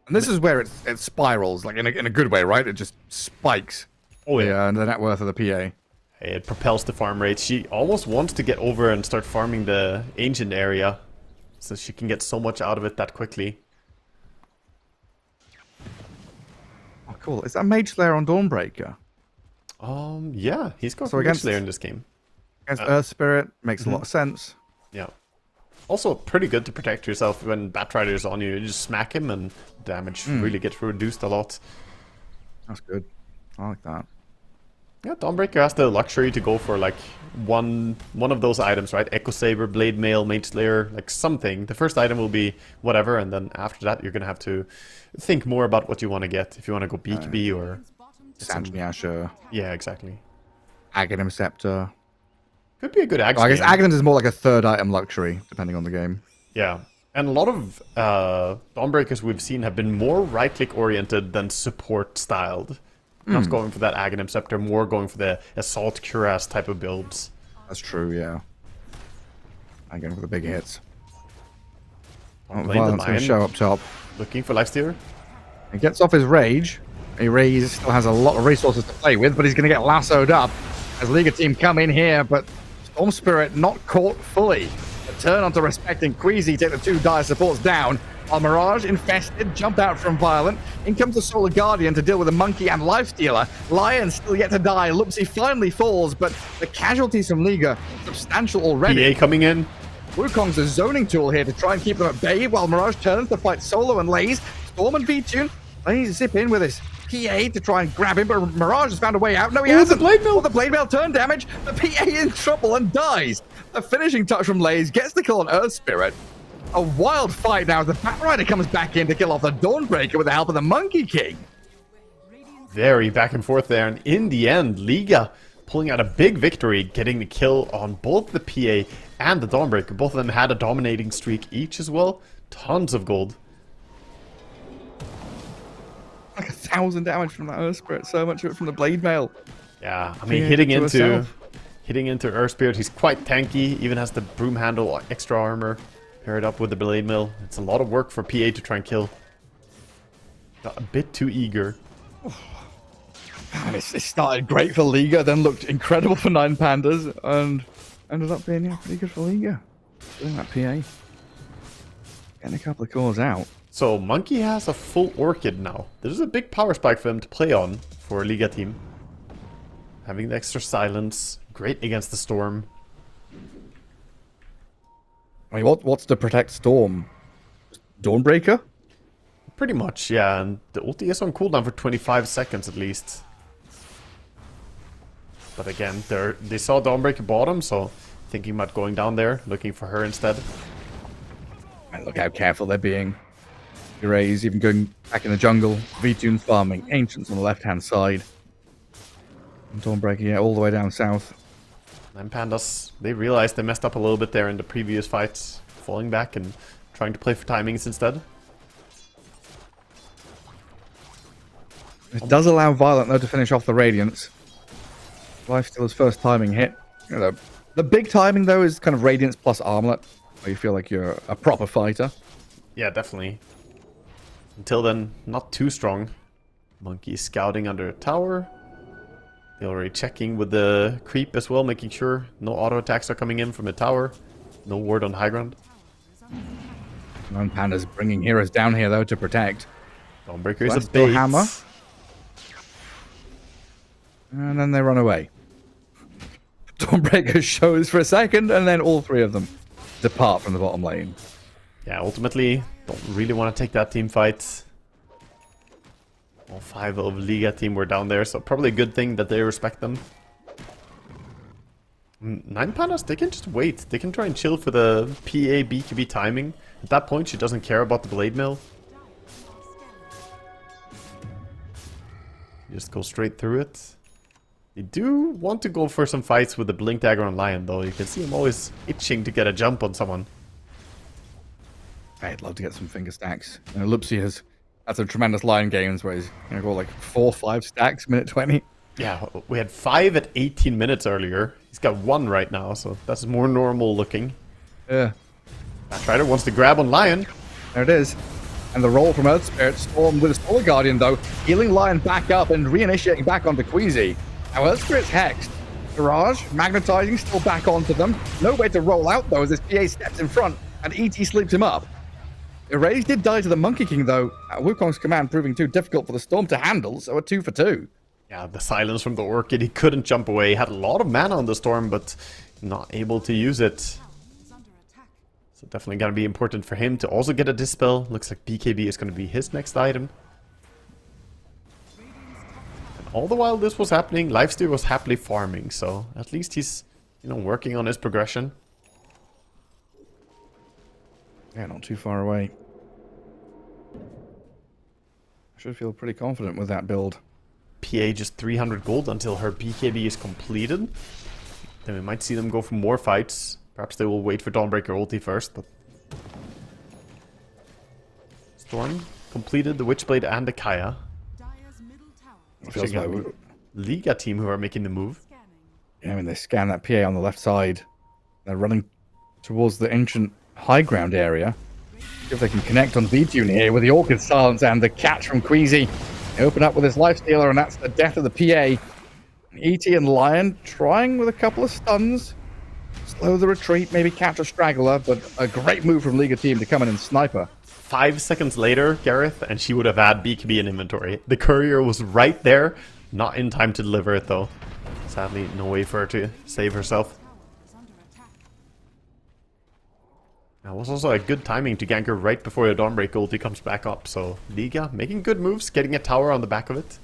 And this is where it spirals, like in a good way, right? It just spikes. Oh yeah. And the net worth of the PA. It propels the farm rate. She almost wants to get over and start farming the ancient area. So she can get so much out of it that quickly. Oh, cool. Is that Mage Slayer on Dawnbreaker? Yeah, he's got So Mage against- Slayer in this game. Against Earth Spirit, makes a lot of sense. Yeah. Also pretty good to protect yourself when Batrider is on you. You just smack him and damage really gets reduced a lot. That's good. I like that. Yeah, Dawnbreaker has the luxury to go for like one of those items, right? Echo Saber, Blade Mail, Mage Slayer, like something. The first item will be whatever, and then after that you're gonna have to think more about what you want to get. If you want to go BKB or Sanjani Asher, yeah, exactly. Aghanim Scepter. Could be a good axe I guess game. Aghanim is more like a third item luxury, depending on the game. Yeah, and a lot of Dawnbreakers we've seen have been more right-click oriented than support styled. Not going for that Aghanim Scepter, more going for the Assault Cuirass type of builds. That's true, yeah. Again for the big hits. Playing the Violent's going Lion. to show up top. Looking for lifesteal. He gets off his rage. Raze still has a lot of resources to play with, but he's going to get lassoed up as Liga team come in here, but Storm Spirit not caught fully. A turn onto Respect and Queasy take the two dire supports down, while Mirage, infested, jump out from Violent. In comes the Solar Guardian to deal with the Monkey and Lifestealer. Lion still yet to die. Lupsi finally falls, but the casualties from Liga substantial already. PA coming in. Wukong's a zoning tool here to try and keep them at bay, while Mirage turns to fight Solo and Laze. Storm and V-Tune. Laze zip in with his PA to try and grab him, but Mirage has found a way out. No, he hasn't. The Blade Mill. The Blade Mill turn damage. The PA in trouble and dies. A finishing touch from Laze gets the kill on Earth Spirit. A wild fight now as the Batrider comes back in to kill off the Dawnbreaker with the help of the Monkey King. Very back and forth there, and in the end, Liga pulling out a big victory, getting the kill on both the PA and the Dawnbreaker. Both of them had a dominating streak each as well. Tons of gold. Like 1,000 damage from that Earth Spirit, so much of it from the Blade Mail. Yeah, I mean, Yeah, hitting to into Earth Spirit, he's quite tanky, even has the broom handle, extra armor, paired up with the Blade Mill. It's a lot of work for PA to try and kill. Got a bit too eager. Man, it started great for Liga, then looked incredible for 9 Pandas, and ended up being pretty good for Liga. Doing that PA. Getting a couple of cores out. So, Monkey has a full Orchid now. This is a big power spike for him to play on for a Liga team. Having the extra silence, great against the Storm. I mean, what's to protect Storm? Dawnbreaker? Pretty much, yeah. And the ulti is on cooldown for 25 seconds at least. But again, they saw Dawnbreaker bottom, so thinking about going down there, looking for her instead. And look how careful they're being. Raze even going back in the jungle. V-Tune farming. Ancients on the left-hand side. And Dawnbreaker, yeah, all the way down south. And Pandas, they realized they messed up a little bit there in the previous fights, falling back and trying to play for timings instead. It does allow Violent, though, to finish off the Radiance. Lifestealer's first timing hit. You know, the big timing, though, is kind of Radiance plus Armlet, where you feel like you're a proper fighter. Yeah, definitely. Until then, not too strong. Monkey is scouting under a tower. They're already checking with the creep as well, making sure no auto attacks are coming in from the tower. No ward on high ground. And Panda's bringing heroes down here, though, to protect. Dawnbreaker is a Celestial bait. Hammer. And then they run away. Dawnbreaker shows for a second, and then all three of them depart from the bottom lane. Yeah, ultimately, don't really want to take that team fight. All 5 of Liga team were down there, so probably a good thing that they respect them. 9 Pandas, they can just wait. They can try and chill for the PA BKB timing. At that point, she doesn't care about the Blade Mill. Just go straight through it. They do want to go for some fights with the Blink Dagger on Lion, though. You can see him always itching to get a jump on someone. I'd love to get some finger stacks. You know, Lupsi has had some tremendous Lion games where he's got like 4 or 5 stacks, minute 20. Yeah, we had 5 at 18 minutes earlier. He's got 1 right now, so that's more normal looking. Yeah. Batrider wants to grab on Lion. There it is. And the roll from Earth Spirit, Storm with a Solar Guardian, though, healing Lion back up and reinitiating back onto Queasy. Now Earth Spirit's hexed. Mirage, magnetizing, still back onto them. No way to roll out, though, as this PA steps in front and ET sleeps him up. Erase did die to the Monkey King, though. Wukong's command proving too difficult for the Storm to handle, so a 2 for 2. Yeah, the silence from the Orchid. He couldn't jump away. He had a lot of mana on the Storm, but not able to use it. So definitely going to be important for him to also get a Dispel. Looks like BKB is going to be his next item. And all the while this was happening, Lifesteal was happily farming. So at least he's, working on his progression. Yeah, not too far away. I should feel pretty confident with that build. PA just 300 gold until her BKB is completed. Then we might see them go for more fights. Perhaps they will wait for Dawnbreaker ulti first, but... Storm completed the Witchblade and the Kaya. It feels like Liga team who are making the move. Yeah, I mean, they scan that PA on the left side. They're running towards the ancient high ground area. See if they can connect on V-Tune here with the Orchid Silence and the catch from Queasy. They open up with his life stealer, and that's the death of the PA. ET and Lion trying with a couple of stuns. Slow the retreat, maybe catch a straggler, but a great move from Liga team to come in and sniper. 5 seconds later, Gareth, and she would have had BKB in inventory. The courier was right there, not in time to deliver it though. Sadly, no way for her to save herself. That was also a good timing to gank her right before the Dawnbreak ulti comes back up, so Liga making good moves, getting a tower on the back of it.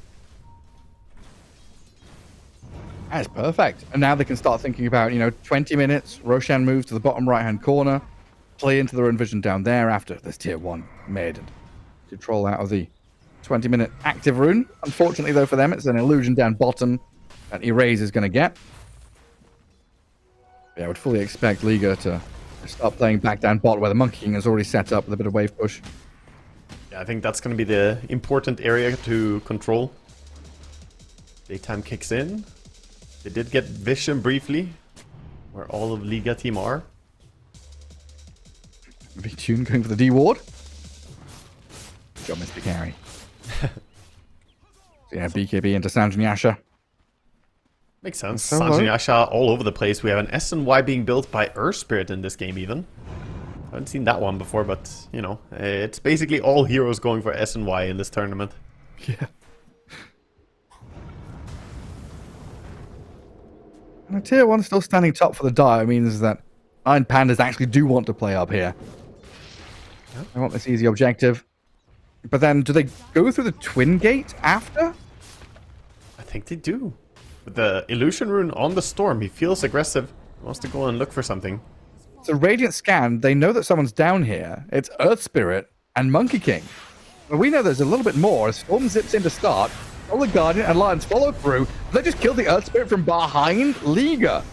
That's perfect. And now they can start thinking about, 20 minutes, Roshan moves to the bottom right-hand corner, play into their own vision down there after this tier 1 mid. Control out of the 20-minute active rune. Unfortunately, though, for them, it's an illusion down bottom that Erase is going to get. Yeah, I would fully expect Liga to start playing back down bot where the Monkey King is already set up with a bit of wave push. Yeah, I think that's going to be the important area to control. Daytime kicks in. They did get vision briefly, where all of Liga team are. V-Tune going for the D-Ward. Good job, Mr. Carry. So yeah, BKB into Sanjin Yasha. Makes sense. So Sanjin Yasha all over the place. We have an S and Y being built by Earth Spirit in this game even. I haven't seen that one before, but, it's basically all heroes going for S and Y in this tournament. Yeah. And tier 1 still standing top for the die means that Iron Pandas actually do want to play up here. Yep. They want this easy objective. But then, do they go through the Twin Gate after? I think they do. With the Illusion Rune on the Storm, he feels aggressive. He wants to go and look for something. So Radiant scan, they know that someone's down here. It's Earth Spirit and Monkey King. But we know there's a little bit more. Storm zips in to start. All the Guardian and Lions follow through. They just killed the Earth Spirit from behind Liga.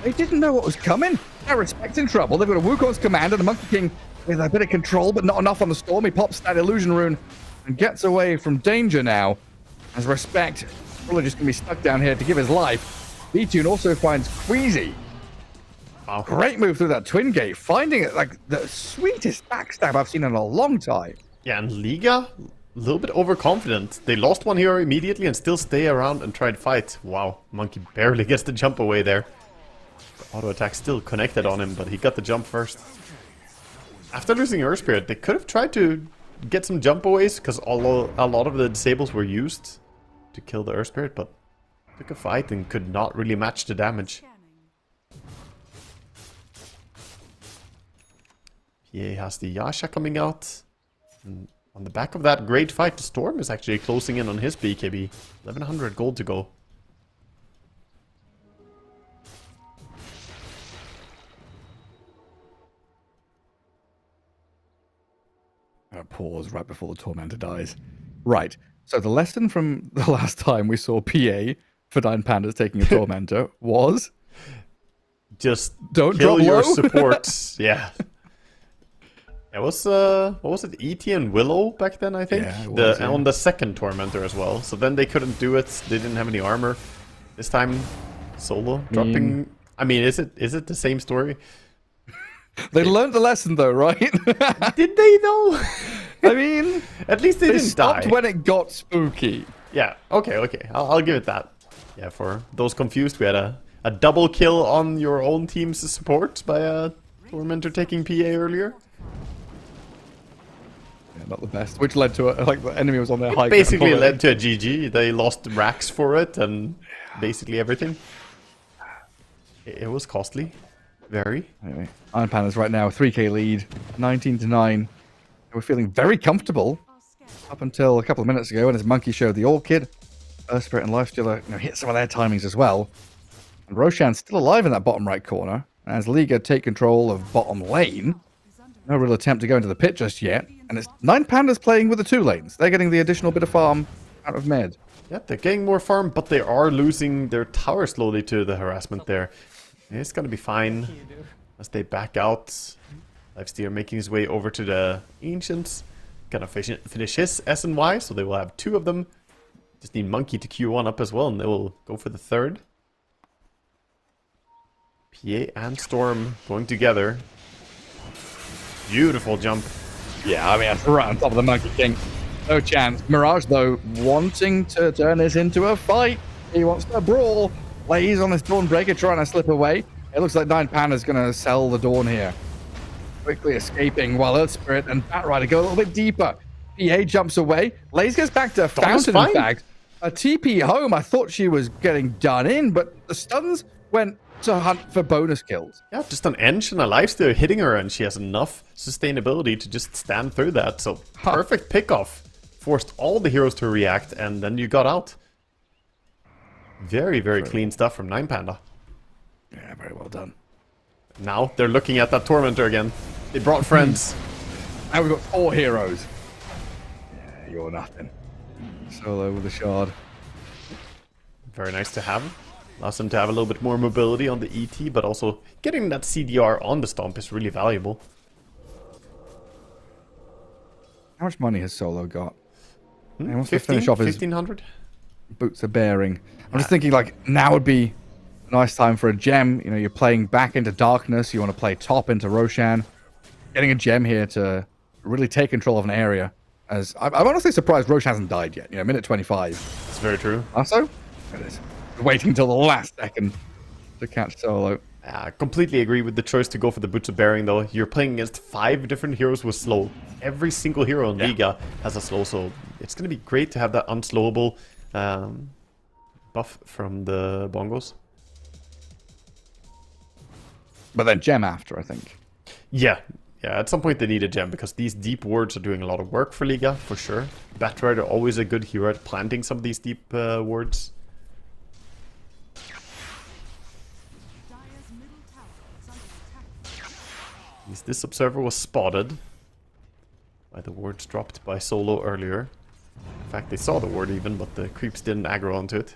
They didn't know what was coming. They're respecting trouble. They've got a Wukong's command and the Monkey King with a bit of control, but not enough on the Storm. He pops that Illusion Rune and gets away from danger now. As Respect, probably just going to be stuck down here to give his life. V-Tune also finds Queasy. Wow. Great move through that Twin Gate, finding it like the sweetest backstab I've seen in a long time. Yeah, and Liga, a little bit overconfident. They lost one hero immediately and still stay around and try to fight. Wow, Monkey barely gets the jump away there. The auto attack still connected on him, but he got the jump first. After losing Earth Spirit, they could have tried to get some jump aways because a lot of the disables were used to kill the Earth Spirit, but took a fight and could not really match the damage. PA has the Yasha coming out. And on the back of that great fight, the Storm is actually closing in on his BKB. 1100 gold to go. Pause right before the Tormentor dies. Right. So the lesson from the last time we saw PA for Nine Pandas taking a Tormentor was... Just don't kill drop your low. supports. Yeah. It was, what was it, ET and Willow back then, I think? Yeah, it was, yeah. On the second Tormentor as well. So then they couldn't do it. They didn't have any armor. This time, Solo dropping... I mean, is it the same story? They learned the lesson though, right? Did they though? I mean... At least they didn't stopped die. when it got spooky. Yeah, okay. I'll give it that. Yeah, for those confused, we had a double kill on your own team's support by a Tormentor taking PA earlier. Yeah, not the best. Which led to like the enemy was on their high. Basically led to a GG. They lost racks for it and basically everything. It was costly. Very. Anyway, Iron Pandas right now, 3k lead, 19-9. We're feeling very comfortable up until a couple of minutes ago when his Monkey showed the Orchid. Earth Spirit and Lifestealer hit some of their timings as well. And Roshan's still alive in that bottom right corner. As Liga take control of bottom lane. No real attempt to go into the pit just yet. And it's 9 Pandas playing with the 2 lanes. They're getting the additional bit of farm out of mid. Yeah, they're getting more farm, but they are losing their tower slowly to the harassment there. It's gonna be fine as they back out. Lifestealer making his way over to the Ancients. Gonna finish his S and Y, so they will have 2 of them. Just need Monkey to Q1 up as well, and they will go for the 3rd. PA and Storm going together. Beautiful jump. Yeah, I mean, that's right on top of the Monkey King. No chance. Mirage, though, wanting to turn this into a fight. He wants to brawl. Lays on this Dawnbreaker, trying to slip away. It looks like 9 Panda's going to sell the Dawn here. Quickly escaping while Earth Spirit and Batrider go a little bit deeper. PA jumps away. Lays gets back to Fountain, in fact. A TP home. I thought she was getting done in, but the stuns went to hunt for bonus kills. Yeah, just an Ench and a lifesteal hitting her, and she has enough sustainability to just stand through that. So perfect pickoff. Forced all the heroes to react, and then you got out. Very, very clean stuff from 9 Panda. Yeah, very well done. Now they're looking at that Tormentor again. They brought friends. Now we've got 4 heroes. Yeah, you're nothing. Solo with a shard. Very nice to have. Allows them to have a little bit more mobility on the ET, but also getting that CDR on the Stomp is really valuable. How much money has Solo got? He wants 15, to finish off his 1500? boots of bearing. I'm just thinking, like, now would be a nice time for a gem. You know, you're playing back into Darkness. You want to play top into Roshan. Getting a gem here to really take control of an area. As I'm honestly surprised Roche hasn't died yet. You know, minute 25. That's very true. Also, it is waiting until the last second to catch Solo. I completely agree with the choice to go for the Boots of Bearing, though. You're playing against 5 different heroes with slow. Every single hero in Liga has a slow, so it's going to be great to have that unslowable buff from the bongos. But then gem after, I think. Yeah, at some point they need a gem, because these deep wards are doing a lot of work for Liga, for sure. Batrider always a good hero at planting some of these deep wards. At least this observer was spotted by the wards dropped by Solo earlier. In fact, they saw the ward even, but the creeps didn't aggro onto it.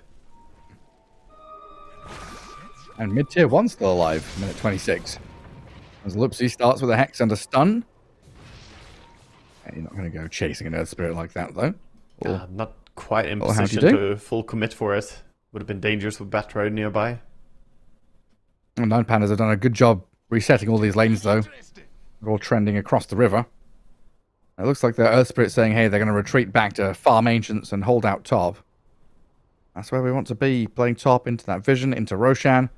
And mid-tier 1 still alive, minute 26. As Lupsy starts with a Hex and a stun. You're not going to go chasing an Earth Spirit like that, though. Not quite in how'd you position do? to full commit for it. Would have been dangerous with Batrider nearby. And 9 Pandas have done a good job resetting all these lanes, though. They're all trending across the river. It looks like the Earth Spirit saying, hey, they're going to retreat back to farm Ancients and hold out top. That's where we want to be, playing top into that Vision, into Roshan.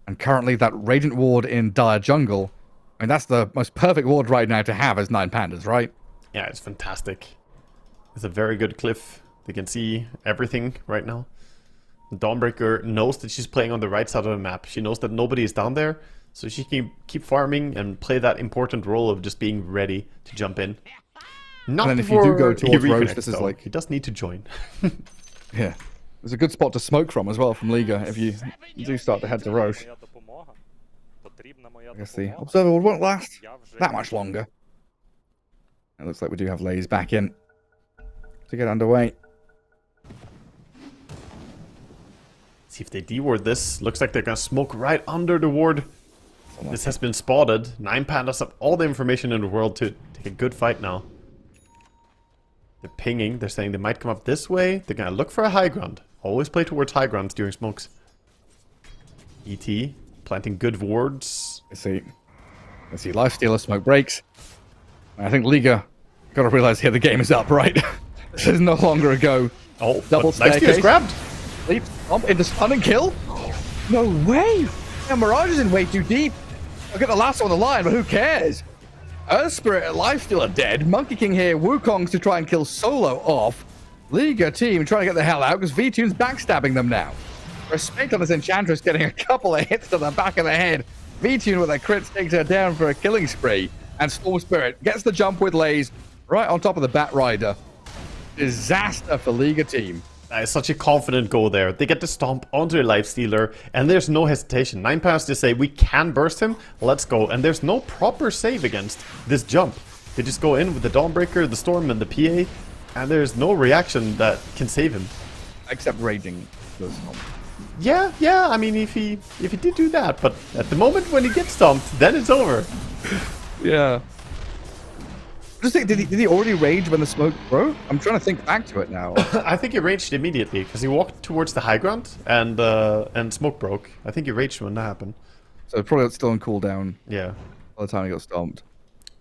And currently that Radiant Ward in Dire Jungle. I mean, that's the most perfect ward right now to have as 9 Pandas, right? Yeah, it's fantastic. It's a very good cliff. They can see everything right now. Dawnbreaker knows that she's playing on the right side of the map. She knows that nobody is down there. So she can keep farming and play that important role of just being ready to jump in. Not and then if you do go towards Roche, reconnects, this is though. like... He does need to join. Yeah. There's a good spot to smoke from as well from Liga if you do start to head to Roche. I guess the Observer won't last that much longer. It looks like we do have Lays back in to get underway. See if they deward this. Looks like they're gonna smoke right under the ward. This has been spotted. 9 Pandas have all the information in the world to take a good fight now. They're pinging. They're saying they might come up this way. They're gonna look for a high ground. Always play towards high grounds during smokes. ET planting good wards. Let's see. Lifestealer smoke breaks. I think Liga got to realize here the game is up, right? This is no longer a go. Oh, double staircase. grabbed. Leap, bump into stun and kill. No way. Yeah, Mirage is in way too deep. I'll get the last one on the line, but who cares? Earth Spirit and Lifestealer dead. Monkey King here, Wukong's to try and kill Solo off. Liga team trying to get the hell out because V-Tune's backstabbing them now. Respect on this Enchantress getting a couple of hits to the back of the head. V-Tune with a crit takes her down for a killing spree. And Storm Spirit gets the jump with Lays right on top of the Batrider. Disaster for Liga team. That is such a confident go there. They get the stomp onto the Lifestealer, and there's no hesitation. 9 Pandas just say, we can burst him, let's go. And there's no proper save against this jump. They just go in with the Dawnbreaker, the Storm, and the PA, and there's no reaction that can save him. Except raging. Yeah, I mean, if he did do that, but at the moment when he gets stomped, then it's over. Yeah. Just think, did he already rage when the smoke broke? I'm trying to think back to it now. I think he raged immediately, because he walked towards the high ground, and smoke broke. I think he raged when that happened. So probably still on cooldown. Yeah. By the time he got stomped.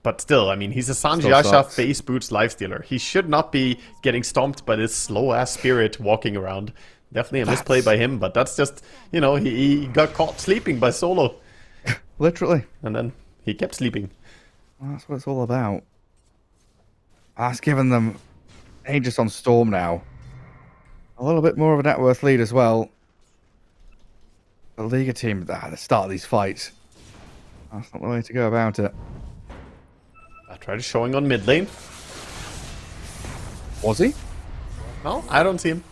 But still, I mean, he's a Still Sanjiasha sucks. face boots lifestealer. He should not be getting stomped by this slow-ass spirit walking around. Definitely a misplay by him, but that's just, you know, he got caught sleeping by Solo. Literally. And then he kept sleeping. Well, that's what it's all about. That's given them Aegis on Storm now. A little bit more of a net worth lead as well. The Liga team at the start of these fights. That's not the way to go about it. I tried showing on mid lane. Was he? No, I don't see him.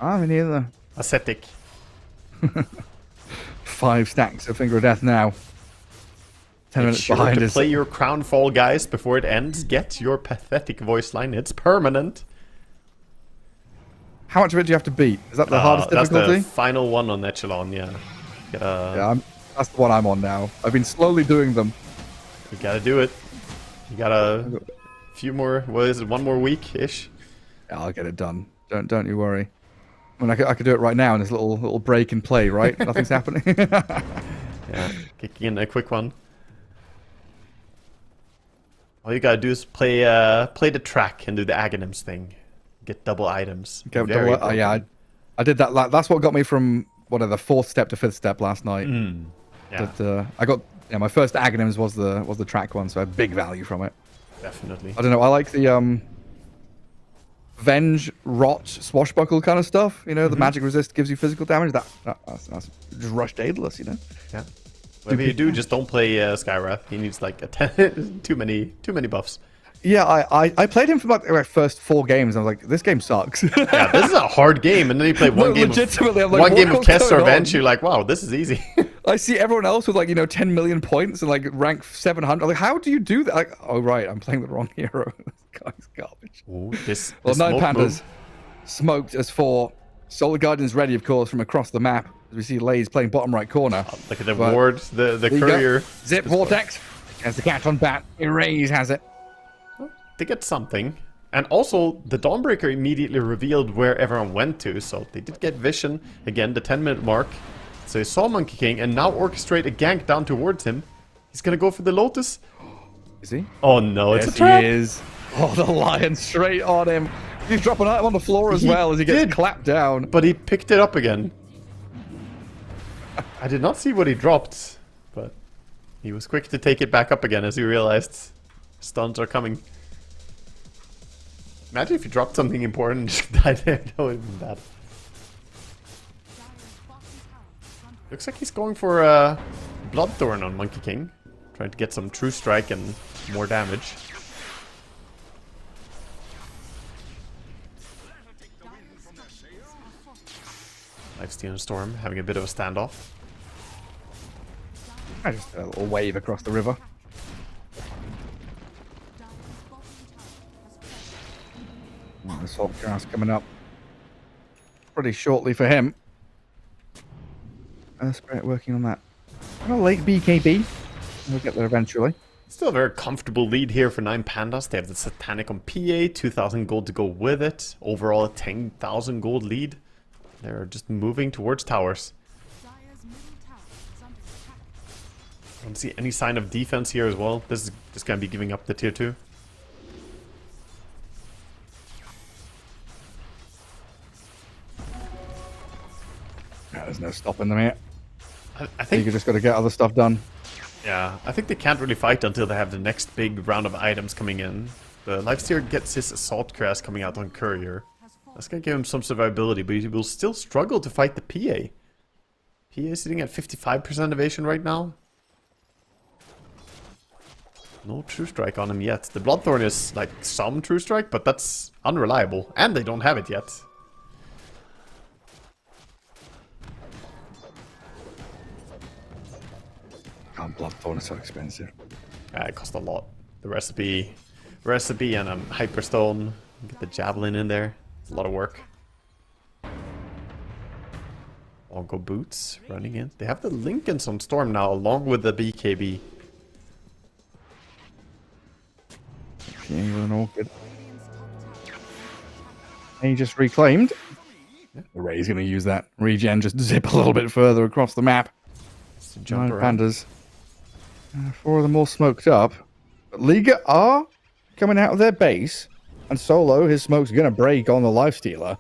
Me neither. Ascetic. 5 stacks of Finger of Death now. 10 Make minutes sure behind to us. play your Crown Fall, guys, before it ends. Get your pathetic voice line. It's permanent. How much of it do you have to beat? Is that the hardest difficulty? That's the final one on Echelon, yeah. Yeah, that's the one I'm on now. I've been slowly doing them. You gotta do it. You got a few more, what is it, 1 more week-ish? Yeah, I'll get it done. Don't you worry. I mean, I could do it right now in this little break and play, right? Nothing's happening. Yeah, kicking in a quick one. All you gotta do is play the track and do the Aghanims thing. Get double items. Yeah, I did that. That's what got me from the 4th step to 5th step last night. Yeah, But I got my first Aghanims was the track one, so I had big value from it. definitely. I don't know. I like the Venge, Rot, Swashbuckle kind of stuff. You know, the magic resist gives you physical damage. That's just Rush Daedalus, you know. Yeah. Whatever you do, just don't play Skywrath. He needs like a 10, too many buffs. Yeah, I played him for like my first 4 games. I was like, this game sucks. Yeah, this is a hard game, and then you play one game. Legitimately, I'm like, one game of what's Kester going on? Venge. You're like, wow, this is easy. I see everyone else with 10 million points and rank 700. I'm like, how do you do that? Like, oh right, I'm playing the wrong hero. This guy's garbage. Ooh, this 9 smoke Pandas move. smoked as 4. Solar Guardian's ready, of course, from across the map. As we see Lays playing bottom right corner. Look at the But ward, the there you go. courier. Zip Vortex. As the cat on bat. Erase has it. They get something. And also, the Dawnbreaker immediately revealed where everyone went to, so they did get vision. Again, the 10-minute mark. So he saw Monkey King, and now orchestrate a gank down towards him. He's gonna go for the Lotus. Is he? Oh no, it's Yes, a trap! he is. Oh, the lion straight on him. He's dropping item on the floor as He well as he gets did. clapped down. But he picked it up again. I did not see what he dropped, but he was quick to take it back up again as he realized stuns are coming. Imagine if you dropped something important and just died there. That would have been bad. Looks like he's going for a Bloodthorn on Monkey King. Trying to get some True Strike and more damage. Lifesteal and Storm having a bit of a standoff. I just a little wave across the river. The Salt Grass coming up pretty shortly for him. Spirit working on that. A late BKB. We'll get there eventually. Still a very comfortable lead here for 9 Pandas. They have the Satanic on PA, 2,000 gold to go with it. Overall a 10,000 gold lead. They're just moving towards towers. I don't see any sign of defense here as well. This is just going to be giving up the tier 2. Yeah, there's no stopping them here. I think You just got to get other stuff done. Yeah, I think they can't really fight until they have the next big round of items coming in. The Lifesteer gets his Assault Crest coming out on Courier. That's gonna give him some survivability, but he will still struggle to fight the PA. PA is sitting at 55% evasion right now. No True Strike on him yet. The Bloodthorn is like some True Strike, but that's unreliable. And they don't have it yet. Oh, Bloodthorn is so expensive. It cost a lot. The recipe and Hyperstone. Get the Javelin in there. It's a lot of work. Longo Boots running in. They have the Lincolns on Storm now, along with the BKB. Yeah, with an Orchid. And he just reclaimed. Yeah. The Ray's going to use that regen, just zip a little bit further across the map. Just to jump 9 around. Pandas. 4 of them all smoked up. Liga are coming out of their base, and Solo, his smoke's gonna break on the Lifestealer.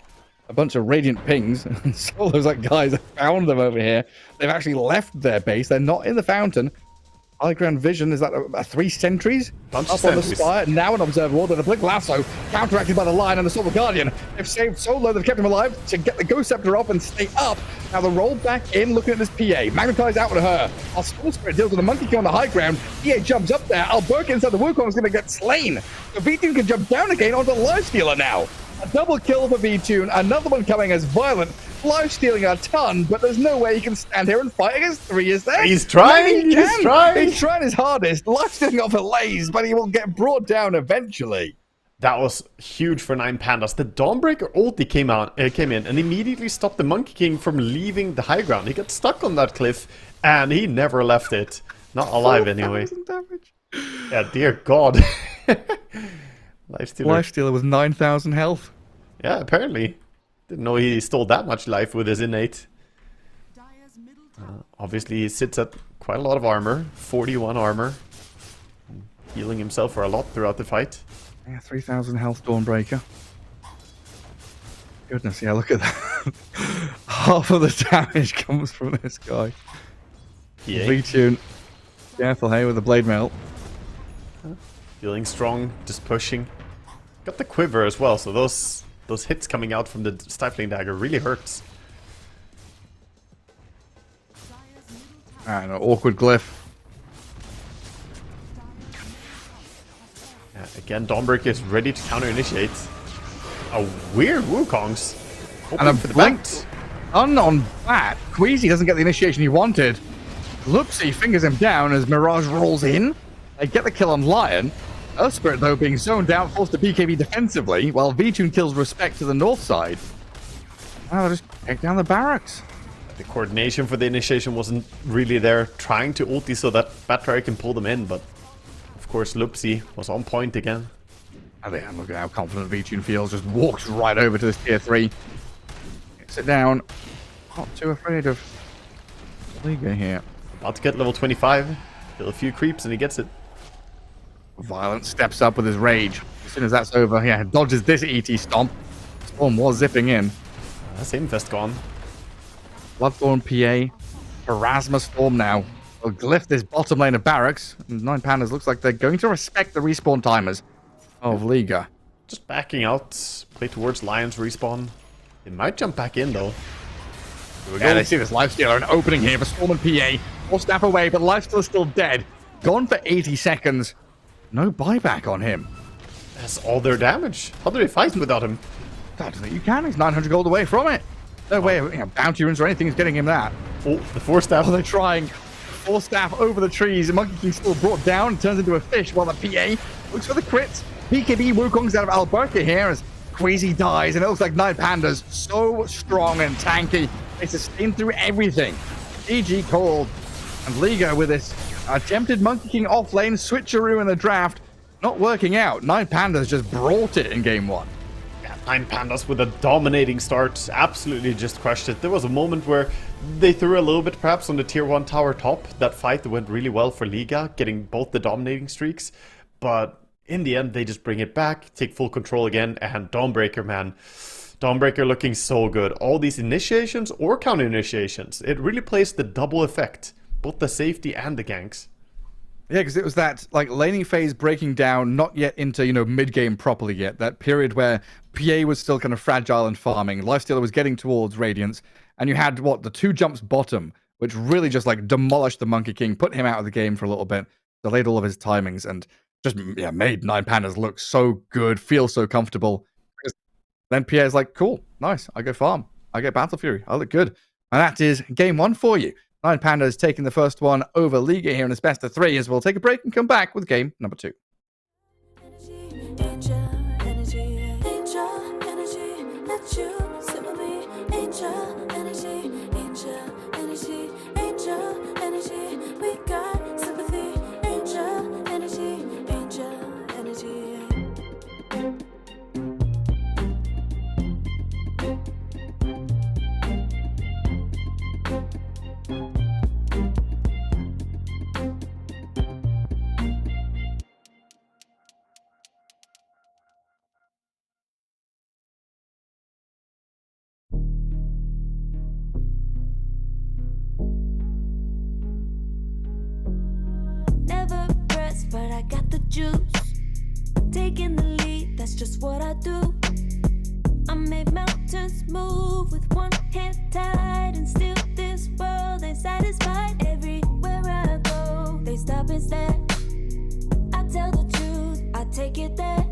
A bunch of radiant pings, and Solo's like, guys, I found them over here. They've actually left their base. They're not in the fountain. High ground vision, is that a 3 sentries? Bunch Up of on the sentries. spire, now an observer ward, and a blink lasso, counteracted by the Lion and the Silver Guardian. They've saved Solo, they've kept him alive to get the Ghost Scepter up and stay up. Now the roll back in, looking at this PA. Magnetize out with her. Our Storm Spirit deals with the Monkey King on the high ground. PA jumps up there. Alberca inside the Wukong is going to get slain. The V-Tune can jump down again onto the Lifestealer now. A double kill for V-Tune, another one coming as Violent. Life stealing a ton, but there's no way he can stand here and fight against 3, is there? He's trying, Maybe he he's can. trying. He's trying his hardest. Life stealing off a laze, but he will get brought down eventually. That was huge for 9 Pandas. The Dawnbreaker ulti came in and immediately stopped the Monkey King from leaving the high ground. He got stuck on that cliff, and he never left it. Not alive, anyway. Damage. Yeah, dear God. Lifestealer was 9,000 health. Yeah, apparently. Didn't know he stole that much life with his innate. Obviously, he sits at quite a lot of armor. 41 armor. Healing himself for a lot throughout the fight. Yeah, 3,000 health Dawnbreaker. Goodness, yeah, look at that. Half of the damage comes from this guy. Yeah. V-Tune. Careful, hey, with the blade mail. Feeling strong, just pushing. Got the quiver as well, so those hits coming out from the stifling dagger really hurts. And an awkward glyph. Yeah, again, Dawnbreaker is ready to counter-initiate. A weird Wukong's. And a blink on that. Queasy doesn't get the initiation he wanted. Loopsy fingers him down as Mirage rolls in. They get the kill on Lion. Earth Spirit, though, being zoned out, forced to BKB defensively, while V-Tune kills Respect to the north side. Now they'll just take down the barracks. The coordination for the initiation wasn't really there, trying to ulti so that Batrari can pull them in, but of course Loopsy was on point again. And then look at how confident V-Tune feels, just walks right over to this tier 3. Sit down. Not too afraid of Liga here. About to get level 25. Kill a few creeps and he gets it. Violent steps up with his rage. As soon as that's over, yeah, dodges this ET stomp. Storm was zipping in. That's Infest gone. Bloodthorn PA. Erasmus Storm now. Will glyph this bottom lane of barracks. 9 Pandas looks like they're going to respect the respawn timers of Liga. Just backing out. Play towards Lion's respawn. It might jump back in though. Yeah, they see this Lifestealer, an opening here for Storm and PA. 4 snap away, but Lifestealer's still dead. Gone for 80 seconds. No buyback on him. That's all their damage. How do they fight without him? I don't think you can. He's 900 gold away from it. No way, bounty runes or anything is getting him that. Oh, the 4 staff. Oh, they're trying. 4 staff over the trees. Monkey King still brought down, turns into a fish while the PA looks for the crits. BKB Wukong's out of Alberca here as Queasy dies, and it looks like 9 Pandas so strong and tanky. They sustain through everything. GG called. And Liga with this attempted Monkey King off lane switcheroo in the draft. Not working out. 9 Pandas just brought it in game 1. Yeah, 9 Pandas with a dominating start. Absolutely just crushed it. There was a moment where they threw a little bit perhaps on the tier 1 tower top. That fight went really well for Liga, getting both the dominating streaks. But in the end, they just bring it back, take full control again, and Dawnbreaker, man. Dawnbreaker looking so good. All these initiations or counter initiations, it really plays the double effect. Both the safety and the ganks. Yeah, because it was that like laning phase breaking down, not yet into, mid-game properly yet. That period where PA was still kind of fragile and farming. Lifestealer was getting towards Radiance. And you had, the 2 jumps bottom, which really just like demolished the Monkey King, put him out of the game for a little bit, delayed all of his timings, and just made 9 Pandas look so good, feel so comfortable. Then PA's like, cool, nice, I go farm. I get Battle Fury, I look good. And that is game 1 for you. 9 Pandas taking the first one over Liga here in this best of 3, as we'll take a break and come back with game number 2. got the juice. Taking the lead, that's just what I do. I make mountains move with one hand tied, and still this world ain't satisfied. Everywhere I go, they stop and stare. I tell the truth, I take it there.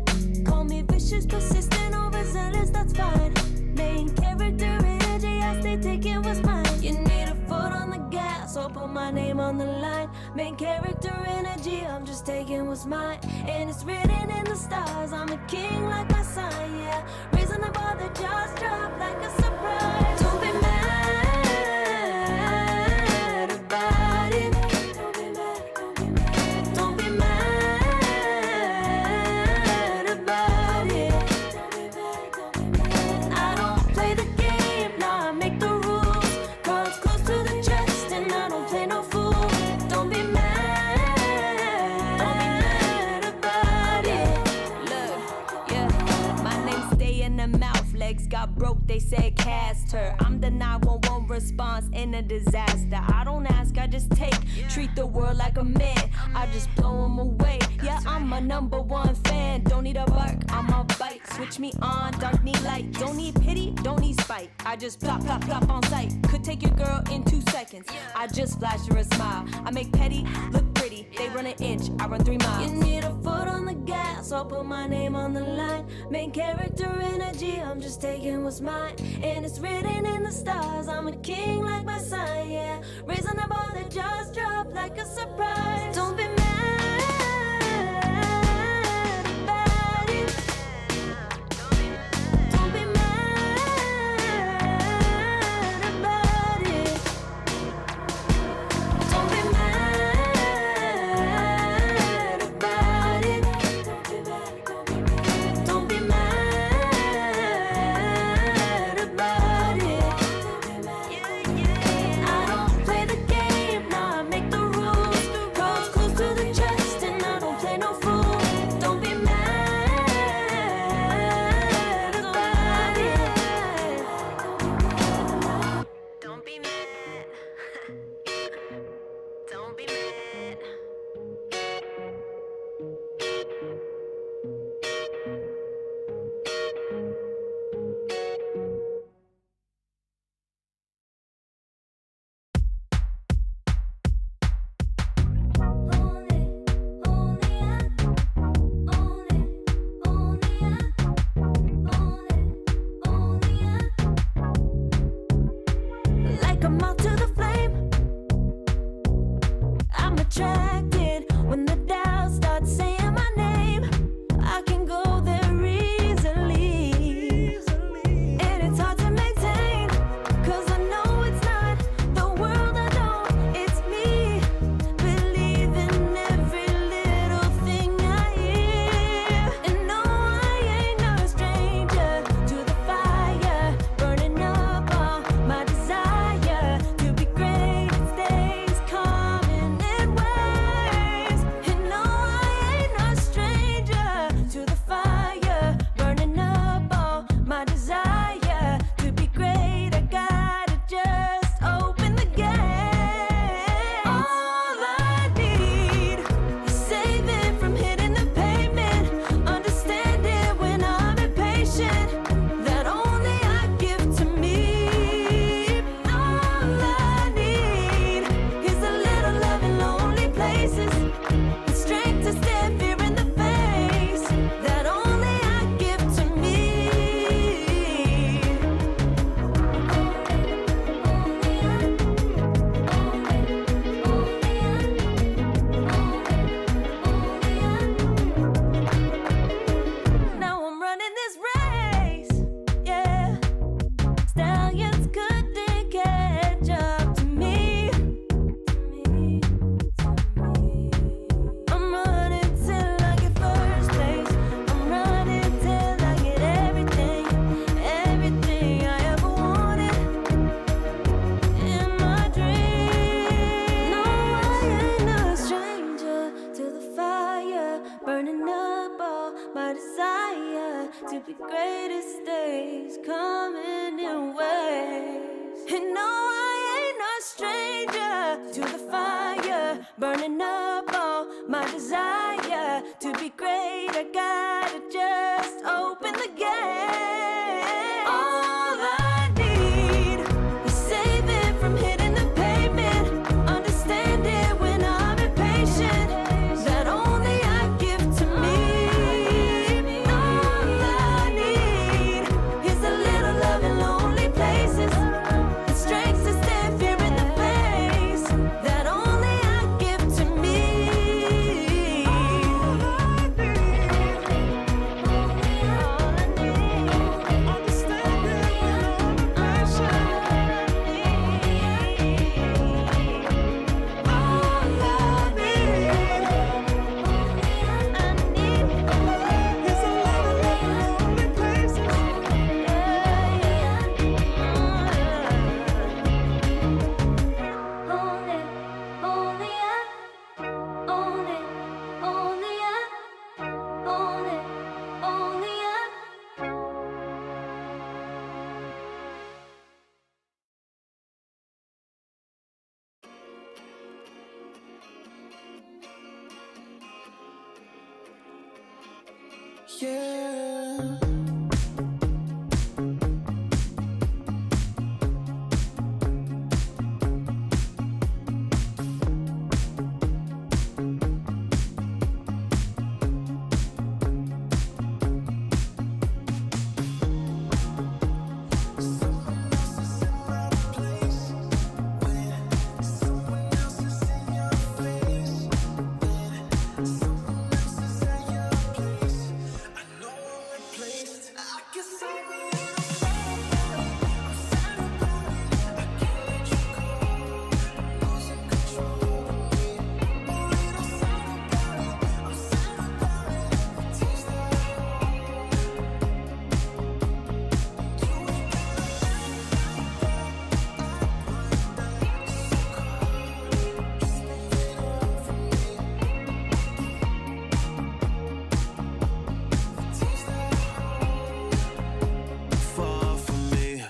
Call me vicious, persistent, overzealous, that's fine. Main character energy, I stay taking what's mine. You need a foot on the gas, or put my name on the line. Main character energy, I'm just taking what's mine. And it's written in the stars, I'm a king like my sign, yeah. Raising the bar, the jaws drop like a surprise. Don't be mad about it. Don't be mad, don't be mad. Don't be mad about it. Don't be mad, don't be mad. I don't play the game, nah, I make the rules. Cards close to the chest, and I don't play no fool. Don't be mad about it. Look, yeah, my name stay in the mouth. Legs got broke, they said cast her. I'm the 911 response in a disaster. I don't ask, I just take. Treat the world like a man, I just blow them away. Yeah, I'm a #1 fan. Don't need a bark, I'm a bite. Switch me on, dark need light. Don't need pity, don't need spite. I just plop, plop, plop on sight. Could take your girl in 2 seconds. I just flash her a smile. I make petty look pretty. They run an inch, I run 3 miles. You need a foot on the gas, I'll put my name on the line. Main character energy, I'm just taking what's mine. And it's written in the stars, I'm a king like my sign, yeah. Raising the bar, the jaws drop like a surprise. Don't be mad about it. Don't be mad about it. Don't be mad about it. Don't be mad about it. I don't play the game, nah, I make the rules. Cards close to the chest, and I don't play no fool. Don't be mad about it. Don't be mad. Don't be mad. Like a moth to the flame, I'm attracted when the doubts start saying my name. I can go there easily, and it's hard to maintain, 'cause I know it's not the world I know, it's me. Believe in every little thing I hear, and no, I ain't no stranger to the fire, burning up all my desire to be great. It stays coming in waves, and no, I ain't no stranger to the fire, burning up all my desire to be great. I gotta just open the gate. All I need is saving from hitting the pavement, understanding when I'm impatient, that only I give to me. All I need is a little love in lonely places, the strength to stare fear in the face, that only I give to me. Now I'm running this race, yeah. Stallions couldn't catch up to me. I'm running till I get first place. I'm running till I get everything, everything I ever wanted in my dream. No, I ain't no stranger to the fire, burning up all my desire to be greatest days coming in waves. And no, I ain't no stranger to the fire, burning up all my desire desire to be great. I gotta just open the gate. All I need is saving from hitting the pavement. Understand it when I'm impatient. That only I give to me. All I need is a little love in lonely places. The strength to stand fear in the face. That only I give to me. Yeah. Far from me.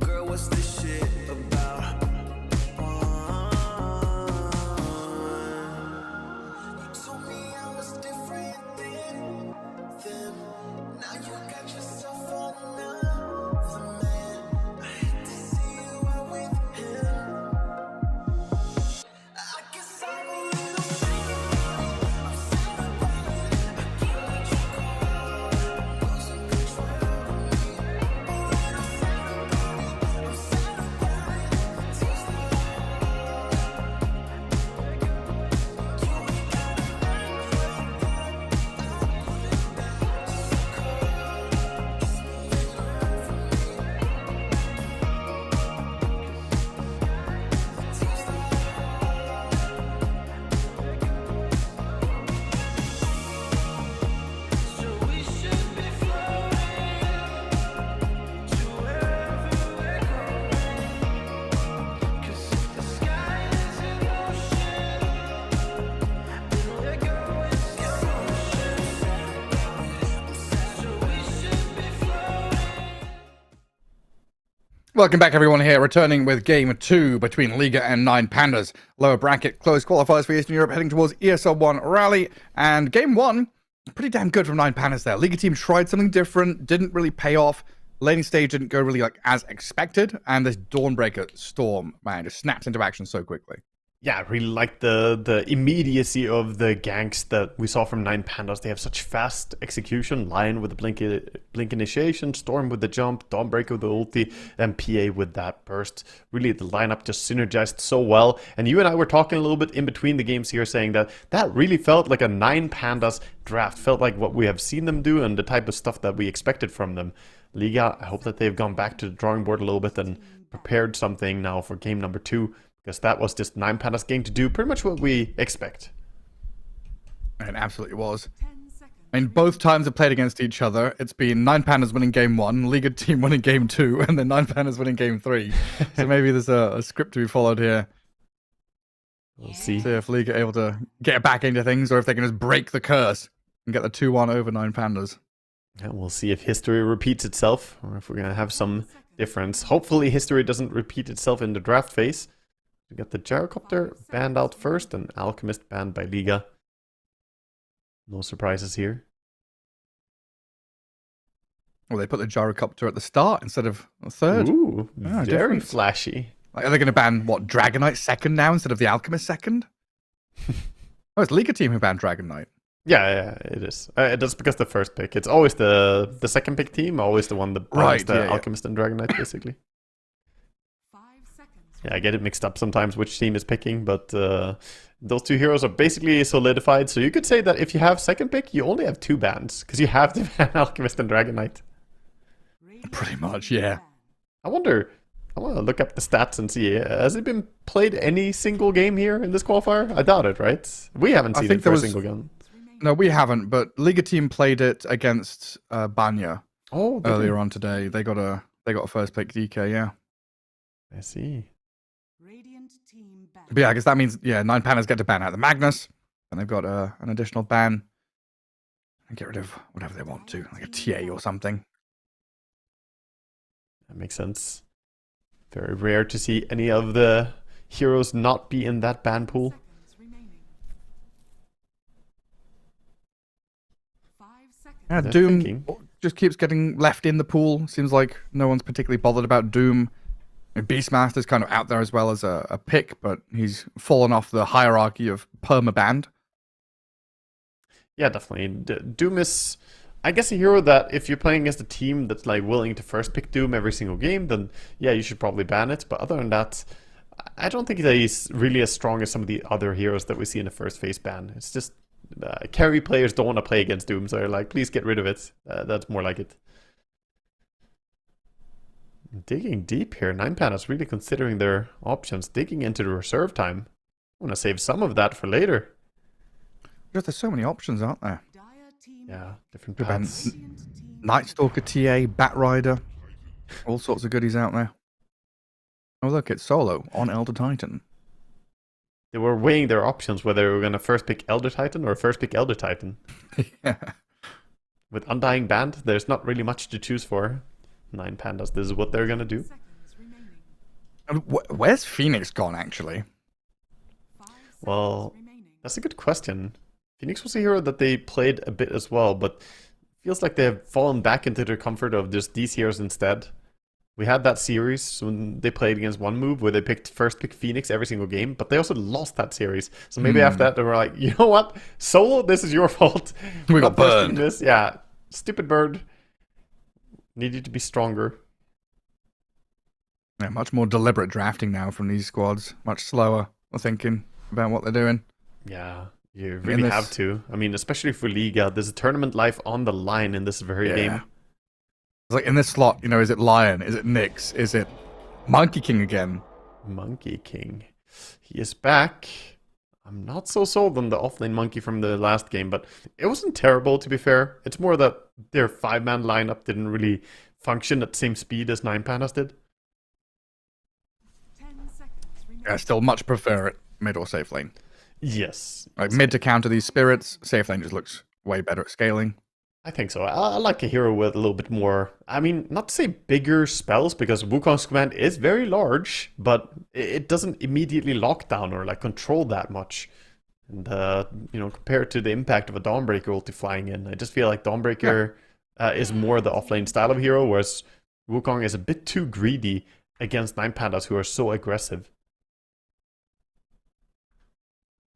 Girl, what's this shit about? You told me I was different than them. Now you got yourself another man. I hate to see you out with him. I guess I'm a little sad about it. I can't let you go. Losing control of me. A little sad about it. I'm sad about it. Tears that Welcome back, everyone. Here, returning with Game 2 between Liga and 9 Pandas. Lower bracket closed qualifiers for Eastern Europe, heading towards ESL One Raleigh. And Game 1, pretty damn good from 9 Pandas there. Liga team tried something different, didn't really pay off. Laning stage didn't go really as expected. And this Dawnbreaker Storm, man, just snaps into action so quickly. Yeah, I really like the immediacy of the ganks that we saw from 9 Pandas. They have such fast execution. Lion with the blink initiation, Storm with the jump, Dawnbreaker with the ulti, and PA with that burst. Really, the lineup just synergized so well. And you and I were talking a little bit in between the games here, saying that that really felt like a 9 Pandas draft. Felt like what we have seen them do and the type of stuff that we expected from them. Liga, I hope that they've gone back to the drawing board a little bit and prepared something now for game number 2. Because that was just 9 Pandas game to do pretty much what we expect. It absolutely was. I mean, both times have played against each other. It's been 9 Pandas winning game 1, Liga team winning game 2, and then 9 Pandas winning game 3. So maybe there's a script to be followed here. We'll see. See if Liga are able to get back into things, or if they can just break the curse and get the 2-1 over 9 Pandas. And we'll see if history repeats itself, or if we're gonna have some difference. Hopefully history doesn't repeat itself in the draft phase. We got the Gyrocopter banned out first, and Alchemist banned by Liga. No surprises here. Well, they put the Gyrocopter at the start instead of a third. Ooh, Ah, very different. flashy. Like, are they going to ban, what, Dragon Knight second now instead of the Alchemist second? Oh, it's Liga team who banned Dragon Knight. Yeah, it is. That's because the first pick. It's always the second pick team, always the one that bans Right, the yeah. Alchemist and Dragon Knight, basically. 5 seconds. Yeah, I get it mixed up sometimes which team is picking, but those two heroes are basically solidified. So you could say that if you have second pick, you only have 2 bans, because you have to ban Alchemist and Dragon Knight. Pretty much, yeah. I want to look up the stats and see, has it been played any single game here in this qualifier? I doubt it, right? We haven't I seen think it for there a was- single game. No, we haven't, but Liga team played it against Banya Oh, did earlier we? on today. They got a first pick DK, yeah. I see. Radiant team back. But yeah, I guess that means, 9 Pandas get to ban out the Magnus, and they've got an additional ban. And get rid of whatever they want to, like a TA or something. That makes sense. Very rare to see any of the heroes not be in that ban pool. Seconds remaining. 5 seconds. Yeah, They're Doom thinking. just keeps getting left in the pool. Seems like no one's particularly bothered about Doom. Beastmaster's kind of out there as well as a pick, but he's fallen off the hierarchy of permabanned. Yeah, definitely. Doom is, I guess, a hero that if you're playing against a team that's like willing to first pick Doom every single game, then yeah, you should probably ban it. But other than that, I don't think that he's really as strong as some of the other heroes that we see in the first phase ban. It's just carry players don't want to play against Doom, so they're like, please get rid of it. That's more like it. Digging deep here. 9 Pandas really considering their options, digging into the reserve time. I want to save some of that for later. Just there's so many options, aren't there? Dire team Yeah, different Good ban. paths. Radiant team Night Stalker TA, Batrider, all sorts of goodies out there. Oh look, it's Solo on Elder Titan. They were weighing their options whether they were going to first pick Elder Titan or first pick Elder Titan. Yeah. With Undying Band, there's not really much to choose for. 9 Pandas, this is what they're going to do. seconds remaining. And where's Phoenix gone, actually? 5 Well, seconds remaining. that's a good question. Phoenix was a hero that they played a bit as well, but feels like they have fallen back into their comfort of just these heroes instead. We had that series when they played against One Move where they picked first pick Phoenix every single game, but they also lost that series. So maybe after that they were like, you know what? Solo, this is your fault. We got Not first picking burned. This. Yeah, stupid bird. Need you to be stronger. Yeah, much more deliberate drafting now from these squads. Much slower thinking about what they're doing. Yeah, you really this- have to. I mean, especially for Liga, there's a tournament life on the line in this very game. It's like in this slot, is it Lion? Is it Nyx? Is it Monkey King again? Monkey King. He is back. I'm not so sold on the offlane monkey from the last game, but it wasn't terrible, to be fair. It's more that their 5-man lineup didn't really function at the same speed as 9 Pandas did. 10 seconds remaining. I still much prefer it mid or safe lane. Yes. Like mid to counter these spirits, safe lane just looks way better at scaling. I think so. I like a hero with a little bit more, I mean, not to say bigger spells, because Wukong's command is very large, but it doesn't immediately lock down or like control that much. And, compared to the impact of a Dawnbreaker ulti flying in, I just feel like Dawnbreaker is more the offlane style of hero, whereas Wukong is a bit too greedy against 9 Pandas who are so aggressive.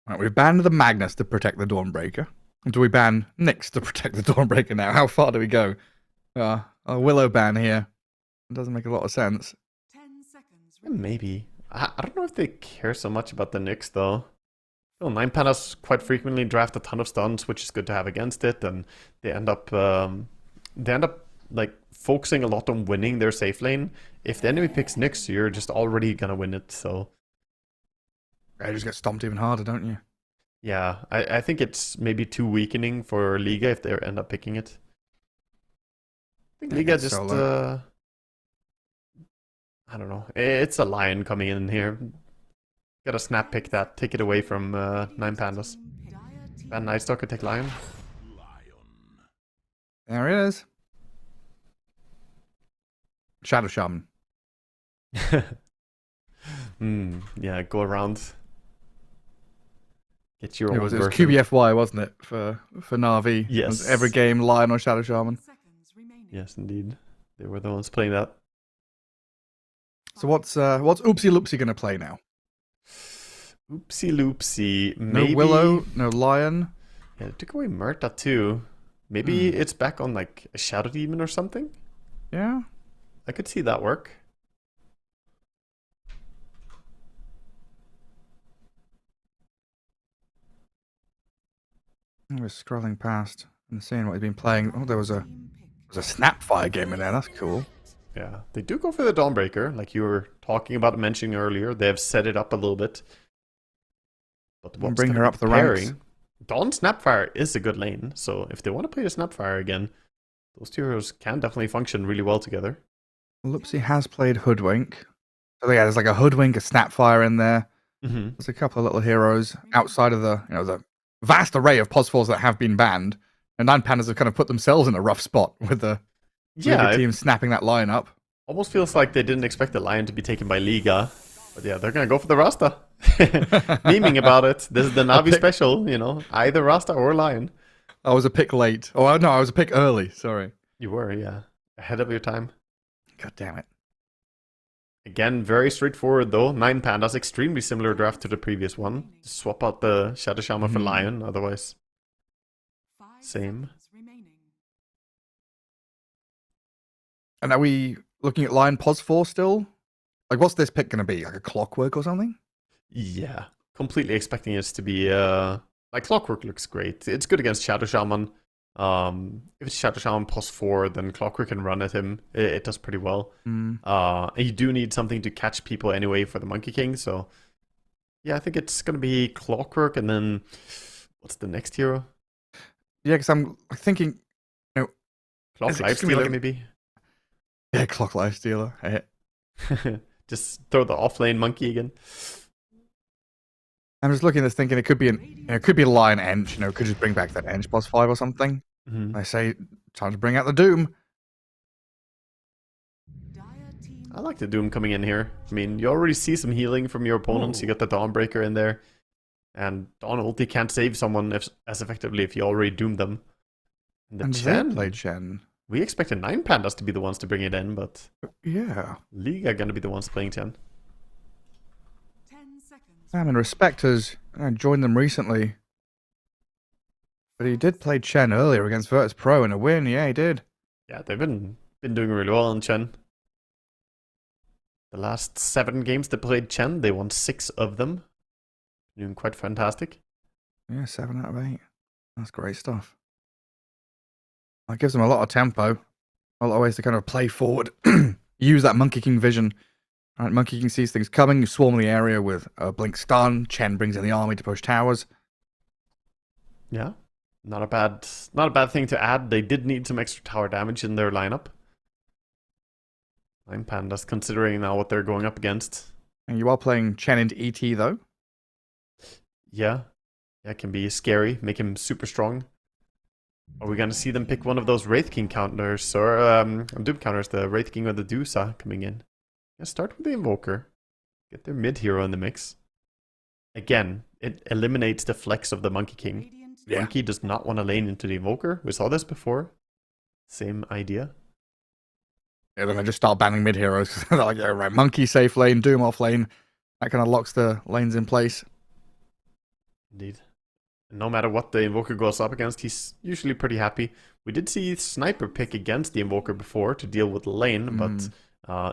Right, we've banned the Magnus to protect the Dawnbreaker. Do we ban Nyx to protect the Dawnbreaker now? How far do we go? A Willow ban here. It doesn't make a lot of sense. 10 seconds remaining. Maybe. I don't know if they care so much about the Nyx, though. Well, 9 Pandas quite frequently draft a ton of stuns, which is good to have against it, and they end up like focusing a lot on winning their safe lane. If the enemy picks Nyx, you're just already gonna win it. So Yeah, you just get stomped even harder, don't you? yeah, I think it's maybe too weakening for Liga if they end up picking it. I think Yeah, Liga it's just solo. I don't know. It's a lion coming in here. Gotta snap pick that, take it away from 9 Pandas. Dire team Ban Night Stalker, take Lion. There it is. Shadow Shaman. Yeah, go around. Get your It own was version. QBFY, wasn't it, for Navi? It was Yes. every game, Lion or Shadow Shaman. Seconds remaining. Yes, indeed. They were the ones playing that. So what's Oopsie Loopsie gonna play now? Oopsie loopsie. No Maybe... Willow, no Lion. Yeah, they took away Murta too. Maybe Hmm. it's back on like a Shadow Demon or something? Yeah. I could see that work. I was scrolling past and seeing what he'd been playing. Oh, there was a Snapfire game in there. That's cool. Yeah, they do go for the Dawnbreaker, like you were talking about mentioning earlier. They have set it up a little bit. But what's bring gonna her be up the ranks. pairing? Dawn Snapfire is a good lane, so if they want to play the Snapfire again, those two heroes can definitely function really well together. Loopsy has played Hoodwink. So yeah, there's like a Hoodwink, a Snapfire in there. Mm-hmm. There's a couple of little heroes outside of the vast array of POS4s that have been banned. And Nine Pandas have kind of put themselves in a rough spot with the Yeah, Liga it team snapping that line up. almost feels like they didn't expect the Lion to be taken by Liga. But yeah, they're going to go for the Rasta. Memeing about it. This is the Navi special, you know, either Rasta or Lion. I was a pick late. Oh, no, I was a pick early. Sorry. You were, yeah. Ahead of your time. God damn it. Again, very straightforward though. 9 Pandas, extremely similar draft to the previous one. Just swap out the Shadow Shaman for Lion, otherwise 5 same. seconds remaining. Hmm. And are we looking at Lion POS4 still? Like, what's this pick going to be? Like a Clockwork or something? Yeah, completely expecting it to be like Clockwork looks great. It's good against Shadow Shaman. If it's Shadow Shaman +4, then Clockwork can run at him. It does pretty well. And you do need something to catch people anyway for the Monkey King. So yeah, I think it's gonna be Clockwork, and then what's the next hero? Yeah, because I'm thinking, you know, Clock Is it Life just gonna be Stealer like maybe. yeah, Clock Life Stealer. Just throw the offlane monkey again. I'm just looking at this thinking it could be it could be a Lion Ench, could just bring back that Ench +5 or something. Mhm. I say, time to bring out the Doom. Dire team I like the Doom coming in here. I mean, you already see some healing from your opponents. You got the Dawnbreaker in there. And Dawn ulti can't save someone as effectively if you already doomed them. And the And Chen, they played Chen. we expected 9 Pandas to be the ones to bring it in, but Yeah. League are going to be the ones playing Chen. 10 seconds. I mean, Respect has joined them recently. But he did play Chen earlier against Virtus Pro in a win. Yeah, he did. Yeah, they've been doing really well on Chen. The last 7 games they played Chen, they won 6 of them. Doing quite fantastic. Yeah, 7 out of 8. That's great stuff. That gives them a lot of tempo. A lot of ways to kind of play forward. Use that Monkey King vision. All right, Monkey King sees things coming. You swarm the area with a Blink Stun. Chen brings in the army to push towers. Yeah, not a bad thing to add. They did need some extra tower damage in their lineup. 9 Pandas, considering now what they're going up against. And you are playing Chen into ET, though. Yeah, it can be scary. Make him super strong. Are we gonna see them pick one of those Wraith King counters or Doom counters? The Wraith King or the Dusa coming in. Yeah, start with the Invoker. Get their mid hero in the mix. Again, it eliminates the flex of the Monkey King. Radiant Yeah. Monkey does not want to lane into the Invoker. We saw this before. Same idea. Yeah, then I just start banning mid heroes. They're like, yeah, right, Monkey safe lane, Doom off lane. That kind of locks the lanes in place. Indeed. No matter what the Invoker goes up against, he's usually pretty happy. We did see Sniper pick against the Invoker before to deal with the lane, but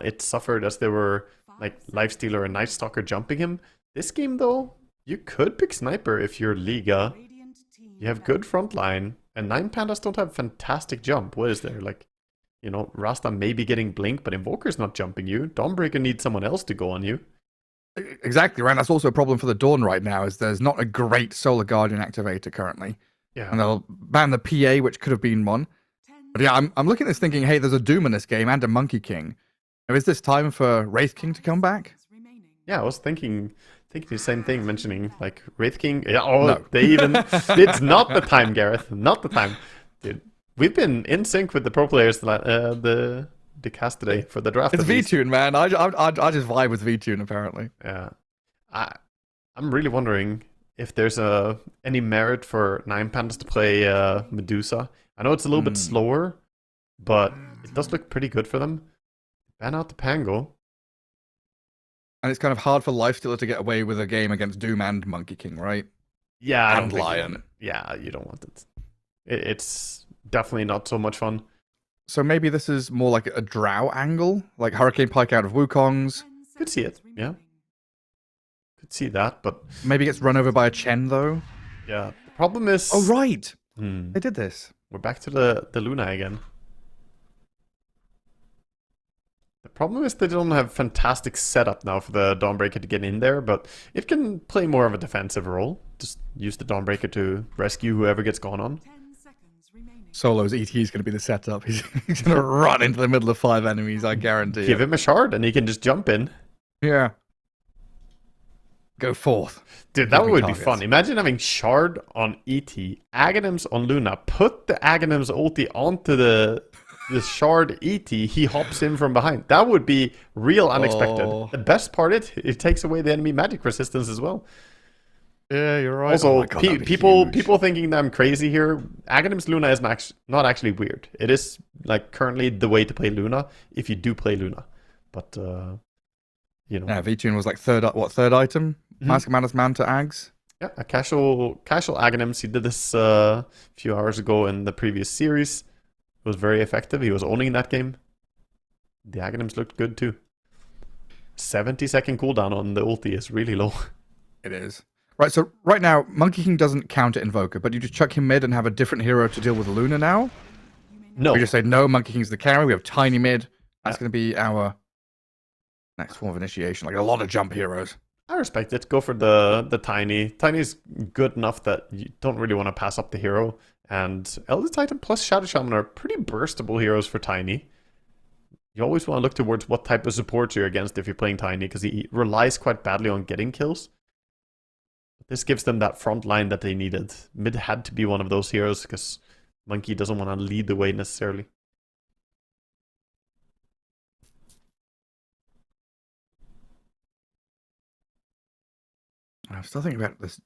it suffered as there were like Lifestealer and Night Stalker jumping him. This game though, you could pick Sniper if you're Liga. Radiant team You have good front line, and 9 Pandas don't have fantastic jump. What is there? Like, Rasta may be getting Blink, but Invoker's not jumping you. Dawnbreaker needs someone else to go on you. Exactly, right. That's also a problem for the Dawn right now, is there's not a great Solar Guardian activator currently. Yeah. And they'll ban the PA, which could have been one. But yeah, I'm looking at this thinking, hey, there's a Doom in this game and a Monkey King. Now, is this time for Wraith King to come back? remaining. Yeah, I was thinking the same thing, mentioning like Wraith King. Yeah, No. they even. It's not the time, Gareth. Not the time. Dude, we've been in sync with the pro players the cast today for the draft. It's V-Tune, man. I just vibe with V-Tune, apparently. Yeah. I'm really wondering if there's any merit for 9 Pandas to play Medusa. I know it's a little bit slower, but it does look pretty good for them. Ban out the Pango. And it's kind of hard for Lifestealer to get away with a game against Doom and Monkey King, right? Yeah, I and don't think Lion. Yeah, you don't want it. It's definitely not so much fun. So maybe this is more like a Drow angle, like Hurricane Pike out of Wukong's. Could see it, yeah. Could see that, but maybe gets run over by a Chen though. Yeah, the problem is. Oh right, they did this. We're back to the Luna again. The problem is they don't have fantastic setup now for the Dawnbreaker to get in there, but it can play more of a defensive role. Just use the Dawnbreaker to rescue whoever gets gone on. Solo's ET is going to be the setup. He's going to run into the middle of 5 enemies, I guarantee. Give him a shard and he can just jump in. Yeah. Go forth. Dude, that would be fun. Imagine having shard on ET, Aghanims on Luna, put the Aghanims ulti onto the shard ET, he hops in from behind. That would be real unexpected. The best part is it takes away the enemy magic resistance as well. Yeah, you're right. Also, people thinking that I'm crazy here. Aghanims Luna is not actually weird. It is like currently the way to play Luna if you do play Luna. But you know. Yeah, V-Tune was like third item? Mask of Madness Man to Ags? Yeah, a casual Aghanims. He did this a few hours ago in the previous series. It was very effective. He was owning that game. The Aghanims looked good too. 70-second cooldown on the ulti is really low. It is. Right, so right now, Monkey King doesn't counter Invoker, but you just chuck him mid and have a different hero to deal with Luna now? No. We just say, no, Monkey King's the carry, we have Tiny mid. That's going to be our next form of initiation. Like a lot of jump heroes. I respect it. Go for the Tiny. Tiny's good enough that you don't really want to pass up the hero. And Elder Titan plus Shadow Shaman are pretty burstable heroes for Tiny. You always want to look towards what type of support you're against if you're playing Tiny, because he relies quite badly on getting kills. This gives them that front line that they needed. Mid had to be one of those heroes, because Monkey doesn't want to lead the way necessarily. I'm still thinking about this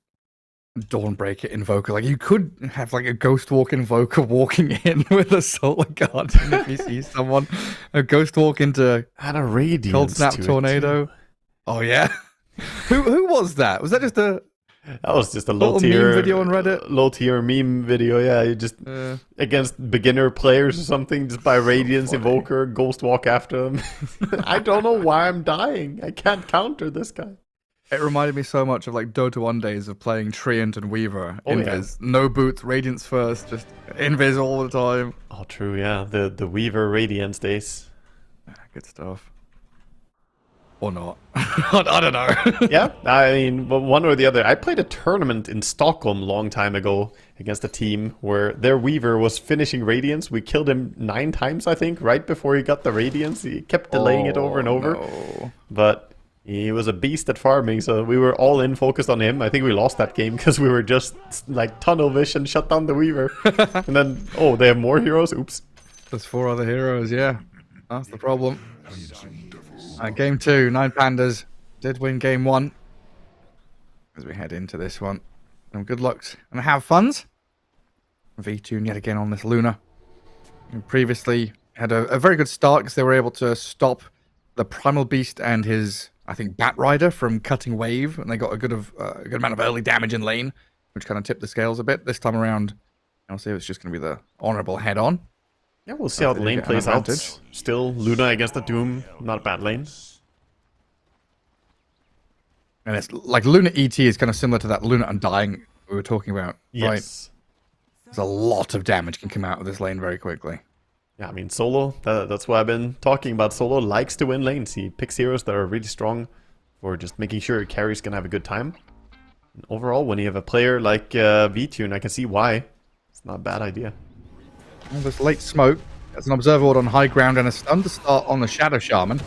Dawnbreaker Invoker. Like, you could have like a Ghost Walk Invoker walking in with a Solar Guardian if you see someone. A Ghost Walk into and a Radiance Cold Snap Tornado. Oh yeah. Who was that? Was that just a That was just a low tier meme video on Reddit? Low tier meme video, yeah. You just against beginner players or something, just by Radiance Invoker, Ghost Walk after them. I don't know why I'm dying. I can't counter this guy. It reminded me so much of like Dota 1 days of playing Treant and Weaver. Invis. Yeah. No boots, Radiance first, just Invis all the time. Oh true, yeah. The Weaver Radiance days. Good stuff. Or not. I don't know. Yeah, I mean, one or the other. I played a tournament in Stockholm a long time ago against a team where their Weaver was finishing Radiance. We killed him 9 times, I think, right before he got the Radiance. He kept delaying it over and over. No. But he was a beast at farming, so we were all in focused on him. I think we lost that game because we were just like tunnel vision, shut down the Weaver. And then, oh, they have more heroes? Oops. There's 4 other heroes, yeah. That's the problem. Game 2, 9 Pandas did win game 1. As we head into this one. And good luck and have funs. V-Tune yet again on this Luna. And previously had a very good start because they were able to stop the Primal Beast and his, I think, Bat Rider from cutting wave. And they got a good amount of early damage in lane, which kind of tipped the scales a bit. This time around, I'll see if it's just going to be the honorable head-on. Yeah, we'll see how the lane plays out. Still, Luna against the Doom, not a bad lane. And it's like Luna ET is kind of similar to that Luna Undying we were talking about, yes. Right? There's a lot of damage can come out of this lane very quickly. Yeah, I mean, Solo, that's what I've been talking about. Solo likes to win lanes. He picks heroes that are really strong for just making sure carries can have a good time. And overall, when you have a player like V-Tune, I can see why. It's not a bad idea. Well, this late smoke. There's an Observer Ward on high ground and a stun to start on the Shadow Shaman.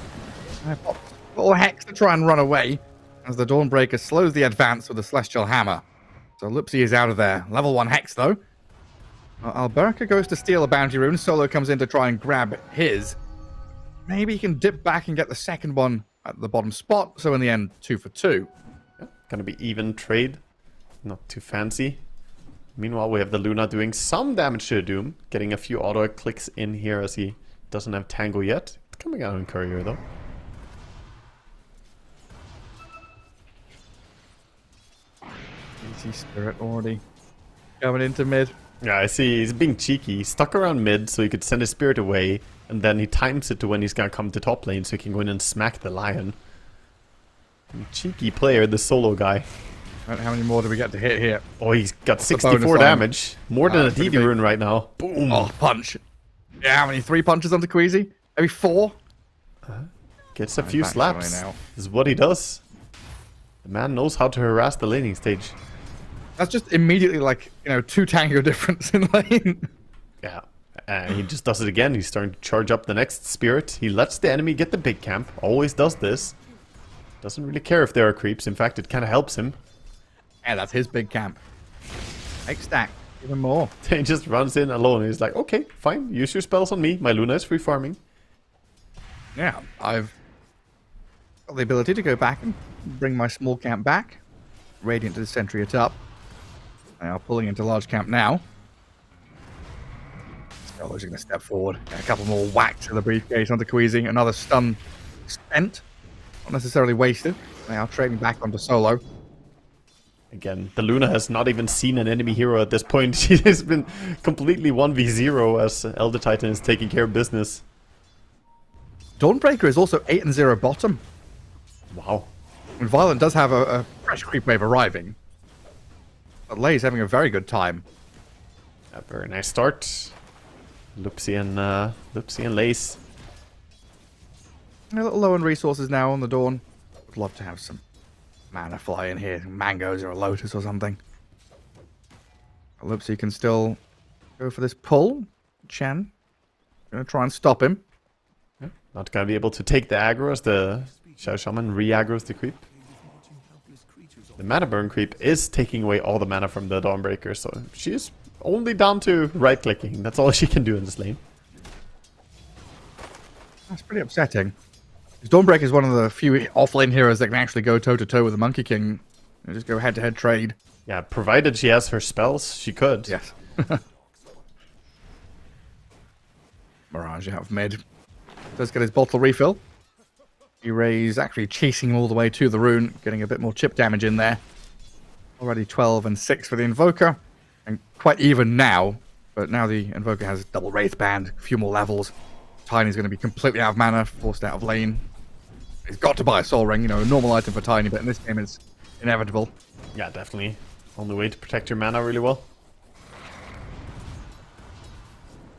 Little Hex to try and run away as the Dawnbreaker slows the advance with the Celestial Hammer. So Lupsi is out of there. Level 1 Hex, though. Alberca goes to steal a bounty rune. Solo comes in to try and grab his. Maybe he can dip back and get the second one at the bottom spot. So in the end, 2 for 2. Yeah, gonna be even trade. Not too fancy. Meanwhile, we have the Luna doing some damage to the Doom. Getting a few auto clicks in here as he doesn't have Tango yet. It's coming out in Courier though. Easy Spirit already coming into mid. Yeah, I see. He's being cheeky. He's stuck around mid so he could send his Spirit away. And then he times it to when he's gonna come to top lane so he can go in and smack the Lion. Cheeky player, the Solo guy. How many more do we get to hit here? Oh, he's got What's the bonus 64 on? damage. More than a pretty DD big. rune right now. Boom. Oh, punch. Yeah, how many 3 punches onto Queasy? Maybe 4? Gets a few back slaps. right now. This is what he does. The man knows how to harass the laning stage. That's just immediately like, 2 tango difference in lane. Yeah. He just does it again. He's starting to charge up the next Spirit. He lets the enemy get the big camp. Always does this. Doesn't really care if there are creeps. In fact, it kind of helps him. Yeah, that's his big camp. Make stack. Even more. He just runs in alone. He's like, okay, fine. Use your spells on me. My Luna is free farming. Yeah, I've got the ability to go back and bring my small camp back. Radiant to the sentry it up. They are pulling into large camp now. Solo's going to step forward. A couple more whacks to the briefcase onto Queasy. Another stun spent. Not necessarily wasted. They are trading back onto Solo. Again, the Luna has not even seen an enemy hero at this point. She has been completely 1v0 as Elder Titan is taking care of business. Dawnbreaker is also 8-0 bottom. Wow. And Violent does have a fresh creep wave arriving. But Lay's having a very good time. A very nice start. Lupsi and Lace. A little low on resources now on the Dawn. Would love to have some mana fly in here. Mangoes or a Lotus or something. Lupsi can still go for this pull. Chen. Gonna try and stop him. Not gonna be able to take the aggro as the Shadow Shaman re-aggroes the creep. The mana burn creep is taking away all the mana from the Dawnbreaker, so she's only down to right-clicking. That's all she can do in this lane. That's pretty upsetting. Dawnbreaker is one of the few off-lane heroes that can actually go toe-to-toe with the Monkey King. And just go head-to-head trade. Yeah, provided she has her spells, she could. Yes. Mirage out of mid. Does get his bottle refill. Erase actually chasing him all the way to the rune, getting a bit more chip damage in there. Already 12 and 6 for the Invoker. And quite even now, but now the Invoker has double Wraith Band, a few more levels. Tiny's going to be completely out of mana, forced out of lane. He's got to buy a Soul Ring, a normal item for Tiny, but in this game it's inevitable. Yeah, definitely. Only way to protect your mana really well.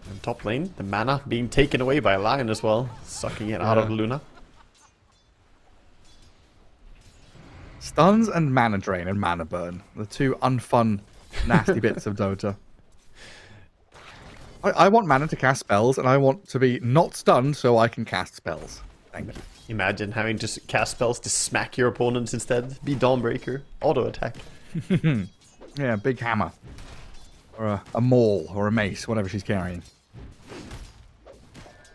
And top lane, the mana being taken away by a Lion as well, sucking it out of Luna. Stuns and mana drain and mana burn. The two unfun, nasty bits of Dota. I want mana to cast spells, and I want to be not stunned so I can cast spells. Thank you. Imagine having to cast spells to smack your opponents instead. Be Dawnbreaker. Auto attack. Yeah, big hammer. Or a maul, or a mace, whatever she's carrying.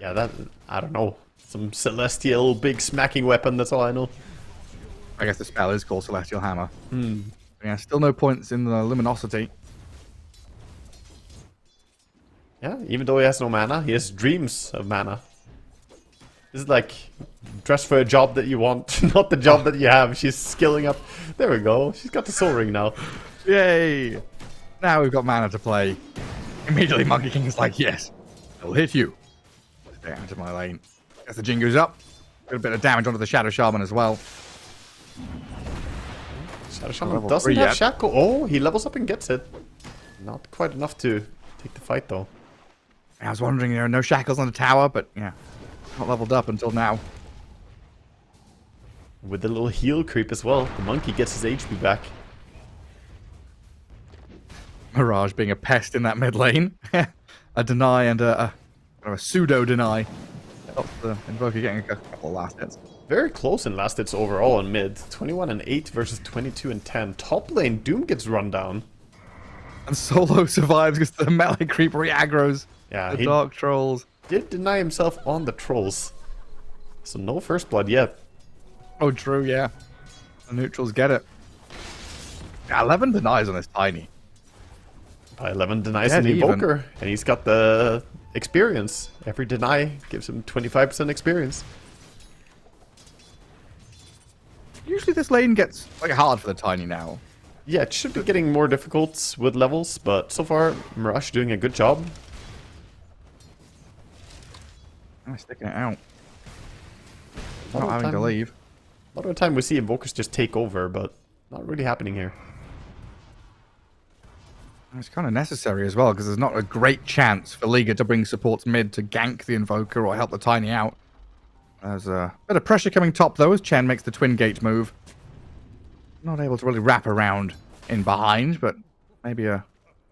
Yeah, that... I don't know. Some celestial big smacking weapon, that's all I know. I guess the spell is called Celestial Hammer. Yeah, still no points in the Luminosity. Yeah, even though he has no mana, he has dreams of mana. This is like dress for a job that you want, not the job that you have. She's skilling up. There we go. She's got the Soul Ring now. Yay! Now we've got mana to play. Immediately Monkey King is like, yes, I'll hit you. Stay out of my lane. As the Jingu's up. Got a bit of damage onto the Shadow Shaman as well. Shadow Shaman Level doesn't 3 have yet. Shackle. Oh, he levels up and gets it. Not quite enough to take the fight though. I was wondering, there are no shackles on the tower, but yeah, not leveled up until now. With the little heal creep as well, the monkey gets his HP back. Mirage being a pest in that mid lane. A deny and a pseudo deny. Stops the Invoker getting a couple of last hits. Very close in last hits overall on mid. 21 and 8 versus 22 and 10. Top lane, Doom gets run down. And Solo survives because the melee creep re-aggroes Yeah, the he Dark Trolls. did deny himself on the trolls. So no first blood yet. Oh, true, yeah. The neutrals get it. Yeah, 11 denies on this Tiny. By 11 denies Dead an even. Evoker, and he's got the experience. Every deny gives him 25% experience. Usually this lane gets like hard for the Tiny now. Yeah, it should be getting more difficult with levels, but so far, Mirage doing a good job. I'm sticking it out. A lot Not of having to time- leave. A lot of the time we see Invokers just take over, but not really happening here. It's kind of necessary as well, because there's not a great chance for Liga to bring supports mid to gank the Invoker or help the Tiny out. There's a bit of pressure coming top, though, as Chen makes the twin gate move. Not able to really wrap around in behind, but maybe a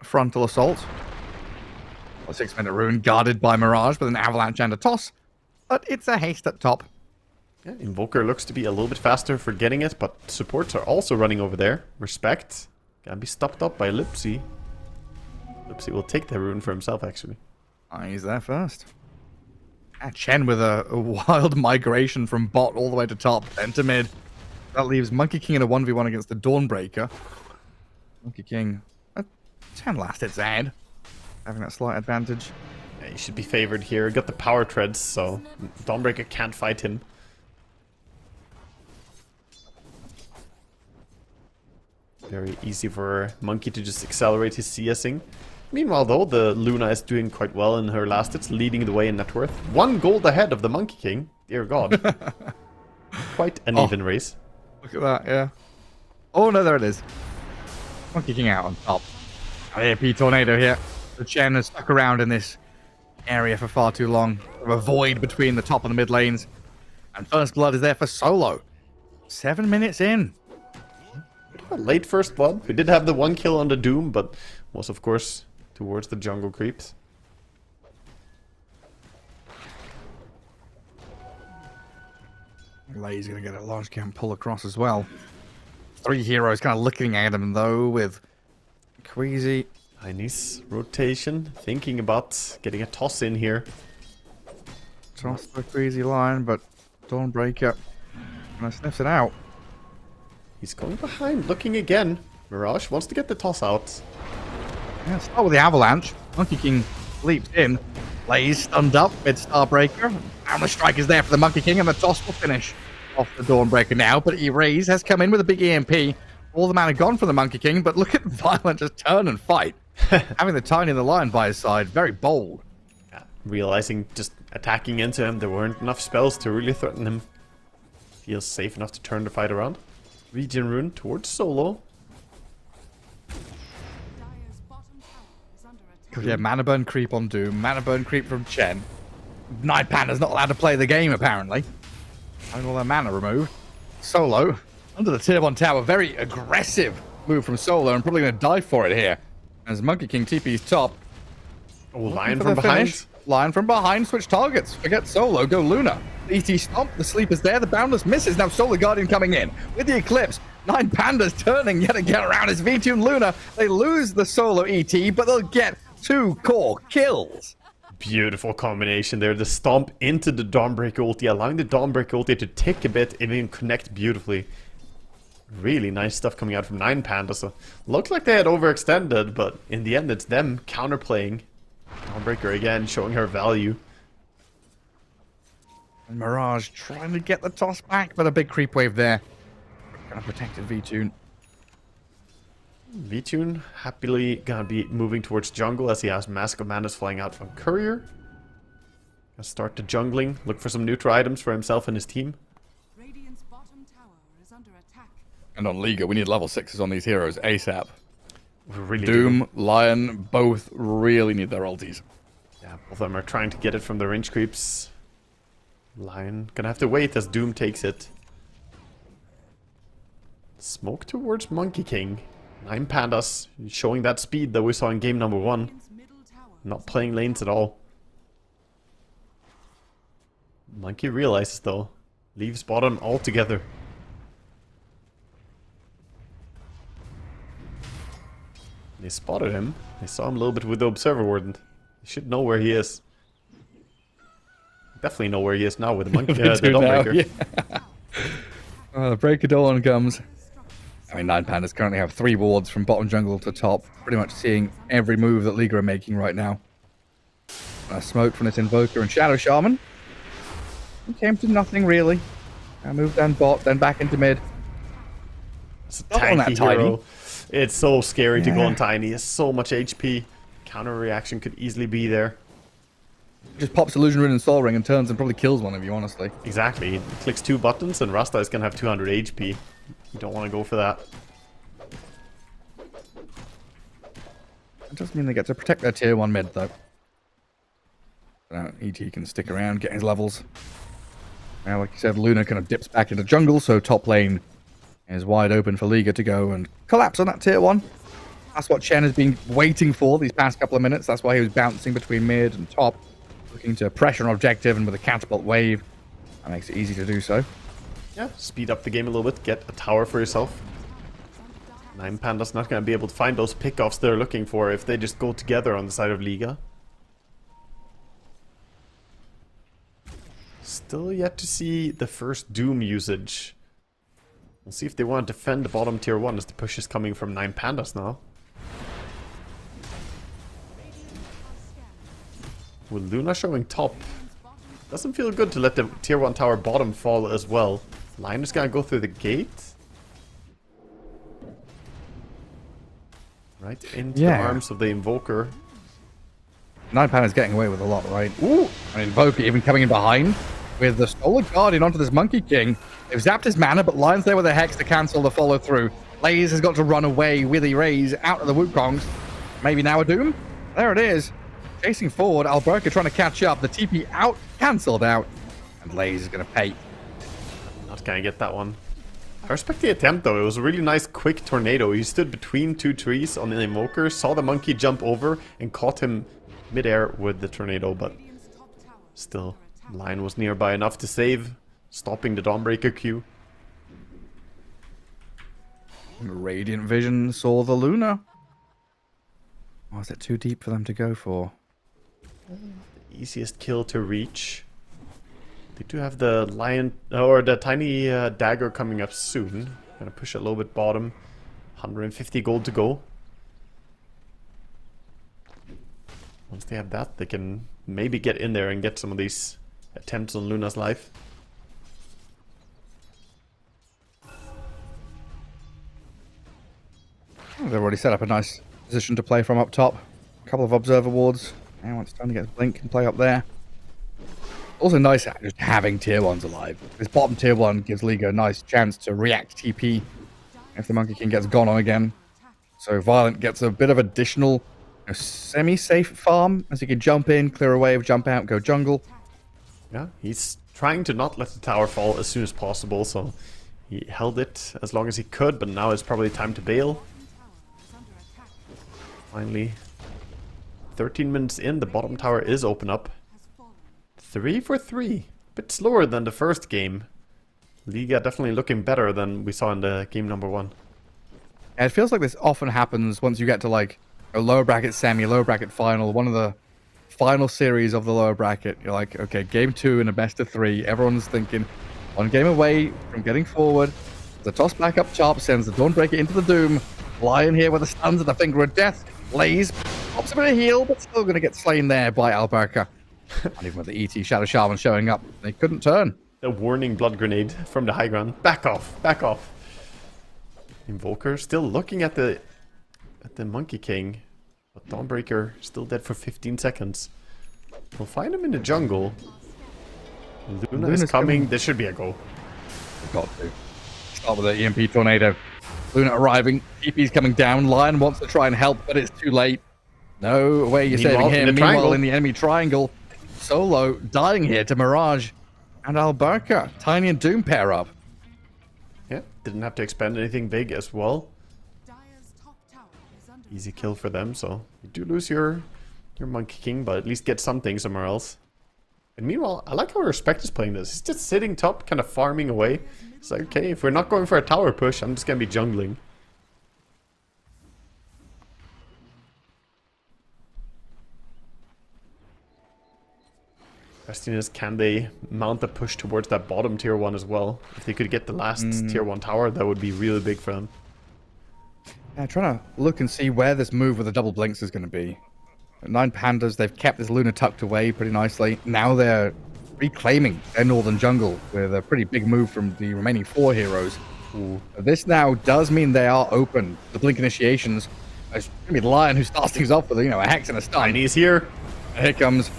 frontal assault. A 6-minute rune guarded by Mirage with an avalanche and a toss, but it's a haste at top. Yeah, Invoker looks to be a little bit faster for getting it, but supports are also running over there. Respect. Can be stopped up by Lipsy. Lipsy will take the rune for himself, actually. He's there first. Chen with a wild migration from bot all the way to top, then to mid. That leaves Monkey King in a 1v1 against the Dawnbreaker. Monkey King, 10 last hits ahead, having that slight advantage. Yeah, he should be favored here. Got the power treads, so Dawnbreaker can't fight him. Very easy for Monkey to just accelerate his CSing. Meanwhile, though, the Luna is doing quite well in her last hits, leading the way in net worth. 1 gold ahead of the Monkey King. Dear God. Quite an even race. Look at that, yeah. Oh, no, there it is. Monkey King out on top. AP Tornado here. The Chen has stuck around in this area for far too long. A void between the top and the mid lanes. And first blood is there for Solo. 7 minutes in. Late first blood. We did have the 1 kill on the Doom, but was, of course, towards the jungle creeps. Lay's going to get a large camp pull across as well. 3 heroes kind of looking at him, though, with Queasy. Nice rotation. Thinking about getting a toss in here. Toss the Queasy line, but Dawnbreaker kind of sniffs it out. He's going behind, looking again. Mirage wants to get the toss out. Yeah, start with the Avalanche. Monkey King leaps in. Lay's stunned up mid Starbreaker. And the strike is there for the Monkey King, and the toss will finish off the Dawnbreaker now. But Erase has come in with a big EMP. All the mana gone from the Monkey King, but look at Violent just turn and fight. Having the Tiny and the Lion by his side, very bold. Yeah, realizing just attacking into him, there weren't enough spells to really threaten him. Feels safe enough to turn the fight around. Regen rune towards Solo. Because yeah, mana burn creep on Doom, mana burn creep from Chen. Night Panda's not allowed to play the game, apparently. Having all their mana removed. Solo, under the tier 1 tower, very aggressive move from Solo, and probably going to die for it here. As Monkey King TP's top. Oh, Lion For from the behind. finish. Lion from behind, switch targets. Forget Solo, go Luna. ET stomp, the sleep is there, the Boundless misses. Now Solar Guardian coming in with the Eclipse. 9 Pandas turning yet again around his V-Tune Luna. They lose the Solo ET, but they'll get 2 core kills. Beautiful combination there. The stomp into the Dawnbreaker ulti, allowing the Dawnbreaker ulti to tick a bit and even connect beautifully. Really nice stuff coming out from 9 Pandas. So, looks like they had overextended, but in the end it's them counterplaying. Dawnbreaker again showing her value. And Mirage trying to get the toss back, but a big creep wave there. Kind of protected V-Tune. V-Tune happily gonna be moving towards jungle as he has Mask of Madness flying out from Courier. Gonna start the jungling, look for some neutral items for himself and his team. Radiant's bottom tower is under attack. And on Liga, we need level 6s on these heroes ASAP. We really Doom, Lion, both really need their ultis. Yeah, both of them are trying to get it from the range creeps. Lion gonna have to wait as Doom takes it. Smoke towards Monkey King. 9 Pandas, showing that speed that we saw in game number 1. Not playing lanes at all. Monkey realizes though, leaves bottom altogether. They spotted him. They saw him a little bit with the observer warden. They should know where he is. Definitely know where he is now with the monkey, the Dawnbreaker. Yeah. The Break of Dawn comes. I mean, 9 Pandas currently have 3 wards from bottom jungle to top, pretty much seeing every move that Liga are making right now. Smoke from this Invoker and Shadow Shaman. It came to nothing really. I moved down bot, then back into mid. It's a tanky hero. It's so scary to go on tiny. It's so much HP. Counter reaction could easily be there. Just pops Illusion Rune and Soul Ring and turns and probably kills one of you, honestly. Exactly. He clicks 2 buttons and Rasta is going to have 200 HP. You don't want to go for that. It doesn't mean they get to protect their tier 1 mid, though. ET can stick around, get his levels. Now, like you said, Luna kind of dips back into jungle, so top lane is wide open for Liga to go and collapse on that tier 1. That's what Chen has been waiting for these past couple of minutes. That's why he was bouncing between mid and top, looking to pressure an objective, and with a catapult wave, that makes it easy to do so. Yeah, speed up the game a little bit, get a tower for yourself. 9 Pandas not going to be able to find those pickoffs they're looking for if they just go together on the side of Liga. Still yet to see the first Doom usage. We'll see if they want to defend the bottom tier 1 as the push is coming from 9 Pandas now. With Luna showing top, doesn't feel good to let the tier 1 tower bottom fall as well. Line is gonna go through the gate. Right into the arms of the Invoker. 9 Pandas getting away with a lot, right? Ooh! An Invoker even coming in behind with the Stolen Guardian onto this Monkey King. They've zapped his mana, but Lion's there with a Hex to cancel the follow through. Laze has got to run away with Erase out of the Wukongs. Maybe now a Doom? There it is. Chasing forward, Alberca trying to catch up. The TP out, cancelled out. And Laze is going to pay. Not gonna get that one. I respect the attempt though. It was a really nice quick tornado. He stood between 2 trees on the Invoker, saw the monkey jump over, and caught him midair with the tornado, but still, Lion was nearby enough to save, stopping the Dawnbreaker Q. Radiant Vision saw the Luna. Oh, is it too deep for them to go for? The easiest kill to reach. They do have the lion or the tiny dagger coming up soon. Gonna push it a little bit bottom. 150 gold to go. Once they have that, they can maybe get in there and get some of these attempts on Luna's life. They've already set up a nice position to play from up top. A couple of observer wards. Now it's time to get Blink and play up there. Also nice just having tier 1s alive. This bottom tier 1 gives Liga a nice chance to react TP if the Monkey King gets gone on again. So Violent gets a bit of additional semi-safe farm as he can jump in, clear a wave, jump out, go jungle. Yeah, he's trying to not let the tower fall as soon as possible, so he held it as long as he could, but now it's probably time to bail. Finally, 13 minutes in, the bottom tower is open up. 3 for 3. Bit slower than the first game. Liga definitely looking better than we saw in the game number 1. And it feels like this often happens once you get to like a lower bracket semi, lower bracket final, one of the final series of the lower bracket. You're like, okay, game 2 in a best of 3. Everyone's thinking, one game away from getting forward. The toss back up top sends the Dawnbreaker into the Doom. Lion here with the stuns at the Finger of Death. Laze pops a bit of heal, but still going to get slain there by Alberca. And even with the ET Shadow Shaman showing up, they couldn't turn. A warning blood grenade from the high ground. Back off, back off. Invoker still looking at the Monkey King, but Dawnbreaker still dead for 15 seconds. We'll find him in the jungle. Luna is coming. This should be a go. Got to. Start with the EMP tornado. Luna arriving. TP's coming down. Lion wants to try and help, but it's too late. No way you're saving him. Meanwhile, in the enemy triangle, Solo dying here to Mirage and Alberca. Tiny and Doom pair up. Yeah, didn't have to expend anything big as well. Easy kill for them, so you do lose your Monkey King, but at least get something somewhere else. And meanwhile, I like how Respect is playing this. He's just sitting top, kind of farming away. It's like, okay, if we're not going for a tower push, I'm just going to be jungling. Question is, can they mount the push towards that bottom tier 1 as well? If they could get the last tier 1 tower, that would be really big for them. Yeah, trying to look and see where this move with the double blinks is going to be. 9 Pandas, they've kept this Luna tucked away pretty nicely. Now they're reclaiming their northern jungle with a pretty big move from the remaining 4 heroes. Ooh. This now does mean they are open. The blink initiations. It's going to be the Lion who starts things off with, a hex and a stun. Tiny's here. And here comes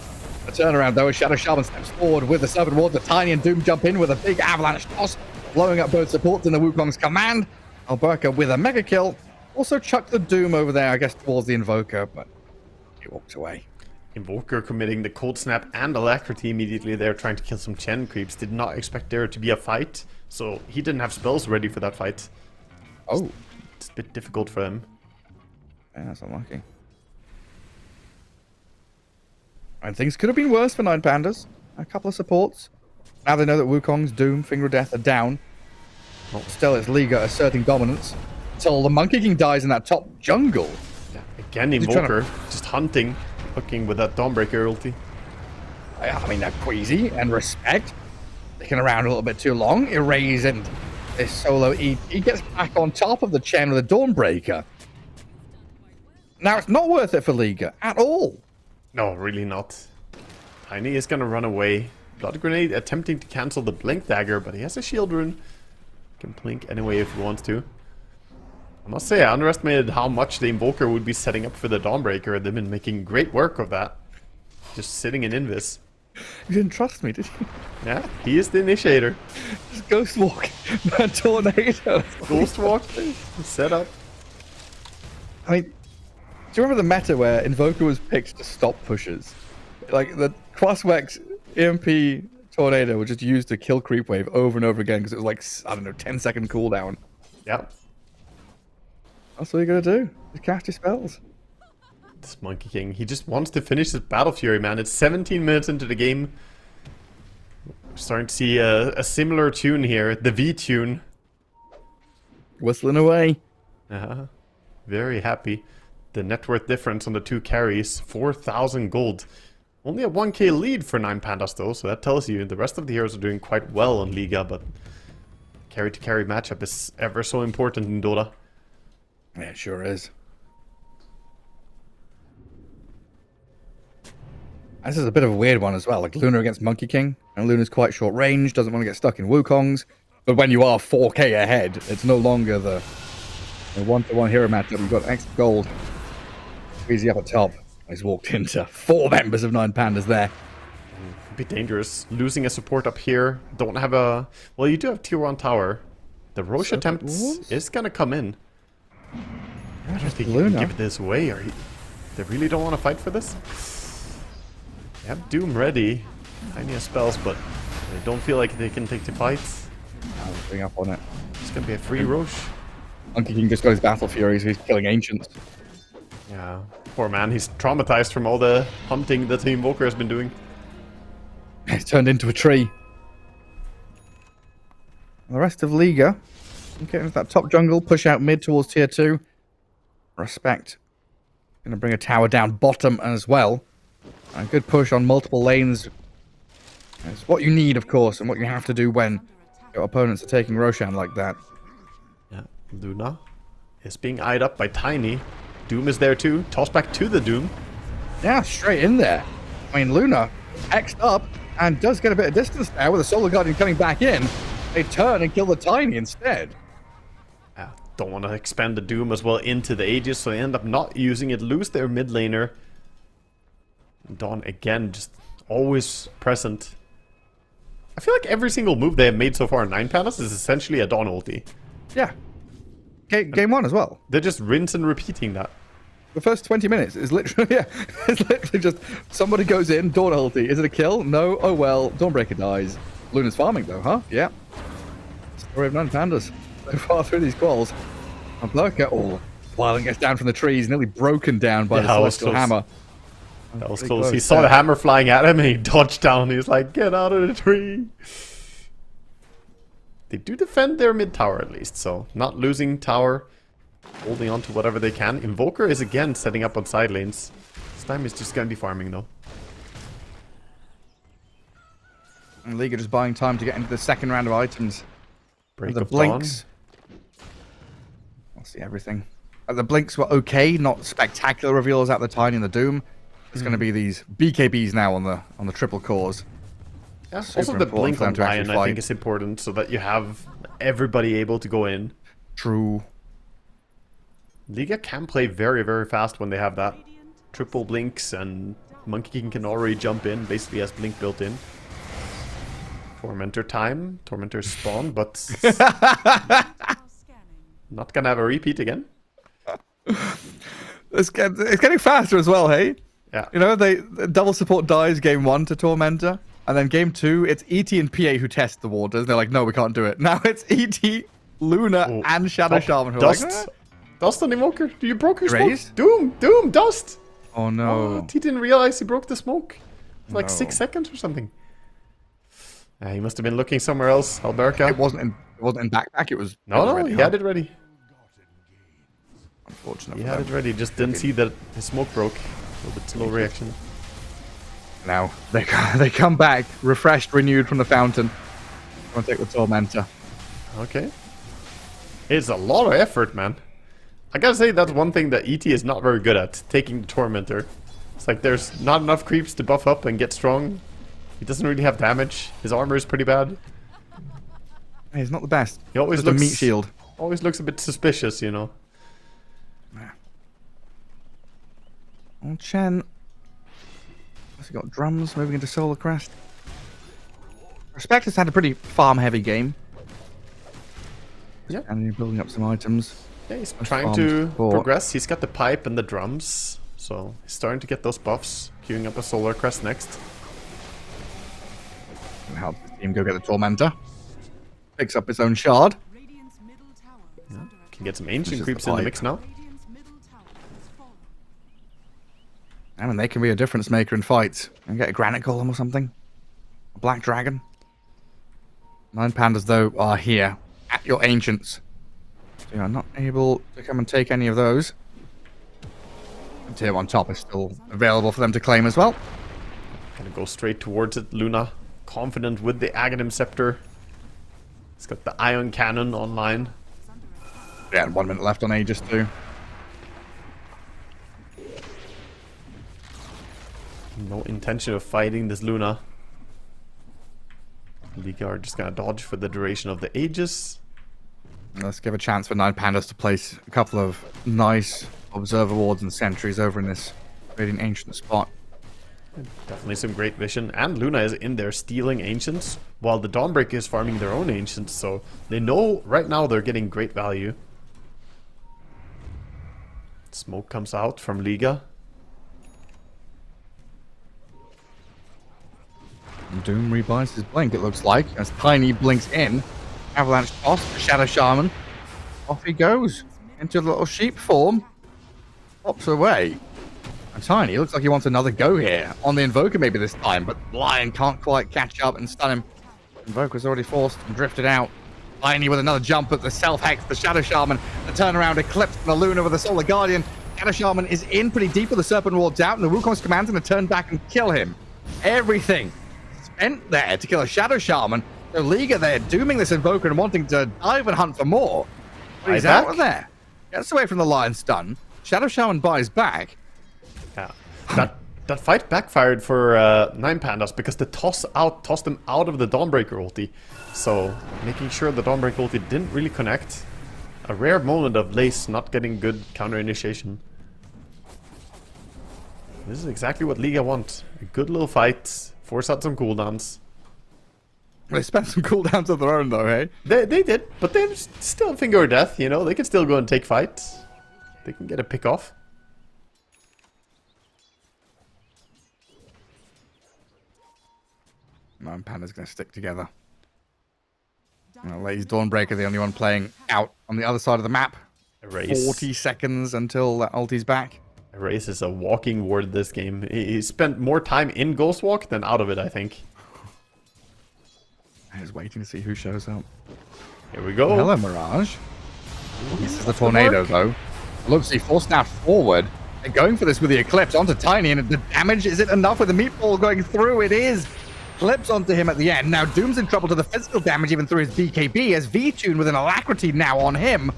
a turnaround though, as Shadow Shaman steps forward with the Serpent Ward. The Tiny and Doom jump in with a big avalanche toss, blowing up both supports in the Wukong's command. Alberca with a mega kill. Also chucked the Doom over there, I guess, towards the Invoker, but he walked away. Invoker committing the Cold Snap and Alacrity immediately there, trying to kill some Chen creeps. Did not expect there to be a fight, so he didn't have spells ready for that fight. Oh. It's a bit difficult for them. Yeah, that's unlucky. And things could have been worse for 9 Pandas. A couple of supports. Now they know that Wukong's Doom, Finger of Death are down. Still, it's Liga asserting dominance. Until the Monkey King dies in that top jungle. Yeah, again, Invoker just hunting, looking with that Dawnbreaker ulti. I mean, they're queasy and respect. Sticking around a little bit too long. Erase and this solo E. He gets back on top of the Chen with a Dawnbreaker. Now, it's not worth it for Liga at all. No, really not. Tiny is gonna run away. Blood Grenade attempting to cancel the Blink Dagger, but he has a shield rune. Can blink anyway if he wants to. I must say, I underestimated how much the Invoker would be setting up for the Dawnbreaker. They've been making great work of that. Just sitting in Invis. You didn't trust me, did you? Yeah, he is the initiator. Just Ghost Walk. Tornado. Ghost Walk, set up. I mean, do you remember the meta where Invoker was picked to stop pushes? Like, the Crosswex EMP Tornado was just used to kill Creep Wave over and over again because it was like, I don't know, 10-second cooldown. Yeah. That's what you're going to do. Just cast your spells. This Monkey King, he just wants to finish his Battle Fury, man. It's 17 minutes into the game. We're starting to see a similar tune here, the V tune. Whistling away. Very happy. The net worth difference on the 2 carries, 4,000 gold. Only a 1k lead for 9 Pandas though, so that tells you the rest of the heroes are doing quite well on Liga, but carry-to-carry matchup is ever so important in Dota. Yeah, it sure is. This is a bit of a weird one as well, like Luna against Monkey King, and Luna's quite short range, doesn't want to get stuck in Wukong's, but when you are 4k ahead, it's no longer the one-to-one hero matchup. You've got extra gold. Easy up at top. He's walked into 4 members of 9 Pandas there. A bit dangerous. Losing a support up here. Don't have a... Well, you do have tier 1 tower. The Roche attempt is going to come in. I don't think you can give this away. They really don't want to fight for this? They have Doom ready. Tiny has spells, but they don't feel like they can take the fights. I'll bring up on it. It's going to be a free Roche. Monkey King just got his Battle Fury, so he's killing Ancients. Yeah, poor man. He's traumatized from all the hunting that the Invoker has been doing. He's turned into a tree. And the rest of Liga, get into that top jungle, push out mid towards tier 2. Respect. Gonna bring a tower down bottom as well. A good push on multiple lanes. It's what you need, of course, and what you have to do when your opponents are taking Roshan like that. Yeah, Luna is being eyed up by Tiny. Doom is there too. Toss back to the Doom. Yeah, straight in there. I mean, Luna X'd up and does get a bit of distance now with the Solar Guardian coming back in. They turn and kill the Tiny instead. Yeah, don't want to expand the Doom as well into the Aegis, so they end up not using it. Lose their mid laner. Dawn again, just always present. I feel like every single move they have made so far in 9 Pandas is essentially a Dawn ulti. Yeah. Game 1 as well. They're just rinse and repeating that. The first 20 minutes is literally, yeah, it's literally just somebody goes in, Dawn ulti. Is it a kill? No. Oh well, Dawnbreaker dies. Luna's farming though, huh? Yeah. Story of 9 Pandas. So far through these quals. And Blurka, Violent gets down from the trees, nearly broken down by the Celestial Hammer. That was close. He saw the hammer flying at him and he dodged down. He was like, get out of the tree. They do defend their mid tower at least, so not losing tower. Holding on to whatever they can. Invoker is again setting up on side lanes. This time he's just going to be farming though. And Liga just buying time to get into the second round of items. Break The of blinks. I'll see everything. The blinks were okay, not spectacular reveals out the Tiny and the Doom. It's going to be these BKBs now on the triple cores. Yeah. Super Also, the important blink for them on to actually Lion, I fight. think, is important so that you have everybody able to go in. True. Liga can play very, very fast when they have that. Triple blinks, and Monkey King can already jump in, basically has blink built in. Tormentor time, Tormentor spawn, but not gonna have a repeat again. It's getting faster as well, hey? Yeah. You know, they double support dies game 1 to Tormentor, and then game 2, it's ET and PA who test the waters. They're like, no, we can't do it. Now it's ET, Luna, and Shadow Shaman who are Dust. like, Dust on Invoker. You broke your Raise? smoke. Doom, Dust. oh no. What? He didn't realize he broke the smoke. It's like No. 6 seconds or something. He must have been looking somewhere else. Alberca. It wasn't in backpack, it was No, already, he huh? had it ready. Unfortunate He for had them. it ready. Just didn't see that his smoke broke. A little bit slow reaction. Now they come back refreshed, renewed from the fountain. Want to take the Tormentor. Okay. It's a lot of effort, man. I gotta say, that's one thing that ET is not very good at, taking the Tormentor. It's like there's not enough creeps to buff up and get strong. He doesn't really have damage. His armor is pretty bad. Hey, he's not the best. He always Just a looks meat shield. Always looks a bit suspicious, you know. Oh, Chen. Has he got drums moving into Solar Crest? Respect has had a pretty farm-heavy game. Yeah. And you're building up some items. Yeah, he's That's trying farm to support. progress. He's got the pipe and the drums, so he's starting to get those buffs. Queuing up a Solar Crest next. And help the team go get the Tormentor. Picks up his own shard. Radiant's middle tower is under attack. Can get some ancient Pushes creeps the in the pipe. mix now. Radiant's middle tower has fallen. I mean, they can be a difference maker in fights. And get a Granite Golem or something. A Black Dragon. 9 Pandas, though, are here at your Ancients. So you are not able to come and take any of those. And Tier 1 top is still available for them to claim as well. Gonna go straight towards it. Luna, confident with the Aghanim Scepter. He's got the Ion Cannon online. Yeah, and 1 minute left on Aegis too. No intention of fighting this Luna. Liga are just gonna dodge for the duration of the Aegis. Let's give a chance for 9 Pandas to place a couple of nice Observer Wards and Sentries over in this Radiant Ancient spot. Definitely some great vision. And Luna is in there stealing Ancients, while the Dawnbreaker is farming their own Ancients, so they know right now they're getting great value. Smoke comes out from Liga. And Doom rebuys his blink, it looks like, as Tiny blinks in. Avalanche toss for Shadow Shaman. Off he goes into a little sheep form. Pops away. And Tiny looks like he wants another go here. On the Invoker maybe this time, but Lion can't quite catch up and stun him. Invoker's already forced and drifted out. Tiny with another jump at the self-hex, the Shadow Shaman. The turnaround eclipse from the Luna with the Solar Guardian. Shadow Shaman is in pretty deep with the Serpent Wards out, and the Wukong's command's going to turn back and kill him. Everything spent there to kill a Shadow Shaman. So Liga there dooming this Invoker and wanting to dive and hunt for more. But he's out of there. Gets away from the Lion stun. Shadow Shaman buys back. Yeah. That fight backfired for 9 Pandas because the tossed them out of the Dawnbreaker ulti. So making sure the Dawnbreaker ulti didn't really connect. A rare moment of Lace not getting good counter initiation. This is exactly what Liga want. A good little fight. Force out some cooldowns. They spent some cooldowns of their own though, hey? They did, but they're still finger of death, you know? They can still go and take fights. They can get a pick off. Nine Panda's going to stick together. Ladies Dawnbreaker, the only one playing out on the other side of the map. Erase. 40 seconds until that ulti's back. Erase is a walking ward this game. He spent more time in Ghost Walk than out of it, I think. I was waiting to see who shows up. Here we go. Hello, Mirage. This is the tornado, though. Looks he forced now forward. They're going for this with the Eclipse onto Tiny, and the damage, is it enough with the meatball going through? It is. Eclipse onto him at the end. Now Doom's in trouble to the physical damage even through his BKB, as V-Tune with an alacrity now on him.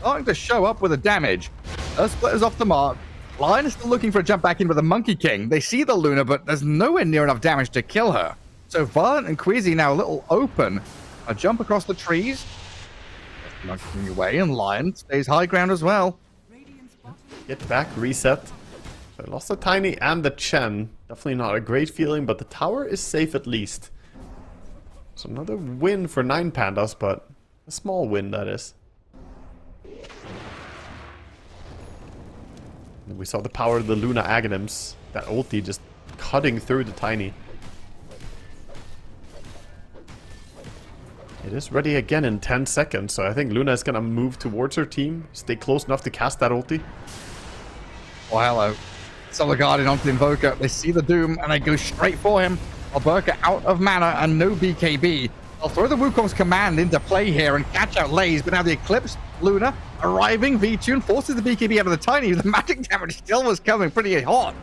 Starting to show up with the damage. Earth Splitter's off the mark. Lion is still looking for a jump back in with the Monkey King. They see the Luna, but there's nowhere near enough damage to kill her. So Violent and Queasy now a little open. A jump across the trees. Monkey away, and Lion stays high ground as well. Get back, reset. So I lost the Tiny and the Chen. Definitely not a great feeling, but the tower is safe at least. So another win for 9 Pandas, but a small win that is. And we saw the power of the Luna Aghanims. That ulti just cutting through the Tiny. It is ready again in 10 seconds, so I think Luna is gonna move towards her team, stay close enough to cast that ulti. Oh, hello. Solar Guardian onto the Invoker. They see the Doom, and they go straight for him. Alberca out of mana and no BKB. They'll throw the Wukong's command into play here and catch out Lays, but now the Eclipse, Luna, arriving. V-Tune forces the BKB out of the Tiny. The magic damage still was coming pretty hot.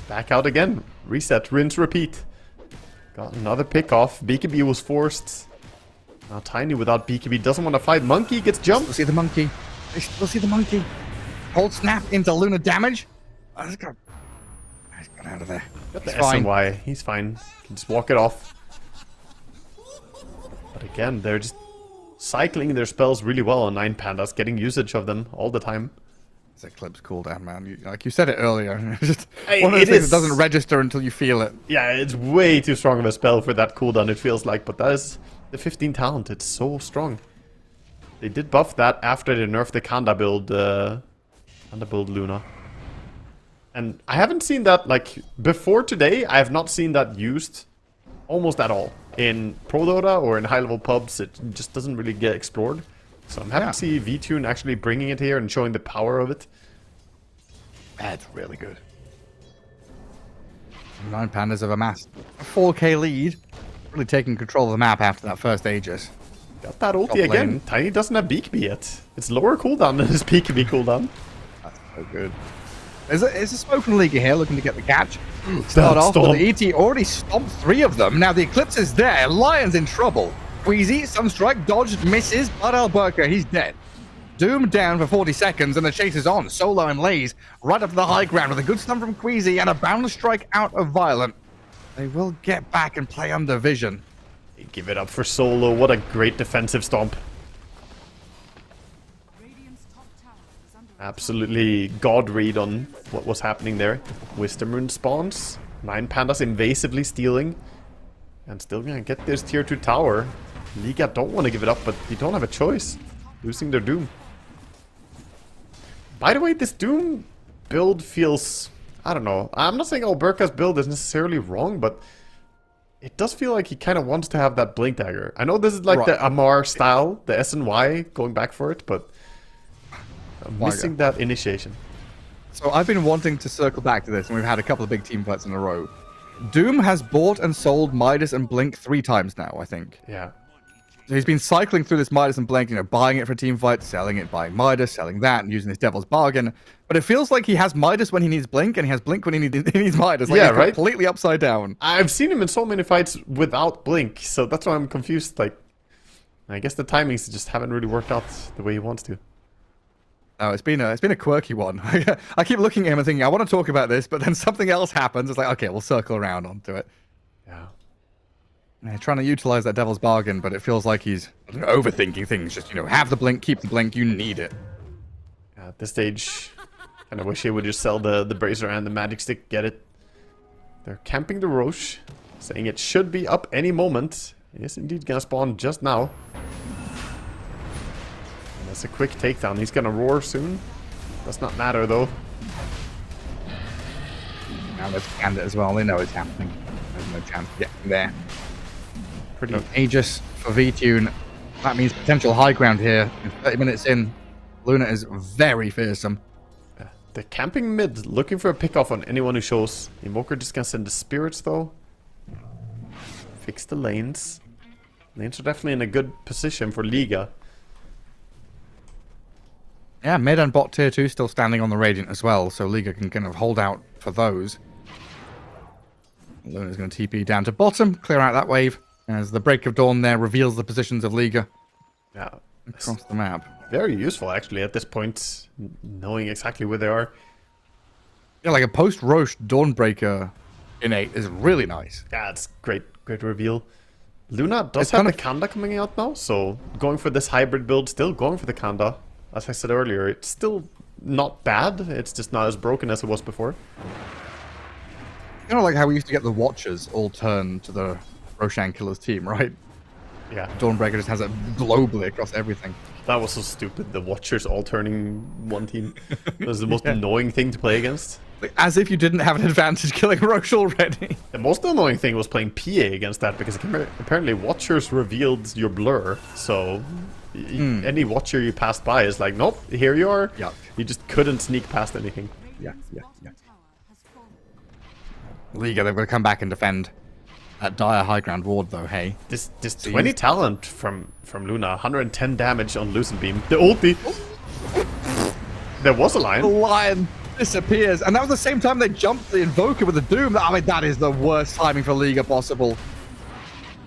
Back out again. Reset, rinse, repeat. Got another pick off. BKB was forced. Now Tiny without BKB doesn't want to fight. Monkey gets jumped. We'll see the Monkey. They still see the Monkey. Cold Snap into Luna damage. Oh, he's got out of there. Got the SNY. He's fine. Can just walk it off. But again, they're just cycling their spells really well on 9 Pandas, getting usage of them all the time. This Eclipse cooldown, man. Like you said it earlier. It's just Hey, one of those it things is. that doesn't register until you feel it. Yeah, it's way too strong of a spell for that cooldown, it feels like. But that is the 15 talent. It's so strong. They did buff that after they nerfed the Kanda build Luna. And I haven't seen that, like, before today, I have not seen that used almost at all. In Pro Dota or in high-level pubs, it just doesn't really get explored. So I'm happy to see V-Tune actually bringing it here and showing the power of it. That's really good. 9 Pandas have amassed a 4k lead. Really taking control of the map after that first Aegis. Got that ulti again. Tiny doesn't have BKB yet. It's lower cooldown than his BKB cooldown. That's so good. There's a Spoken League here looking to get the catch. Start off with the ET already stomped 3 of them. Now the Eclipse is there. Lion's in trouble. Queasy, Sunstrike, dodged, misses, but Alberca, he's dead. Doom down for 40 seconds, and the chase is on. Solo and Lays right up to the high ground with a good stun from Queasy and a boundless strike out of Violent. They will get back and play under vision. They give it up for Solo. What a great defensive stomp. Absolutely god read on what was happening there. Wisdom Rune spawns. 9 Pandas invasively stealing. And still gonna get this tier 2 tower. Liga don't want to give it up, but you don't have a choice. Losing their Doom. By the way, this Doom build feels... I don't know. I'm not saying Alberca's build is necessarily wrong, but... it does feel like he kind of wants to have that Blink Dagger. I know this is like the Amar style, the SNY, going back for it, but... I'm missing that initiation. So I've been wanting to circle back to this, and we've had a couple of big team fights in a row. Doom has bought and sold Midas and Blink 3 times now, I think. Yeah. So he's been cycling through this Midas and Blink, you know, buying it for team fights, selling it, buying Midas, selling that, and using this devil's bargain. But it feels like he has Midas when he needs Blink, and he has Blink when he needs Midas. Like, yeah, he's right? completely upside down. I've seen him in so many fights without Blink, so that's why I'm confused. Like, I guess the timings just haven't really worked out the way he wants to. No, it's been a quirky one. I keep looking at him and thinking, I want to talk about this, but then something else happens. It's like, okay, we'll circle around onto it. Yeah. Trying to utilize that devil's bargain, but it feels like he's overthinking things. Just, have the Blink, keep the Blink, you need it. At this stage, kind of wish he would just sell the Bracer and the Magic Stick, get it. They're camping the Roche, saying it should be up any moment. It is indeed gonna spawn just now. And that's a quick takedown. He's gonna roar soon. Does not matter though. Now let's scan it as well. They know it's happening. There's no chance of getting there. Pretty Aegis for V-Tune. That means potential high ground here. 30 minutes in, Luna is very fearsome. They're camping mid, looking for a pick-off on anyone who shows. Invoker just gonna send the spirits though. Fix the lanes. Lanes are definitely in a good position for Liga. Yeah, mid and bot tier 2 still standing on the Radiant as well, so Liga can kind of hold out for those. Luna's going to TP down to bottom, clear out that wave, as the Break of Dawn there reveals the positions of Liga Yeah. across the map. Very useful, actually, at this point, knowing exactly where they are. Yeah, like a post-Roche Dawnbreaker innate is really nice. Yeah, it's great reveal. Luna does have the Kanda coming out now, so going for this hybrid build, still going for the Kanda. As I said earlier, it's still not bad, it's just not as broken as it was before. You know, like how we used to get the Watchers all turn to the Roshan Killer's team, right? Yeah. Dawnbreaker just has it globally across everything. That was so stupid, the Watchers all turning one team. It was the most annoying thing to play against. Like, as if you didn't have an advantage killing Roche already. The most annoying thing was playing PA against that, because apparently Watchers revealed your blur, so any Watcher you passed by is like, nope, here you are. Yeah. You just couldn't sneak past anything. Yeah. Liga, they're going to come back and defend that dire high ground ward, though, hey. This 20 talent from Luna, 110 damage on Lucent Beam. The ulti! There was a The lion. lion disappears, and that was the same time they jumped the Invoker with the Doom. I mean, that is the worst timing for Liga possible.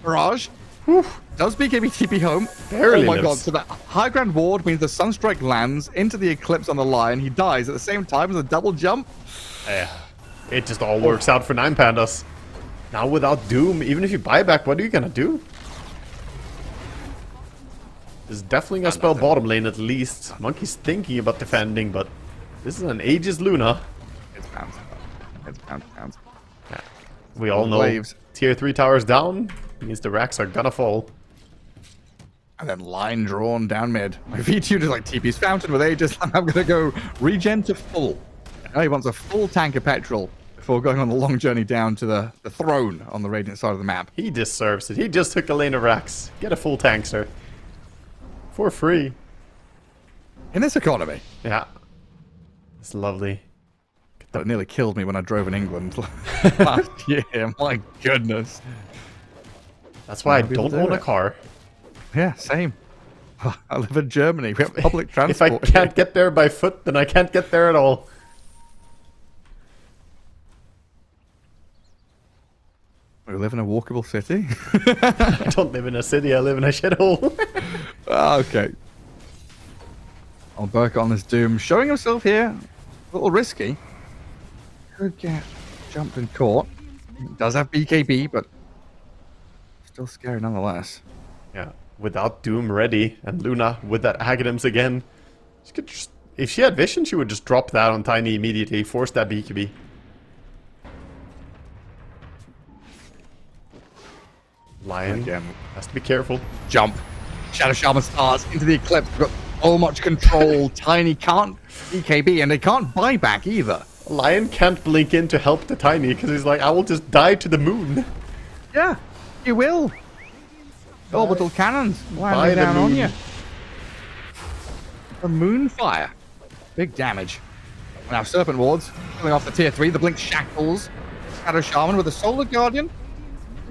Mirage does BKB TP home. Barely oh my lives. god, so that high ground ward means the Sunstrike lands into the Eclipse on the Lion. He dies at the same time as a double jump. Yeah. It just all works out for 9 Pandas. Now without Doom, even if you buy back, what are you gonna do? This is definitely gonna spell bottom lane at least. Monkey's thinking about defending, but this is an Aegis Luna. It's pounds. It's pounds. Yeah. We all know Waves. tier 3 towers down means the racks are gonna fall. And then line drawn down mid. My V2 is like TP's fountain with Aegis. I'm going to go regen to full. Now he wants a full tank of petrol before going on the long journey down to the throne on the Radiant side of the map. He deserves it. He just took a lane of racks. Get a full tank, sir. For free. In this economy. Yeah. It's lovely. That nearly killed me when I drove in England last year. My goodness. That's why I People don't do own a it. car. Yeah, same. I live in Germany. We have public If transport. I can't get there by foot, then I can't get there at all. We live in a walkable city. I don't live in a city, I live in a shithole. Okay. I'll work on this Doom. Showing himself here. A little risky. Could get jumped and caught. He does have BKB, but still scary nonetheless. Yeah, without Doom ready, and Luna with that Aghanims again. She could just, if she had vision, she would just drop that on Tiny immediately, force that BKB. Lion Again. has to be careful. Jump. Shadow Shaman starts into the Eclipse. We've got so much control. Tiny can't BKB, and they can't buy back either. Lion can't blink in to help the Tiny, because he's like, I will just die to the moon. Yeah, you will. Orbital cannons By landing the down on moon. you. The Moonfire. Big damage. Now Serpent Wards killing off the tier 3. The Blink Shackles. Shadow Shaman with the Solar Guardian.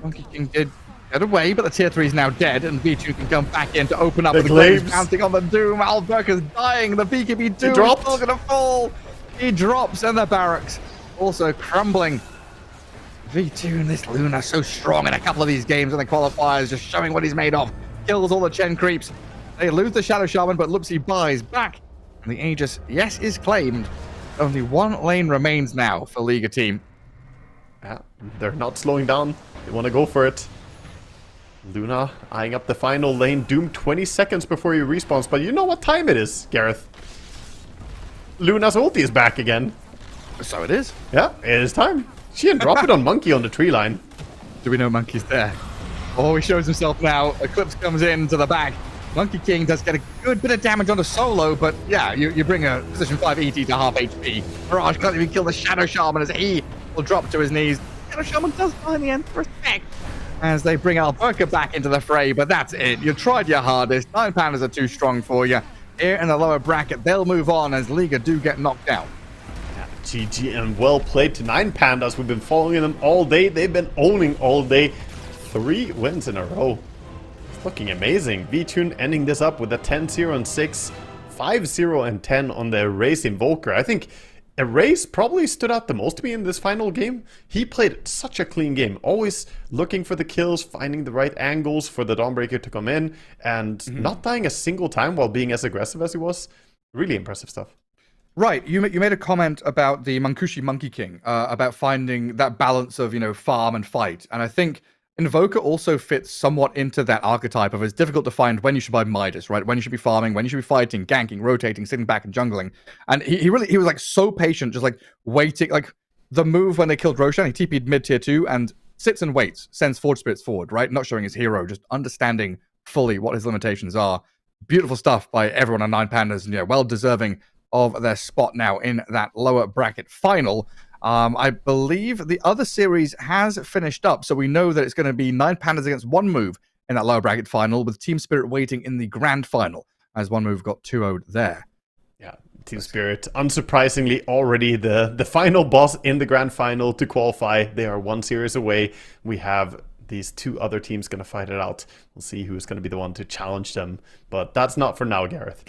Monkey King did get away, but the tier 3 is now dead, and V2 can come back in to open up The with the Glaives Glaives. pouncing on the Doom. Alberca's dying. The BKB Doom is dropped. still going to fall. He drops, and the barracks also crumbling. V2 and this Luna so strong in a couple of these games in the qualifiers, just showing what he's made of. Kills all the Chen creeps. They lose the Shadow Shaman, but Lupsi buys back. And the Aegis, yes, is claimed. Only one lane remains now for Liga team. Yeah, they're not slowing down. They want to go for it. Luna eyeing up the final lane. Doom 20 seconds before he respawns. But you know what time it is, Gareth. Luna's ulti is back again. So it is. Yeah, it is time. She can drop it on Monkey on the tree line. Do we know Monkey's there? Oh, he shows himself now. Eclipse comes in to the back. Monkey King does get a good bit of damage onto Solo, but yeah, you bring a position 5 ET to half HP. Mirage can't even kill the Shadow Shaman as he will drop to his knees. Shadow Shaman does die in the end. Respect. As they bring Alberca back into the fray, but that's it. You tried your hardest. 9 Pandas are too strong for you. Here in the lower bracket, they'll move on as Liga do get knocked down. GG and well played to 9 Pandas. We've been following them all day. They've been owning all day. 3 wins in a row. It's looking amazing. V-Tune ending this up with a 10-0 and 6, 5-0 and 10 on the Race Invoker. I think Erase probably stood out the most to me in this final game. He played such a clean game, always looking for the kills, finding the right angles for the Dawnbreaker to come in, and not dying a single time while being as aggressive as he was. Really impressive stuff. Right, you made a comment about the Mankushi Monkey King, about finding that balance of, farm and fight. And I think Invoker also fits somewhat into that archetype of it's difficult to find when you should buy Midas, right? When you should be farming, when you should be fighting, ganking, rotating, sitting back and jungling. And he was like so patient, just like waiting, like the move when they killed Roshan, he TP'd mid tier 2 and sits and waits, sends Forge Spirits forward, right? Not showing his hero, just understanding fully what his limitations are. Beautiful stuff by everyone on 9 Pandas, and well deserving of their spot now in that lower bracket final. I believe the other series has finished up, so we know that it's going to be 9 Pandas against One Move in that lower bracket final, with Team Spirit waiting in the grand final, as One Move got 2-0'd there. Yeah, Team Spirit, unsurprisingly, already the final boss in the grand final to qualify. They are one series away. We have these 2 other teams going to fight it out. We'll see who's going to be the one to challenge them, but that's not for now, Gareth.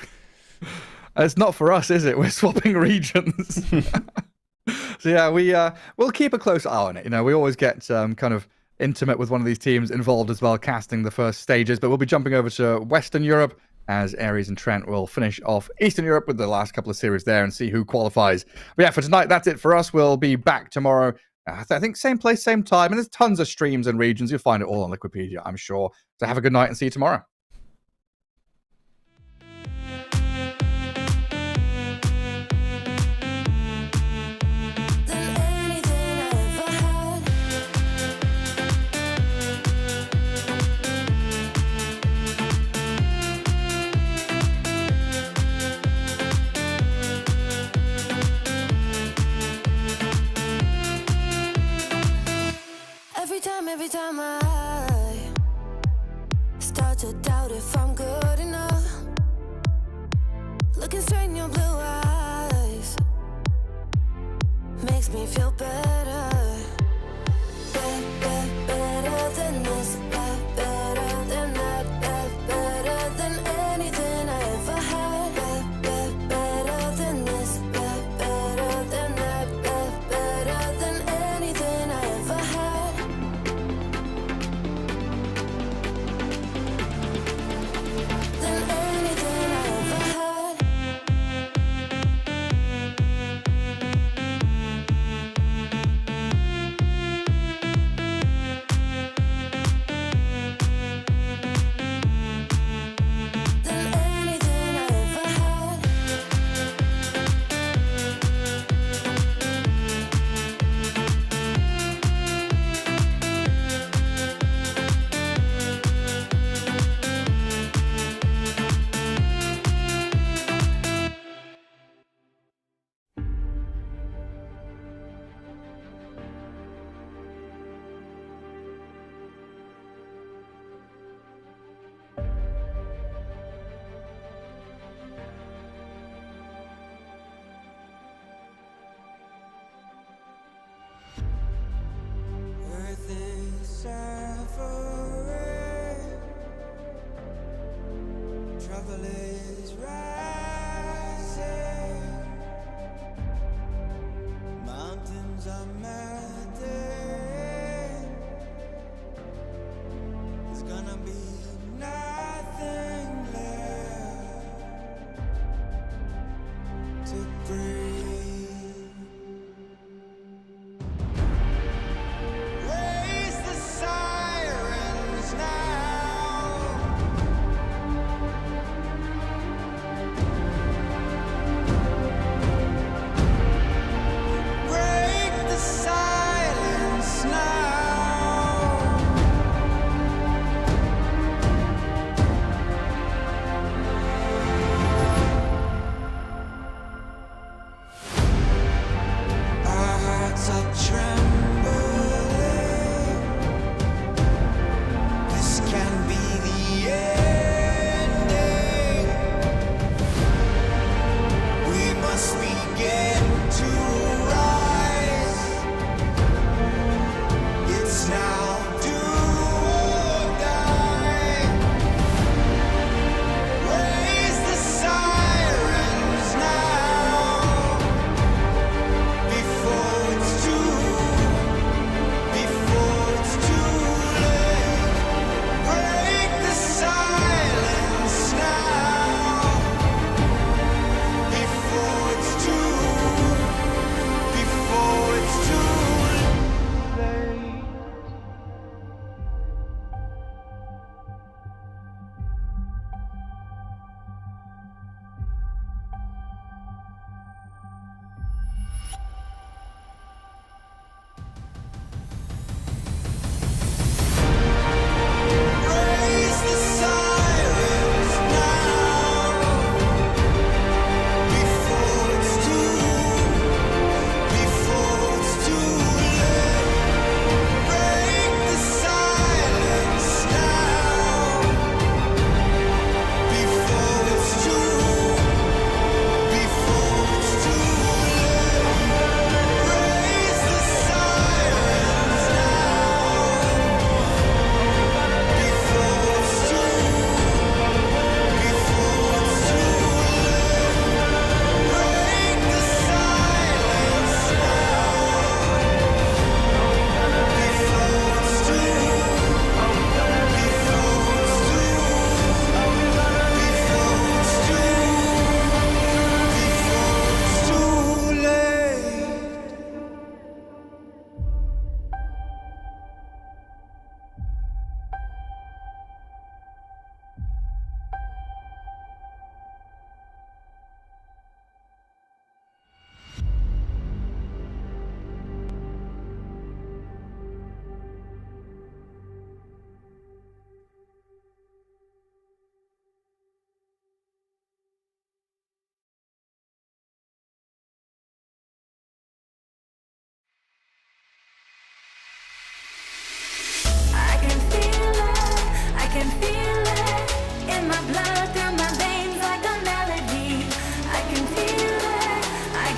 It's not for us, is it? We're swapping regions. So yeah, we'll keep a close eye on it. We always get kind of intimate with one of these teams involved as well, casting the first stages. But we'll be jumping over to Western Europe as Aries and Trent will finish off Eastern Europe with the last couple of series there and see who qualifies. But yeah, for tonight, that's it for us. We'll be back tomorrow. I think same place, same time. And there's tons of streams and regions. You'll find it all on Liquipedia, I'm sure. So have a good night and see you tomorrow. Every time I start to doubt if I'm good enough, looking straight in your blue eyes makes me feel better. Better than this, better than that, better than anything I ever had. Better than this, better than that, better than anything I ever had. Than anything I ever had. Than anything I ever had. Earth is suffering, trouble is rising, mountains are melting, there's gonna be nothing left to breathe. Raise the sirens now. Break the silence now. Our hearts are trembling. This can be the ending. We must begin to rise. It's now do or die. Raise the sirens now.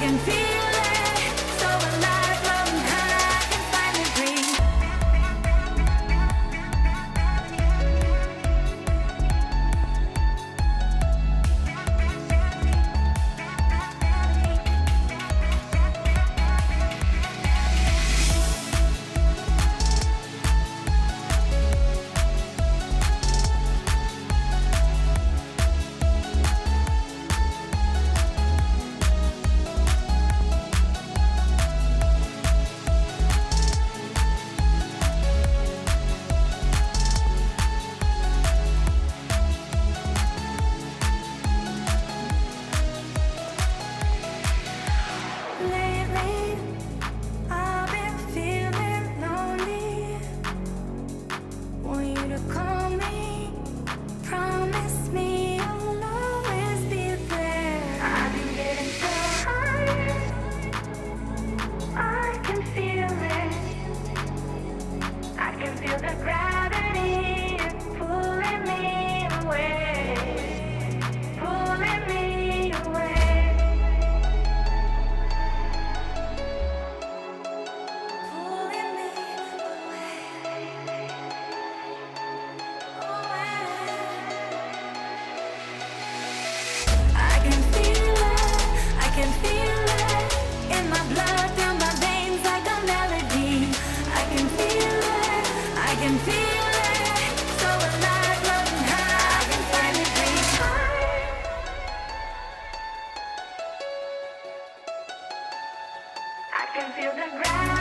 can feel it, so alive, floating high, I can finally breathe. Lately, I've been feeling lonely. Want you to call me, promise me you'll always be there. I've been getting so high, I can feel it. I can feel the gravity pulling me away, pulling me away. Pulling me I can feel it in my blood, through my veins like a melody. I can feel it, so alive, floating high, I can finally breathe. I can feel the ground.